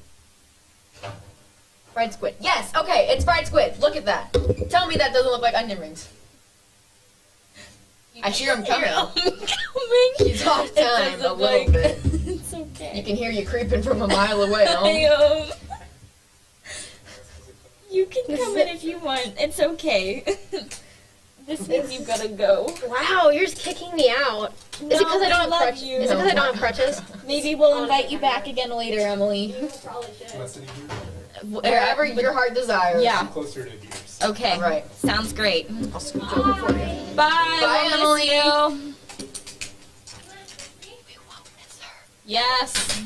Fried squid. Yes. Okay. It's fried squid. Look at that. Tell me that doesn't look like onion rings. I hear him coming. He's off time a little bit. It's okay. You can hear you creeping from a mile away. You can come in if you want. It's okay. This means you've got to go. Wow, you're just kicking me out. Is it because I don't have crutches? you. Is it because I don't have crutches? Maybe we'll invite you back again later, Emily. Probably should. Wherever your heart desires. Yeah. Closer to yours. Okay. All right. Sounds great. I'll scoot over for you. Bye. Bye, we'll Emily. miss you. We won't miss her. Yes.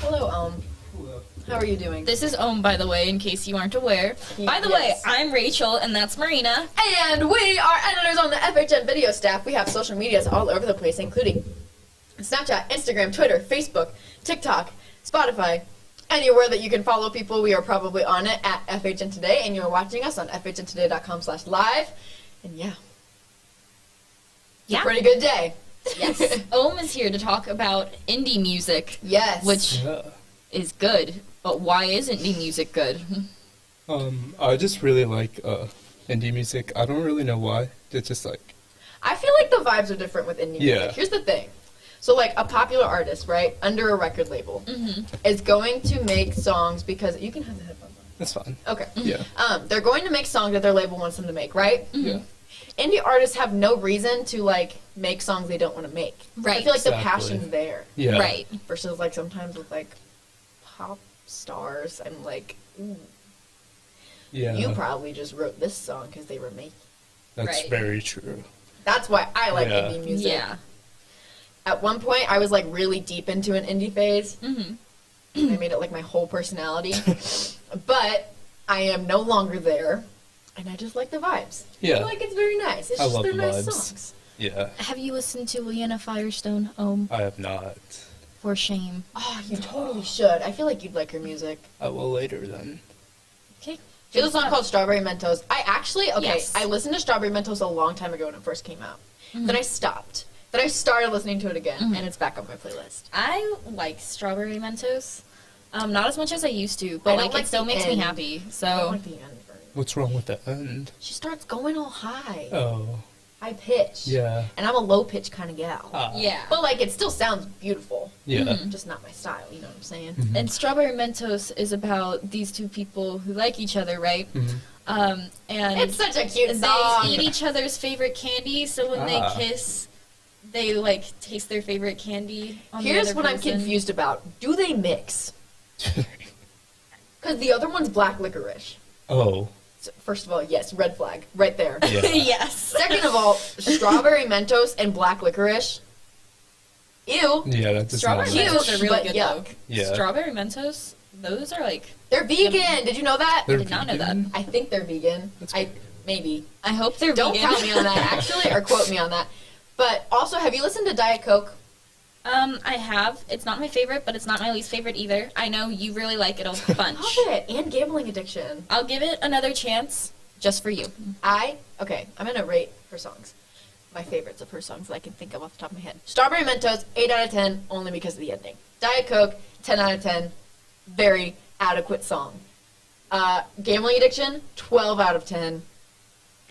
Hello, How are you doing? This is by the way, in case you aren't aware. By the way, I'm Rachel, and that's Marina. And we are editors on the FHN video staff. We have social medias all over the place, including Snapchat, Instagram, Twitter, Facebook, TikTok, Spotify. Anywhere that you can follow people, we are probably on it at FHNtoday, and you're watching us on FHNtoday.com/live. And yeah. It's a pretty good day. Yes. Is here to talk about indie music. Yes. Which is good. But why is indie music good? I just really like indie music. I don't really know why. It's just like... I feel like the vibes are different with indie music. Here's the thing. So, like, a popular artist, right, under a record label, is going to make songs because... You can have the headphones on. That's fine. Okay. Yeah. They're going to make songs that their label wants them to make, right? Yeah. Indie artists have no reason to, like, make songs they don't want to make. Right. I feel like the Exactly. passion's there. Yeah. Right. Versus, like, sometimes with, like, pop stars, I'm like, ooh, Yeah. you probably just wrote this song because they were making. That's Right. very true. That's why I like Yeah. indie music. Yeah. At one point, I was like really deep into an indie phase. Mm-hmm. And I made it like my whole personality. But I am no longer there, and I just like the vibes. Yeah. I like it's very nice. It's I just love they're the nice vibes. songs. Yeah, Have you listened to Leanna Firestone? I have not. For shame. Oh, you totally should. I feel like you'd like her music. I will later then. Okay. She has a song called Strawberry Mentos. I actually, Yes. I listened to Strawberry Mentos a long time ago when it first came out. Then I stopped. Then I started listening to it again, and it's back on my playlist. I like Strawberry Mentos. Not as much as I used to, I but don't like like it still the makes me end. happy. I don't So like the end. What's wrong with the end? She starts going all high. Oh, High pitch. yeah. And I'm a low pitch kind of gal. yeah. But like it still sounds beautiful. Yeah. Just not my style, you know what I'm saying? Mhm. And Strawberry Mentos is about these two people who like each other, right? Mhm. And It's such a cute they song. eat each other's favorite candy, so when they kiss, they like taste their favorite candy. On Here's the other what I'm person. confused about. Do they mix? Because the other one's black licorice. Oh, So, first of all, yes, red flag. Right there. yeah. Yes. Second of all, strawberry Mentos and black licorice. Ew. Yeah, that does Strawberry not Cute, match. Mentos are really but good yuck. though. Yeah. Strawberry Mentos, those are like. They're vegan. Did you know that? They're did not know that. vegan? I think they're vegan. That's Maybe. I hope they're Don't vegan. count me on that, actually, or quote me on that. But also, have you listened to Diet Coke? I have. It's not my favorite, but it's not my least favorite either. I know you really like it a bunch. Love it. And gambling addiction. I'll give it another chance just for you. I'm gonna rate her songs. My favorites of her songs that I can think of off the top of my head. Strawberry Mentos, 8 out of 10, only because of the ending. Diet Coke, 10 out of 10, very adequate song. Gambling Addiction, 12 out of 10.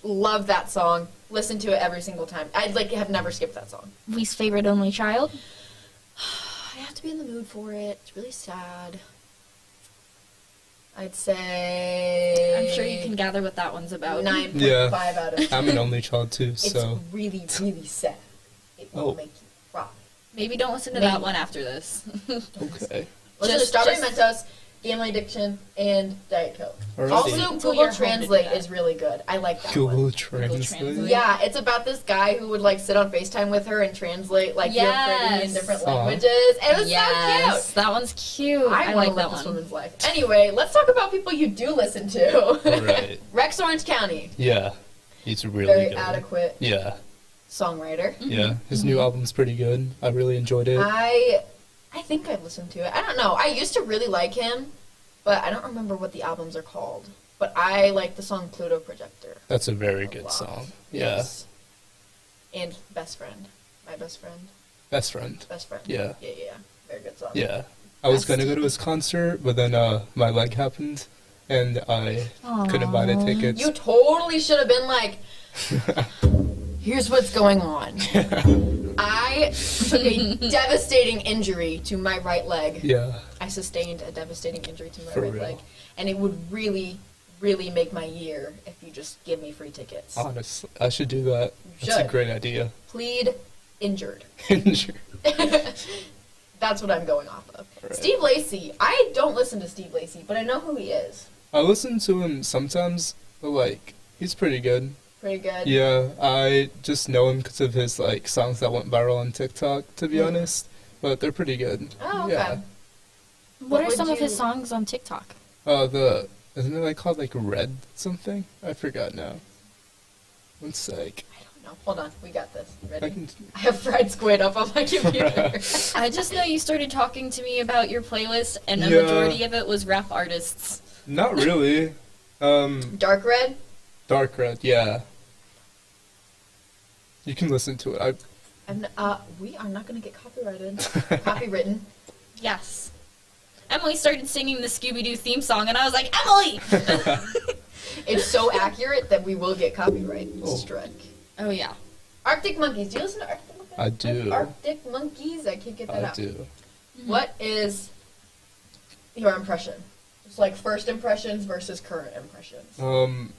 Love that song. Listen to it every single time. I have never skipped that song. Least favorite only child? I have to be in the mood for it. It's really sad. I'd say... I'm sure you can gather what that one's about. 9.5 Yeah. out of 10. I'm an only child too, It's so really, really sad. It will Oh. make you cry. Maybe don't listen to Maybe. that one after this. okay. Listen to Strawberry Mentos, Gambling Addiction, and Diet Coke. Alrighty. Also, Google Google your home to do Translate that. is really good. I like that Google one. Translate. Translate. Yeah, it's about this guy who would like sit on FaceTime with her and translate like you're pretty in Yes. different Aw. languages. It was Yes, so cute. that one's cute. I, I want like to live that this one. woman's life. Anyway, let's talk about people you do listen to. Alright. Rex Orange County, Yeah, he's really very good. adequate Yeah, songwriter. yeah. His new album's pretty good. I really enjoyed it. I think I've listened to it. I don't know. I used to really like him, but I don't remember what the albums are called. But I like the song Pluto Projector. That's a very a good lot. song. Yeah, Yes. And Best Friend. My Best Friend. best friend. Best Friend. Yeah. Yeah. Very good song. Yeah, I was Best. gonna go to his concert, but then my leg happened, and I couldn't buy the tickets. You totally should have been like, here's what's going on. I took a devastating injury to my right leg. Yeah, I sustained a devastating injury to my For right real. leg. And it would really, really make my year if you just give me free tickets. honestly, I should do that. You That's a should. great idea. Plead injured. Sure. That's what I'm going off of. Alright. Steve Lacy. I don't listen to Steve Lacy, but I know who he is. I listen to him sometimes, but like he's pretty good. Pretty good. Yeah, I just know him because of his like songs that went viral on TikTok. To be honest, but they're pretty good. Oh, okay. Yeah. What are would some of his you- songs on TikTok? Isn't it like called like Red something? I forgot now. One sec. I don't know. Hold on. We got this. You I ready? can. I have fried squid up on my computer. I just know you started talking to me about your playlist, and a Yeah. majority of it was rap artists. Not really. Dark Red? Dark Red. Yeah. You can listen to it. We are not going to get copyrighted. Copywritten. Yes. Emily started singing the Scooby-Doo theme song, and I was like, Emily! It's so accurate that we will get copyright strike. Oh, yeah. Arctic Monkeys. Do you listen to Arctic Monkeys? I do. Arctic Monkeys? I can't get that I out. do. What is your impression? It's like first impressions versus current impressions.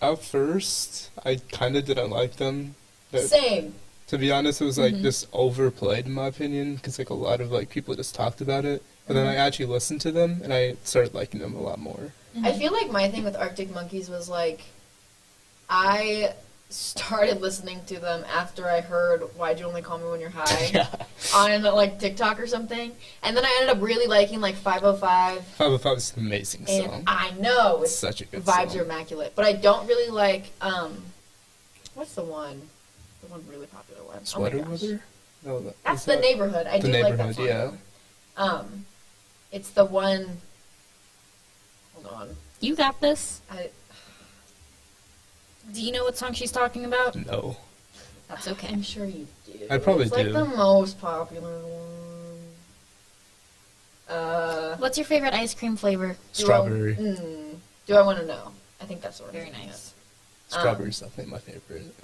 At first, I kind of didn't like them. But Same. to be honest, it was like just overplayed in my opinion, because like a lot of like people just talked about it. But then I actually listened to them, and I started liking them a lot more. I feel like my thing with Arctic Monkeys was like, I started listening to them after I heard "Why'd You Only Call Me When You're High" on like TikTok or something, and then I ended up really liking like 505. 505 is an amazing And song. I know It's such a good vibes song. are immaculate, but I don't really like what's the one really popular one? Sweater oh my gosh. Weather? No, That's is The that- Neighborhood. I The do like that Neighborhood, song. yeah. It's the one. Hold on. You got this. Do you know what song she's talking about? No. That's okay. I'm sure you do. I probably it's like do. the most popular one. What's your favorite ice cream flavor? Strawberry. Do I want to know? I think that's what Very I'm thinking nice. Strawberry's definitely my favorite.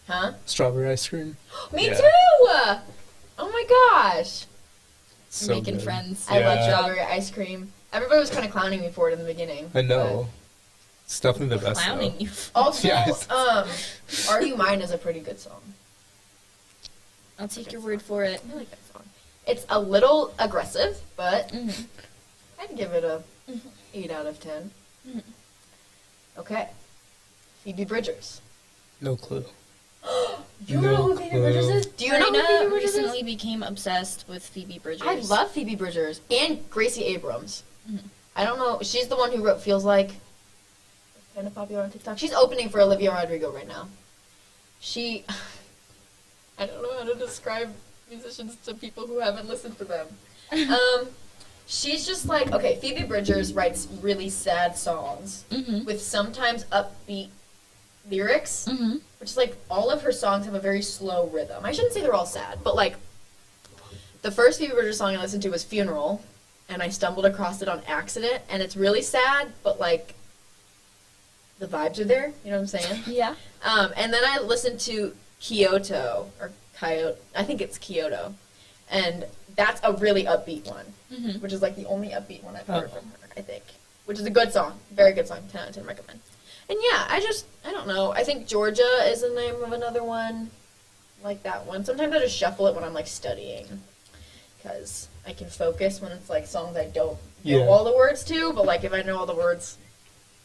Huh? Strawberry ice cream. Me Yeah. too! Oh my gosh. So Making good. friends. I love Yeah. strawberry ice cream. Everybody was kind of clowning me for it in the beginning. I know. It's definitely the best. Clowning though. you. Also, Yes. Are You Mine is a pretty good song. I'll take your word for it. I like that song. It's a little aggressive, but Mhm. I'd give it a 8 out of 10. Mhm. Okay. Phoebe Bridgers. No clue. You know who Phoebe Bridgers is? Do you know who Marina Phoebe Bridgers is? recently became obsessed with Phoebe Bridgers. I love Phoebe Bridgers and Gracie Abrams. Mhm. I don't know. She's the one who wrote Feels Like. Kind of popular on TikTok. She's opening for Olivia Rodrigo right now. She. I don't know how to describe musicians to people who haven't listened to them. She's just like, okay, Phoebe Bridgers writes really sad songs with sometimes upbeat lyrics, which is like all of her songs have a very slow rhythm. I shouldn't say they're all sad, but like the first Phoebe Bridgers song I listened to was Funeral, and I stumbled across it on accident, and it's really sad, but like the vibes are there, you know what I'm saying? Yeah. And then I listened to Kyoto, or Kyoto, I think it's Kyoto, and that's a really upbeat one, which is like the only upbeat one I've heard from her, I think, which is a good song, very good song, 10 out of 10 recommend. And yeah, I don't know, I think Georgia is the name of another one, like that one. Sometimes I just shuffle it when I'm like studying, because I can focus when it's like songs I don't know all the words to, but like if I know all the words,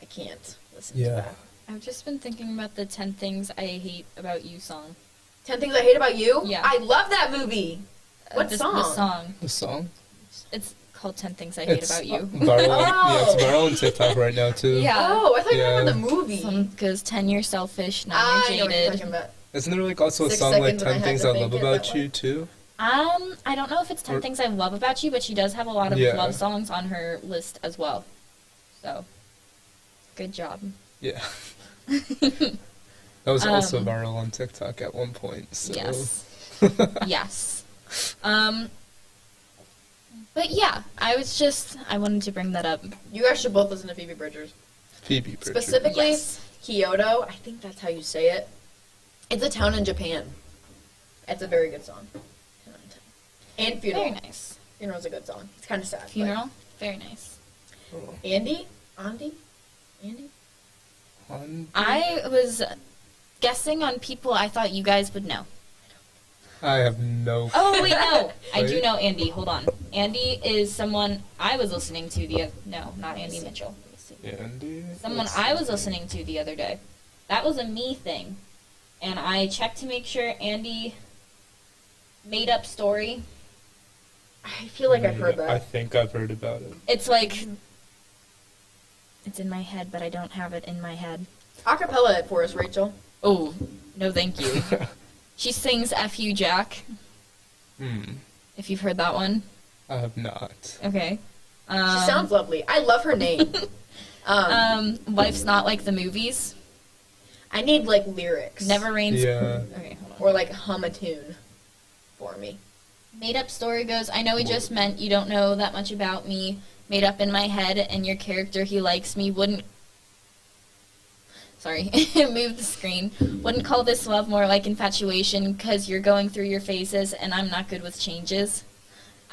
I can't listen to that. I've just been thinking about the 10 Things I Hate About You song. 10 Things I Hate About You? Yeah. I love that movie. What The song? song. The song? It's called 10 Things I Hate It's About You. viral. Yeah, it's viral on TikTok right now too. Yeah. Oh, I thought you Yeah. were the movie. Because 10 You're Selfish, 9 I You're know what you're Jaded. talking about. Isn't there like also a 6 song like seconds and I 10 had Things to I think Love it About that You way. too? I don't know if it's 10 Things I Love About You, but she does have a lot of Yeah. love songs on her list as well. So, good job. Yeah. That was also Um, viral on TikTok at one point. So. Yes. Yes. But yeah, I wanted to bring that up. You guys should both listen to Phoebe Bridgers. Phoebe Bridgers. Specifically, Yes. Kyoto. I think that's how you say it. It's a town in Japan. It's a very good song. 10 out of 10. And Funeral. Very nice. Funeral's a good song. It's kind of sad. but- Funeral? Very nice. Andy? I was guessing on people I thought you guys would know. I have no. Oh, wait, no. I do Wait. know Andy. Hold on. Andy is someone I was listening to no, not Andy Mitchell. Andy? Someone Let's I was see. listening to the other day. That was a me thing. And I checked to make sure Andy made up story. I feel like I've heard that. I think I've heard about it. It's like it's in my head, but I don't have it in my head. Acapella it for us, Rachel. Oh, no thank you. She sings F You Jack, if you've heard that one. I have not. Okay. She sounds lovely. I love her name. Life's Not Like the Movies. I need like lyrics. Never Rains. Yeah. Okay, hold on. Or like hum a tune for me. Made up story goes, I know we just meant you don't know that much about me. Made up in my head, and your character, he likes me, wouldn't. Sorry, move the screen. Wouldn't call this love, more like infatuation, because you're going through your phases, and I'm not good with changes.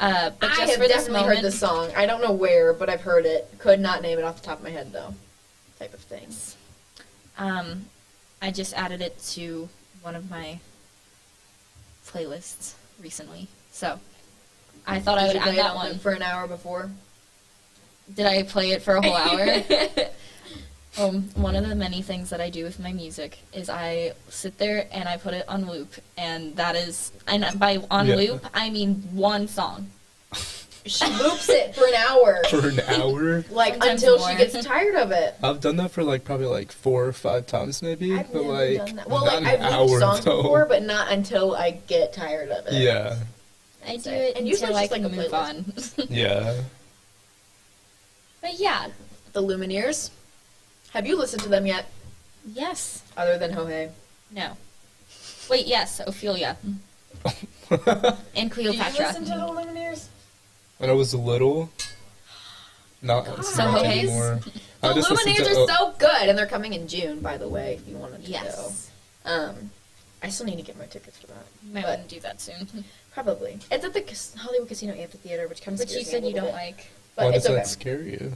But I just have for this definitely moment, heard this song. I don't know where, but I've heard it. Could not name it off the top of my head though. Type of thing. I just added it to one of my playlists recently, so I thought I would Did you play add it that on one. for an hour before? Did I play it for a whole hour? One of the many things that I do with my music is I sit there and I put it on loop, and that is, and by on loop, I mean one song. She loops it for an hour. For an hour? Like, Sometimes until more. she gets tired of it. I've done that for probably 4 or 5 times maybe. I've but never done that. Well, not like, an I've hour looped songs though. before, but not until I get tired of it. Yeah. I do it And usually until I it's just can like a move playlist. on. Yeah. But yeah. The Lumineers. Have you listened to them yet? Yes. Other than Hohei? No. Wait, yes, Ophelia. And Cleopatra. Do you listen to the Lumineers? When I was little, not So much Hohei's? anymore. The I just listened Lumineers to are so good, and they're coming in June, by the way, if you wanted to Yes. go. I still need to get my tickets for that. Might But want to do that soon. probably. It's at the Hollywood Casino Amphitheater, which kind of But you said you don't like. But Why it's does okay. that scare you?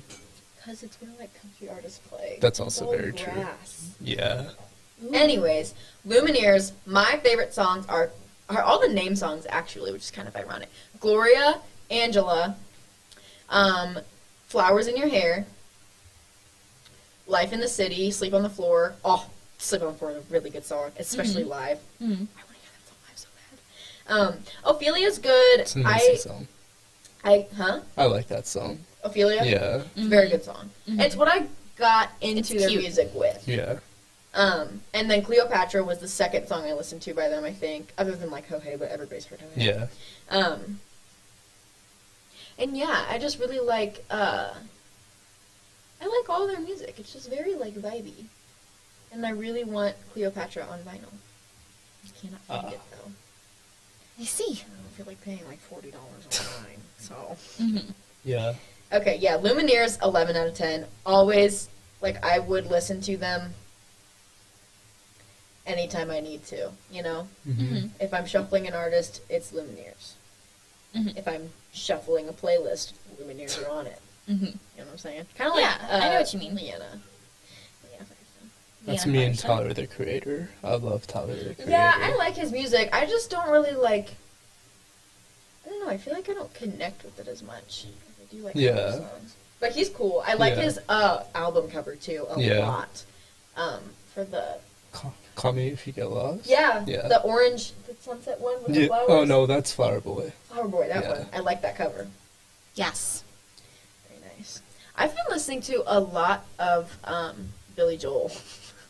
Because it's where, like, country artists play. That's It's also all very true. grass. Yeah. Anyways, Lumineers, my favorite songs are all the name songs, actually, which is kind of ironic. Gloria, Angela, Flowers in Your Hair, Life in the City, Sleep on the Floor. Oh, Sleep on the Floor is a really good song, especially live. Mm-hmm. I want to hear that song live so bad. Ophelia's good. It's an amazing song. I like that song. Ophelia? Yeah. It's a very good song. Mhm. It's what I got into It's their cute. music with. Yeah. And then Cleopatra was the second song I listened to by them, I think, other than like Hohei, but everybody's heard Hohei. Yeah. And yeah, I just really like, I like all their music. It's just very like vibey. And I really want Cleopatra on vinyl. I cannot find it though. I see. I don't feel like paying like $40 online, so. Mm-hmm. Yeah. Okay, yeah, Lumineers, 11 out of 10. Always, like, I would listen to them anytime I need to, you know? Mm-hmm. If I'm shuffling an artist, it's Lumineers. Mhm. If I'm shuffling a playlist, Lumineers are on it. Mm-hmm. You know what I'm saying? Kind of like, Yeah, I know what you mean. Leanna. That's Leanna me and Firestone. Tyler, the Creator. I love Tyler, the Creator. Yeah, I like his music. I just don't really like. I don't know. I feel like I don't connect with it as much. I do like Yeah. other songs. But he's cool. I like Yeah. his album cover too a Yeah. lot. For the Call Me If You Get Lost. yeah, Yeah. the orange, the sunset one with the Yeah. flowers. Oh no, that's Flower Boy. Flower Boy, that Yeah. one. I like that cover. Yes. Very nice. I've been listening to a lot of Billy Joel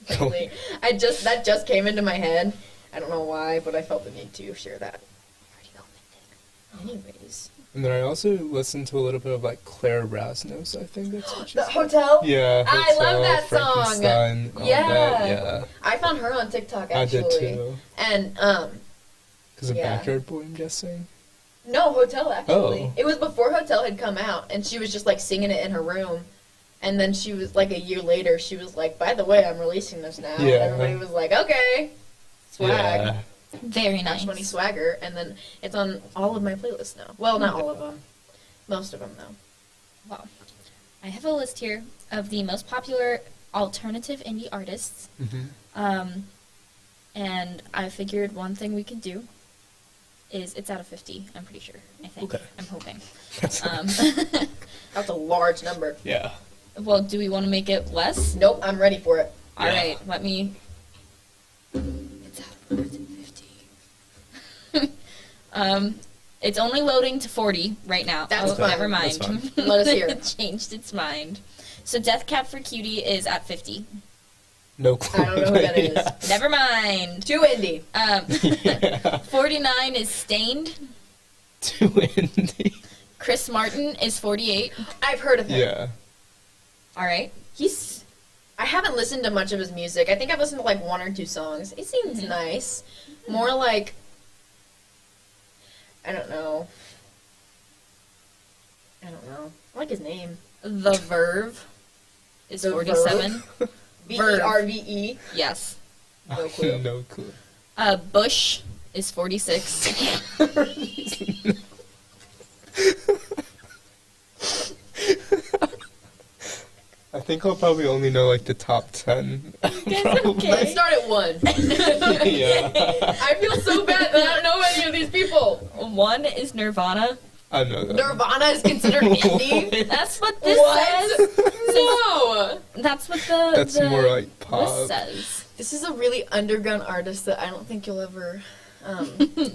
lately. That just came into my head. I don't know why, but I felt the need to share that. Anyways, And then I also listened to a little bit of Claire Rasnos. I think that's what the she's. Hotel. Yeah. I love Hotel, that song. Frankenstein, all Yeah. that, yeah. I found her on TikTok I actually. did too. And Because of yeah. Backyard Boy, I'm guessing. No, Hotel actually. Oh. It was before Hotel had come out, and she was just like singing it in her room. And then she was like a year later, she was like, "By the way, I'm releasing this now." Yeah. And everybody was like, "Okay, swag." Yeah. Very nice. Cash Money Swagger, and then it's on all of my playlists now. Well, not all of them, most of them though. Well, I have a list here of the most popular alternative indie artists. Mm-hmm. And I figured one thing we could do is it's out of 50, I'm pretty sure. I think. Okay. I'm hoping. That's a large number. Yeah. Well, do we want to make it less? Nope, I'm ready for it. All Yeah. right, let me. It's out of 50. It's only loading to 40 right now. That's fine. Never mind. That's fine. Let us hear It it. changed its mind. So Death Cab for Cutie is at 50. No clue. I don't know who that is. Yeah. Never mind. Too indie. Yeah. 49 is Stained. Too indie. Chris Martin is 48. I've heard of him. Yeah. All right. I haven't listened to much of his music. I think I've listened to like 1 or 2 songs. It seems nice. More like, I don't know. I like his name. The Verve is The 47. Verve. Yes. No clue. No clue. Bush is 46. I think I'll probably only know the top 10. Probably. Let's start at 1. Yeah. I feel so bad that I don't know any of these people. 1 is Nirvana. I know that. Nirvana is considered indie? That's what this What? says. No! That's what That's the more like pop. list says. This is a really underground artist that I don't think you'll ever,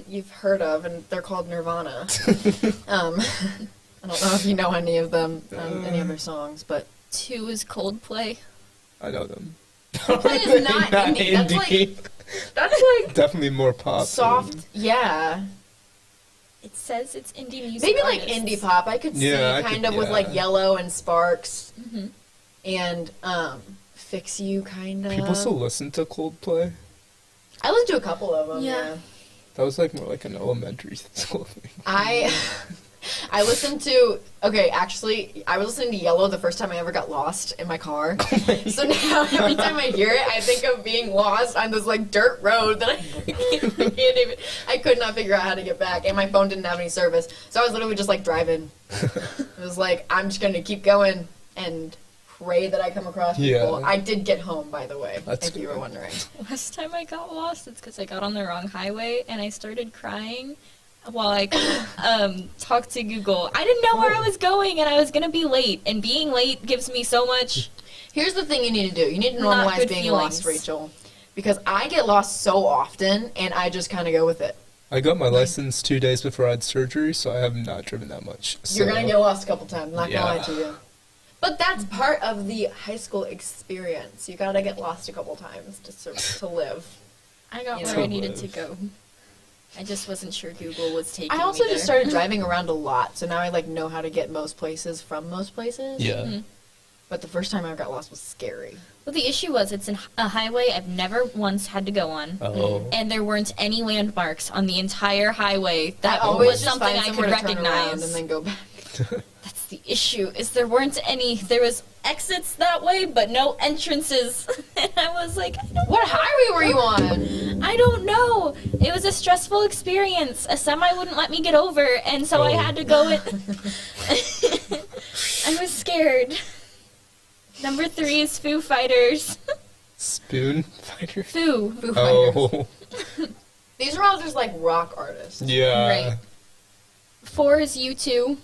you've heard of, and they're called Nirvana. I don't know if you know any of them, any of their songs, but 2 is Coldplay. I know them. Coldplay is not indie. That's like Definitely more pop. soft. Yeah, It says it's indie music. maybe like artists. indie pop. I could see Yeah, I kind could- of with yeah. like Yellow and Sparks Mhm. and Fix You kind of. People still listen to Coldplay. I listened to a couple of them. Yeah. Yeah. That was like more like an elementary school thing. I listened to, okay, actually, I was listening to Yellow the first time I ever got lost in my car. So now every time I hear it, I think of being lost on this like dirt road that I could not figure out how to get back, and my phone didn't have any service. So I was literally just like driving. It was like, I'm just going to keep going and pray that I come across people. Yeah. I did get home, by the way, That's if you were wondering. Last time I got lost, it's because I got on the wrong highway and I started crying while I talked to Google. I didn't know where I was going and I was going to be late, and being late gives me so much. Here's the thing you need to do. You need to Not normalize good being feelings. lost, Rachel. Because I get lost so often, and I just kind of go with it. I got my license 2 days before I had surgery, so I have not driven that much. You're So- going to get lost a couple times, not Yeah. going to lie to you. But that's part of the high school experience. You got to get lost a couple times to live. I got You where know. I needed to go. I just wasn't sure Google was taking I also me just there. started driving around a lot, so now I like know how to get most places from most places. Yeah. Mhm. But the first time I got lost was scary. Well, the issue was it's a highway I've never once had to go on. Oh. And there weren't any landmarks on the entire highway that I always was just something find I somewhere could to turn around recognize. and then go back. That's the issue, is there weren't any. There was exits that way, but no entrances. And I was like, What highway were you on? I don't know. It was a stressful experience. A semi wouldn't let me get over, and so I had to go it. I was scared. Number 3 is Foo Fighters. Spoon fighter. Foo. Foo Fighters. Oh. These are all just like rock artists. Yeah. Right. 4 is U2.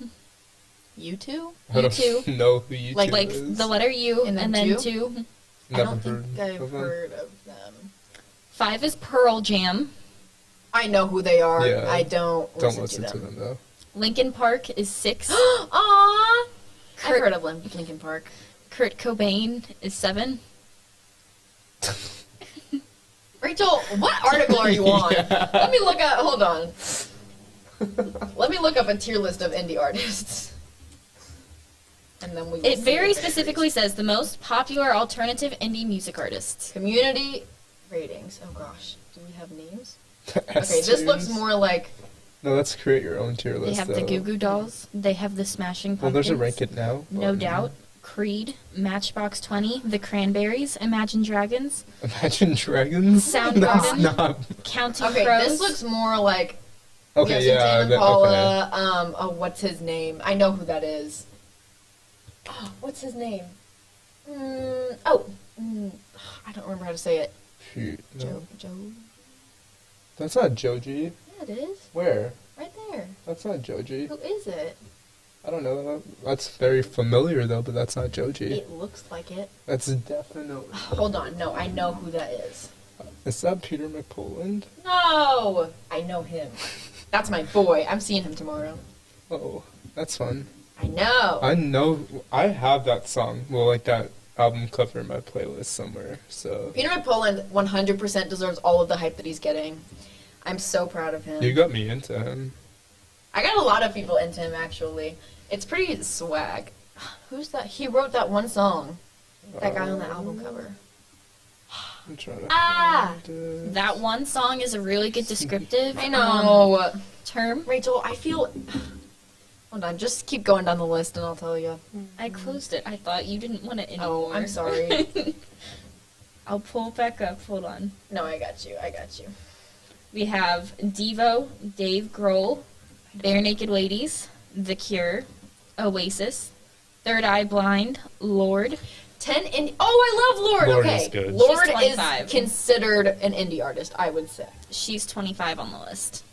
U2? I don't U2. know who you Like is. the letter U And and then then two? 2. I Never don't think I've of them. heard of them. 5 is Pearl Jam. I know who they are. Yeah. I don't Don't listen listen to them though. Linkin Park is 6. Aww! I've Kurt- heard of Linkin Park. Kurt Cobain is 7. Rachel, what article are you on? Yeah. Let me look at. Hold on. Let me look up a tier list of indie artists. And then we. will It see very if they specifically says the most popular alternative indie music artists. community ratings. Oh gosh, do we have names? Okay, S this looks tiers? more like. No, let's create your own tier They list. have though. the Goo Goo Dolls. They have the Smashing Well, Pumpkins. there's a rank it now. No button. Doubt. Creed. Matchbox 20. The Cranberries. Imagine Dragons. Imagine Dragons. Soundgarden. That's not. Counting Okay, Crows. this looks more like. Okay, Yes, yeah. Tame that- Impala. okay. Oh, what's his name? I know who that is. Oh, what's his name? I don't remember how to say it. Shoot. No. Joe. That's not Joji. Yeah, it is. Where? Right there. That's not Joji. Who is it? I don't know. That's very familiar though, but that's not Joji. It looks like it. That's definitely. Hold on. No, I know who that is. Is that Peter McPoland? No! I know him. That's my boy. I'm seeing him tomorrow. Oh, that's fun. I know. I know. I have that song. Well, like that album cover in my playlist somewhere. So Peter McPoland 100% deserves all of the hype that he's getting. I'm so proud of him. you got me into him. I got a lot of people into him, actually. It's pretty swag. Who's that? He wrote that one song. That guy on the album cover. I'm trying to. Ah! find it. That one song is a really good descriptive I know. term. Rachel, I feel... Hold on, just keep going down the list and I'll tell you. I closed it. I thought you didn't want it anymore. Oh, I'm sorry. I'll pull it back up. Hold on. No, I got you. I got you. We have Devo, Dave Grohl, Bare Naked Ladies, The Cure, Oasis, Third Eye Blind, Lord. 10 indie... Oh, I love Lord! Lord okay. is good. Lord She's is 25. considered an indie artist, I would say. She's 25 on the list.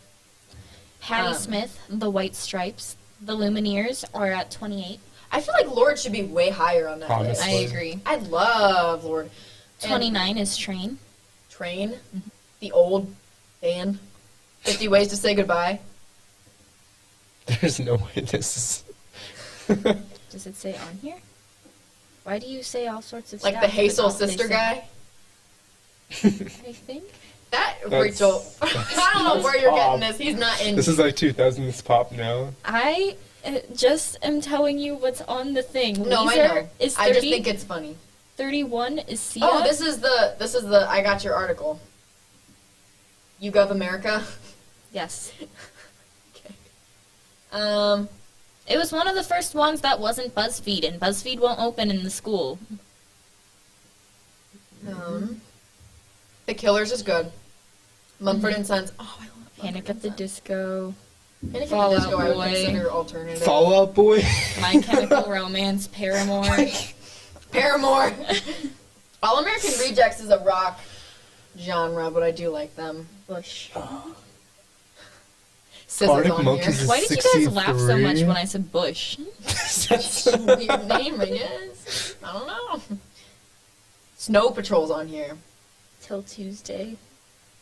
Patti Um, Smith, The White Stripes, The Lumineers are at 28. I feel like Lord should be way higher on that list. I agree. I love Lord. 29 is Train. Train? The old band? 50 Ways to Say Goodbye? There's no way this is... Does it say on here? Why do you say all sorts of Like stuff? the Hazel without sister facing- guy? I think. That, That's- Rachel, I don't know where you're getting this. He's not in. This is like 2000s pop now. I just am telling you what's on the thing. No, I Weezer know. Is 30, I just think it's funny. 31 is Sia. Oh, this is the, I got your article. You Gov America? Yes. Okay. It was one of the first ones that wasn't BuzzFeed, and BuzzFeed won't open in the school. The Killers is good. Mumford and Sons. Oh, I love Panic at the Disco. Panic at the Fall Disco, Out I would Boy. consider alternative. Fallout Boy. My Chemical Romance, Paramore. Paramore. All American Rejects is a rock genre, but I do like them. Bush. SZA's Arctic on Monkeys here. is Why did you guys laugh so much 63? when I said Bush? That's a weird name, I guess. I don't know. Snow Patrol's on here. Till Tuesday.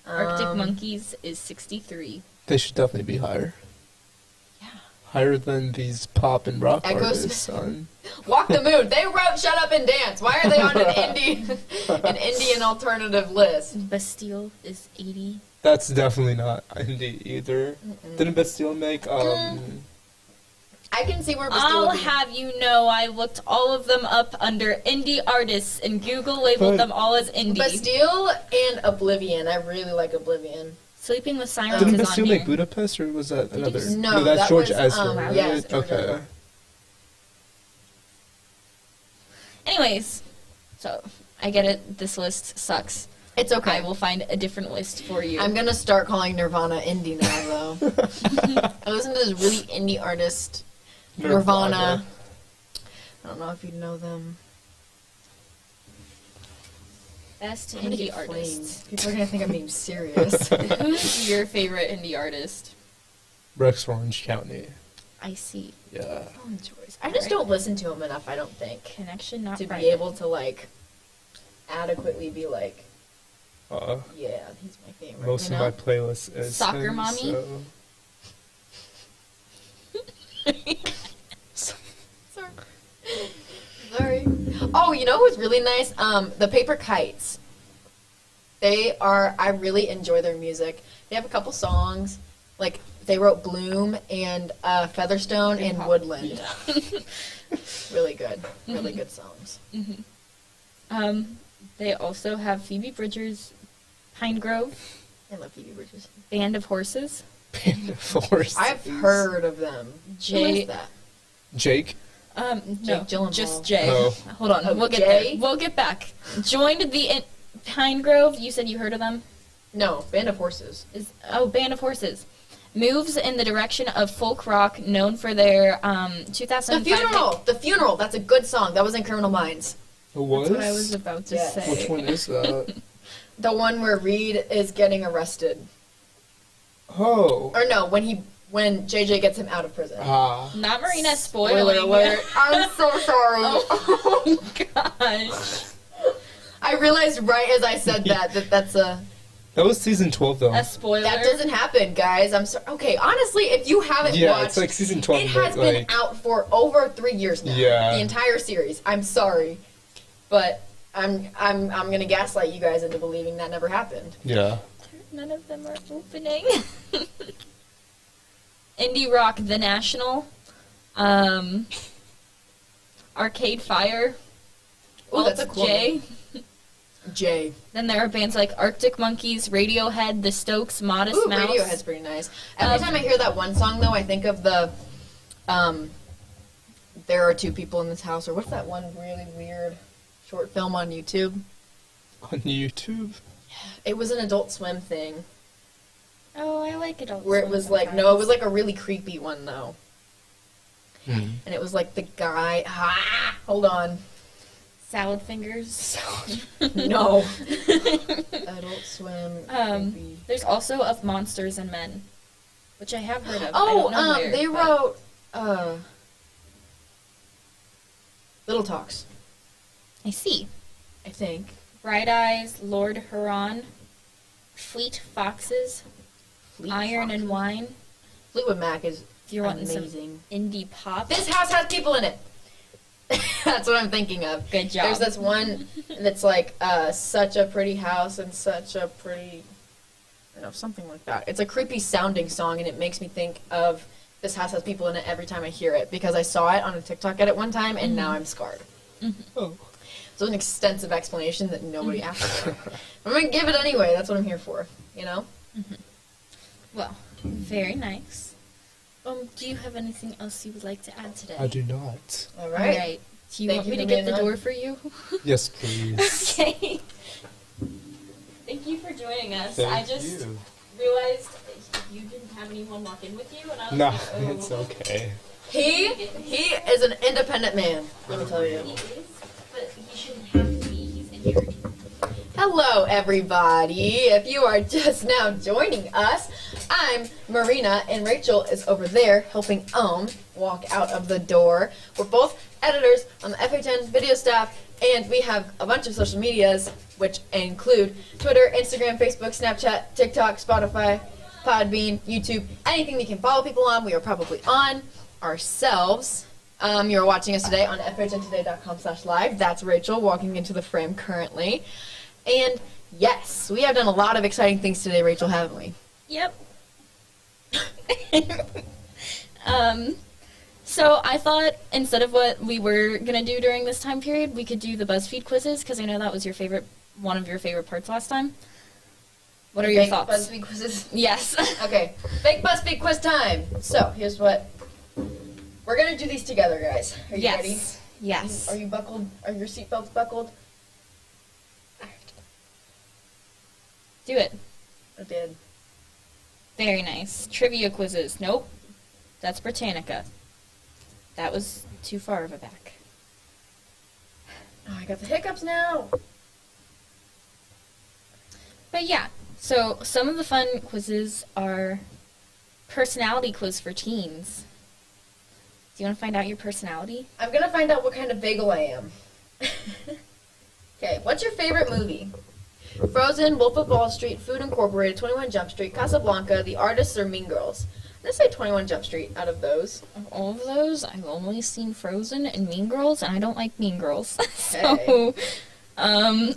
Arctic Um, Monkeys is 63. They should definitely be higher. Yeah. Higher than these pop and rock Echo artists. Son. Walk the Moon. They wrote Shut Up and Dance. Why are they on an Indian alternative list? Bastille is 80. That's definitely not indie either. Didn't Bastille make I can see where Bastille I'll would be. have you know I looked all of them up under indie artists, and Google labeled But- them all as indie. Bastille and Oblivion. I really like Oblivion. Sleeping with Sirens Didn't is on Bastille here. make Budapest, or was that another? No, that's that George was, Ezra, right? yes, George Okay. Ezra. Anyways, so I get it. This list sucks. It's okay. I will find a different list for you. I'm gonna start calling Nirvana indie now, though. I listen to this really indie artist, Nirvana. I don't know if you know them. Best I'm gonna indie get artist. flames. People are gonna think I'm being serious. Who's your favorite indie artist? Rex Orange County. I see. Yeah. I just don't listen to him enough. I don't think Connection not to private. be able to like adequately be like, Uh, yeah, he's my favorite. most you of know? my playlist is Soccer him, Mommy? so- Sorry. Oh, you know who's really nice? The Paper Kites. I really enjoy their music. They have a couple songs. Like, they wrote Bloom and Featherstone and Woodland. Really good. Really good songs. They also have Phoebe Bridgers, Pine Grove, I love Phoebe Bridgers. Band of Horses, Band of Horses. I've heard of them. Who Jay. is that? Jake. No, Jake Gyllenhaal. just Jay. Oh. Hold on, Oh, we'll get Jay? there. We'll get back. Joined the Pine Grove. You said you heard of them? No, Band of Horses. Band of Horses. Moves in the direction of folk rock, known for their 2005. The Funeral! The Funeral! That's a good song. That was in Criminal Minds. It was? That's what I was about to Yes. say. Which one is that? The one where Reed is getting arrested. Oh. Or no, when JJ gets him out of prison. Ah. Not Marina, Spoiler spoiling. alert. I'm so sorry. Oh gosh. I realized right as I said that's a... That was season 12, though. A spoiler. That doesn't happen, guys. I'm sorry. Okay, honestly, if you haven't Yeah, watched... it's like season 12. It has but, been like, out for over 3 years now. Yeah. The entire series. I'm sorry. But I'm gonna gaslight you guys into believing that never happened. Yeah. None of them are opening. Indie rock, The National, Arcade Fire, Ooh, that's a cool J. Jay. Then there are bands like Arctic Monkeys, Radiohead, The Stokes, Modest Ooh, Mouse. Radiohead's pretty nice. Every time I hear that one song, though, I think of the, There Are Two People in This House, or what's that one really weird short film on YouTube? On YouTube? It was an Adult Swim thing, Oh, I like it all. where it was like, no, it was like a really creepy one, though. And it was like the guy, hold on. Salad Fingers. No. Adult Swim. creepy. There's also Of Monsters and Men, which I have heard of. I Oh, don't know where, they but- wrote Little Talks. I see. I think. Bright Eyes, Lord Huron, Fleet Foxes, Iron and Wine. Fleetwood Mac is If you're wanting some amazing. indie pop. This house has people in it. That's what I'm thinking of. Good job. There's this one that's like such a pretty house and such a pretty, I don't know, something like that. It's a creepy sounding song, and it makes me think of This House Has People in It every time I hear it, because I saw it on a TikTok edit one time, and now I'm scarred. Oh. So an extensive explanation that nobody asked for. I'm going to give it anyway. That's what I'm here for, you know? Well, very nice. Do you have anything else you would like to add today? I do not. All right. All right. Do you want me to get the door for you? Yes, please. Okay. Thank you for joining us. Thank I just you. realized you didn't have anyone walk in with you, and I was No, like, oh. it's okay. He is an independent man, let me tell you. He is, but he shouldn't have to be. He's injured. Hello, everybody. If you are just now joining us, I'm Marina, and Rachel is over there helping walk out of the door. We're both editors on the FHN video staff, and we have a bunch of social medias, which include Twitter, Instagram, Facebook, Snapchat, TikTok, Spotify, Podbean, YouTube, anything we can follow people on. We are probably on ourselves. You're watching us today on FHNtoday.com/live. That's Rachel walking into the frame currently. And yes, we have done a lot of exciting things today, Rachel, haven't we? Yep. So I thought instead of what we were gonna do during this time period, we could do the BuzzFeed quizzes, because I know that was one of your favorite parts last time. What are your Fake thoughts? BuzzFeed quizzes? Yes. Okay, fake BuzzFeed quiz time. So here's what we're gonna do these together, guys. Are you ready? Yes. Are you buckled? Are your seatbelts buckled? Do it. I did. Very nice. Trivia quizzes. Nope. That's Britannica. That was too far of a back. Oh, I got the hiccups now. But yeah, so some of the fun quizzes are personality quiz for teens. Do you want to find out your personality? I'm gonna find out what kind of bagel I am. Okay, what's your favorite movie? Frozen, Wolf of Wall Street, Food Incorporated, 21 Jump Street, Casablanca, The Artist, or Mean Girls? I'm gonna say 21 Jump Street out of those. Of all of those, I've only seen Frozen and Mean Girls, and I don't like Mean Girls. Okay. So,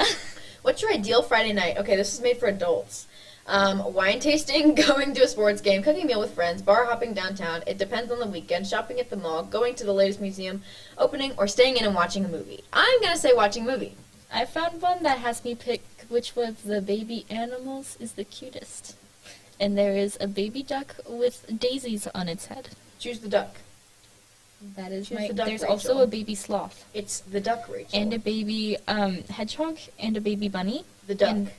What's your ideal Friday night? Okay, this is made for adults. Wine tasting, going to a sports game, cooking a meal with friends, bar hopping downtown. It depends on the weekend. Shopping at the mall, going to the latest museum, opening, or staying in and watching a movie. I'm gonna say watching a movie. I found one that has me pick which one of the baby animals is the cutest. And there is a baby duck with daisies on its head. Choose the duck. That is Choose my. the duck, There's Rachel. also a baby sloth. It's the duck, Rachel. And a baby hedgehog and a baby bunny. The duck. And-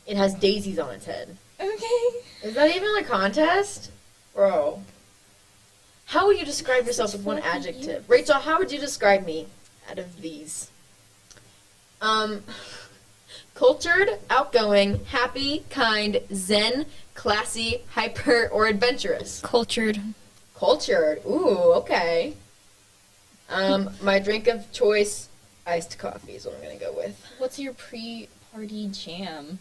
It has daisies on its head. Okay. Is that even a contest? Bro. How would you describe yourself with one adjective? Rachel, how would you describe me out of these? Cultured, outgoing, happy, kind, zen, classy, hyper, or adventurous? Cultured. Cultured. Ooh, okay. My drink of choice, iced coffee is what I'm going to go with. What's your pre-party jam?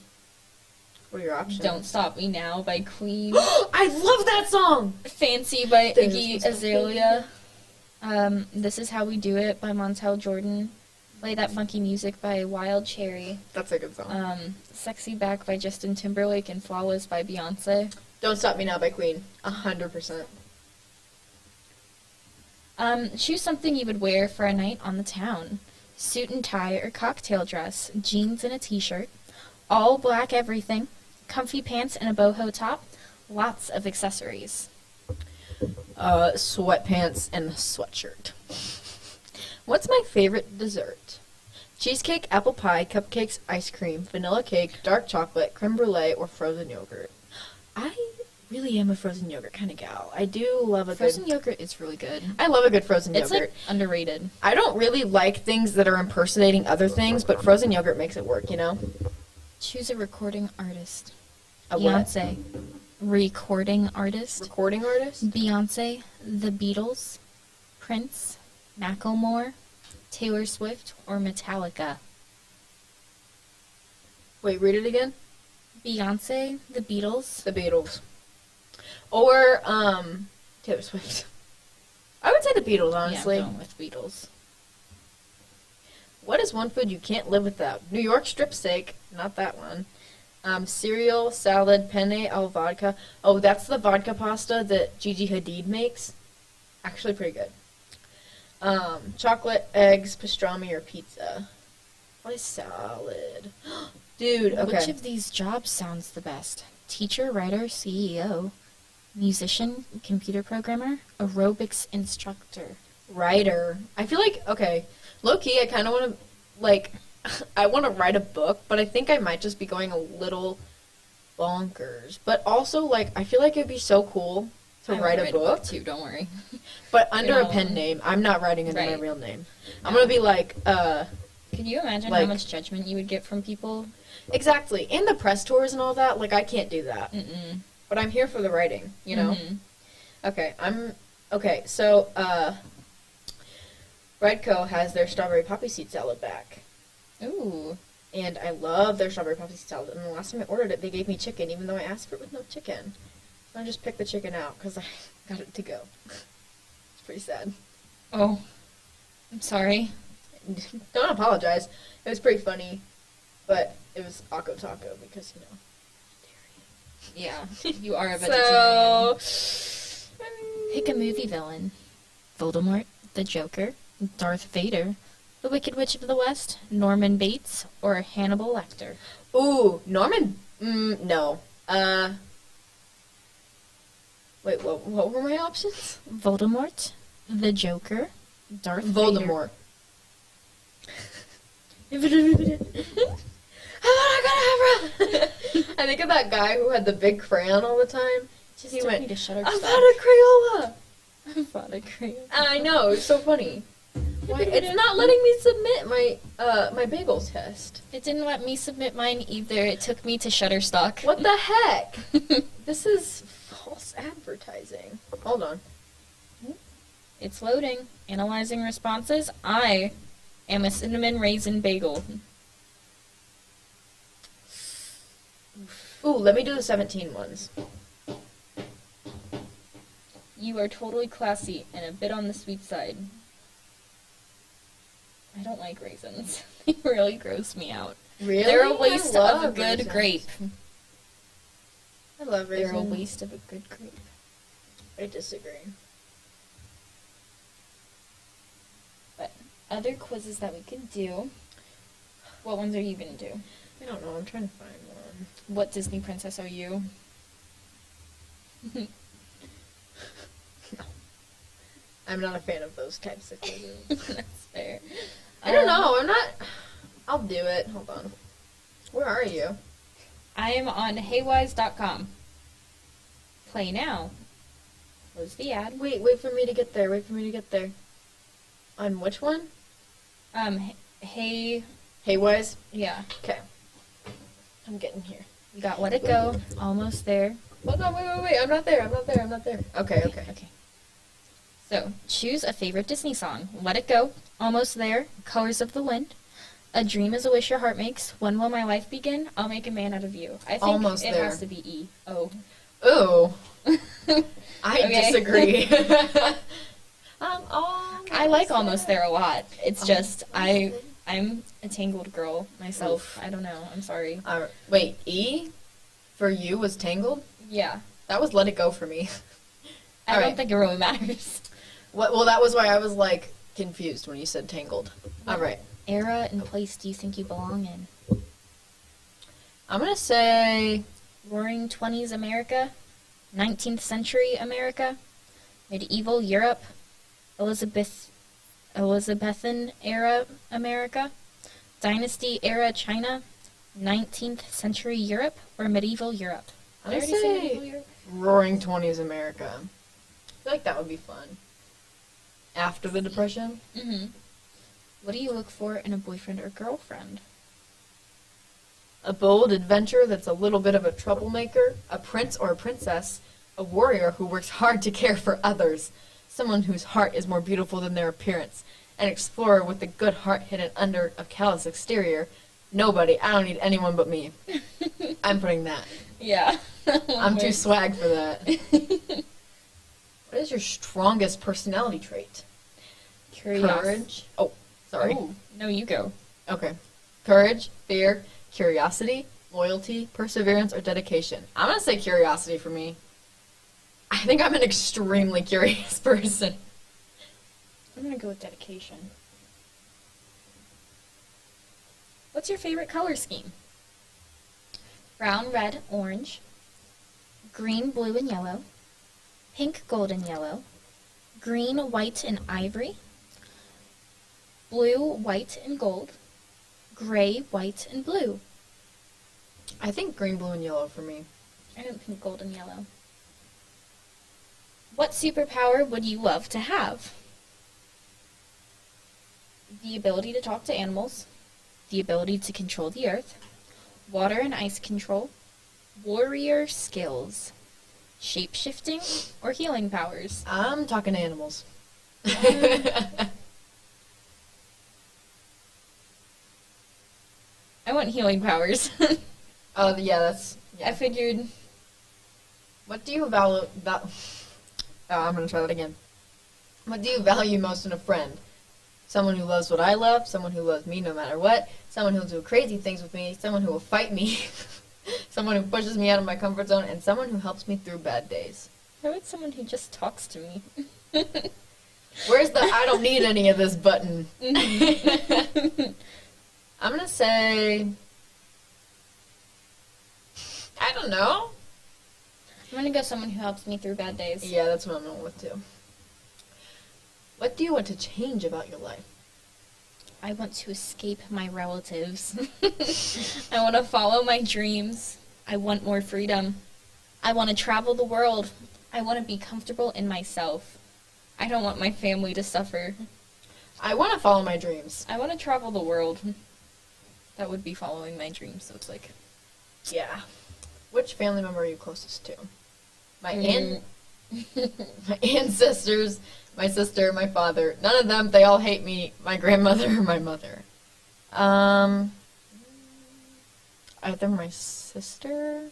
What are your options? Don't Stop Me Now by Queen. I love that song! Fancy by There's Iggy something. Azalea. This Is How We Do It by Montel Jordan. Play That Funky Music by Wild Cherry. That's a good song. Sexy Back by Justin Timberlake and Flawless by Beyonce. Don't Stop Me Now by Queen. 100%. Choose something you would wear for a night on the town. Suit and tie or cocktail dress, jeans and a t-shirt, all black everything, comfy pants and a boho top, lots of accessories. Sweatpants and a sweatshirt. What's my favorite dessert? Cheesecake, apple pie, cupcakes, ice cream, vanilla cake, dark chocolate, creme brulee, or frozen yogurt. I really am a frozen yogurt kind of gal. I do love a Frozen yogurt is really good. I love a good frozen It's yogurt. like underrated. I don't really like things that are impersonating other things, but frozen yogurt makes it work, you know? Choose a recording artist. A what? Beyonce. Recording artist. Recording artist? Beyonce, The Beatles, Prince, Macklemore, Taylor Swift, or Metallica. Wait, read it again. Beyonce, The Beatles. The Beatles. Or, Taylor Swift. I would say the Beatles, honestly. Yeah, I'm going with Beatles. What is one food you can't live without? New York strip steak. Not that one. Cereal, salad, penne al vodka. Oh, that's the vodka pasta that Gigi Hadid makes. Actually pretty good. Chocolate, eggs, pastrami, or pizza. What is salad? Dude, okay. Which of these jobs sounds the best? Teacher, writer, CEO, musician, computer programmer, aerobics instructor. Writer. I feel like, okay, low-key, I kind of want to, like, I want to write a book, but I think I might just be going a little bonkers. But also, like, I feel like it'd be so cool to write a book. Too, don't worry. But under a pen name. I'm not writing under my real name. I'm going to be like, Can you imagine like, how much judgment you would get from people? Exactly. And the press tours and all that, like, I can't do that. Mm-mm. But I'm here for the writing, you know? Mhm. Okay, so, Redco has their strawberry poppy seed salad back. Ooh. And I love their strawberry poppy seed salad. And the last time I ordered it, they gave me chicken, even though I asked for it with no chicken. So I just picked the chicken out, because I got it to go. It's pretty sad. Oh. I'm sorry. Don't apologize. It was pretty funny, but it was Akko Taco, because, you know. Yeah, you are a vegetarian. So, pick a movie villain. Voldemort, the Joker, Darth Vader, the Wicked Witch of the West, Norman Bates, or Hannibal Lecter. Ooh, Norman, no. Wait, what were my options? Voldemort, the Joker, Darth Voldemort. I think of that guy who had the big crayon all the time. He went, to shut I've had a Crayola. Avada Crayola. I know, it's so funny. Why, it's not letting me submit my my bagel test. It didn't let me submit mine either. It took me to Shutterstock. What the heck? This is false advertising. Hold on. It's loading. Analyzing responses. I am a cinnamon raisin bagel. Ooh, let me do the 17 ones. You are totally classy and a bit on the sweet side. I don't like raisins. They really gross me out. Really? They're a waste I love of a good raisins. grape. I love raisins. They're a waste of a good grape. I disagree. But other quizzes that we could do. What ones are you going to do? I don't know. I'm trying to find one. What Disney princess are you? No. I'm not a fan of those types of quizzes. That's fair. I don't know. I'm not. I'll do it. Hold on. Where are you? I am on heywise.com. Play now. Close the ad. Wait for me to get there. Wait for me to get there. On which one? Haywise? Yeah. Okay. I'm getting here. We got Let It Go. Almost there. Hold on, wait. I'm not there. Okay. So, choose a favorite Disney song. Let It Go. Almost There. Colors of the Wind. A Dream is a Wish Your Heart Makes. When Will My Life Begin? I'll Make a Man Out of You. I think Almost it there. has to be E. Oh. Ooh. I Okay. disagree. I like Almost There a lot. It's just, I'm a Tangled girl myself. I don't know. I'm sorry. Wait, E for you was Tangled? Yeah. That was Let It Go for me. I don't think it really matters. Well, that was why I was, like, confused when you said Tangled. All right. Era and place do you think you belong in? I'm going to say Roaring 20s America, 19th century America, medieval Europe, Elizabethan era America, dynasty era China, 19th century Europe, or medieval Europe. I'm Did I going to already say say medieval Europe? Roaring 20s America. I feel like that would be fun. After the Depression? Mm-hmm. What do you look for in a boyfriend or girlfriend? a bold adventurer that's a little bit of a troublemaker, a prince or a princess, a warrior who works hard to care for others, someone whose heart is more beautiful than their appearance, an explorer with a good heart hidden under a callous exterior. Nobody. I don't need anyone but me. I'm putting that. Yeah. I'm too swag for that. What is your strongest personality trait? Courage. Oh, sorry. Oh, no, you go. Okay. Courage, fear, curiosity, loyalty, perseverance, or dedication. I'm going to say curiosity for me. I think I'm an extremely curious person. I'm going to go with dedication. What's your favorite color scheme? Brown, red, orange. Green, blue, and yellow. Pink, gold, and yellow. Green, white, and ivory. Blue, white, and gold. Gray, white, and blue. I think green, blue, and yellow for me. I don't think gold and yellow. What superpower would you love to have? The ability to talk to animals. The ability to control the earth. Water and ice control. Warrior skills. Shape-shifting or healing powers. I'm talking animals. I want healing powers. Oh, yeah, that's... Yeah. I figured... What do you value... I'm going to try that again. What do you value most in a friend? Someone who loves what I love, someone who loves me no matter what, someone who will do crazy things with me, someone who will fight me, someone who pushes me out of my comfort zone, and someone who helps me through bad days. How about someone who just talks to me? Where's the I don't need any of this button? I'm going to say... I don't know. I'm going to go someone who helps me through bad days. Yeah, that's what I'm going with, too. What do you want to change about your life? I want to escape my relatives. I want to follow my dreams. I want more freedom. I want to travel the world. I want to be comfortable in myself. I don't want my family to suffer. I want to follow my dreams. I want to travel the world. That would be following my dreams, so it's like... Yeah. Which family member are you closest to? My ancestors, my sister, my father. None of them, they all hate me. My grandmother or my mother. Either my sister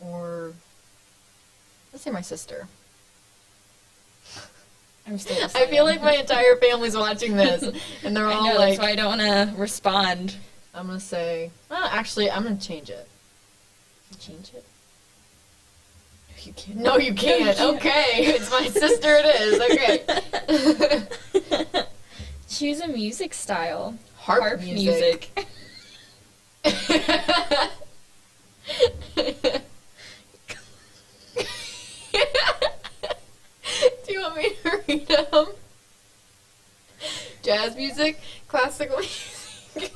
or... Let's say my sister. I'm still I feel like my entire family's watching this, and they're all like... that's why I don't want to respond. I'm going to say... Well, actually, I'm going to change it. Change it? You can't. No, you can't. Okay, it's my sister. It is. Okay. Choose a music style. Harp music. Do you want me to read them? Jazz music, classical music.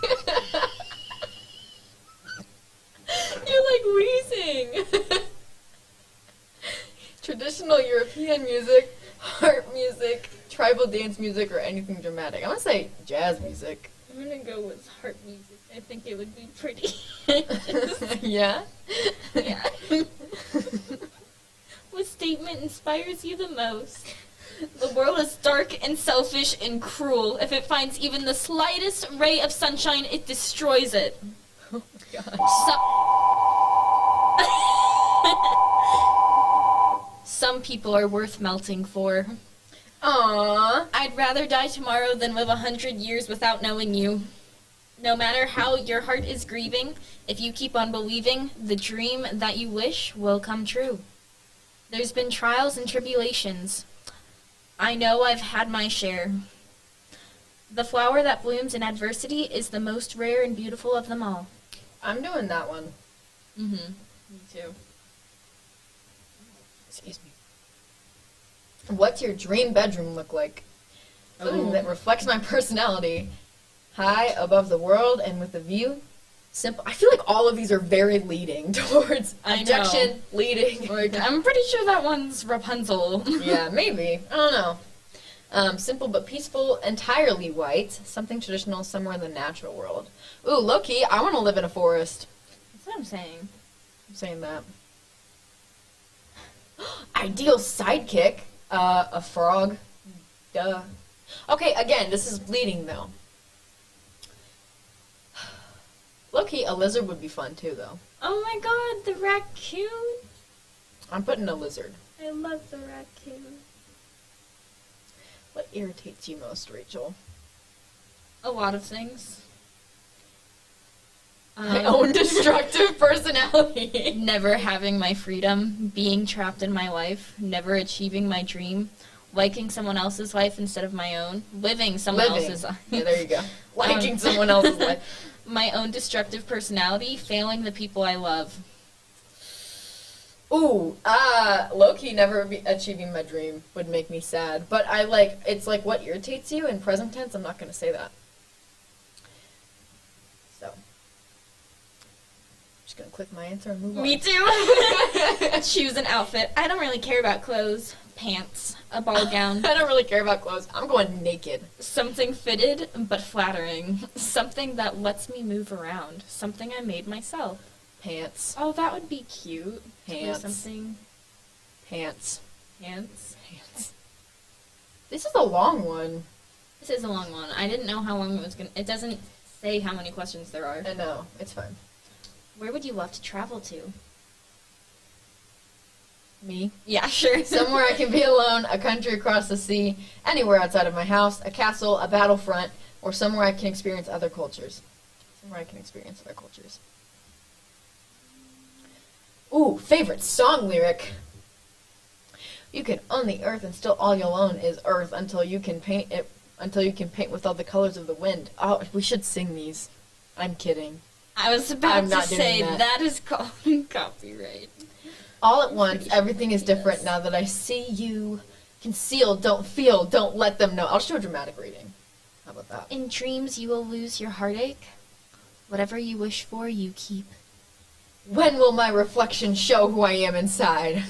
You're like wheezing. Traditional European music, harp music, tribal dance music, or anything dramatic. I'm gonna say jazz music. I'm gonna go with harp music. I think it would be pretty. Yeah? Yeah. What statement inspires you the most? The world is dark and selfish and cruel. If it finds even the slightest ray of sunshine, it destroys it. Oh my gosh. Some people are worth melting for. Aww. I'd rather die tomorrow than live 100 years without knowing you. No matter how your heart is grieving, if you keep on believing, the dream that you wish will come true. There's been trials and tribulations. I know I've had my share. The flower that blooms in adversity is the most rare and beautiful of them all. I'm doing that one. Mm-hmm. Me too. Excuse me. What's your dream bedroom look like? Something that reflects my personality. High above the world and with a view. Simple. I feel like all of these are very leading towards objection, leading. Like, I'm pretty sure that one's Rapunzel. Yeah, maybe. I don't know. Simple but peaceful, entirely white. Something traditional somewhere in the natural world. Ooh, low-key, I want to live in a forest. That's what I'm saying. I'm saying that. Ideal sidekick. A frog. Duh. Okay, again, this is bleeding, though. Low-key, a lizard would be fun, too, though. Oh my god, the raccoon. I'm putting a lizard. I love the raccoon. What irritates you most, Rachel? A lot of things. My own destructive personality. Never having my freedom, being trapped in my life, never achieving my dream, liking someone else's life instead of my own, living someone else's life. Yeah, there you go. Liking someone else's life. My own destructive personality, failing the people I love. Ooh, low-key never achieving my dream would make me sad. But it's like what irritates you in present tense. I'm not going to say that. So, I'm just going to click my answer and move on. Me too. Choose an outfit. I don't really care about clothes. Pants. A ball gown. I don't really care about clothes. I'm going naked. Something fitted but flattering. Something that lets me move around. Something I made myself. Pants. Oh, that would be cute. Pants. Something. Pants. Pants. Pants. This is a long one. This is a long one. I didn't know how long it was going to... It doesn't say how many questions there are. I know. It's fine. Where would you love to travel to? Me? Yeah, sure. Somewhere I can be alone, a country across the sea, anywhere outside of my house, a castle, a battlefront, or somewhere I can experience other cultures. Somewhere I can experience other cultures. Ooh, favorite song lyric. You can own the earth and still all you'll own is earth until you can paint it with all the colors of the wind. Oh, we should sing these. I'm kidding. I was about to say that. that is called copyright. All at once, everything is different now that I see you. Conceal, don't feel, don't let them know. I'll just do a dramatic reading. How about that? In dreams you will lose your heartache. Whatever you wish for, you keep. When will my reflection show who I am inside?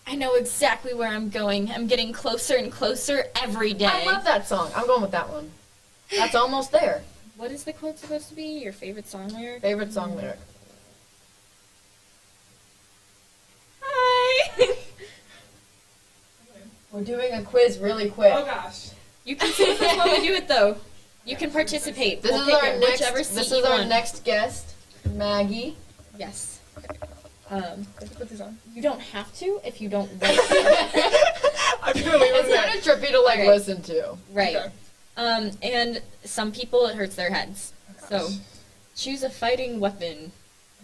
I know exactly where I'm going. I'm getting closer and closer every day. I love that song. I'm going with that one. That's almost there. What is the quote supposed to be? Your favorite song lyric? Favorite song lyric. Hi! We're doing a quiz really quick. Oh gosh. You can sit with us while we do it, though. You can participate. This We'll is pick our next. whichever seat This you is our want. next guest, Maggie. Yes. Put these on. You don't have to if you don't like It's kind of trippy to Alright. listen to. Right. Okay. And some people it hurts their heads. So choose a fighting weapon.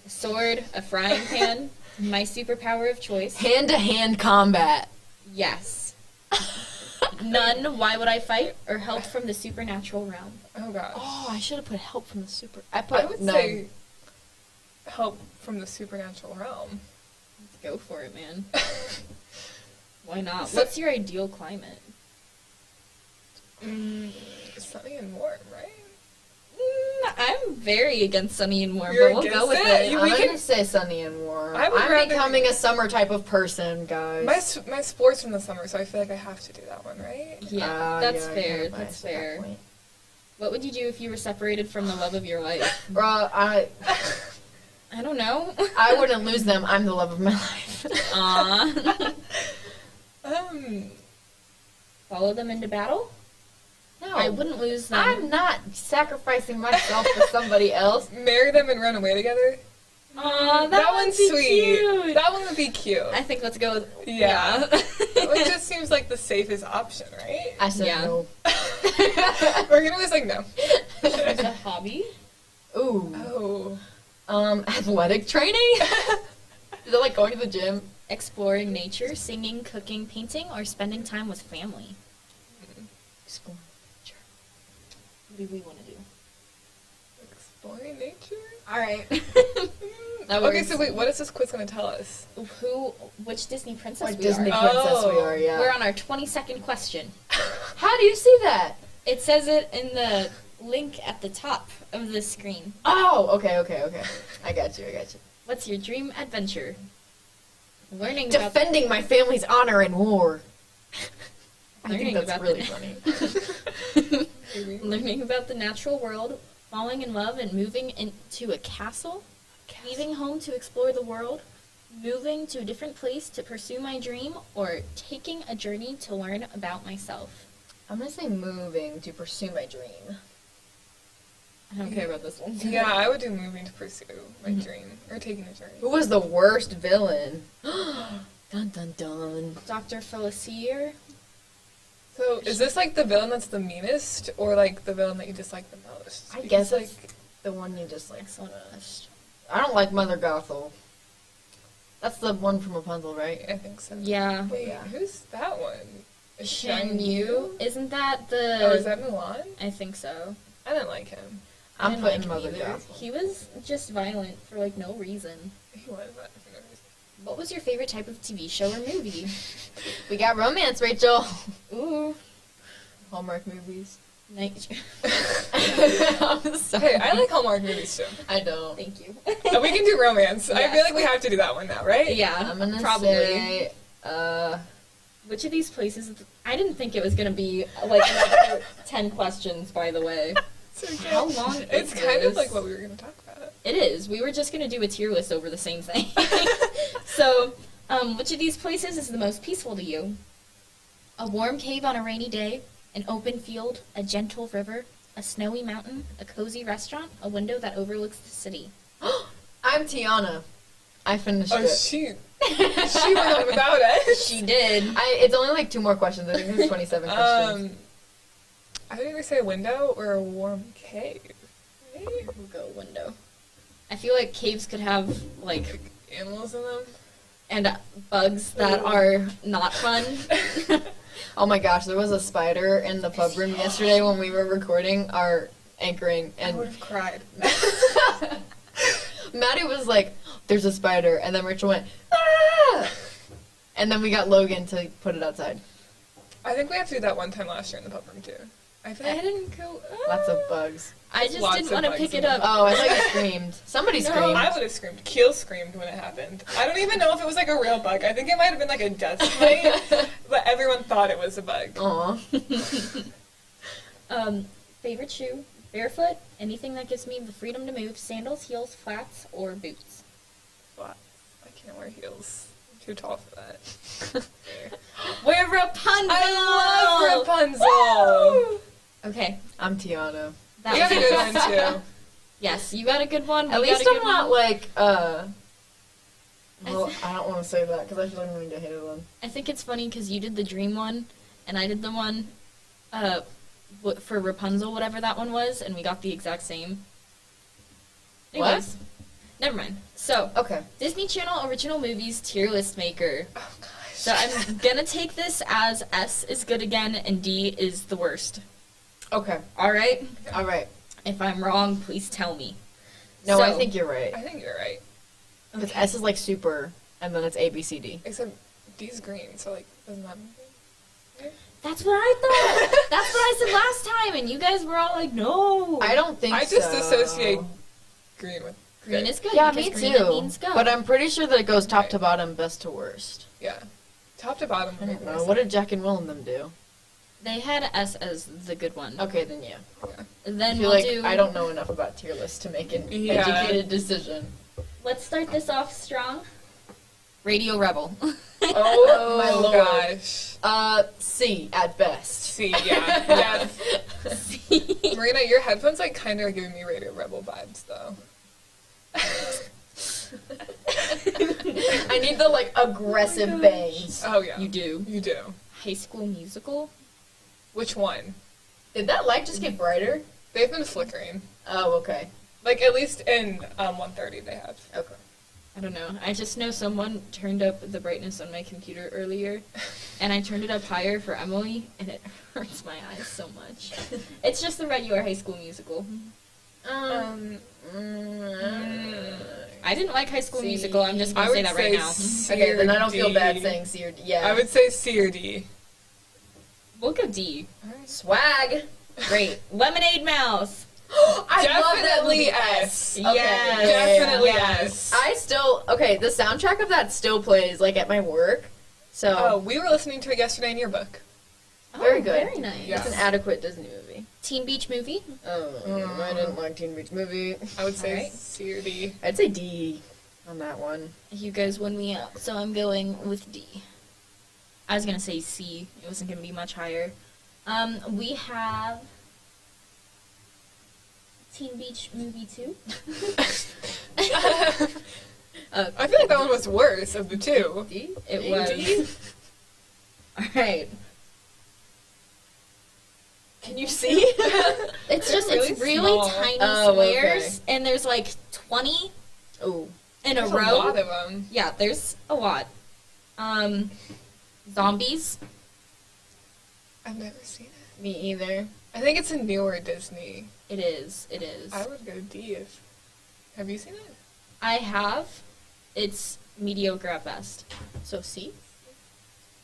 A sword, a frying pan, my superpower of choice. Hand-to-hand combat. Yes. None, why would I fight? Or help from the supernatural realm. Oh gosh. Oh, I should have put help from the super. I I put would none. say help from the supernatural realm. Let's go for it, man. Why not? So- What's your ideal climate? Sunny and warm, right? I'm very against sunny and warm, You're but we'll go against with it? it. I'm gonna say sunny and warm. I would I'm rather- becoming a summer type of person, guys. My sport's from the summer, so I feel like I have to do that one, right? Yeah, that's yeah, fair. you're That's biased at that fair. point. What would you do if you were separated from the love of your life? Bruh, I don't know. I wouldn't lose them. I'm the love of my life. Aww. Um, Follow them into battle? No, I wouldn't lose them. I'm not sacrificing myself for somebody else. marry them and run away together. Aw, That would one's be sweet. cute. That one would be cute. I think let's go with Yeah. It just seems like the safest option, right? I said Yeah. no. We're gonna be like no. Choose a hobby. Ooh. Oh. Athletic training? Is it like going to the gym? Exploring nature, singing, cooking, painting, or spending time with family. Exploring. What do we want to do? Exploring nature? Alright. Okay, so wait, what is this quiz gonna tell us? Which Disney princess What we Disney are. princess we are, yeah. We're on our 22nd question. How do you see that? It says it in the link at the top of the screen. Oh, okay. I got you. What's your dream adventure? Learning about Defending my family's honor in war. I think that's really funny. Learning about the natural world, falling in love and moving into a castle, leaving home to explore the world, moving to a different place to pursue my dream, or taking a journey to learn about myself. I'm going to say moving to pursue my dream. I don't care about this one. Yeah, I would do moving to pursue my dream or taking a journey. Who was the worst villain? Dun dun dun. Dr. Felicier. So, is this like the villain that's the meanest, or like the villain that you dislike the most? I guess like the one you dislike the most. I don't like Mother Gothel. That's the one from Rapunzel, right? I think so. Yeah. Wait, who's that one? Shan Yu? Isn't that the... Oh, is that Mulan? I think so. I didn't like him. I'm didn't putting like Mother him either. Gothel. He was just violent for like no reason. He was violent for no reason. What was your favorite type of TV show or movie? We got romance, Rachel. Ooh. Hallmark movies. Night. I'm sorry. Hey, I like Hallmark movies too. I don't. Thank you. Oh, we can do romance. I Yes. feel like we have to do that one now, right? Yeah, I'm gonna probably. say, Which of these places? I didn't think it was gonna be like another 10 questions. By the way, It's okay. how long? It's is kind of this? like what we were going to talk about. It is. We were just gonna do a tier list over the same thing. So, which of these places is the most peaceful to you? A warm cave on a rainy day, an open field, a gentle river, a snowy mountain, a cozy restaurant, a window that overlooks the city. I'm Tiana. I finished Oh, it. she went on without it. She did. It's only like 2 more questions. I think there's 27 questions. I would either say a window or a warm cave. Right? We'll go window. I feel like caves could have like Animals in them. and bugs that are not fun. Oh my gosh, there was a spider in the pub room yesterday when we were recording our anchoring, I would and have cried. Maddie was like, "There's a spider," and then Rachel went, "Ah!" And then we got Logan to put it outside. I think we have to do that one time last year in the pub room too. I feel I like didn't go. Lots of bugs. I just Lots didn't of want to bugs pick in it the up. Oh, I thought you screamed. Somebody No, screamed. I would have screamed. Keel screamed when it happened. I don't even know if it was like a real bug. I think it might have been like a death mite, but everyone thought it was a bug. Aw. Favorite shoe? Barefoot? Anything that gives me the freedom to move? Sandals, heels, flats, or boots? Flats. I can't wear heels. I'm too tall for that. We're Rapunzel! I love Rapunzel! Okay, I'm Tiana. that You got a was good one too. Yes, you got a good one. At we least got a I'm good not one. like, well, I don't want to say that because I feel like I'm going to get hated on. I think it's funny because you did the dream one, and I did the one for Rapunzel, whatever that one was, and we got the exact same. Anyways, never mind. So, Okay. Disney Channel original movies tier list maker. Oh gosh. So I'm gonna take this as S is good again and D is the worst. Okay. All right. All right. If I'm wrong, please tell me. No, So- I think you're right. I think you're right. Because S is like super, and then it's A, B, C, D. Except D's green, so like doesn't that mean? That's what I thought. That's what I said last time, and you guys were all like, "No." I don't think I just so. associate green with green good. is good. Yeah, because me green too. means go. But I'm pretty sure that it goes top Right. to bottom, best to worst. Yeah. Top to bottom. I don't know. What did Jack and Will and them do? They had S as the good one. Okay, then yeah. And I then feel we'll like do. I don't know enough about tier lists to make an Yeah. educated decision. Let's start this off strong. Radio Rebel. Oh my lord. gosh. C at best. See, yeah. Yeah. Marina, your headphones like kind of are giving me Radio Rebel vibes though. I need the like aggressive bangs. Oh yeah. You do. You do. High School Musical. Which one? Did that light just get brighter? They've been flickering. Oh, okay. Like at least in 130 they have. Okay. I don't know. I just know someone turned up the brightness on my computer earlier, and I turned it up higher for Emily, and it hurts my eyes so much. It's just the regular High School Musical. I didn't like High School C. Musical. I'm just I gonna say would that right say now. C Okay, then or I don't feel D. bad saying C or D. Yeah. I would say C or D. We'll go D. Swag. Great. Lemonade Mouth. I love that Definitely movie. S. Okay. Yes. Definitely Yeah. S. I still the soundtrack of that still plays like at my work. So Oh, we were listening to it yesterday in Yearbook. Very good. Very nice. It's an adequate Disney movie. Teen Beach Movie? Oh, I didn't like Teen Beach Movie. I would say Alright. C or D. I'd say D on that one. You guys win me out, so I'm going with D. I was gonna say C. It wasn't gonna be much higher. We have Teen Beach Movie 2. I feel like that one was worse of the two. D? It was. Alright. Can you see? It's just, They're it's really really small. tiny Oh, squares, okay. and there's like 20 Oh. in There's a row. a lot of them. Yeah, there's a lot. Zombies. I've never seen it. Me either. I think it's a newer Disney. It is. It is. I would go D if. Have you seen it? I have. It's mediocre at best. So C?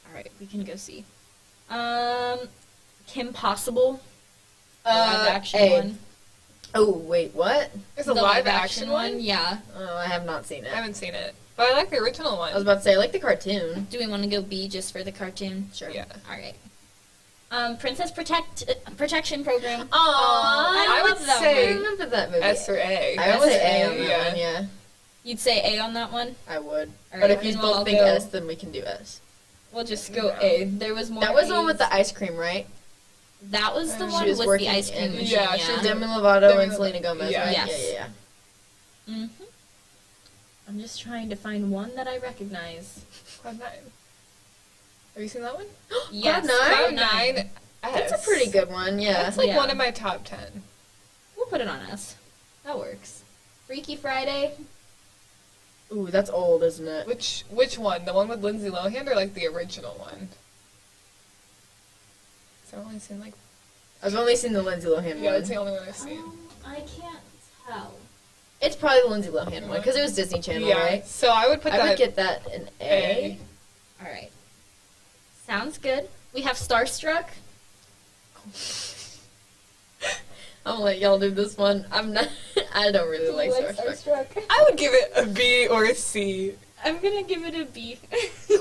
Alright, we can go C. Kim Possible. The live action A. one. Oh, wait, what? There's a The live action one? Yeah. Oh, I have not seen it. I haven't seen it. But I like the original one. I was about to say, I like the cartoon. Do we want to go B just for the cartoon? Sure. Yeah. Alright. Princess Protection Program. Aww, I would love that say I remember that movie. S or A. I would say A on yeah. that one, yeah. You'd say A on that one? I would. Alright, But if you then both we'll think go- S, then we can do S. We'll just go A. There was more. That was the one A's. with the ice cream, right? That was the She one was with working the ice cream in- machine. Yeah, Yeah, she was Demi Lovato Demi and Selena Gomez, yeah. right? Yes. Yeah. Mm-hmm. I'm just trying to find one that I recognize. Cloud9. Have you seen that one? Yes, Cloud9? Cloud9. That's a pretty good one, yeah. That's like Yeah. one of my top 10. We'll put it on S. That works. Freaky Friday. Ooh, that's old, isn't it? Which one? The one with Lindsay Lohan or like the original one? 'Cause I've only seen like I've only seen the Lindsay Lohan yeah, one. that's the only one I've seen. I can't tell. It's probably the Lindsay Lohan one, because it was Disney Channel, Yeah, right? so I would put I that would get that an A. Alright. Sounds good. We have Starstruck. I'm gonna let y'all do this one. I'm not. I don't really like Starstruck. I would give it a B or a C. I'm gonna give it a B.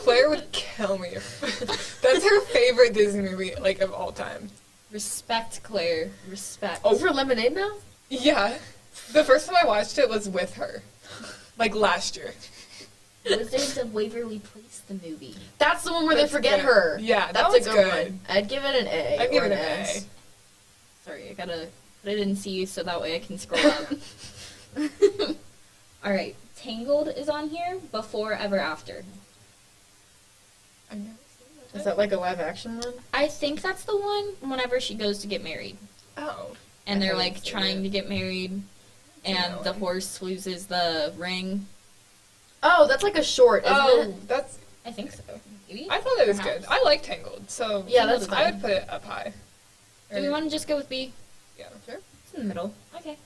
Claire would kill me. That's her favorite Disney movie, like of all time. Respect, Claire. Respect. Over Lemonade Mouth? Yeah, the first time I watched it was with her, like last year. Wizards of Waverly Place, the movie. That's the one where That's they forget good. her. Yeah, that that's one's a good good. one. I'd give it an A. I'd give or it an S. Sorry, I gotta put it in C so that way I can scroll up. Alright, Tangled is on here. Before, Ever After. I've never seen that. Is that like a live action one? I think that's the one whenever she goes to get married. Oh. And I they're haven't like seen trying it. to get married, and No. the horse loses the ring. Oh, that's like a short, isn't Oh, it? that's. I think so. Maybe? I thought it was Perhaps. good. I like Tangled, so Yeah, that's I fine. would put it up high. Do we want to just go with B? Yeah. Sure. It's in the middle. Okay.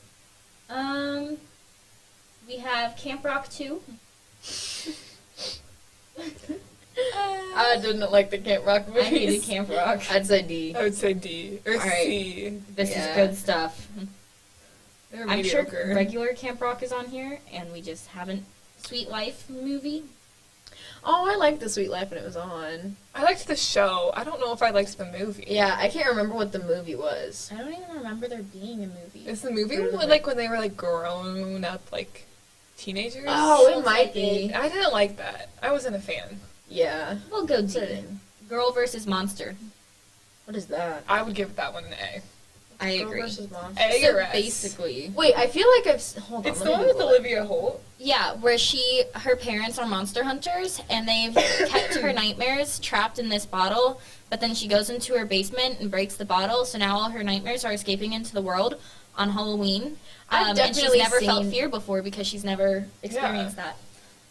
We have Camp Rock 2. I didn't like the Camp Rock movies. I hated Camp Rock. I'd say D. I would say D or Alright. C. This Yeah. is good stuff. They're I'm sure mediocre. regular Camp Rock is on here, and we just haven't. Sweet Life movie. Oh, I liked The Sweet Life when it was on. I liked the show. I don't know if I liked the movie. Yeah, I can't remember what the movie was. I don't even remember there being a movie. Is the movie Or when, like when they were like grown up, like teenagers? Oh, it Sounds might like be. I didn't like that. I wasn't a fan. Yeah. We'll go Put it D. in. Girl versus Monster. What is that? I would give that one an A. I Girl agree. versus Monster. A So or S. basically, Wait, I feel like hold on. It's let the me one with Google it. Olivia Holt. yeah, where her parents are monster hunters, and they've kept her nightmares trapped in this bottle. But then she goes into her basement and breaks the bottle, so now all her nightmares are escaping into the world on Halloween. I've And she's definitely never felt seen- fear before because she's never experienced that.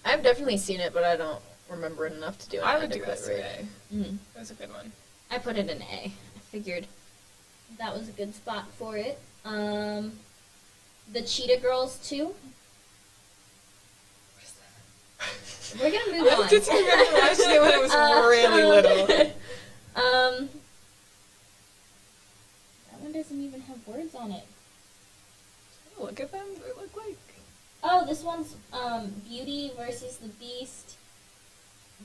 I've definitely seen it, but I don't remember it enough to do it. I would do S or A. Mm. That was a good one. I put it in A. I figured that was a good spot for it. The Cheetah Girls 2. We're gonna move on. I just remember watching it when I was really little. That one doesn't even have words on it. Look at them. They look like. Oh, this one's Beauty versus the Beast,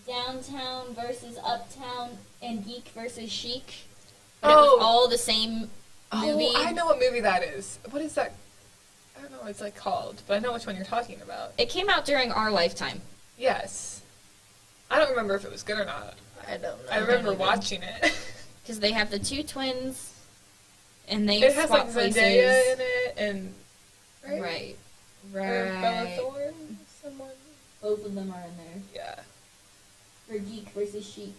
Downtown versus Uptown, and Geek versus Chic. but it was all the same movie. Oh, I know what movie that is. What is that? I don't know what it's like called, but I know which one you're talking about. It came out during our lifetime. Yes. I don't remember if it was good or not. I don't know. I remember watching it. Because they have the two twins, and they It has swap like places. Zendaya in it, and Right. Or Bella Thorne, someone. Both of them are in there. Yeah. For geek versus sheep.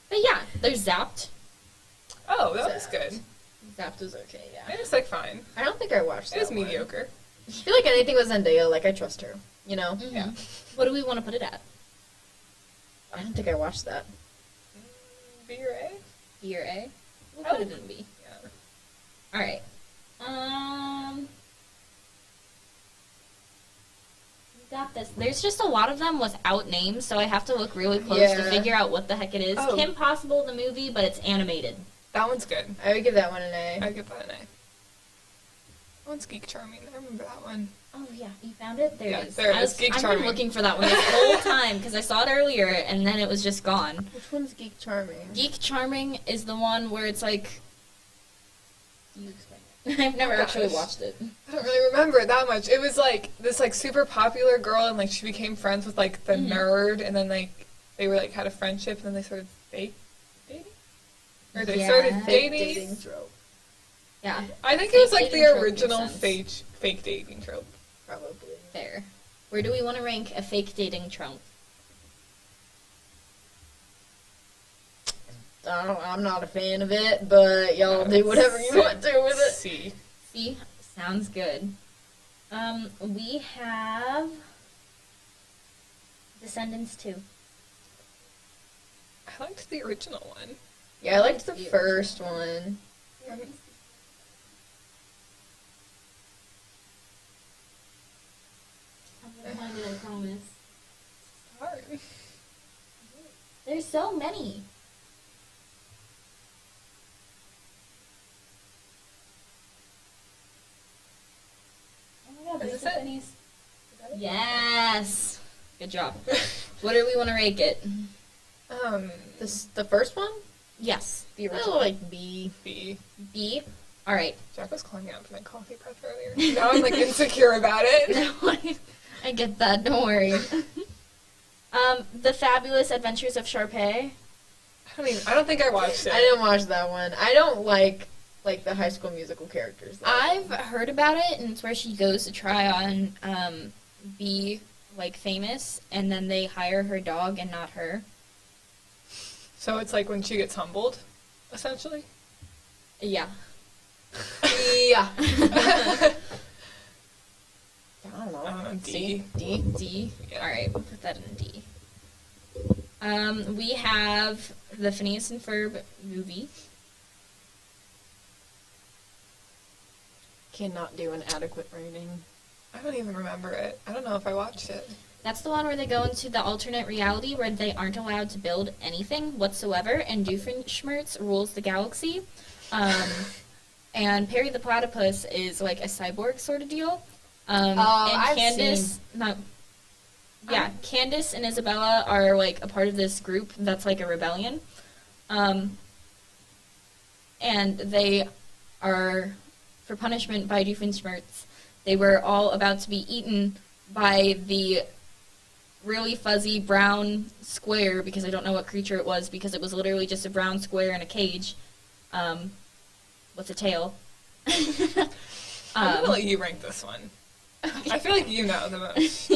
But yeah, there's Zapped. Oh, that was good. Zapped was okay, yeah. It was like fine. I don't think I watched that. It was one. mediocre. I feel like anything with Zendaya, like I trust her. You know? Mm-hmm. Yeah. What do we want to put it at? I don't think I watched that. B or A? B or A? We'll I put would- it in B. Yeah. Alright. We got this. There's just a lot of them without names, so I have to look really close to Yeah. figure out what the heck it is. Oh. Kim Possible, the movie, but it's animated. That one's good. I would give that one an A. I'd give that an A. That one's Geek Charming. I remember that one. Oh yeah, you found it? There Yeah, it is. there it is. Geek I've Charming. been looking for that one this whole time because I saw it earlier and then it was just gone. Which one's Geek Charming? Geek Charming is the one where it's like. You explain it. I've never Oh, actually gosh. watched it. I don't really remember it that much. It was like this like super popular girl, and like she became friends with like the nerd, and then like they were like had a friendship, and then they started dating, or they Yeah. started Fake dating. dating trope. Yeah. I think it was Fake like the dating trope original makes fake dating trope. Probably. Fair. Where do we want to rank a fake dating trope? I'm not a fan of it, but y'all do whatever you want to with it. C. See, sounds good. We have Descendants 2. I liked the original one. Yeah, I liked the first one. I promise. Hard. There's so many. Oh my god, Is there's this so it? many. Yes. Good job. What do we want to rate it? The first one? Yes, the I original. like B. B. B. All right. Jack was calling me out for that coffee breath earlier. Now I'm like insecure about it. No, I get that. Don't worry. The Fabulous Adventures of Sharpay. I don't think I watched it. I didn't watch that one. I don't like the High School Musical characters. Though. I've heard about it, and it's where she goes to try on be like famous, and then they hire her dog and not her. So it's like when she gets humbled, essentially. Yeah. Yeah. I don't know. D. D. All right, we'll put that in D. We have the Phineas and Ferb movie. Cannot do an adequate rating. I don't even remember it. I don't know if I watched it. That's the one where they go into the alternate reality where they aren't allowed to build anything whatsoever, and Doofenshmirtz rules the galaxy. And Perry the Platypus is like a cyborg sort of deal. And I've Candace, Candace and Isabella are like a part of this group that's like a rebellion. And they are, for punishment by Doofenshmirtz, they were all about to be eaten by the really fuzzy brown square, because I don't know what creature it was, because it was literally just a brown square in a cage with a tail. I'm gonna let you rank this one. I feel like you know the most.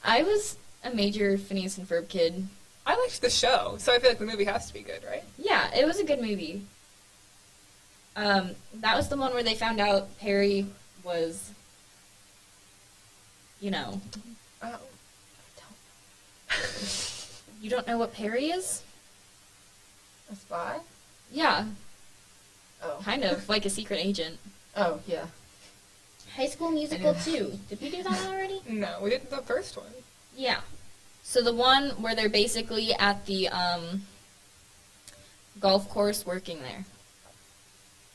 I was a major Phineas and Ferb kid. I liked the show, so I feel like the movie has to be good, right? Yeah, it was a good movie. That was the one where they found out Perry was, you know. Oh. You don't know what Perry is? A spy? Yeah. Oh. Kind of, like a secret agent. Oh, yeah. High School Musical 2. Did we do that already? No, we did the first one. Yeah. So the one where they're basically at the golf course working there.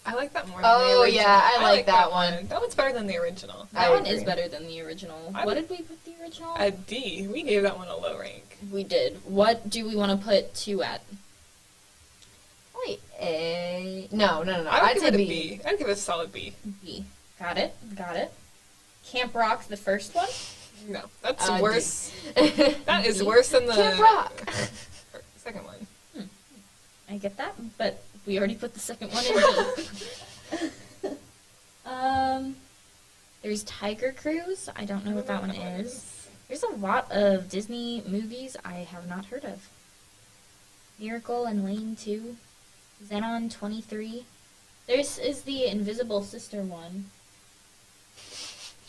I like that more than Oh, the original. yeah, I like that one. That one's better than the original. That I one is agree. better than the original. What did we put the original? A D. We gave that one a low rank. We did. What do we want to put 2 at? Probably A. No. I'd I'd give say it a B. B. I'd give it a solid B. B. Got it. Camp Rock, the first one? No, that's D. worse. That is worse than the Camp Rock. second one. I get that, but we already put the second one in B. There's Tiger Cruise. I don't know what that one is. There's a lot of Disney movies I have not heard of. Miracle and Lane 2. Xenon 23. This is the Invisible Sister one.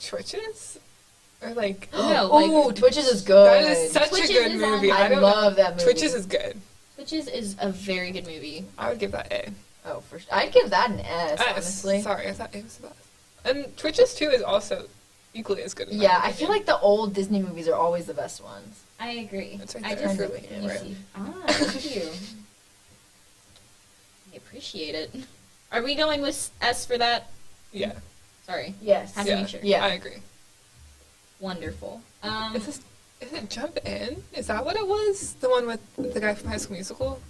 Twitches? Or like Twitches is good. That is such Twitches a good is movie. on- I love that movie. Twitches is good. Twitches is a very good movie. I would give that A. Oh, for sure. I'd give that an S, honestly. Sorry, I thought A was the best. And Twitches 2 is also equally as good. In Yeah, my I feel opinion. like the old Disney movies are always the best ones. I agree. That's right I there. just Let let me me see. Thank you. I appreciate it. Are we going with S for that? Yeah. Sorry. Yes. Have to make sure. Yeah. I agree. Wonderful. Is it Jump In? Is that what it was? The one with the guy from High School Musical?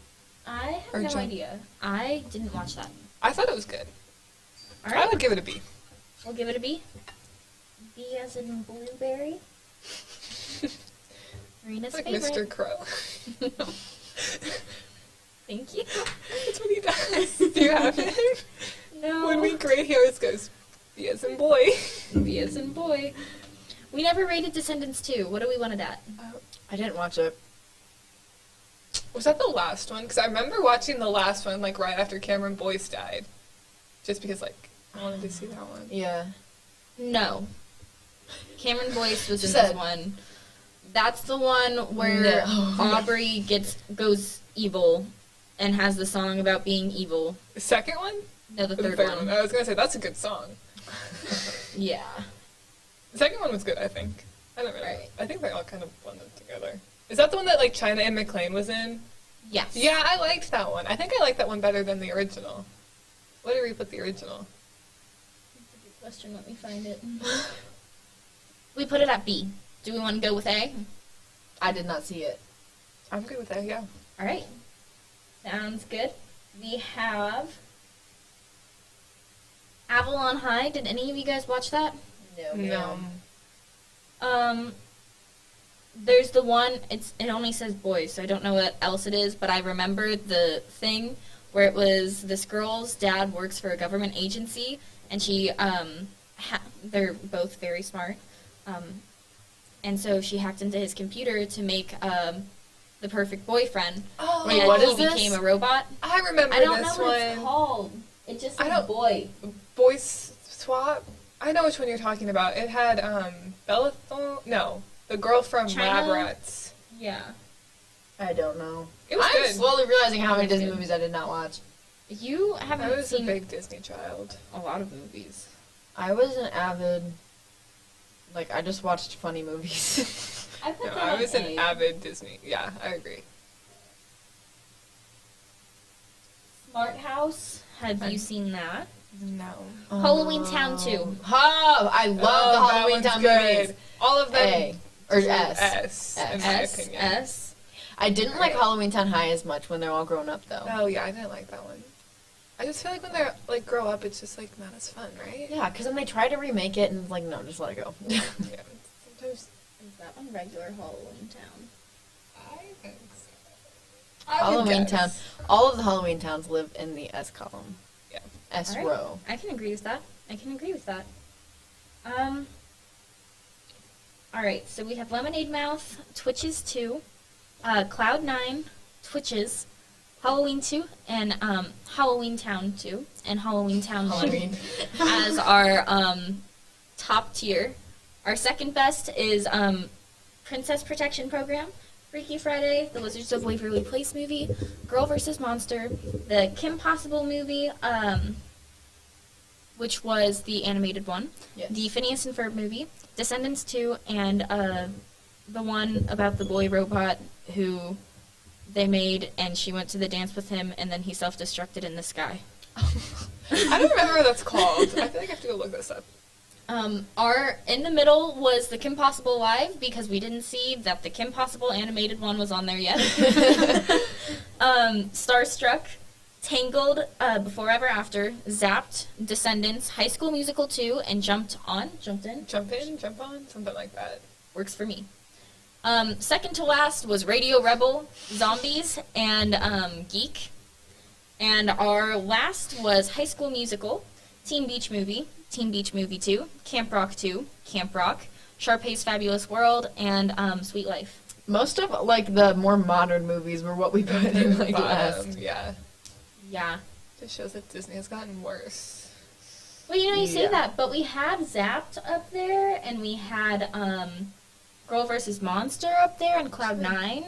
I have Or no Jump- idea. I didn't watch that. I thought it was good. All I right. would give it a B. We'll give it a B. B as in blueberry. Marina's Like favorite. Mr. Crow. Thank you. That's what he does. Do you have it? No. When we grade, he always goes, B as in boy. B as in boy. We never rated Descendants 2. What do we want it at? I didn't watch it. Was that the last one? Because I remember watching the last one, like, right after Cameron Boyce died. Just because, like, I wanted to see that one. Yeah. No. Cameron Boyce was in Said- this one. That's the one where No. Aubrey goes evil and has the song about being evil. The second one? No, the Or third one. I was going to say, that's a good song. Yeah. The second one was good, I think. I don't really. Right. I think they all kind of blended together. Is that the one that, like, China and McClain was in? Yes. Yeah, I liked that one. I think I liked that one better than the original. What did we put the original? Good question. Let me find it. We put it at B. Do we want to go with A? I did not see it. I'm good with that, yeah. All right. Sounds good. We have Avalon High. Did any of you guys watch that? No. There's the one, it only says boys, so I don't know what else it is, but I remember the thing where it was this girl's dad works for a government agency, and she, they're both very smart, and so she hacked into his computer to make, the perfect boyfriend. Oh, and what he is this? became a robot. I remember I don't this know what it's one. called. It just I says don't- boy. Boys Swap? I know which one you're talking about. It had, Bellathorn? No. The girl from China? Lab Rats. Yeah. I don't know. It was I'm good. slowly realizing how many It was Disney good. movies I did not watch. You haven't I was a seen big Disney child. a lot of movies. I was an avid, like, I just watched funny movies. I put No, that I on was A. an avid Disney. Yeah, I agree. Smart House. Have you seen that? No. Halloween Town 2. I love the Halloween Town movies. All of them. A. Or S. S, in my S. opinion. S. I didn't like Halloween Town High as much when they're all grown up, though. Oh, yeah, I didn't like that one. I just feel like when they're, like, grow up, it's just, like, not as fun, right? Yeah, because then they try to remake it, and it's like, no, just let it go. Yeah. Sometimes. Is that one regular Halloween Town? I think so. Halloween Town. All of the Halloween Towns live in the S column. Yeah. S All right. row. I can agree with that. All right, so we have Lemonade Mouth, Twitches 2, Cloud 9, Twitches, Halloween 2, and Halloween Town 2, and Halloween Town 1 as our top tier. Our second best is Princess Protection Program, Freaky Friday, The Wizards of Waverly Place movie, Girl vs. Monster, the Kim Possible movie, which was the animated one, Yes. the Phineas and Ferb movie, Descendants 2, and the one about the boy robot who they made, and she went to the dance with him, and then he self-destructed in the sky. I don't remember what that's called. I feel like I have to go look this up. Our in the middle was the Kim Possible Live, because we didn't see that the Kim Possible animated one was on there yet. Starstruck, Tangled, Before Ever After, Zapped, Descendants, High School Musical 2, and Jumped in. Jump on, something like that. Works for me. Second to last was Radio Rebel, Zombies, and Geek. And our last was High School Musical, Teen Beach Movie 2, Camp Rock 2, Camp Rock, Sharpay's Fabulous World, and Sweet Life. Most of, like, the more modern movies were what we put in, like, last. Yeah. Yeah. Just shows that Disney has gotten worse. Well, you say that, but we had Zapped up there, and we had Girl vs. Monster up there, and Cloud 9.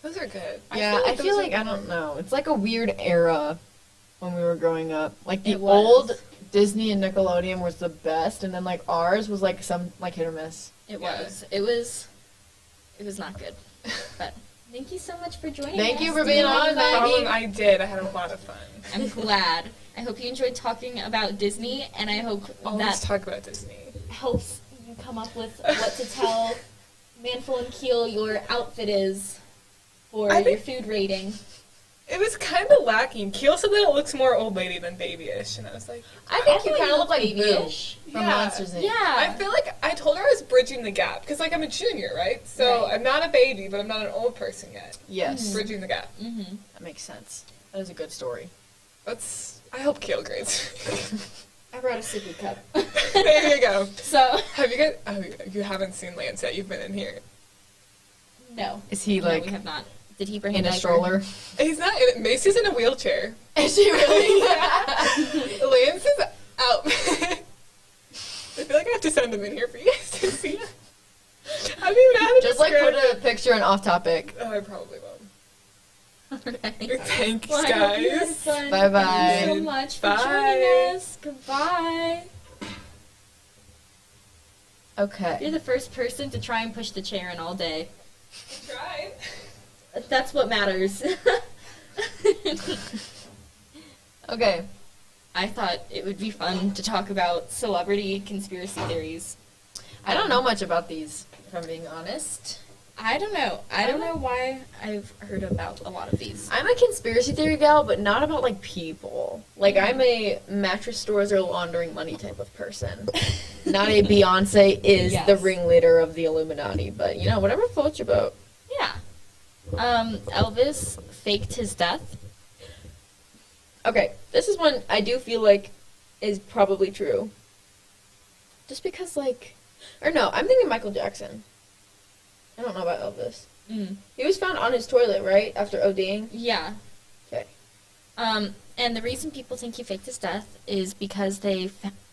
Those are good. Yeah, I feel like, I don't know. It's like a weird era when we were growing up. Like, the old Disney and Nickelodeon was the best, and then, like, ours was, like, some, like, hit or miss. It was not good. But thank you so much for joining us. Thank you for being on, Maggie. I did. I had a lot of fun. I'm glad. I hope you enjoyed talking about Disney, and I hope Always that talk about Disney. helps you come up with what to tell Manful and Keel your outfit is for your food rating. It was kind of lacking. Keel said that it looks more old lady than babyish, and I was like, I think you kind of look like babyish from Monsters Inc. Yeah. I feel like I told her I was bridging the gap because, like, I'm a junior, right? So I'm not a baby, but I'm not an old person yet. Yes. Bridging the gap. Mm-hmm. That makes sense. That is a good story. I hope Keel grades. I brought a sippy cup. There you go. So have you guys? Oh, you haven't seen Lance yet. You've been in here. No. Is he like? No, we have not. Did he bring in a a stroller? He's not. Macy's in a wheelchair. Is she really? Yeah. Lance is out. I feel like I have to send him in here for you guys to see. I don't even know how to Just like describe put a picture and off topic. Oh, I probably won't. Alright. Thanks, Well, I hope you had guys. fun. Bye-bye. Thank you so much for joining us. Goodbye. Okay. You're the first person to try and push the chair in all day. Tried. That's what matters. Okay. I thought it would be fun to talk about celebrity conspiracy theories. I don't know much about these, if I'm being honest. I don't know. I don't know why I've heard about a lot of these. I'm a conspiracy theory gal, but not about, like, people. Like, I'm a mattress stores are laundering money type of person. Not a Beyonce is the ringleader of the Illuminati, but, you know, whatever floats your boat. Yeah. Elvis faked his death. Okay, this is one I do feel like is probably true. Just because, like... Or no, I'm thinking Michael Jackson. I don't know about Elvis. Mm. He was found on his toilet, right? After ODing? Yeah. Okay. And the reason people think he faked his death is because they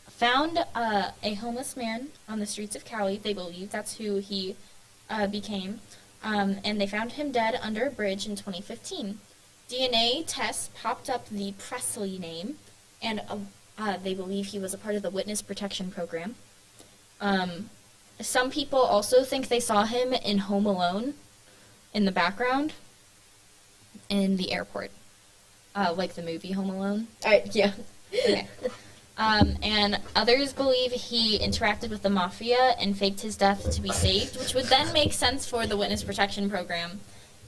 found a homeless man on the streets of Cali. They believe that's who he became. And they found him dead under a bridge in 2015. DNA tests popped up the Presley name, and they believe he was a part of the witness protection program. Some people also think they saw him in Home Alone in the background in the airport, like the movie Home Alone. Yeah. Okay. And others believe he interacted with the mafia and faked his death to be saved, which would then make sense for the witness protection program,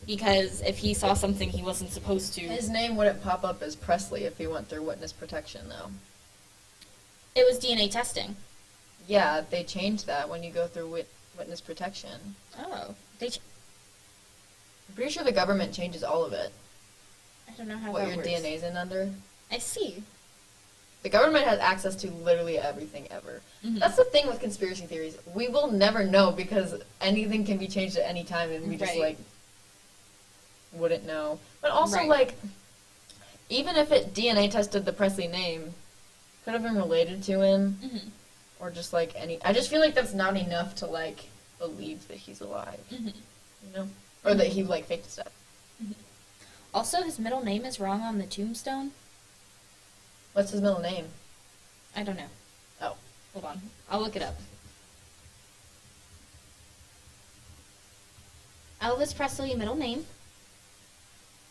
because if he saw something he wasn't supposed to... His name wouldn't pop up as Presley if he went through witness protection, though. It was DNA testing. Yeah, they changed that when you go through witness protection. Oh. I'm pretty sure the government changes all of it. I don't know how what that your works. DNA's in under. I see. The government has access to literally everything ever. Mhm. That's the thing with conspiracy theories. We will never know because anything can be changed at any time and we just, Right. like, wouldn't know. But also, Right. like, even if it DNA tested the Presley name, could have been related to him. Mhm. Or just, like, any... I just feel like that's not enough to, like, believe that he's alive. Mhm. You know? Or that he, like, faked his death. Also, his middle name is wrong on the tombstone. What's his middle name? I don't know. Oh. Hold on. I'll look it up. Elvis Presley, middle name.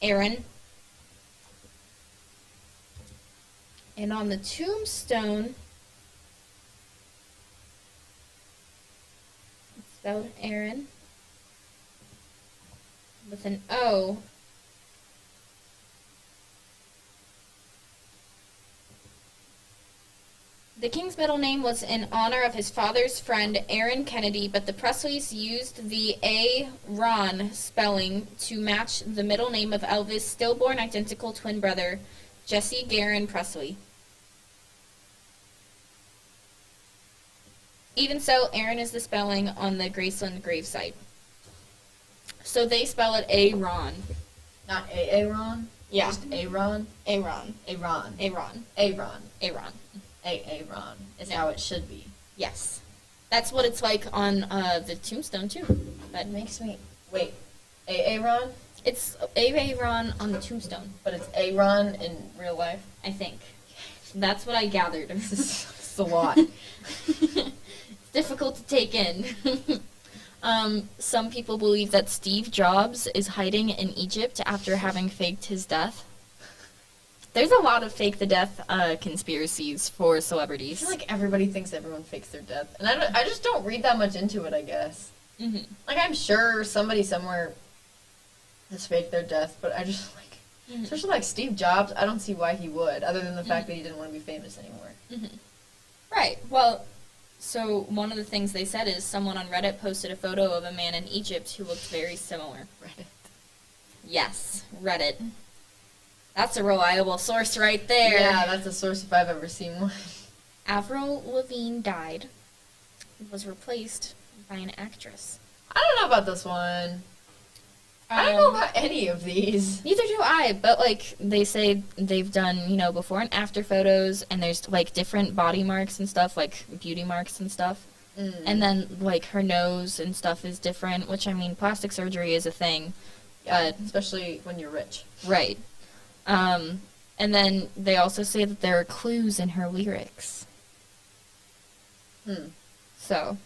Aaron. And on the tombstone, it's spelled Aaron with an O. The king's middle name was in honor of his father's friend, Aaron Kennedy, but the Presleys used the Aaron spelling to match the middle name of Elvis' stillborn identical twin brother, Jesse Garon Presley. Even so, Aaron is the spelling on the Graceland gravesite. So they spell it Aaron. Not Aaron? Yeah. Just Aaron? Aaron. Aaron. Aaron. Aaron. Aaron. Aaron is how it should be. Yes. That's what it's like on the tombstone, too. That makes me... Wait. Aaron? It's Aaron on the tombstone. But it's Aaron in real life? I think. That's what I gathered. It's a lot. It's difficult to take in. Some people believe that Steve Jobs is hiding in Egypt after having faked his death. There's a lot of fake the death conspiracies for I celebrities. feel like everybody thinks everyone fakes their death. And I just don't read that much into it, I guess. Mm-hmm. Like, I'm sure somebody somewhere has faked their death, but I just, like, especially like Steve Jobs, I don't see why he would, other than the fact that he didn't want to be famous anymore. Mm-hmm. Right. Well, so one of the things they said is someone on Reddit posted a photo of a man in Egypt who looked very similar. Reddit. Yes, Reddit. That's a reliable source right there. Yeah, that's a source if I've ever seen one. Avril Lavigne died and was replaced by an actress. I don't know about this one. I don't know about any of these. Neither do I, but, like, they say they've done, you know, before and after photos, and there's, like, different body marks and stuff, like beauty marks and stuff. And then, like, her nose and stuff is different, which, I mean, plastic surgery is a thing. Yeah, especially when you're rich. Right. And then they also say that there are clues in her lyrics. So,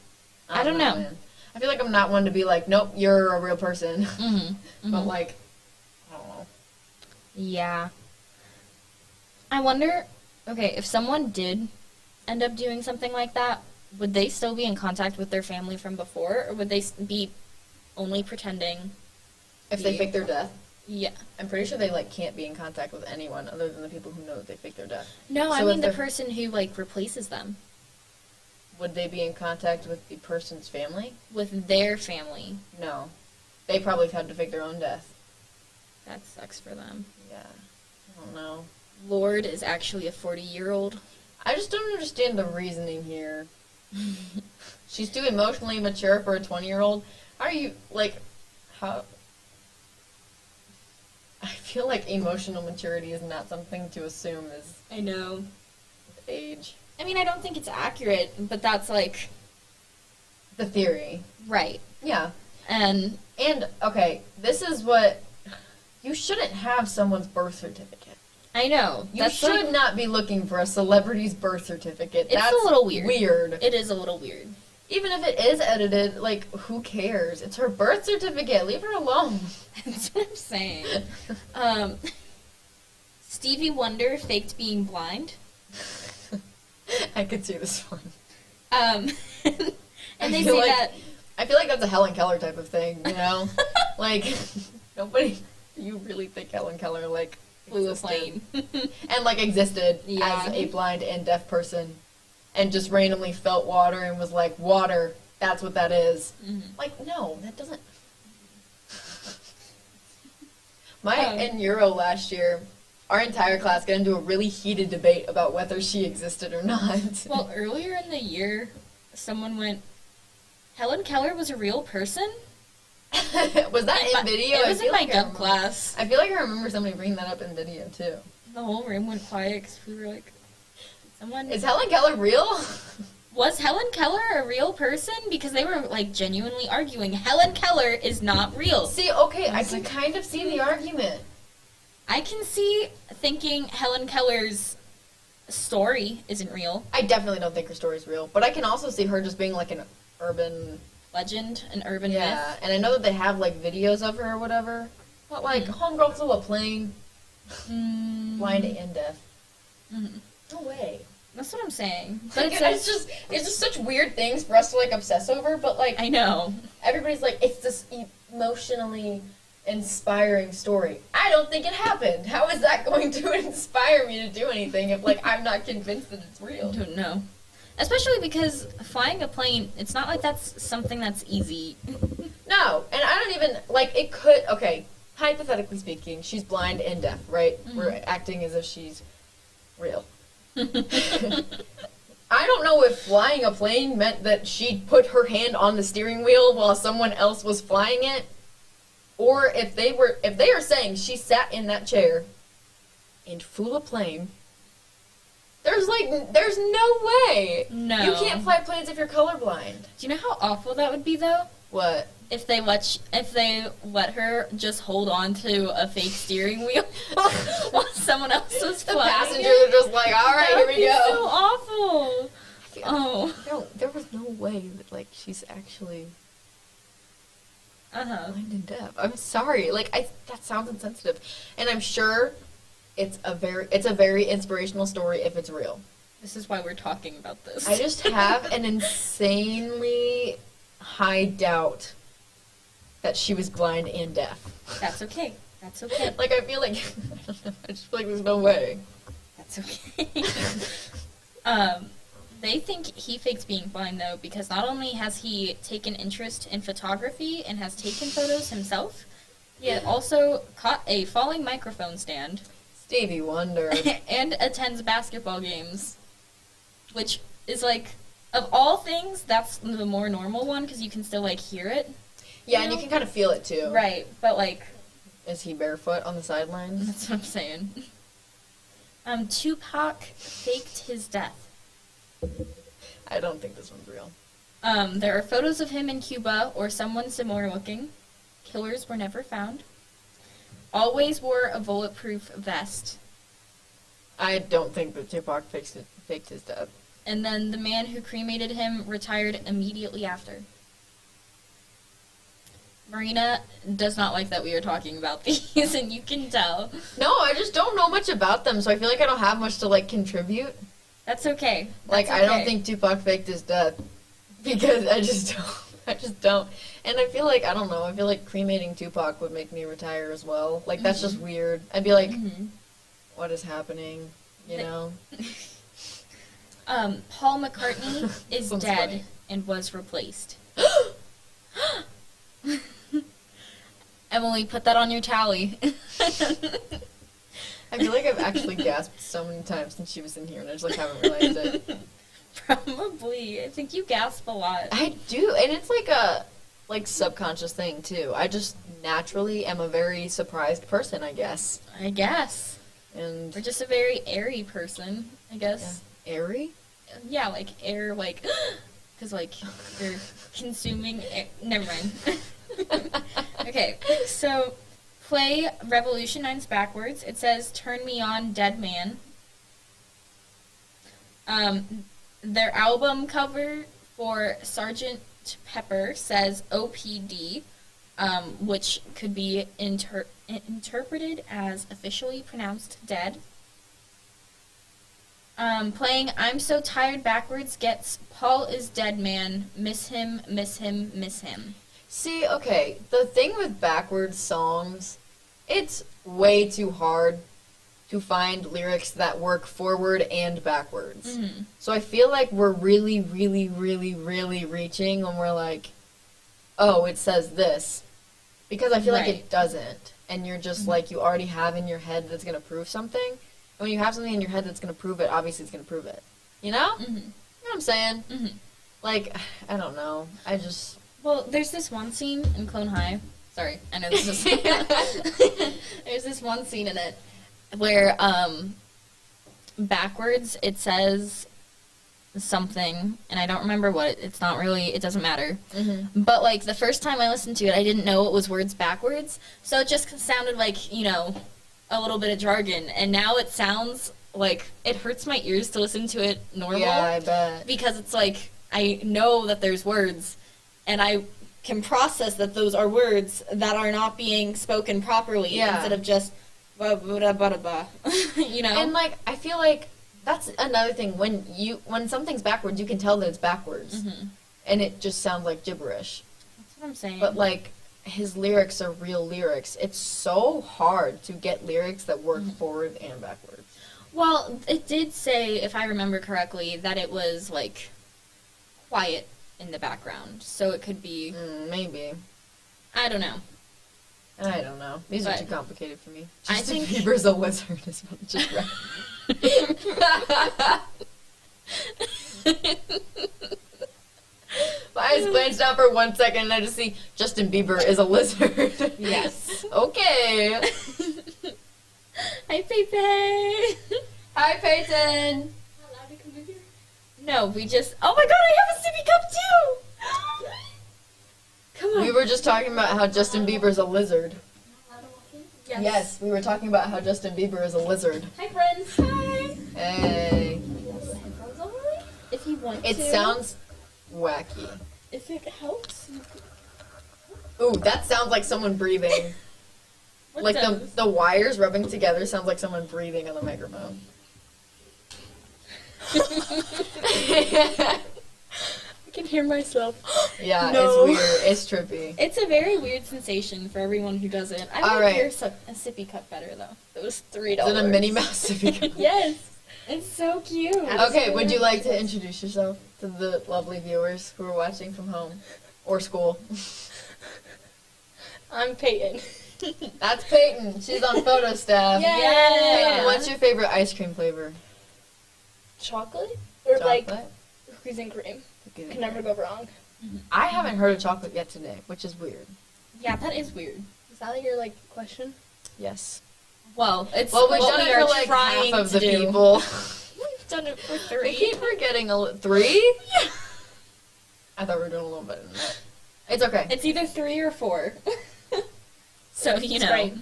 I don't know. Man. I feel like I'm not one to be like, nope, you're a real person. But, Mhm. like, I don't know. Yeah. I wonder, okay, if someone did end up doing something like that, would they still be in contact with their family from before, or would they be only pretending? If they fake their death? Yeah. I'm pretty sure they, like, can't be in contact with anyone other than the people who know that they fake their death. No, So I if mean the they're- person who, like, replaces them. Would they be in contact with the person's family? With their family. No. They probably had to fake their own death. That sucks for them. Yeah. I don't know. Lord is actually a 40-year-old. I just don't understand the reasoning here. She's too emotionally mature for a 20-year-old. How are you, like, how... I feel like emotional maturity is not something to assume is... I know. Age. I mean, I don't think it's accurate, but that's, like... The theory. Right. Yeah. And, okay, this is what... You shouldn't have someone's birth certificate. I know. You should not be looking for a celebrity's birth certificate. It's That's a little weird. It is a little weird. Even if it is edited, like, who cares? It's her birth certificate. Leave her alone. That's what I'm saying. Stevie Wonder faked being blind. I could see this one. And they feel say like, that... I feel like that's a Helen Keller type of thing, you know? Like, nobody... You really think Helen Keller, like, flew a existed. plane. And, like, existed Yeah. as a blind and deaf person. And just randomly felt water and was like, water, that's what that is. Like, no, that doesn't... In Euro last year, our entire class got into a really heated debate about whether she existed or not. Well, earlier in the year, someone went, Helen Keller was a real person? Was that in video? It was I in feel my like gov class. I feel like I remember somebody bringing that up in video, too. The whole room went quiet because we were like, someone... Is Helen Keller real? Was Helen Keller a real person? Because they were, like, genuinely arguing, Helen Keller is not real. See, okay, I can kind of see the argument. I can see thinking Helen Keller's story isn't real. I definitely don't think her story's real, but I can also see her just being, like, an urban... Legend, an urban Yeah, myth. and I know that they have, like, videos of her or whatever, but, like, Homegirl flew a plane, blind and deaf. No way. That's what I'm saying. But But it's just such weird things for us to, like, obsess over, but, like... I know. Everybody's like, it's this emotionally inspiring story. I don't think it happened. How is that going to inspire me to do anything if, like, I'm not convinced that it's real? I don't know. Especially because flying a plane, it's not like that's something that's easy. No, and I don't even, like, it could, okay, hypothetically speaking, she's blind and deaf, right? Mm-hmm. We're acting as if she's real. I don't know if flying a plane meant that she put her hand on the steering wheel while someone else was flying it, or if they are saying she sat in that chair and flew a plane. There's no way. No. You can't fly planes if you're colorblind. Do you know how awful that would be, though? What? If they let her just hold on to a fake steering wheel while someone else was The flying. passengers are just like, all right, here we go. So awful. Oh. No, there was no way that, like, she's actually blind and deaf. I'm sorry. Like, that sounds insensitive. And I'm sure it's a very inspirational story if it's real. This is why we're talking about this. I just have an insanely high doubt that she was blind and deaf. That's okay. That's okay. Like, I feel like, I don't know, I just feel like there's no way. That's okay. They think he fakes being blind, though, because not only has he taken interest in photography and has taken photos himself, he had also caught a falling microphone stand. Stevie Wonder. And attends basketball games. Which is, like, of all things, that's the more normal one, because you can still, like, hear it. Yeah, and you can kind of feel it, too. Right, but, like... Is he barefoot on the sidelines? That's what I'm saying. Tupac faked his death. I don't think this one's real. There are photos of him in Cuba or someone similar looking. Killers were never found. Always wore a bulletproof vest. I don't think that Tupac faked his death. And then the man who cremated him retired immediately after. Marina does not like that we are talking about these, and you can tell. No, I just don't know much about them, so I feel like I don't have much to, like, contribute. That's okay. Like, I don't think Tupac faked his death, because I just don't. And I feel like, I don't know, I feel like cremating Tupac would make me retire as well. Like, that's just weird. I'd be like, what is happening, you know? Paul McCartney is Sounds dead funny. and was replaced. Emily, put that on your tally. I feel like I've actually gasped so many times since she was in here, and I just, like, haven't realized it. Probably. I think you gasp a lot. I do, and it's like a, like, subconscious thing, too. I just naturally am a very surprised person, I guess. I guess. And... We're just a very airy person, I guess. Yeah. Airy? Yeah, like, air, like, because, like, you're consuming air. Never mind. Okay, so play Revolution 9's backwards. It says, "Turn me on, dead man." Their album cover for Sgt. Pepper says OPD, which could be interpreted as officially pronounced dead. Playing I'm So Tired backwards gets Paul is dead man, miss him, miss him, miss him. See, okay, the thing with backwards songs, it's way too hard to find lyrics that work forward and backwards. Mm-hmm. So I feel like we're really, really, really, really reaching when we're like, oh, it says this. Because I feel like it doesn't. And you're just like, you already have in your head that's going to prove something. And when you have something in your head that's going to prove it, obviously it's going to prove it. You know? Mm-hmm. You know what I'm saying? Mm-hmm. Like, I don't know. I just... Well, there's this one scene in Clone High. Sorry, I know this is... There's this one scene in it where, backwards, it says something, and I don't remember what it's not really, it doesn't matter. Mm-hmm. But, like, the first time I listened to it, I didn't know it was words backwards, so it just sounded like, you know, a little bit of jargon, and now it sounds like, it hurts my ears to listen to it normal. Yeah, I bet. Because it's like, I know that there's words, and I can process that those are words that are not being spoken properly instead of just ba-ba-da-ba-da-ba, you know? And, like, I feel like that's another thing. When something's backwards, you can tell that it's backwards. Mm-hmm. And it just sounds like gibberish. That's what I'm saying. But, like, his lyrics are real lyrics. It's so hard to get lyrics that work forward and backwards. Well, it did say, if I remember correctly, that it was, like, quiet in the background. So it could be... maybe. I don't know. I don't know. These are But too complicated for me. I Justin think- Bieber's a lizard is what I just read. My eyes glanced down for 1 second and I just see Justin Bieber is a lizard. Yes. Okay. Hi, Peyton. Hi, Peyton. No, we just... Oh my god, I have a sippy cup too! Come on. We were just talking about how Justin Bieber's a lizard. Yes, we were talking about how Justin Bieber is a lizard. Hi, friends. Hi. Hey. If you want It to. sounds wacky. If it helps. Ooh, that sounds like someone breathing. What Like does? the wires rubbing together sounds like someone breathing on the microphone. I can hear myself. Yeah, No. it's weird. It's trippy. It's a very weird sensation for everyone who does it. I All like right. your a sippy cup better, though. It was $3. Is it a Minnie Mouse sippy cup? Yes. It's so cute. Okay, would you like to introduce yourself to the lovely viewers who are watching from home or school? I'm Peyton. That's Peyton. She's on photo staff. Yay! Peyton, what's your favorite ice cream flavor? Chocolate? Or like Chocolate? cookies and cream. Cookies and Can never go wrong. I haven't heard of chocolate yet today, which is weird. Yeah, that is weird. Is that your like question? Yes. Well, it's Well, we've what done we it are for like trying half of to the do. people. We've done it for We 3. keep forgetting 3? Yeah. I thought we were doing a little better than that. It's okay. It's either 3 or 4. So, you It's know. great.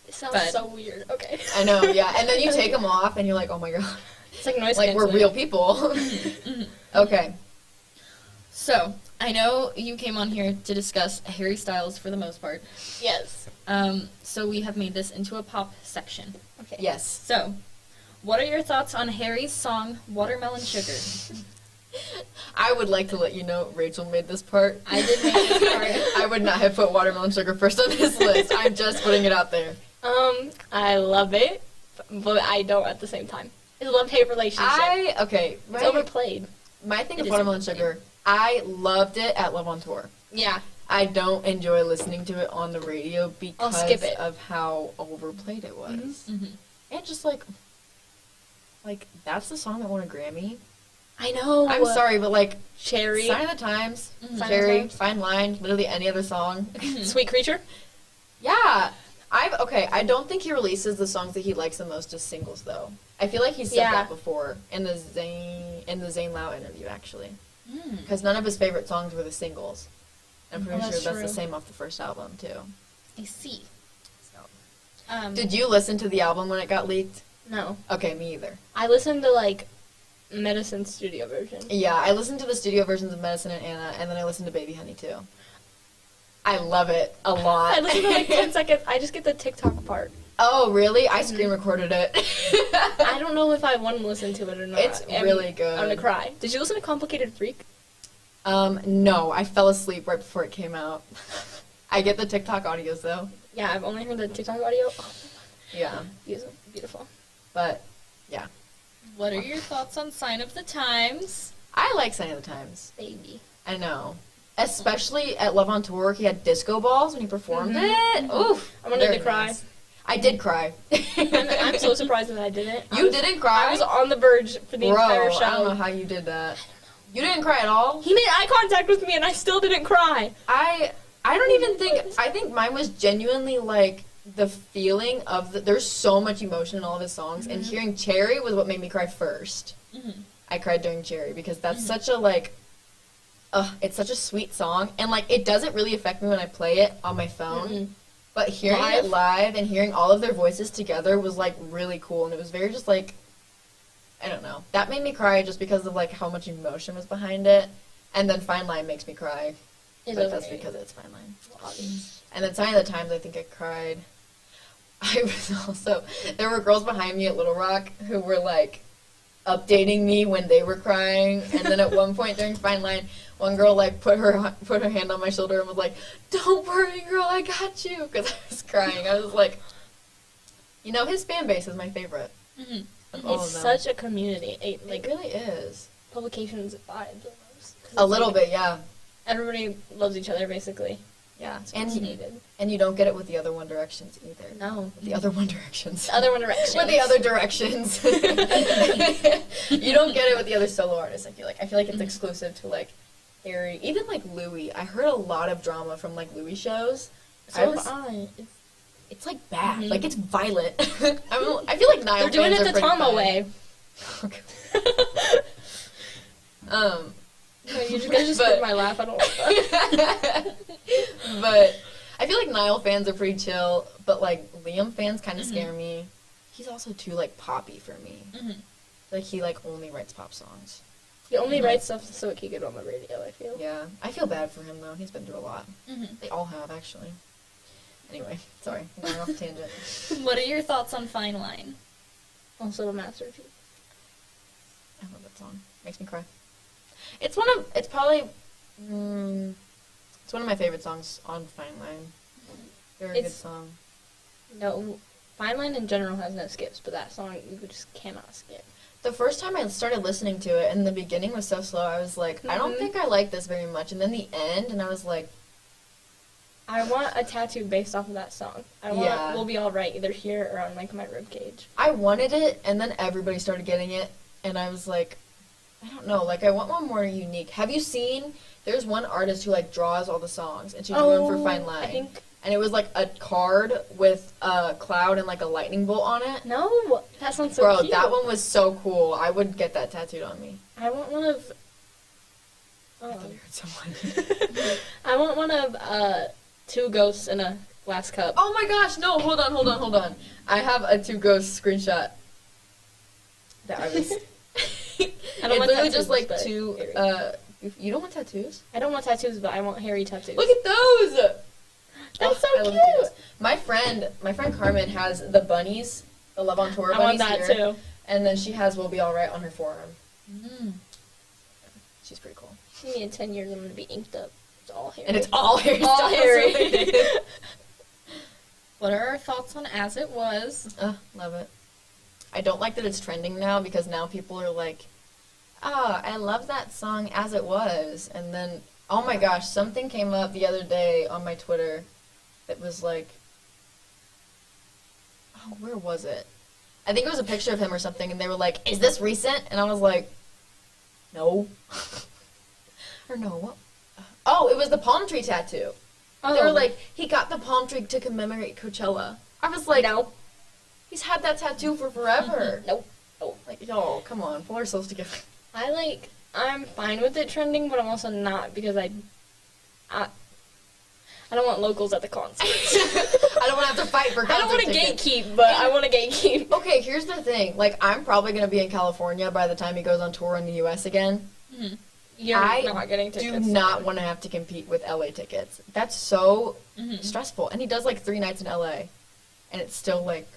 It sounds But- so weird. Okay. I know, yeah. And then you take them off and you're like, oh my god. It's like noise Like we're canceling. real people. Okay. So, I know you came on here to discuss Harry Styles for the most part. Yes. So we have made this into a pop section. Okay. Yes. So, what are your thoughts on Harry's song Watermelon Sugar? I would like to let you know Rachel made this part. I did make this part. I would not have put watermelon sugar first on this list. I'm just putting it out there. I love it, but I don't at the same time. It's a love-hate relationship. Okay. It's overplayed. My thing It of is watermelon overplayed. sugar, I loved it at Love on Tour. Yeah. I don't enjoy listening to it on the radio because skip it. of how overplayed it was. Mhm. And just like that's the song that won a Grammy. I know. I'm sorry, but like Cherry. Sign of the Times, Mhm. Sign of the Cherry, Times. Fine Line, literally any other song. Sweet Creature. Yeah. I don't think he releases the songs that he likes the most as singles though. I feel like he said Yeah. that before in the Zane Lau interview actually. Mm. Because none of his favorite songs were the singles. I'm pretty Oh, sure that's that's the true. same off the first album too. I see. So. Did you listen to the album when it got leaked? No. Okay, me either. I listened to like Medicine studio version. Yeah, I listened to the studio versions of Medicine and Anna, and then I listened to Baby Honey too. I love it a lot. I listened to like 10 seconds. I just get the TikTok part. Oh, really? I screen recorded it. I don't know if I want to listen to it or not. It's really good. I'm gonna cry. Did you listen to Complicated Freak? No, I fell asleep right before it came out. I get the TikTok audios though. Yeah, I've only heard the TikTok audio. Oh, Yeah, beautiful. but yeah, What are your thoughts on Sign of the Times? I like Sign of the Times. Baby. I know, especially at Love on Tour, he had disco balls when he performed it. Oof, I'm gonna very need to cry. nice. I did cry. I'm so surprised that I didn't. You didn't cry? I was on the verge for the entire show. I don't know how you did that. You didn't cry at all? He made eye contact with me and I still didn't cry. I don't even think, I think mine was genuinely like the feeling of there's so much emotion in all of his songs, and hearing Cherry was what made me cry first. I cried during Cherry because that's such a like, it's such a sweet song, and like it doesn't really affect me when I play it on my phone, but hearing it live and hearing all of their voices together was like really cool, and it was very just like, I don't know, that made me cry just because of like how much emotion was behind it, and then Fine Line makes me cry, It but does that's me. because it's Fine Line. And then Sign of the Times, I think I cried. I was also, there were girls behind me at Little Rock who were like, updating me when they were crying. And then at one point during Fine Line, one girl like put her hand on my shoulder and was like, "Don't worry, girl, I got you," because I was crying. I was like, his fan base is my favorite. Mm-hmm. All It's of them. such a community. It really is. Publications vibes almost. A little bit, yeah. Everybody loves each other, basically. Yeah, It's what's needed. And you don't get it with the other One Directions either. No. With the other One Directions. The other One Directions. With the other directions. You don't get it with the other solo artists, I feel like. I feel like it's exclusive to, like, Harry. Even, like, Louis. I heard a lot of drama from, like, Louis shows. So have I. It's, like, bad. Like, it's violent. I feel like Niall They're doing fans it are the pretty Tama fine. way. No, you guys just heard my laugh. I don't like that. But I feel like Niall fans are pretty chill, but like Liam fans kind of scare me. He's also too like poppy for me. Like he like only writes pop songs. He only writes stuff so it can get on the radio, I feel. Yeah, I feel bad for him though. He's been through a lot. They all have actually. Anyway, sorry, I'm going off a tangent. What are your thoughts on Fine Line? Also a masterpiece. I love that song. Makes me cry. It's one of it's one of my favorite songs on Fine Line. Very good song. No, Fine Line in general has no skips, but that song you just cannot skip. The first time I started listening to it, and the beginning was so slow, I was like, I don't think I like this very much. And then the end, and I was like, I want a tattoo based off of that song. I want We'll Be Alright either here or on like my rib cage. I wanted it, and then everybody started getting it, and I was like, I don't know, like I want one more unique. Have you seen? There's one artist who like draws all the songs, and she's doing for Fine Line. I think. And it was like a card with a cloud and like a lightning bolt on it. No, that sounds so Bro, cute. that one was so cool. I would get that tattooed on me. I want one of. I thought you heard someone. I want one of two ghosts in a glass cup. Oh my gosh, no, hold on. I have a two ghost screenshot that I was I don't want literally tattoos, just like but two you don't want tattoos? I don't want tattoos, but I want hairy tattoos. Look at those! That's so I love cute. tattoos. My friend Carmen has the bunnies, the Love on Tour I bunnies want that here. too. And then she has We'll Be Alright on her forearm. She's pretty cool. Me in 10 years I'm gonna be inked up. It's all hairy. And it's all hairy All stuff. hairy. What are our thoughts on As It Was? Love it. I don't like that it's trending now because now people are like, I love that song As It Was. And then, oh my gosh, something came up the other day on my Twitter that was like, where was it? I think it was a picture of him or something, and they were like, is this recent? And I was like, no. Or no, what? Oh, it was the palm tree tattoo. They were like, he got the palm tree to commemorate Coachella. I was like, no. He's had that tattoo for forever. Nope. Like, yo, come on, pull ourselves together. I'm fine with it trending, but I'm also not because I don't want locals at the concert. I don't want to have to fight for concert I don't want to tickets. gatekeep, but I want to gatekeep. Okay, here's the thing. Like, I'm probably going to be in California by the time he goes on tour in the U.S. again. You're not getting tickets. Do not want to have to compete with L.A. tickets. That's so stressful. And he does, like, 3 nights in L.A. And it's still, like,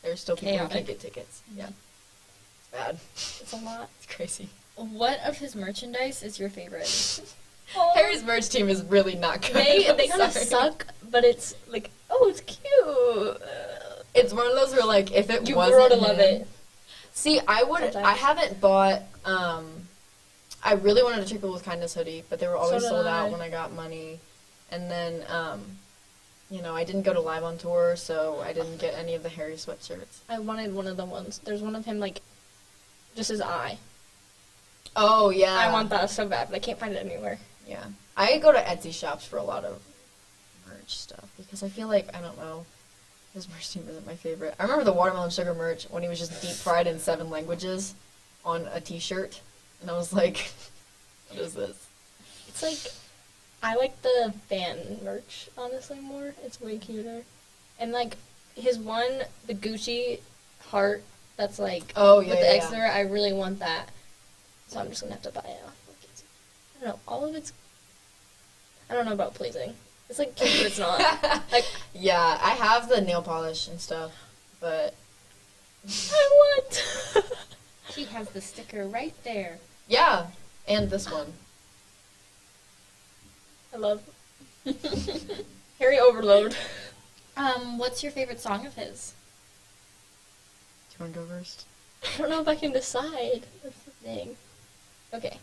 there's still people who can't get tickets. Yeah. It's bad. It's a lot. It's crazy. What of his merchandise is your favorite? Harry's merch team is really not good. They I'm kind of sorry. suck, but it's like, oh, it's cute. It's one of those where, like, if it You wasn't grow to love him- it. See, I Sometimes. haven't bought, I really wanted a Treat People with Kindness hoodie, but they were always So did sold I. out when I got money. And then, I didn't go to Live on Tour, so I didn't get any of the Harry sweatshirts. I wanted one of the ones. There's one of him, like, just his eye. Oh, yeah. I want that so bad, but I can't find it anywhere. Yeah. I go to Etsy shops for a lot of merch stuff, because I feel like, I don't know, his merch team isn't my favorite. I remember the Watermelon Sugar merch when he was just deep fried in 7 languages on a t-shirt, and I was like, what is this? It's like, I like the fan merch, honestly, more. It's way cuter. And, like, his one, the Gucci heart that's, like, with the X there, I really want that. So I'm just going to have to buy it off. I don't know, all of it's, I don't know about pleasing. It's, like, cute, but it's not. Like, yeah, I have the nail polish and stuff, but I want... She has the sticker right there. Yeah, and this one. I love Harry Overload. What's your favorite song of his? Do you want to go first? I don't know if I can decide. That's the thing. Okay.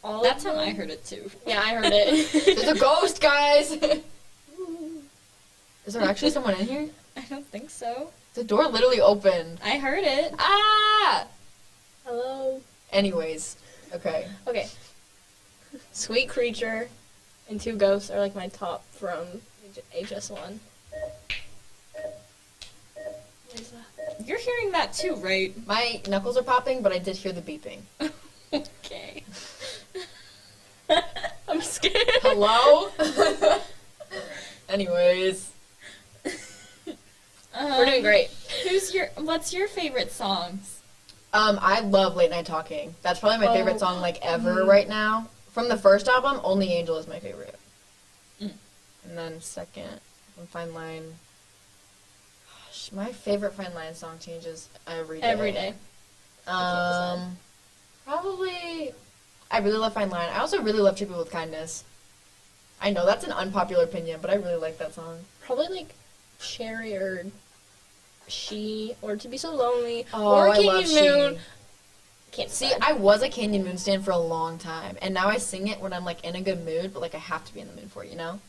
All That's of how I them? heard it too. Yeah, I heard it. There's a ghost, guys! Is there actually someone in here? I don't think so. The door literally opened. I heard it. Ah! Hello. Anyways, okay. Okay. Sweet Creature and Two Ghosts are like my top from HS1. What is that? You're hearing that too, right? My knuckles are popping, but I did hear the beeping. Okay. I'm scared. Hello? Anyways. We're doing great. What's your favorite songs? I love Late Night Talking. That's probably my favorite song like ever right now. From the first album, Only Angel is my favorite. Mm. And then second, from Fine Line. Gosh, my favorite Fine Line song changes every day. Every day. Probably, I really love Fine Line. I also really love Treat People with Kindness. I know that's an unpopular opinion, but I really like that song. Probably like Sherry or She or To Be So Lonely Oh, or I love Canyon Moon. She. Can't See, decide. I was a Canyon Moon stan for a long time, and now I sing it when I'm like in a good mood, but like I have to be in the mood for it, you know?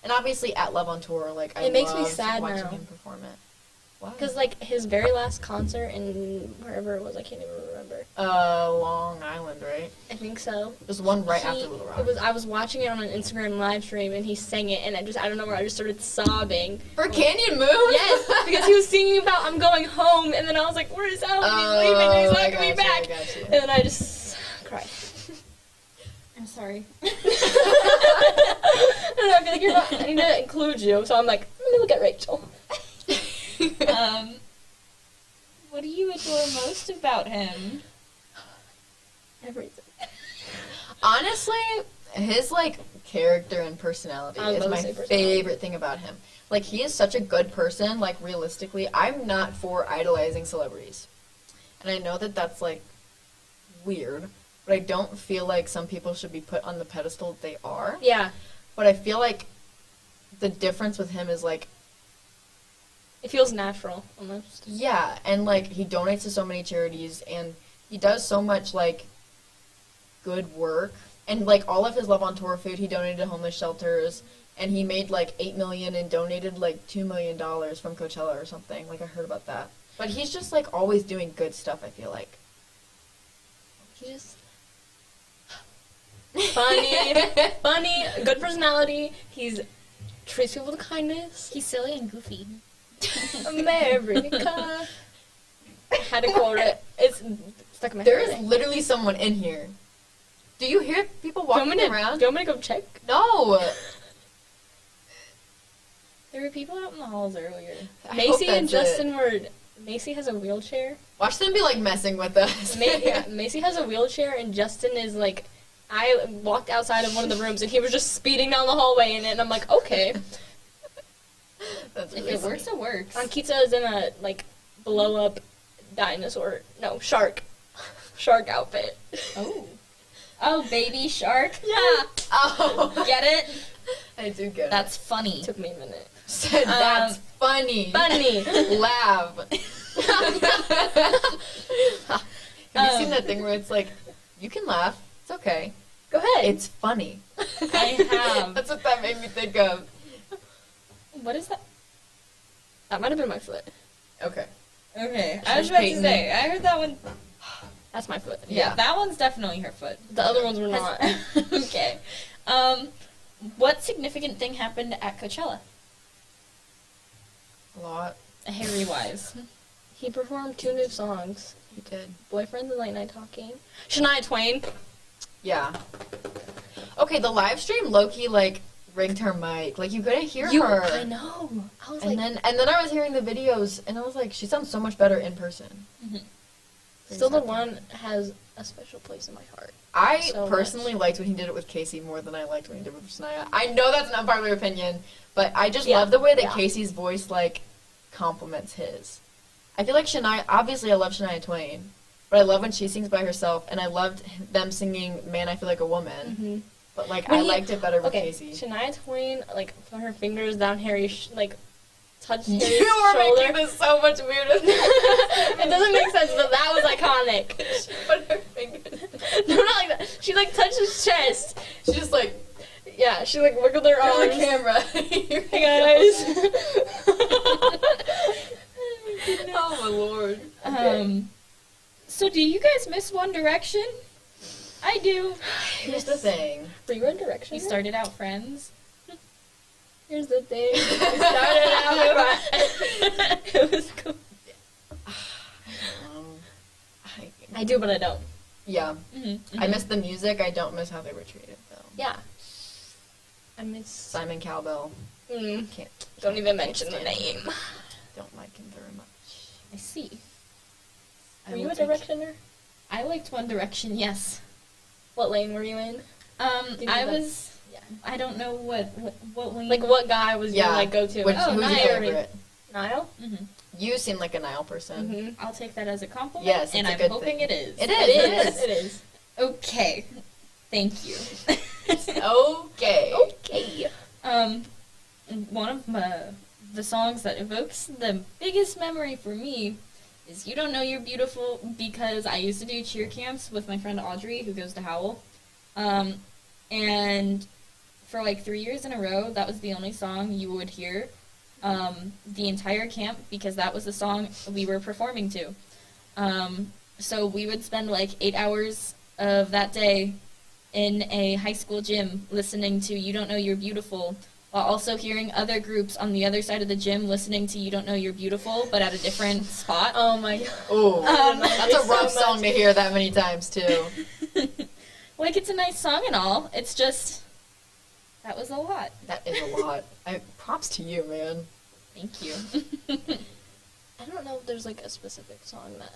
And obviously at Love on Tour, like I It makes me loved sad watching now. him perform it. Why? Because like his very last concert in wherever it was, I can't even remember. Long Island, right? I think so. There's one right after Little Rock. I was watching it on an Instagram live stream and he sang it and I don't know where I just started sobbing. For Canyon Moon? Yes, because he was singing about I'm going home and then I was like, where's Al? He's leaving and he's not coming back. And then I just cried. I'm sorry. And I feel like you're not. I need to include you, so I'm like, let me look at Rachel. What do you adore most about him? Everything. Honestly, his like character and personality I is love my his personality. favorite thing about him. Like he is such a good person. Like realistically, I'm not for idolizing celebrities, and I know that that's like weird, but I don't feel like some people should be put on the pedestal that they are. Yeah. But I feel like the difference with him is like, It feels natural, almost. yeah, and like he donates to so many charities and he does so much like good work. And like all of his Love on Tour food he donated to homeless shelters, and he made like $8 million and donated like $2 million from Coachella or something. Like I heard about that. But he's just like always doing good stuff, I feel like. He just funny, good personality. He's treats people with kindness. He's silly and goofy. America. Had to quote it. It's stuck in my There is head. literally someone in here. Do you hear people walking around? Do you want me to go check? No. There were people out in the halls earlier. I hope Macy and that's Justin were. Macy has a wheelchair. Watch them be like messing with us. Macy has a wheelchair, and Justin is like. I walked outside of one of the rooms, and he was just speeding down the hallway in it, and I'm like, okay. That's If really it works, it works. Ankita is in a like blow up shark outfit. Oh, baby shark. Yeah. Oh. Get it? I do get That's funny. Took me a minute. Said that's funny. Funny. Laugh. Have you seen that thing where it's like, you can laugh, it's okay. Go ahead. It's funny. I have. That's what that made me think of. What is that? That might have been my foot. Okay. Okay, I was about to say, I heard that one. That's my foot. Yeah, that one's definitely her foot. The other ones were not. Okay. What significant thing happened at Coachella? A lot. Harry-wise. He performed 2 new songs. He did. Boyfriends and Late Night Talking. Shania Twain. Yeah. Okay, the live stream low-key, like, rigged her mic. Like, you couldn't hear her. I know. I was and then I was hearing the videos, and I was like, she sounds so much better in person. Mm-hmm. Still the one has a special place in my heart. I So personally liked when he did it with Casey more than I liked when he did it with Shania. I know that's an unpopular opinion, but I just Yeah. love the way that Yeah. Casey's voice, like, complements his. I feel like Shania, obviously I love Shania Twain, but I love when she sings by herself, and I loved them singing Man, I Feel Like a Woman. Mm-hmm. But, like, I liked it better with Casey. Shania Twain, like, put her fingers down Harry's, like, touched Harry's You are shoulder. making this so much weirder. It doesn't make sense, but that was iconic. She put her fingers. No, not like that. She, like, touched his chest. She just, like, Yeah, she, like, wiggled her arms. on the camera. Hey, guys. Oh, my Lord. So do you guys miss One Direction? I do. Here's the thing. Were you One Direction? We started out friends. Here's the thing. We started out it was cool. I do, but I don't. Yeah. I miss the music. I don't miss how they were treated, though. Yeah. I miss Simon Cowbell. Can't. Don't even mention the name. Don't like him very much. I see. Were you a Directioner? I liked One Direction, yes. What lane were you in? I was. Yeah. I don't know what lane. Like, what guy was your, like, go-to? Who's your favorite? Niall? Mm-hmm. You seem like a Niall person. Mm-hmm. I'll take that as a compliment. Yes, and it's a I'm good hoping thing. it is. It is. It is. Okay. Thank you. Okay. Okay. One of the songs that evokes the biggest memory for me is You Don't Know You're Beautiful, because I used to do cheer camps with my friend Audrey, who goes to Howell. And for like 3 years in a row, that was the only song you would hear the entire camp, because that was the song we were performing to. So we would spend like 8 hours of that day in a high school gym listening to You Don't Know You're Beautiful, while also hearing other groups on the other side of the gym listening to You Don't Know You're Beautiful, but at a different spot. Oh my god. Oh, that's a rough song to hear that many times, too. Like, it's a nice song and all. It's just, that was a lot. That is a lot. Props to you, man. Thank you. I don't know if there's, like, a specific song that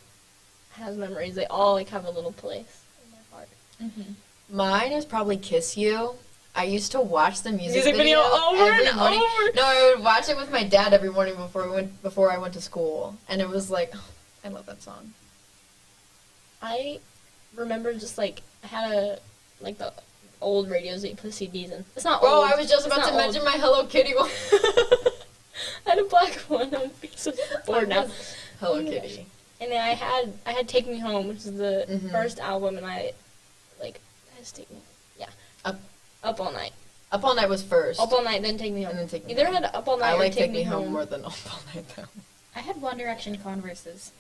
has memories. They all, like, have a little place in my heart. Mm-hmm. Mine is probably Kiss You. I used to watch the music Video over every and morning. over. No, I would watch it with my dad every morning before I went to school, and it was like, oh, I love that song. I remember just, like, I had the old radios that you put CDs in. It's not old. Oh, I was just It's about to not old. mention my Hello Kitty one. I had a black one. I'm so bored now. Hello Kitty. And then I had Take Me Home, which is the first album, and I just Take Me. Yeah. Up All Night. Up All Night was first. Up All Night, then Take Me Home. And then Take Me Either Home. had Up All Night I or like Take Me Home more than Up All Night though. I had One Direction Converses.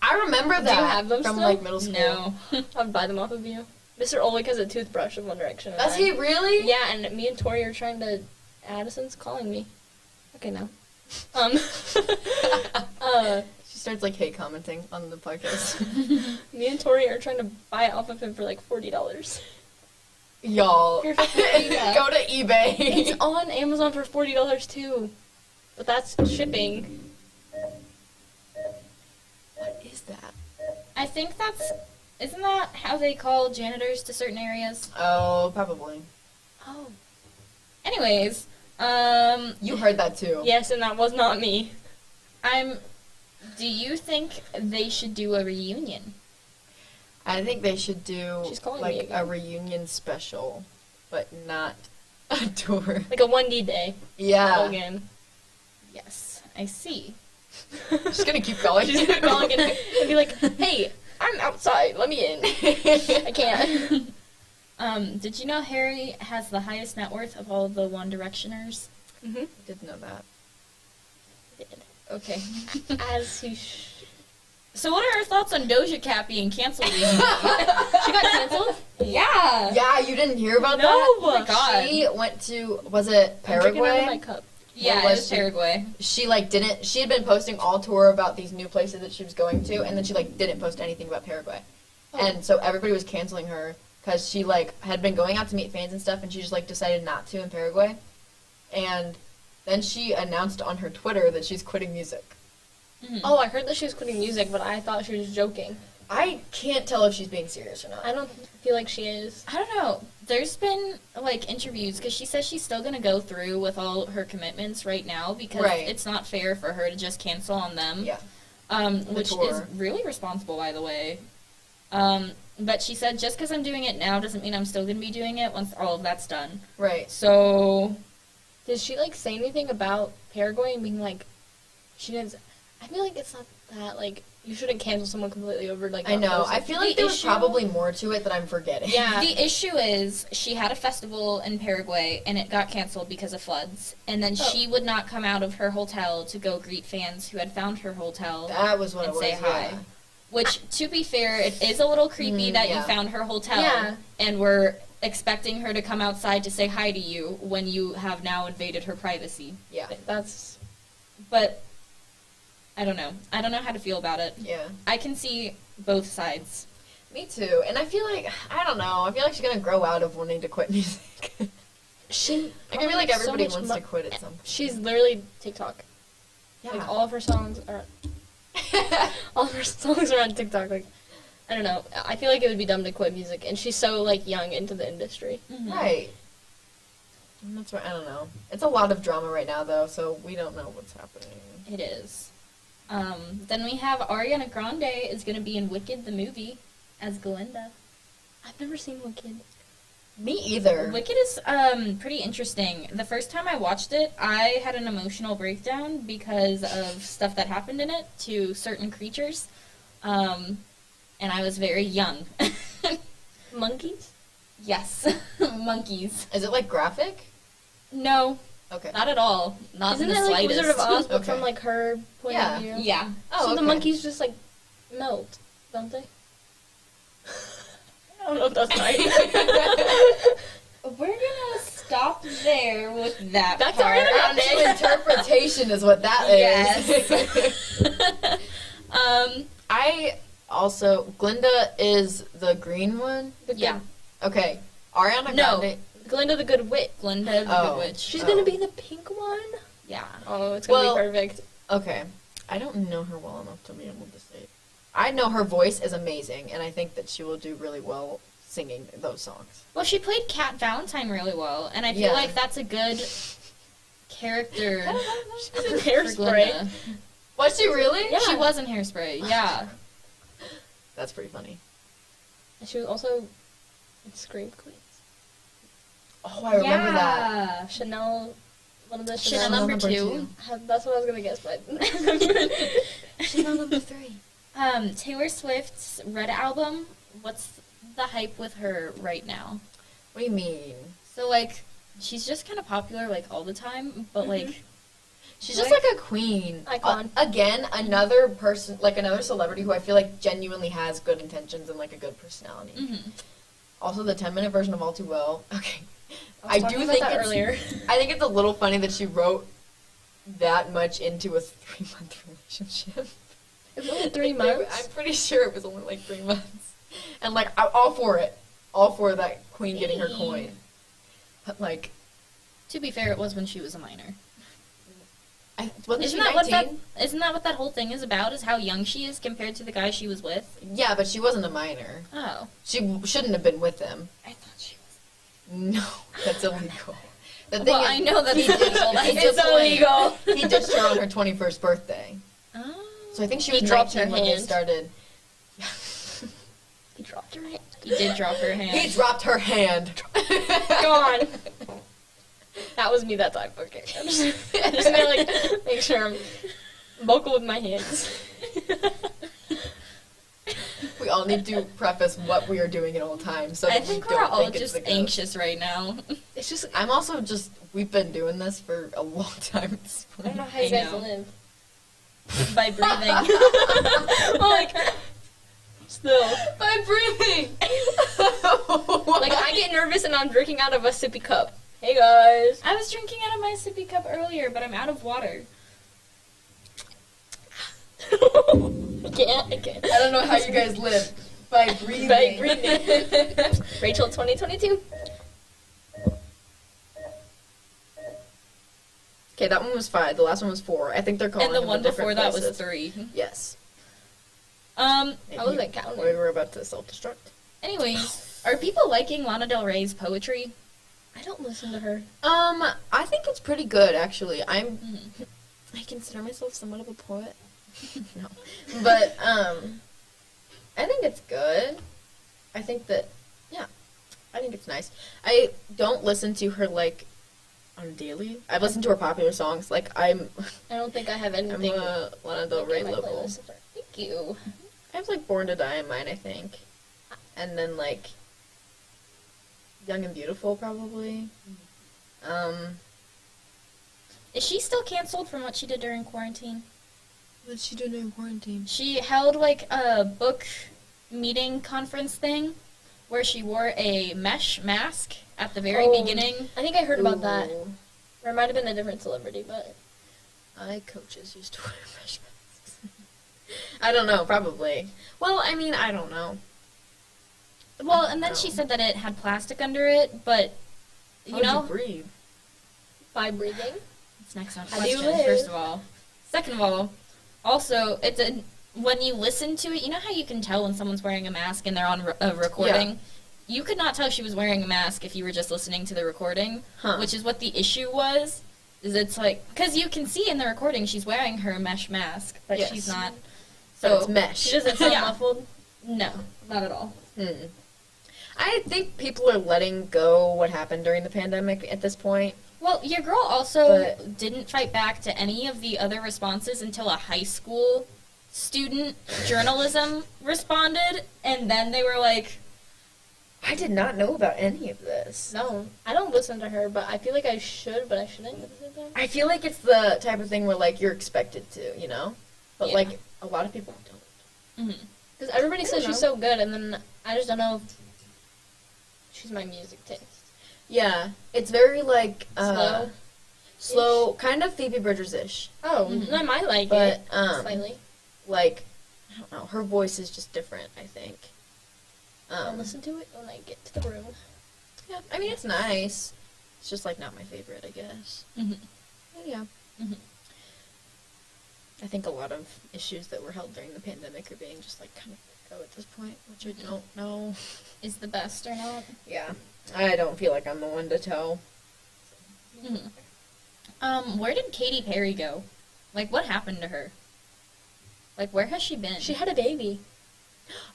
I remember that. Do you have them from still? like middle school? No. I would buy them off of you. Mr. Oleg has a toothbrush of One Direction. Does he really? Yeah, and me and Tori are trying to. Addison's calling me. Okay, now. She starts like hate commenting on the podcast. Me and Tori are trying to buy it off of him for like $40. Y'all, Here, go to eBay. It's on Amazon for $40 too, but that's shipping. What is that? I think isn't that how they call janitors to certain areas? Oh, probably. Oh. Anyways, you heard that too. Yes, and that was not me. Do you think they should do a reunion? I think they should do She's calling me like again. a reunion special, but not a tour. Like a 1D day. Yeah. Again. Yes, I see. She's gonna keep calling. She's gonna call again and be like, "Hey, I'm outside. Let me in. I can't." Did you know Harry has the highest net worth of all the One Directioners? Mm-hmm. Didn't know that. Okay. As he So what are our thoughts on Doja Cat being canceled recently? She got canceled? Yeah. Yeah, you didn't hear about No. that? Oh my God. She went to, was it I'm drinking out of Paraguay? my cup. Yeah, Or it was she- Paraguay. She had been posting all tour about these new places that she was going to, and then she didn't post anything about Paraguay. Oh. And so everybody was canceling her because she had been going out to meet fans and stuff, and she just decided not to in Paraguay. And then she announced on her Twitter that she's quitting music. Mm-hmm. Oh, I heard that she was quitting music, but I thought she was joking. I can't tell if she's being serious or not. I don't feel like she is. I don't know. There's been interviews because she says she's still gonna go through with all her commitments right now because Right. it's not fair for her to just cancel on them. Yeah. which is really responsible, by the way. But she said, just because I'm doing it now doesn't mean I'm still going to be doing it once all of that's done. Right. So... Did she, like, say anything about Paraguay and being like, she didn't... I feel like it's not that, like, you shouldn't cancel someone completely over, like... I know. I feel like there was probably more to it that I'm forgetting. Yeah. The issue is she had a festival in Paraguay, and it got canceled because of floods. And then she would not come out of her hotel to go greet fans who had found her hotel. That was what and it was, say hi. yeah. Which, to be fair, it is a little creepy that you found her hotel and were expecting her to come outside to say hi to you when you have now invaded her privacy. Yeah. That's... But, I don't know. I don't know how to feel about it. Yeah. I can see both sides. Me too. And I feel like, I don't know, I feel like she's going to grow out of wanting to quit music. I feel like everybody wants to quit at some point. She's literally TikTok. Yeah. Like, all of her songs are... all of her songs are on TikTok. Like, I don't know. I feel like it would be dumb to quit music, and she's so, like, young into the industry. Mm-hmm. Right. And that's why, I don't know. It's a lot of drama right now, though, so we don't know what's happening. It is. Then we have Ariana Grande is going to be in Wicked the movie as Glinda. I've never seen Wicked. Me either. Wicked is pretty interesting. The first time I watched it, I had an emotional breakdown because of stuff that happened in it to certain creatures. And I was very young. Monkeys? Yes. Monkeys. Is it, like, graphic? No. Okay. Not at all. Not Isn't in the it like slightest. Wizard of Oz, but from, like, her point of view? Yeah. Oh, so the okay. monkeys just, like, melt, don't they? I don't know if that's right. We're gonna stop there with that That's part. Actual interpretation is what that is. Yes. I also, Glinda is the green one? Yeah. Okay. Ariana No. Grande. Glinda the Good Witch. Glinda the Good Witch. She's gonna be the pink one? Yeah. Oh, it's gonna Well, be perfect. Okay. I don't know her well enough to be able to say it. I know her voice is amazing, and I think that she will do really well singing those songs. Well, she played Cat Valentine really well, and I feel like that's a good character. She was in Hairspray. Was she really? Yeah. She was in Hairspray, yeah. That's pretty funny. And she was also in Scream Queens. Oh, I remember that. Chanel, one of the Chanel number 2. That's what I was gonna guess, but Chanel number 3. Taylor Swift's Red album. What's the hype with her right now? What do you mean? So, like, she's just kind of popular, like, all the time, but, like... She's just like a queen. Icon. Again, another person, like another celebrity who I feel like genuinely has good intentions and like a good personality. Mm-hmm. Also, the 10-minute version of All Too Well. Okay. I do think it's, earlier. I think it's a little funny that she wrote that much into a 3-month relationship. It was only 3 months? I'm pretty sure it was only like 3 months. And like, I'm all for it. All for that queen getting her coin. But like... To be fair, it was when she was a minor. Isn't that what that whole thing is about? Is how young she is compared to the guy she was with? Yeah, but she wasn't a minor. Oh. She shouldn't have been with him. I thought she was. No, that's illegal. The thing Well, is, I know that's illegal. That's It's the point. illegal. He ditched her on her 21st birthday. Oh. So I think she was He dropped 19 her when they hand. started. He dropped her hand. He did drop her hand. He dropped her hand. Gone. That was me that time. Okay. I'm just gonna like make sure I'm vocal with my hands. We all need to preface what we are doing at all times. So I that think we we're don't all think it's just the ghost. anxious right now. It's just, I'm also just, we've been doing this for a long time at this I point. don't know how you guys know. live. By breathing. Like, still. By breathing! Like, I get nervous and I'm drinking out of a sippy cup. Hey, guys. I was drinking out of my sippy cup earlier, but I'm out of water. I can't. I don't know how you guys live. By breathing. By breathing. Rachel 2022. Okay, that one was 5. The last one was 4. I think they're calling And the them one different before that places. was 3. Yes. I wasn't counting. We were about to self-destruct. Anyways, are people liking Lana Del Rey's poetry? I don't listen to her. I think it's pretty good, actually. I consider myself somewhat of a poet. No. But, I think it's good. I think that, yeah, I think it's nice. I don't listen to her, like, on a daily. I've listened to her popular songs. Like, I don't think I have I'm anything. a Lana Del Rey my level. playlist of her. Thank you. I have, like, Born to Die in mine, I think. And then, like, Young and Beautiful, probably. Is she still canceled from what she did during quarantine? What did she do during quarantine? She held like a book meeting conference thing where she wore a mesh mask at the very beginning. I think I heard about that. Ooh. Or it might have been a different celebrity, but Coaches used to wear mesh masks. I don't know, probably. Well, I mean, I don't know. Well, and then she said that it had plastic under it, but you know, breathe? By breathing. It's next on How do you question, live? first of all. Second of all, also, when you listen to it, you know how you can tell when someone's wearing a mask and they're on a recording? Yeah. You could not tell she was wearing a mask if you were just listening to the recording, Huh. which is what the issue was. Is it's like, because you can see in the recording she's wearing her mesh mask, but Yes. she's not. So it's mesh. She doesn't sound Yeah. muffled. No, not at all. I think people are letting go what happened during the pandemic at this point. Well, your girl also didn't fight back to any of the other responses until a high school student journalism responded, and then they were like, I did not know about any of this. No, I don't listen to her, but I feel like I should, but I shouldn't at the same time. I feel like it's the type of thing where, like, you're expected to, you know? But, Yeah. like, a lot of people don't. Because everybody I says don't she's know. so good, and then I just don't know if she's my music taste. Yeah. It's very, like, Slow? kind of Phoebe Bridgers-ish. Oh, I might like But, it. Slightly. like, I don't know, her voice is just different, I think. I'll listen to it when I get to the room. Yeah, I mean, it's nice. It's just, like, not my favorite, I guess. But, yeah. I think a lot of issues that were held during the pandemic are being just, like, kind of let go at this point, which I don't know. is the best or not? Yeah. I don't feel like I'm the one to tell. Where did Katy Perry go? Like, what happened to her? Like, where has she been? She had a baby.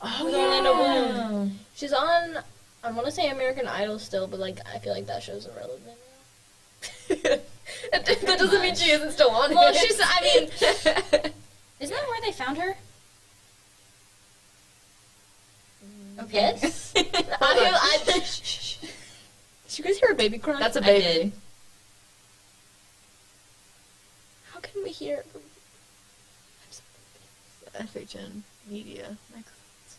Oh, With Orlando Bloom. She's on, I want to say American Idol still, but, like, I feel like that show's irrelevant. That doesn't mean she isn't still on Well, it. she's, I mean, Isn't that where they found her? yes. Did you guys hear a baby crying? That's a I baby. did. How can we hear it? FHN media microphones.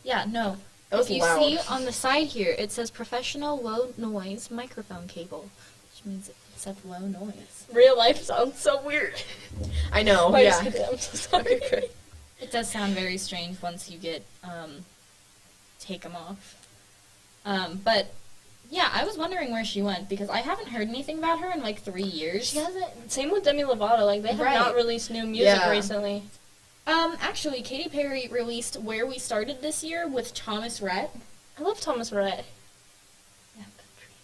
Yeah, no. That was if you loud. see on the side here, it says professional low noise microphone cable, which means it's of low noise. Real life sounds so weird. I know, I yeah. just hit it. I'm so sorry. It does sound very strange once you get take them off. But yeah, I was wondering where she went because I haven't heard anything about her in like 3 years. She hasn't. Same with Demi Lovato. Like, they have Right. not released new music Yeah. recently. Actually, Katy Perry released Where We Started this year with Thomas Rhett. I love Thomas Rhett. Yeah, country.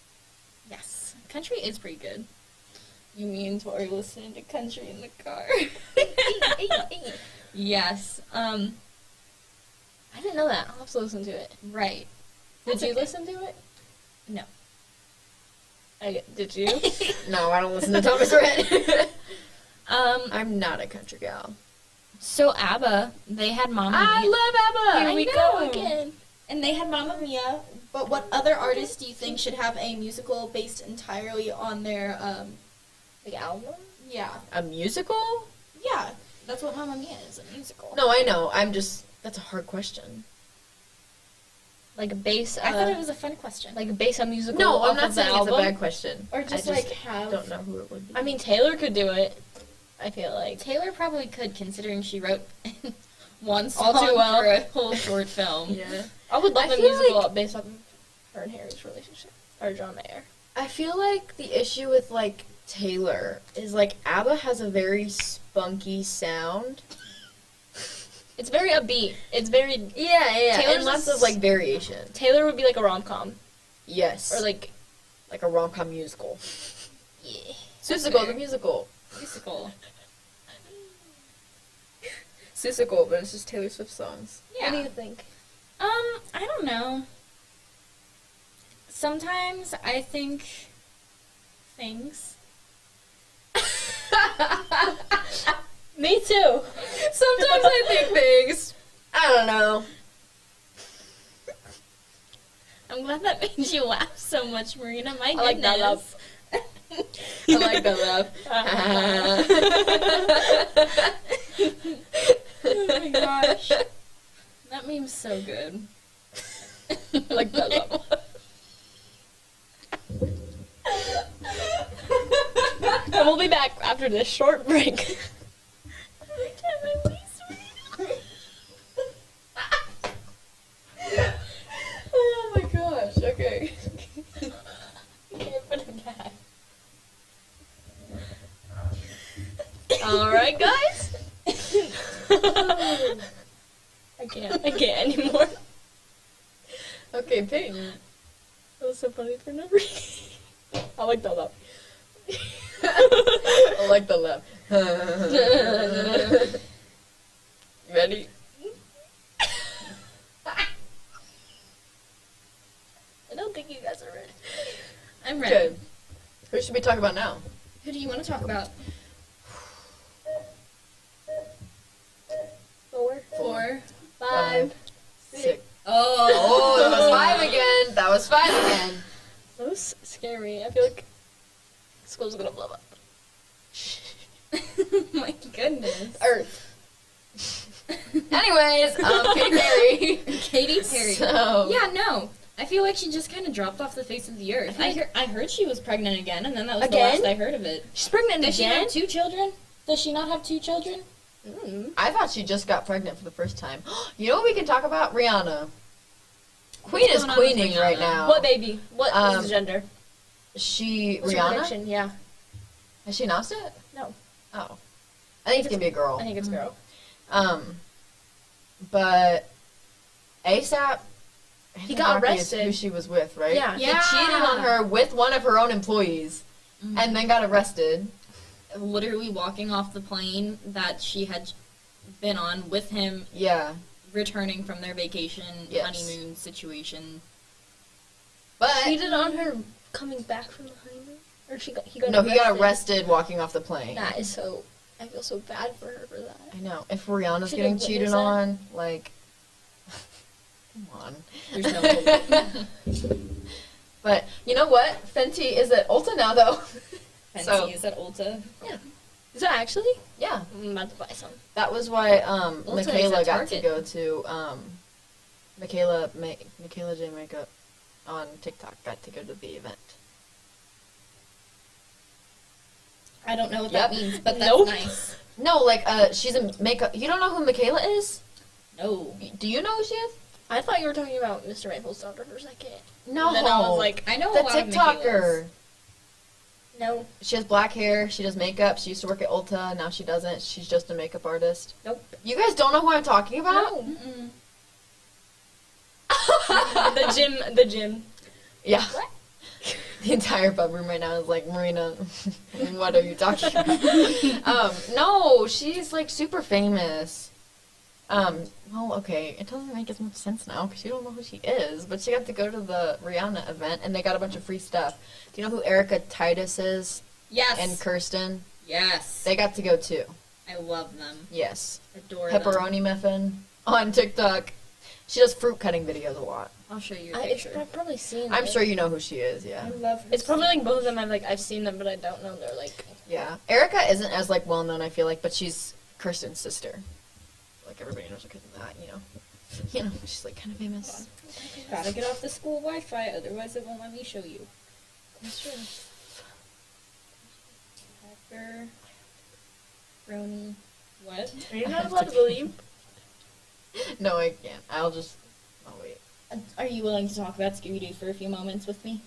Yes, country is pretty good. You mean Tori listening to country in the car? Yes. I didn't know that. I'll have to listen to it. Right. Did That's you okay. listen to it? No. Did you? No, I don't listen to Thomas Rhett. Um. I'm not a country gal. So ABBA, they had Mamma I Mia. love ABBA. Here I we know. go again. And they had Mamma Mia. But what other artists do you think should have a musical based entirely on their Like, album? Yeah. A musical? Yeah. That's what Mamma Mia is, a musical. No, I know. That's a hard question. Like, base. I thought it was a fun question. Like, base a musical. No, I'm off not of the saying it's a album. bad question. Or just I like have don't know who it would be. I mean, Taylor could do it. I feel like. Taylor probably could, considering she wrote one All song too well. for a whole short film. Yeah. I would love I a feel musical like- based on her and Harry's relationship. Or John Mayer. I feel like the issue with, like, Taylor is, like, ABBA has a very spunky sound. It's very upbeat. It's very. Yeah. Taylor's And lots is- of, like, variation. Taylor would be like a rom com. Yes. Or like. Like a rom-com musical. Yeah. Susical, the musical. Musical. Seussical, but it's just Taylor Swift songs. Yeah. What do you think? I don't know. Sometimes I think things. Me too. Sometimes I think things. I don't know. I'm glad that made you laugh so much, Marina. My goodness. I like that laugh. I like that laugh. Oh my gosh. That meme's so good. I like that laugh. And we'll be back after this short break. Oh my gosh, okay. Can't put it back. Alright, guys. I can't anymore. Okay, Peyton. That was so funny for no reason. I like that laugh. I like the laugh. Ready? I don't think you guys are ready. I'm ready. Good. Who should we talk about now? Who do you want to talk about? 4, 4, 5, 6. Oh, that was 5 again. That was 5 again. That was scary. I feel like school's gonna blow up. My goodness. Earth. Anyways, Katy Perry. Katy Perry. So, Yeah, no. I feel like she just kind of dropped off the face of the earth. I heard she was pregnant again, and then that was Again? the last I heard of it. She's pregnant Does she again? have 2 children? Does she not have 2 children? I thought she just got pregnant for the first time. You know what we can talk about? Rihanna. Queen is going on with queening Rihanna? right now. What baby? What is the gender? She What's her Rihanna? prediction? Yeah. Has she announced it? No. Oh, I think it's gonna be a girl. I think it's girl. But ASAP. He got arrested. Who she was with, right? Yeah. He cheated on her with one of her own employees, and then got arrested. Literally walking off the plane that she had been on with him. Yeah. Returning from their vacation, Yes. honeymoon situation. But Cheated on her coming back from the honeymoon? Or he got no, he got arrested walking off the plane. That is so... I feel so bad for her for that. I know. If Rihanna's Should getting have cheated witnessed that. on, like, come on. There's no hope. But you know what? Fenty is at Ulta now, though. Fenty So- is at Ulta. Yeah. Is that actually? Yeah. I'm about to buy some. That was why Ulta Michaela is at got to go to Michaela J Makeup on TikTok got to go to the event. I don't know what Yep. that means, but that's Nope. nice. No, like she's a makeup. You don't know who Michaela is? No. Do you know who she is? I thought you were talking about Mr. Rifle's daughter for a second. No. And then I was like, I know the a lot of TikToker. Michaelas. no. She has black hair. She does makeup. She used to work at Ulta. Now she doesn't. She's just a makeup artist. Nope. You guys don't know who I'm talking about? No. Mm-mm. The gym. Yeah. The entire pub room right now is like, Marina, what are you talking about? No, she's like super famous. Well, okay, it doesn't make as much sense now because you don't know who she is, but she got to go to the Rihanna event and they got a bunch of free stuff. Do you know who Erica Titus is? Yes. And Kirsten? Yes. They got to go too. I love them. Yes. Adore them. Pepperoni Muffin on TikTok. She does fruit cutting videos a lot. I'll show you a picture. I've probably seen I'm it. sure you know who she is, yeah. I love her. It's probably like both of them. I've seen them, but I don't know. They're like Yeah. Erica isn't as like well known, I feel like, but she's Kirsten's sister. Like everybody knows her because of that, you know. You know, she's like kind of famous. Gotta get off the school Wi-Fi, otherwise it won't let me show you. Pepperoni. What? Are you not allowed to believe? No, I can't. I'll wait. Are you willing to talk about Scooby-Doo for a few moments with me?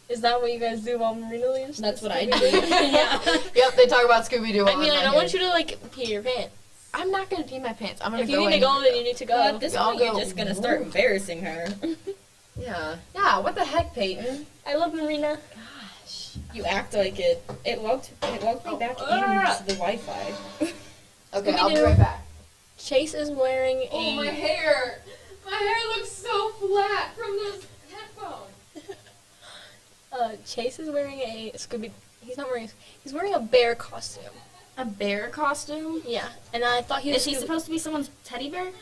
Is that what you guys do while Marina leaves? That's what I do. Yeah. Yep, they talk about Scooby-Doo. I mean, I don't want you to like pee your pants. I'm not gonna pee my pants. I'm gonna If go you need to go, in. then you need to go. Well, at this I'll point, you're go. just gonna start embarrassing her. Yeah. Yeah, what the heck, Peyton? I love Marina. You act like it. It logged me back into the Wi-Fi. Okay, Scooby-Doo. I'll be right back. Chase is wearing Oh, a... my hair! My hair looks so flat from those headphones. Chase is wearing a Scooby... He's wearing a bear costume. A bear costume? Yeah, and I thought he was... Is he supposed to be someone's teddy bear?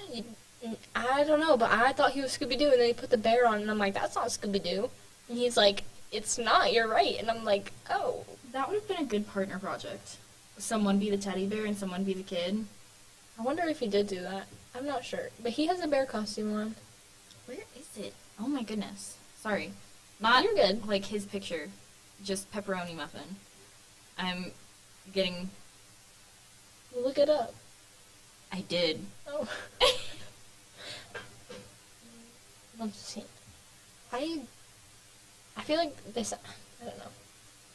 I don't know, but I thought he was Scooby-Doo, and then he put the bear on, and I'm like, that's not Scooby-Doo. And he's like, it's not, you're right. And I'm like, oh. That would have been a good partner project. Someone be the teddy bear and someone be the kid. I wonder if he did do that. I'm not sure. But he has a bear costume on. Where is it? Oh my goodness. Sorry. Not You're good. like his picture. Just pepperoni muffin. I'm getting... Look it up. I did. Oh. Love to see it. I feel like this... I don't know.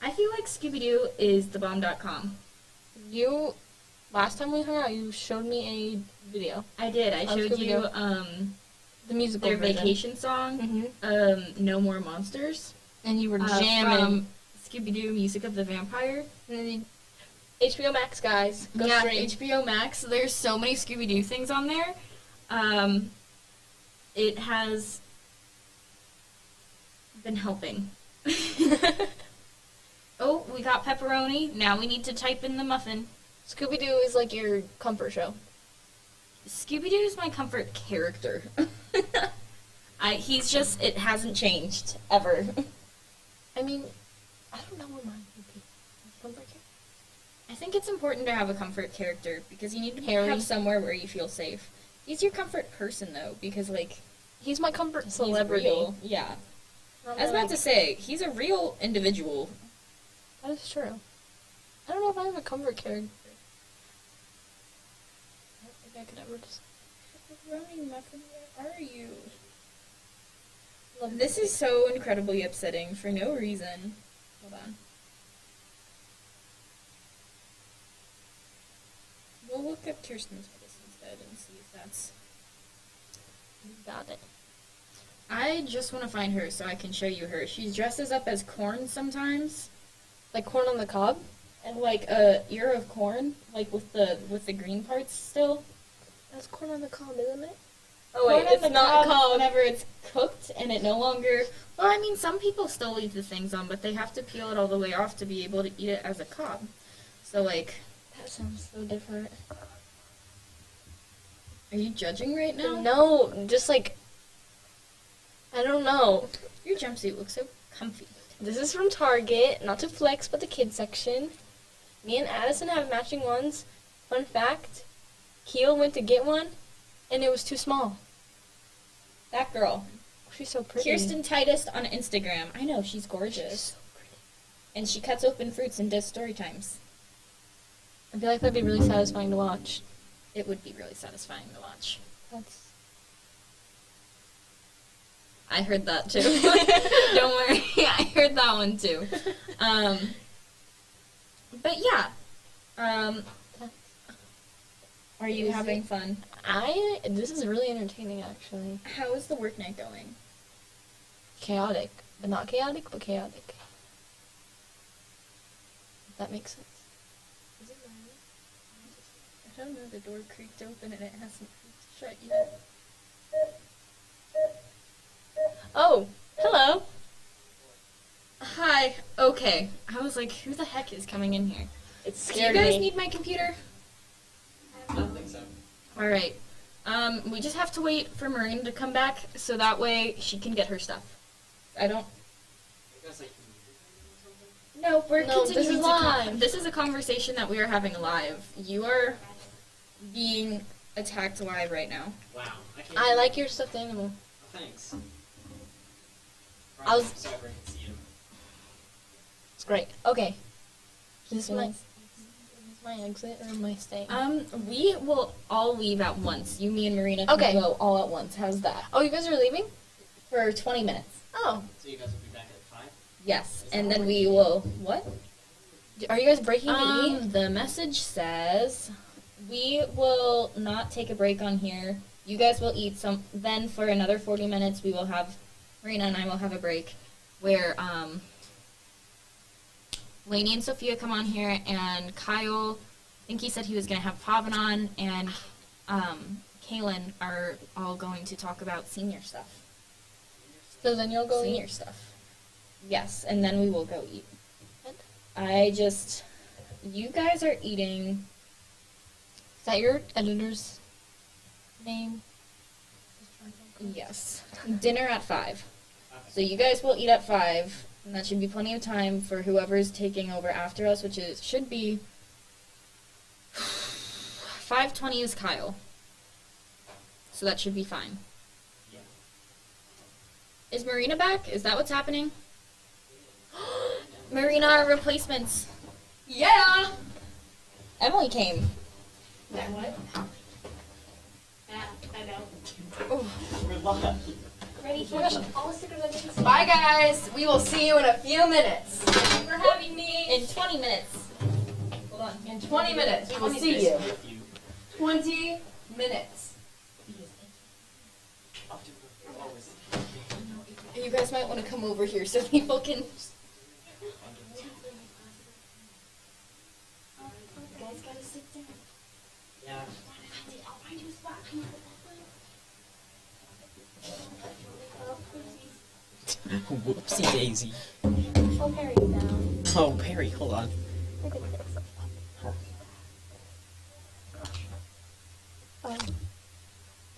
I feel like Scooby-Doo is thebomb.com. Last time we hung out, you showed me a video. I did. I showed you the musical their version. vacation song, No More Monsters. And you were jamming. From Scooby-Doo Music of the Vampire. And then HBO Max, guys. Go yeah, stream. HBO Max. There's so many Scooby-Doo things on there. It has been helping. Oh, we got pepperoni. Now we need to type in the muffin. Scooby-Doo is like your comfort show. Scooby-Doo is my comfort character. It hasn't changed, ever. I mean, I don't know what mine would be. Comfort character? I think it's important to have a comfort character, because you need to Harry. have somewhere where you feel safe. He's your comfort person, though, because, like... He's my comfort he's celebrity. real. Yeah. I was about to say, he's a real individual. That is true. I don't know if I have a comfort character. I don't think I could ever just... Pepperoni muffin, where are you? This is so incredibly upsetting for no reason. Hold on. We'll look up Kirsten's face instead and see if that's... You got it. I just want to find her so I can show you her. She dresses up as corn sometimes. Like corn on the cob? And like a ear of corn, like with the green parts still. That's corn on the cob, isn't it? Oh wait, corn on it's the not cob cob. whenever it's cooked and it no longer... Well, I mean, some people still leave the things on, but they have to peel it all the way off to be able to eat it as a cob. So, like... That sounds so different. Are you judging right now? No, just like... I don't know. Your jumpsuit looks so comfy. This is from Target, not to flex, but the kids section. Me and Addison have matching ones. Fun fact, Keel went to get one, and it was too small. That girl. She's so pretty. Kirsten Titus on Instagram. I know, she's gorgeous. She's so pretty. And she cuts open fruits and does story times. I feel like that'd be really satisfying to watch. It would be really satisfying to watch. I heard that too. Don't worry, I heard that one too. But yeah. Are you having fun? This is really entertaining, actually. How is the work night going? Chaotic. But not chaotic, but chaotic. If that makes sense. Is it mine? I don't know, the door creaked open and it hasn't creaked shut yet. Oh, hello. Hi. Okay. I was like, who the heck is coming in here? It's Do you scared guys me. need my computer? I don't think so. Alright. We just have to wait for Marina to come back so that way she can get her stuff. I don't... No, we're No, continuing this is to live. This is a conversation that we are having live. You are being attacked live right now. Wow. I like your stuffed animal. Thanks. I was... So everyone can see him. It's great. Okay. Is this my exit or my stay? We will all leave at once. You, me, and Marina can Okay. go all at once. How's that? Oh, you guys are leaving? For 20 minutes. Oh. So you guys will be back at 5? Yes. And then we will... What? Are you guys breaking to eat? The message says we will not take a break on here. You guys will eat some. Then for another 40 minutes, we will have... Marina and I will have a break where Lainey and Sophia come on here, and Kyle think he said he was going to have Pavan and Kaylin are all going to talk about senior stuff. So then you'll go Senior eat? stuff. Yes, and then we will go eat. You guys are eating. Is that your editor's name? Yes. Dinner at 5. So you guys will eat at 5, and that should be plenty of time for whoever's taking over after us, which should be 5:20 is Kyle. So that should be fine. Yeah. Is Marina back? Is that what's happening? Marina replacements. Yeah. Emily came. That what? I know. We're live. Ready for All the stickers I didn't see. Bye, guys. We will see you in a few minutes. Thank you for having me. In 20 minutes. Hold on. In 20 minutes, we will see you. 20 minutes. You guys might want to come over here so people can. Guys gotta sit down. Yeah. I'll find you a spot. Whoopsie daisy. Oh, Perry down. Oh, Perry, hold on. I can fix it.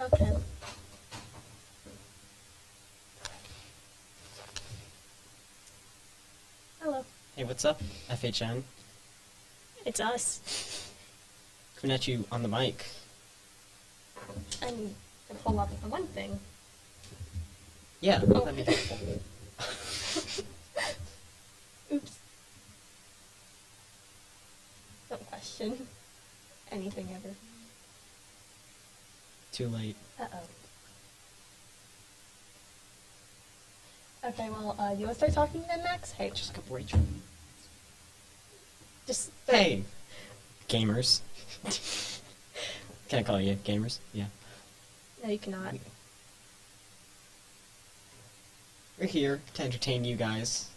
Okay. Hello. Hey, what's up, FHN? It's us. Coming at you on the mic. I need to pull up one thing. Yeah, Oh. that'd be helpful. Oops. Don't question anything ever. Too late. Uh-oh. Okay, well, do you want to start talking then, Max? Hey, Just a couple Rachel. just... Hey, gamers. Can I call you gamers? Yeah. No, you cannot. We're here to entertain you guys.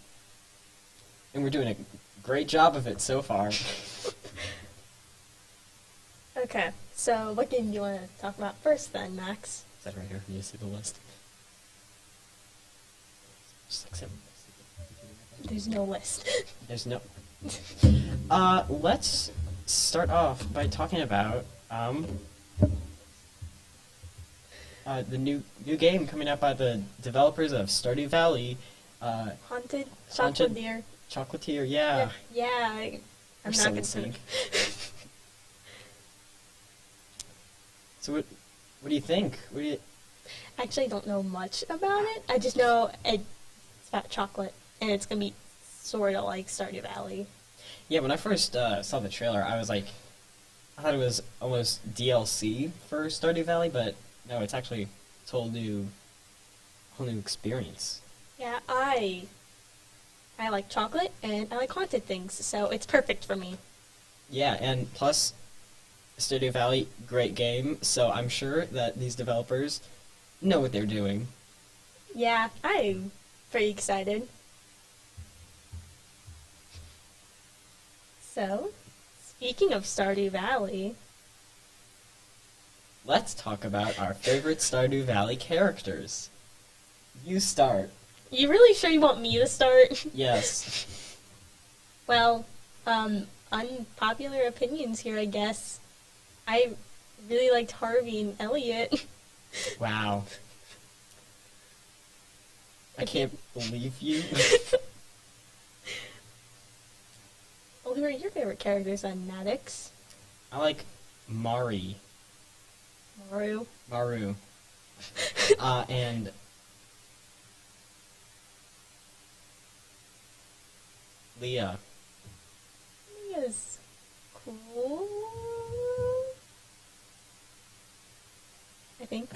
And we're doing a great job of it so far. Okay, so what game do you want to talk about first then, Max? Is that right here? Can you see the list? Just accept. There's no list. There's no. Let's start off by talking about the new game coming out by the developers of Stardew Valley. Haunted Haunted Chocolatier. Chocolatier, yeah. Yeah, I'm We're not so gonna in sync. So what do you think? I actually don't know much about it. I just know it's about chocolate, and it's gonna be sort of like Stardew Valley. Yeah, when I first saw the trailer, I thought it was almost DLC for Stardew Valley, but no, it's actually a whole new experience. Yeah, I like chocolate, and I like haunted things, so it's perfect for me. Yeah, and plus, Stardew Valley, great game, so I'm sure that these developers know what they're doing. Yeah, I'm pretty excited. So, speaking of Stardew Valley, Let's talk about our favorite Stardew Valley characters. You start. you really sure you want me to start? Yes. Well, unpopular opinions here, I guess. I really liked Harvey and Elliot. Wow. I can't believe you. Well, who are your favorite characters on Maddox? I like Maru. Maru. And Leah. Leah's cool. I think.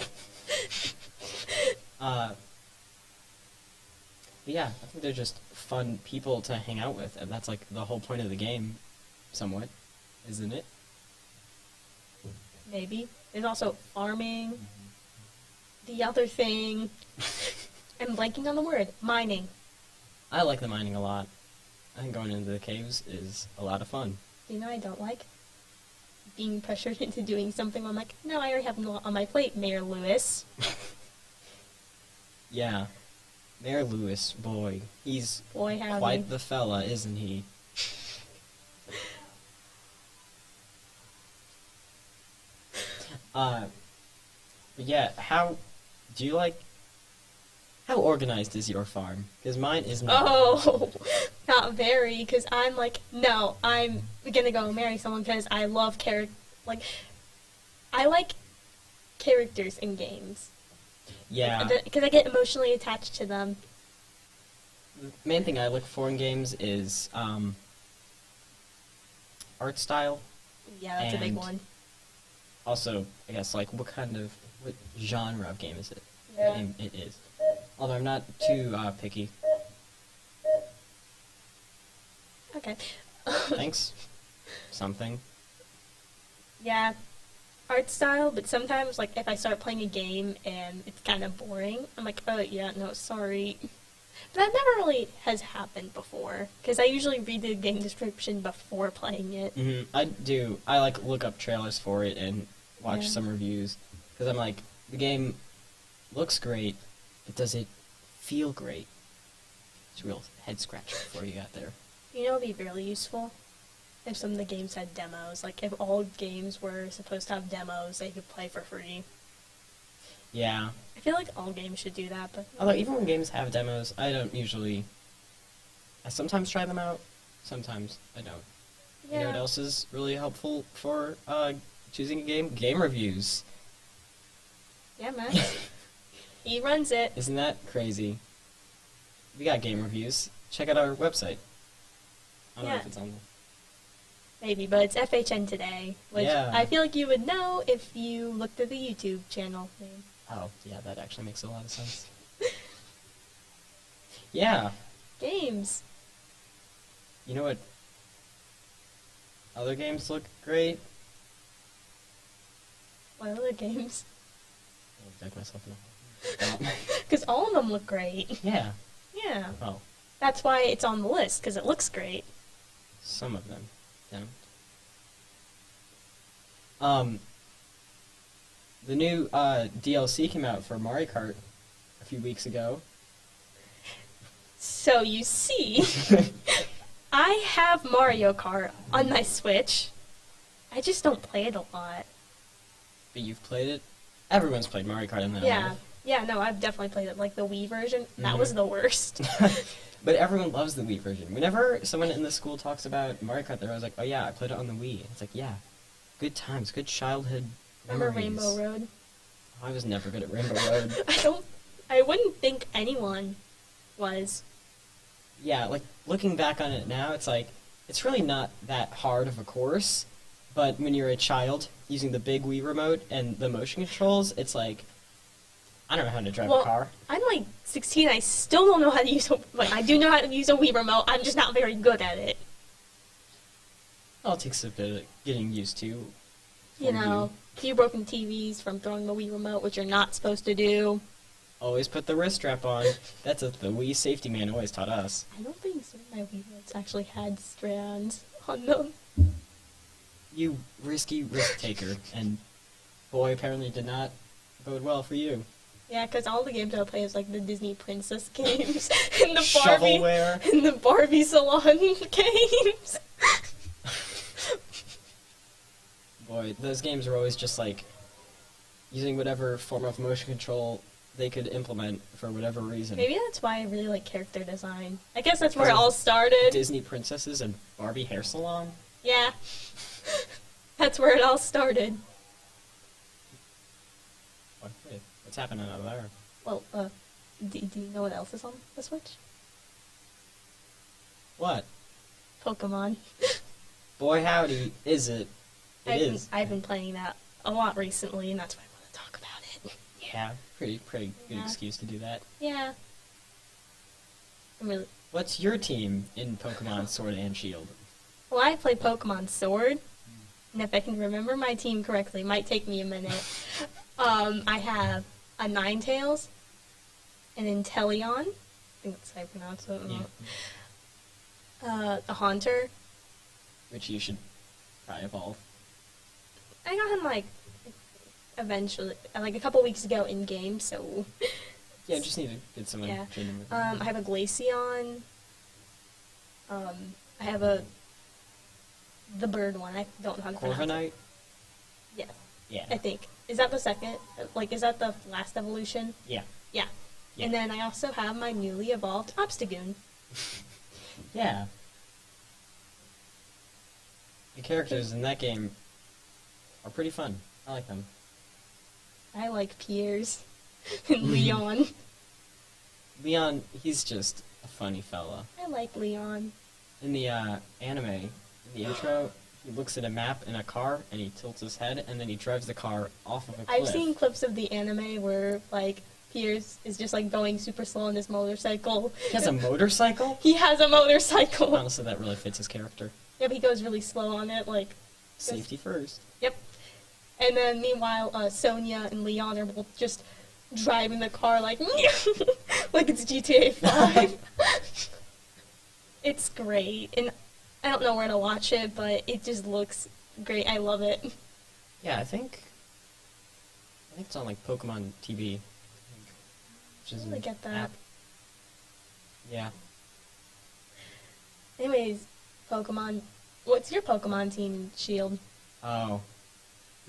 Yeah, I think they're just fun people to hang out with, and that's like the whole point of the game, somewhat, isn't it? Maybe. There's also farming. The other thing. I'm blanking on the word. Mining. I like the mining a lot. I think going into the caves is a lot of fun. You know I don't like? being pressured into doing something. I'm like, no, I already have a lot on my plate, Mayor Lewis. Yeah. Mayor Lewis, boy, he's Boy, howdy. quite the fella, isn't he? Yeah, how organized is your farm? Because mine is not. Oh, not very, because I'm like, no, I'm gonna go marry someone because I love I like characters in games. Yeah. Because I get emotionally attached to them. The main thing I look for in games is art style. Yeah, that's a big and one. Also, I guess, like, what genre of game is it? Yeah. Game it is. Although I'm not too picky. Okay. Thanks. Something. Yeah, art style, but sometimes, like, if I start playing a game and it's kind of boring, I'm like, oh, yeah, no, sorry. But that never really has happened before, because I usually read the game description before playing it. Mm-hmm. I do. I, like, look up trailers for it and watch Yeah. some reviews. Because I'm like, the game looks great, but does it feel great? It's a real head-scratcher for you out there. You know, it'd be really useful if some of the games had demos. Like, if all games were supposed to have demos they could play for free. Yeah. I feel like all games should do that, but... Although, even when games have demos, I don't usually... I sometimes try them out, sometimes I don't. You know Yeah. what else is really helpful for choosing a game? Game reviews. Yeah, man. He runs it. Isn't that crazy? We got game reviews. Check out our website. I don't know Yeah. if it's on Maybe, but it's FHNtoday, which Yeah. I feel like you would know if you looked at the YouTube channel name. Oh, yeah, that actually makes a lot of sense. Yeah. Games. You know what? Other games look great. What other games? I'll dig myself in. Because all of them look great. Yeah. Yeah. Oh, That's why it's on the list, because it looks great. some of them don't. The new DLC came out for Mario Kart a few weeks ago. So you see, I have Mario Kart on my Switch. I just don't play it a lot. But you've played it? Everyone's played Mario Kart in their Yeah. life. Yeah, no, I've definitely played it. Like the Wii version, that Mhm. was the worst. But everyone loves the Wii version. Whenever someone in the school talks about Mario Kart, they're always like, oh yeah, I played it on the Wii. It's like, yeah, good times, good childhood Remember memories. Rainbow Road? I was never good at Rainbow Road. I wouldn't think anyone was. Yeah, like, looking back on it now, it's like, it's really not that hard of a course, but when you're a child, using the big Wii remote and the motion controls, it's like, I don't know how to drive a car. I'm like 16. I still don't know how to use I do know how to use a Wii remote. I'm just not very good at it. Well, it takes a bit of getting used to. You know, a few broken TVs from throwing the Wii remote, which you're not supposed to do. Always put the wrist strap on. That's what the Wii safety man always taught us. I don't think some of my Wii remotes actually had strands on them. You risky risk taker, and boy, apparently did not bode well for you. Yeah, because all the games I play is like the Disney princess games and the Barbie Shovelware. and the Barbie salon games. Boy, those games are always just like using whatever form of motion control they could implement for whatever reason. Maybe that's why I really like character design. I guess that's where it all started. Disney princesses and Barbie hair salon. Yeah. That's where it all started. Wait, what's happening over there? Well, do you know what else is on the Switch? What? Pokemon. Boy, howdy, is it? It is. I've been playing that a lot recently, and that's why I want to talk about it. Yeah, pretty good Yeah. excuse to do that. Yeah. I'm really. What's your team in Pokemon Sword and Shield? Well, I play Pokemon Sword, and if I can remember my team correctly, it might take me a minute. I have a Ninetales, an Inteleon, I think that's how I pronounce it. A Haunter. Which you should probably evolve. I got him like eventually, like a couple weeks ago in game. So Yeah, just need to get someone. yeah. train him. I have a Glaceon. I have the bird one. I don't know how to pronounce it. Corviknight? Yes. Yeah. I think. Is that the second? Like, is that the last evolution? Yeah. Yeah. Yeah. And then I also have my newly evolved Obstagoon. Yeah. The characters in that game are pretty fun. I like them. I like Piers and Leon. Leon, he's just a funny fella. I like Leon. In the anime, in the intro, he looks at a map in a car and he tilts his head and then he drives the car off of a cliff. I've seen clips of the anime where, like, Piers is just, like, going super slow on his motorcycle. He has a motorcycle? He has a motorcycle. Honestly, that really fits his character. Yep, he goes really slow on it, like... Safety first. Yep. And then, meanwhile, Sonia and Leon are both just driving the car like... like it's GTA 5. It's great. And I don't know where to watch it, but it just looks great. I love it. Yeah, I think it's on, like, Pokemon TV. Which is I really get that. app. Yeah. Anyways, Pokemon... What's your Pokemon team, Shield? Oh.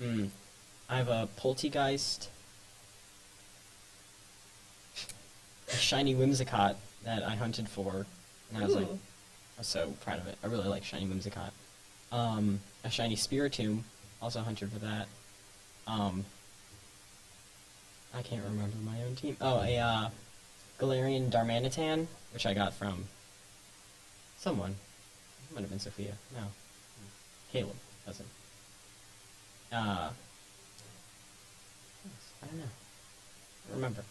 I have a Poltegeist, a shiny Whimsicott that I hunted for, and I was so proud of it. I really like shiny Whimsicott. A shiny Spiritomb, also hunted for that. I can't remember my own team. Oh, a Galarian Darmanitan, which I got from someone. It might have been Sophia. No. Caleb, cousin. I don't know. I don't remember.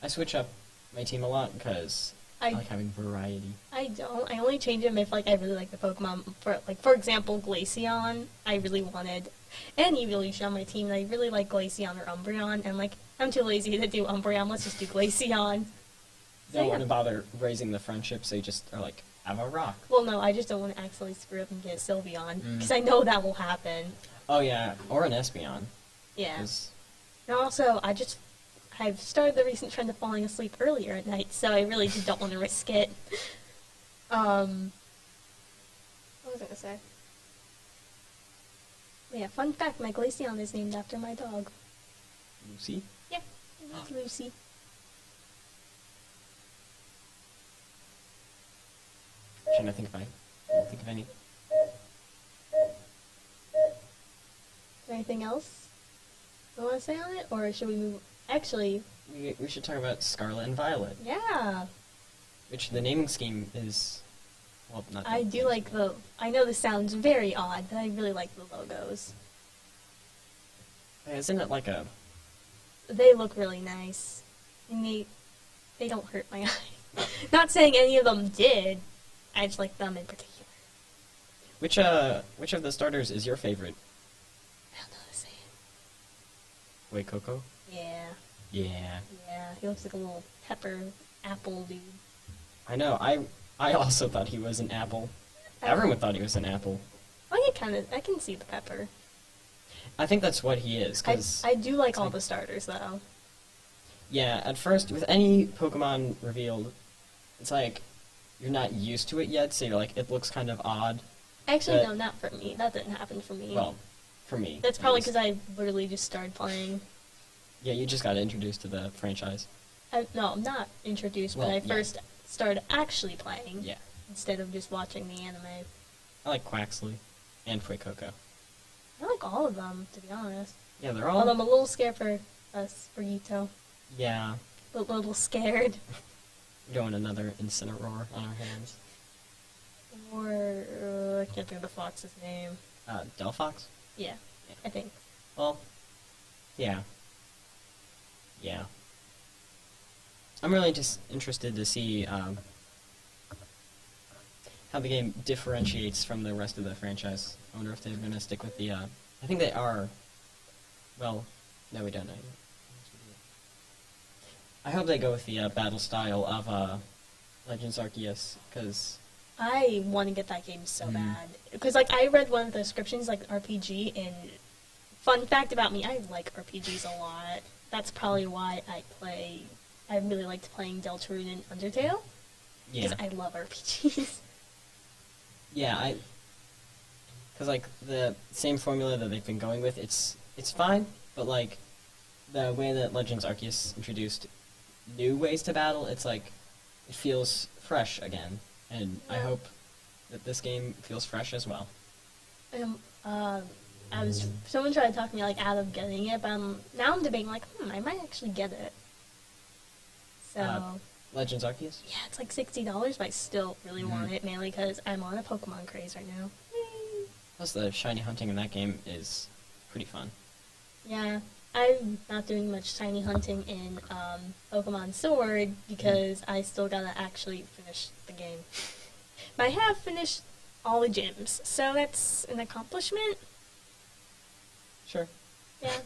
I switch up my team a lot because I like having variety. I don't. I only change them if, like, I really like the Pokemon. For example, Glaceon, I really wanted an evolution on my team. I really like Glaceon or Umbreon, and, like, I'm too lazy to do Umbreon. Let's just do Glaceon. Don't want to bother raising the friendship, so you just are like, have a rock. Well, no, I just don't want to accidentally screw up and get Sylveon, because I know that will happen. Oh, yeah, or an Espeon. Yeah. And also, I've started the recent trend of falling asleep earlier at night, so I really just don't want to risk it. What was I going to say? Yeah, fun fact, my Glaceon is named after my dog. Lucy? Yeah, it's Lucy. Trying to think if I don't think of any. Is there anything else you want to say on it, or should we move? Actually, We should talk about Scarlet and Violet, yeah, which the naming scheme is, well, not. I do like the. I know this sounds very odd, but I really like the logos. Isn't it like a? They look really nice, and they don't hurt my eye. Not saying any of them did. I just like them in particular. Which of the starters is your favorite? I don't know how to say it. Wait, Coco? Yeah. Yeah. Yeah, he looks like a little pepper apple dude. I know. I also thought he was an apple. Everyone thought he was an apple. Oh, I can see the pepper. I think that's what he is. Cause I do like all the starters, though. Yeah, at first, with any Pokemon revealed, it's like, you're not used to it yet, so you're like, it looks kind of odd. Actually, no, not for me. That didn't happen for me. Well, for me. That's probably because I literally just started playing. Yeah, you just got introduced to the franchise. No, I'm not introduced, Well, but I yeah. first started actually playing. Yeah. Instead of just watching the anime. I like Quaxley and Fuecoco. I like all of them, to be honest. Yeah, they're all... Although I'm a little scared for Ito. Yeah. A little scared. We don't want another Incineroar on our hands. Or, I can't think of the fox's name. Delphox? Yeah, I think. Well, yeah. Yeah. I'm really just interested to see how the game differentiates from the rest of the franchise. I wonder if they're going to stick with the... I think they are. Well, no, we don't know yet. I hope they go with the battle style of Legends Arceus, because... I want to get that game so bad. Because, like, I read one of the descriptions, like, RPG, and fun fact about me, I like RPGs a lot. That's probably why I really liked playing Deltarune and Undertale. Yeah. Because I love RPGs. Yeah, because like the same formula that they've been going with, it's fine, but like the way that Legends Arceus introduced new ways to battle, it's like it feels fresh again, and I hope that this game feels fresh as well. Someone tried to talk me like out of getting it, but now I'm debating like, I might actually get it. So Legends Arceus? yeah, it's like $60, but I still really want it, mainly because I'm on a Pokemon craze right now. Plus the shiny hunting in that game is pretty fun. Yeah, I'm not doing much shiny hunting in Pokemon Sword because I still gotta actually finish the game. But I have finished all the gyms, so that's an accomplishment. Sure. Yeah.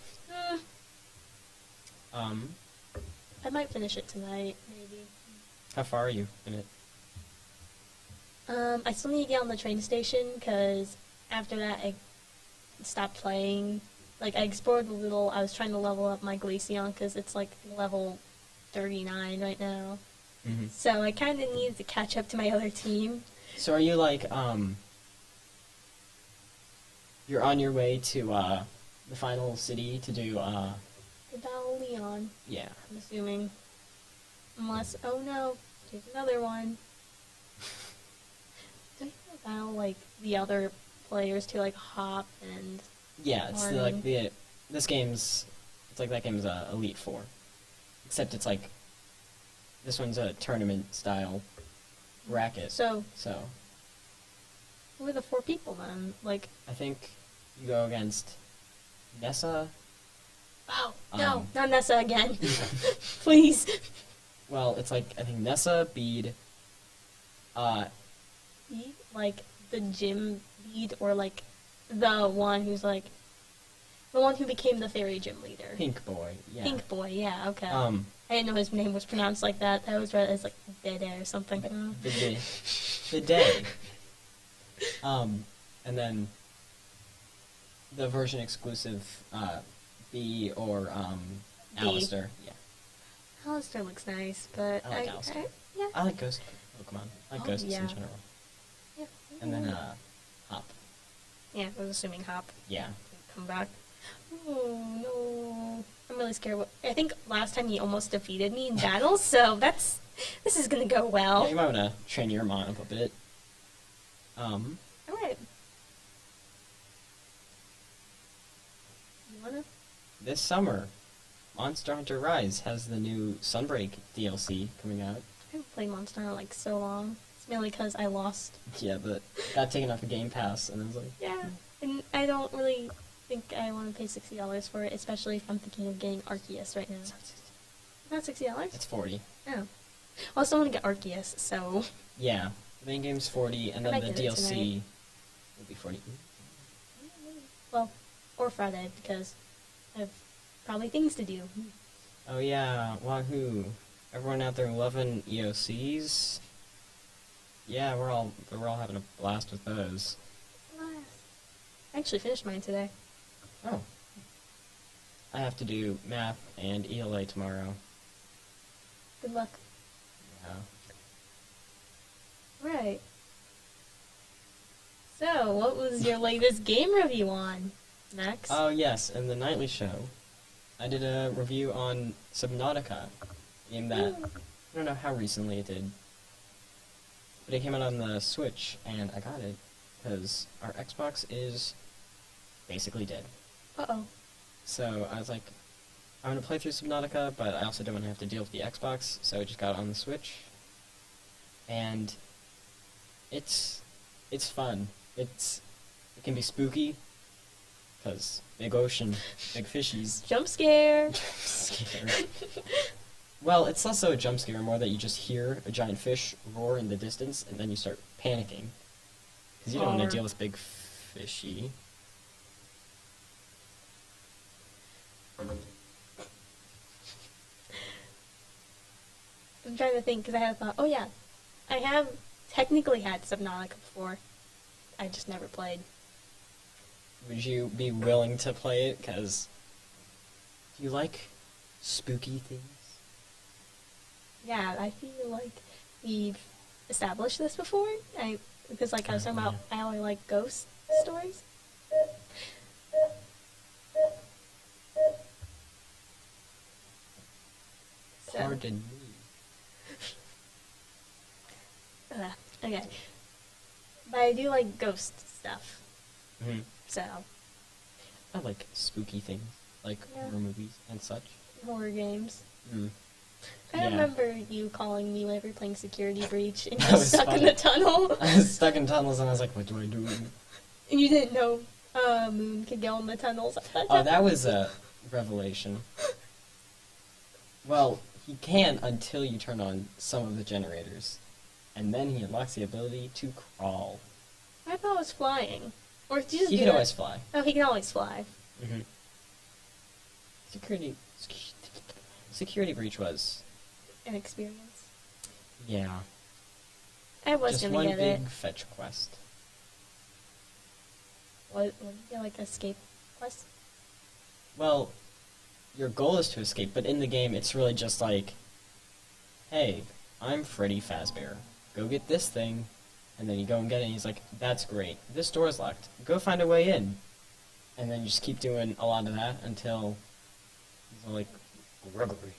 I might finish it tonight, maybe. How far are you in it? I still need to get on the train station because after that I stopped playing. Like, I explored a little. I was trying to level up my Glaceon because it's like level 39 right now. Mm-hmm. So I kind of needed to catch up to my other team. So are you like, you're on your way to the final city to do The Battle Leon. Yeah. I'm assuming. Unless, oh no, there's another one. Do I have to battle like the other players to like Hop and Yeah, it's Marnie? like this game's, it's like that game's Elite Four, except it's like this one's a tournament style bracket. So who are the 4 people then? Like, I think you go against Nessa. oh no, not Nessa again, please. Well, it's like I think Nessa, Bede, Bede? Like the gym lead, or like the one who's like the one who became the fairy gym leader? Pink Boy. Yeah. Pink Boy, yeah, okay. I didn't know his name was pronounced like that. I was read as like Dede or something. The day. And then the version exclusive B or Alistair. Yeah. Alistair looks nice, but I like Alistair. yeah. I like ghost Pokemon. I like ghosts yeah. in general. Yeah. And then Hop. Yeah, I was assuming Hop. Yeah. Come back. Oh no. I'm really scared. I think last time he almost defeated me in battle, so this is gonna go well. Yeah, you might want to train your Mon up a bit. Alright. You wanna? This summer, Monster Hunter Rise has the new Sunbreak DLC coming out. I haven't played Monster Hunter like so long. It's mainly because I lost. Yeah, but got taken off the Game Pass, and I was like, Yeah, and I don't really think I want to pay $60 for it, especially if I'm thinking of getting Arceus right now. Not $60? it's 40. Oh. Well, I still want to get Arceus, so... Yeah, the main game's 40, and I then might the get it DLC tonight. will be 40. Well, or Friday, because I have probably things to do. Oh yeah, Wahoo! Everyone out there loving EOCs. Yeah, we're all having a blast with those. I actually finished mine today. Oh. I have to do math and ELA tomorrow. Good luck. Yeah. Right. So, what was your latest game review on, Max? Oh yes, in the nightly show, I did a review on Subnautica, a game that I don't know how recently it did, but it came out on the Switch, and I got it because our Xbox is basically dead. Uh-oh. So I was like, I'm gonna play through Subnautica, but I also don't want to have to deal with the Xbox, so I just got it on the Switch, and it's fun. It can be spooky, because big ocean, big fishies. Jump scare! Scare. Well, it's less so a jump scare, more that you just hear a giant fish roar in the distance, and then you start panicking. Because you don't want to deal with big fishy. I'm trying to think, because I had thought, oh yeah, I have technically had Subnautica before. I just never played. would you be willing to play it? Because do you like spooky things? Yeah, I feel like we've established this before. Because like I was talking about, I only like ghost stories. Pardon me. Okay. But I do like ghost stuff. Mm-hmm. So. I like spooky things, like horror movies and such. Horror games. Mm. I remember you calling me whenever you're playing Security Breach and you That were was stuck funny. in the tunnel. I was stuck in tunnels and I was like, what do I do? And you didn't know Moon could go in the tunnels. Oh, that was a revelation. Well, he can until you turn on some of the generators. And then he unlocks the ability to crawl. I thought it was flying. Or did you just He do can that? always fly. Oh, he can always fly. Mm-hmm. Security Breach was... An experience. Yeah. I was just gonna one get big it. fetch quest. What like escape quest? Well, your goal is to escape, but in the game it's really just like, hey, I'm Freddy Fazbear. Go get this thing, and then you go and get it, and he's like, that's great. This door's locked. Go find a way in. And then you just keep doing a lot of that until he's like, Gregory.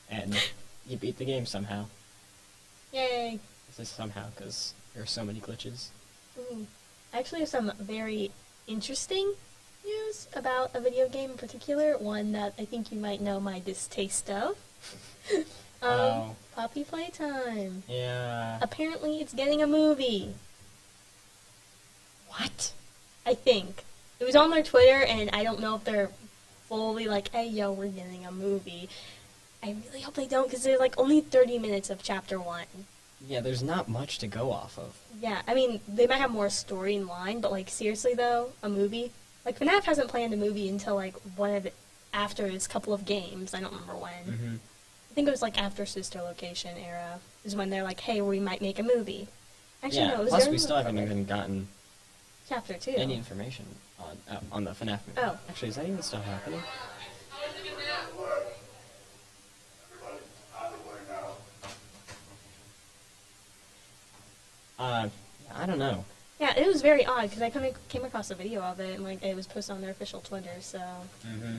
And you beat the game somehow. Yay! This is somehow, because there are so many glitches. Ooh. I actually have some very interesting news about a video game in particular, one that I think you might know my distaste of. Poppy Playtime. Yeah. Apparently it's getting a movie. What? I think. It was on their Twitter, and I don't know if they're fully like, hey, yo, we're getting a movie. I really hope they don't, because there's like only 30 minutes of chapter 1. Yeah, there's not much to go off of. Yeah, I mean, they might have more story in line, but like, seriously though, a movie? Like, FNAF hasn't planned a movie until like after its couple of games. I don't remember when. Mm-hmm. I think it was like after Sister Location era is when they're like, hey, we might make a movie. Actually, yeah, no, it was plus during we the still haven't cover. even gotten Chapter 2. any information on the FNAF movie. Oh. Actually, is that even still happening? I don't know. Yeah, it was very odd because I came across a video of it and like it was posted on their official Twitter. So Mm-hmm.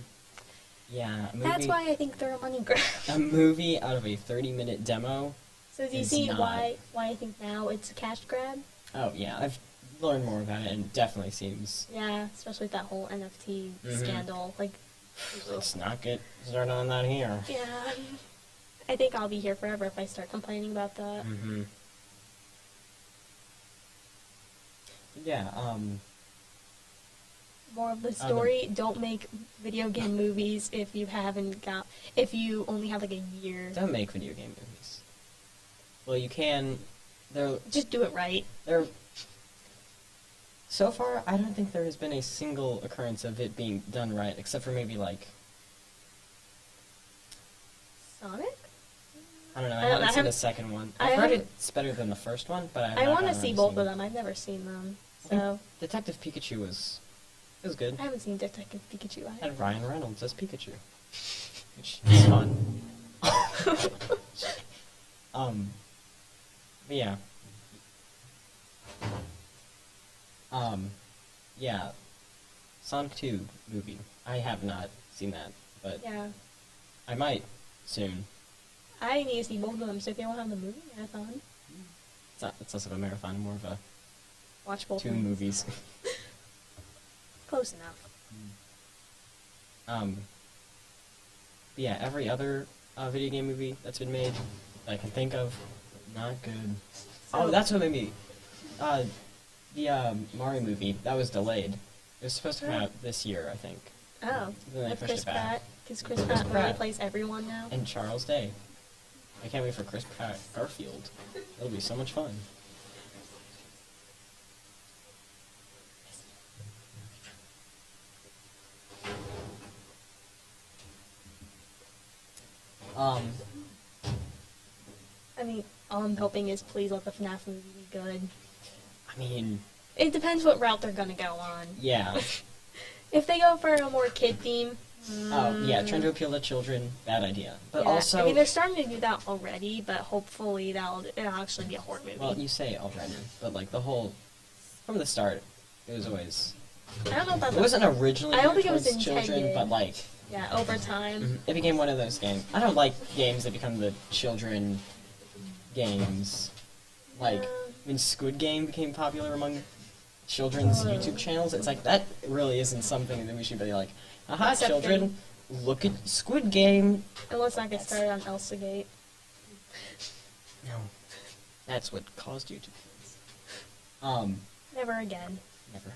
Yeah, a movie, that's why I think they're a money grab. a movie out of a 30-minute demo. So do you is see not- why I think now it's a cash grab? Oh yeah, I've learned more about it, and it definitely seems. Yeah, especially with that whole NFT Mhm. scandal. Like, Let's not get started on that here. yeah, I think I'll be here forever if I start complaining about that. Mm-hmm. Yeah. More of the story. Don't make video game movies if you only have like a year. Don't make video game movies. Well, you can. They're Just do it right. They're. So far, I don't think there has been a single occurrence of it being done right, except for maybe like Sonic? I don't know. I I haven't seen the haven't- second one. I I've heard haven't- it's better than the first one, but I want to see both of them. I've never seen them, so Detective Pikachu was good. I haven't seen Detective Pikachu. Had Ryan Reynolds as Pikachu, which is fun. But yeah. Yeah. Sonic 2 movie. I have not seen that, but Yeah, I might soon. I need to see both of them. So if they don't have the movie marathon, It's less of a marathon, more of a watch both. two of them. movies. Close enough. But yeah, every other video game movie that's been made that I can think of, not good. Oh, that's what made me. The Mario movie that was delayed. It was supposed to come out this year, I think. Oh, Then they with pushed Chris it back. Pratt, because Chris Chris Pratt really Pratt. plays everyone now. And Charles Day. I can't wait for Chris Pratt Garfield. That'll be so much fun. I mean, all I'm hoping is please let the FNAF movie be good. I mean, It depends what route they're gonna go on. Yeah. If they go for a more kid theme. Oh, yeah, trying to appeal to children, bad idea. But yeah, also... I mean, they're starting to do that already, but hopefully it'll actually be a horror movie. Well, you say already, but like the whole... From the start, it was always... I don't know about It wasn't originally I don't geared think it was towards children, intended. but like... Yeah, over time. It became one of those games. I don't like games that become the children games. Like, when Squid Game became popular among children's YouTube channels, it's like, that really isn't something that we should be like, aha, Accepting. children, look at Squid Game. And let's not get started on Elsa Gate. No. That's what caused YouTube Never again. Never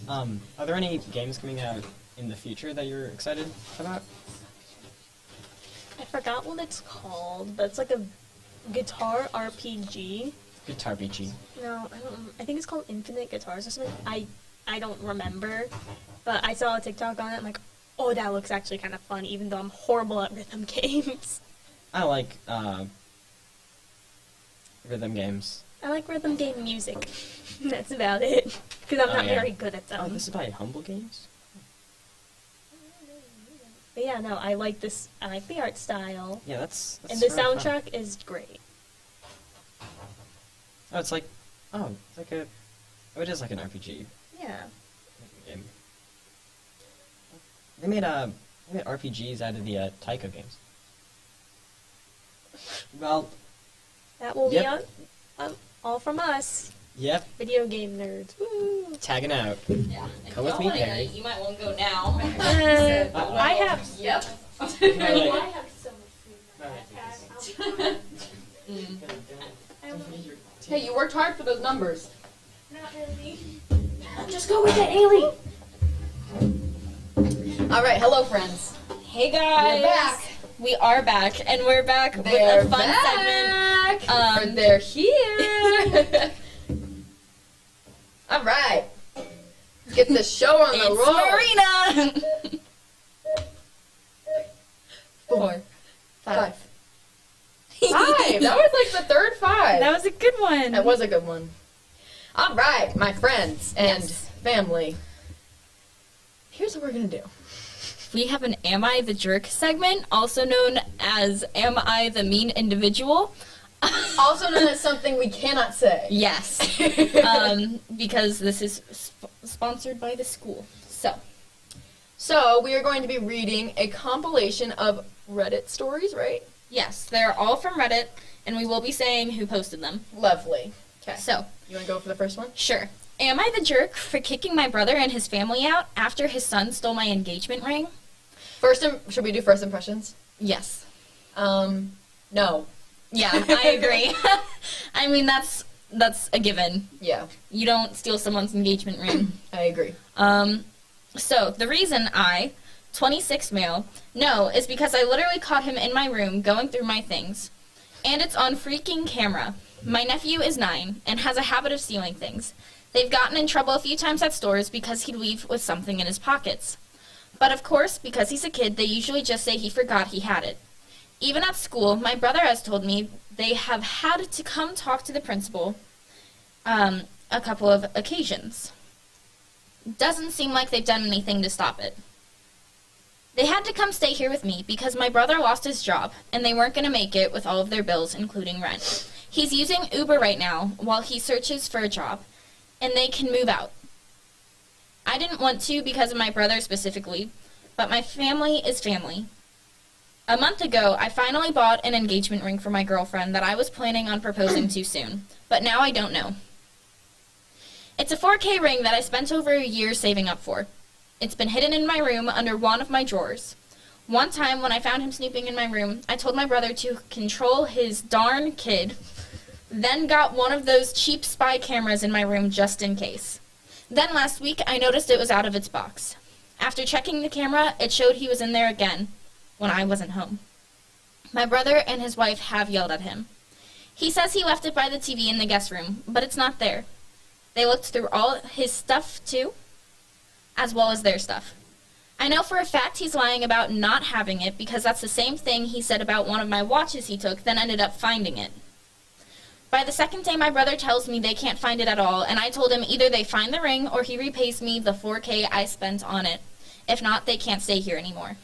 again. Are there any games coming out in the future that you're excited about? I forgot what it's called, but it's like a guitar RPG. Guitar RPG. No, I don't. I think it's called Infinite Guitars or something. I don't remember, but I saw a TikTok on it. I'm like, oh, that looks actually kind of fun, even though I'm horrible at rhythm games. I like rhythm games. I like rhythm game music. That's about it, because I'm not yeah. very good at them. Oh, this is by Humble Games? But yeah, no, I like this. I like the art style. Yeah, that's and the really fun. soundtrack is great. Oh, it's like, it's like a, oh, it is like an RPG Yeah. game. They made RPGs out of the Taiko games. Well, That will Yep. be all from us. yep, Video game nerds. Woo. tagging out. Yeah. Come with me, Perry. You might want to go now. I have. Yep. I have so much food. Hey, you worked hard for those numbers. Not really. Just go with it, Haley. All right, hello, friends. Hey guys. We're back. We are back, and we're back They're with a fun back. segment. Or they're here. All right. Let's get this show on the It's roll. Marina. 4, 5. 5. That was like the third 5. That was a good one. That was a good one. All right, my friends and family. Here's what we're going to do. We have an Am I the Jerk segment, also known as Am I the Mean Individual? Also known as something we cannot say. Yes. Because this is sponsored by the school. So we are going to be reading a compilation of Reddit stories, right? Yes, they're all from Reddit, and we will be saying who posted them. Lovely. Okay. So, you want to go for the first one? Sure. Am I the jerk for kicking my brother and his family out after his son stole my engagement ring? Should we do first impressions? Yes. No. Yeah, I agree. I mean, that's a given. Yeah. You don't steal someone's engagement ring. I agree. So, the reason I, 26 male, know is because I literally caught him in my room going through my things. And it's on freaking camera. My nephew is 9 and has a habit of stealing things. They've gotten in trouble a few times at stores because he'd leave with something in his pockets. But of course, because he's a kid, they usually just say he forgot he had it. Even at school, my brother has told me they have had to come talk to the principal a couple of occasions. Doesn't seem like they've done anything to stop it. They had to come stay here with me because my brother lost his job, and they weren't going to make it with all of their bills, including rent. He's using Uber right now while he searches for a job, and they can move out. I didn't want to because of my brother specifically, but my family is family. A month ago, I finally bought an engagement ring for my girlfriend that I was planning on proposing to soon, but now I don't know. It's a 4K ring that I spent over a year saving up for. It's been hidden in my room under one of my drawers. One time when I found him snooping in my room, I told my brother to control his darn kid, then got one of those cheap spy cameras in my room just in case. Then last week, I noticed it was out of its box. After checking the camera, it showed he was in there again when I wasn't home. My brother and his wife have yelled at him. He says he left it by the TV in the guest room, but it's not there. They looked through all his stuff, too, as well as their stuff. I know for a fact he's lying about not having it because that's the same thing he said about one of my watches he took, then ended up finding it. By the second day, my brother tells me they can't find it at all, and I told him either they find the ring or he repays me the $4,000 I spent on it. If not, they can't stay here anymore.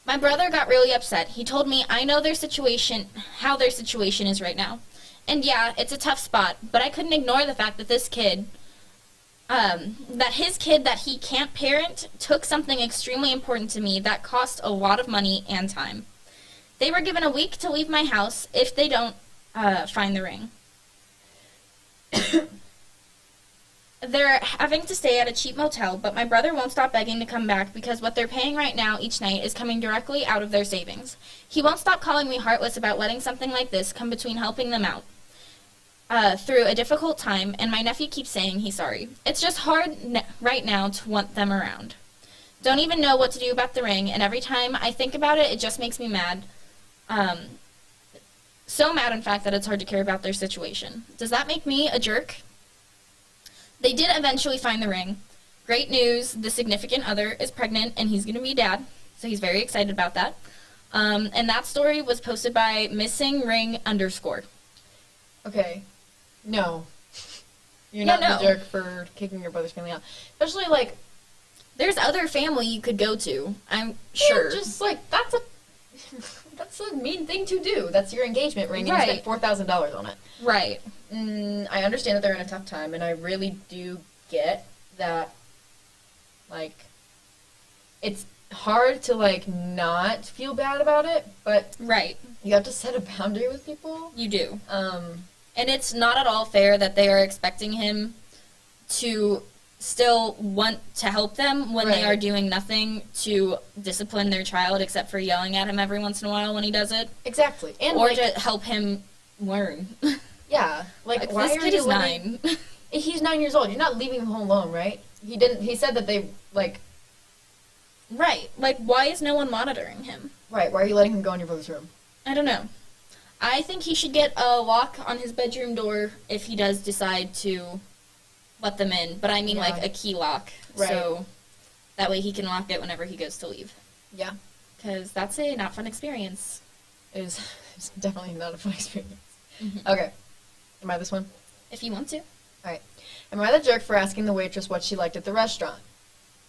My brother got really upset. He told me I know how their situation is right now. And yeah, it's a tough spot, but I couldn't ignore the fact that his kid that he can't parent took something extremely important to me that cost a lot of money and time. They were given a week to leave my house if they don't find the ring. They're having to stay at a cheap motel, but my brother won't stop begging to come back because what they're paying right now each night is coming directly out of their savings. He won't stop calling me heartless about letting something like this come between helping them out through a difficult time, and my nephew keeps saying he's sorry. It's just hard right now to want them around. Don't even know what to do about the ring, and every time I think about it, it just makes me mad. So mad, in fact, that it's hard to care about their situation. Does that make me a jerk? They did eventually find the ring. Great news, the significant other is pregnant, and he's going to be dad, so he's very excited about that. And that story was posted by missingring_. Okay. No. You're not the jerk for kicking your brother's family out. Especially, like, there's other family you could go to, I'm sure. Just, like, that's a mean thing to do. That's your engagement ring, and you spent $4,000 on it. Right. I understand that they're in a tough time, and I really do get that, like, it's hard to, like, not feel bad about it, but you have to set a boundary with people. You do. And it's not at all fair that they are expecting him to still want to help them when they are doing nothing to discipline their child except for yelling at him every once in a while when he does it. Exactly. And or to help him learn. Yeah. Like why this are kid you is letting... 9. He's 9 years old. You're not leaving him home alone, right? He said that they, like... Right. Like, why is no one monitoring him? Right. Why are you letting him go in your brother's room? I don't know. I think he should get a lock on his bedroom door if he does decide to let them in. But I mean, like, a key lock. Right. So that way he can lock it whenever he goes to leave. Yeah. Because that's a not fun experience. It's definitely not a fun experience. Mm-hmm. Okay. Am I this one? If you want to. Alright. Am I the jerk for asking the waitress what she liked at the restaurant?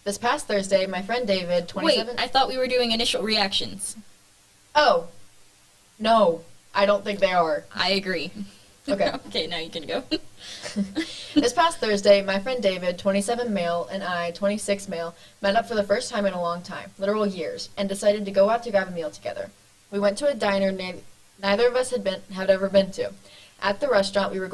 This past Thursday, my friend David, 27... Wait, I thought we were doing initial reactions. Oh. No. I don't think they are. I agree. Okay. Okay, now you can go. This past Thursday, my friend David, 27 male, and I, 26 male, met up for the first time in a long time, literal years, and decided to go out to grab a meal together. We went to a diner neither of us had ever been to. At the restaurant, we were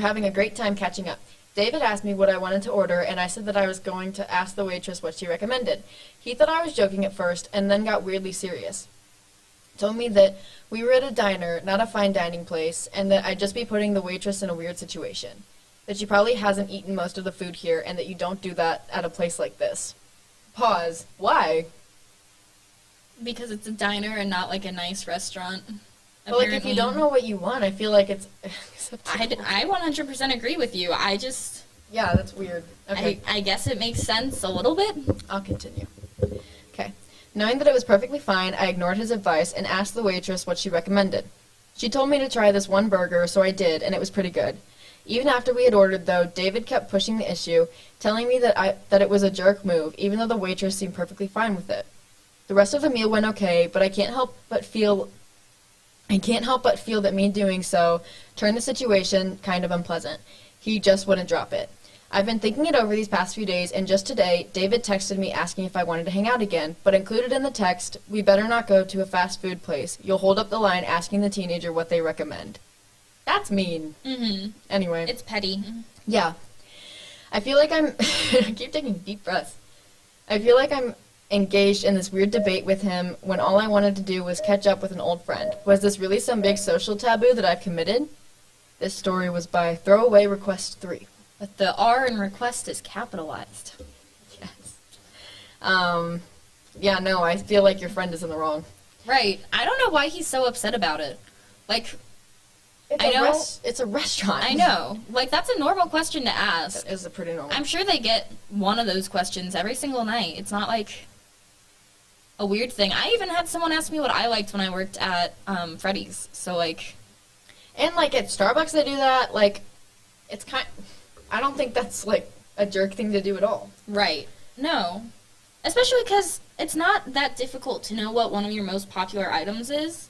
having a great time catching up. David asked me what I wanted to order, and I said that I was going to ask the waitress what she recommended. He thought I was joking at first, and then got weirdly serious. Told me that we were at a diner, not a fine dining place, and that I'd just be putting the waitress in a weird situation. That she probably hasn't eaten most of the food here, and that you don't do that at a place like this. Pause. Why? Because it's a diner and not like a nice restaurant. But like, if you don't know what you want, I feel like it's acceptable. I 100% agree with you. Yeah, that's weird. Okay. I guess it makes sense a little bit. I'll continue. Okay. Knowing that it was perfectly fine, I ignored his advice and asked the waitress what she recommended. She told me to try this one burger, so I did, and it was pretty good. Even after we had ordered, though, David kept pushing the issue, telling me that it was a jerk move, even though the waitress seemed perfectly fine with it. The rest of the meal went okay, but I can't help but feel that me doing so turned the situation kind of unpleasant. He just wouldn't drop it. I've been thinking it over these past few days, and just today, David texted me asking if I wanted to hang out again, but included in the text, we better not go to a fast food place. You'll hold up the line asking the teenager what they recommend. That's mean. Mm-hmm. Anyway. It's petty. Yeah. I feel like I keep taking deep breaths. I feel like I'm engaged in this weird debate with him when all I wanted to do was catch up with an old friend. Was this really some big social taboo that I've committed? This story was by Throwaway Request 3. But the R in request is capitalized. Yes. Yeah, no, I feel like your friend is in the wrong. Right. I don't know why he's so upset about it. Like, it's a restaurant. I know. Like, that's a normal question to ask. That is a pretty normal. I'm sure they get one of those questions every single night. It's not like a weird thing. I even had someone ask me what I liked when I worked at Freddy's. So, like... And, like, at Starbucks they do that. Like, it's I don't think that's, like, a jerk thing to do at all. Right. No. Especially because it's not that difficult to know what one of your most popular items is.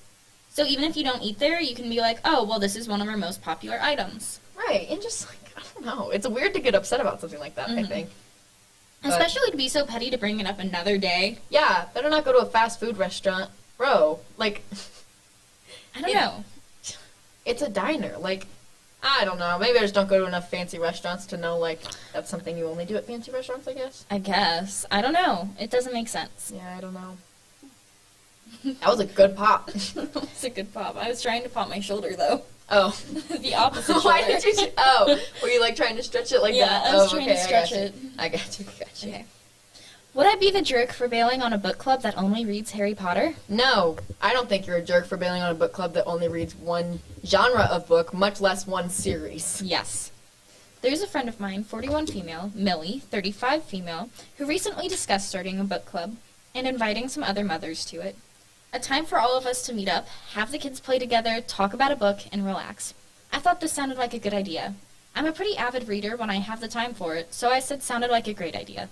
So even if you don't eat there, you can be like, oh, well, this is one of our most popular items. Right. And just, like, I don't know. It's weird to get upset about something like that, I think. Especially to be so petty to bring it up another day. Yeah. Better not go to a fast food restaurant. Bro, like... I don't know. It's a diner. Like, I don't know. Maybe I just don't go to enough fancy restaurants to know, like, that's something you only do at fancy restaurants, I guess. I guess. I don't know. It doesn't make sense. Yeah, I don't know. That was a good pop. That was a good pop. I was trying to pop my shoulder, though. Oh. The opposite shoulder. Why did you... Oh, were you, like, trying to stretch it like that? Yeah, I was trying to stretch it. I got you. Okay. Would I be the jerk for bailing on a book club that only reads Harry Potter? No. I don't think you're a jerk for bailing on a book club that only reads one genre of book, much less one series. Yes. There's a friend of mine, 41 female, Millie, 35 female, who recently discussed starting a book club and inviting some other mothers to it. A time for all of us to meet up, have the kids play together, talk about a book, and relax. I thought this sounded like a good idea. I'm a pretty avid reader when I have the time for it, so I said sounded like a great idea.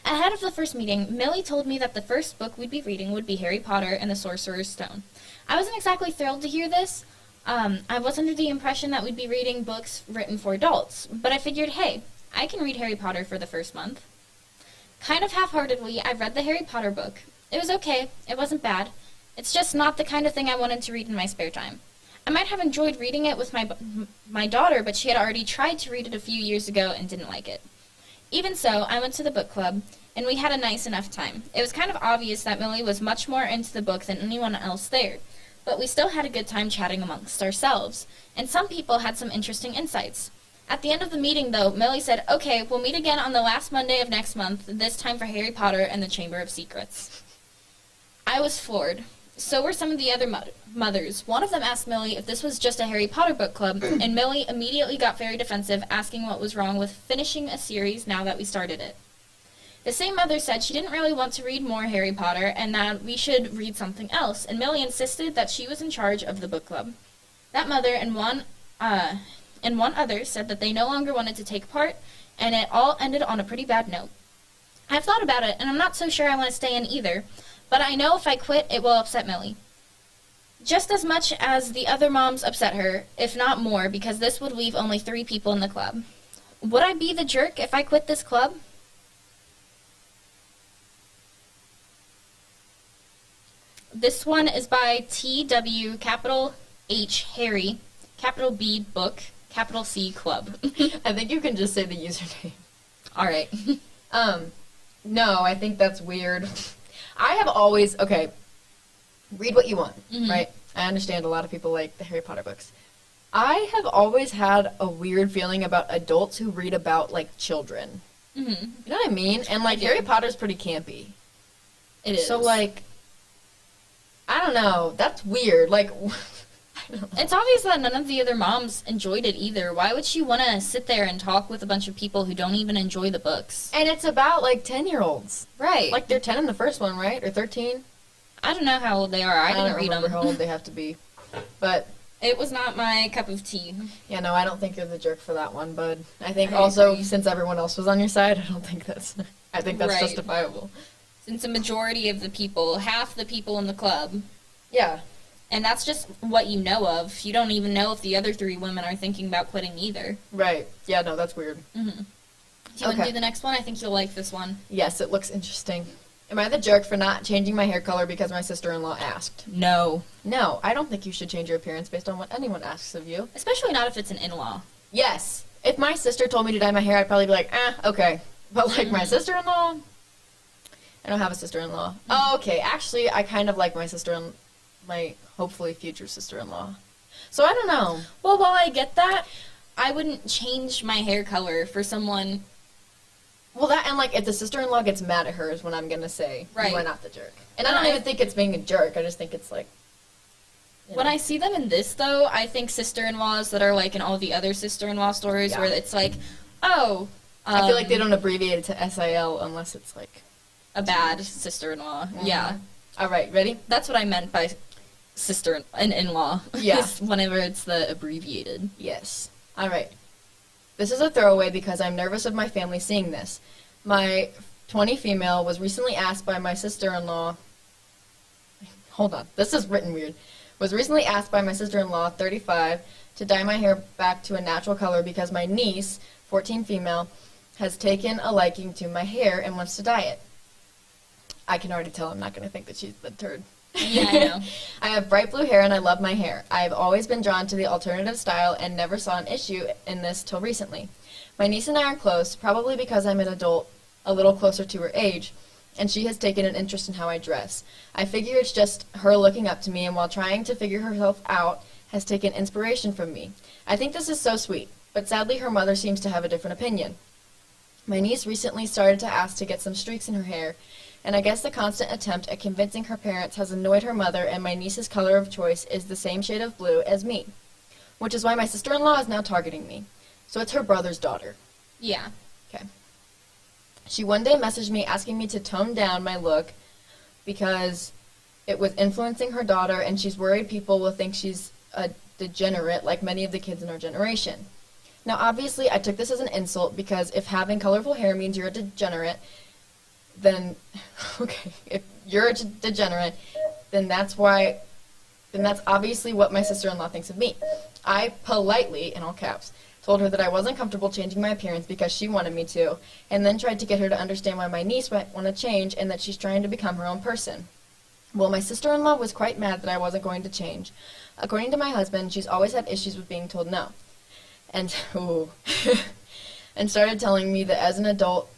Ahead of the first meeting, Millie told me that the first book we'd be reading would be Harry Potter and the Sorcerer's Stone. I wasn't exactly thrilled to hear this. I was under the impression that we'd be reading books written for adults, but I figured, hey, I can read Harry Potter for the first month. Kind of half-heartedly, I read the Harry Potter book. It was okay. It wasn't bad. It's just not the kind of thing I wanted to read in my spare time. I might have enjoyed reading it with my daughter, but she had already tried to read it a few years ago and didn't like it. Even so, I went to the book club, and we had a nice enough time. It was kind of obvious that Millie was much more into the book than anyone else there, but we still had a good time chatting amongst ourselves, and some people had some interesting insights. At the end of the meeting, though, Millie said, okay, we'll meet again on the last Monday of next month, this time for Harry Potter and the Chamber of Secrets. I was floored. So were some of the other mothers. One of them asked Millie if this was just a Harry Potter book club, and Millie immediately got very defensive, asking what was wrong with finishing a series now that we started it. The same mother said she didn't really want to read more Harry Potter, and that we should read something else, and Millie insisted that she was in charge of the book club. That mother and one other said that they no longer wanted to take part, and it all ended on a pretty bad note. I've thought about it, and I'm not so sure I want to stay in either, but I know if I quit, it will upset Millie. Just as much as the other moms upset her, if not more, because this would leave only 3 people in the club. Would I be the jerk if I quit this club? This one is by TW, capital H, Harry, capital B, book, capital C, club. I think you can just say the username. All right. No, I think that's weird. I have always, okay, read what you want, right? I understand a lot of people like the Harry Potter books. I have always had a weird feeling about adults who read about, like, children. You know what I mean? And, like, Harry Potter's pretty campy. It is. So, like, I don't know. That's weird. Like, it's obvious that none of the other moms enjoyed it either. Why would she want to sit there and talk with a bunch of people who don't even enjoy the books? And it's about, like, 10-year-olds. Right. Like, they're 10 in the first one, right? Or 13? I don't know how old they are. I didn't read them. I don't remember how old they have to be. But it was not my cup of tea. Yeah, no, I don't think you're the jerk for that one, bud. I think also, since everyone else was on your side, I think that's justifiable. Since a majority of the people, half the people in the club. Yeah. And that's just what you know of. You don't even know if the other 3 women are thinking about quitting either. Right. Yeah, no, that's weird. Do you want to do the next one? I think you'll like this one. Yes, it looks interesting. Am I the jerk for not changing my hair color because my sister-in-law asked? No. No, I don't think you should change your appearance based on what anyone asks of you. Especially not if it's an in-law. Yes. If my sister told me to dye my hair, I'd probably be like, okay. But, like, my sister-in-law? I don't have a sister-in-law. Oh, okay. Actually, I kind of like my hopefully future sister-in-law. So I don't know. Well, while I get that, I wouldn't change my hair color for someone. Well, that, and, like, if the sister-in-law gets mad at her is when I'm going to say, you are not the jerk. And I don't even think it's being a jerk. I just think it's, like, when I see them in this, though, I think sister-in-laws that are, like, in all the other sister-in-law stories where it's like, oh. I feel like they don't abbreviate it to SIL unless it's, like, a bad sister-in-law. Yeah. All right, ready? That's what I meant by sister and in-law. Yeah. Whenever it's the abbreviated. Yes. All right. This is a throwaway because I'm nervous of my family seeing this. My 20 female was recently asked by my sister-in-law. Hold on. This is written weird. Was recently asked by my sister-in-law, 35, to dye my hair back to a natural color because my niece, 14 female, has taken a liking to my hair and wants to dye it. I can already tell I'm not going to think that she's the turd. Yeah, I know. I have bright blue hair and I love my hair. I've always been drawn to the alternative style and never saw an issue in this till recently. My niece and I are close, probably because I'm an adult, a little closer to her age, and she has taken an interest in how I dress. I figure it's just her looking up to me and while trying to figure herself out, has taken inspiration from me. I think this is so sweet, but sadly her mother seems to have a different opinion. My niece recently started to ask to get some streaks in her hair, and I guess the constant attempt at convincing her parents has annoyed her mother, and my niece's color of choice is the same shade of blue as me, which is why my sister-in-law is now targeting me. So it's her brother's daughter. Yeah. Okay. She one day messaged me asking me to tone down my look because it was influencing her daughter, and she's worried people will think she's a degenerate like many of the kids in our generation. Now, obviously, I took this as an insult because if having colorful hair means you're a degenerate, then, okay, if you're a degenerate, then that's obviously what my sister-in-law thinks of me. I politely, in all caps, told her that I wasn't comfortable changing my appearance because she wanted me to, and then tried to get her to understand why my niece might want to change and that she's trying to become her own person. Well, my sister-in-law was quite mad that I wasn't going to change. According to my husband, she's always had issues with being told no. And, and started telling me that as an adult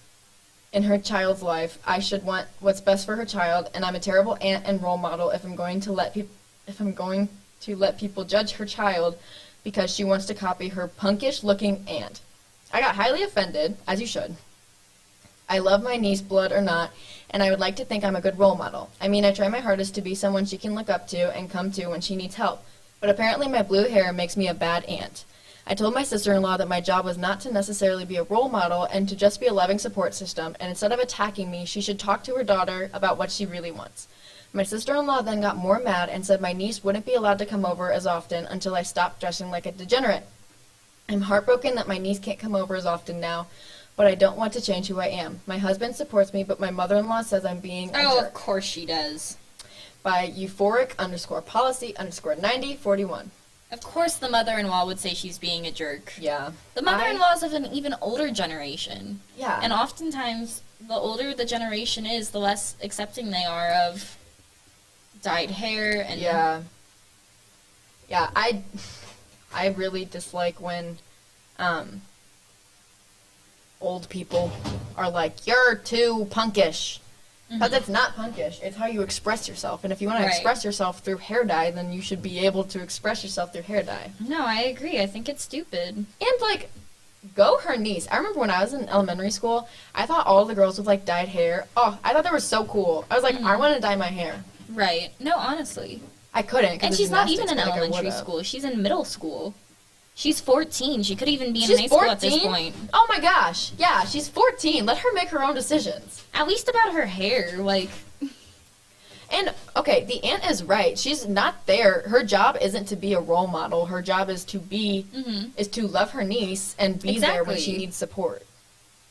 in her child's life, I should want what's best for her child, and I'm a terrible aunt and role model if I'm going to let people judge her child because she wants to copy her punkish-looking aunt. I got highly offended, as you should. I love my niece, blood or not, and I would like to think I'm a good role model. I mean, I try my hardest to be someone she can look up to and come to when she needs help, but apparently my blue hair makes me a bad aunt. I told my sister-in-law that my job was not to necessarily be a role model and to just be a loving support system, and instead of attacking me, she should talk to her daughter about what she really wants. My sister-in-law then got more mad and said my niece wouldn't be allowed to come over as often until I stopped dressing like a degenerate. I'm heartbroken that my niece can't come over as often now, but I don't want to change who I am. My husband supports me, but my mother-in-law says I'm being a jerk. Of course she does. By euphoric_policy_9041. Of course the mother-in-law would say she's being a jerk. Yeah. The mother-in-laws of an even older generation. Yeah. And oftentimes, the older the generation is, the less accepting they are of dyed hair and... Yeah. Yeah, I really dislike when old people are like, you're too punkish. Because it's not punkish. It's how you express yourself. And if you want to express yourself through hair dye, then you should be able to express yourself through hair dye. No, I agree. I think it's stupid. And, like, go her niece. I remember when I was in elementary school, I thought all the girls with, like, dyed hair. Oh, I thought they were so cool. I was like, I want to dye my hair. Right. No, honestly. I couldn't. And she's not even in elementary school. She's in middle school. She's 14. She could even be in high school at this point. Oh my gosh. Yeah, she's 14. Let her make her own decisions. At least about her hair, like... And, okay, the aunt is right. She's not there. Her job isn't to be a role model. Her job is to be, is to love her niece and be there when she needs support.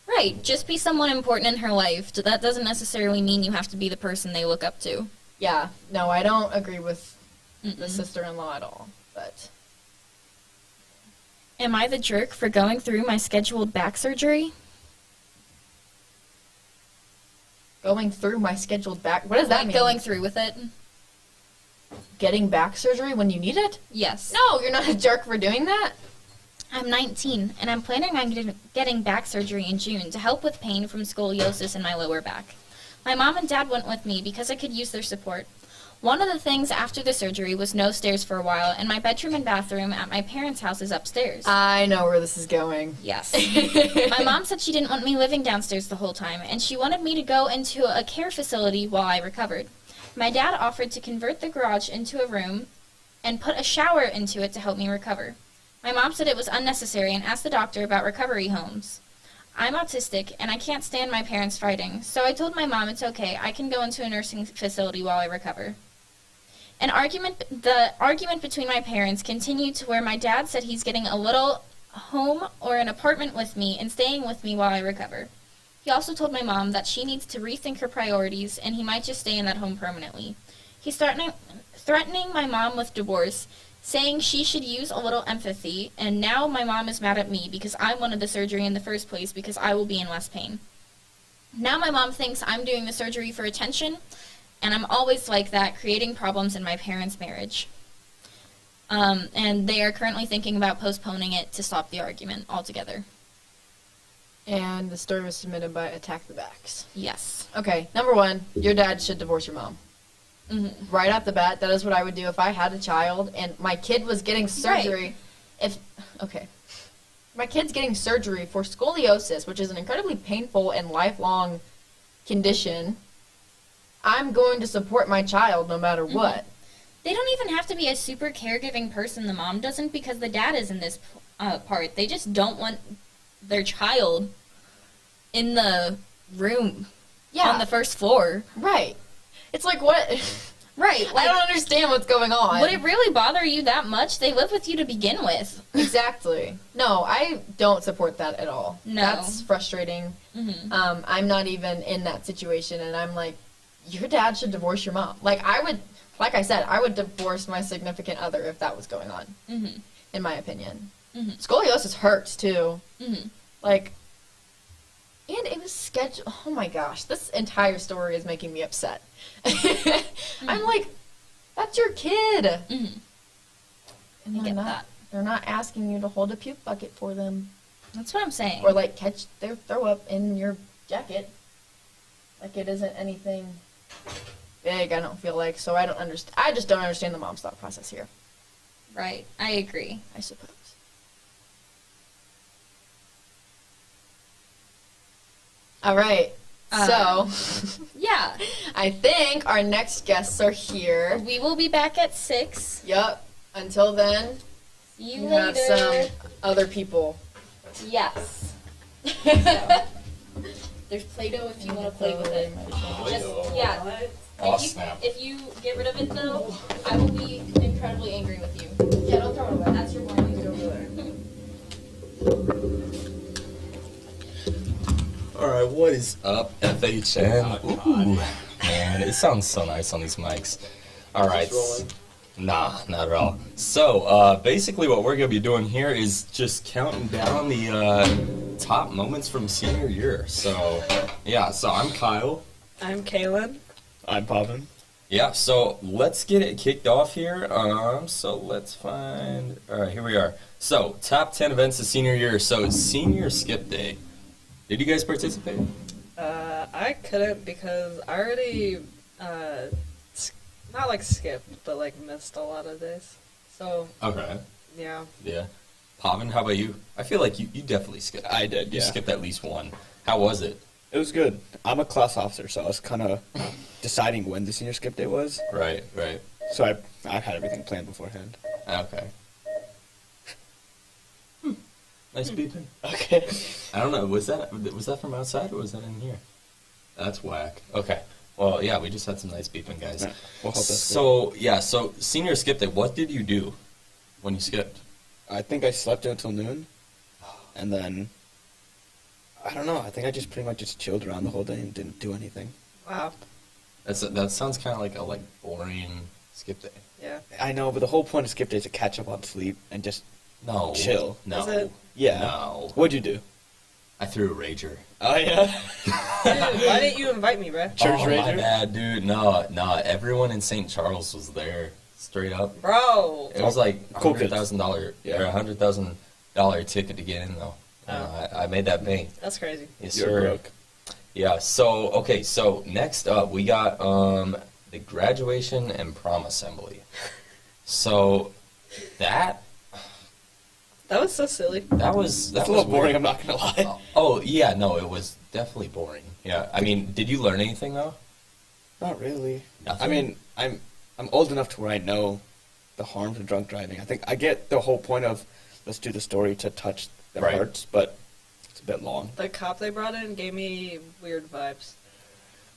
Right. Just be someone important in her life. That doesn't necessarily mean you have to be the person they look up to. Yeah. No, I don't agree with the sister-in-law at all, but... Am I the jerk for going through my scheduled back surgery? Going through my scheduled back... What does that mean? Going through with it. Getting back surgery when you need it? Yes. No, you're not a jerk for doing that. I'm 19, and I'm planning on getting back surgery in June to help with pain from scoliosis in my lower back. My mom and dad went with me because I could use their support. One of the things after the surgery was no stairs for a while, and my bedroom and bathroom at my parents' house is upstairs. I know where this is going. Yes. My mom said she didn't want me living downstairs the whole time, and she wanted me to go into a care facility while I recovered. My dad offered to convert the garage into a room and put a shower into it to help me recover. My mom said it was unnecessary and asked the doctor about recovery homes. I'm autistic, and I can't stand my parents fighting, so I told my mom it's okay. I can go into a nursing facility while I recover. The argument between my parents continued to where my dad said he's getting a little home or an apartment with me and staying with me while I recover. He also told my mom that she needs to rethink her priorities, and he might just stay in that home permanently. He's threatening my mom with divorce, saying she should use a little empathy, and now my mom is mad at me because I wanted the surgery in the first place because I will be in less pain. Now my mom thinks I'm doing the surgery for attention, and I'm always like that, creating problems in my parents' marriage. And they are currently thinking about postponing it to stop the argument altogether. And the story was submitted by Attack the Backs. Yes. Okay, number one, your dad should divorce your mom. Mm-hmm. Right off the bat, that is what I would do if I had a child and my kid was getting surgery. My kid's getting surgery for scoliosis, which is an incredibly painful and lifelong condition. I'm going to support my child no matter what. They don't even have to be a super caregiving person. The mom doesn't, because the dad is in this part. They just don't want their child in the room on the first floor. Right. It's like, what? Right. I don't understand what's going on. Would it really bother you that much? They live with you to begin with. Exactly. No, I don't support that at all. No. That's frustrating. Mm-hmm. I'm not even in that situation, and I'm like, your dad should divorce your mom. Like I said, I would divorce my significant other if that was going on, in my opinion. Mm-hmm. Scoliosis hurts, too. Mm-hmm. Like, and it was scheduled. Oh, my gosh. This entire story is making me upset. I'm like, that's your kid. Mm-hmm. And they're not asking you to hold a puke bucket for them. That's what I'm saying. Or, like, catch their throw up in your jacket. Like, it isn't anything big, I don't feel like. So I just don't understand the mom's thought process here. Right. I agree. I suppose. All right. So, yeah. I think our next guests are here. We will be back at 6. Yep. Until then, see you later. Have some other people. Yes. There's Play-Doh if you want to play with it. If you get rid of it though, I will be incredibly angry with you. Yeah, don't throw it away. That's your warning over there. Alright, what is up, FHN? Ooh, man, it sounds so nice on these mics. Alright. Nah, not at all. So, basically what we're going to be doing here is just counting down the top moments from senior year. So, yeah, so I'm Kyle. I'm Kaylin. I'm Pavan. Yeah, so let's get it kicked off here. So let's find... Alright, here we are. So, top 10 events of senior year. So, senior skip day. Did you guys participate? I couldn't because I already, not like skipped, but like missed a lot of days. So. Okay. Yeah. Yeah. Pavan, how about you? I feel like you definitely skipped. I did, You yeah. skipped at least one. How was it? It was good. I'm a class officer, so I was kind of deciding when the senior skip day was. Right, right. So I had everything planned beforehand. Okay. Nice beeping. Okay. I don't know. Was that from outside or was that in here? That's whack. Okay. Well, yeah, we just had some nice beeping, guys. Yeah, we'll hope that's so senior skip day. What did you do when you skipped? I think I slept until noon, and then I don't know. I think I just pretty much just chilled around the whole day and didn't do anything. Wow. That sounds kind of like a boring skip day. Yeah. I know, but the whole point of skip day is to catch up on sleep and just chill. No. Is it? Yeah. No. What'd you do? I threw a rager. Oh yeah. Dude, why didn't you invite me, bruh? Church My rager? bad, dude. No. Everyone in St. Charles was there, straight up. Bro. It was like Cool $100,000 or $100,000 ticket to get in though. I made that bank. That's crazy. Yes, You're sir. broke. Yeah. So next up we got the graduation and prom assembly. So that was so silly. That was a little boring. I'm not gonna lie. Oh yeah, no, it was definitely boring. Yeah, I mean, did you learn anything though? Not really. Nothing? I mean, I'm old enough to where I know the harms of drunk driving. I think I get the whole point of let's do the story to touch their Right. hearts, but a bit long. The cop they brought in gave me weird vibes.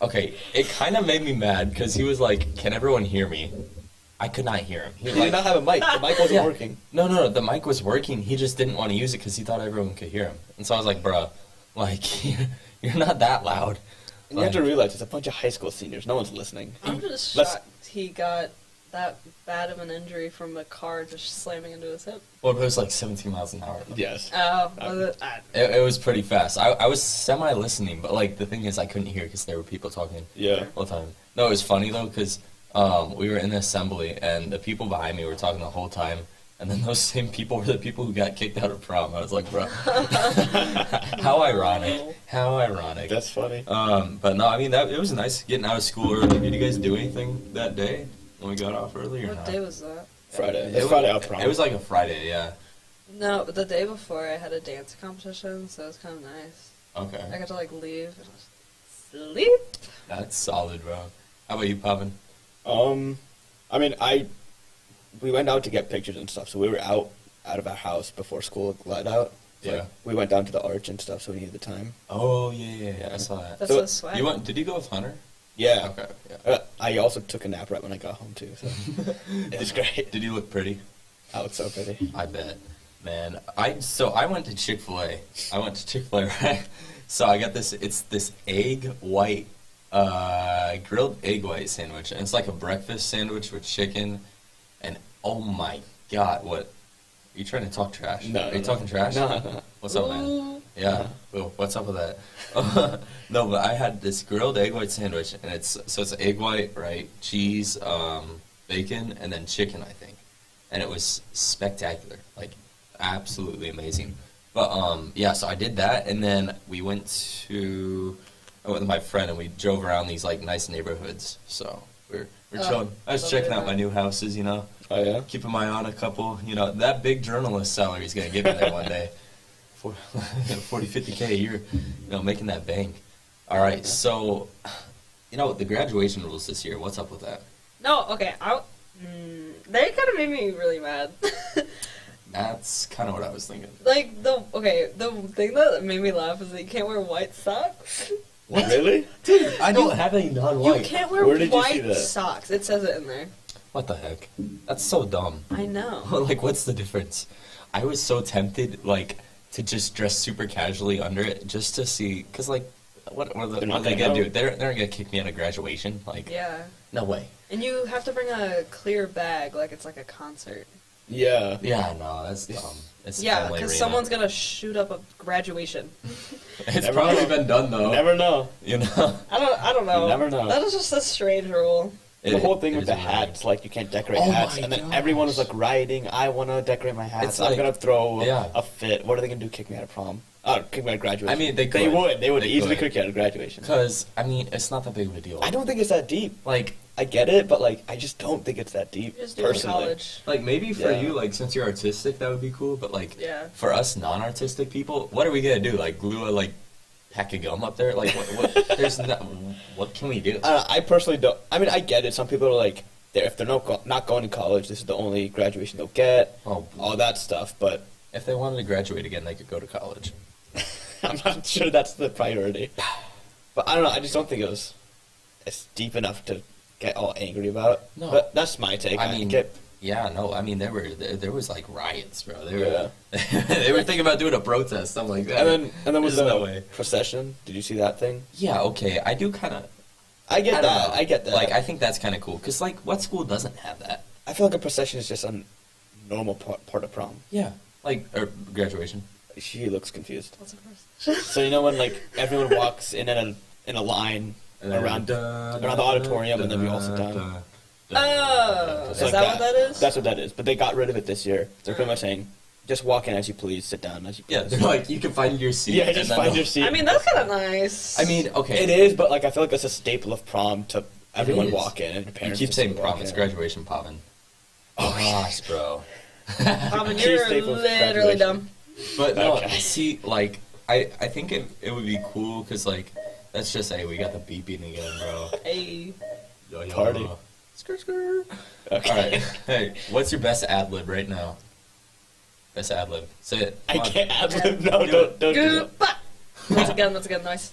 Okay, it kind of made me mad because he was like, "Can everyone hear me?" I could not hear him. He did not have a mic. The mic wasn't working. No, the mic was working. He just didn't want to use it because he thought everyone could hear him. And so I was like, "Bruh, like you're not that loud." And you have to realize it's a bunch of high school seniors. No one's listening. I'm just shocked he got that bad of an injury from a car just slamming into his hip. Well, it was like 17 miles an hour. Yes. Oh, was it? It was pretty fast. I was semi-listening, but like the thing is I couldn't hear because there were people talking all the time. No, it was funny though because we were in the assembly and the people behind me were talking the whole time. And then those same people were the people who got kicked out of prom. I was like, bro, how ironic. How ironic. That's funny. But no, I mean, it was nice getting out of school early. Did you guys do anything that day when we got off early or What not? day was that? Friday. It was Friday out prom. It was like a Friday, yeah. No, but the day before I had a dance competition, so it was kind of nice. Okay. I got to like leave and sleep. That's solid, bro. How about you, Pavan? I mean, we went out to get pictures and stuff, so we were out of our house before school let out. So, Yeah. like, we went down to the arch and stuff, so we needed the time. Oh, yeah. I saw that. That's so swag. Did you go with Hunter? Yeah. Okay. Yeah. I also took a nap right when I got home, too, so it was great. Did you look pretty? I looked so pretty. I bet. Man, I went to Chick-fil-A. Right? So I got this, it's this egg white, grilled egg white sandwich. And it's like a breakfast sandwich with chicken. And oh my God, what? Are you trying to talk trash? No. Are you talking trash? No. What's up, man? Yeah. Well, what's up with that? No, but I had this grilled egg white sandwich, and it's egg white, right? Cheese, bacon, and then chicken, I think. And it was spectacular, like absolutely amazing. But yeah, so I did that, and then I went with my friend, and we drove around these like nice neighborhoods. So we're chilling. I was checking out my new houses, you know. Oh yeah. Keeping my eye on a couple, you know. That big journalist salary is gonna get me there one day. 40, 50K a year, you know, making that bank. All right, so, you know, the graduation rules this year. What's up with that? No, okay. They kind of made me really mad. That's kind of what I was thinking. Like the thing that made me laugh is that you can't wear white socks. What? Really? Dude, I don't have any non-white. You can't wear Where did you see white that? socks. It says it in there. What the heck? That's so dumb. I know. Like, what's the difference? I was so tempted, like, to just dress super casually under it just to see, because, like, what are they gonna do? They're gonna kick me out of graduation? Like, Yeah. no way. And you have to bring a clear bag, like it's like a concert. Yeah. Yeah, no, that's dumb. It's Yeah, family because arena. someone's gonna shoot up a graduation. It's Never probably know. been done though. Never know. You know. I don't know. You never know. That is just a strange rule. The whole thing with the hats, like you can't decorate Oh hats, my and then gosh. everyone was like rioting. I want to decorate my hats. It's I'm like- gonna throw yeah. a fit. What are they gonna do? Kick me out of prom? Kick me out of graduation. I mean, they They could. would. They would They easily could. kick you out of graduation. Because, I mean, it's not that big of a deal. I don't think it's that deep. Like, I get it, but like, I just don't think it's that deep. You just do it in Personally, college. like maybe for Yeah. you, like, since you're artistic, that would be cool. But, like, Yeah. for us non-artistic people, what are we going to do? Like, glue a, like, pack of gum up there? Like, what there's not, what can we do? I personally don't. I mean, I get it. Some people are like, if they're not going to college, this is the only graduation they'll get. Oh, all that stuff. But if they wanted to graduate again, they could go to college. I'm not sure that's the priority. But I don't know. I just don't think it's deep enough to get all angry about. No. But that's my take. I mean, get yeah, no, I mean, there was, like, riots, bro. They were, they were thinking about doing a protest, something like that. and then with There's the no way. procession. Did you see that thing? Yeah, okay, I do kind of... I get don't that. know. I get that. Like, I think that's kind of cool, because, like, what school doesn't have that? I feel like a procession is just a normal part of prom. Yeah. Like, or graduation. She looks confused. What's the first? So you know when like everyone walks in a line around the auditorium, and then we all sit down. Oh, It's is like that what that is? That's what that is. But they got rid of it this year. They're pretty much saying, just walk in as you please, sit down as you please. Yeah, they're like, you can find your seat. Yeah, and just then find they'll- your seat. I mean, that's kind of nice. I mean, okay. It is, but like I feel like that's a staple of prom to everyone is. walk in and your You parents. keep just saying walk prom, in. it's graduation, Pavin. Oh, gosh, bro. Robin, Key you're staple of literally graduation. dumb. But no, Okay. see, like, I think it would be cool, because, like, let's just say we got the beeping again, bro. Hey. Yo, yo. Party. Skirt, skirt. Okay. All right. Hey, what's your best ad lib right now? Best ad lib. Say it. I Come on. can't ad lib. No, Do don't do that. Goodbye. That's again, nice.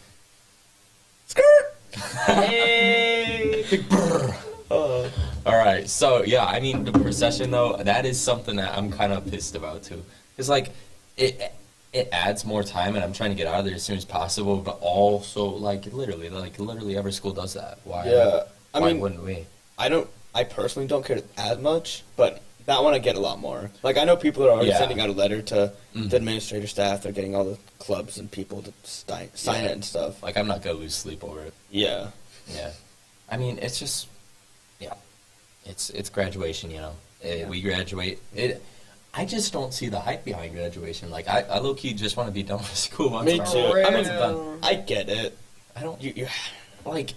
Hey! Big brr. All right, so yeah, I mean the procession though, that is something that I'm kind of pissed about too. It's like it adds more time, and I'm trying to get out of there as soon as possible. But also, literally, every school does that. Why? Yeah, Why wouldn't we? I personally don't care as much, but that one I get a lot more. Like I know people are already sending out a letter to the administrator staff. They're getting all the clubs and people to sign it and stuff. Like I'm not gonna lose sleep over it. Yeah. Yeah. I mean, it's just, it's graduation, you know. We graduate. I just don't see the hype behind graduation. Like, I low-key just want to be done with school once. Me too. I mean, done. I get it. I don't. You like.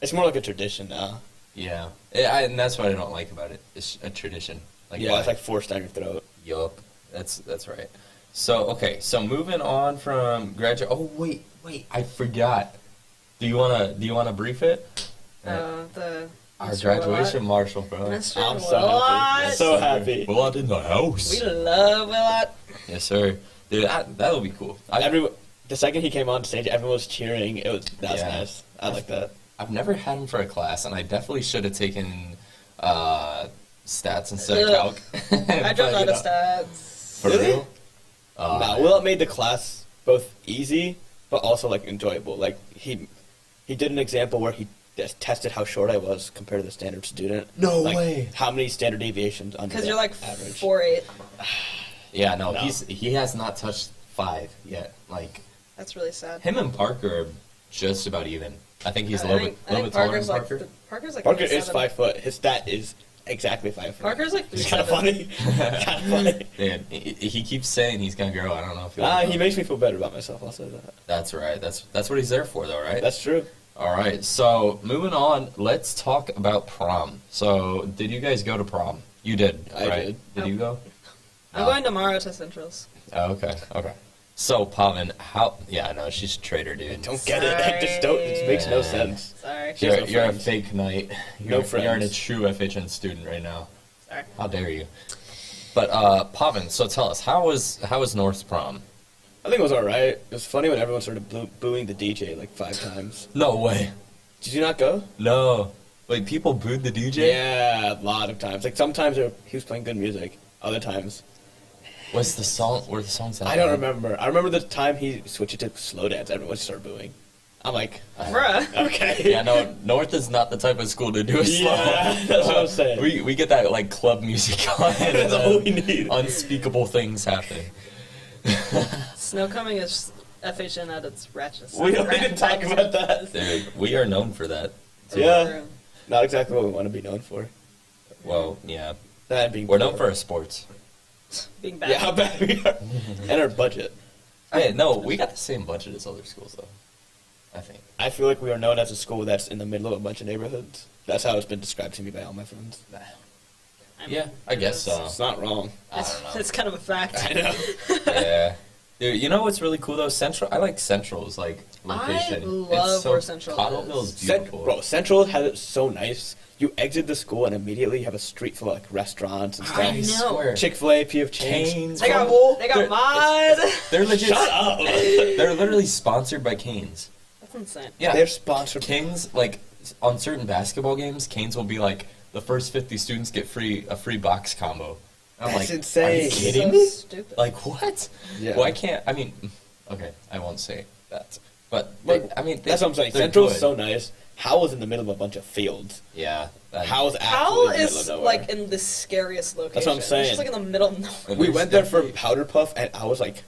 It's more like a tradition now. Yeah. And that's what I don't like about it. It's a tradition. Like, yeah, it's like forced down your throat. Yup. That's right. So, okay. So, moving on from graduate. Oh, wait. I forgot. Do you wanna brief it? Our graduation marshal, bro. Mr. I'm so happy. Willot in the house. We love Willot. Yes, sir. Dude, that'll be cool. The second he came on stage, everyone was cheering. That was nice. I like that. I've never had him for a class, and I definitely should have taken stats instead of calc. I dropped out of stats. For real? Nah, Willot made the class both easy, but also like enjoyable. Like he did an example where he just tested how short I was compared to the standard student. No like, way. How many standard deviations under Because you're like average? 4'8". Yeah, no, he has not touched 5 yet. Like That's really sad. him and Parker are just about even. I think he's a little bit taller than Parker's Parker. Parker's like Parker is 7. 5 foot. His stat is exactly 5 foot. Parker's like It's kind of funny. Kind of funny. Yeah, he keeps saying he's gonna grow. I don't know if he makes me feel better about myself. I'll say that. That's right. That's what he's there for, though, right? That's true. All right. So moving on, let's talk about prom. So did you guys go to prom? You did. I right? did. Did you go? I'm going tomorrow to Central's. Oh, okay. So Pavan, Yeah, no, she's a traitor, dude. Don't get it. I just don't. It makes no sense. Sorry. You're a fake knight. No friends. You're a true FHN student right now. Sorry. How dare you? But Pavan, so tell us, how was North's prom? I think it was alright. It was funny when everyone started booing the DJ like 5 times. No way. Did you not go? No. Like people booed the DJ? Yeah, a lot of times. Like sometimes he was playing good music. Other times. Were the songs? I don't remember. I remember the time he switched it to slow dance. Everyone started booing. I'm like, bruh. Okay. Yeah, no, North is not the type of school to do a slow. Yeah, that's what I'm saying. We get that like club music on. That's all we need. Unspeakable things happening. Snow coming is FHN at its ratchetest. We don't need to talk about that. Dude, we are known for that. Yeah. Not exactly what we want to be known for. Well, yeah. That being We're known for our sports. Being bad. Yeah, how bad we are. And our budget. Hey, no, we got the same budget as other schools, though. I think. I feel like we are known as a school that's in the middle of a bunch of neighborhoods. That's how it's been described to me by all my friends. Yeah, I guess so. It's not wrong. It's kind of a fact. I know. Yeah. Dude, you know what's really cool though? I like Central's like location. I love where Central Cottleville's beautiful. Bro, Central has it so nice. You exit the school and immediately you have a street full of like restaurants and stuff. I know. Chick-fil-A, P.F. Chang's. Cane's. They got mod. They're legit. Shut up. They're literally sponsored by Cane's. That's insane. Yeah. They're sponsored. Cane's, like on certain basketball games, Cane's will be like the first 50 students get a free box combo. I'm That's like, insane. Are you kidding So me? stupid. Like what? Yeah. Why can't I mean? Okay, I won't say that. But I mean, that's what I'm saying. they're Central's good. so nice. Howell is in the middle of a bunch of fields. Yeah. Howell's Howell absolutely in the middle of is nowhere. like in the scariest location. That's what I'm saying. It's just like in the middle of nowhere. We went there for Powder Puff, and I was like,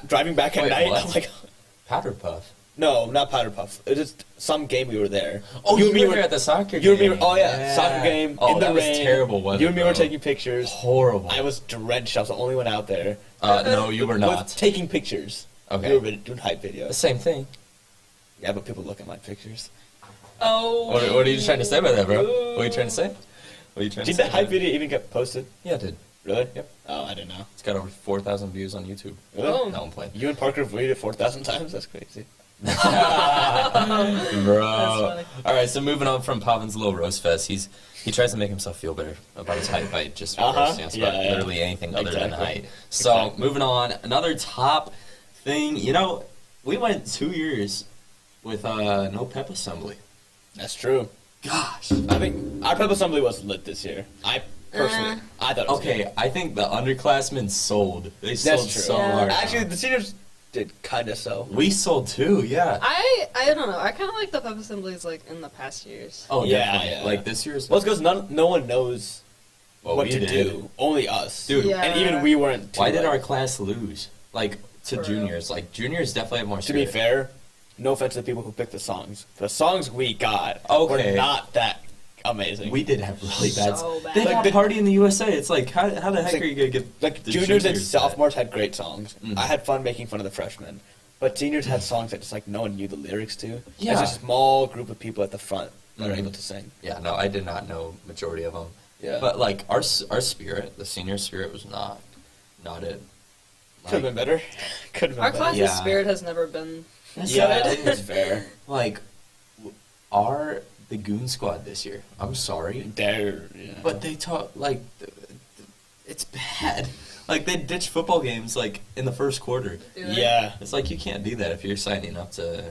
driving back at Wait, night. what? I'm like, Powder Puff. no, not Powder Puff. It was just some game we were there. Oh, you you and me were at the soccer You and me game. were, oh yeah, soccer game Oh, in the that was rain. terrible weather, You and me were bro. taking pictures. Horrible. I was drenched. I was the only one out there. No, you were Was not. taking pictures. Okay. We were doing hype The videos. same thing. Yeah, but people look at my pictures. Oh. What are you trying to say by that, bro? What are you trying to say? What are you trying to Did say? that hype video even get posted? Yeah, it did. Really? Yep. Oh, I didn't know. It's got over 4,000 views on YouTube. Really? Oh. No, I'm playing. You and Parker have viewed it 4,000 times? That's crazy. Bro. funny. All right, so moving on from Pavan's little roast fest, he tries to make himself feel better about his height by just roasting us about literally anything other than height. So moving on, another top thing, you know, we went 2 years with no pep assembly. That's true. Gosh. I think our pep assembly was lit this year. I personally, I thought it was okay, good. I think the underclassmen sold. They That's sold true. so hard. Actually, the seniors did kind of sell. We sold too, yeah. I don't know. I kind of like the pep assemblies like in the past years. Oh, yeah, definitely. yeah. Like this year's. Well, it's because no one knows Well, what we to did. do. Only us. Dude. Yeah. And even we weren't too Why did like- our class lose? Like, to For juniors. Like, juniors definitely have more To be spirit. fair, no offense to the people who picked the songs. The songs we got Okay. were not that amazing. We did have really bad. So bad. They Like got the- Party in the USA. It's like, how the heck like- are you going to give Like the juniors and that? sophomores had great songs. Mhm. I had fun making fun of the freshmen. But seniors had songs that just like no one knew the lyrics to. Yeah. There's a small group of people at the front that are Mhm. able to sing. Yeah, no, I did not know majority of them. Yeah. But, like, our spirit, the senior spirit was not it. Could have been better. Could have been Our better. class's Yeah. spirit has never been Yeah, good. that's fair. Like, the Goon Squad this year, I'm sorry, Yeah. but they taught, like, it's bad. Like, they ditch football games, like, in the first quarter. Yeah. It's like, you can't do that if you're signing up to...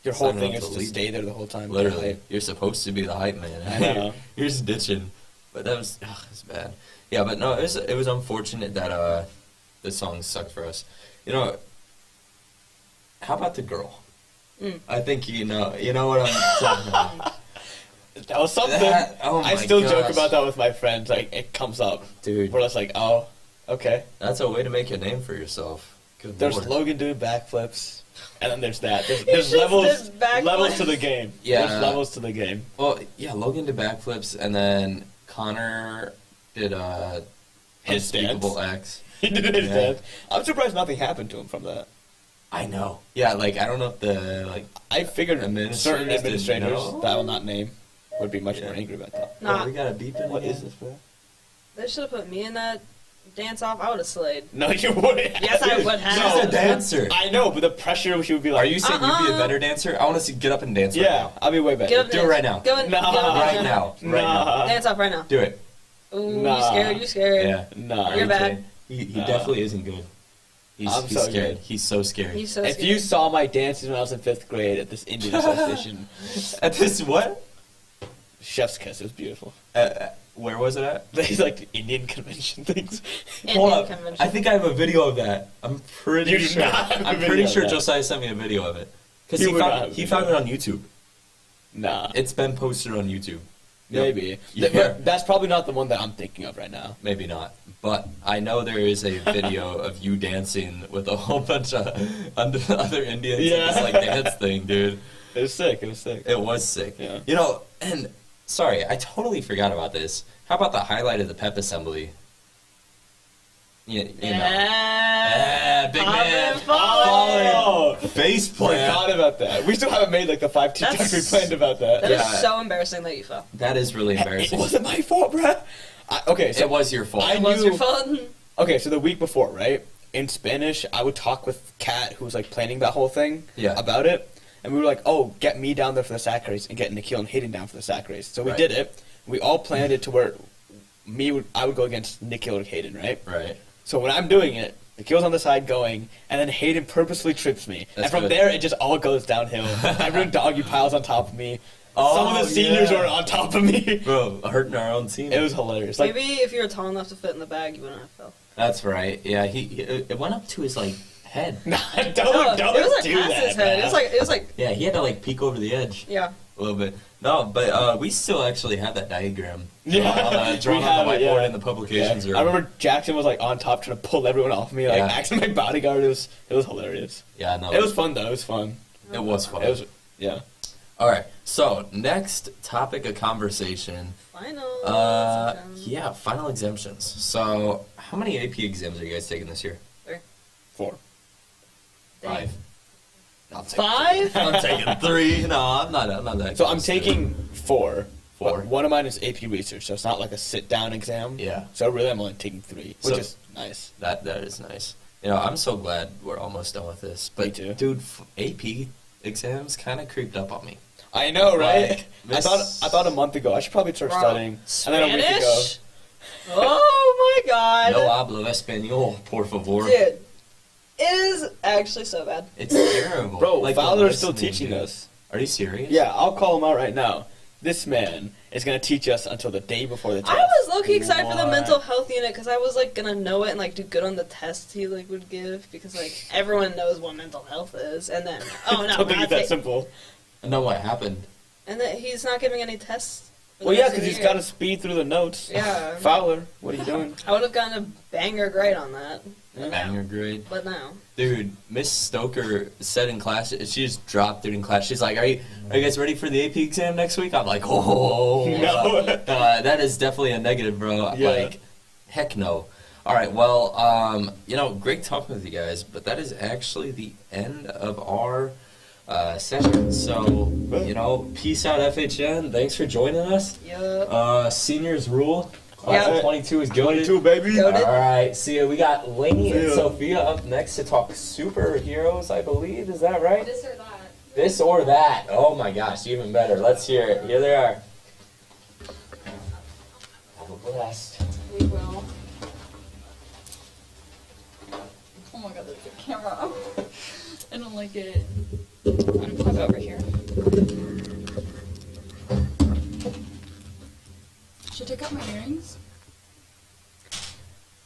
Your whole signing thing up is to lead. stay there the whole time. Literally. You're supposed to be the hype man. I know. You're just ditching. But that was... it's bad. Yeah, but no, it was unfortunate that, the songs sucked for us. You know, how about the girl? I think you know what I'm talking about. That was something. Oh I my still joke gosh. about that with my friends. Like, it comes up. Dude. We're just like, oh, okay. That's a way to make a name for yourself. Good There's Lord. Logan doing backflips. And then there's that. There's just levels did backflips. levels to the game. Yeah. There's levels to the game. Well, yeah, Logan did backflips, and then Connor did His Unspeakable dance. X. He did his Yeah. dance. I'm surprised nothing happened to him from that. I know. Yeah, like, I don't know if the, like... I figured certain didn't administrators know. that I will not name would be much more angry about that. Nah. Oh, we got a beep in What again? is this, bro? They should have put me in that dance off. I would have slayed. No, you wouldn't. Yes, I would have. She's a dancer. I know, but the pressure she would be like. Are you saying you'd be a better dancer? I want to see get up and dance right Yeah, now. I'll be way better. Get up and Do it dance. right now. Go and, Nah. go and Right dance. now. Right now. Nah. Dance off right now. Do it. Ooh, Nah. you scared? You scared? Yeah. Nah. You're bad. He Nah. definitely isn't good. He's I'm he's so scared. good. He's so scared. He's so If scared. you saw my dances when I was in 5th grade at this Indian association, At this what? chef's kiss, it was beautiful. Where was it at? These like the Indian convention things. Hold Indian up. convention. I think I have a video of that. I'm pretty You do sure. not have a I'm video pretty of sure that. Josiah sent me a video of it. Because He he would not have found a he video. found it on YouTube. Nah, It's been posted on YouTube. maybe. Yeah. But that's probably not the one that I'm thinking of right now. Maybe not. But I know there is a video of you dancing with a whole bunch of other Indians in this Yeah. like dance thing, dude. It was sick. It was sick. It was sick. Yeah. You know, and sorry, I totally forgot about this. How about the highlight of the pep assembly? You know. Yeah, big man. Oh, Face plant. forgot about that. We still haven't made like the 5 TikToks we planned about that. That is Yeah. so embarrassing that you fell. That is really It embarrassing. wasn't my fault, bruh. Okay, so It was your fault. I It was knew- your fault. Okay, so the week before, right? In Spanish, I would talk with Kat, who was like planning that whole thing, Yeah. about it, and we were like, "Oh, get me down there for the sack race and get Nikhil and Hayden down for the sack race." So we Right. did it. We all planned it to where I would go against Nikhil or Hayden, right? Right. So when I'm doing it, Nikhil's on the side going, and then Hayden purposely trips me, That's and from good. there it just all goes downhill. Everyone doggy piles on top of me. Some of the seniors yeah. were on top of me. Bro, hurting our own team. It was hilarious. Like, Maybe if you were tall enough to fit in the bag, you wouldn't have fell. That's right. Yeah, it went up to his like head. Nah, No, don't it was like do past that. his head. man. It was like Yeah, he had to like peek over the edge yeah. a little bit. No, but we still actually have that diagram. Yeah, drawn we on the have whiteboard it, yeah. in the publications room. I remember Jackson was like on top trying to pull everyone off me, like Yeah. acting my bodyguard. It was hilarious. Yeah, no, It was fun though. It was fun. It was fun. It was yeah. All right. So next topic of conversation. Final. Yeah, final exemptions. So how many AP exams are you guys taking this year? 4. 5. I'm taking 5? I'm taking 3. No, I'm not that. So I'm close. taking 4. 4. But one of mine is AP research, so it's not like a sit down exam. Yeah. So really, I'm only taking 3, which So- is nice. That is nice. You know, I'm so glad we're almost done with this. But Me too. dude, AP exams kind of creeped up on me. I know, right? Like, I thought a month ago I should probably start Bro, studying, and then a week ago. Spanish? Oh my god. No hablo español, por favor. Dude, is actually so bad. It's terrible. Bro, Like, Fowler's still listening, teaching dude. us. Are you serious? Yeah, I'll call him out right now. This man is going to teach us until the day before the test. I was low-key excited for the What? mental health unit because I was like gonna know it and like do good on the tests he like would give because like everyone knows what mental health is, and then oh no, Don't think we're it's not that simple. No, what happened? and then he's not giving any tests. for the Well, yeah, rest of because the he's year. got to speed through the notes. Yeah. Fowler, what are you doing? I would have gotten a banger grade on that, Banger grade. but no. Dude, Miss Stoker said in class, she just dropped it in class. She's like, are you guys ready for the AP exam next week? I'm like, oh. No. That is definitely a negative, bro. Yeah. Like, heck no. All right, well, great talking with you guys, but that is actually the end of our session. So, peace out, FHN. Thanks for joining us. Yup. Seniors rule. Class of 22 is good. 22, baby. All right, see ya. We got Lainey See and ya. Sophia up next to talk superheroes, I believe. Is that right? This or that. This or that. Oh my gosh, even better. Let's hear it. Here they are. Have a blast. We will. Oh my god, there's a camera. I don't like it. Unplug over here. Should I take out my earrings?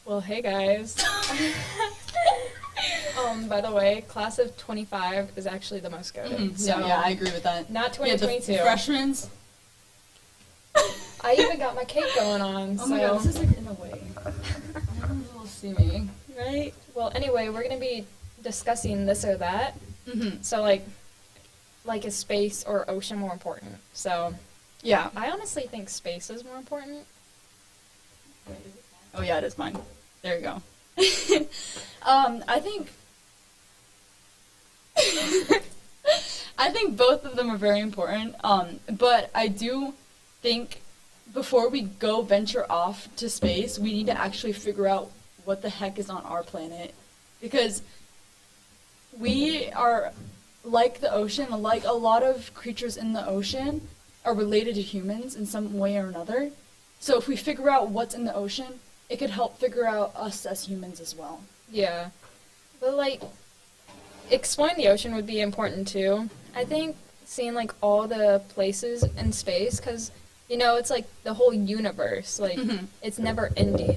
Well, hey guys. By the way, class of 25 is actually the most goated. So yeah, I agree with that. not Yeah, the 2022. freshmen. I even got my cake going on. Oh so. my god, this is like in the way. Everyone's will see me. Right? Well, anyway, we're going to be discussing this or that. Mm-hmm. So, like is space or ocean more important? So, Yeah. I honestly think space is more important. Oh yeah, it is mine. There you go. I think I think both of them are very important. But I do think before we go venture off to space, we need to actually figure out what the heck is on our planet, because we are like the ocean, like a lot of creatures in the ocean are related to humans in some way or another. So if we figure out what's in the ocean, it could help figure out us as humans as well. Yeah. But, exploring the ocean would be important, too. I think seeing, all the places in space, because, it's, the whole universe. It's never ending.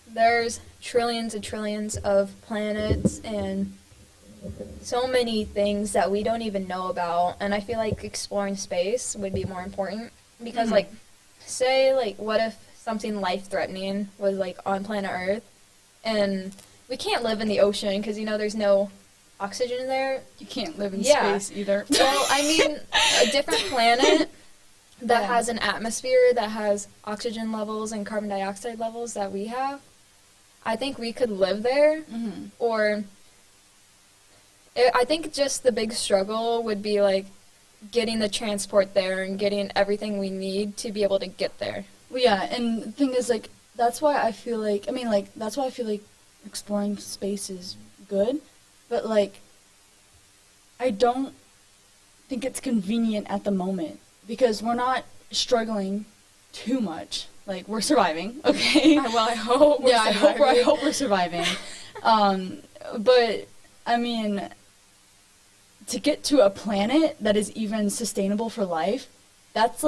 There's trillions and trillions of planets and so many things that we don't even know about. And I feel like exploring space would be more important. Because, say, what if something life-threatening was, on planet Earth, and we can't live in the ocean because, there's no oxygen there. You can't live in space either. Well, I mean, a different planet that has an atmosphere that has oxygen levels and carbon dioxide levels that we have, I think we could live there. Mm-hmm. Or I think just the big struggle would be, getting the transport there and getting everything we need to be able to get there. Well, yeah, and the thing is, that's why I feel that's why I feel like exploring space is good, but, I don't think it's convenient at the moment, because we're not struggling too much. We're surviving, okay? Well, I hope we're surviving. I hope we're surviving. But, I mean, to get to a planet that is even sustainable for life, that's,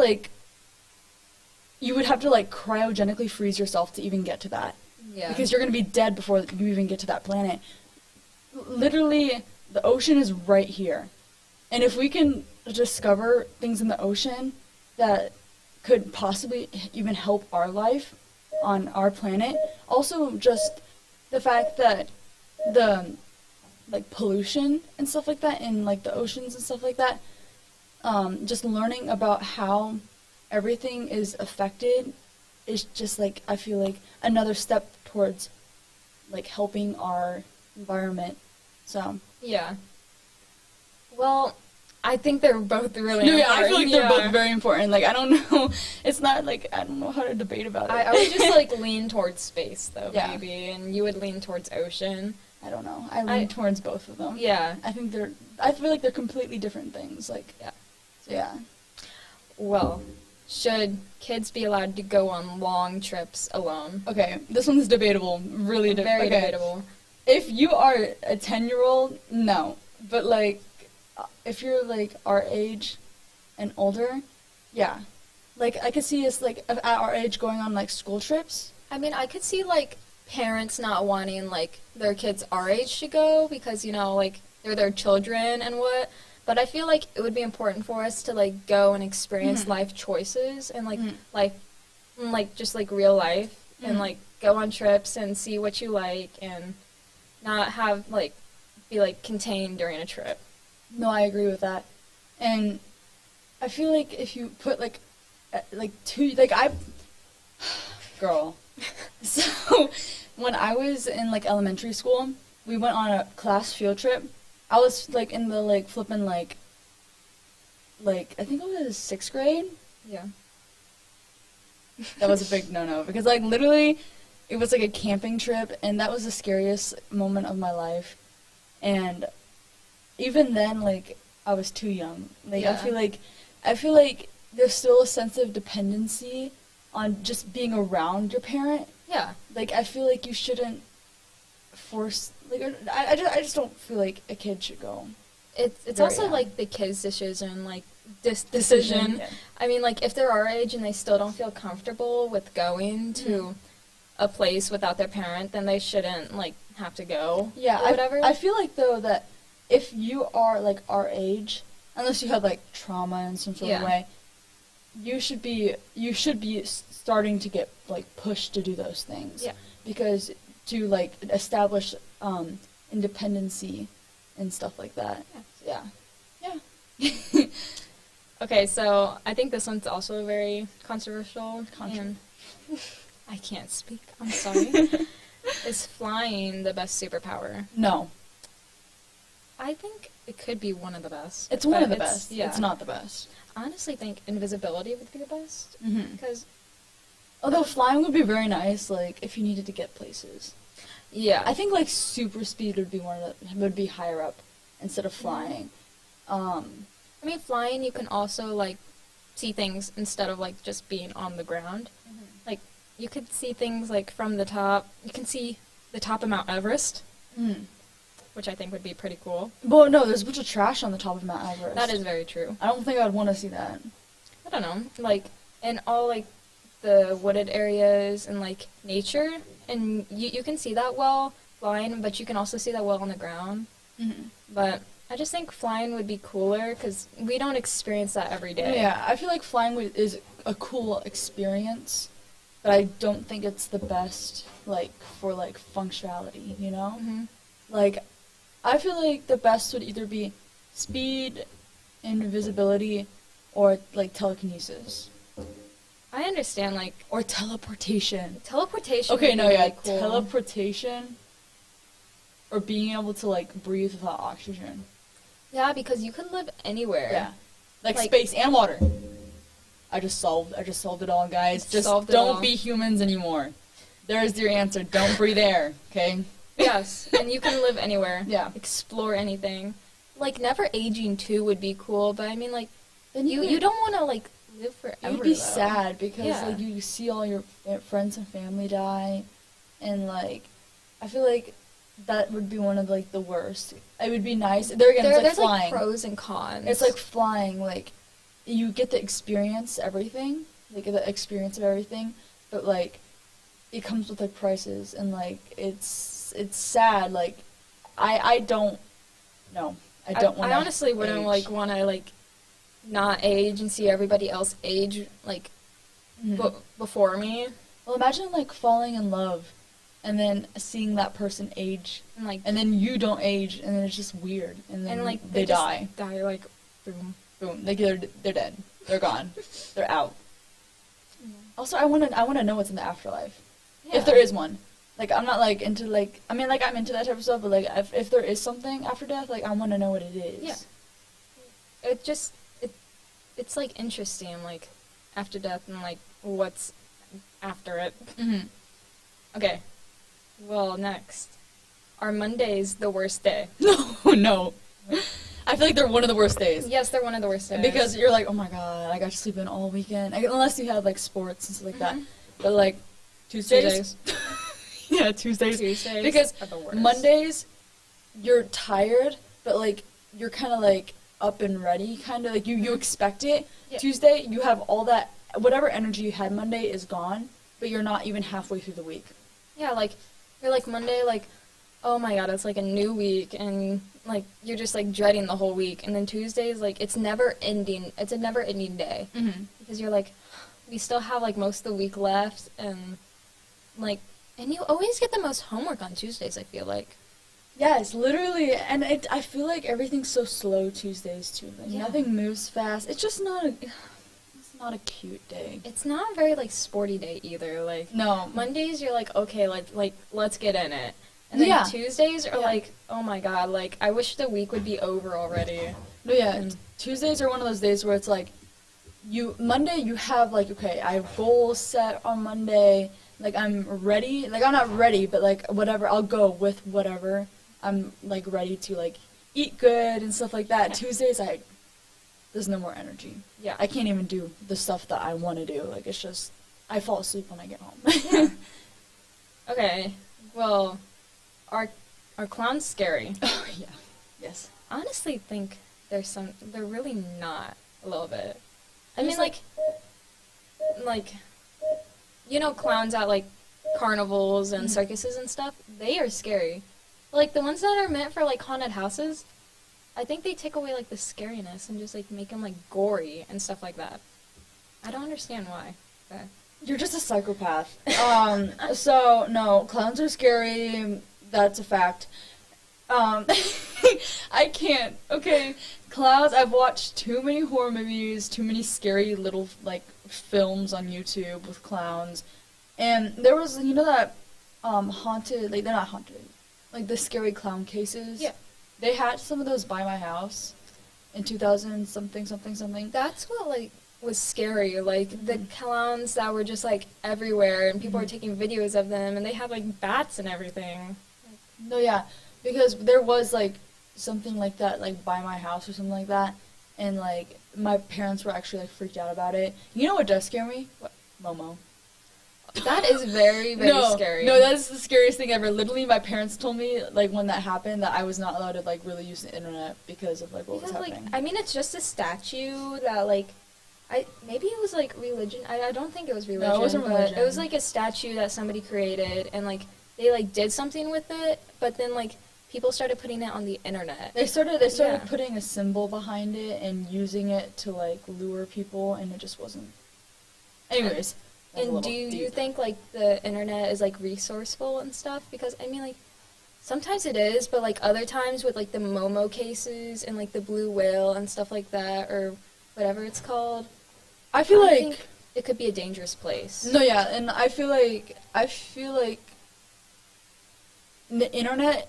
you would have to, cryogenically freeze yourself to even get to that. Yeah. Because you're going to be dead before you even get to that planet. Literally, the ocean is right here. And if we can discover things in the ocean that could possibly even help our life on our planet, also just the fact that the, pollution and stuff like that in, the oceans and stuff like that, just learning about how everything is affected is just I feel another step towards helping our environment. So yeah. Well, I think they're both really no, important. yeah, I feel they're both very important. I don't know. It's not I don't know how to debate about it. I would just lean towards space though, Yeah. maybe, and you would lean towards ocean. I don't know. I lean towards both of them. Yeah. I feel like they're completely different things. Yeah. So yeah. Well, should kids be allowed to go on long trips alone? Okay, this one's debatable. Really very okay. debatable. if you are a 10-year-old, no. But, like, if you're, like, our age and older, yeah. Like, I could see us, like, at our age going on, like, school trips. I mean, I could see, like, parents not wanting, like, their kids our age to go because, you know, like, they're their children and what. But I feel like it would be important for us to, like, go and experience life choices and, like, just, like, real life and, like, go on trips and see what you like and not have, like, be, like, contained during a trip. No, I agree with that. And I feel like if you put, like, girl. So, when I was in, like, elementary school, we went on a class field trip. I was, like, in the, like, flipping, like, I think it was 6th grade. Yeah. That was a big no-no. Because, like, literally, it was, like, a camping trip, and that was the scariest moment of my life. And even then, like, I was too young. Like, Yeah. I feel like there's still a sense of dependency on just being around your parent. Yeah. Like, I feel like you shouldn't force, like, I just don't feel like a kid should go. It's Very also, young. like, the kid's decision, like, decision. Yeah. I mean, like, if they're our age and they still don't feel comfortable with going to a place without their parent, then they shouldn't, like, have to go. Yeah, or whatever. I feel like, though, that if you are, like, our age, unless you have, like, trauma in some sort of way, you should be starting to get, like, pushed to do those things. Yeah. Because to, like, establish independency and stuff like that. Yeah. Okay, so I think this one's also very controversial. And I can't speak. I'm sorry. Is flying the best superpower? No. I think it could be one of the best. It's one but of the best. Yeah. It's not the best. I honestly think invisibility would be the best. Mhm. Because Although flying would be very nice, like, if you needed to get places. Yeah. I think, like, super speed would be higher up instead of flying. I mean, flying, you can also, like, see things instead of, like, just being on the ground. Like, you could see things, like, from the top. You can see the top of Mount Everest, which I think would be pretty cool. Well, no, there's a bunch of trash on the top of Mount Everest. That is very true. I don't think I'd want to see that. I don't know. Like, in all, like, the wooded areas and, like, nature, and you can see that well flying, but you can also see that well on the ground. But I just think flying would be cooler because we don't experience that every day. Yeah, I feel like flying is a cool experience, but I don't think it's the best, like, for, like, functionality, you know? Like, I feel like the best would either be speed, invisibility, or, like, telekinesis. I understand, like... Or teleportation. Teleportation Okay, would no, be yeah, really cool. teleportation, or being able to, like, breathe without oxygen. Yeah, because you could live anywhere. Yeah. Like space and water. I just solved it all, guys. Just Solved it don't all. be humans anymore. There's your answer. Don't breathe air, okay? Yes, and you can live anywhere. Yeah. Explore anything. Like, never aging, too, would be cool, but I mean, like, Then you don't want to, like, live forever, You'd be though. sad because, Yeah. like, you see all your friends and family die, and, like, I feel like that would be one of, like, the worst. It would be nice. There again, it's like There's, flying. like, pros and cons. It's like flying, like, you get to experience everything, like, the experience of everything, but, like, it comes with, like, prices, and, like, it's sad, like, I don't want I honestly wouldn't, like, want to, like, not age and see everybody else age, like, before me. Well, imagine, like, falling in love, and then seeing that person age, and, like, and then you don't age, and then it's just weird, and then like, they just die. Die, like, boom. Boom. Like, they're dead. They're gone. They're out. Also, I wanna know what's in the afterlife. Yeah. If there is one. Like, I'm not, like, into, like, I mean, like, I'm into that type of stuff, but, like, if there is something after death, like, I want to know what it is. Yeah. It's, like, interesting, like, after death and, like, what's after it. Okay. Well, next. Are Mondays the worst day? No. I feel like they're one of the worst days. Yes, they're one of the worst days. Because you're like, oh my god, I got to sleep in all weekend. Unless you have, like, sports and stuff like that. But, like, Tuesdays. Yeah, Tuesdays. Because are the worst. Mondays, you're tired, but like you're kind of like up and ready, kind of like you expect it. Yeah. Tuesday, you have all that whatever energy you had Monday is gone, but you're not even halfway through the week. Yeah, like you're like Monday, like, oh my god, it's like a new week, and like you're just like dreading the whole week. And then Tuesdays, like it's never ending. It's a never ending day because you're like, we still have like most of the week left, and like, and you always get the most homework on Tuesdays. I feel like. Yes, literally, and I feel like everything's so slow Tuesdays too. Like nothing moves fast. It's just not. It's not a cute day. It's not a very like sporty day either. Like no, Mondays you're like okay, like let's get in it, and then Tuesdays are like oh my god, like I wish the week would be over already. No, yeah, Tuesdays are one of those days where it's like, Monday you have like okay, I have goals set on Monday. Like I'm ready. Like I'm not ready, but like whatever, I'll go with whatever. I'm like ready to like eat good and stuff like that. Tuesdays there's no more energy. Yeah. I can't even do the stuff that I want to do. Like it's just I fall asleep when I get home. Okay. Well, are clowns scary? Oh yeah. Yes. I honestly think they're really not a little bit. I mean like you know clowns at like carnivals and circuses and stuff, they are scary. Like the ones that are meant for like haunted houses, I think they take away like the scariness and just like make them like gory and stuff like that. I don't understand why. But you're just a psychopath. So no, clowns are scary. That's a fact. I can't. Okay, clowns. I've watched too many horror movies, too many scary little like films on YouTube with clowns, and there was that haunted. Like they're not haunted. Like the scary clown cases. Yeah. They had some of those by my house in 2000 something. That's what like was scary. Like the clowns that were just like everywhere, and people were taking videos of them, and they had like bats and everything. No, yeah, because there was like something like that, like by my house or something like that, and like my parents were actually like freaked out about it. You know what does scare me? What? Momo. That is very, very scary. No, that's the scariest thing ever. Literally, my parents told me, like, when that happened, that I was not allowed to, like, really use the internet because of, like, what was happening. Like, I mean, it's just a statue that, like, maybe it was, like, religion. I don't think it was religion. No, it wasn't religion. But it was, like, a statue that somebody created, and, like, they, like, did something with it, but then, like, people started putting it on the internet. They started putting a symbol behind it and using it to, like, lure people, and it just wasn't. Anyways. And do you think, like, the internet is, like, resourceful and stuff? Because, I mean, like, sometimes it is, but, like, other times with, like, the Momo cases and, like, the blue whale and stuff like that, or whatever it's called, I think it could be a dangerous place. No, yeah, and I feel like the internet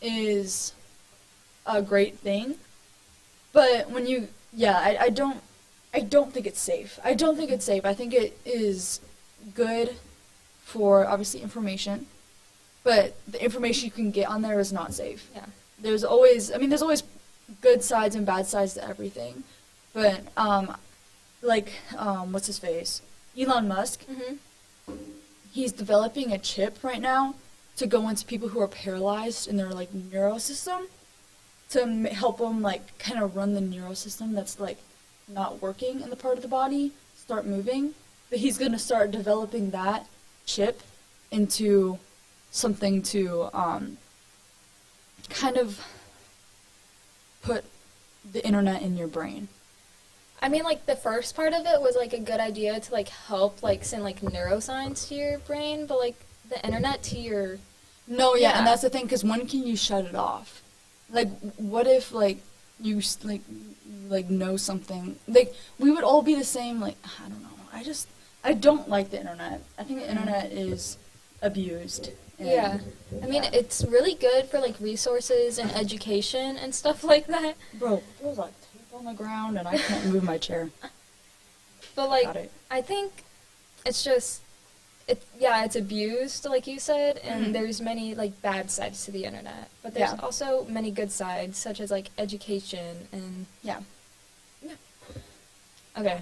is a great thing, but when you, I don't think it's safe. I don't think it's safe. I think it is good for, obviously, information, but the information you can get on there is not safe. Yeah. There's always good sides and bad sides to everything, but, what's his face? Elon Musk, he's developing a chip right now to go into people who are paralyzed in their, like, neurosystem to help them, like, kind of run the neurosystem that's, like, not working in the part of the body, start moving. But he's going to start developing that chip into something to kind of put the internet in your brain. I mean, like, the first part of it was, like, a good idea to, like, help, like, send, like, neuroscience to your brain, but, like, the internet to your... No, yeah, and that's the thing, because when can you shut it off? Like, what if, like, you, like, know something? Like, we would all be the same, like, I don't know. I don't like the internet. I think the internet is abused. Yeah. I mean, it's really good for, like, resources and education and stuff like that. Bro, there's, like, tape on the ground, and I can't move my chair. But, like, I think it's just... it's abused, like you said, and there's many, like, bad sides to the internet. But there's also many good sides, such as, like, education and... Yeah. Okay.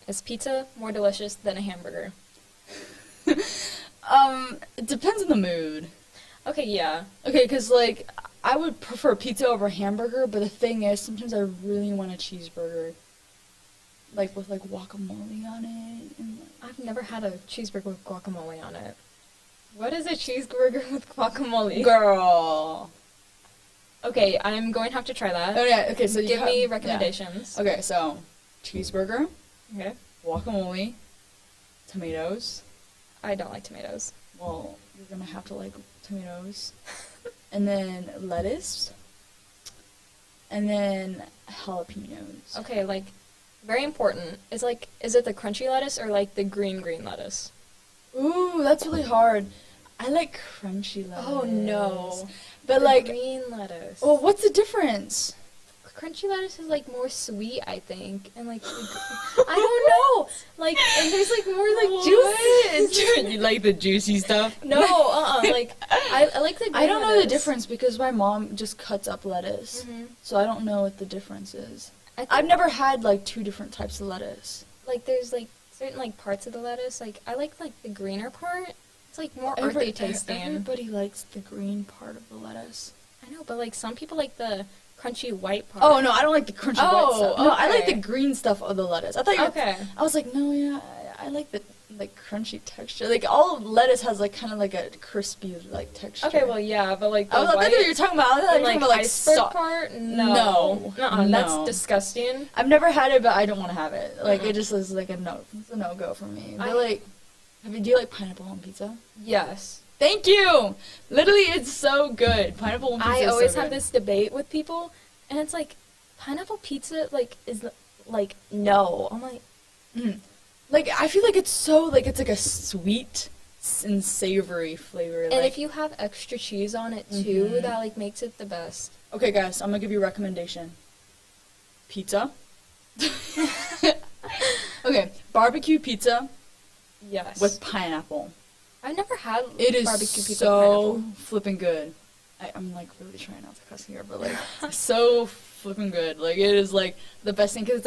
Is pizza more delicious than a hamburger? It depends on the mood. Okay, yeah. Okay, because, like, I would prefer pizza over hamburger, but the thing is, sometimes I really want a cheeseburger. Like, with, like, guacamole on it. And, like, I've never had a cheeseburger with guacamole on it. What is a cheeseburger with guacamole? Girl. Okay, I'm going to have to try that. Oh, yeah, okay, so give me recommendations. Yeah. Okay, so, cheeseburger. Okay. Guacamole. Tomatoes. I don't like tomatoes. Well, you're gonna have to like tomatoes. And then lettuce. And then jalapenos. Okay, like, very important. Is it the crunchy lettuce or like the green lettuce? Ooh, that's really hard. I like crunchy lettuce. Oh no. But the like green lettuce. Well, what's the difference? Crunchy lettuce is like more sweet, I think, and like I don't know, like, and there's like more like juicy. You like the juicy stuff? No, like I like the green I don't know the lettuce. difference because my mom just cuts up lettuce, so I don't know what the difference is. I I've never had like two different types of lettuce. Like there's like certain like parts of the lettuce. Like I like the greener part. It's like more earthy tasting. Everybody likes the green part of the lettuce. I know, but like some people like the crunchy white part. Oh no, I don't like the crunchy white stuff. No, I like okay. the green stuff of the lettuce. I thought you. Okay. I was like, no, yeah, I like the like crunchy texture. Like all lettuce has like kind of like a crispy like texture. Okay, well yeah, but like the I thought white, what you were talking about. I thought you were talking about like iceberg part. No, no, that's disgusting. I've never had it, but I don't want to have it. Like it just is like a no. It's a no go for me. But like, do you like pineapple on pizza? Yes. Thank you. Literally, it's so good. Pineapple on pizza. I is always so have good. this debate with people, and it's like, pineapple pizza, like, is, like, no. I'm like, Like, I feel like it's so, like, it's like a sweet and savory flavor. and like, if you have extra cheese on it, too, that, like, makes it the best. Okay, guys, I'm gonna give you a recommendation. Pizza. Okay, barbecue pizza. Yes. With pineapple. I've never had It is barbecue pizza so with pineapple. flipping good. I'm like really trying not to cuss here, but like so flipping good. Like it is like the best thing because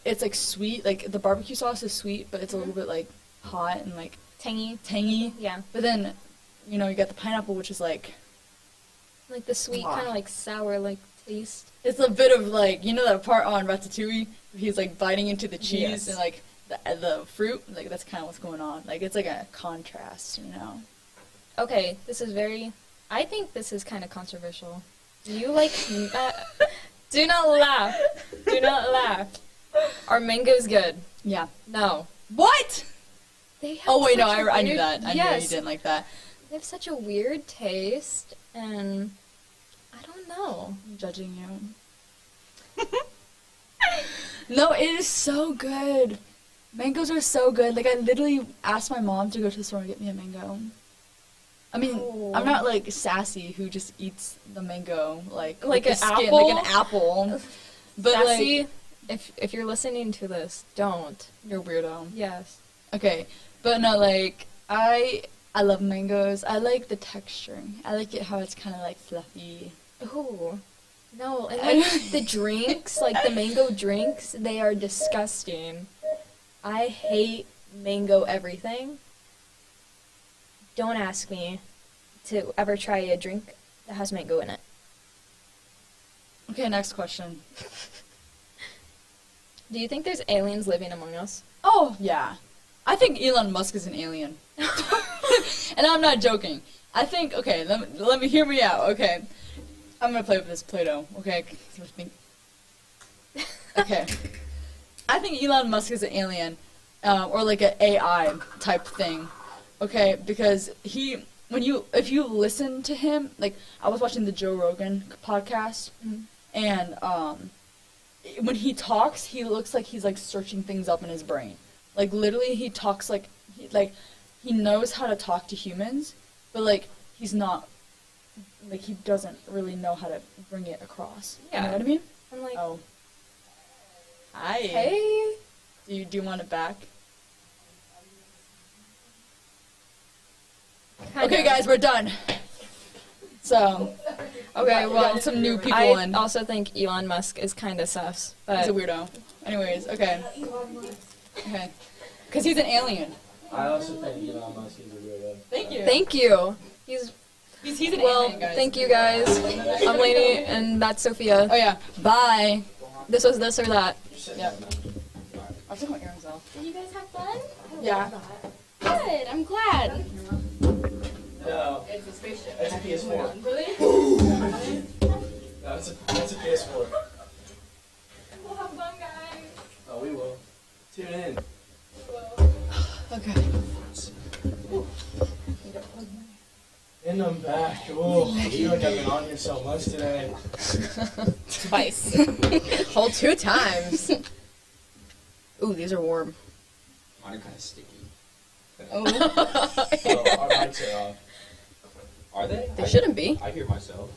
it's like sweet. Like the barbecue sauce is sweet, but it's a little bit like hot and like tangy. Yeah. But then, you know, you got the pineapple, which is like the sweet kind of like sour like taste. It's a bit of like, you know that part on Ratatouille where he's like biting into the cheese Yes. and like the fruit. Like that's kind of what's going on. Like it's like a contrast, you know. Okay, I think this is kind of controversial. Do you like... do not laugh. Do not laugh. Are mangoes good? Yeah. No. What? They have Oh wait, no, such a I knew weird- that. I knew yes. you didn't like that. They have such a weird taste, and I don't know. I'm judging you. No, it is so good. Mangoes are so good. Like I literally asked my mom to go to the store and get me a mango. I mean, I'm not like sassy who just eats the mango like Like the an skin, apple? like an apple. But Sassy, like, if you're listening to this, don't. You're a weirdo. Yes. Okay, but no, like I love mangoes. I like the texture. I like it how it's kind of like fluffy. Ooh. No, and like the drinks, like the mango drinks, they are disgusting. I hate mango everything. Don't ask me to ever try a drink that has mango in it. Okay, next question. Do you think there's aliens living among us? Oh, yeah. I think Elon Musk is an alien. And I'm not joking. I think, okay, let me hear me out, okay. I'm gonna play with this Play-Doh, okay? Okay. I think Elon Musk is an alien, or like an AI type thing, okay? Because if you listen to him, like, I was watching the Joe Rogan podcast, and when he talks, he looks like he's like searching things up in his brain. Like literally, he talks like he knows how to talk to humans, but like he's not like he doesn't really know how to bring it across. Yeah. You know what I mean? I'm like, oh, hi. Hey. Do you want it back? Kinda. Okay, guys, we're done. So, Okay, we well, got some new people I in. also think Elon Musk is kind of sus. But He's a weirdo. Anyways, okay. Okay. Because he's an alien. I also think Elon Musk is a weirdo. Thank you. Thank you. He's an Well, A-man, guys. thank you guys. I'm Lainey, and that's Sophia. Oh yeah. Bye. This was this or that. Yeah. I'll take my earrings off. Did you guys have fun? Yeah. Good. I'm glad. No. It's a spaceship. It's a PS4. Really? No, it's a PS4. We'll have fun, guys. Oh, we will. Tune in. Okay. And I'm back. Oh, I feel like I've been on here so much today. Twice. Whole 2 times. Ooh, these are warm. Mine are kind of sticky. Oh. Oh, our mics are off. Are they? They shouldn't be. I hear myself.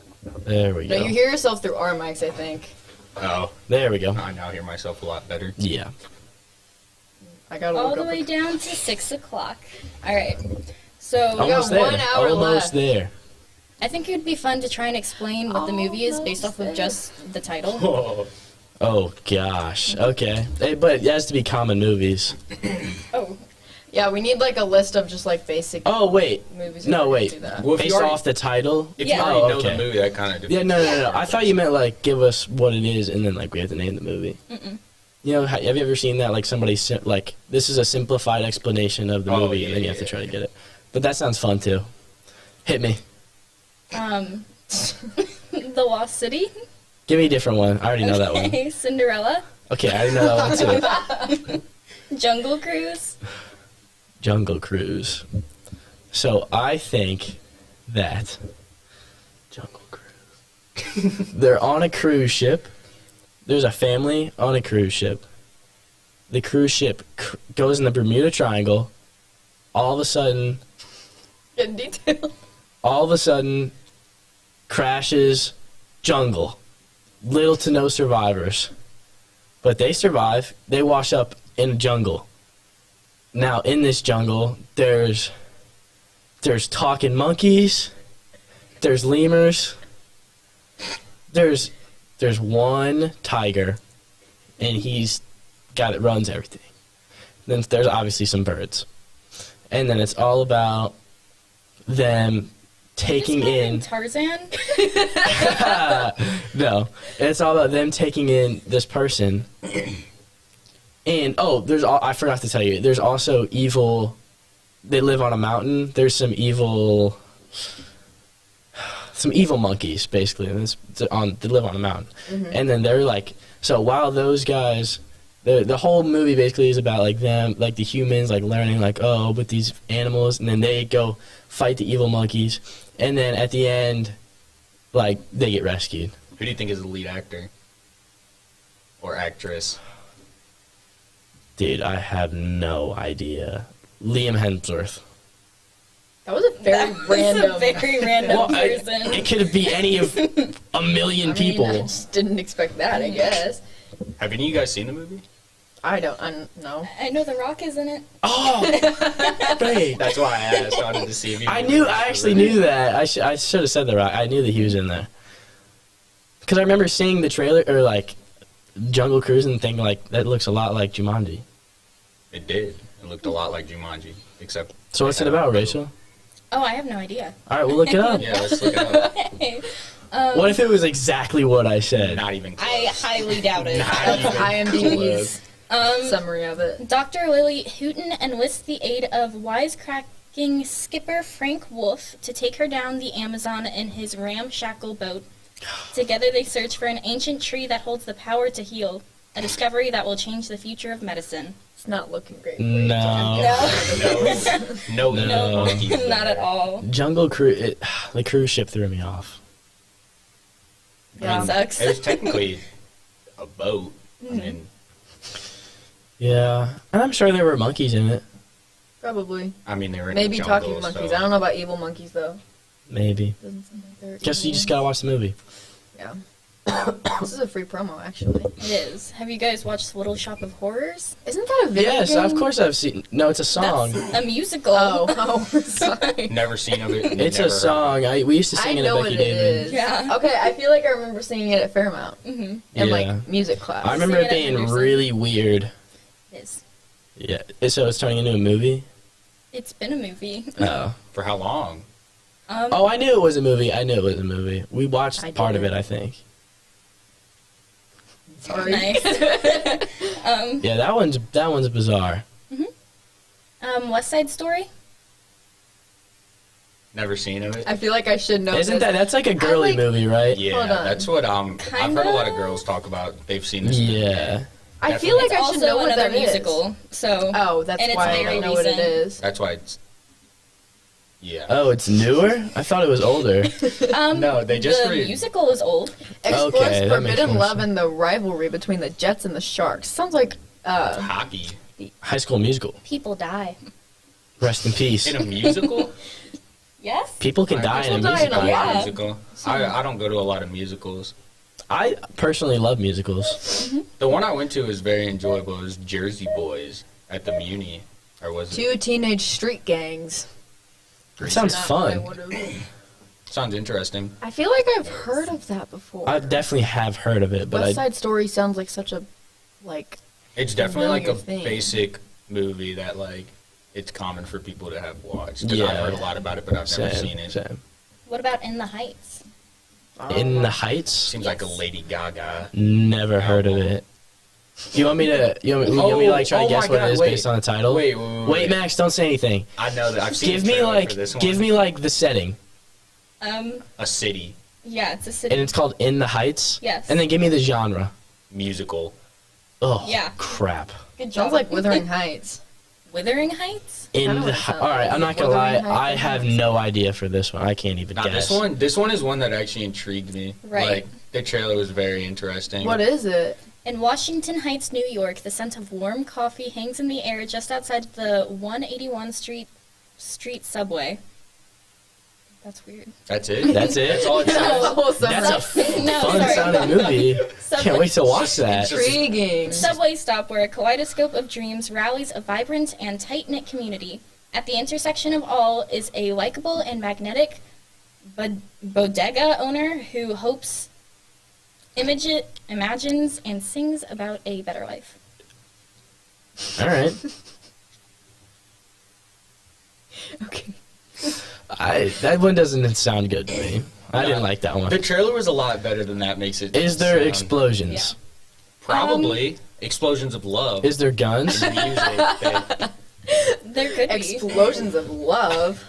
There we No, go. you hear yourself through our mics, I think. Oh, There we go. I now hear myself a lot better. Yeah. I gotta All look the up. way down to 6 o'clock. All right. So Almost got 1 there. hour Almost left. there. I think it would be fun to try and explain what the movie is based off of just the title. Oh. Oh gosh. Okay. But it has to be common movies. Oh. Yeah, we need like a list of just like basic Oh wait. movies. No we're gonna wait. do that. Well, if you Based already- off the title. If Yeah. you already Oh, know okay. the movie, that kind of Yeah, no. I thought you meant like give us what it is and then like we have to name the movie. Mm-mm. You know, have you ever seen that? Like somebody like this is a simplified explanation of the Oh, movie, and then you have to try to get it. But that sounds fun too. Hit me. The Lost City. Give me a different one. I already know that one. Okay, Cinderella. Okay, I already know that one too. Jungle Cruise. Jungle Cruise. So I think that Jungle Cruise. They're on a cruise ship. There's a family on a cruise ship. The cruise ship goes in the Bermuda Triangle. All of a sudden, Get in detail. all of a sudden, crashes jungle. Little to no survivors. But they survive. They wash up in a jungle. Now, in this jungle, there's talking monkeys. There's lemurs. There's one tiger, and he's guy that runs everything. Then there's obviously some birds. And then it's all about them taking in Tarzan. no, it's all about them taking in this person. And I forgot to tell you, there's also evil. They live on a mountain. There's some evil monkeys basically. And they live on a mountain. Mhm. And then they're like, so while those guys, the whole movie basically is about like them, like the humans, like learning like, oh, with these animals, and then they go fight the evil monkeys, and then at the end, like they get rescued. Who do you think is the lead actor or actress? Dude, I have no idea. Liam Hemsworth. That was a very random. Well, it could be any of a million people. I just didn't expect that, I guess. Have any of you guys seen the movie? I don't know. I know The Rock is in it. Oh, great. That's why I asked. I wanted to see if you. I actually knew that. I should have said The Rock. I knew that he was in there. Because I remember seeing the trailer, or like, Jungle Cruise and thinking, like, that looks a lot like Jumanji. It did. It looked a lot like Jumanji, except. So what's it about, Rachel? Oh, I have no idea. All right, we'll look it up. Yeah, let's look it up. Okay. What if it was exactly what I said? Not even close. I highly doubt it. That's IMDb's summary of it. Dr. Lily Houghton enlists the aid of wisecracking skipper Frank Wolf to take her down the Amazon in his ramshackle boat. Together they search for an ancient tree that holds the power to heal, a discovery that will change the future of medicine. It's not looking great. No. No. Not at all. Jungle Cruise, the cruise ship threw me off. Yeah, it sucks. It was technically a boat. I mean, Yeah, and I'm sure there were monkeys in it. Probably. they were in Maybe the jungle, talking monkeys. so- I don't know about evil monkeys though. Maybe. Doesn't seem like they're Guess you evil. just gotta watch the movie. Yeah. This is a free promo, actually. It is. Have you guys watched Little Shop of Horrors? Isn't that a video Yes, game? of course I've seen. No, it's a song. That's a musical. Oh, sorry. Never seen of it. It's never a song. We used to I sing it know at what Becky it David. is. Yeah. Okay, I feel like I remember singing it at Fairmount. Mm-hmm. In Yeah. like music class. I remember Sing it it as a being nursing. really weird. It is. Yeah. So it's turning into a movie. It's been a movie. Oh. For how long? Oh, I knew it was a movie. We watched I part of didn't. it, I think. Sorry. Nice. Yeah, that one's bizarre. West Side Story. Never seen of it. I feel like I should know. Isn't that's like a girly movie, right? Yeah, Hold on. that's what I've heard a lot of girls talk about. They've seen this. Yeah. I feel like It's I should also know what another that is. musical. So Oh, that's and it's why I very don't know what it recent. is. That's why it's. Yeah. Oh, it's newer? I thought it was older. No, they just the musical is old. Explores Okay, that makes forbidden more love and the rivalry between the Jets and the Sharks. Sounds like hockey. High School Musical. People die. Rest in peace. In a musical? Yes. People can die in a musical. musical. I don't go to a lot of musicals. I personally love musicals. The one I went to was very enjoyable. It was Jersey Boys at the Muni. Or was it? 2 teenage street gangs. It sounds Not what I fun. would've- Sounds interesting. I feel like I've heard of that before. I definitely have heard of it, but West Side Story sounds like such a It's definitely like a familiar thing. basic movie that like it's common for people to have watched. 'Cause Yeah. I've heard a lot about it, but I've never seen it. Same. What about In the Heights? In the Heights? Seems like a Lady Gaga. Never heard of it. You want me to? You want me to like try to guess what it is based on the title? Wait, Max, don't say anything. I know that I've seen. Give the me trailer like, for this one. give me like the setting, a city Yeah, it's a city. and it's called In the Heights. Yes. And then give me the genre. musical. Oh, Yeah. crap. Good job. Sounds like Wuthering Heights. Wuthering Heights? In the All right, I'm not gonna lie. I have no idea for this one. I can't even Now guess. this one is one that actually intrigued me. Right. Like the trailer was very interesting. What is it? In Washington Heights, New York, the scent of warm coffee hangs in the air just outside the 181 Street subway. That's weird. That's it. That's it. That's all it says. That's a No, fun sorry. sounding movie. Subway- Can't wait to watch that. Intriguing. Subway stop where a kaleidoscope of dreams rallies a vibrant and tight-knit community. At the intersection of all is a likable and magnetic bodega owner who hopes, imagines, and sings about a better life. All right. Okay. That one doesn't sound good to me. I didn't like that one. The trailer was a lot better than that makes it. Is there sound. explosions? Probably explosions of love. Is there guns? And music. There could be. Explosions of love.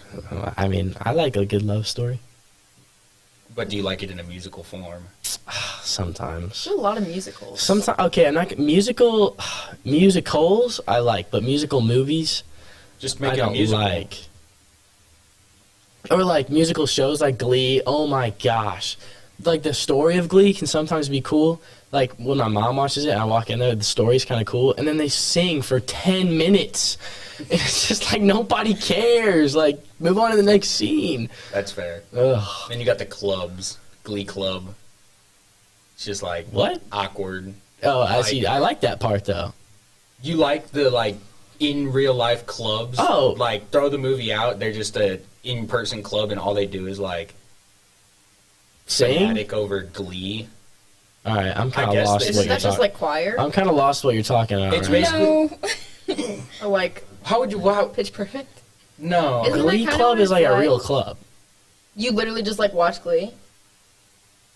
I mean, I like a good love story. But do you like it in a musical form? Sometimes. There's a lot of musicals. Sometimes. Okay, I'm not musicals. I like, but musical movies, Just make I it a don't musical. like. Or like musical shows like Glee. Oh my gosh, like the story of Glee can sometimes be cool. Like when my mom watches it, I walk in there, the story's kind of cool, and then they sing for 10 minutes. And it's just like nobody cares. Like move on to the next scene. That's fair. Ugh. Then you got the clubs, Glee Club. It's just like What? awkward. Oh, I see. I like that part though. You like the like in real life clubs? Oh. Like throw the movie out. They're just a in person club, and all they do is like Sing? fanatic over Glee. All right, I'm I kind of guess lost. they- What Isn't you're that just talking. like choir? I'm kind of lost what you're talking about. It's right now. basically No. Or like how would you wow? Pitch Perfect? No, Isn't that Glee kinda Club what is it's like a like? real club. You literally just like watch Glee?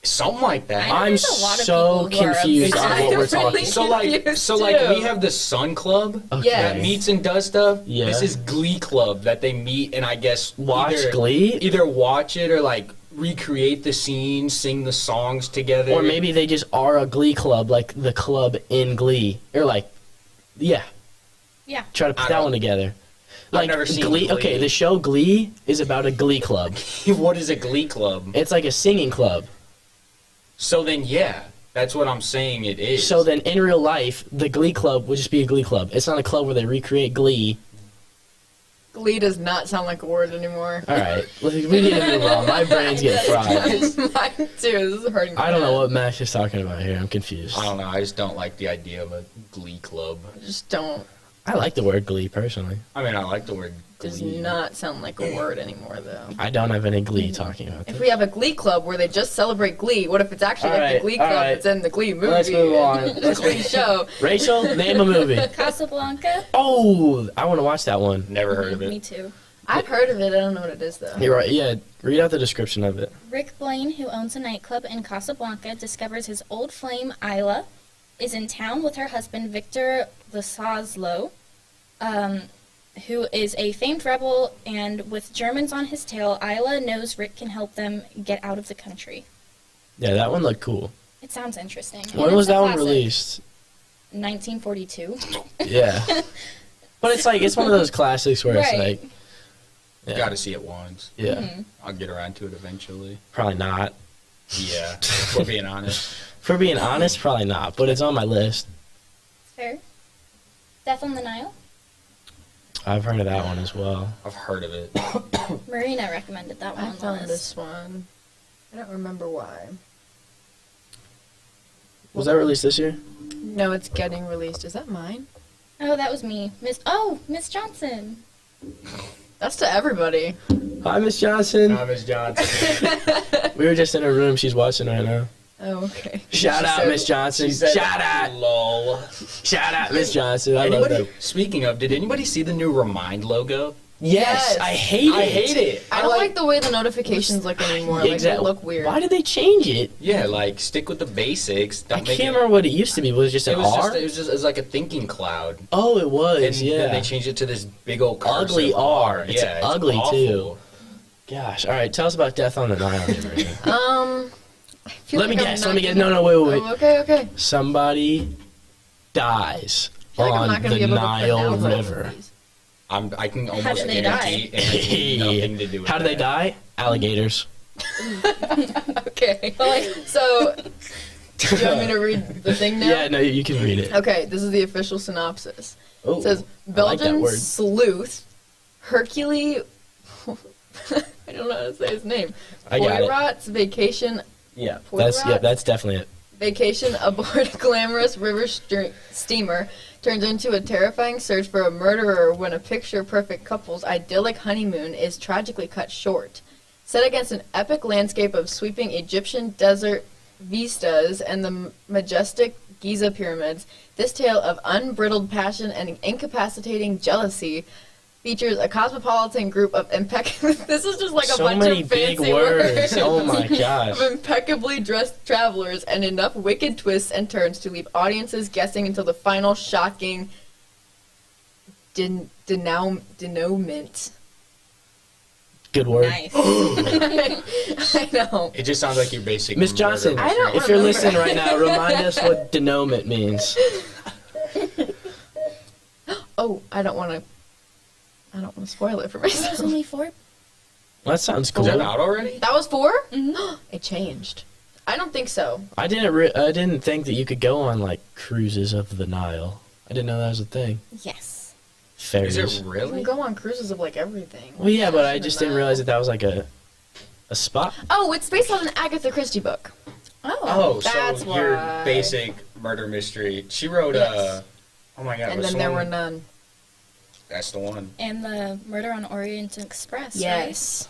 something like that. I know I'm there's a lot of so people who are confused obsessed. on what we're I'm talking. really So like, confused, so like too. we have the Sun Club Okay. that meets and does stuff. Yeah. This is Glee Club that they meet and I guess Watch either, Glee? Either watch it or like recreate the scenes, sing the songs together. Or maybe they just are a Glee club, like the club in Glee. Or like, yeah. Yeah. Try to put I that don't- one together. Like never seen Glee. Glee. Okay, the show Glee is about a Glee club. what is a Glee Club? It's like a singing club. So then, yeah, that's what I'm saying. It is. So then, in real life, the Glee club would just be a Glee club. It's not a club where they recreate Glee. Glee does not sound like a word anymore. All right, we need to move on. My brain's getting fried. Mine too. This is hurting. I don't know what Max is talking about here. I'm confused. I don't know. I just don't like the idea of a Glee Club. Just don't. I like the word Glee personally. I mean, I like the word does not sound like a word anymore, though. I don't have any Glee talking about If this. we have a Glee club where they just celebrate Glee, what if it's actually All like the right, Glee all club right. that's in the Glee movie? Let's move on. the Glee show. Rachel, name a movie. Casablanca? Oh, I want to watch that one. Never heard of Me too. I've heard of it. I don't know what it is, though. You're right. Yeah, read out the description of it. Rick Blaine, who owns a nightclub in Casablanca, discovers his old flame, Isla, is in town with her husband, Victor Lasazlo, who is a famed rebel, and with Germans on his tail, Isla knows Rick can help them get out of the country. Yeah, that one looked cool. It sounds interesting. When And was it's a that one classic. released? 1942. Yeah. But it's like, it's one of those classics where Right. it's like, yeah. Got to see it once. Yeah. Mhm. I'll get around to it eventually. Probably not. Yeah, if we're being honest. For being honest, probably not, but it's on my list. Fair. Death on the Nile? I've heard of that one as well. I've heard of it. Marina recommended that one I on the found list. this one. I don't remember why. Was that released this year? No, it's getting released. Is that mine? Oh, that was me. Miss Johnson. That's to everybody. Hi, Miss Johnson. Hi, Miss Johnson. We were just in her room. She's watching right now. Oh, okay. Shout She out, said- Miss Johnson. she said, Shout out. Lol. Shout out, Miss Johnson. I love Anybody, that. speaking of, did anybody see the new Remind logo? Yes, I hate it. I hate it. I don't like the way the notifications look anymore. Like, they Exactly. look weird. Why did they change it? Yeah, like stick with the basics. Don't I make can't remember what it used to be. Was it just an It was R? just it was like a thinking cloud. Oh, it was. And yeah. then they changed it to this big old cursive Ugly R. It's Yeah, ugly awful. too. Gosh. All right. Tell us about Death on the Nile. I feel Let me like I'm guess. not Let me guess. gonna- No, wait. Oh, okay. Somebody dies feel like I'm on not gonna the be able to Nile pronounce all of River. I can How almost did they guarantee it has nothing to do with How do they that. die? Alligators. Okay. So, do you want me to read the thing now? Yeah, no, you can read it. Okay, this is the official synopsis. Oh, It says, I like that Belgian word. sleuth Hercule... I don't know how to say his name. I got it. Poirot's vacation... Yeah, Poirot? that's definitely it. Vacation aboard a glamorous river steamer turns into a terrifying search for a murderer when a picture-perfect couple's idyllic honeymoon is tragically cut short. Set against an epic landscape of sweeping Egyptian desert vistas and the majestic Giza pyramids, this tale of unbridled passion and incapacitating jealousy features a cosmopolitan group of this is just like a So bunch many of big fancy words. Oh my gosh. of impeccably dressed travelers and enough wicked twists and turns to leave audiences guessing until the final shocking denouement. Good word. Nice. I know. It just sounds like you're basic. Miss Johnson, I don't if you're remember. listening right now, remind us what denouement means. Oh, I don't want to spoil it for There's myself. only 4. Well, that sounds cool. Is that out already? That was 4? Mm-hmm. It changed. I don't think so. I didn't think that you could go on like cruises of the Nile. I didn't know that was a thing. Yes. Ferries. Is it You really? can go on cruises of like everything. Well, yeah, but I just didn't realize that was like a spot. Oh, it's based on an Agatha Christie book. Oh, that's so your why. basic murder mystery. She wrote Yes. oh my god, And was then there were someone- none. That's the one. And the Murder on Orient Express. Yes.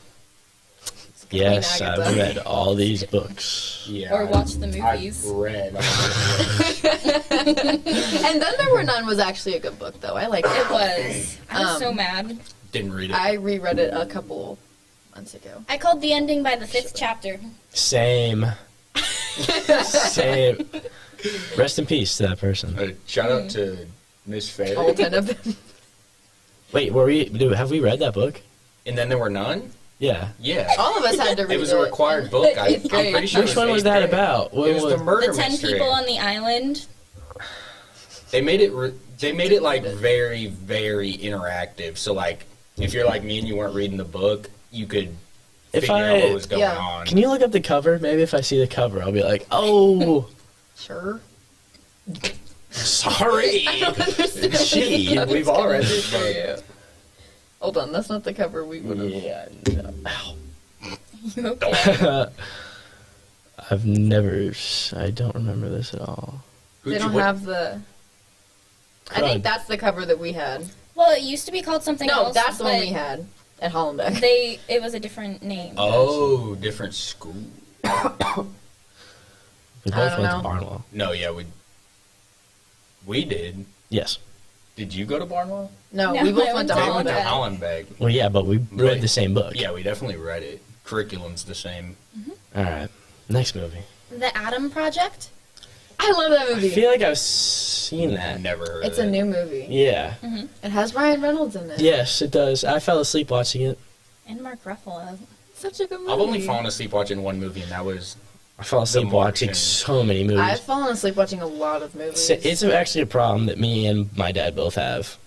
Yes, Agatha. I've read all these books. Yeah. Or watched the movies. I've read. And then there were none was actually a good book though. I liked it. It was. I was so mad. Didn't read it. I reread it a couple months ago. I called the ending by the 5th chapter. Same. Same. Rest in peace to that person. Shout out to Miss Fair. All 10 of them. Wait, have we read that book? And then there were none? Yeah. Yeah. All of us had to read it. It was a required book. I'm Eighth grade. pretty sure. Which one was that about? It was the murder The 10 mystery. people on the island. They made it like very, very interactive. So like, if you're like me and you weren't reading the book, you could figure out what was going on. Can you look up the cover? Maybe if I see the cover, I'll be like, oh. Sure. Sorry. I don't understand. Gee, we've all read Good this for book. you. Hold on, that's not the cover we would have. Yeah. You okay? I don't remember this at all. They don't have the. I think that's the cover that we had. Well, it used to be called something No, else. that's the one but we had at Hollenbeck. It was a different name. Oh, different school. We both don't went know. to Barnwell. No, yeah, we did. Yes. Did you go to Barnwell? No, we both went to We went to Hollenbeck. Hollenbeck. Well, yeah, but we read the same book. Yeah, we definitely read it. Curriculum's the same. All right. Next movie. The Adam Project. I love that movie. I feel like I've seen that. Never heard It's of a it. new movie. Yeah. It has Ryan Reynolds in it. Yes, it does. I fell asleep watching it. And Mark Ruffalo. Such a good movie. I've only fallen asleep watching one movie, and that was I fell asleep watching so many movies. I've fallen asleep watching a lot of movies. It's actually a problem that me and my dad both have.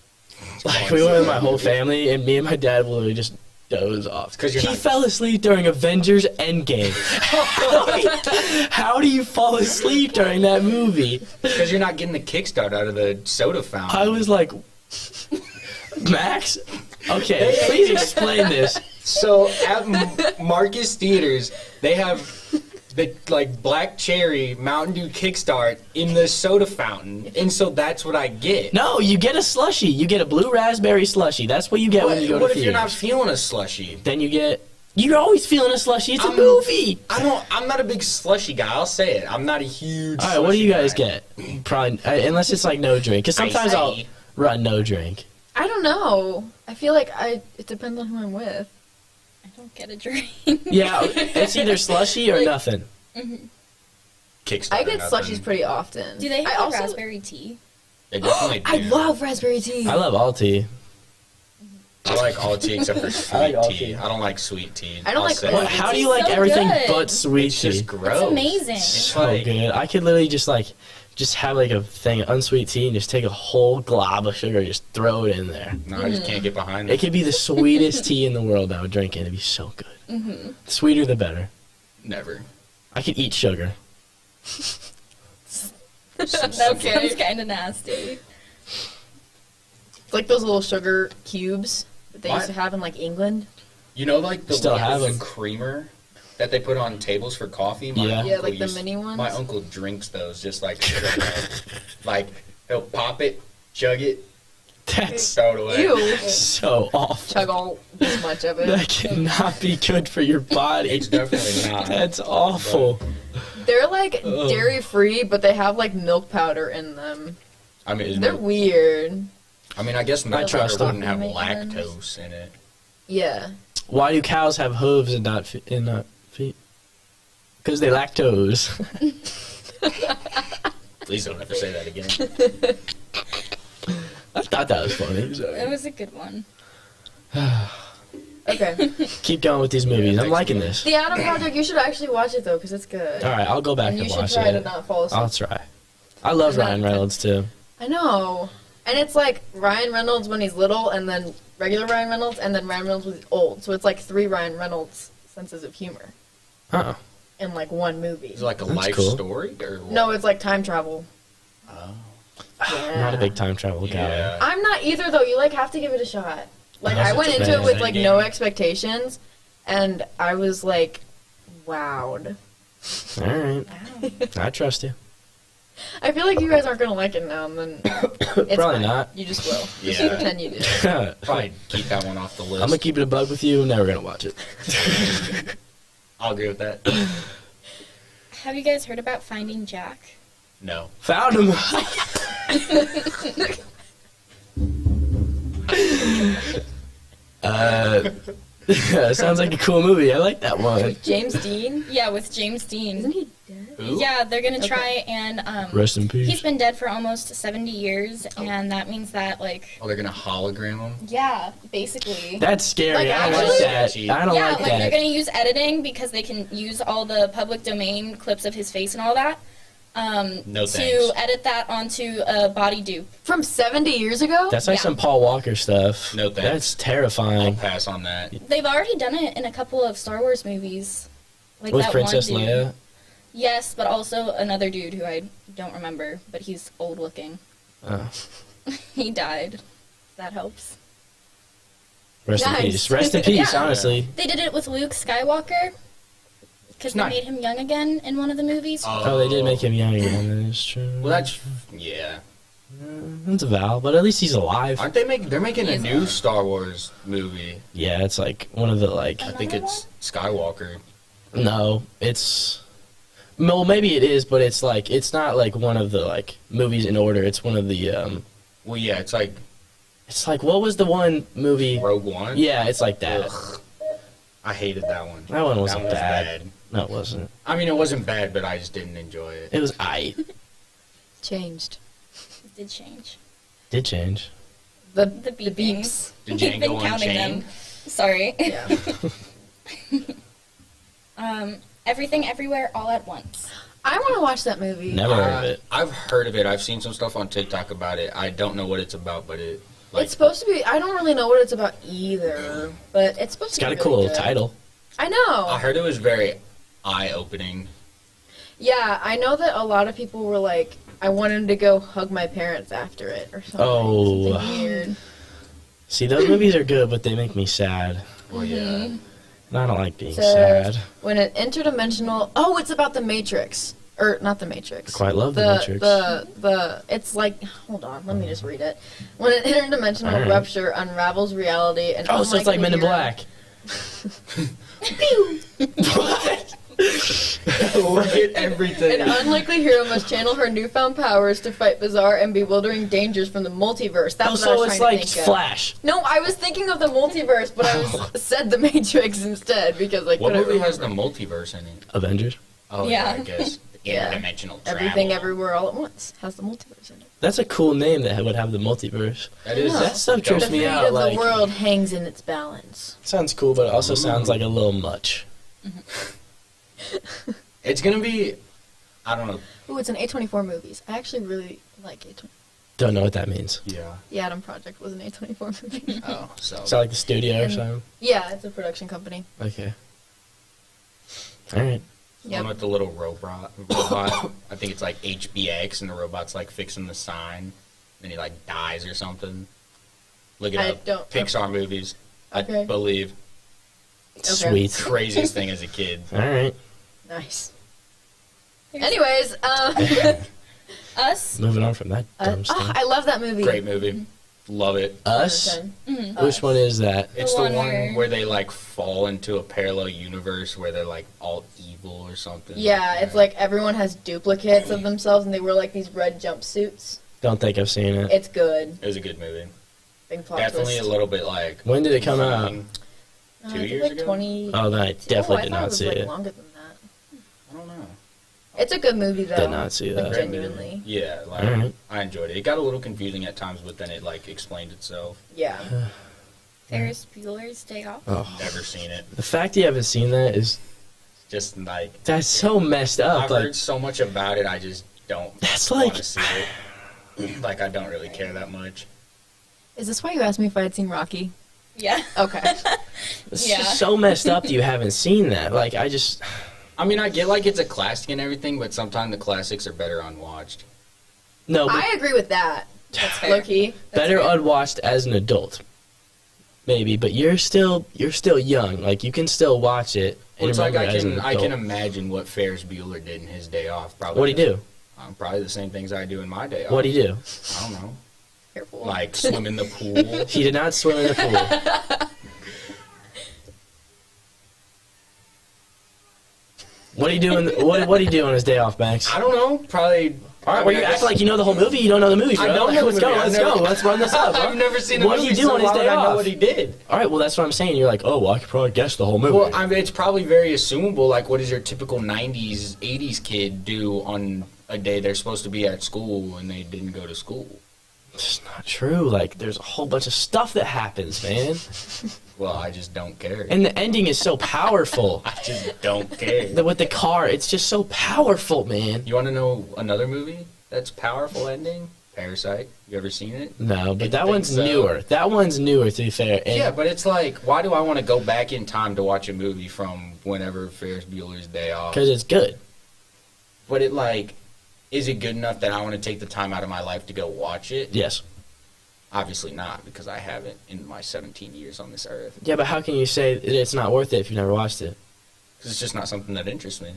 Like, we went with my whole family, and me and my dad will literally just doze off. He fell asleep during Avengers Endgame. How do you fall asleep during that movie? because you're not getting the kickstart out of the soda fountain. I was like, Max? Okay, please explain this. So at Marcus Theaters, they have the black cherry Mountain Dew kickstart in the soda fountain, and so that's what I get. No, you get a slushy. You get a blue raspberry slushy. That's what you get when you go to What if theaters. you're not feeling a slushy? Then you get. You're always feeling a slushy. It's a movie. I'm not a big slushy guy. I'll say it. I'm not a huge. All right, what do you guys get? Probably unless it's like no drink. Because sometimes I'll run no drink. I don't know. I feel like it depends on who I'm with. I don't get a drink. Yeah, it's either slushy or nothing. Kickstarter. I get nothing. slushies pretty often. Do they I have also raspberry tea? They definitely do. I love raspberry tea. I love all tea. I like all tea except for sweet like all tea. tea. I don't like sweet tea. I don't like say all it. tea. How do you It's like so everything good. but sweet It's tea? just gross. It's amazing. So like- good. I could literally just have like a thing of unsweet tea and just take a whole glob of sugar and just throw it in there. No, I just can't get behind It it. could be the sweetest tea in the world I would drink and it'd be so good. The sweeter the better. Never. I could eat sugar. That sounds kind of nasty. It's like those little sugar cubes that they What? used to have in like England. You know, like the Still ones have with 'em. the creamer that they put on tables for coffee. My Yeah. uncle Yeah, like the used- mini ones. My uncle drinks those just like like he'll pop it, chug it, That's throw it away. Ew. so awful. Chug all this much of it. That cannot be good for your body. It's definitely not. That's awful. They're like Ugh. dairy free, but they have like milk powder in them. I mean, They're weird. I mean, I guess milk trust powder them. wouldn't have Maintenance. lactose in it. Yeah. Why do cows have hooves and not feet? Because they lactose. Please don't ever say that again. I thought that was funny. It was a good one. Okay. Keep going with these movies. I'm next liking movie. this. The Adam Project, you should actually watch it though, because it's good. All right, I'll go back And and you should watch try it. to not fall asleep. I'll try. I love And then- Ryan Reynolds too. I know. And it's like Ryan Reynolds when he's little, and then regular Ryan Reynolds, and then Ryan Reynolds when he's old. So it's like 3 Ryan Reynolds senses of humor Oh, in like one movie. Is it like a That's life cool. story or what? No, it's like time travel. I'm not a big time travel guy. Yeah. I'm not either though. You like have to give it a shot. Like That's I went such a into it bad with like game. no expectations, and I was like, wowed. All right, I trust you. I feel like you guys aren't gonna like it now, and then it's Probably fine. not. You just will. Just Yeah. pretend you do. I'm Probably keep that one off the list. gonna keep it a bug with you. I'm never gonna watch it. I'll agree with that. Have you guys heard about Finding Jack? No. Found him. Sounds like a cool movie. I like that one. James Dean. Yeah, with James Dean. Isn't he dead? Who? Yeah, they're gonna Okay. try and Rest in peace. he's been dead for almost 70 years, and that means that like Oh, they're gonna hologram him. yeah, basically. That's scary. Like, I don't like actually- that. I don't yeah, like like they're that. gonna use editing because they can use all the public domain clips of his face and all that. No to thanks. edit that onto a body dupe. From 70 years ago? That's like Yeah. some Paul Walker stuff. No thanks. That's I'll terrifying. pass on that. They've already done it in a couple of Star Wars movies. Like With that Princess one dude. Leia. Yes, but also another dude who I don't remember, but he's old looking. Oh. He died. That helps. Rest in Nice. peace. Rest in peace, Yeah. honestly. They did it with Luke Skywalker because they Nice. made him young again in one of the movies. Oh, they did make him young again. That is true. Well, that's yeah. It's a Val, but at least he's alive. Aren't they're making a new Star Wars movie. Yeah, it's like one of the like. I think it's Skywalker. No, it's. Well, maybe it is, but it's like it's not like one of the like movies in order. It's one of the. Well, yeah, it's like. It's like what was the one movie? Rogue One. Yeah, it's like that. Ugh. I hated that one. That one wasn't was bad. No, it wasn't. I mean, it wasn't bad, but I just didn't enjoy it. It was aight. Changed. It did change. Did change. The beeps. Did We've Django been counting Unchained? them. Sorry. Yeah. Everything, everywhere, all at once. I want to watch that movie. Never heard of it. I've heard of it. I've seen some stuff on TikTok about it. I don't know what it's about, but it. Like, It's supposed to be. I don't really know what it's about either, but it's supposed It's to be. got a really cool good. title. I know. I heard it was very eye-opening. Yeah, I know that a lot of people were like, I wanted to go hug my parents after it or something. Oh. Something weird. See, those movies are good, but they make me sad. Well, yeah. And I don't like being So, sad. when an interdimensional. Oh, it's about the Matrix. Or, not the Matrix. I quite love the Matrix. It's like. Hold on, let me just read it. When an interdimensional All right. rupture unravels reality and. Oh, so it's like Men in Black. What? Look at everything. An unlikely hero must channel her newfound powers to fight bizarre and bewildering dangers from the multiverse. That's what I was so trying it's to like think of. Flash. No, I was thinking of the multiverse, but I said the Matrix instead because I What couldn't movie has the remember. multiverse in it? Avengers. Oh, yeah, I guess. Yeah. Interdimensional travel. Everything, everywhere, all at once has the multiverse in it. That's a cool name that would have the multiverse. That is. That stuff trips The me fate out. of Like, the world hangs in its balance. sounds cool, but it also sounds like a little much. It's gonna be. I don't know. Ooh, it's an A24 movies. I actually really like A24. Don't know what that means. Yeah. The Adam Project was an A24 movie. Oh, so. Is that like the studio or And- something? Yeah, it's a production company. Okay. All right. Yep. One with the little robot. I think it's like HBX, and the robot's like fixing the sign, and he like dies or something. Look it I up. don't- Pixar movies. Okay. I believe. Sweet. Craziest thing as a kid. All right. Nice. Anyways, Us? Moving on from that dumb stuff. I love that movie. Great movie. Love it. Us? Mhm. Which one is that? It's The the one one where they like fall into a parallel universe where they're like all evil or something. Yeah, it's like everyone has duplicates of themselves, and they wear like these red jumpsuits. Don't think I've seen it. It's good. It was a good movie. Big plot Definitely twist. a little bit like. When did it come out? fun. I 2 think years like ago? 20. Oh, then I definitely I did thought not it was see like it. longer than that. I don't know. It's a good movie though. Did not see Like, that. genuinely. Yeah, like Alright. I enjoyed it. It got a little confusing at times, but then it like explained itself. Yeah. Ferris Bueller's Day Off. Oh. Never seen it. The fact you haven't seen that is Just like that's so messed up. I've Like heard so much about it, I just don't. That's want like- to see it. Like I don't really care that much. Is this why you asked me if I had seen Rocky? Yeah. Okay. it's Yeah. just so messed up that you haven't seen that. Like I just I mean, I get like it's a classic and everything, but sometimes the classics are better unwatched. no, but I agree with that. That's Loki. better unwatched as an adult. Maybe, but you're still young. Like you can still watch it and Well, it's like remember it as an I can adult. imagine what Ferris Bueller did in his day off. Probably. What'd he do? Probably the same things I do in my day off. What'd he do? I don't know. Careful. Like swim in the pool. He did not swim in the pool. What do you do? What do you do on his day off, Max? I don't know. Probably. All right, well, you act like you know the whole movie. You don't know the movie, bro. I don't know Let's the go. movie. Let's I've never- go. Let's run this up. Bro. I've never seen the What do movie, you do so on his why day would I know off? what he did? All right, well, that's what I'm saying. You're like, oh, well, I could probably guess the whole movie. Well, I mean, it's probably very assumable. Like, what does your typical '90s, '80s kid do on a day they're supposed to be at school and they didn't go to school? It's not true. Like, there's a whole bunch of stuff that happens, man. Well, I just don't care. And the ending is so powerful. I just don't care. With the car, it's just so powerful, man. You want to know another movie that's powerful ending? Parasite. You ever seen it? No, but I that think one's so. newer. That one's newer, to be fair. And Yeah, but it's like, why do I want to go back in time to watch a movie from whenever Ferris Bueller's Day Off? because it's good. But it like, is it good enough that I want to take the time out of my life to go watch it? Yes. Obviously not, because I haven't in my 17 years on this earth. Yeah, but how can you say that it's not worth it if you've never watched it? Because it's just not something that interests me.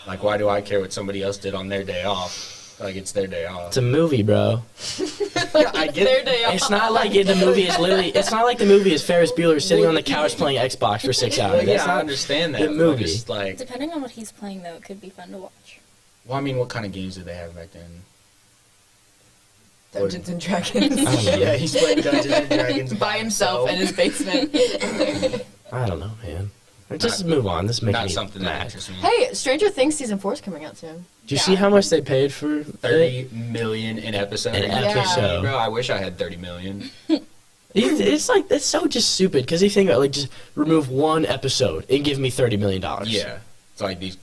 Like, why do I care what somebody else did on their day off? Like it's their day off. It's a movie, bro. I get Their day off. It's not like the movie is literally. It's not like the movie is Ferris Bueller sitting on the couch playing Xbox for 6 hours. Well, That's yeah, not I understand that. the but movie. it's like, Depending on what he's playing, though, it could be fun to watch. well, I mean, what kind of games did they have back then? Dungeons and Dragons. Yeah, he's playing Dungeons and Dragons by himself in his basement. I don't know, man. Just move on. This makes Not me something mad. that interests me. Hey, Stranger Things season 4 is coming out soon. Do you see how much they paid for 30 million an episode. An episode. Bro, I wish I had 30 million. It's like that's so just stupid. Because you think about like just remove one episode and give me $30 million. Yeah, it's like these.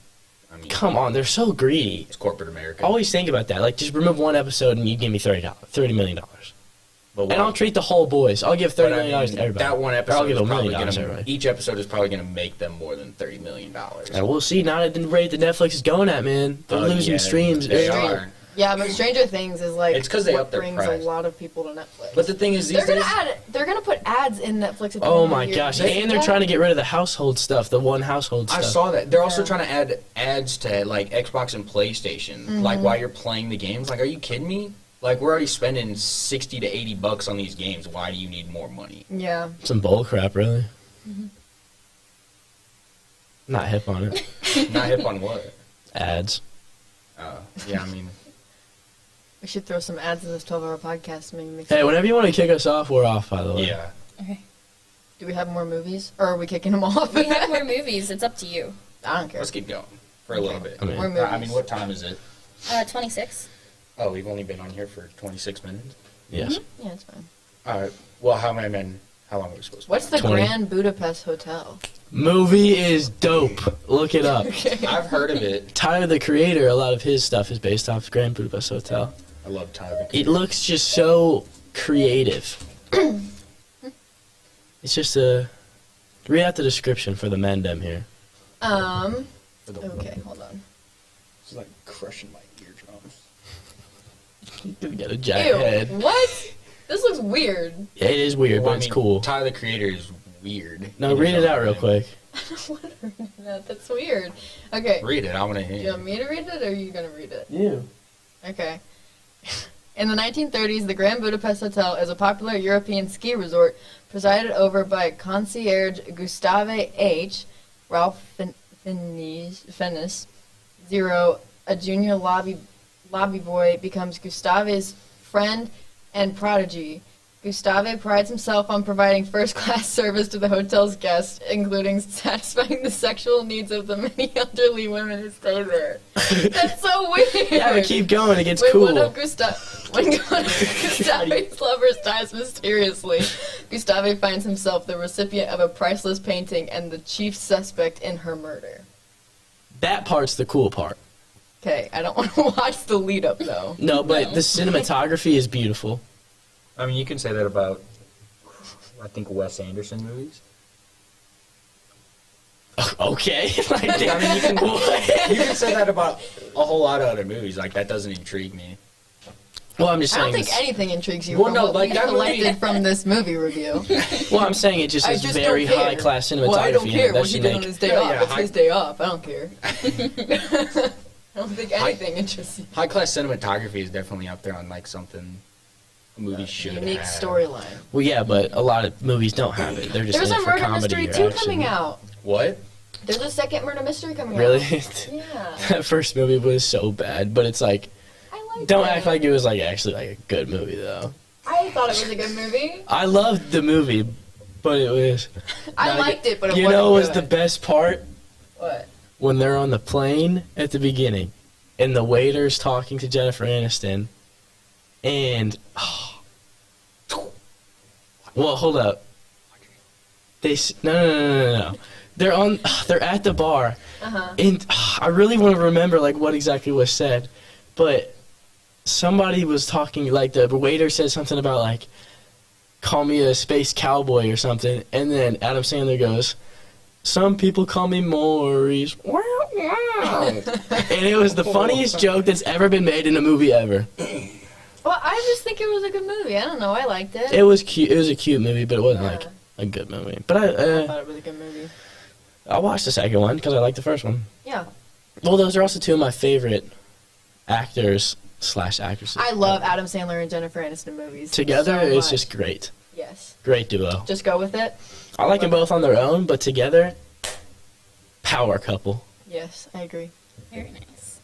I mean, Come on, they're so greedy. It's corporate America. Always think about that. Like just remove one episode and you give me $30 million. But And I'll treat the whole boys. I'll give $30 million to everybody. That one Or I'll episode give is $1 probably million to gonna. everybody. Each episode is probably gonna make them more than $30 million. And we'll see. Not at the rate that Netflix is going at, man. They're losing yeah, streams. They every- are. Yeah, but Stranger Things is like It's 'cause they what upped their brings price. a lot of people to Netflix. But the thing is, these days, They're gonna put ads in Netflix. At the Oh end of my the year. gosh! Did you see And they're that? trying to get rid of the household stuff, the one household I stuff. saw that. They're also trying to add ads to like Xbox and PlayStation, like Mhm. while you're playing the games. Like, are you kidding me? Like, we're already spending $60 to $80 on these games. Why do you need more money? Yeah. Some bull crap, really. Mhm. Not hip on it. Not hip on what? Ads. Yeah, I mean, We should throw some ads in this 12-hour podcast. Maybe make Hey, some- whenever you want to kick us off, we're off. By the way. yeah. Okay. Do we have more movies, or are we kicking them off? We have more movies. It's up to you. I don't care. Let's keep going for a little bit. I mean- More I movies. mean, what time is it? 26. Oh, we've only been on here for 26 minutes. Yes. Yeah, it's fine. All right. Well, how long are we supposed to? What's the 20. Grand Budapest Hotel? Movie is dope. Look it up. I've heard of it. Tyler, the creator, a lot of his stuff is based off Grand Budapest Hotel. I love Tyler. It looks just so creative. It's just a. Read out the description for the mandem here. Okay, hold on. It's like crushing my eardrums. You get a giant Ew. head. What? This looks weird. Yeah, it is weird, Well, but I it's mean, cool. Tyler, the creator, is weird. No, read it out real quick. That's weird. Okay. Read it. I want to Do hear. you want me to read it, or are you gonna read it? You. Okay. In the 1930s, the Grand Budapest Hotel is a popular European ski resort presided over by concierge Gustave H. Ralph Fiennes. Zero, a junior lobby boy, becomes Gustave's friend and prodigy. Gustave prides himself on providing first-class service to the hotel's guests, including satisfying the sexual needs of the many elderly women who stay there. That's so weird. Yeah, but keep going. It gets When cool. one of Gustave's lovers dies mysteriously, Gustave finds himself the recipient of a priceless painting and the chief suspect in her murder. That part's the cool part. Okay, I don't want to watch the lead up though. No, but the cinematography is beautiful. I mean, you can say that about, I think, Wes Anderson movies. Okay. I mean, you can say that about a whole lot of other movies. Like, that doesn't intrigue me. Well, I'm just I don't saying. think anything intrigues you Well, from no, what like we that collected movie- from this movie review. Well, I'm saying it just I is just very don't care. high class cinematography. Well, I don't and care that what he should did on make- his day Yeah, off. yeah, It's his day off. I don't care. I don't think anything interests you. High class cinematography is definitely up there on like something a movie should Unique have. storyline. Well, yeah, but a lot of movies don't have it. They're just There's in a it for murder comedy mystery or 2 action. coming out. What? There's a second murder mystery coming Really? out. Yeah. That first movie was so bad, but it's like, don't act like it was like actually like a good movie though. I thought it was a good movie. I loved the movie, but it was. I not liked good. it, but it you wasn't know, what was good. the best part What? when they're on the plane at the beginning, and the waiter's talking to Jennifer Aniston, and well, hold up. No. They're at the bar, Uh-huh. and I really want to remember like what exactly was said, but somebody was talking like the waiter said something about like call me a space cowboy or something, and then Adam Sandler goes, "Some people call me Maurice," and it was the funniest joke that's ever been made in a movie ever. Well, I just think it was a good movie. I don't know. I liked it. It was cute. It was a cute movie, but it wasn't like a good movie. But I thought it was a good movie. I watched the second one because I liked the first one. Yeah. Well, those are also two of my favorite actors /actresses. I love Adam Sandler and Jennifer Aniston movies. Together, so it's much. just great. Yes. Great duo. Just go with it. I like them both on their own, but together, power couple. Yes, I agree. Very nice.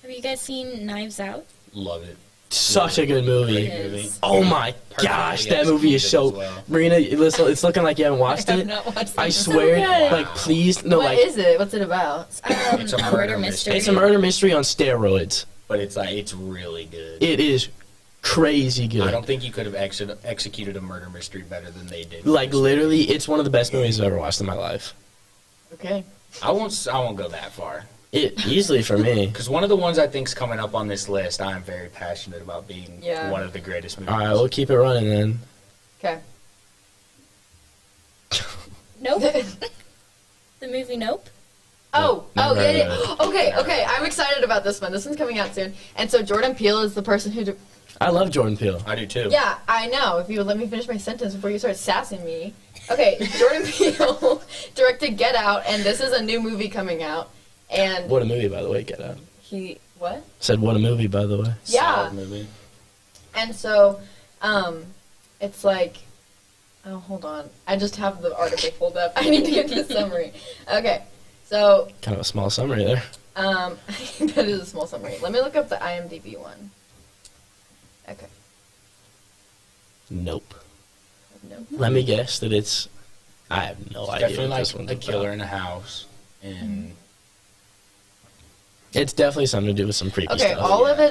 Have you guys seen Knives Out? Love it. Such a good movie. It is. Oh my gosh, that movie is so. Marina, it's looking like you haven't watched I have it. not watched I it. swear, So good. like please, no, What like is it? What's it about? It's a murder mystery. it's a murder mystery on steroids. But it's really good. It is crazy good. I don't think you could have executed a murder mystery better than they did. Like literally, it's one of the best movies I've ever watched in my life. Okay. I won't go that far. It easily for me. Because one of the ones I think's coming up on this list, I am very passionate about being one of the greatest movies. All right, we'll keep it running then. Okay. Nope. The movie Nope. Yeah. Okay. I'm excited about this one. This one's coming out soon. And so Jordan Peele is the person who... I love Jordan Peele. I do too. Yeah, I know. If you would let me finish my sentence before you start sassing me. Okay, Jordan Peele directed Get Out, and this is a new movie coming out. And What a movie, by the way, Get Out. What? Said what a movie, by the way. Yeah. Solid movie. And so, it's like... Oh, hold on. I just have the article pulled up. I need to get the summary. Okay, so... Kind of a small summary there. I think that is a small summary. Let me look up the IMDb one. Okay. Nope. Nope. Let me guess that it's... I have no idea Definitely what this like one's a killer about. in a house. And It's definitely something to do with some creepy Okay, stuff. all of it